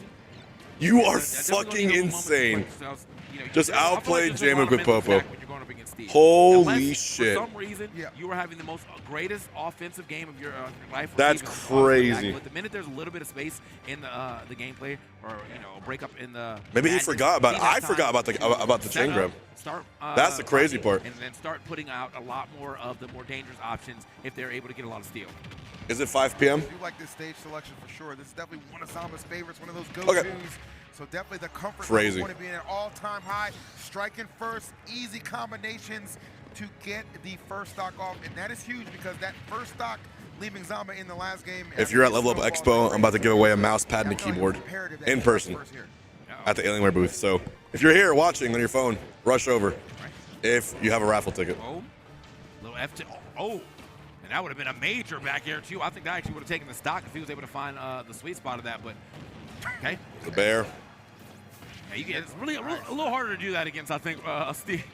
You are fucking insane. Just outplayed J-Mook with Popo. Holy shit. For some reason, you were having the most greatest offensive game of your life. That's crazy. But the minute there's a little bit of space in the gameplay, or a break up in the Maybe he madness, forgot about it. I has forgot time about the to chain set grab. up, Start, That's the crazy part. And then start putting out a lot more of the more dangerous options if they're able to get a lot of steal. Is it 5 p.m.? I do like this stage selection for sure. This is definitely one of Zamba's favorites, one of those go-tos. Okay. So definitely the comfort Crazy. level want to be at an all-time high. Striking first, easy combinations to get the first stock off, and that is huge because that first stock leaving Zamba in the last game. If you're at Lvl Up Expo, I'm about to give away a mouse pad and a keyboard in person at the Alienware booth. So if you're here watching on your phone, rush over if you have a raffle ticket. Oh, little F2. Oh, and that would have been a major back air too. I think that actually would have taken the stock if he was able to find the sweet spot of that, but okay. The bear. Yeah, it's really a little harder to do that against, I think, Steve,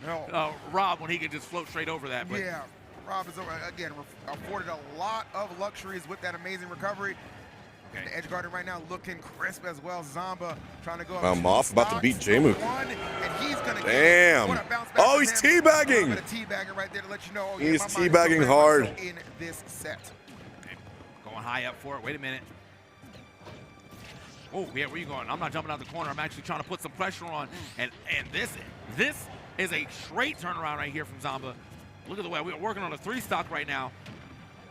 Rob, when he can just float straight over that. But Yeah, Rob is, again, afforded a lot of luxuries with that amazing recovery. Okay. The edge guarder right now looking crisp as well. Zamba trying to go up. Moth about to beat J-Mook. And he's gonna Damn. Oh, he's teabagging. Teabagging right there to let you know. Oh, He's my mind is teabagging so hard. in this set. Okay. Going high up for it. Wait a minute. Oh, yeah, where you going? I'm not jumping out the corner. I'm actually trying to put some pressure on. And this is a straight turnaround right here from Zamba. Look at the way we're working on a 3 stock right now.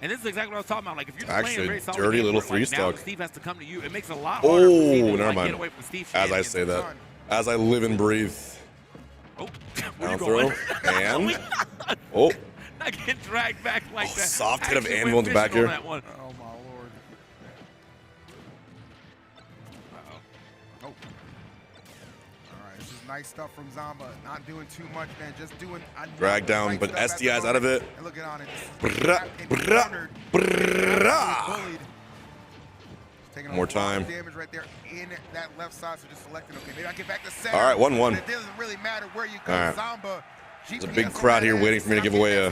And this is exactly what I was talking about. Like, if you're just Actually, playing a very solid dirty game little where, like, now three-stock. Steve has to come to you, it makes it a lot harder for Steve to, Oh, never like, mind. get away from Steve's As I say that. As I live and breathe. Oh, Down throw. And. Oh. Not getting dragged back like that. Soft hit of Actually Anvil in went the back fishing here. on that one. Oh, my Lord. Oh. All right, this is nice stuff from Zamba. Not doing too much, man. Just doing Drag down, but SDI's out of it. And looking on it. Brrrah, brrrah, brrrah. Taking More a lot time. of damage right there in that left side, so just selecting, okay, maybe I get back to center. All right, 1-1. It doesn't really matter where you go. All right. Zamba, There's a big crowd here waiting for me to give away a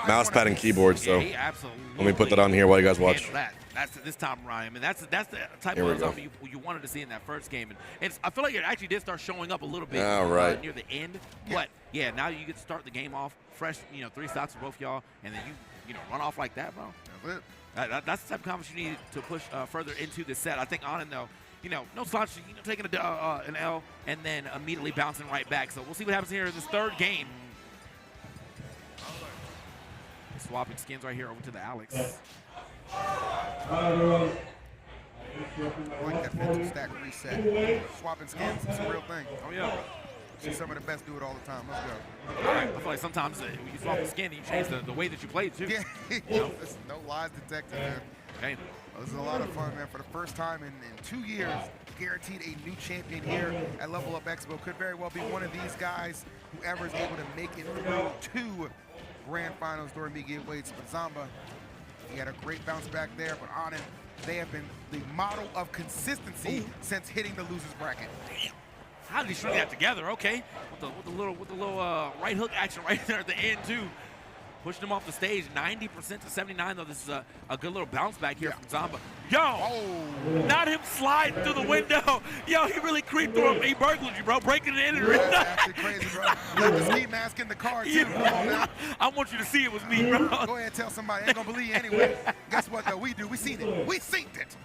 mouse pad and keyboard, so let me put that on here while you guys watch. That's this time, Ryan. I mean, that's the type Here we of go. something you wanted to see in that first game, and I feel like it actually did start showing up a little bit All right. near the end. But yeah, now you get to start the game off fresh. 3 stocks for both y'all, and then you run off like that, bro. That's it. That's the type of confidence you need to push further into the set. I think Anand, though, no slouch, taking an L and then immediately bouncing right back. So we'll see what happens here in this third game. Swapping skins right here over to the Alex. I like that mental stack reset. Swapping skins, it's a real thing. Oh, yeah. See some of the best do it all the time. Let's go. All right, I feel like sometimes when you swap the skin, you change the way that you play too. Yeah, there's no lies detected, man. Okay. Well, this is a lot of fun, man. For the first time in 2 years, guaranteed a new champion here at Lvl Up Expo. Could very well be one of these guys, whoever is able to make it through 2 grand finals during medium weights. But Zamba, he had a great bounce back there. But Anand, they have been the model of consistency since hitting the losers bracket. How did he string that together? Okay, with the little right hook action right there at the end too, pushing him off the stage. 90% to 79 though. This is a good little bounce back here from Zamba. Yo, not him sliding through the window. Yo, he really creeped through him. He burgled you, bro. Breaking it in. That's actually crazy, bro. Left the ski mask in the car too. Come on, man. I want you to see it was me, bro. Go ahead and tell somebody. I ain't gonna believe you anyway. Guess what though? We do. We seen it. We seen it.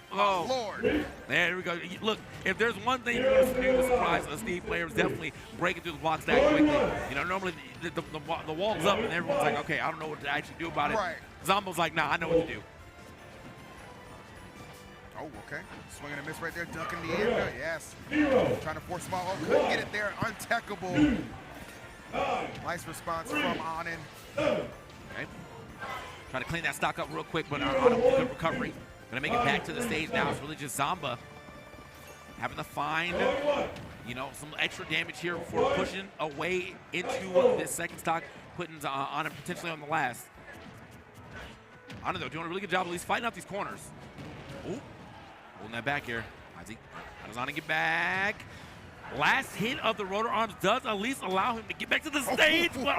Oh, Lord. There we go. Look, if there's one thing you're going to do to surprise a Steve player is definitely breaking through the blocks that quickly. Normally the wall's up and everyone's like, okay, I don't know what to actually do about it. Right. Zambo's like, nah, I know what to do. Oh, okay. Swing and a miss right there. Ducking the end. Yes. Trying to force small. Oh, couldn't get it there. Untechable. Nice response from Anand. Okay. Trying to clean that stock up real quick, but on a good recovery. Gonna make it back to the stage now. It's really just Zamba having to find, some extra damage here before pushing away into this second stock, putting on him potentially on the last. Anand, though, doing a really good job at least fighting out these corners. Ooh, holding that back here. How does Anand get back? Last hit of the rotor arms does at least allow him to get back to the stage, but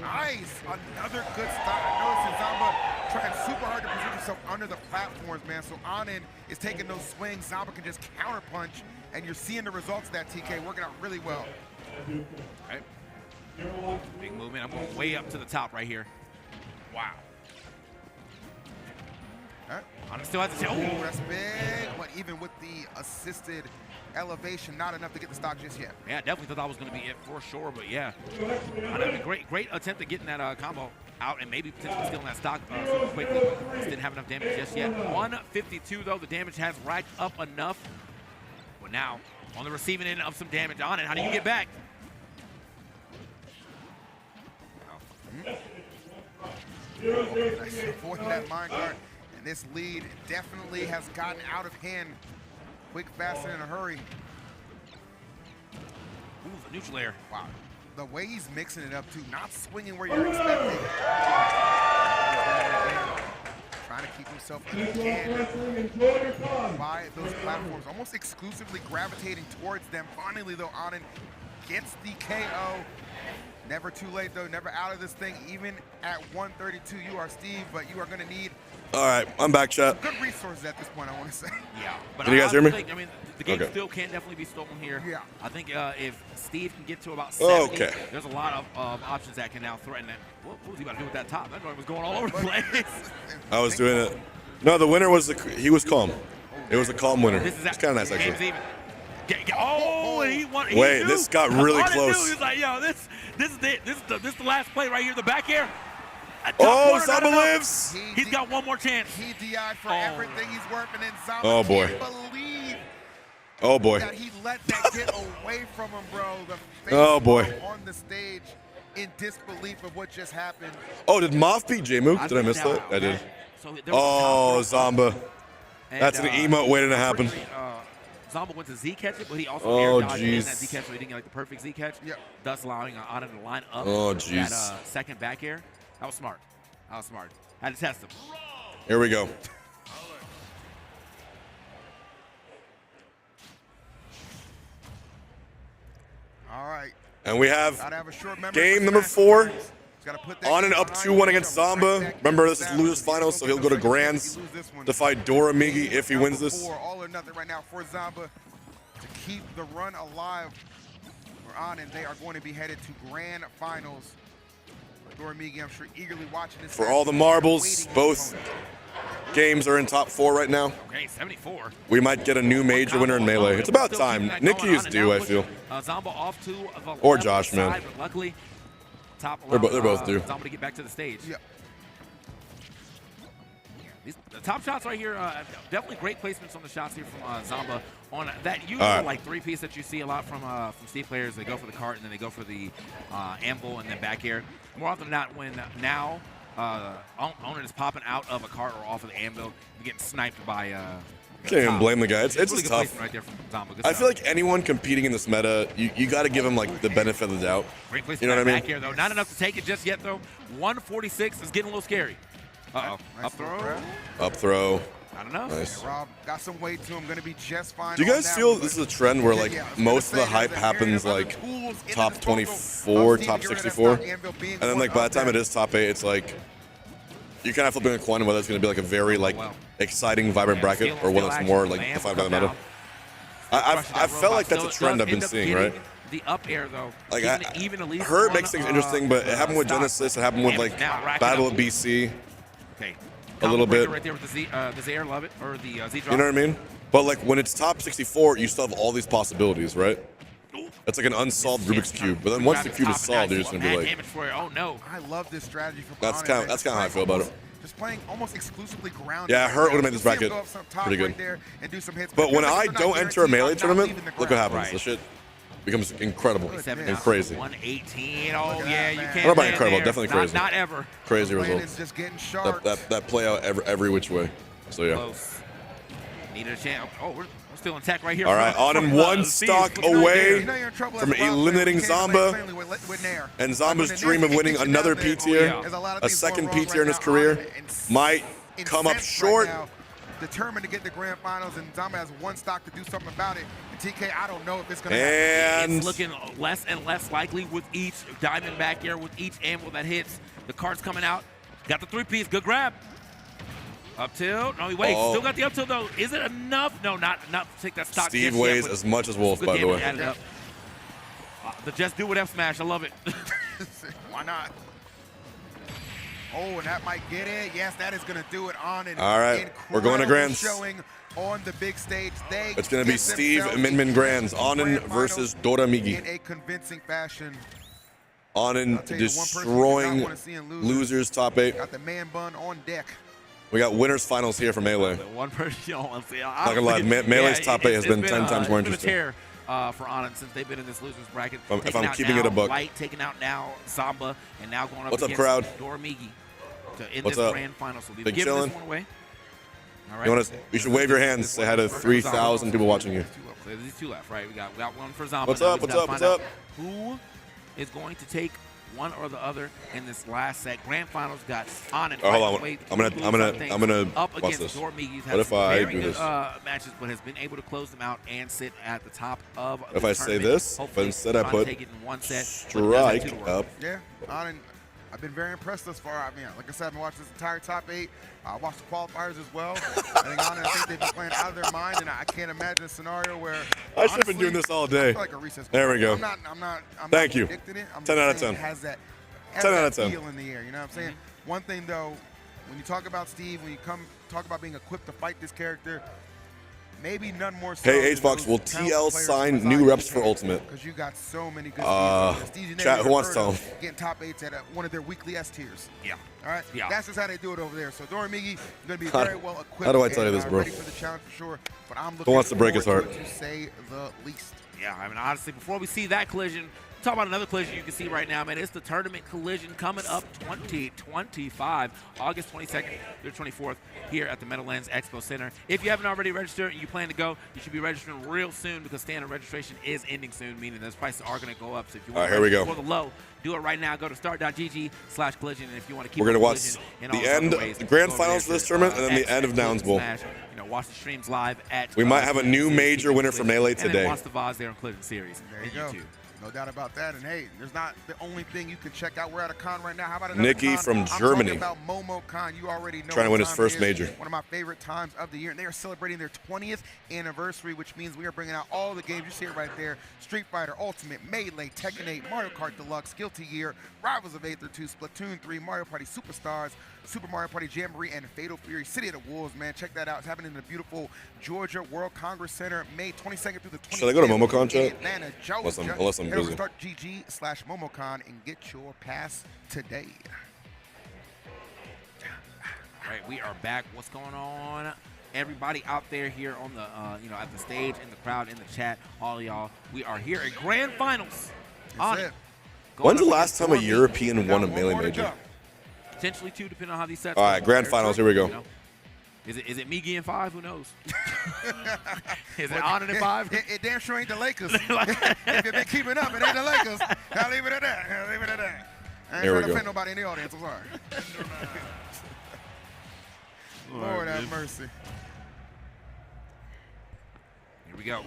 Nice. Another good stop. I noticed Zamba trying super hard to position himself under the platforms, man. So Anand is taking those swings. Zamba can just counter punch, and you're seeing the results of that TK working out really well. Okay. Big movement. I'm going way up to the top right here. Wow. Anand still has to Oh, that's big. But even with the assisted elevation, not enough to get the stock just yet. Yeah, definitely thought that was going to be it for sure, but yeah. Anand, great attempt at getting that combo out and maybe potentially stealing that stock super quickly. Just didn't have enough damage just yet. 152 though, the damage has racked up enough. But now, on the receiving end of some damage on it, how do you get back? Nice avoiding that mind guard. And this lead definitely has gotten out of hand. Quick, fast, and in a hurry. Ooh, the neutral air. Wow. The way he's mixing it up, too. Not swinging where you're expecting. Trying to keep himself in by those platforms. Almost exclusively gravitating towards them. Finally, though, Anand gets the KO. Never too late, though. Never out of this thing. Even at 132, you are Steve, but you are going to need All right, I'm back, chat. good resources at this point, I want to say. Yeah. But Can you guys hear me? I mean, the game Okay. still can definitely be stolen here. Yeah. I think if Steve can get to about 70, Okay. there's a lot of options that can now threaten it. What was he about to do with that top? That joint was going all over the place. I was doing it. No, the winner was he was calm. It was a calm winner. This is It's kind of nice, game's actually. even. Oh, and he won. Wait, this got really close. He was like, yo, This is it. This is the last play right here. The back air. Oh, Zamba lives. He's got one more chance. He DI'd for everything he's working in. Zamba Oh, boy. can't believe Oh, boy. that he let that get away from him, bro. The face Oh, boy. on the stage in disbelief of what just happened. Oh, did Moth beat J-Mook? Did I miss that? I did. Oh, Zamba. That's an emote waiting to happen. Zamba went to Z catch it, but he also Oh, air dodged in that jeez. Z catch, so he didn't get like the perfect Z catch. Yep. Thus allowing Anna to line up Oh, jeez. that second back air. That was smart. That was smart. Had to test him. Here we go. All right. And we have Gotta have a short memory game for number Smash 4. Brothers. Gotta put that On and game up behind 2-1 you. against Zamba. Remember, this is losers finals, so he'll go to Grands to fight Dora Migi if he wins this. All or nothing right now for Zamba to keep the run alive. We're on, and they are going to be headed to grand finals. Dora Migi, I'm sure, eagerly watching this. For all the marbles, both games are in top 4 right now. Okay, 74. We might get a new major winner in Melee. It's about time. Nikki is due, I feel. Zamba off to the Or left Josh, man. side, but luckily, top They're both due. Zamba to get back to the stage. Yeah. The top shots right here, definitely great placements on the shots here from Zamba. On that usual right. like 3-piece that you see a lot from Steve players, they go for the cart and then they go for the anvil and then back air. More often than not, when now owner is popping out of a cart or off of the anvil, you're getting sniped by. Can't even blame the guy. It's really just good tough. placement right there from Zamba. Good I stuff. feel like anyone competing in this meta, you got to give him like the benefit of the doubt. Great placement You know what I mean? back here though. Not enough to take it just yet though. 146 is getting a little scary. Uh-oh. Nice Up throw. Up throw. I don't know. Nice. Rob got some weight to him, gonna be just fine. Do you on guys that feel one, this is but- a trend where like Yeah, most of the hype happens like top 24, top 64, and then like by the time it is top 8, it's like you kind of flipping a coin whether it's going to be like a very like exciting, vibrant bracket or one that's more like defined by the meta. I felt like that's a trend I've been seeing, right? The up air though. Like even at least Hurt one, makes things interesting, but it happened with stock. Genesis, it happened with like Now, rack it Battle up. of BC. Okay. A little bit. Right there with the Z air, love it, or the Z drop. You know what I mean? But like when it's top 64, you still have all these possibilities, right? It's like an unsolved Rubik's Cube. But then once the cube is solved, you're just gonna be like, damage for it. Oh no. I love this strategy for that's kind of how I feel about it. Just playing almost exclusively ground. Yeah, Hurt would've made this bracket pretty good. Right there and do some hits, But when like I they're not don't enter a guaranteed melee on not tournament, leaving the look what ground. happens. The shit becomes incredible and crazy. 118. Oh yeah, you can't. What about land incredible? there. Definitely crazy. Not ever. Crazy Landon's results. just getting sharp. That play out every which way. So yeah. Close. Needed a chance. Oh, we're still in tech right here. All right, on and one stock away from eliminating Zamba. And Zamba's dream of winning another P tier, a second P tier in his career, might come up short. Determined to get the grand finals, and Zamba has one stock to do something about it. And TK, I don't know if it's going to happen. And it's looking less and less likely with each diamond back air, with each anvil that hits. The card's coming out. Got the 3-piece. Good grab. Up tilt. No, wait. Still got the up tilt, though. Is it enough? No, not enough to take that stock. Steve weighs as much as Wolf, by the way. The Just Do It F smash. I love it. Why not? Oh, and that might get it. Yes, that is going to do it on an All right, we're going to Grands. showing on the big stage. It's going to be Steve Min Grands. Onin versus Dora Migi. In a convincing fashion. Onin destroying losers top 8. Got the man bun on deck. We got winners finals here for Melee. One person you don't want to see. Not gonna lie, Melee's top 8 has been 10 times more interesting. It's been a tear for Onin since they've been in this losers bracket. If I'm keeping it a buck. Light, taking out now Zamba, and now going up What's up, against crowd? Dora Migi to end What's this up? grand final. So we've Big given chillin'? this one away. All right. You should wave your hands. Say hi to 3,000 people watching you. So there's 2 left, right? We got one for Zamba. What's Now up? we What's just up? gotta What's find out Who is going to take one or the other in this last set? Grand finals got Onin. Oh, hold on. I'm gonna up watch against this. Dora Migi's. What if I very do good, this? matches, but has been able to close them out and sit at the top of. If the I say tournament. this, but Hopefully, instead I try to put take it in one set, strike up. Yeah, Onin, I've been very impressed thus far. I mean, like I said, I've been watching this entire top 8. I watched the qualifiers as well. I think they've been playing out of their mind, and I can't imagine a scenario where I should have been doing this all day. I feel like a recess. There we go. I'm not Thank you. predicting it. I'm 10 just out of saying 10. It has that 10 out of 10. feel in the air. You know what I'm saying? One thing though, when you talk about Steve, when you talk about being equipped to fight this character, Maybe none more so. Hey, HBox, will TL sign new reps for Ultimate? Because you got so many good Steeds. Chat, who wants to tell him? Getting top 8s at one of their weekly S tiers. Yeah. All right? Yeah. That's just how they do it over there. So Doramigi is going to be very well equipped. How do I tell you this, bro? Ready for the challenge for sure. But I'm looking Who wants to break his heart? to say the least. Yeah, I mean, honestly, before we see that collision, talk about another collision you can see right now, man. It's the tournament collision coming up 2025, August 22nd through 24th here at the Meadowlands Expo Center. If you haven't already registered and you plan to go, you should be registering real soon because standard registration is ending soon, meaning those prices are going to go up. So if you want to register for the low, do it right now. Go to start.gg/collision, and if you want to keep we're going to watch in the end, the grand finals for this tournament, and then the end of Nouns Bowl. You know, watch the streams live at. We might have a new major winner for Melee today. And then watch the VODs there on Collision Series. There you go. No doubt about that. And hey, there's not the only thing you can check out. We're at a con right now. How about another Nikki con? from I'm Germany. talking about MomoCon. You already know. Trying to win his first is. major. One of my favorite times of the year. And they are celebrating their 20th anniversary, which means we are bringing out all the games. You see it right there. Street Fighter, Ultimate, Melee, Tekken 8, Mario Kart Deluxe, Guilty Gear, Rivals of Aether 2, Splatoon 3, Mario Party Superstars, Super Mario Party Jamboree, and Fatal Fury City of the Wolves, man. Check that out. It's happening in the beautiful Georgia World Congress Center, May 22nd through the 25th. Should I go to MomoCon, chat? Atlanta, Georgia. Unless I'm busy. Start GG/MomoCon and get your pass today. All right, we are back. What's going on? Everybody out there here on the, at the stage, in the crowd, in the chat, all of y'all. We are here at Grand Finals. When's the last time a European won a Melee major? Potentially 2, depending on how these sets All right, grand finals. Here we go. You know? Is it Migi in 5? Who knows? Is it on in 5? It damn sure ain't the Lakers. If you've been keeping up, it ain't the Lakers. I'll leave it at that. I ain't trying to offend nobody in the audience. I'm sorry. Lord have mercy. Here we go.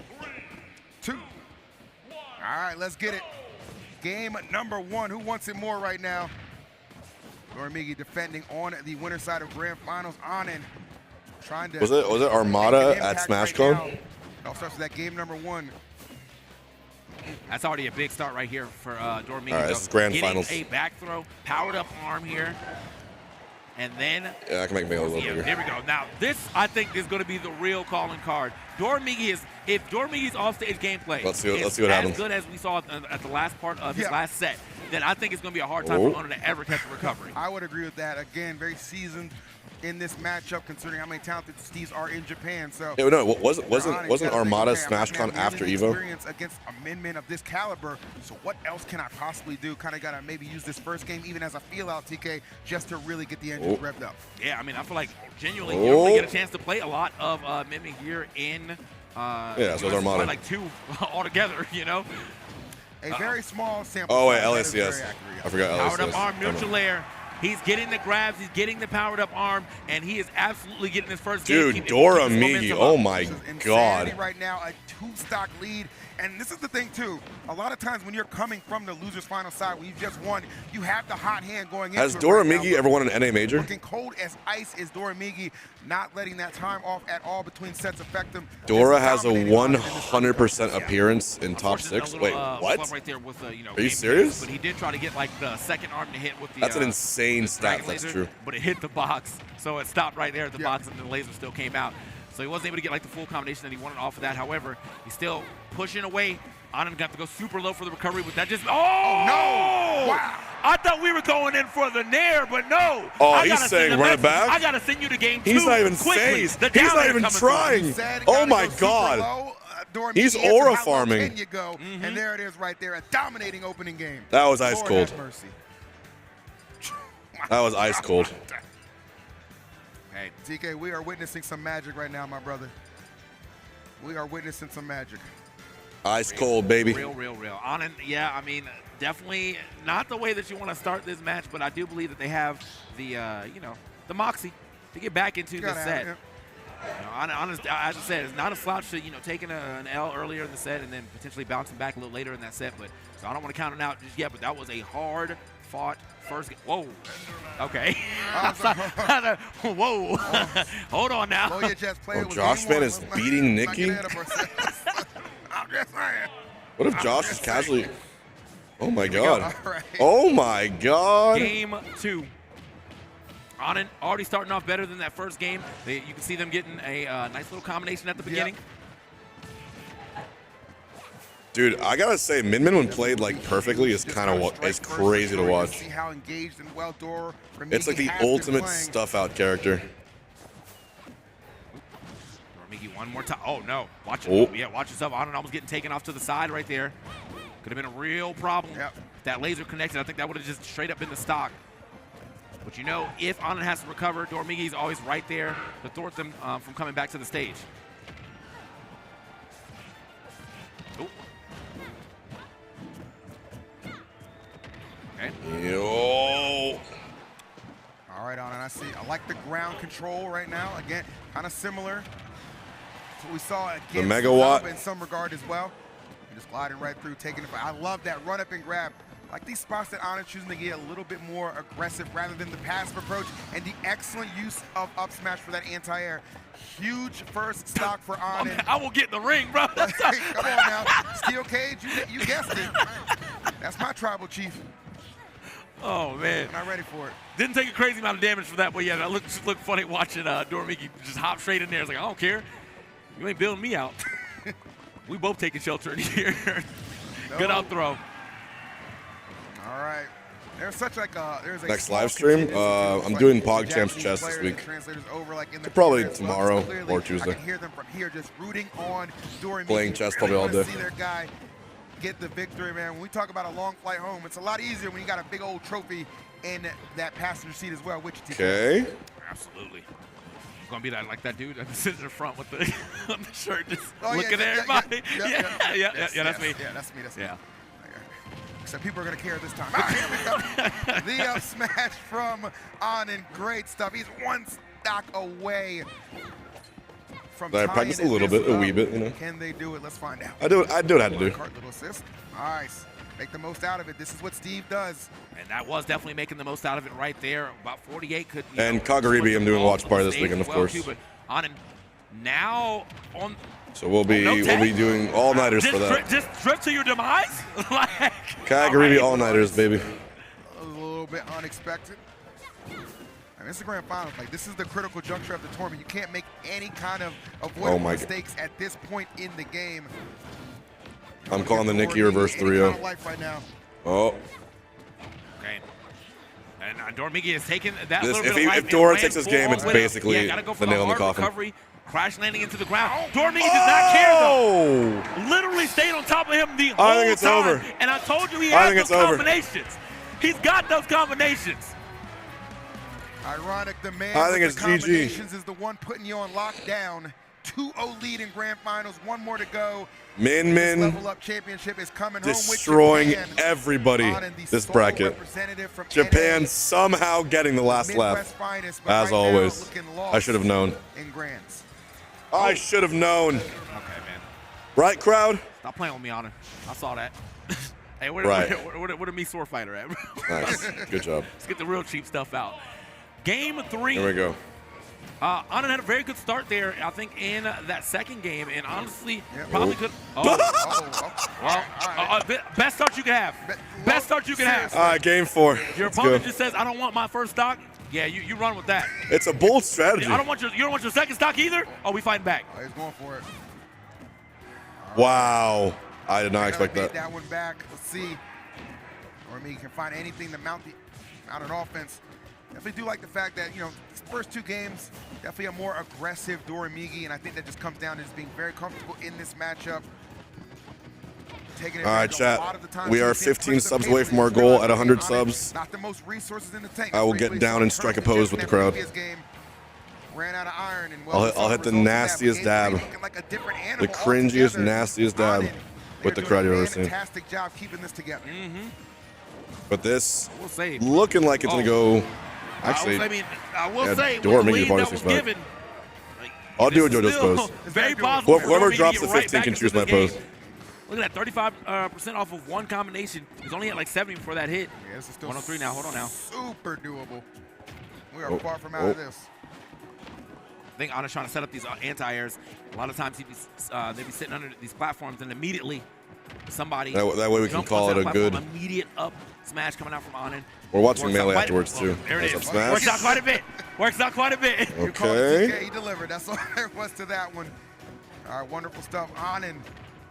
2. All right, let's get it. Game number 1. Who wants it more right now? Doramigi defending on the winner side of Grand Finals. Anand trying to. Was it Armada at SmashCon? Right now. Starts with that game number 1. That's already a big start right here for Doramigi. All right, this is Grand Getting Finals. a back throw, powered up arm here. And then, yeah, I can make me a little bigger. There we go. Now, this, I think, is going to be the real calling card. Doramigi if Doramigi's offstage gameplay let's see what is happens. as good as we saw at the last part of his last set, then I think it's going to be a hard time for Oner to ever catch a recovery. I would agree with that. Again, very seasoned in this matchup, considering how many talented Steves are in Japan. So yeah, no, wasn't Armada SmashCon after Evo? Experience against a min of this caliber. So what else can I possibly do? Kind of got to maybe use this first game even as a feel out, TK, just to really get the engines revved up. Yeah, I mean, I feel like genuinely you only get a chance to play a lot of Mimic here in. Yeah, so Armada. Like 2 altogether, you know. A very small sample. Oh wait, LSCS. I forgot LSCS. Powered up arm, neutral air. He's getting the grabs, he's getting the powered up arm, and he is absolutely getting his first game. Dude, Doramigi, oh my God. Right now, a 2-stock lead. And this is the thing, too. A lot of times when you're coming from the loser's final side, where you've just won, you have the hot hand going into Has it Doramigi right now. ever won an NA major? Looking cold as ice is Doramigi, not letting that time off at all between sets affect him. Dora has a 100% appearance in top 6. Wait, what? Right there with, Are you serious? But he did try to get like the second arm to hit with the. That's an insane stat. That's laser, true. But it hit the box, so it stopped right there at the box, and the laser still came out. So he wasn't able to get like the full combination that he wanted off of that. However, he's still pushing away. Anand got to go super low for the recovery, but that just, no! Wow! I thought we were going in for the nair, but no. Oh, he's saying run it back? I got to send you to game 2. He's not even phased. He's not even trying. Oh my God. He's aura farming. Can you go? And there it is right there, a dominating opening game. That was ice Lord cold. have mercy. That was ice cold. Hey, TK, we are witnessing some magic right now, my brother. We are witnessing some magic. Ice cold, baby. Real. Anand, yeah, I mean, definitely not the way that you want to start this match, but I do believe that they have the, the moxie to get back into the set. Anand, as I said, it's not a slouch to, taking an L earlier in the set and then potentially bouncing back a little later in that set. But so I don't want to count it out just yet, but that was a hard-fought first game. Whoa. Okay. Whoa. Hold on now. Josh Man is beating Nikki? What if Josh is casually... Oh my God. Oh my God. Game 2. Anand already starting off better than that first game. You can see them getting a nice little combination at the beginning. Dude, I gotta say, Min Min when played like perfectly is kind of crazy to watch. See how engaged and well It's like the ultimate stuff out character. Dormigi one more time. Oh no! Watch it. Oh. Yeah, watch yourself. Anand almost getting taken off to the side right there. Could have been a real problem. If that laser connected, I think that would have just straight up been the stock. But you know, if Anand has to recover, Dormigi's always right there to thwart them from coming back to the stage. Ooh. Okay. Yo. All right, Anand, I like the ground control right now. Again, kind of similar to what we saw against the megawatt in some regard as well. Just gliding right through, taking it. I love that run up and grab. Like these spots that Anand choosing to get a little bit more aggressive rather than the passive approach, and the excellent use of up smash for that anti-air. Huge first stock for Anand. I will get in the ring, bro. Come on now, steel cage. You guessed it. That's my tribal chief. Oh man, I'm not ready for it. Didn't take a crazy amount of damage for that, but yeah, that looked funny watching Dormigi just hop straight in there. It's like, I don't care. You ain't building me out. We both taking shelter in here. Good out throw. All right. There's such like there's a next live stream. I'm doing PogChamp's chest this week. Probably tomorrow or Tuesday. I can hear them from here just rooting on Dormigi. Playing chess probably all day. See their guy get the victory, man. When we talk about a long flight home, it's a lot easier when you got a big old trophy in that passenger seat as well. Which okay. Absolutely. I'm gonna be like that dude that sits in the front with the, on the shirt, just Oh, looking at everybody. Yeah, that's me. Yeah, that's me. That's me. Yeah. So people are gonna care this time. All right, here we go. The up smash from Anand. Great stuff. He's one stock away from I practiced a little bit, a wee bit, you know. Can they do it? Let's find out. I do what I had to do. Little assist. Nice. Make the most out of it. This is what Steve does. And that was definitely making the most out of it right there. About 48 could. And Kagaribi, I'm doing watch party this weekend, of course. But Anand now on. So we'll be doing all-nighters for that. Just drift to your demise? Like, Kagaribi all-nighters, baby. A little bit unexpected. And it's the grand final. Like, this is the critical juncture of the tournament. You can't make any kind of avoidable mistakes at this point in the game. I'm calling the Nikki reverse 3-0. Right now. Oh. Okay. And Dormigi has taken that little bit of life. If Dora takes this game, it's basically the nail in the coffin. Recovery, crash landing into the ground. Dormigi did not care, though. Literally stayed on top of him the whole time. I think it's over. And I told you he has those combinations. He's got those combinations. Ironic, the man I think with it's the GG. combinations is the one putting you on lockdown. 2-0 lead in grand finals. One more to go. Min Min Level Up Championship is coming destroying home with everybody this bracket. Japan somehow getting the last laugh. As always. I should have known. I should have known. Okay, man. Right, crowd? Stop playing with me, Anand. I saw that. Hey, where a me sword fighter at? Nice. Good job. Let's get the real cheap stuff out. Game 3. Here we go. Anand had a very good start there, I think, in that second game, and honestly, probably could. Well, best start you can have. Best start you can have. All right, game 4. Your opponent just says, "I don't want my first stock." Yeah, you run with that. It's a bold strategy. I don't want you don't want your second stock either. Oh, we fighting back. He's going for it. Wow, I did not expect that. That one back. Let's see. Or maybe you can find anything to mount an offense. Definitely do like the fact that, these first 2 games, definitely a more aggressive Dormigi, and I think that just comes down to just being very comfortable in this matchup. All right, chat. We are 15 subs away from our goal at 100 subs. Not the most resources in the tank. I will get down and strike a pose with the crowd. Ran out of iron and I'll hit the nastiest dab. The cringiest, nastiest dab with the crowd you've ever seen. Fantastic job keeping this together. But this looking like it's going to go. Actually, I will say, Dormigi probably sticks back. I'll do a JoJo's pose. Very possible. Whoever drops the 15 can choose my pose. Look at that, 35% off of one combination. He's only at like 70 before that hit. Yeah, this is still 103 now. Hold on now. Super doable. We are far from out of this. I think Anand's trying to set up these anti-airs. A lot of times they'd be sitting under these platforms and immediately somebody. That way we can jump call onto it that a good. platform, immediate up smash coming out from Anin. We're watching Works out Melee quite- afterwards too. There it Nice is. up smash. Works out quite a bit. Works out quite a bit. You called it TK, Okay. he delivered. That's all there was to that one. All right, wonderful stuff. Anin.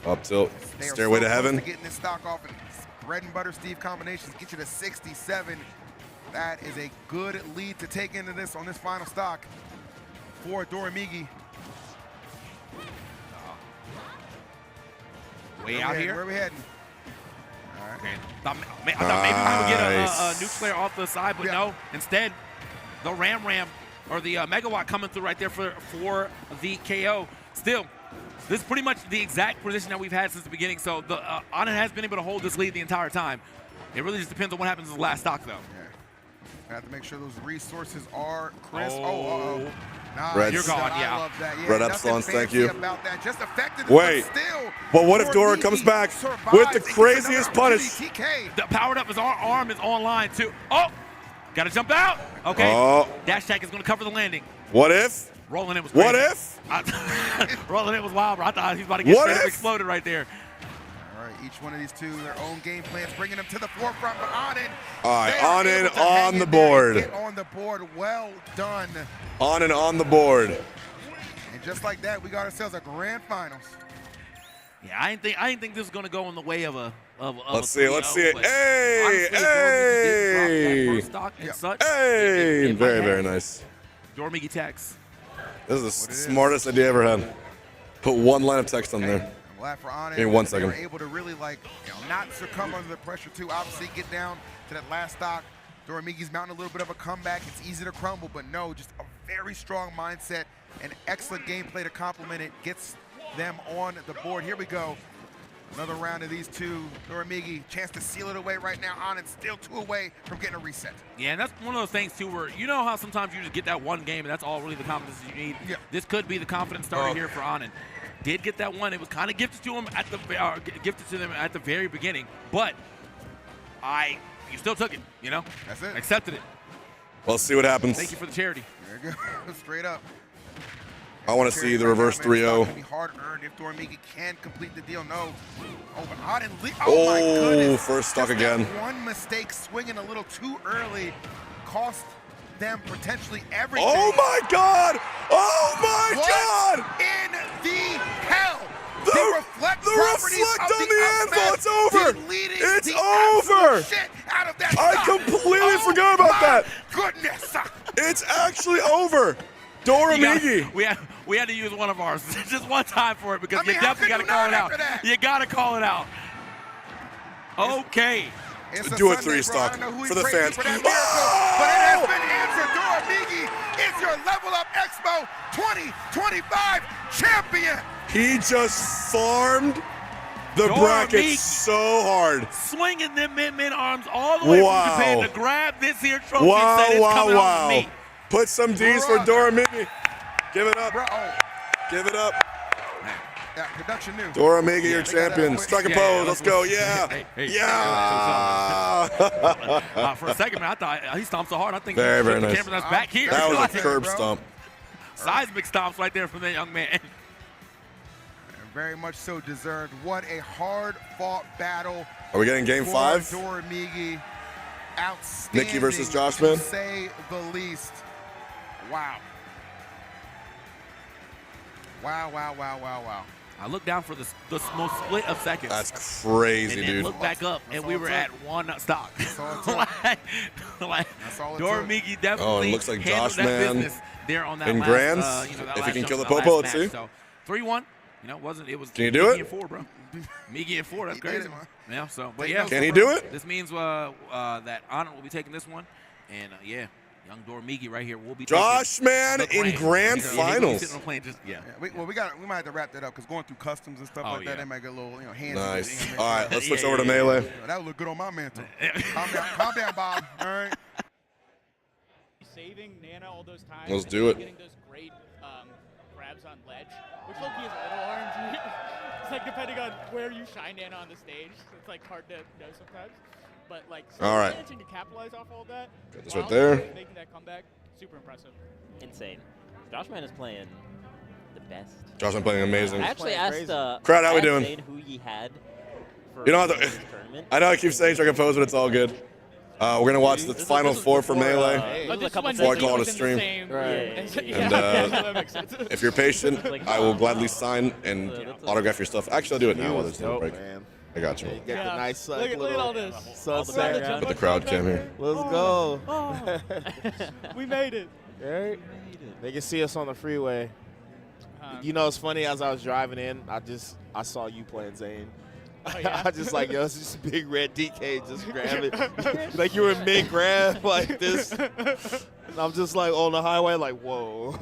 Up tilt. They are Stairway so to close heaven. to getting this stock off, and bread and butter Steve combinations get you to 67. That is a good lead to take into this on this final stock for Doramigi. Way out here. Where are we heading? All right. Okay. I thought maybe we would get a nuke player off the side, but no. Instead, the Ram or the Megawatt coming through right there for the KO. Still, this is pretty much the exact position that we've had since the beginning. So the Anin has been able to hold this lead the entire time. It really just depends on what happens in the last stock, though. Yeah. I have to make sure those resources are crisp. Oh. Nice. Reds. You're gone, I yeah. love that. Red nothing Epsilons, thank fancy you. About that. Just effective, Wait, but still, but what if Dora Doramigi comes back survives with the and gets craziest another punish? opportunity. TK. The powered up, his arm is online, too. Oh! Got to jump out. Okay. Oh. Dash attack is going to cover the landing. What if? Rolling in was crazy. What if? Rolling in was wild, bro. I thought he was about to get What straight up if? exploded right there. All right, each one of these two, their own game plans, bringing them to the forefront. But Anin, All right, they are Anin able to hang on in the there and board. Get on the board. Well done. On and on the board. And just like that, we got ourselves a grand finals. Yeah, I didn't think this was going to go in the way of a. Let's see it. Let's see it. but Hey, honestly, Doramigi did drop that hey. first stock and such. Hey, in my very, head. very nice. Doramigi text. This is the smartest idea I ever had. Put one line of text on there. I'm glad for Anin. Give me 1 They second. were able to really, not succumb under the pressure, too. Obviously, get down to that last stock. Doramigi's mounting a little bit of a comeback. It's easy to crumble, but no, just a very strong mindset and excellent gameplay to complement it. Gets them on the board. Here we go. Another round of these two. Doramigi, chance to seal it away right now. Anin still 2 away from getting a reset. Yeah, and that's one of those things, too, where you know how sometimes you just get that one game and that's all really the confidence you need? Yeah. This could be the confidence starter here for Anin. Did get that one. It was kind of gifted to him gifted to them at the very beginning, but you still took it, you know? That's it. Accepted it. Well, let's see what happens. Thank you for the charity. There you go. Straight up. I want to see the reverse 3-0. It's be hard earned if Doramigi can complete the deal. No. Oh, but Anin my Oh, goodness. first stock Just that again. one mistake, swinging a little too early, cost them potentially everything. Oh my God! Oh my What God! in the hell? The reflect the properties reflect of on the up anvil. It's smash over. deleting It's the over. absolute shit out of that I stock. completely Oh forgot about my that. Goodness. It's actually over. Doramigi. We had to use one of ours just one time for it because I mean, you how definitely got could to you call it not out. after that? You got to call it out. Okay. It's Do a Sunday, 3 bro. stock I don't know who for he the praised fans. for that miracle, but it has been answered. Doramigi is your Level Up Expo 2025 champion. He just farmed the Doramigi. bracket so hard. Swinging them min arms all the way Wow. from Japan to grab this here trophy Wow, and say it's wow, coming wow. on me. Put some D's for Doramigi. Give it up. Bro, Give it up. yeah, production new. Doramigi, your they got that champion. quick. Strike a Yeah, pose. yeah, Let's go. Yeah. Hey, Yeah. For a second, man, I thought he stomped so hard. I think Very, he very the nice. camera that's back here. That was a curb stomp. Seismic stomps right there from that young man. Very much so deserved. What a hard-fought battle. Are we getting game for 5? Doramigi. Outstanding. Nikki versus Josh, to man? say the least. Wow. Wow, wow, wow, wow, wow. I looked down for the most split of seconds. That's crazy, and then dude. looked back up, and we were at one stock. like all it Doramigi definitely Oh, it looks like handled Josh, that man, business there on that in last, grands. that If he last can jump kill the of that Popo, last let's match. see. So 3-1. It was. Can you do Migi it? and 4, bro. Migi and 4. That's He did crazy. it, man. Yeah. So, but Take yeah. notes, Can he bro. do it? This means that Anin will be taking this one, and yeah, young Doramigi right here will be. Josh, taking man, the in grand Yeah, finals. sitting on plane, We might have to wrap that up because going through customs and stuff like that, they might get a little, hands. Nice. All right, let's switch over to Melee. That would look good on my mantle. Calm down, Bob. All right. Saving Nana all those times. Let's and do it. Getting those great grabs on ledge, which low-key is a little RNG. It's like depending on where you shine Nana on the stage, it's like hard to know sometimes. But like, All right. managing to capitalize off all that, Got this while right there. making that comeback, super impressive. Insane. Joshman is playing the best. Josh, I'm playing amazing. I actually asked Crowd, how we asked doing? Zane who he had for You know, this tournament. I know I keep saying Dragon Pose, but it's all good. We're gonna watch the final four for Melee before I call it a stream. If you're patient, I will gladly sign and autograph your stuff. Actually, I'll do it now while there's no break. I got you. Get the nice Look at all this. sunset. Put the crowd cam here. Let's go. Oh. We made it. Right? They can see us on the freeway. You know, it's funny, as I was driving in, I saw you playing Zane. Oh, yeah? I just like, yo, it's just a big red DK, just grab it. Like you were in mid-grab like this. And I'm just like on the highway, like, whoa.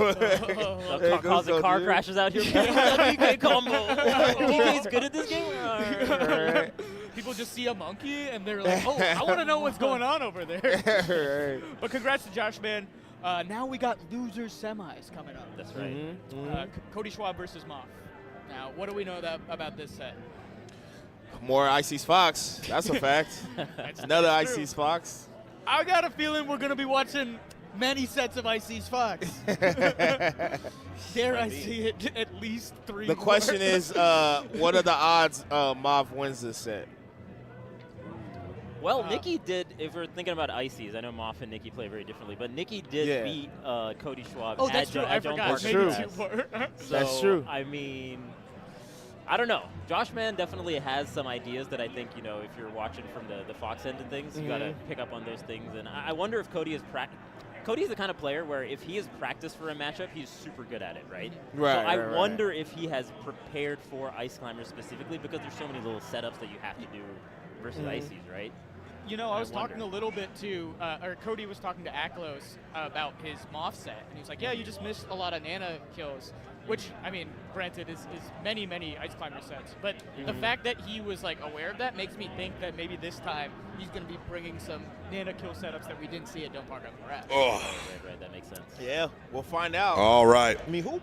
Causing car crashes out here. DK combo. DK's good at this game? Right. People just see a monkey and they're like, oh, I want to know what's going on over there. Right. But congrats to Josh, man. Now we got losers semis coming up. That's right. Cody Schwab versus Moff. Now, what do we know about this set? More Icy's Fox. That's a fact. Another Icy's Fox. I got a feeling we're going to be watching many sets of Icy's Fox. Dare I see it at least 3 The question more. is, what are the odds Mav wins this set? Well, Nikki did, if we're thinking about Ices, I know Moff and Nikki play very differently, but Nikki did beat Cody Schwab. Oh, that's true. I forgot. That's true. So, That's true. I mean, I don't know. Josh Man definitely has some ideas that I think, you know, if you're watching from the Fox end of things, you got to pick up on those things. And I wonder if Cody is Cody's the kind of player where if he has practiced for a matchup, he's super good at it, right? Right. So I wonder if he has prepared for Ice Climbers specifically, because there's so many little setups that you have to do versus Ices, right? You know, I was talking a little bit to, or Cody was talking to Aklos about his Moff set, and he was like, yeah, you just missed a lot of Nana kills, which, I mean, granted, is many, many Ice Climber sets, but the fact that he was, like, aware of that makes me think that maybe this time he's going to be bringing some Nana kill setups that we didn't see at Don't Park on the Rap. Oh. Right, that makes sense. Yeah, we'll find out. All right. I mean, who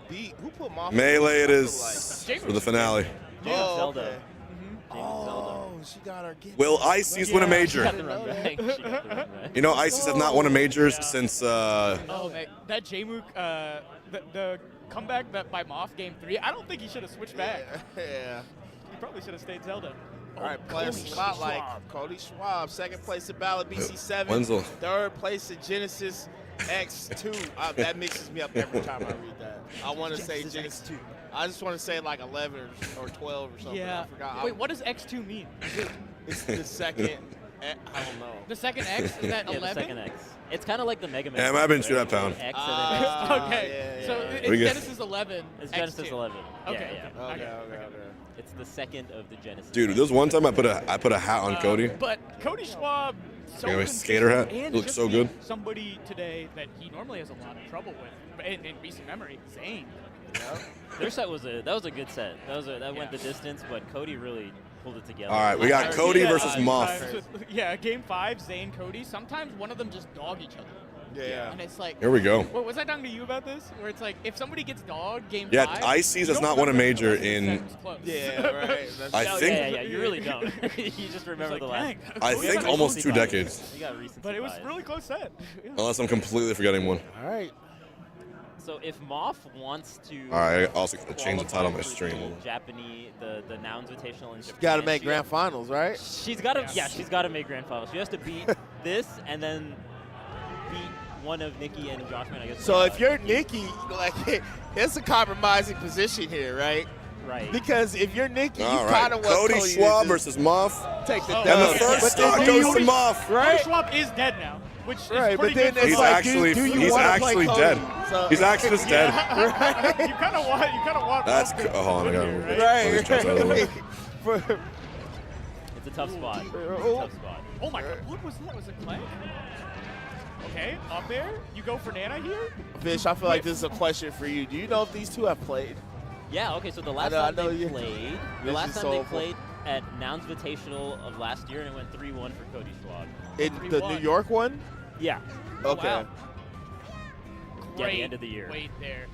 put Moff Melee it in is for the finale. Oh, Zelda. okay. Oh, she got her gift. Will Ices win a major? You know, Ices have not won a major since. Oh, man, that J-Mook, the comeback by Moff game 3, I don't think he should have switched back. Yeah. He probably should have stayed Zelda. All right, player spotlight. Cody Schwab, second place at Ballot BC7. Wenzel. Third place at Genesis X2. That mixes me up every time I read that. I want to say Genesis X2. I just want to say like 11 or 12 or something. Yeah. I forgot. Wait, what does X2 mean? It's the second. I don't know. The second X? Is that 11? The second X. It's kind of like the Mega Man. Yeah, I've been through that pound. X and then X2. Okay, so it's Genesis 11. It's Genesis 11. Okay. Okay. It's the second of the Genesis. Dude, there was one time I put a hat on Cody. But Cody Schwab, so Anyway, skater hat. and It looks just so beat good. Somebody today that he normally has a lot of trouble with in recent memory, Zane. Their set was a good set. That went the distance, but Cody really pulled it together. All right, we got Cody versus Moff. Yeah, game 5, Zane, Cody. Sometimes one of them just dog each other. Yeah. And it's like, Here we go. What was I talking to you about this? Where it's like, if somebody gets dogged game 5. Yeah, Ices has not won a major in. Yeah, right. I think. Yeah, you really don't. You just remember the last. I think almost 2 decades. You got recent. But it was a really close set. Yeah. Unless I'm completely forgetting one. All right. So if Moff wants to. All right, I also change the title on my stream. Japanese, the Now Invitational in Japan. Got to make grand finals, right? She's got to. Yeah, she's got to make grand finals. She has to beat this and then beat one of Nikki and Joshman, I guess. So if you're Nikki, like, it's a compromising position here, right? Right. Because if you're Nikki, you All kind right, of want Cody Schwab versus Moff. take the dub. And the first stock goes to Moff. Right? Cody Schwab is dead now, which is Right, but pretty then good for it's He's like, actually do you he's wanna play actually Cody? dead. So- He's actually just dead. You kind of want. That's hold on, I gotta move it. Right. Let me try something else. It's a tough spot. It's a tough spot. Oh my God, what was that? Was it Clank? Okay, up there. You go for Nana here? Fish, I feel like this is a question for you. Do you know if these two have played? Yeah, okay, so the last I time know they you- played, at Nouns Invitational of last year, and it went 3-1 for Cody Schwab. In the New York one? Yeah. Okay. Yeah, Great the end of the year. wait there.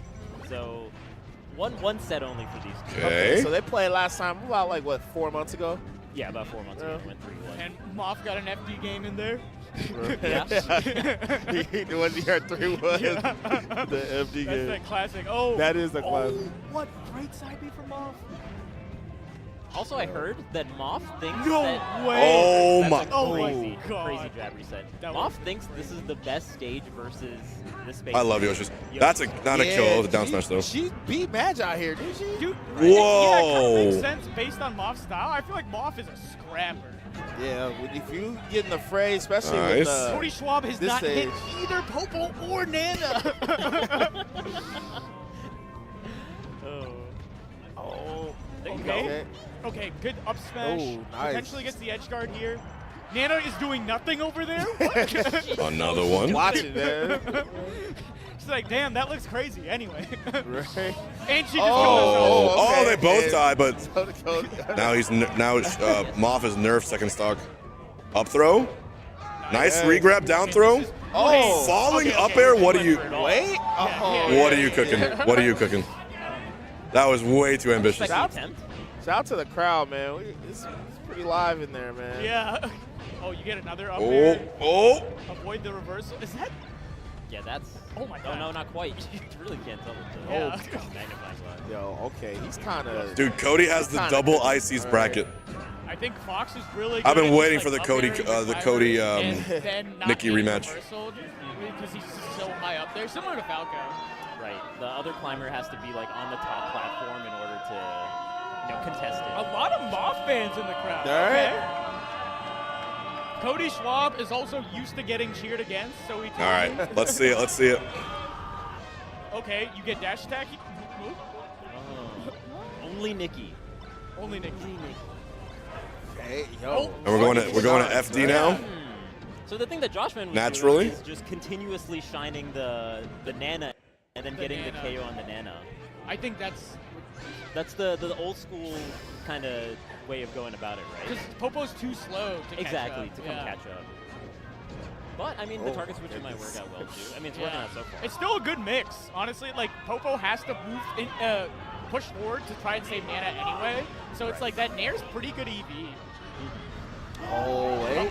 So one set only for these two. Okay. So they played last time about like what, 4 months ago? Yeah, about 4 months ago. It went 3-1. And Moff got an FD game in there. Yeah. The one you heard 3-1. Yeah. The FD That's game. that classic. Oh. That is the classic. What great side B from Moff. Also, I heard that Moff thinks No that... way! Oh my! Crazy, God. crazy jab reset. Moff thinks this is the best stage versus the space. I love Yoshi's. That's not a kill. It was a down smash though. She beat Magi out here, did she? Dude, Whoa. Yeah, it kind of makes sense based on Moff's style. I feel like Moff is a scrapper. Yeah, if you get in the fray, especially with Cody Schwab has not hit either Popo or Nana. Oh. Okay. Okay, good up smash. Oh, nice. Potentially gets the edge guard here. Nana is doing nothing over there. What? Another one. Watch it, man. She's like, damn, that looks crazy. Anyway. Right. And she just killed herself. Oh, they both died, but now Moff is nerfed second stock. Up throw. Nice regrab, down throw. Oh. Falling up air. What are you? Wait. Oh. What are you cooking? What are you cooking? That was way too ambitious. Shout out to the crowd, man. It's pretty live in there, man. Yeah. Oh, you get another up air. Avoid the reversal. Is that? Yeah, that's... Oh my god. No, not quite. You really can't tell it. Yeah. Magnifying glass. Yo, okay, he's kind of... Dude, Cody has the double ICs bracket. I think Fox is really good. I've been at waiting just, for the like, Cody, up airing the his Cody, fiber and then not Nikki hitting rematch. reversal because he's just so high up there, similar to Falco. Right. The other climber has to be like on the top platform in order to, contest it. A lot of Moff fans in the crowd. All right. Okay. Cody Schwab is also used to getting cheered against, so he. All right, let's see it. Let's see it. Okay, you get dash attack. Only Nikki. Only Nikki. Hey, yo. And we're going to FD now. So the thing that Joshman was Naturally? doing is just continuously shining the Nana and then getting the KO on the Nana. I think that's the old school kind of way of going about it, right? because Popo's too slow to Exactly, catch up. to come catch up. But, I mean, the target switching might work out well, too. I mean, it's working out so far. It's still a good mix. Honestly, like, Popo has to move in, push forward to try and save Nana anyway. So it's like that Nair's pretty good EV. Oh, wait.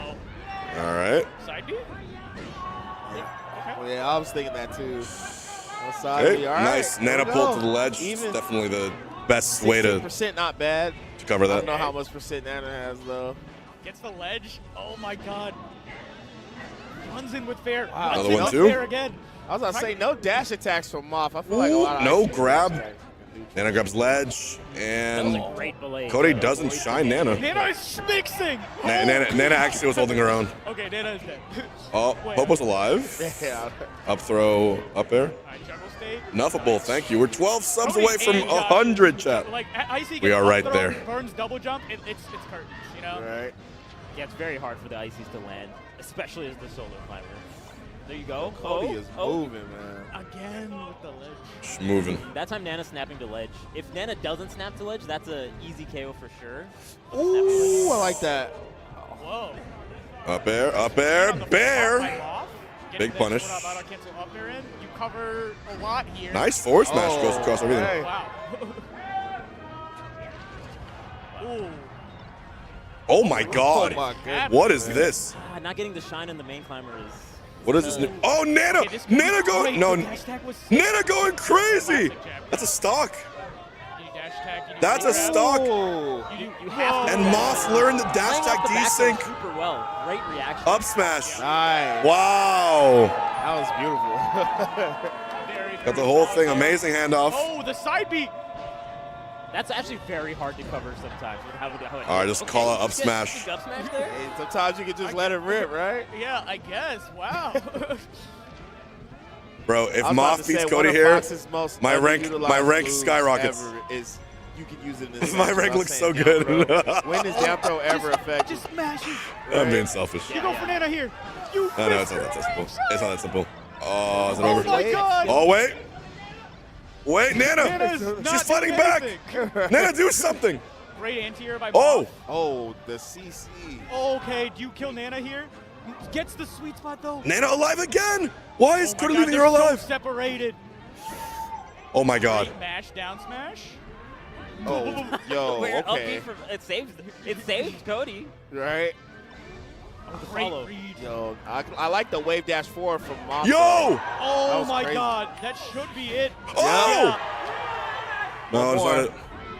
All right. Side B? Oh, yeah, I was thinking that too. Side Okay, B, all right. nice Nana pull to the ledge. It's definitely the best way to 16% not bad. cover I that. don't know how much percent Nana has, though. Gets the ledge. Oh, my God. Runs in with fair. Wow. Another Runs in one, with too? fair again. I was about to say, no dash attacks from Moff. I feel like a lot of No ice grab. attacks. Nana grabs ledge, and That was a great belay. Cody doesn't shine Nana. Nana is mixing. Nana actually was holding her own. Okay, Nana is dead. Oh, Wait. Popo's alive. Yeah. Up throw, up air. Alright, juggle state. Nuffable, thank you. We're 12 subs Cody away from and Josh. 100, chat. Like, Icy We gets are up right throw, there. Burns double jump. It's curtains, you know? Right. Yeah, it's very hard for the Ices to land, especially as the solo climber. There you go. Cody is moving, man. Again with the ledge. Just moving. That time Nana snapping to ledge. If Nana doesn't snap to ledge, that's a easy KO for sure. Ooh, I like that. Whoa. Up air, bear. Big punish. Cancel up air in. You cover a lot here. Nice forward smash goes across everything. Hey. Wow. Ooh. Oh my god. Oh my goodness. What is this? Not getting the shine in the main climber is... What is this new? Oh, Nana! Okay, this could Nana be going, great. no, The dash attack was sick. Nana going crazy! Classic jab. That's a stock. You dash attack, you do That's a grab. stock. You have to And Moff learned the dash Playing off attack the back desync. super well. Great reaction. Up smash. Nice. Wow. That was beautiful. Very, Got the very whole solid thing, there. amazing handoff. Oh, the side beat. That's actually very hard to cover sometimes. With how it All right, just call out up you get smash. up smash there? Hey, sometimes you can just let it rip, right? Yeah, I guess. Wow. Bro, if I was about Moff to beats say, Cody one of here, Fox's most my rank underutilized moves skyrockets. ever is you can use it in this. My match. rank I'm looks saying so down good. throw. When is down throw ever effective? Just smash it. I'm being selfish. You go for Nana here. You No, it's not that simple. It's not that simple. Oh, is it over? my God. Oh, wait. Wait, Nana Nana. is not She's fighting doing back. anything. Nana, do something. Great anti-air by Oh. Oh, the CC. Moff. Okay, do you kill Nana here? Gets the sweet spot though. Nana alive again. Why is Oh my Cody God, leaving her they're so alive? separated. Oh my God. Great mash down smash. Oh, yo, Where okay. up from, it saved Cody. Right? Great Follow. read. Yo, I like the wave dash forward from Moff. Yo. That Oh was my crazy. God, that should be it. Oh. Yeah. No, it's not it.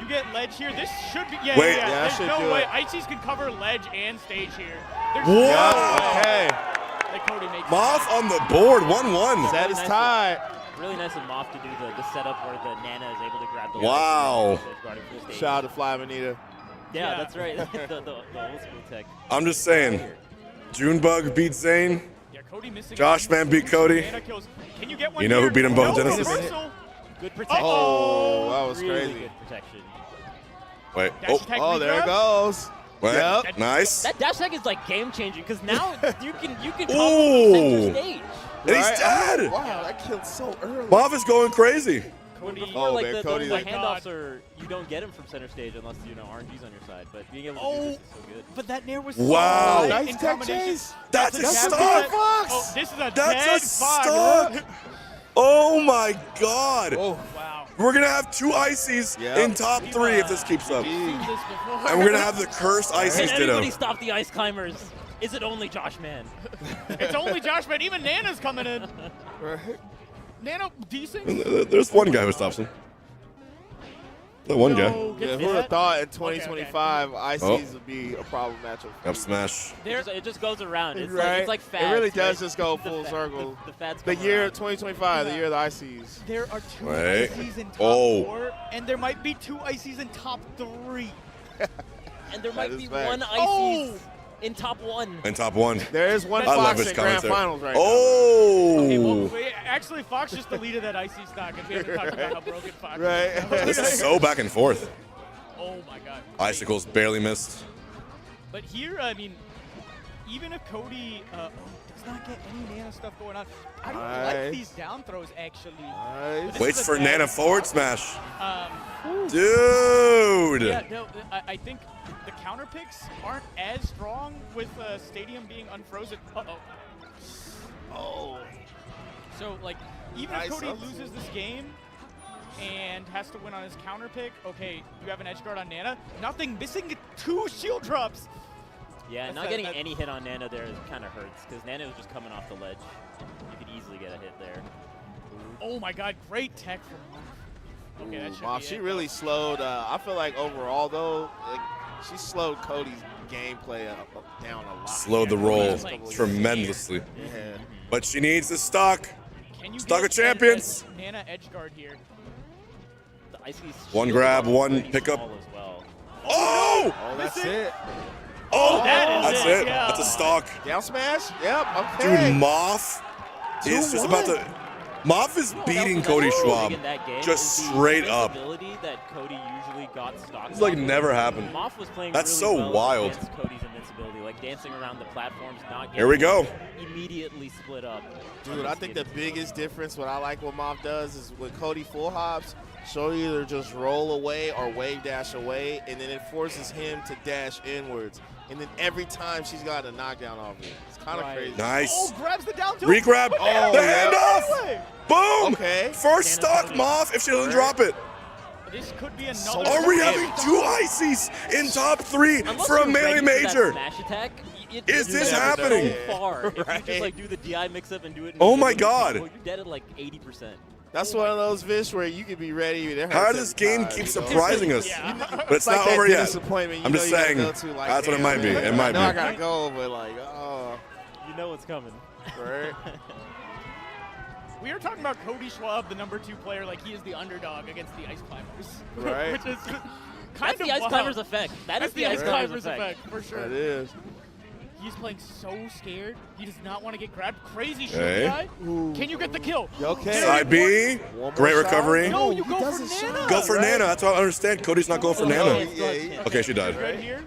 You get ledge here. This should be. Yeah, Wait. yeah. Yeah, There's should no do way. it. Ices can cover ledge and stage here. There's Wow. no way Okay. that Cody makes Moth on the board, 1-1. That is tied. Really nice of Moth to do the setup where the Nana is able to grab the Wow. Shout out to Fly Manita. Yeah, that's right. the old school tech. I'm just saying, Junebug beat Zane. Yeah, Cody missing. Josh Man beat Cody. Nana kills. Can you get one You know who here? beat them both, No, Genesis? reversal. Good protection. Oh, that was really crazy. Good protection. Wait. Dash attack Oh, there it goes. Wait. Yep. Nice. That dash attack is like game changing because now you can Ooh. combo center stage. And he's Right? dead. Wow, that killed so early. Moth is going crazy. Before, Oh, like man, the Cody's the like, handoffs are you don't get them from center stage unless RNG's on your side. But being able to do this is so good. But that nair was Wow. so Nice in tech combination. chase. That's a jab stock. attack. Oh, this is a That's dead a fog. stock. Oh my God. Oh, Wow. We're going to have 2 Ices Yep. in top 3 if this keeps up. Seen this before. And we're going to have the cursed Ices Can ditto. anybody stop the ice climbers? Is it only Josh Man? It's only Josh, but even Nana's coming in. Nana, decent. There's one guy who stops him. The one guy. Yeah, who would have thought in 2025 ICs would be a problem matchup? Up smash. It just goes around. It's Right? like fads. It really does right? just go The full circle. The fads The come year around. 2025, the year of the ICs. There are 2 Wait. ICs in top Oh. 4, and there might be 2 ICs in top 3. And there might is be fact. one Oh! ICs in top 1. In top 1. There is one I love Fox his in grand commentary. finals right Oh. Okay, well, actually, Fox just deleted that IC stock, and we haven't talked about how broken Fox now. Right. is. This is so back and forth. Oh my God. Icicles barely missed. But here, I mean, even if Cody does not get any Nana stuff going on, I don't like Nice. these down throws actually. Nice. But this Waits is a for bad- Nana forward smash. Um, Dude. yeah, no, I think the counter picks aren't as strong with Stadium being unfrozen. Oh. So, like, even Nice if Cody up. loses this game and has to win on his counter pick, okay, you have an edge guard on Nana. Nothing, missing 2 shield drops. Yeah, That's not a- getting that- any hit on Nana there kind of hurts because Nana was just coming off the ledge. You could easily get a hit there. Oh my God, great tech from Moth. Okay, that should Moth, be she it. really slowed. I feel like overall though, like, she slowed Cody's gameplay down a lot. Slowed the roll Like, tremendously. Yeah. But she needs the stock. Can you Stock get of champions. Nana edge guard here. The IC's One shield grab, is one pretty pickup. small as well. Oh! Oh, that's it. Oh! that is That's it, it. yeah. That's a stock. Down smash? Yep, okay. Dude, Moth is just about to. Moth is beating Cody Schwab In that game just is the straight up. invincibility that Cody usually got stocked It's like off of. never happened. Moth was playing That's really so well wild. against Cody's invincibility, like dancing around the platforms, not getting Here we go. immediately split up. Dude, I think the biggest difference, what I like what Moth does is with Cody full hops, she'll either just roll away or wave dash away, and then it forces him to dash inwards. And then every time she's got a knockdown off it. It's kind of crazy. Nice. Oh, grabs the down tilt. Regrab. But Oh, Nana the went handoff. away. Boom! Okay. First stock, Moth, if she doesn't drop it. This could be another. Are we having 2 ICs in top 3 Unless for a you're melee ready for that major? smash attack, Is this so happening? far. If you Right. just like do the DI mix-up and do it. Oh my God. You're dead at like 80%. That's one of those fish where you could be ready. It hurts How every does this game time, keep you know? surprising us? But it's like not that over yet. disappointment you I'm know just you gotta saying, go to, like, that's what it damn, might be. man. It might I know I be. gotta go, but like, oh. You know what's coming. Right? We are talking about Cody Schwab, the #2 player, like he is the underdog against the Ice Climbers. Right. Which is kind That's of the Ice wild. Climbers effect. That's Is the Ice Climbers effect, for sure. That is. He's playing so scared. He does not want to get grabbed. Crazy shot Okay. guy. Can you get the kill? Okay. Side B, One great more shot? recovery. No, you he go for doesn't Nana. shot. Go for Right. Nana. That's what I don't understand. Cody's not going for Nana. Yeah, Okay, she died. Good here.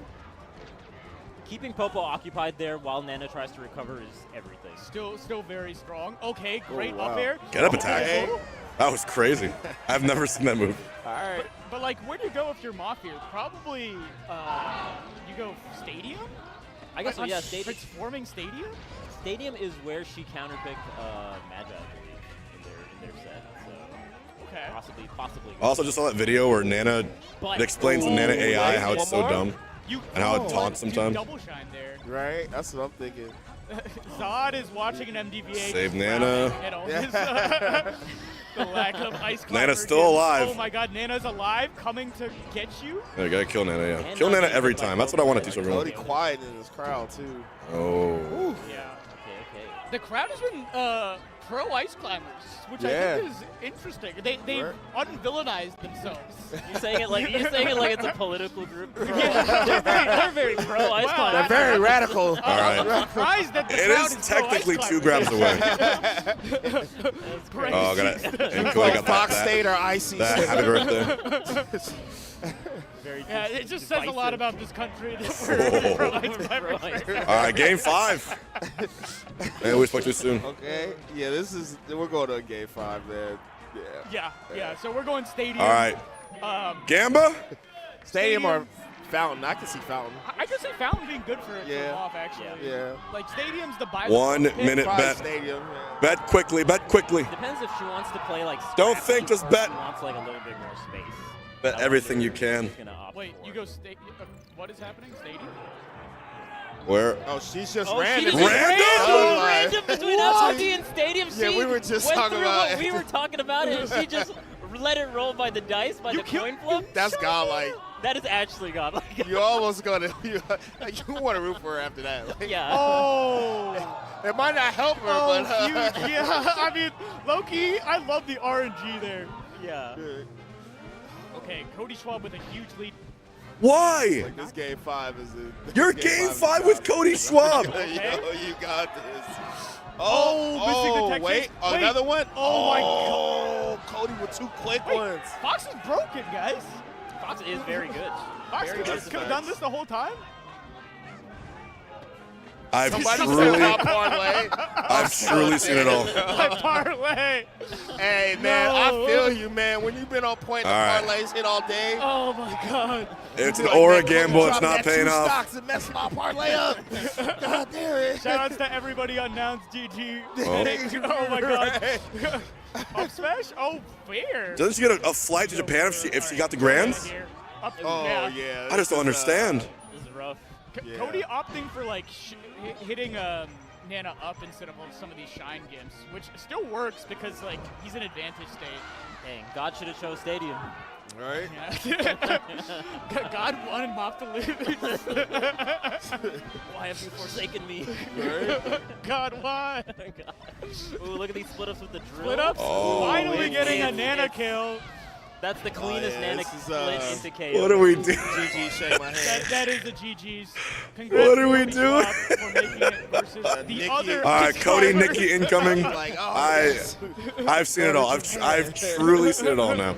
Keeping Popo occupied there while Nana tries to recover is everything. Still very strong. Okay, great wow. up air. Get up attack. Okay. That was crazy. I've never seen that move. All right. But like, where do you go if you're Moth here? Probably you go Stadium. I guess so, Like, yeah. on Stadium. Transforming Stadium. Stadium is where she counterpicked Magi, I believe, in their set. So Okay. possibly. I also just saw that video where Nana But- it explains the Nana AI how it's One so more? dumb and how it taunts You sometimes. double shine there. Right? That's what I'm thinking. Zod is watching an MDVA. Save just Nana. frowning at all Yeah. this. The lack of ice climber. Nana's still alive. Oh my God, Nana's alive, coming to get you. Yeah, you gotta kill Nana, yeah. Kill Nana every time. That's what I want to teach everyone. Cody quiet in this crowd, too. Oh. Yeah. Okay. The crowd has been pro ice climbers, which I think is interesting. They've unvillainized themselves. You're saying it like it's a political group. They're very pro ice climbers. They're very radical. All right. I'm surprised that the It crowd is pro technically ice 2 climbers. grams away. Great. Oh, I got it. And Cody got Fox that. State or icy That state. happy birthday. Yeah, it just says a lot about this country that we're pro ice climbers. All right, game 5. And we spoke too soon. Okay. Yeah, we're going to game 5, man. Yeah. So we're going stadium. All right. Gamba? Stadium or Fountain? I can see Fountain. I could see Fountain being good for off, actually. Yeah. Like, stadium's the buy. 1 minute Probably bet. Stadium, yeah. Bet quickly. Bet quickly. Depends if she wants to play like. Don't scrappy think, just or bet. She wants like a little bit more space. Bet everything you can. Wait, you go what is happening? Stadium? Where? Oh, she's just Oh, random. she just Oh, my. random between What? FOD and Stadium. Yeah, She we were just went talking through about what we were talking about, and she just let it roll by the dice, by the coin flip. That's godlike. That is actually godlike. You almost gonna you want to root for her after that. Like, Yeah. Oh. It might not help her, Oh, but huge. Yeah, I mean, low-key, I love the RNG there. Yeah. Okay, Cody Schwab with a huge lead. Why? Like this game 5 is You're game 5 with Cody Schwab. Yo, you got this. Missing the tech wait, chase. another one? Oh, my God. Cody with 2 quick Wait, ones. Fox is broken, guys. Fox is very good. Fox Very could good. have done this the whole time. I've Somebody truly said my parlay. I've truly seen it all. My parlay. Hey, man, No. I feel you, man. When you've been on point, the All right. parlays hit all day. Oh, my God. It's an Like, aura man, gamble. It's drop not that paying 2 off. stocks and mess my parlay up. God damn it. Shout outs to everybody announced GG. Oh. Oh, my God. Up smash? Oh, fair. Doesn't she get a flight to Japan if she got the grands? Up, Oh, yeah. I just don't understand. This is rough. Yeah. Cody opting for like hitting Nana up instead of some of these shine gimps, which still works because like he's in advantage state. Dang, God should have chose Stadium. Right? Yeah. God wanted Mop to live. Why have you forsaken me? Right? God, why? God. Ooh, look at these split ups with the drill. Split ups. Oh. Finally getting a It's- Nana kill. That's the cleanest Nana this is, split into KO. What do we do? GG, shake my hand. That is the GG's. Congrats What do we Cody do? Schwab for making it versus the Nikki. other. All right, Cody, subscriber. Nikki incoming. Like, oh, I've seen it all. I've truly seen it all now.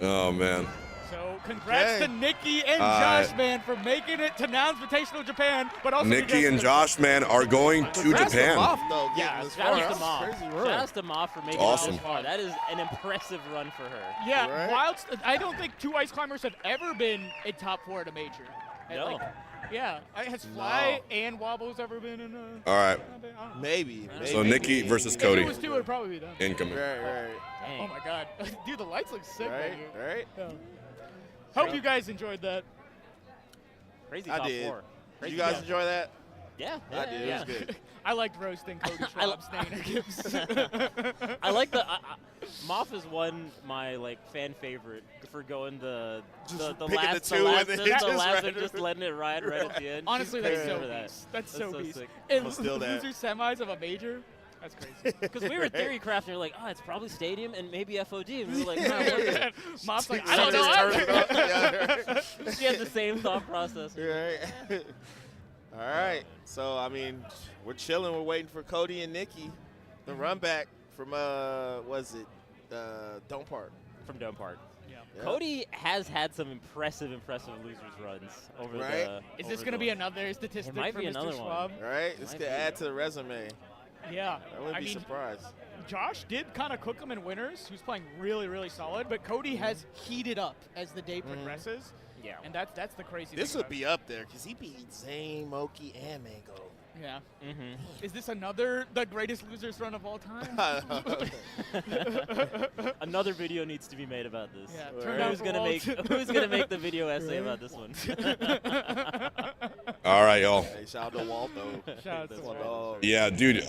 Oh man. So congrats Okay. to Nikki and All Josh, man, for making it to Now Invitational Japan, but also Nikki and Josh, man, are going to Congrats to Japan. Moff, though, Yeah, getting this shout far. out to Moff. Crazy Shout run. out to Moff for making Awesome. it this far. That is an impressive run for her. Yeah, Right? whilst I don't think 2 ice climbers have ever been a top 4 at a major. And, No. Yeah, has Fly and Wobbles ever been in a? All right. Maybe. So Nikki versus If Cody it was 2, it'd probably be done. incoming. Right. Oh my God, dude, the lights look sick right here. Right? Yeah. Hope you guys enjoyed that. Crazy I top did. 4. Did Crazy you guys top enjoy that? Yeah, I did. It was good. I liked roasting Cody Schwab's Nana gifts. I like the Moff is my like fan favorite for going the picking last the two and then just and just letting it ride right at the end. Honestly, She's that's crazy so for that. beast. That's so beast. sick. And I'll steal that. loser semis of a major. That's crazy. Because we were theory crafting, we were like, oh, it's probably Stadium and maybe FOD. And we were like, no, what is it? Mom's like, I don't know. She had the same thought process. Right. All right. So, I mean, we're chilling. We're waiting for Cody and Nikki, the run back from, was it, Dome Park? From Dome Park. Yeah. Cody has had some impressive losers runs over the. Is this going to be another statistic It might for be Mr. another Schwab? one. Right? This could add to the resume. Yeah. I wouldn't be mean, surprised. Josh did kind of cook him in winners. He was playing really, really solid, but Cody has heated up as the day progresses. Yeah. And that's the crazy This thing would about be up there because he beat Zane, Moki, and Mango. it. Yeah. Is this the greatest losers run of all time? Another video needs to be made about this. Yeah, turn down Who's for gonna Walt. who's gonna make the video essay about this one? All right, y'all. Hey, shout out to Walt, though. Shout out to Walt. Yeah, dude.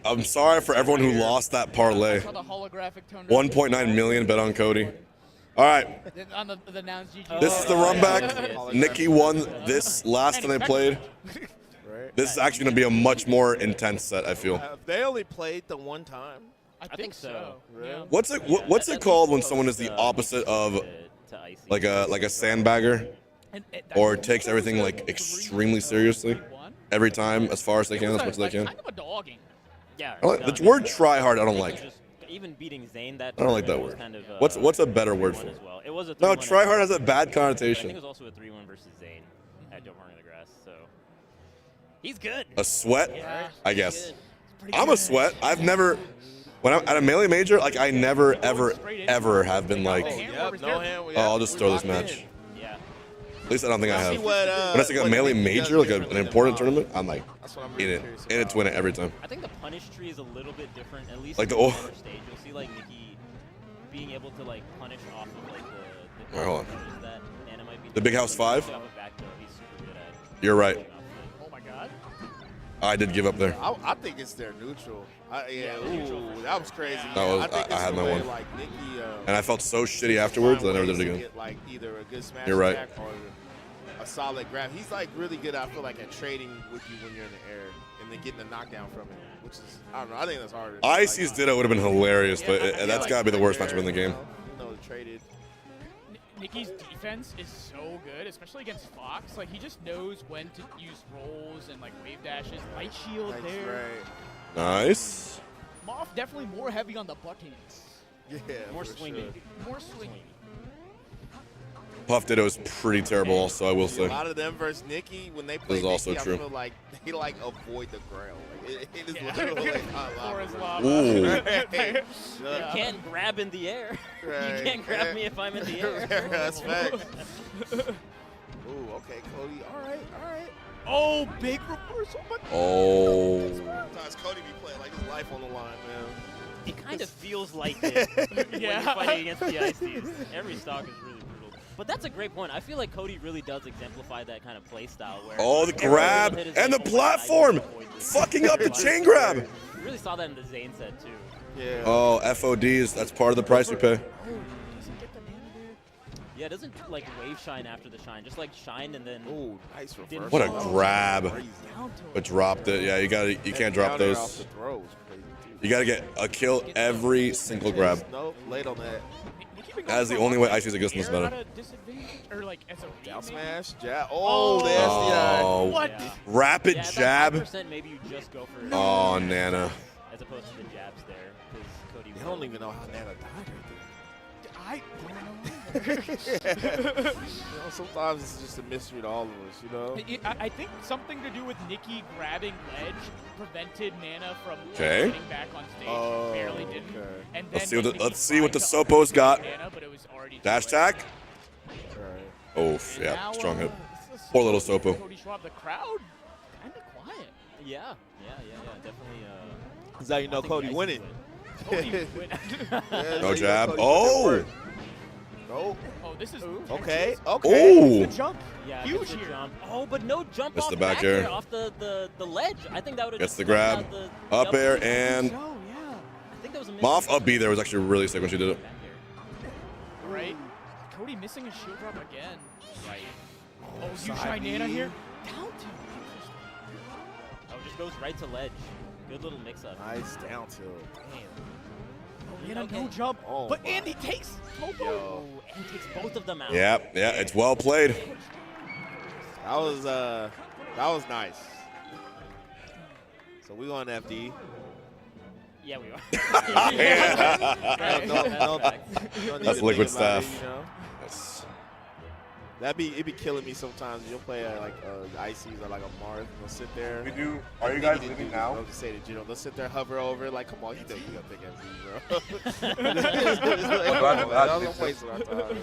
I'm sorry for everyone who lost that parlay. The holographic tone. 1.9 million bet on Cody. All right. On the announced GG. This is the run back. Nikki won this last time they played. This is actually going to be a much more intense set, I feel. They only played the one time. I think so. Yeah. What's it called when someone is the opposite of like a sandbagger or takes everything like extremely seriously every time as far as they can, as much as they can? Kind of a dogging. Yeah. The word try hard I don't like. Even beating Zane that I don't like that was word. Kind of, what's a better word for it? It was a No, 3-1 try hard has a against- bad I connotation. think it was also a 3-1 versus Zane at Don't Run in the Grass. So he's good. A sweat? Yeah, I guess. I'm a sweat. I've never, when I'm at a melee major, like I never, ever have been like, oh, I'll just throw this match. Yeah. At least I don't think I have. See what, When it's like a melee major, like an important tournament, I'm like in it to win it every time. I think the punish tree is a little bit different, at least Like in the- the center stage. You'll see like Nikki being able to like punish off of like the All right, hold on. punches that Nana might be The Big doing. House 5? Off of back throw, he's super good at. You're right. Oh my God. I did give up there. I think it's their neutral. Ooh, that was crazy. That was- I think I it's had the my way, one. Like, Nikki, And I felt so shitty afterwards that I never did it to again. Get, like, either a good smash You're right. attack or a solid grab. He's like really good. I feel like at trading with you when you're in the air and then getting a knockdown from him, which is I don't know. I think that's harder. Icy's Ditto would have been hilarious, but I feel that's like got to be the worst there, matchup in the game. You know, traded. Nikki's defense is so good, especially against Fox. Like he just knows when to use rolls and like wave dashes, light shield there. Nice. Moth definitely more heavy on the buttons. Yeah, more for swinging. sure. More swinging. Puff Ditto is pretty terrible also, I will A say. lot of them versus Nikki, when they play is also Nikki, true. I feel like they like avoid the ground. Like it is Yeah. literally like Floor is lava. lava. Ooh. Right. You can't grab in the air. Right. You can't grab me if I'm in the air. That's facts. Ooh, okay, Cody. All right. Oh, big reversal. Oh. Sometimes Cody be playing like his life on the line, man. It kind of feels like it when you're fighting against the ICs. Every stock is really brutal. But that's a great point. I feel like Cody really does exemplify that kind of play style where Oh, the grab and the platform. Fucking up the chain grab. You really saw that in the Zane set too. Yeah. Oh, FODs, that's part of the price we pay. Yeah, it doesn't like wave shine after the shine, just like shine and then. Ooh, nice reverse. What a grab. But dropped it. Yeah, you can't drop those. Off the throw was crazy too. You got to get a kill every single grab. Nope, late on that. That is the only way Icy's against this meta. Or like Down smash, jab. Oh, the SDI. Oh, What? rapid Yeah, at jab. that 5%, maybe you just go for. Oh, Nana. As opposed to the jabs there, because Cody. I don't even know how Nana died I right there. Sometimes it's just a mystery to all of us, you know? I think something to do with Nikki grabbing ledge prevented Nana from Okay. getting back on stage. Oh, Barely didn't. okay. And Let's then see what the Nikki tried to Sopo's got. Nana, but it was already Dash too late. attack. Oh, yeah, strong hit. Poor little Sopo. Cody Schwab, the crowd kind of quiet. Yeah, definitely. That's how you know Cody winning. Cody win. No jab. Oh! No. Oh, this is Okay. Oh! the jump. Yeah, Huge gets the here. jump. Oh, but no jump Missed off the back air air. off the ledge. I think that would have Gets the grab. Up air and Oh, yeah. I think that was a miss. Moth up B there was actually really sick when she did it. Right. Cody missing a shield drop again. Right. Oh, you try Nana here. Down to. Oh, just goes right to ledge. Good little mix-up. Nice down tilt. Damn. Oh, Nana, no jump. Oh, But my. Andy takes Topo. Oh, and he takes both of them out. Yeah, it's well played. That was nice. So we on FD. Yeah, we are. That's liquid staff. That's it'd be killing me sometimes. You'll play like ICs or like a Marth, and they'll sit there. We do. Are you guys leaving now? I'll just say that they'll sit there, hover over, like, come on, you know you got big MV, bro. Don't waste our time, man.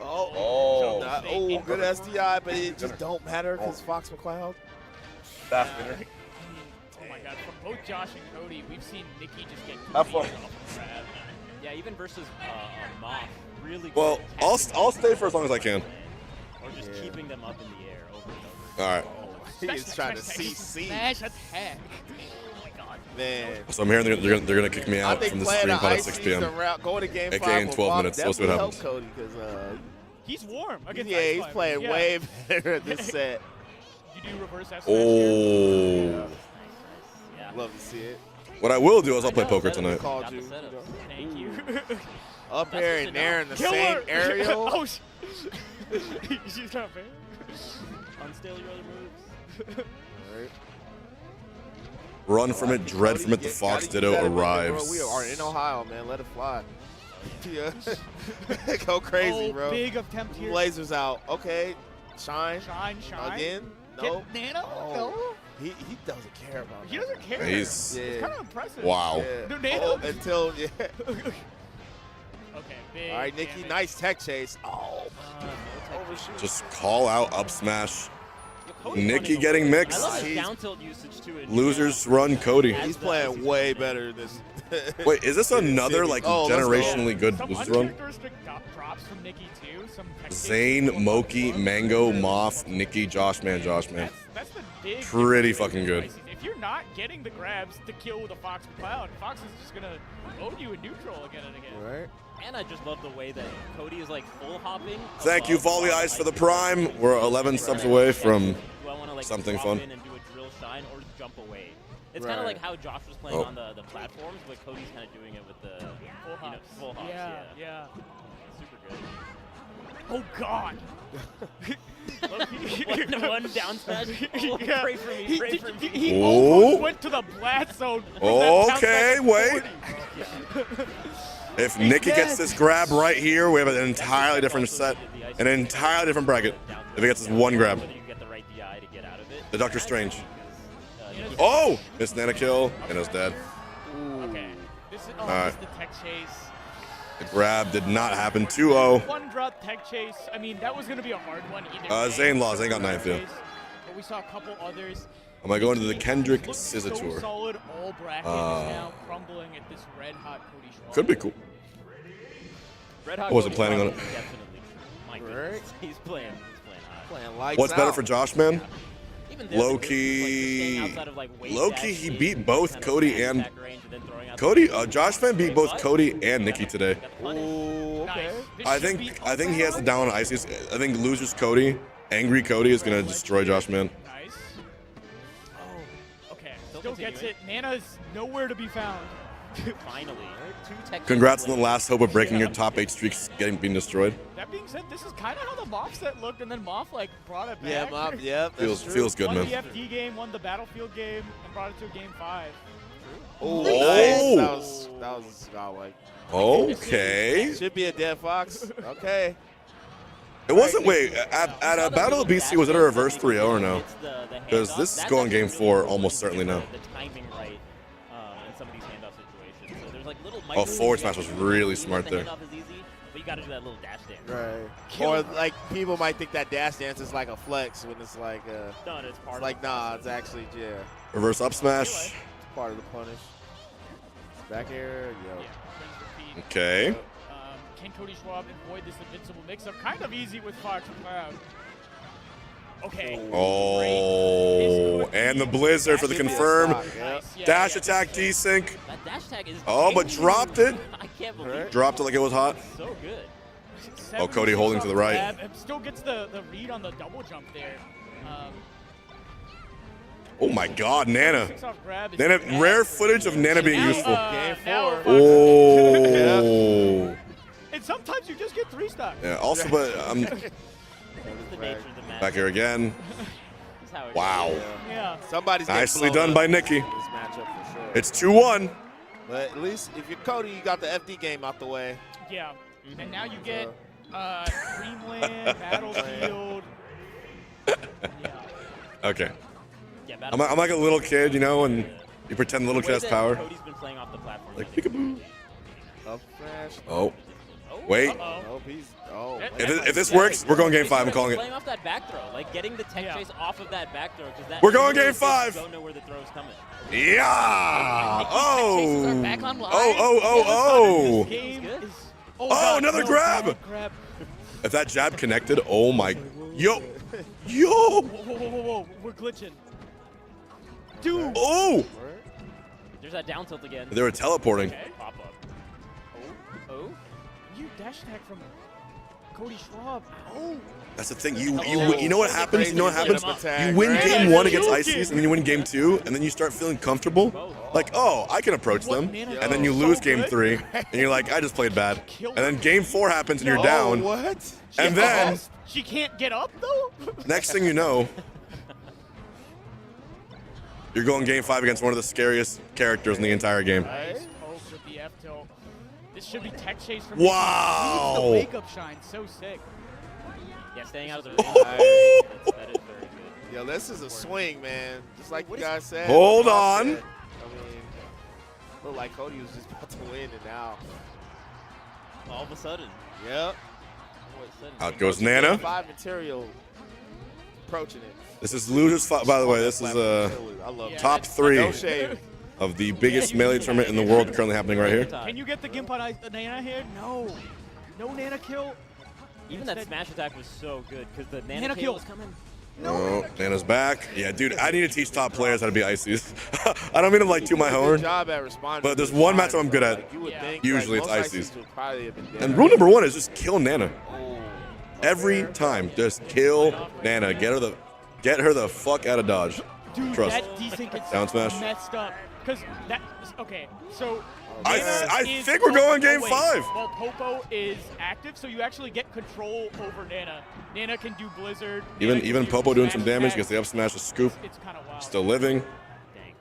Oh, good SDI, but it just don't matter because Fox McCloud. That's dinner. Oh my God! From both Josh and Cody, we've seen Nikki just get Have fun. off the grab. Yeah, even versus Moth, really good. Well, I'll stay for as long as I can. Or just keeping them up in the air over and over. All right. He is trying to CC. Smash attack. Oh my Man. So I'm hearing they're gonna kick me out from the stream pod at 6 p.m. Going to game AKA 5 in with 12 Bob minutes. We'll see what definitely happens. helped Cody because He's warm against yeah, Ice he's Climbers. playing Yeah. way better this set. You do reverse S Oh. Love to see it. What I will do is I'll play poker tonight. Called you. Thank you. Up air and there in the Killer. same aerial. Oh, she's not fair. Unstale your other moves. Run from it, dread from it. The Fox Ditto arrives. We are in Ohio, man. Let it fly. Yeah. Go crazy, bro. Big attempt here. Lasers out. Okay. Shine. Shine. Again. No. Get Nano? Oh. No. He doesn't care about He doesn't care. He's- It's kind of impressive. Wow. Yeah. No, Nano. Until, yeah. Okay, big. All right, Nikki. damage. Nice tech chase. Oh. Overshoot. Just call out up smash. Cody's Nikki running getting away. mixed. I love his down tilt usage too. in Losers run Cody. He's playing way better this. Wait, is this another like Oh, let's go. generationally good Some loser run? uncharacteristic drops from Nikki too. Some tech Zane, Moki, Mango, Moth, Nikki, Josh Man. That's the big. Pretty difference fucking in good. prices. If you're not getting the grabs to kill with a Fox McCloud, Fox is just gonna own you in neutral again and again. Right. And I just love the way that Cody is like full hopping. Thank you, Volley Ice, for the prime. We're 11 subs away from something drop fun. in and do a drill shine or jump away. It's kind of like how Josh was playing on the platforms, but Cody's kind of doing it with the full hops. Yeah. Super good. Oh God. one down smash. Oh, Yeah. Pray for me. Pray for me. He Oh. almost went to the blast zone. from that down Okay, smash wait. 40. If Nikki gets this grab right here, we have an entirely different set, an entirely different bracket. If he gets this one grab. The Doctor Strange. Oh! Missed Nana kill, and is dead. Okay. This is, All right. this is the tech chase. The grab did not happen. 2-0. One drop tech chase. I mean, that was going to be a hard one either. Zane lost. Zane got ninth, yeah. But we saw a couple others. Am I going to the Kendrick Looks Scissor so Tour? solid. All bracket is now crumbling at this red hot Cody Schwab. Could be cool. Red hot I wasn't Cody planning on it. Schwab is definitely. My goodness. He's playing high. Playing lights What's better out. for Josh, man? Even there, Low like, key, just staying outside of, like, wave low dash key, he speed, beat both kind of Cody back and attack range and then throwing out Cody. the- Josh fan beat both Cody and Nikki today. Ooh, okay. I think he has the down on ices. I think losers Cody, angry Cody is gonna destroy Josh, man. Nice. Oh, okay. Still gets it. Nana's nowhere to be found. Finally. Two tech Congrats on the last hope of breaking your top 8 streaks being destroyed. That being said, this is kind of how the Moff set looked, and then Moff like brought it back. Yeah, Moff. Yep. that's true. Feels good, won man. the FD game, won the Battlefield game, and brought it to a game 5. Oh, Oh. nice. That was godlike. Okay. Should be a dead fox. Okay. It wasn't. Wait, at a Battle of BC, was it a reverse 3-0 or no? Because this is going game 4 almost certainly now. The timing right in some of these handoff situations. So there's like little Oh, forward smash was really smart there. The handoff is easy, but you got to do that little dash dance. Right. Or like people might think that dash dance is like a flex when it's like No, it's part of like the nah, it's actually Reverse up smash. It's part of the punish. Back air, Okay. Can Cody Schwab avoid this invincible mix-up? Kind of easy with Fox McCloud. Okay. Oh, and the Blizzard for the confirm. Dash attack desync. That dash tag is Oh, but dropped it. I can't believe it. Dropped it like it was hot. So good. Oh, Cody holding to the right. Grab. Still gets the read on the double jump there. Oh my God, Nana. Six-off grab is Nana, bad. rare footage of Nana being Now, useful. now Oh. And sometimes you just get 3-stock. Yeah. Also, but back here again. Wow. Yeah. Somebody's getting Nicely blown done up by in Nikki. this matchup for sure. It's 2-1. But at least if you're Cody, you got the FD game out the way. Yeah. And now you get Dreamland, Battlefield. Okay. I'm like a little kid, you know, and you pretend the little kid has power. Cody's been playing off the platform. Like peekaboo. Up smash. Oh. Wait. Oh, he's. Oh. If this works, we're going game 5. I'm calling it. Playing off that back throw, like getting the tech chase off of that back throw, because that We're going game 5. Don't know where the throw's coming. Yeah. Chases are back online. Oh. Game is, Oh, another grab. If that jab connected, oh my. Yo. Whoa. We're glitching. Dude. Oh. There's that down tilt again. They were teleporting. Okay. Pop up. Oh. You dash attack from Cody Schwab. Oh. That's the thing. You know what happens? You know what happens? You win game 1 against Ices, and then you win game 2, and then you start feeling comfortable. Like, oh, I can approach them. And then you lose game 3, and you're like, I just played bad. And then game 4 happens, and you're down. What? And then She can't get up, though? next thing you know, you're going game 5 against one of the scariest characters in the entire game. Nice poke with the F tilt. This should be tech chase from Wow. The wake up shine, so sick. Yeah, staying out of the ring. That is very good. Yo, this is a swing, man. Just like you guys said. Hold on. I mean, looked like Cody was just about to win, and now. All of a sudden. Yep. Out goes Nana. 5 material approaching it. This is losers. By the way, this is top 3 of the biggest melee tournament in the world currently happening right here. Can you get the Gimp on Nana here? No. No Nana kill. Even that smash attack was so good because the Nana kill was coming. Oh, Nana's back. Yeah, dude, I need to teach top players how to be Ices. I don't mean to like toot my horn, but there's one matchup I'm good at. Usually it's Ices. And rule number 1 is just kill Nana. Every time, just kill Nana. Get her the fuck out of dodge. Dude, Trust. that desync gets Down smash. messed up. Because that, okay, so I think we're going game 5. Well, Popo is active, so you actually get control over Nana. Nana can do Blizzard. Even Popo doing some damage gets the up smash, a scoop. It's kind of wild. Still living. Dang.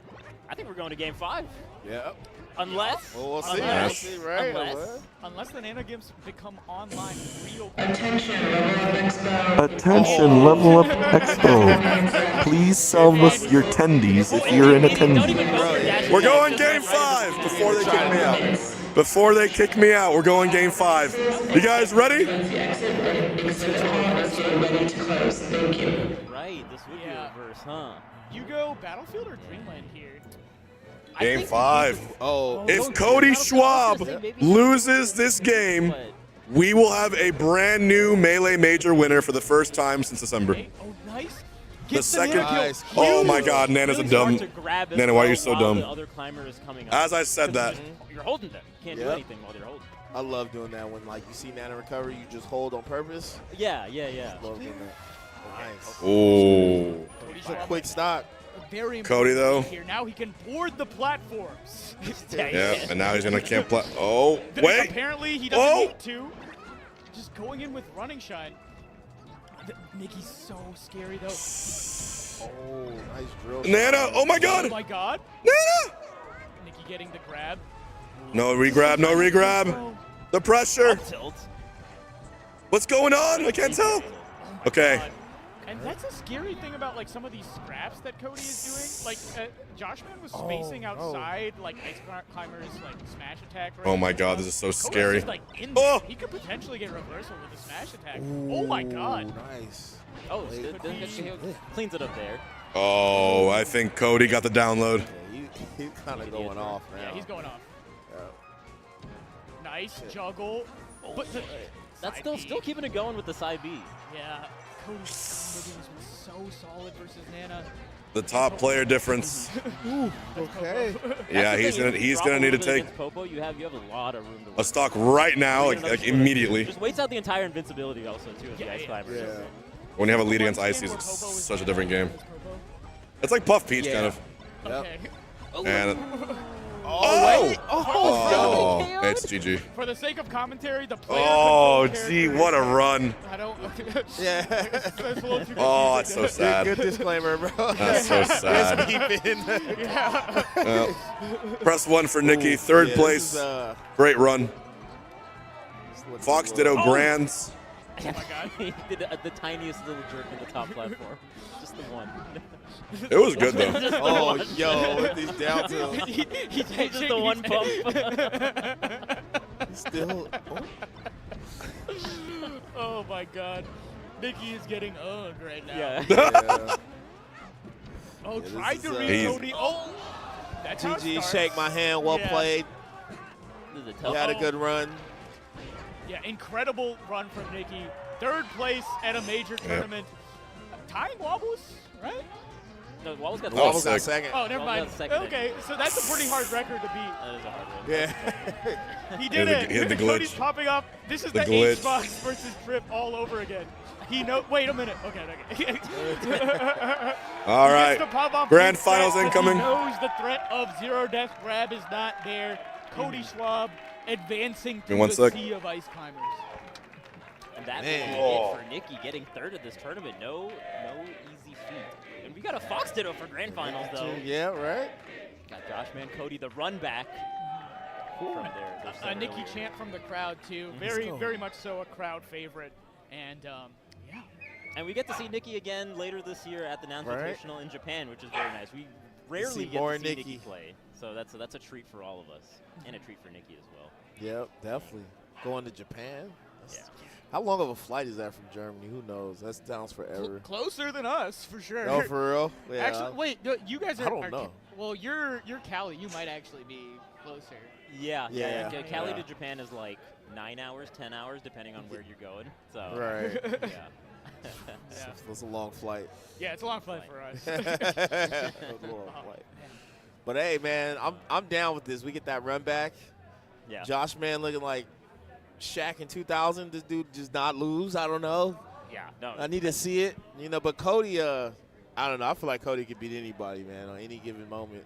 I think we're going to game 5. Yeah. Unless. Well, we'll see. Unless, We'll see, right? Unless the Nana Gimps become online real. Attention, Lvl Up Expo. Attention, Lvl Up Expo. Please sell us your tendies if you're an attendee. We're going game 5 before they kick me out. Before they kick me out, we're going game 5. You guys ready? Right, this would be reverse, huh? You go Battlefield or Dreamland here? Game 5. If Cody Schwab loses this game, we will have a brand new Melee Major winner for the first time since December. Oh, nice. The second. Oh my God, Nana's a dumb. Nana, why are you so dumb? As I said that. You're holding them. You can't do anything while you're holding. I love doing that when like you see Nana recover, you just hold on purpose. Yeah. Love doing that. Nice. Oh. It's a quick stock. Very Cody though. Here now he can board the platforms. Yeah, and now he's gonna camp. Oh wait. Apparently he doesn't need to. Just going in with running shine. Nikki's so scary though. Oh, nice drill. Nana, oh my God. Oh my God. Nana. Nikki getting the grab. No regrab, no regrab. The pressure. What's going on? I can't tell. Okay. And that's a scary thing about like some of these scraps that Cody is doing. Like Joshman was spacing outside like Ice Climber's like smash attack. Oh my God, this is so scary. Just, like, in there. He could potentially get reversal with a smash attack. Oh my God. Nice. Oh, cleans it up there. Oh, I think Cody got the download. Yeah, he's kind of going off now. Yeah, he's going off. Nice juggle. But that's still keeping it going with the side B. Yeah. Cody's combos was so solid versus Nana. The top player difference. Okay. Yeah, he's gonna need to take Popo, you have a lot of room to a stock right now, like immediately. Just waits out the entire invincibility also too of the Ice Climber. Yeah. When you have a lead against Ices, it's such a different game. It's like Puff Peach kind of. Okay. And it's GG. For the sake of commentary, the player. Oh, gee, what a run. I don't. Yeah. Oh, that's so sad. Good disclaimer, bro. That's so sad. Yeah. Well, press 1 for Nikki, third place. Great run. Fox Ditto Grands. Oh my God. He did the tiniest little jerk in the top platform. Just the one. It was good though. Oh, yo, with these down tilts. He takes just the one pump. Still. Oh my God. Nikki is getting ugh right now. Yeah. Oh, tried to read Cody. Oh, that's how it GG, starts. shake my hand, well played. You had a good run. Yeah, incredible run from Nikki. Third place at a major tournament. Tying wobbles, right? No, Wall's got Wall's second. got second. Oh, never Wall's mind. got second. Okay, so that's a pretty hard record to beat. That is a hard one. Yeah. He did it. He had the Cody's glitch. popping up. This is The the glitch. H-Box versus Trip all over again. Wait a minute. Okay. All He right. gets to pop off Grand big finals threat, but incoming. He knows the threat of zero death grab is not there. Cody Schwab advancing In to one the sec. sea of ice climbers. And that's Man. what it for Nikki, getting third at this tournament. No easy feat. And we got a Fox Ditto for grand finals, though. Yeah, right. Got Joshman Cody, the run back from their A Nikki chant from the crowd, too. Very much so a crowd favorite. And, yeah. And we get to see Nikki again later this year at the Invitational in Japan, which is very nice. We rarely see get more to see Nikki Nikki. play. So that's a treat for all of us. And a treat for Nikki as well. Yep, definitely. Going to Japan? Yeah. How long of a flight is that from Germany? Who knows? That sounds forever. Closer than us, for sure. Oh, for real? Yeah. Actually, wait, no, you guys are. I don't know. Well, you're Cali. You might actually be closer. Yeah. Cali Yeah. to Japan is like 9 hours, 10 hours, depending on where you're going. So Right. Yeah. That's a long flight. Yeah, it's a long flight for us. That's a long flight. But hey, man, I'm down with this. We get that run back. Yeah. Josh, man, looking like Shaq in 2000. This dude just not lose. I don't know. Yeah. No. I need to see it. But Cody, I don't know. I feel like Cody could beat anybody, man, on any given moment.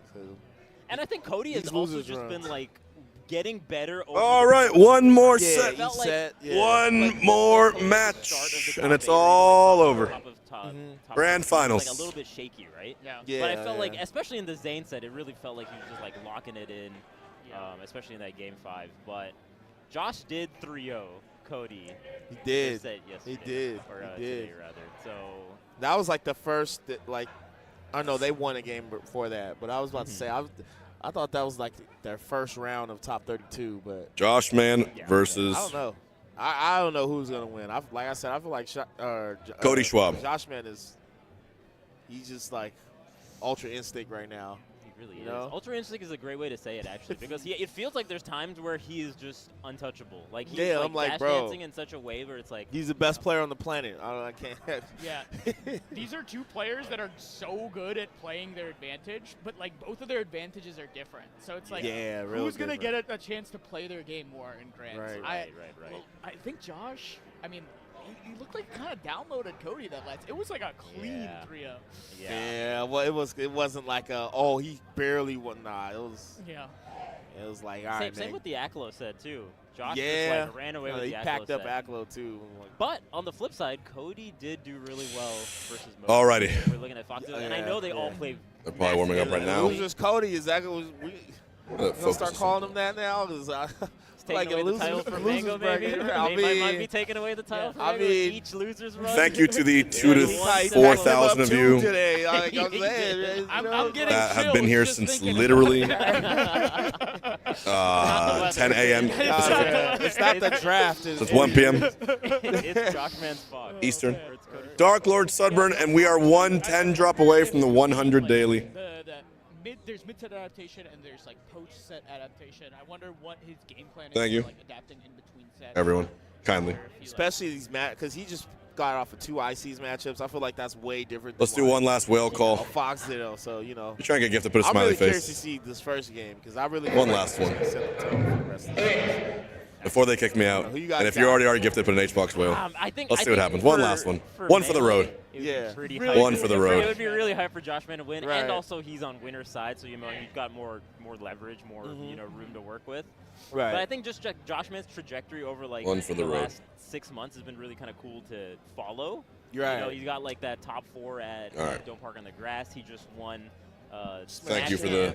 And I think Cody has These also losers just runs. been like getting better. Over All right, one more Yeah, set. each set, yeah. One more match, and it's all over. Top Grand finals. Like a little bit shaky, right? Yeah. But I felt like, especially in the Zane set, it really felt like he was just like locking it in, especially in that game 5. But Josh did 3-0 Cody. He did. This set yesterday, He did. Or He did. today, rather. So that was like the first, I know they won a game before that, but I was about to say, I thought that was like their first round of top 32, but Josh Man versus I don't know. I don't know who's gonna win. Like I said, I feel like Cody Schwab. Josh Man he's just like ultra instinct right now. he really is. know? Ultra Instinct is a great way to say it, actually, because it feels like there's times where he is just untouchable. Like he's Yeah, like, I'm like, dash bro, dancing in such a way where it's like He's the best player on the planet. I can't. Yeah. These are two players that are so good at playing their advantage, but like both of their advantages are different. So it's like, Yeah, real who's going to different. get a chance to play their game more in Grand? Right. Well, I think Josh, I mean, he looked like kind of downloaded Cody that last. It was like a clean 3-0. Yeah, well, it wasn't like he barely won. Nah, it was. Yeah. It was like, all right, same man. with the Acola set too. Josh Yeah, just like ran away with he the Acola packed up set. Acola too. I'm like, But on the flip side, Cody did do really well versus Mo. Alrighty. We're looking at Fox, and I know they all play. They're probably warming up right now. Losers Cody is that we gonna start calling him that now? Cause Taking away the title from Mango, maybe. Might be taking away the title from Mango. Each loser's run. Thank you to the 2,000 to 4,000 of you today. Like I'm saying, I'm getting that have been here since literally 10 a.m. It's not the draft. It's 1 p.m. It's Josh Man's Fox. Eastern. Dark Lord Sudburn, and we are 110 drop away from the 100 daily. There's mid-set adaptation and there's like post-set adaptation. I wonder what his game plan is. Thank you. For, like adapting in between sets. Everyone, kindly. Especially these because he just got off of 2 ICs matchups. I feel like that's way different. Let's do one last whale call. Fox did so You're trying to get Gift to put a I'm smiley really curious face. to see this first game because I really One last one. set the tone for the rest of the game. Before they kick me out. Who you guys And if you're got? already gifted, put an H-Box whale. I think Let's see what happens. One last one. One for the road. Yeah. One for the road. It would be really hard for Josh Man to win, Right. and also he's on winner's side, so you've got more leverage, more room to work with. Right. But I think just Josh Man's trajectory over like One for the road. last 6 months has been really kind of cool to follow. Right. You know, he's got like that top 4 at All right. Don't Park on the Grass. He just won. Thank you for the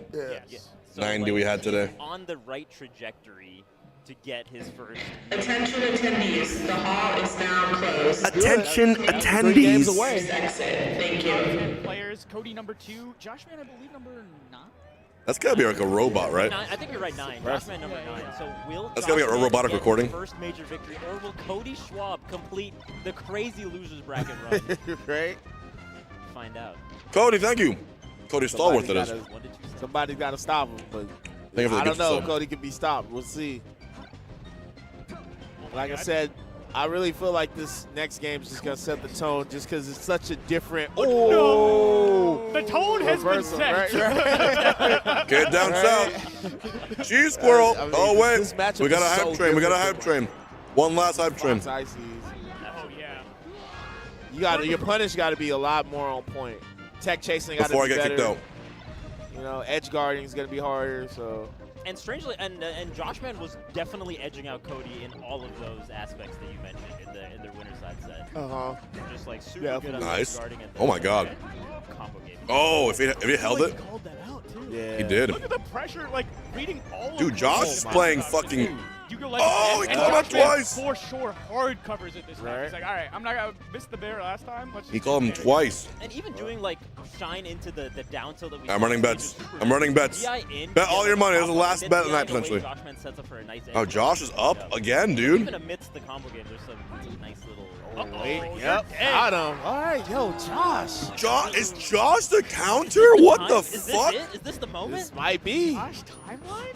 So, 90 we had today. he's on the right trajectory to get his first. Attention attendees, the hall is now closed. Attention attendees. Please exit. Thank you. 10 players. Cody number 2. Josh Man, I believe number 9. That's got to be like a robot, right? I think you're right, 9. Josh Man number 9. So will That's gotta be Josh a Man robotic get recording. his first major victory, or will Cody Schwab complete the crazy losers bracket run? Right. Find out. Cody, thank you. Cody Stallworth it is. Somebody's got to stop him, but Thank you for the I don't gift know. sub. Cody can be stopped. We'll see. Like I said, I really feel like this next game is just gonna set the tone, just because it's such a different. Oh! The tone has been set. Get down south. Cheese squirrel. I mean, Oh, wait. this matchup We got a is hype so train. We got a different hype train. One last hype train. Oh yeah. Your punish got to be a lot more on point. Tech chasing got to be Before I get better. kicked out. You know, edge guarding is going to be harder. So. And strangely, and Joshman was definitely edging out Cody in all of those aspects that you mentioned in their winner side set. Just like super good on Nice. guarding and Oh my God. combo game. Oh, if he held it. Called that out too. Yeah. He did. Look at the pressure, like reading all Dude, of Josh those is playing stuff. fucking. You go like Oh, he and called him out Joshman twice. For sure, hard covers it this time. He's like, all right, I'm not gonna miss the bear last time. Let's He just called him twice. And even doing like shine into the down tilt that we. I'm running bets. I'm running bets. Bet all your money. This is the last bet of the night, potentially. Joshman sets up for a nice Oh, Josh is up again, dude. Even amidst the combo game, there's some nice little. Yep. Got him. All right, yo, Josh. Is Josh the counter? What the Is this fuck? it? Is this the moment? This might be. Josh timeline?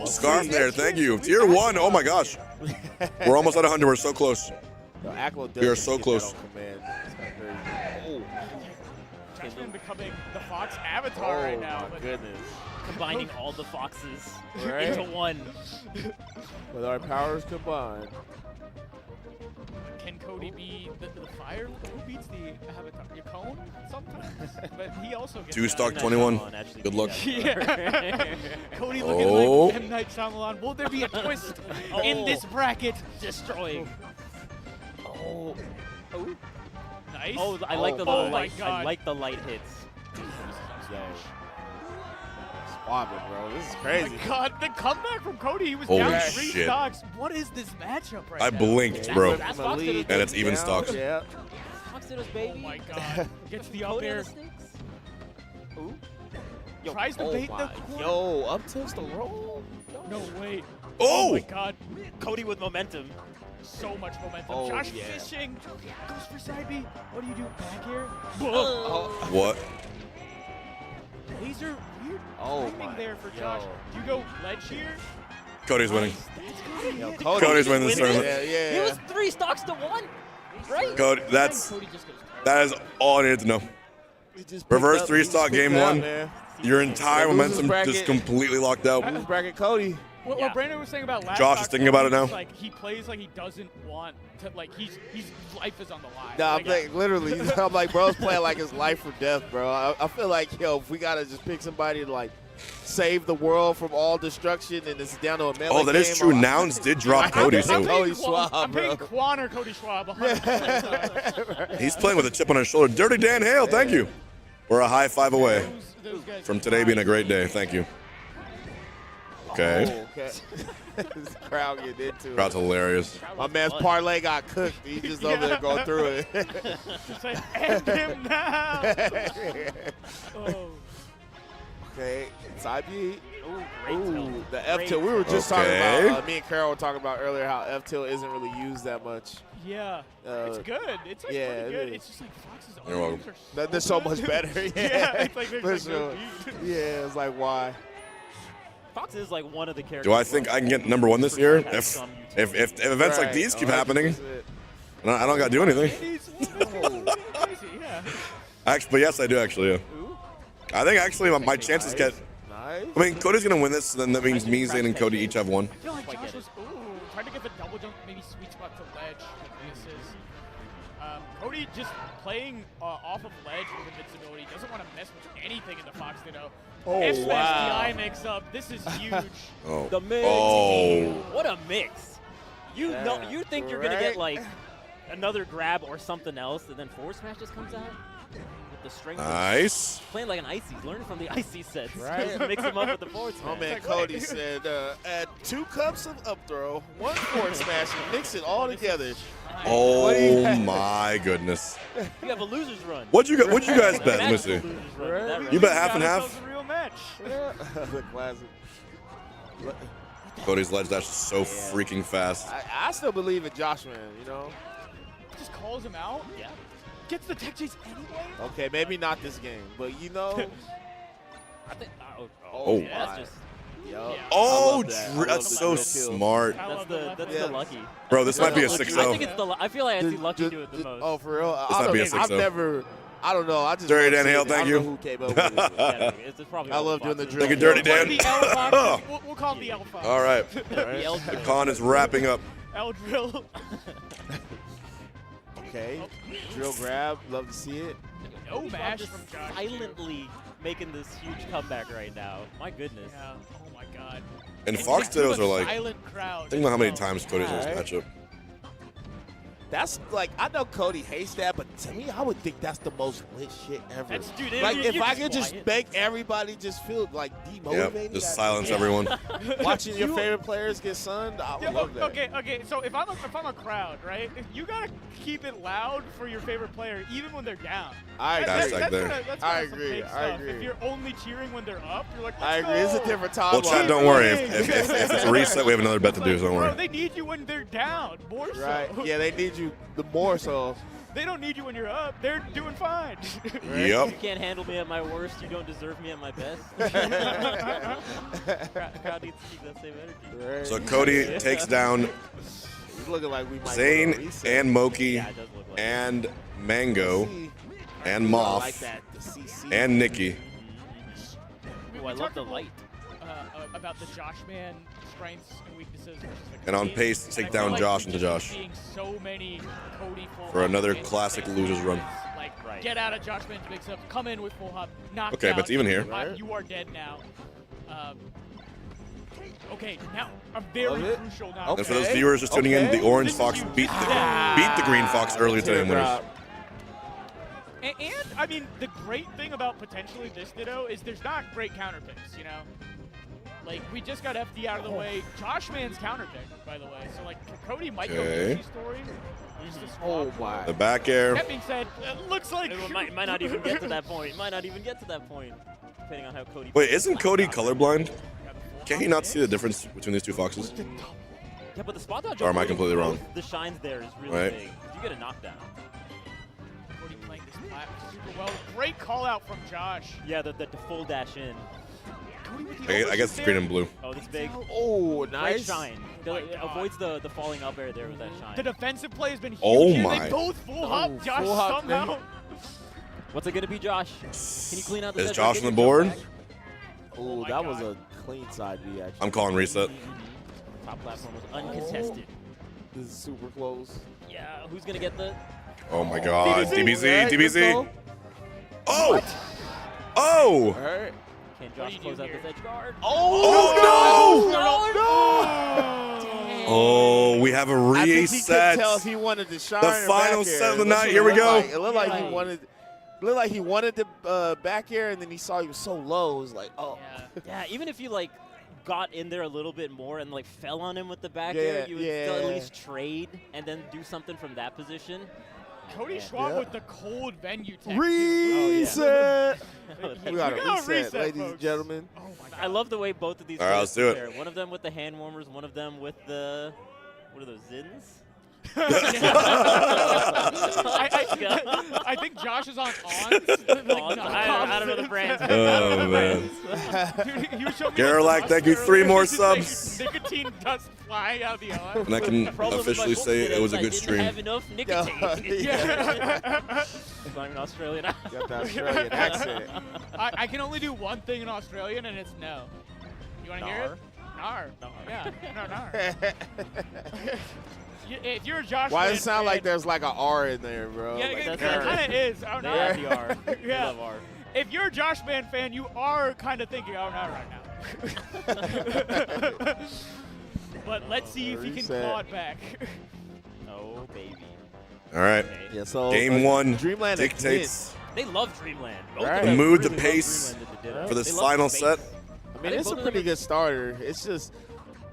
Scarf there, thank you. Tier 1, oh my gosh. We're almost at 100, we're so close. We are so close. Joshman becoming the Fox avatar right now. My goodness. Combining all the foxes Right? into one. With our powers combined. Can Cody be the fire? Who beats the avatar? Your cone sometimes? But he also gets Two that. stock 21. Good luck. Yeah. Cody looking Oh. like M. Night Shyamalan. Will there be a twist in this bracket? Destroying. Oh. Nice. Oh, I like the oh light. my God. I like the light hits. Swabbing, bro. This is Oh crazy. my God, the comeback from Cody. He was Holy down 3 shit. stocks. What is this matchup right I now? blinked, bro. That's Fox Dittos, And it's even stocks. Yeah. Fox Dittos, baby. Oh my God. Gets the up Cody on air. the sticks. Ooh. Tries to bait the corner. Yo, up tilts the roll. No, wait. Oh! Oh my God. Cody with momentum. So much momentum. Oh, Josh yeah. fishing. Goes for side B. What do you do back here? What? Laser weird Oh timing my there for Josh. Do you go ledge here? Cody's winning. That's good. Yo, Cody's winning this tournament. Yeah. He was 3 stocks to 1. Right? Cody, that is all I needed to know. He just Reverse picked up- 3-stock he just game picked up, 1. man. Your entire Losers momentum bracket. just completely locked out. Losers bracket Cody. What Brandon was saying about last Josh stock, is thinking about it now. Like he plays like he doesn't want to. Like his life is on the line. Nah, Like, I'm like, literally, I'm like, bro's playing like it's life or death, bro. I feel like, yo, if we gotta just pick somebody to like save the world from all destruction, and it's down to a melee Oh, that is game, true. I'm like- Nouns did drop Cody, I'm so paying Cody Schwab, I'm paying bro. Quan or Cody Schwab 100%. he's playing with a chip on his shoulder. Dirty Dan Hale, thank you. We're a high 5 away from today being a great day. Thank you. Okay. Oh, okay. This crowd getting into it. Crowd's hilarious. My man's parlay got cooked. He just over there going through it. Just like, end him now. Oh. Okay, side B. Great Ooh, the tilt. F Great tilt. We were just talking Okay. about, me and Carol were talking about earlier how F tilt isn't really used that much. Yeah, it's good. It's like yeah, pretty it good. is. It's just like Fox's You're own welcome. moves are They're so good. much better. Yeah, Yeah, it's like for there's sure. like no beat. Yeah, it's like why? Fox is like one of the characters. Do I think I can get number 1 this year? If events like these keep happening, and I don't got to do anything. Actually, but yes, I do actually. Yeah. I think actually my chances get. Nice. I mean, Cody's gonna win this, then that means me, Zane, and Cody each have 1. I feel like Josh was trying to get the double jump, maybe sweet spot to ledge. Misses. Cody just playing off of ledge with invincibility. Doesn't want to mess with anything in the Fox Ditto. Oh, F smash wow. DI mix up. This is huge. Oh. The mix. Oh. What a mix. You know, you think you're gonna get like another grab or something else, and then forward smash just comes out with the strength. Nice. Playing like an icy. Learning from the icy sets. Right. Mix them up with the forward smash. My man Cody said, add 2 cups of up throw, 1 forward smash, and mix it all together. Oh my goodness. You have a loser's run. What'd you guys bet? Let me see. Magical loser's run with that run. You bet half and half. A real match. The classic. Cody's ledge dash is so freaking fast. I still believe in Josh, man, you know? Just calls him out. Yeah. Gets the tech chase anyway. Okay, maybe not this game, but you know. I think. Oh. Yeah, that's just. Yo, Oh, that. that's so smart. That's the lucky. Bro, this might be a I 6-0. think it's the. I feel like I see Lucky do it the most. Oh, for real? This might be a 6-0. I don't know. I just Dirty love Dan Hale, seeing it. thank I you. don't know who came up with it. Yeah, it's probably I all love the doing the foxes. drill. Thank you, Dirty Dan. The L Fox. We'll call it the L Fox. All right. The L The con is wrapping up. L drill. Okay. Drill grab. Love to see it. No mash just from Josh. silently making this huge comeback right now. My goodness. Yeah. Oh my God. And Fox Dittos are like, silent crowd. think about how many times Cody's in this Alright. matchup. That's like, I know Cody hates that, but to me, I would think that's the most lit shit ever. That's, dude, Like, you're if I just could just quiet. make everybody just feel like demotivated. Yep, just silence everyone. Watching your favorite players get sunned, I would love that. Okay. So if I'm a crowd, right? You gotta keep it loud for your favorite player, even when they're down. I agree. That's I some agree. fake I stuff. agree. If you're only cheering when they're up, you're like, I let's agree. It's a go. different time. Well, chat, don't worry. If it's a reset, we have another bet to do, so don't Bro, worry. they need you when they're down, more Right. so. Yeah, they need you the more so. They don't need you when you're up. They're doing fine. Yep. You can't handle me at my worst. You don't deserve me at my best. Crowd needs to keep that same energy. Right. So Cody takes down It's looking like we might Zane go to reset. and Moki Yeah, it does look like and Mango and I Moth like that. The CC. and Nikki. Oh, I love the light. About the Josh Man strengths and weaknesses versus the And on Cody. pace to take And I feel down like Josh we're into just Josh seeing so many Cody full for hop another wins classic and losers run. Like, get out of Josh Man's mix-up, come in with full hop, knock Okay, down. but it's even here. You are dead now. Okay, now a very crucial now. And for those viewers just tuning in, the Orange Fox beat the Green Fox earlier today in winners. And I mean, the great thing about potentially this Ditto is there's not great counter picks, you know? Like, we just got FD out of the way. Josh Man's counter pick, by the way. So, like, Cody might go Okay. easy story. Just to swap. Oh, my. The back air. That being said, it looks like... It might not even get to that point. Might not even get to that point, depending on how Cody... Wait, isn't Cody colorblind? Can he not see the difference between these two foxes? Yeah, but the spot dodge... Or am I completely wrong? The shines there is really Right. big. You get a knockdown. Cody playing this plat super well. Great call out from Josh. Yeah, the full dash in. I guess it's green and blue. Oh, this big. Oh, Great nice. shine. It avoids the falling up air there with that shine. The defensive play has been huge. Oh here. my. They both full hop. Josh full hop somehow. What's it going to be, Josh? Can you clean out the Is edge? Josh Get on the your board? jump back? Oh, that was a clean side B, actually. I'm calling reset. Top platform was uncontested. This is super close. Yeah, who's going to get the... Oh my god. DBZ, Right, DBZ. Oh! Oh! All right. Can Josh close out this edge guard? Oh, no! Oh, we have a I think he could reset. tell if he wanted to shine The or final back air. set of the That's night. what Here we it looked go. like. It looked like he wanted. Looked like he wanted the back air, and then he saw he was so low. It was like, oh. Yeah, even if you, like, got in there a little bit more and, like, fell on him with the back Yeah, air, you would still at yeah. least trade and then do something from that position. Cody Schwab with the cold venue tech. Reset. Oh, We got gotta a reset, reset, ladies and folks. gentlemen. Oh my God. I love the way both of these All right, players let's do it. prepare. One of them with the hand warmers, one of them with the, what are those, Zins? I think Josh is on ons. I don't know the brands. Oh, man. Dude, you showed me Garrelac, the thank you. dust 3 more earlier. subs. Nicotine dust flying out the on. And I can Problem with my officially say bullshit it was is a good I stream. didn't have enough nicotine. Yeah. I'm an Australian. Got the Australian accent. I can only do one thing in Australian, and it's no. You want to hear it? Nar. Yeah. Nar. If you're a Josh Why fan does it sound like fan- the's like an R in there, bro? Yeah, Like, it that's kind of is. Oh, They no. add the R. They Yeah. love R. If you're a Josh Man fan, you are kind of thinking, oh, not right now. But let's see if he can Reset. claw it back. Oh, baby. All right. Yeah, so Game 1 Dreamland dictates They love Dreamland. Both Right. of the them mood, the really love pace Dreamland at the Ditto. for this They love final space. set. I mean, it's a both of them pretty good starter. It's just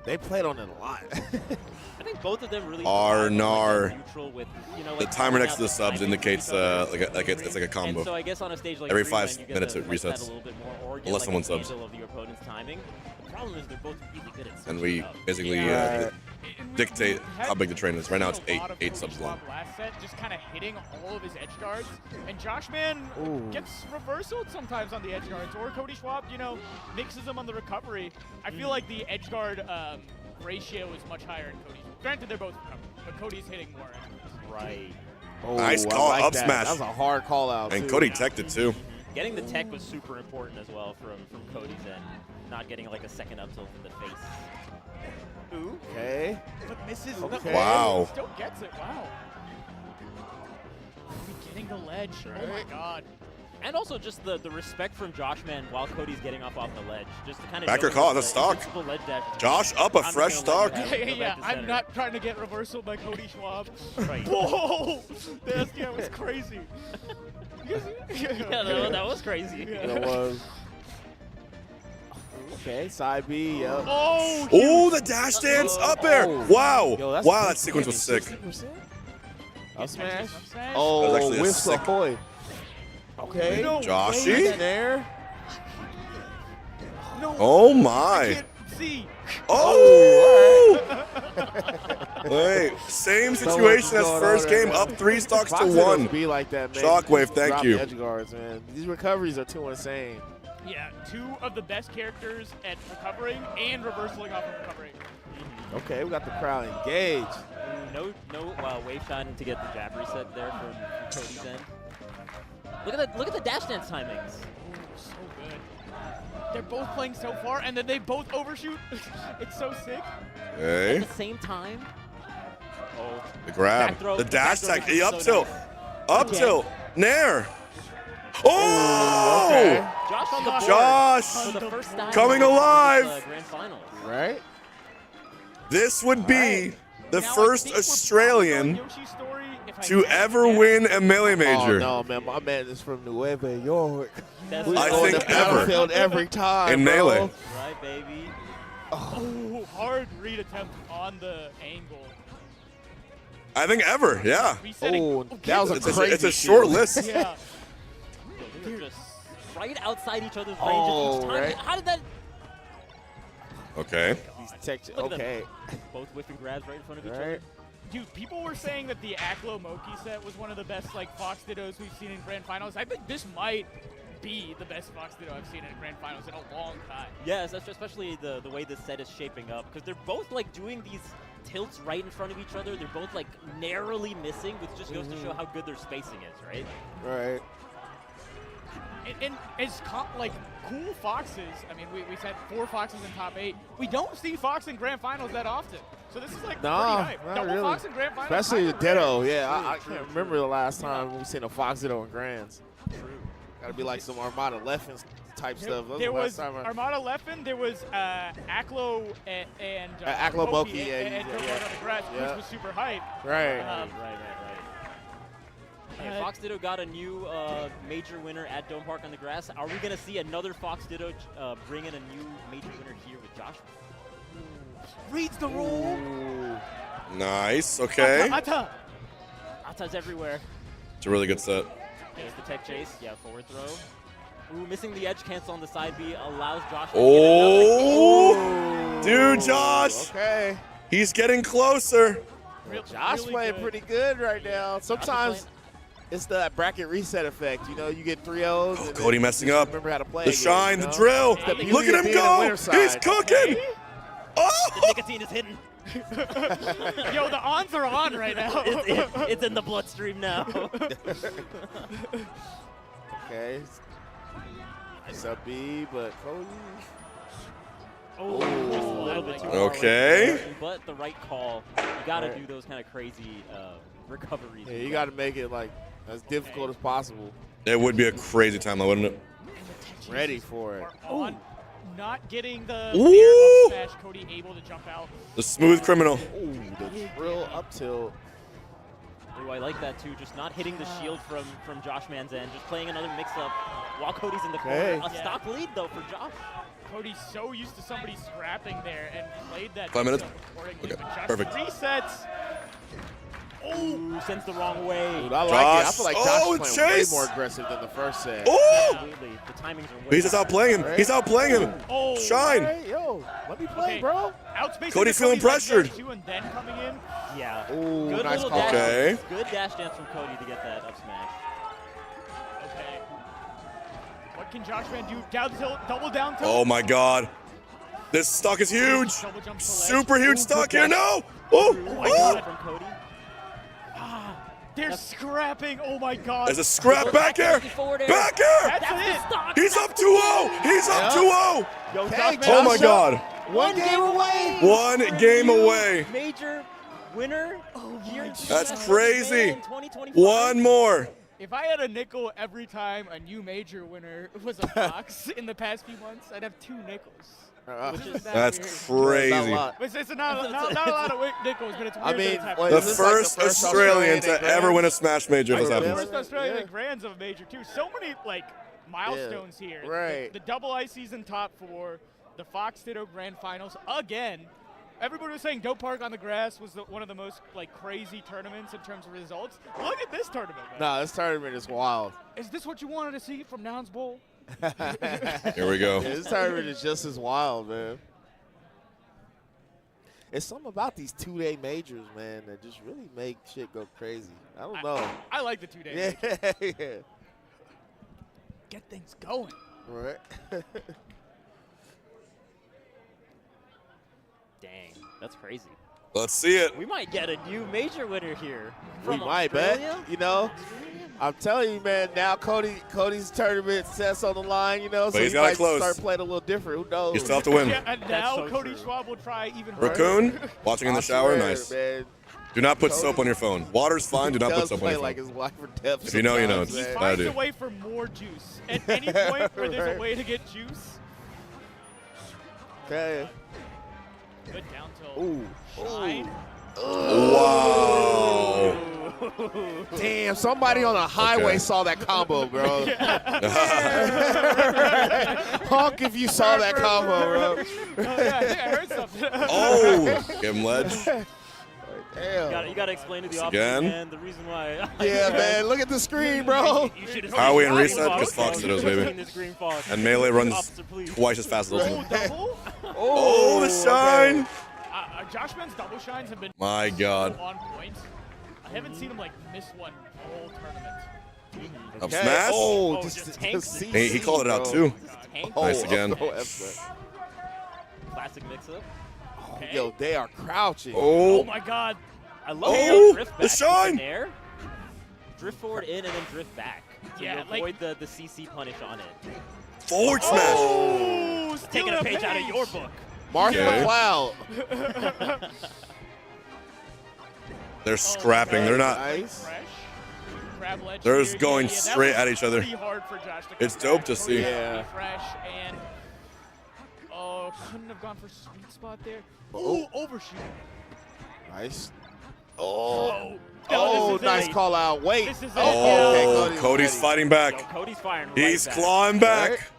they played on it a lot. I think both of them really R, provide, like, nar. that neutral with, you know, The like, timer calling next out to the subs timing indicates each other. it's like a combo. And so I guess on a stage like Every Dreamland, 5 you get minutes to it let that resets. a little bit more, or get Unless like someone a subs. handle of your opponent's timing. The problem is they're both really good at And switching we up. basically dictate how big the train is. Right now it's 8 subs long. Last set, just kind of hitting all of his edge guards, and Josh Man gets reversaled sometimes on the edge guards, or Cody Schwab, you know, mixes them on the recovery. I feel like the edge guard ratio is much higher in Cody's. Granted, they're both recovery, but Cody's hitting more. Right. Nice call, I like up that. smash. That was a hard call out. And too. Cody teched it too. Getting the tech was super important as well from Cody's end. Not getting like a second up tilt in the face. Ooh. Okay. But misses. Okay. Wow. Still gets it. Wow. Getting the ledge. Oh my god. And also just the respect from Josh Man while Cody's getting off the ledge. Just to kind of Backer call on the stock. Josh up a fresh stock. Yeah, I'm not trying to get reversal by Cody Schwab. Right. Whoa! That was crazy. Yeah, that was crazy. Yeah. That was. Okay, side B, yep. Oh, the dash dance up air. Wow. Yo, that's Wow, big that sequence was sick. 60%? Up smash. That was Oh, actually a whiffs sick- ahoy. Okay. Joshy? There. Oh my. See. Oh! Wait, same situation as going first on there, game, man. up 3 stocks to Fox Hitters 1. Be like that, man. Shockwave, thank Drop you. Edge guards, man. These recoveries are too insane. Yeah, 2 of the best characters at recovering and reversaling off of recovering. Okay, we got the crowd engaged. No wave shot to get the jab reset there from Cody's end. Look at the dash dance timings. So good. They're both playing so far, and then they both overshoot. It's so sick. Hey. At the same time. Oh. The grab. Back throw, The dash back throw tech. is The up so tilt. nice. Up Okay. tilt. Nair. Oh! Okay. Josh on the board Josh for the first time coming in this, alive. Grand Finals. Right? This would be the first Australian to ever win a Melee Major. Oh, no, man. My man is from Nueva York. That's We I go on think the ever. battlefield every time, In bro. Melee. Right, baby. Oh, hard read attempt on the angle. I think ever, yeah. Oh, that was a crazy It's a short shield. list. Yeah. They're just right outside each other's ranges Oh, each time. right. How did that? Okay. Look at them. Okay. Both whiffing grabs right in front of each Right. other. Dude, people were saying that the Acola Moki set was one of the best like Fox Dittos we've seen in Grand Finals. I think this might be the best Fox Ditto I've seen in Grand Finals in a long time. Yes, especially the way this set is shaping up, because they're both like doing these tilts right in front of each other. They're both like narrowly missing, which just goes to show how good their spacing is, right? Right. And as like cool Foxes, I mean, we said 4 Foxes in top 8. We don't see Fox in Grand Finals that often. So this is like pretty hype. not Double really. Fox in Grand Finals. Especially the kinda rare. Ditto. Yeah, I can't remember the last time we seen a Fox Ditto in Grands. True. Gotta be like some Armada Leffens type stuff. That There the last was time Armada Leffen, there was Aclo and Aclo Moki, yeah, and yeah. on the grass, Yeah. which was super hype. Right. Right. Hey, Fox Ditto got a new major winner at Dome Park on the grass. Are we going to see another Fox Ditto bring in a new major winner here with Josh? Reads the rule. Nice. Okay. Ata. Ata's everywhere. It's a really good set. There's the tech chase. Yeah, forward throw. Ooh, missing the edge cancel on the side B allows Josh to Oh, dude, Josh. Okay. He's getting closer. Josh really playing good. pretty good right now. Sometimes it's the bracket reset effect. You know, you get 3-0s. and Cody then messing you up. Remember how to play The again, shine, you the know? drill. It's the beauty Look at of him being a go. winner He's side. cooking. The Oh! nicotine is hidden. Yo, the ons are on right now. It's in the bloodstream now. Okay. Nice up B, but Cody. Oh, just a little bit too far Okay. right there, but the right call. You got to do those kind of crazy recoveries. Yeah, you got to make it like as difficult as possible. It would be a crazy time, wouldn't it? Ready for it. On not getting the Ooh. air up smash, Cody able to jump out. The smooth criminal. Ooh, the drill up tilt. Ooh, I like that too. Just not hitting the shield from Josh Man's end. Just playing another mix-up while Cody's in the corner. A stock lead though for Josh. Cody's so used to somebody scrapping there and played that. 5 minutes? accordingly, Okay, but Josh perfect. Resets. Oh, sends the wrong way. Dude, I like it. I Josh. feel like Oh, Josh is playing way chase. more aggressive than the first set. Oh! Absolutely. The timings are way He's just outplaying him. He's outplaying him. Oh, Shine. Hey, yo, let me play, Okay. bro. Outspacing Cody the feeling Cody like pressured. that too, and then coming in. Yeah. Ooh, Good nice little call. dash. Okay. Good dash dance from Cody to get that up smash. Okay. What can Josh Man do? Down tilt, double down tilt. Oh my God. This stock is huge. Double jump to ledge. Super huge stock good here. dash. No. Oh. Oh my Oh. God, from Cody. They're scrapping. Oh my God. There's a scrap back here. Back here. That's it. He's up 2-0. He's up 2-0. Oh my God. One game away. One game away. Major winner. That's crazy. 1 more. If I had a nickel every time a new major winner was a Fox in the past few months, I'd have 2 nickels. Which is That's weird. crazy. It's not a lot of nickels, but it's weird. The first Australian to ever win a Smash Major. If this happens. First Australian grands of a major too. So many milestones here. Right. The double I season top 4, the Fox Ditto Grand Finals again. Everybody was saying Dope Park on the Grass was one of the most crazy tournaments in terms of results. Look at this tournament, man. No, this tournament is wild. Is this what you wanted to see from Nouns Bowl? Here we go. Yeah, this tournament is just as wild, man. It's something about these 2-day majors, man, that just really make shit go crazy. I don't know. I like the 2-day majors. Yeah. Get things going. Right. Dang, that's crazy. Let's see it. We might get a new major winner here. We From might, Australia? bet. You know, I'm telling you, man. Now Cody's tournament sets on the line. You know, But so he's he got it might close. start playing a little different. Who knows? You still have to win. Yeah, and now so Cody true. Schwab will try even harder. Raccoon, watching in the I shower, swear, nice. man. Do not put soap on your phone. Water's fine. Do not put Does soap on play your like phone. his wife or death. If you know, you know. sometimes, He man. I finds do. a way for more juice. At any point where there's a way to get juice. Okay. Good down tilt. Ooh. Shine. Wow. Damn, somebody on a highway saw that combo, bro. Honk if you saw that combo, bro. Yeah, I think I heard something. Oh, give him ledge. Damn. You gotta explain to the Once officer, again. man, the reason why. Yeah, man. Look at the screen, bro. How are we in reset? Because Fox did us, baby. And Melee runs Officer, please. twice as fast as Ultimate. Double? Oh, the shine. Josh Man's double shines have been My God. so on point. I haven't seen him miss one all tournament. Up smash? Oh, just tanks it. He called it out too. Nice again. Classic mix-up. Okay. Yo, they are crouching. Oh my God. I love Oh, drift back the shine. in there. Drift forward in and then drift back. So Yeah, you avoid the CC punish on it. Forward smash. Oh, Taking a page out of your book. Martha Okay. McLeod. They're scrapping. They're not. Nice. Fresh. Grab ledge They're here. just going that straight was at each other. pretty hard for Josh to It's come dope back. to see. Yeah. Fresh and couldn't have gone for sweet spot there. Ooh, overshoot. Nice. Oh, Oh, this is nice it. call out. Wait. This is it. Oh, Okay, Cody's ready. fighting Yo, back. Cody's firing. He's right clawing Right. back.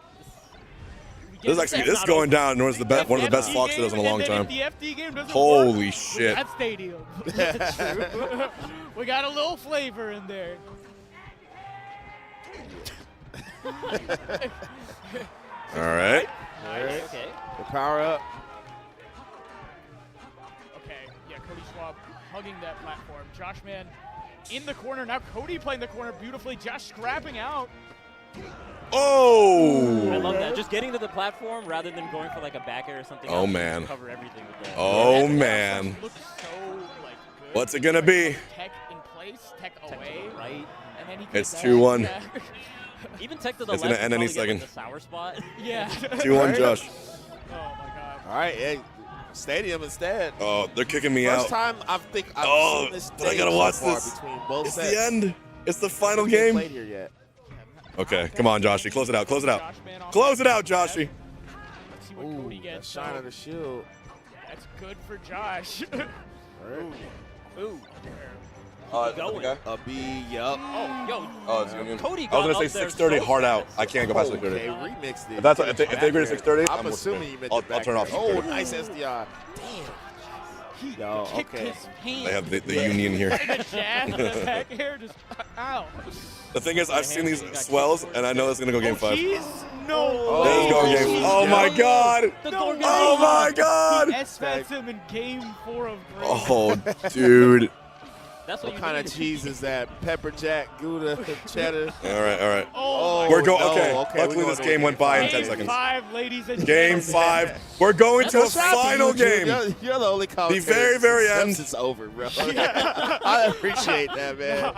This is going down. One of the best FD Fox does in a game, long and time. then if the FD game doesn't Holy work, shit. That stadium. We got a little flavor in there. All right. Nice. Okay. The power up. Okay, yeah, Cody Schwab hugging that platform. Josh Man in the corner. Now Cody playing the corner beautifully. Josh scrapping out. Oh. I love that. Just getting to the platform rather than going for a back air or something. Oh, else, you man. just cover everything with that. Oh, man. Looks so good. What's it going to be? Tech in place, tech away. Right. And then he It's gets 2-1. back. Even tech to the It's left. gonna end any probably get, second. The sour spot. Yeah. 2-1 Josh. Oh my God. All right, hey, stadium instead. Oh, they're kicking me First out. time I've seen this but I stage gotta watch so far this. between both It's sets. the end. It's the final We ain't game. played here yet. Okay, come on, Joshy. Close it out. Close it out. Close it out, Joshy. Let's see what Cody That gets. shine of the shield. That's good for Josh. Ooh. Going. A B, yup. Oh, yo. Oh, it's gonna Cody I was got gonna up say there 6:30 so hard out. fast. I can't go past 6:30. Okay, remixed it. If they agree to 6:30, I'm assuming you meant I'll the back turn off air. Oh, 6:30. nice SDR. He Yo, kicked okay. his pants. They have the union here. The jab, the back air, just ow. The thing is, I've seen these swells, and I know it's gonna go game 5. No. This is going game. Oh my God! No Oh my God! He S-fats him in game 4 of Great. Oh, dude. That's what kind of cheese is that? Pepper jack, Gouda, cheddar. All right. Oh, we're going. no. Okay. Luckily, this game went by in 10 seconds. Game 5, ladies and Game gentlemen. 5. We're going to a Shout out to final you, June. game. You're the only commentator. The very, very since end. It's over, bro. I appreciate that, man.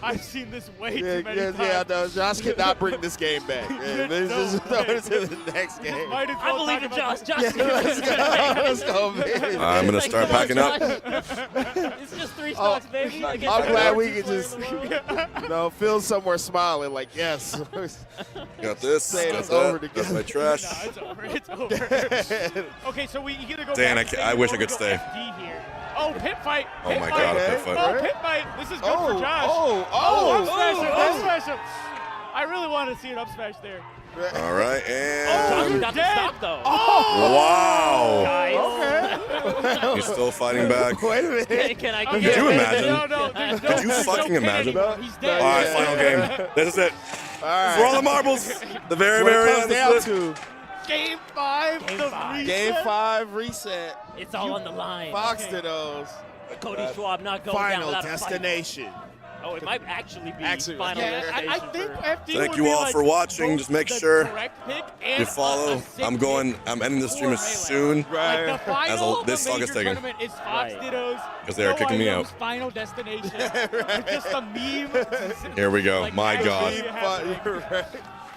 I've seen this way too many times. Yeah, no, Josh cannot bring this game back. Man. Let's just throw it to the next game. Might as I well believe in talk Josh. about- Let's go. Let's go, man. I'm gonna start packing up. It's just 3 stocks, baby. I'm glad we can just, feel somewhere smiling like, yes. Got this. Saying Got it's that. over That's my trash. No, it's over. It's over. Okay, so we either go Dan, back I wish I could or stay. FD here. Oh, pit fight. Oh Pit my fight. God, a pit fight. Oh, pit fight. This is good for Josh. Up smash him. I really wanted to see an up smash there. All right, and Josh got the stop, though. wow. Okay. He's still fighting back. Wait a minute. Can I Could get you it? imagine? No, there's no. Could you fucking no imagine? kidding. He's dead. All right, final game. This is it. All right. For all the marbles. The very, What very it end. comes This down is it. to Game 5. Game 5 reset. It's all on the line. Fox to those. Cody Schwab not going down Final without a fight. destination. Oh, it might actually be Actually, final Yeah, destination. I think for- FD Thank would you be all like for watching. Just make the sure correct pick and you follow. a sick I'm ending the stream as soon Like the as final this of the song is major taken. tournament is Fox Dittos. Because they are kicking me out. Final destination. It's just a meme. Here we go. Like, My God.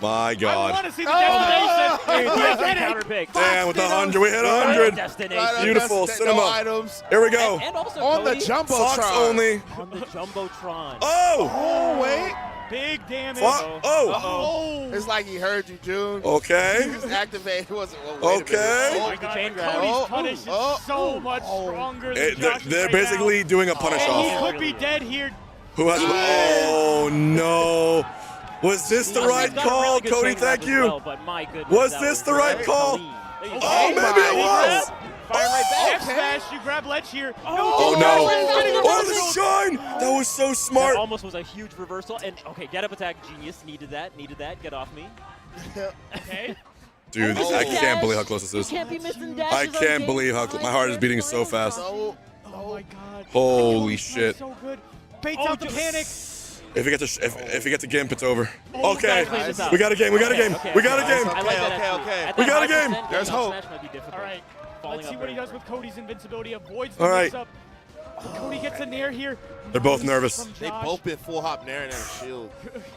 My I want God. to see the destination. Hey, I get it. counter pick. Damn, with the 100. We hit 100. Destination. Beautiful. No Cinema. items. Here we go. And also On the Cody, Jumbotron. Fox only. on the Jumbotron. Oh! Oh, wait. Big damage. Oh! It's like he heard you, June. Okay. He just activated. Wasn't. Well, wait a Okay. minute. Oh my God. chain grab. Cody's Oh, punish is oh, so much stronger than Josh's They're right basically now. doing a punish And he off. could be dead here. Who has? Oh no! Was this the right call, Cody? Thank you. Well, but my goodness, Was that this was the right very call? clean. Oh, maybe it was. Fire right back. F smash, you grab ledge here. Oh no! Oh, the shine! That was so That smart. almost was a huge reversal. And okay, get up attack, genius. Needed that. Get off me. Okay. Dude, Oh, I dash. can't believe how close this is. You can't be missing dashes I on can't game believe how my heart is beating so fast. Oh my God. Holy Cody's shit! so good. Baits out the panic. If he gets if he gets a gimp, it's over. Oh, Okay, Play this out. we got a game. We got a game. Okay, We got a okay. game. I like that Okay, attitude. okay. At We that got a high game. percent, There's getting hope. up smash might be difficult. All right. Falling Let's see up what he very does with Cody's invincibility. Avoids the All right. mix-up. Cody gets a nair here. They're both Nice nervous. from They Josh. both been full hop nair and shield.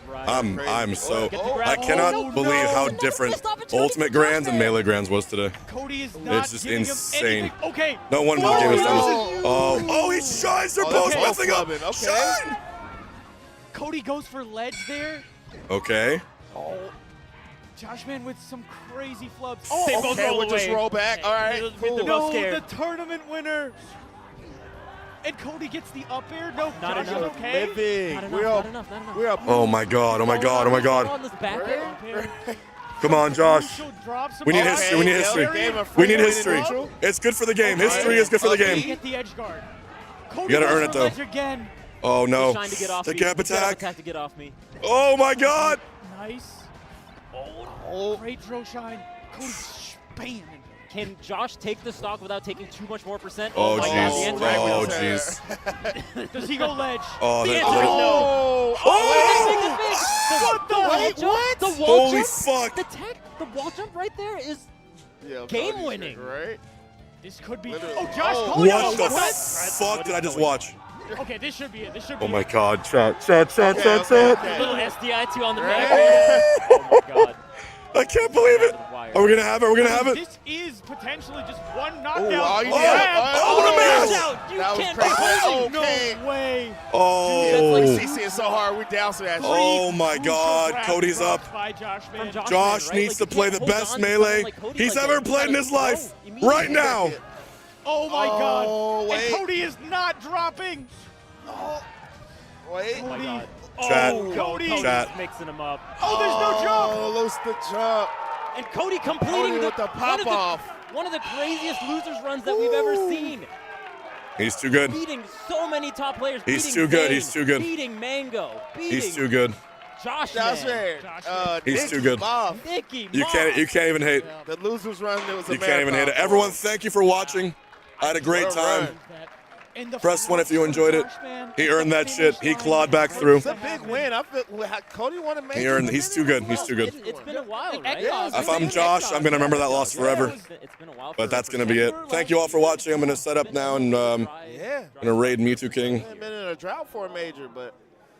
Right. I'm so. Get the grab. I cannot Oh, believe no. how different Ultimate Grands and Melee Grands was today. Cody is not It's just giving him insane. anything. Okay. No one Oh, game is no. Oh, he shines. They're both okay. messing up. Okay. Shine. Cody goes for ledge there. Okay. Oh. Joshman with some crazy flubs. Oh, they both Okay, roll we'll just away. roll back. All right, cool. No No, scare. the tournament winner. And Cody gets the up air. No, Not Josh is enough. okay. Living. Not We're enough, up. not enough, not enough. We're up. Oh my God. Oh my God. Oh my God. On this back air. Come on, Josh. Crucial drop, some We need okay. history. We need history. Game of We need freedom history. neutral. It's good for the game. History is good for the game. Get the edge guard. Cody You gotta goes earn it, for though. ledge Again. Oh no. Trying to get off The me. gap Get up attack. to get off me. Oh my God. Nice. Oh, great throw shine. Cody spamming. Can Josh take the stock without taking too much more percent? Oh my God, jeez. the answer Oh is jeez. Does he go ledge? Oh, The that. answer is no. Oh! What the? Wall jump, the wall Holy jump, fuck. the tech, the wall jump right there is Yeah, game Cody's winning. Right? This could be. Literally. Oh, Josh Oh. Cody. What the What? fuck did I just watch? Okay, this should be it. This should be Oh my it. God. Chat. A little SDI2 on the back. Oh my God. I can't believe it. Are we gonna have it? Are we gonna have it? This is potentially just one knockdown. Oh, you what a mess. You That was can't crazy. play. Okay. No way. Oh. Like CC is so hard. We down to that. Oh my Crucial God. grab Cody's drops up. by Josh Man. From Josh right? needs Like, to you play can't the hold best on to melee someone like Cody he's like ever that. You played in gotta his life. throw immediately. Right now. Oh my God. Oh, wait. And Cody is not dropping. Wait. Oh my God. Chat. Oh, Cody. Cody's Chat. mixing him up. Oh, there's no jump. Oh, lose the jump. And Cody completing Cody with the pop-off. one of the craziest losers runs that we've ever seen. He's too good. Beating so many top players. He's beating too good, Zane, he's too good. Beating Mango. Beating He's too good. Josh Josh Man. Man. He's too good. Moff. Nicky. You can't even hate. The losers run. It was a You can't even hate it. marathon. Everyone, thank you for watching. I had a great What a run. time. Press 1 if you enjoyed it. He earned that shit. He clawed back through. It's a big win. I feel Cody won a major. He earned. He's too good. He's too good. It's been a while, right? If I'm Josh, I'm gonna remember that loss forever. It's been a while. But that's gonna be it. Thank you all for watching. I'm gonna set up now and gonna raid Mewtwo King. I've been in a drought for a major, but.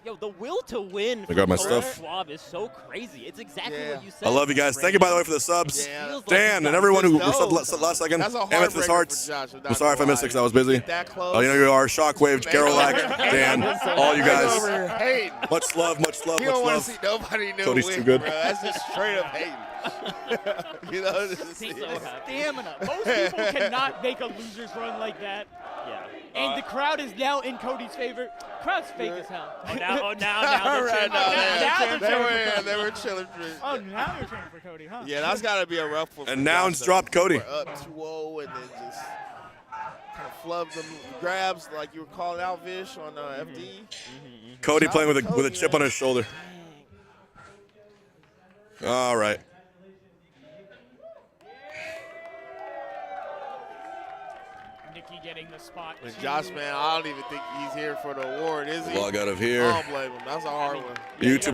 Yo, the will to win I got my from stuff. Schwab is so crazy. It's exactly what you said. I love you guys. Thank you, by the way, for the subs. Dan and everyone who subbed last second. Amethyst Hearts. I'm sorry if I missed it because I was busy. You know you are. Shockwave, Garolac, Dan, all you guys. Much love, much love, You much don't want love. to see nobody new Cody's win, too good. Bro. That's just straight up hating. You know, Stamina. Most people cannot make a loser's run like that. Yeah. And the crowd is now in Cody's favor. Crowd's fake as hell. Now they were chilling. Oh, now you're cheering for Cody, huh? Yeah, that's got to be a rough one. And now it's dropped Cody. We're up 2-0 and then just kind of flubbed them grabs like you were calling out, Vish, on FD. Cody playing with a chip on his shoulder. All right. Nikki getting the spot. And Josh, man, I don't even think he's here for the award, is he? Log out of here. I don't blame him. That's a hard one. YouTube.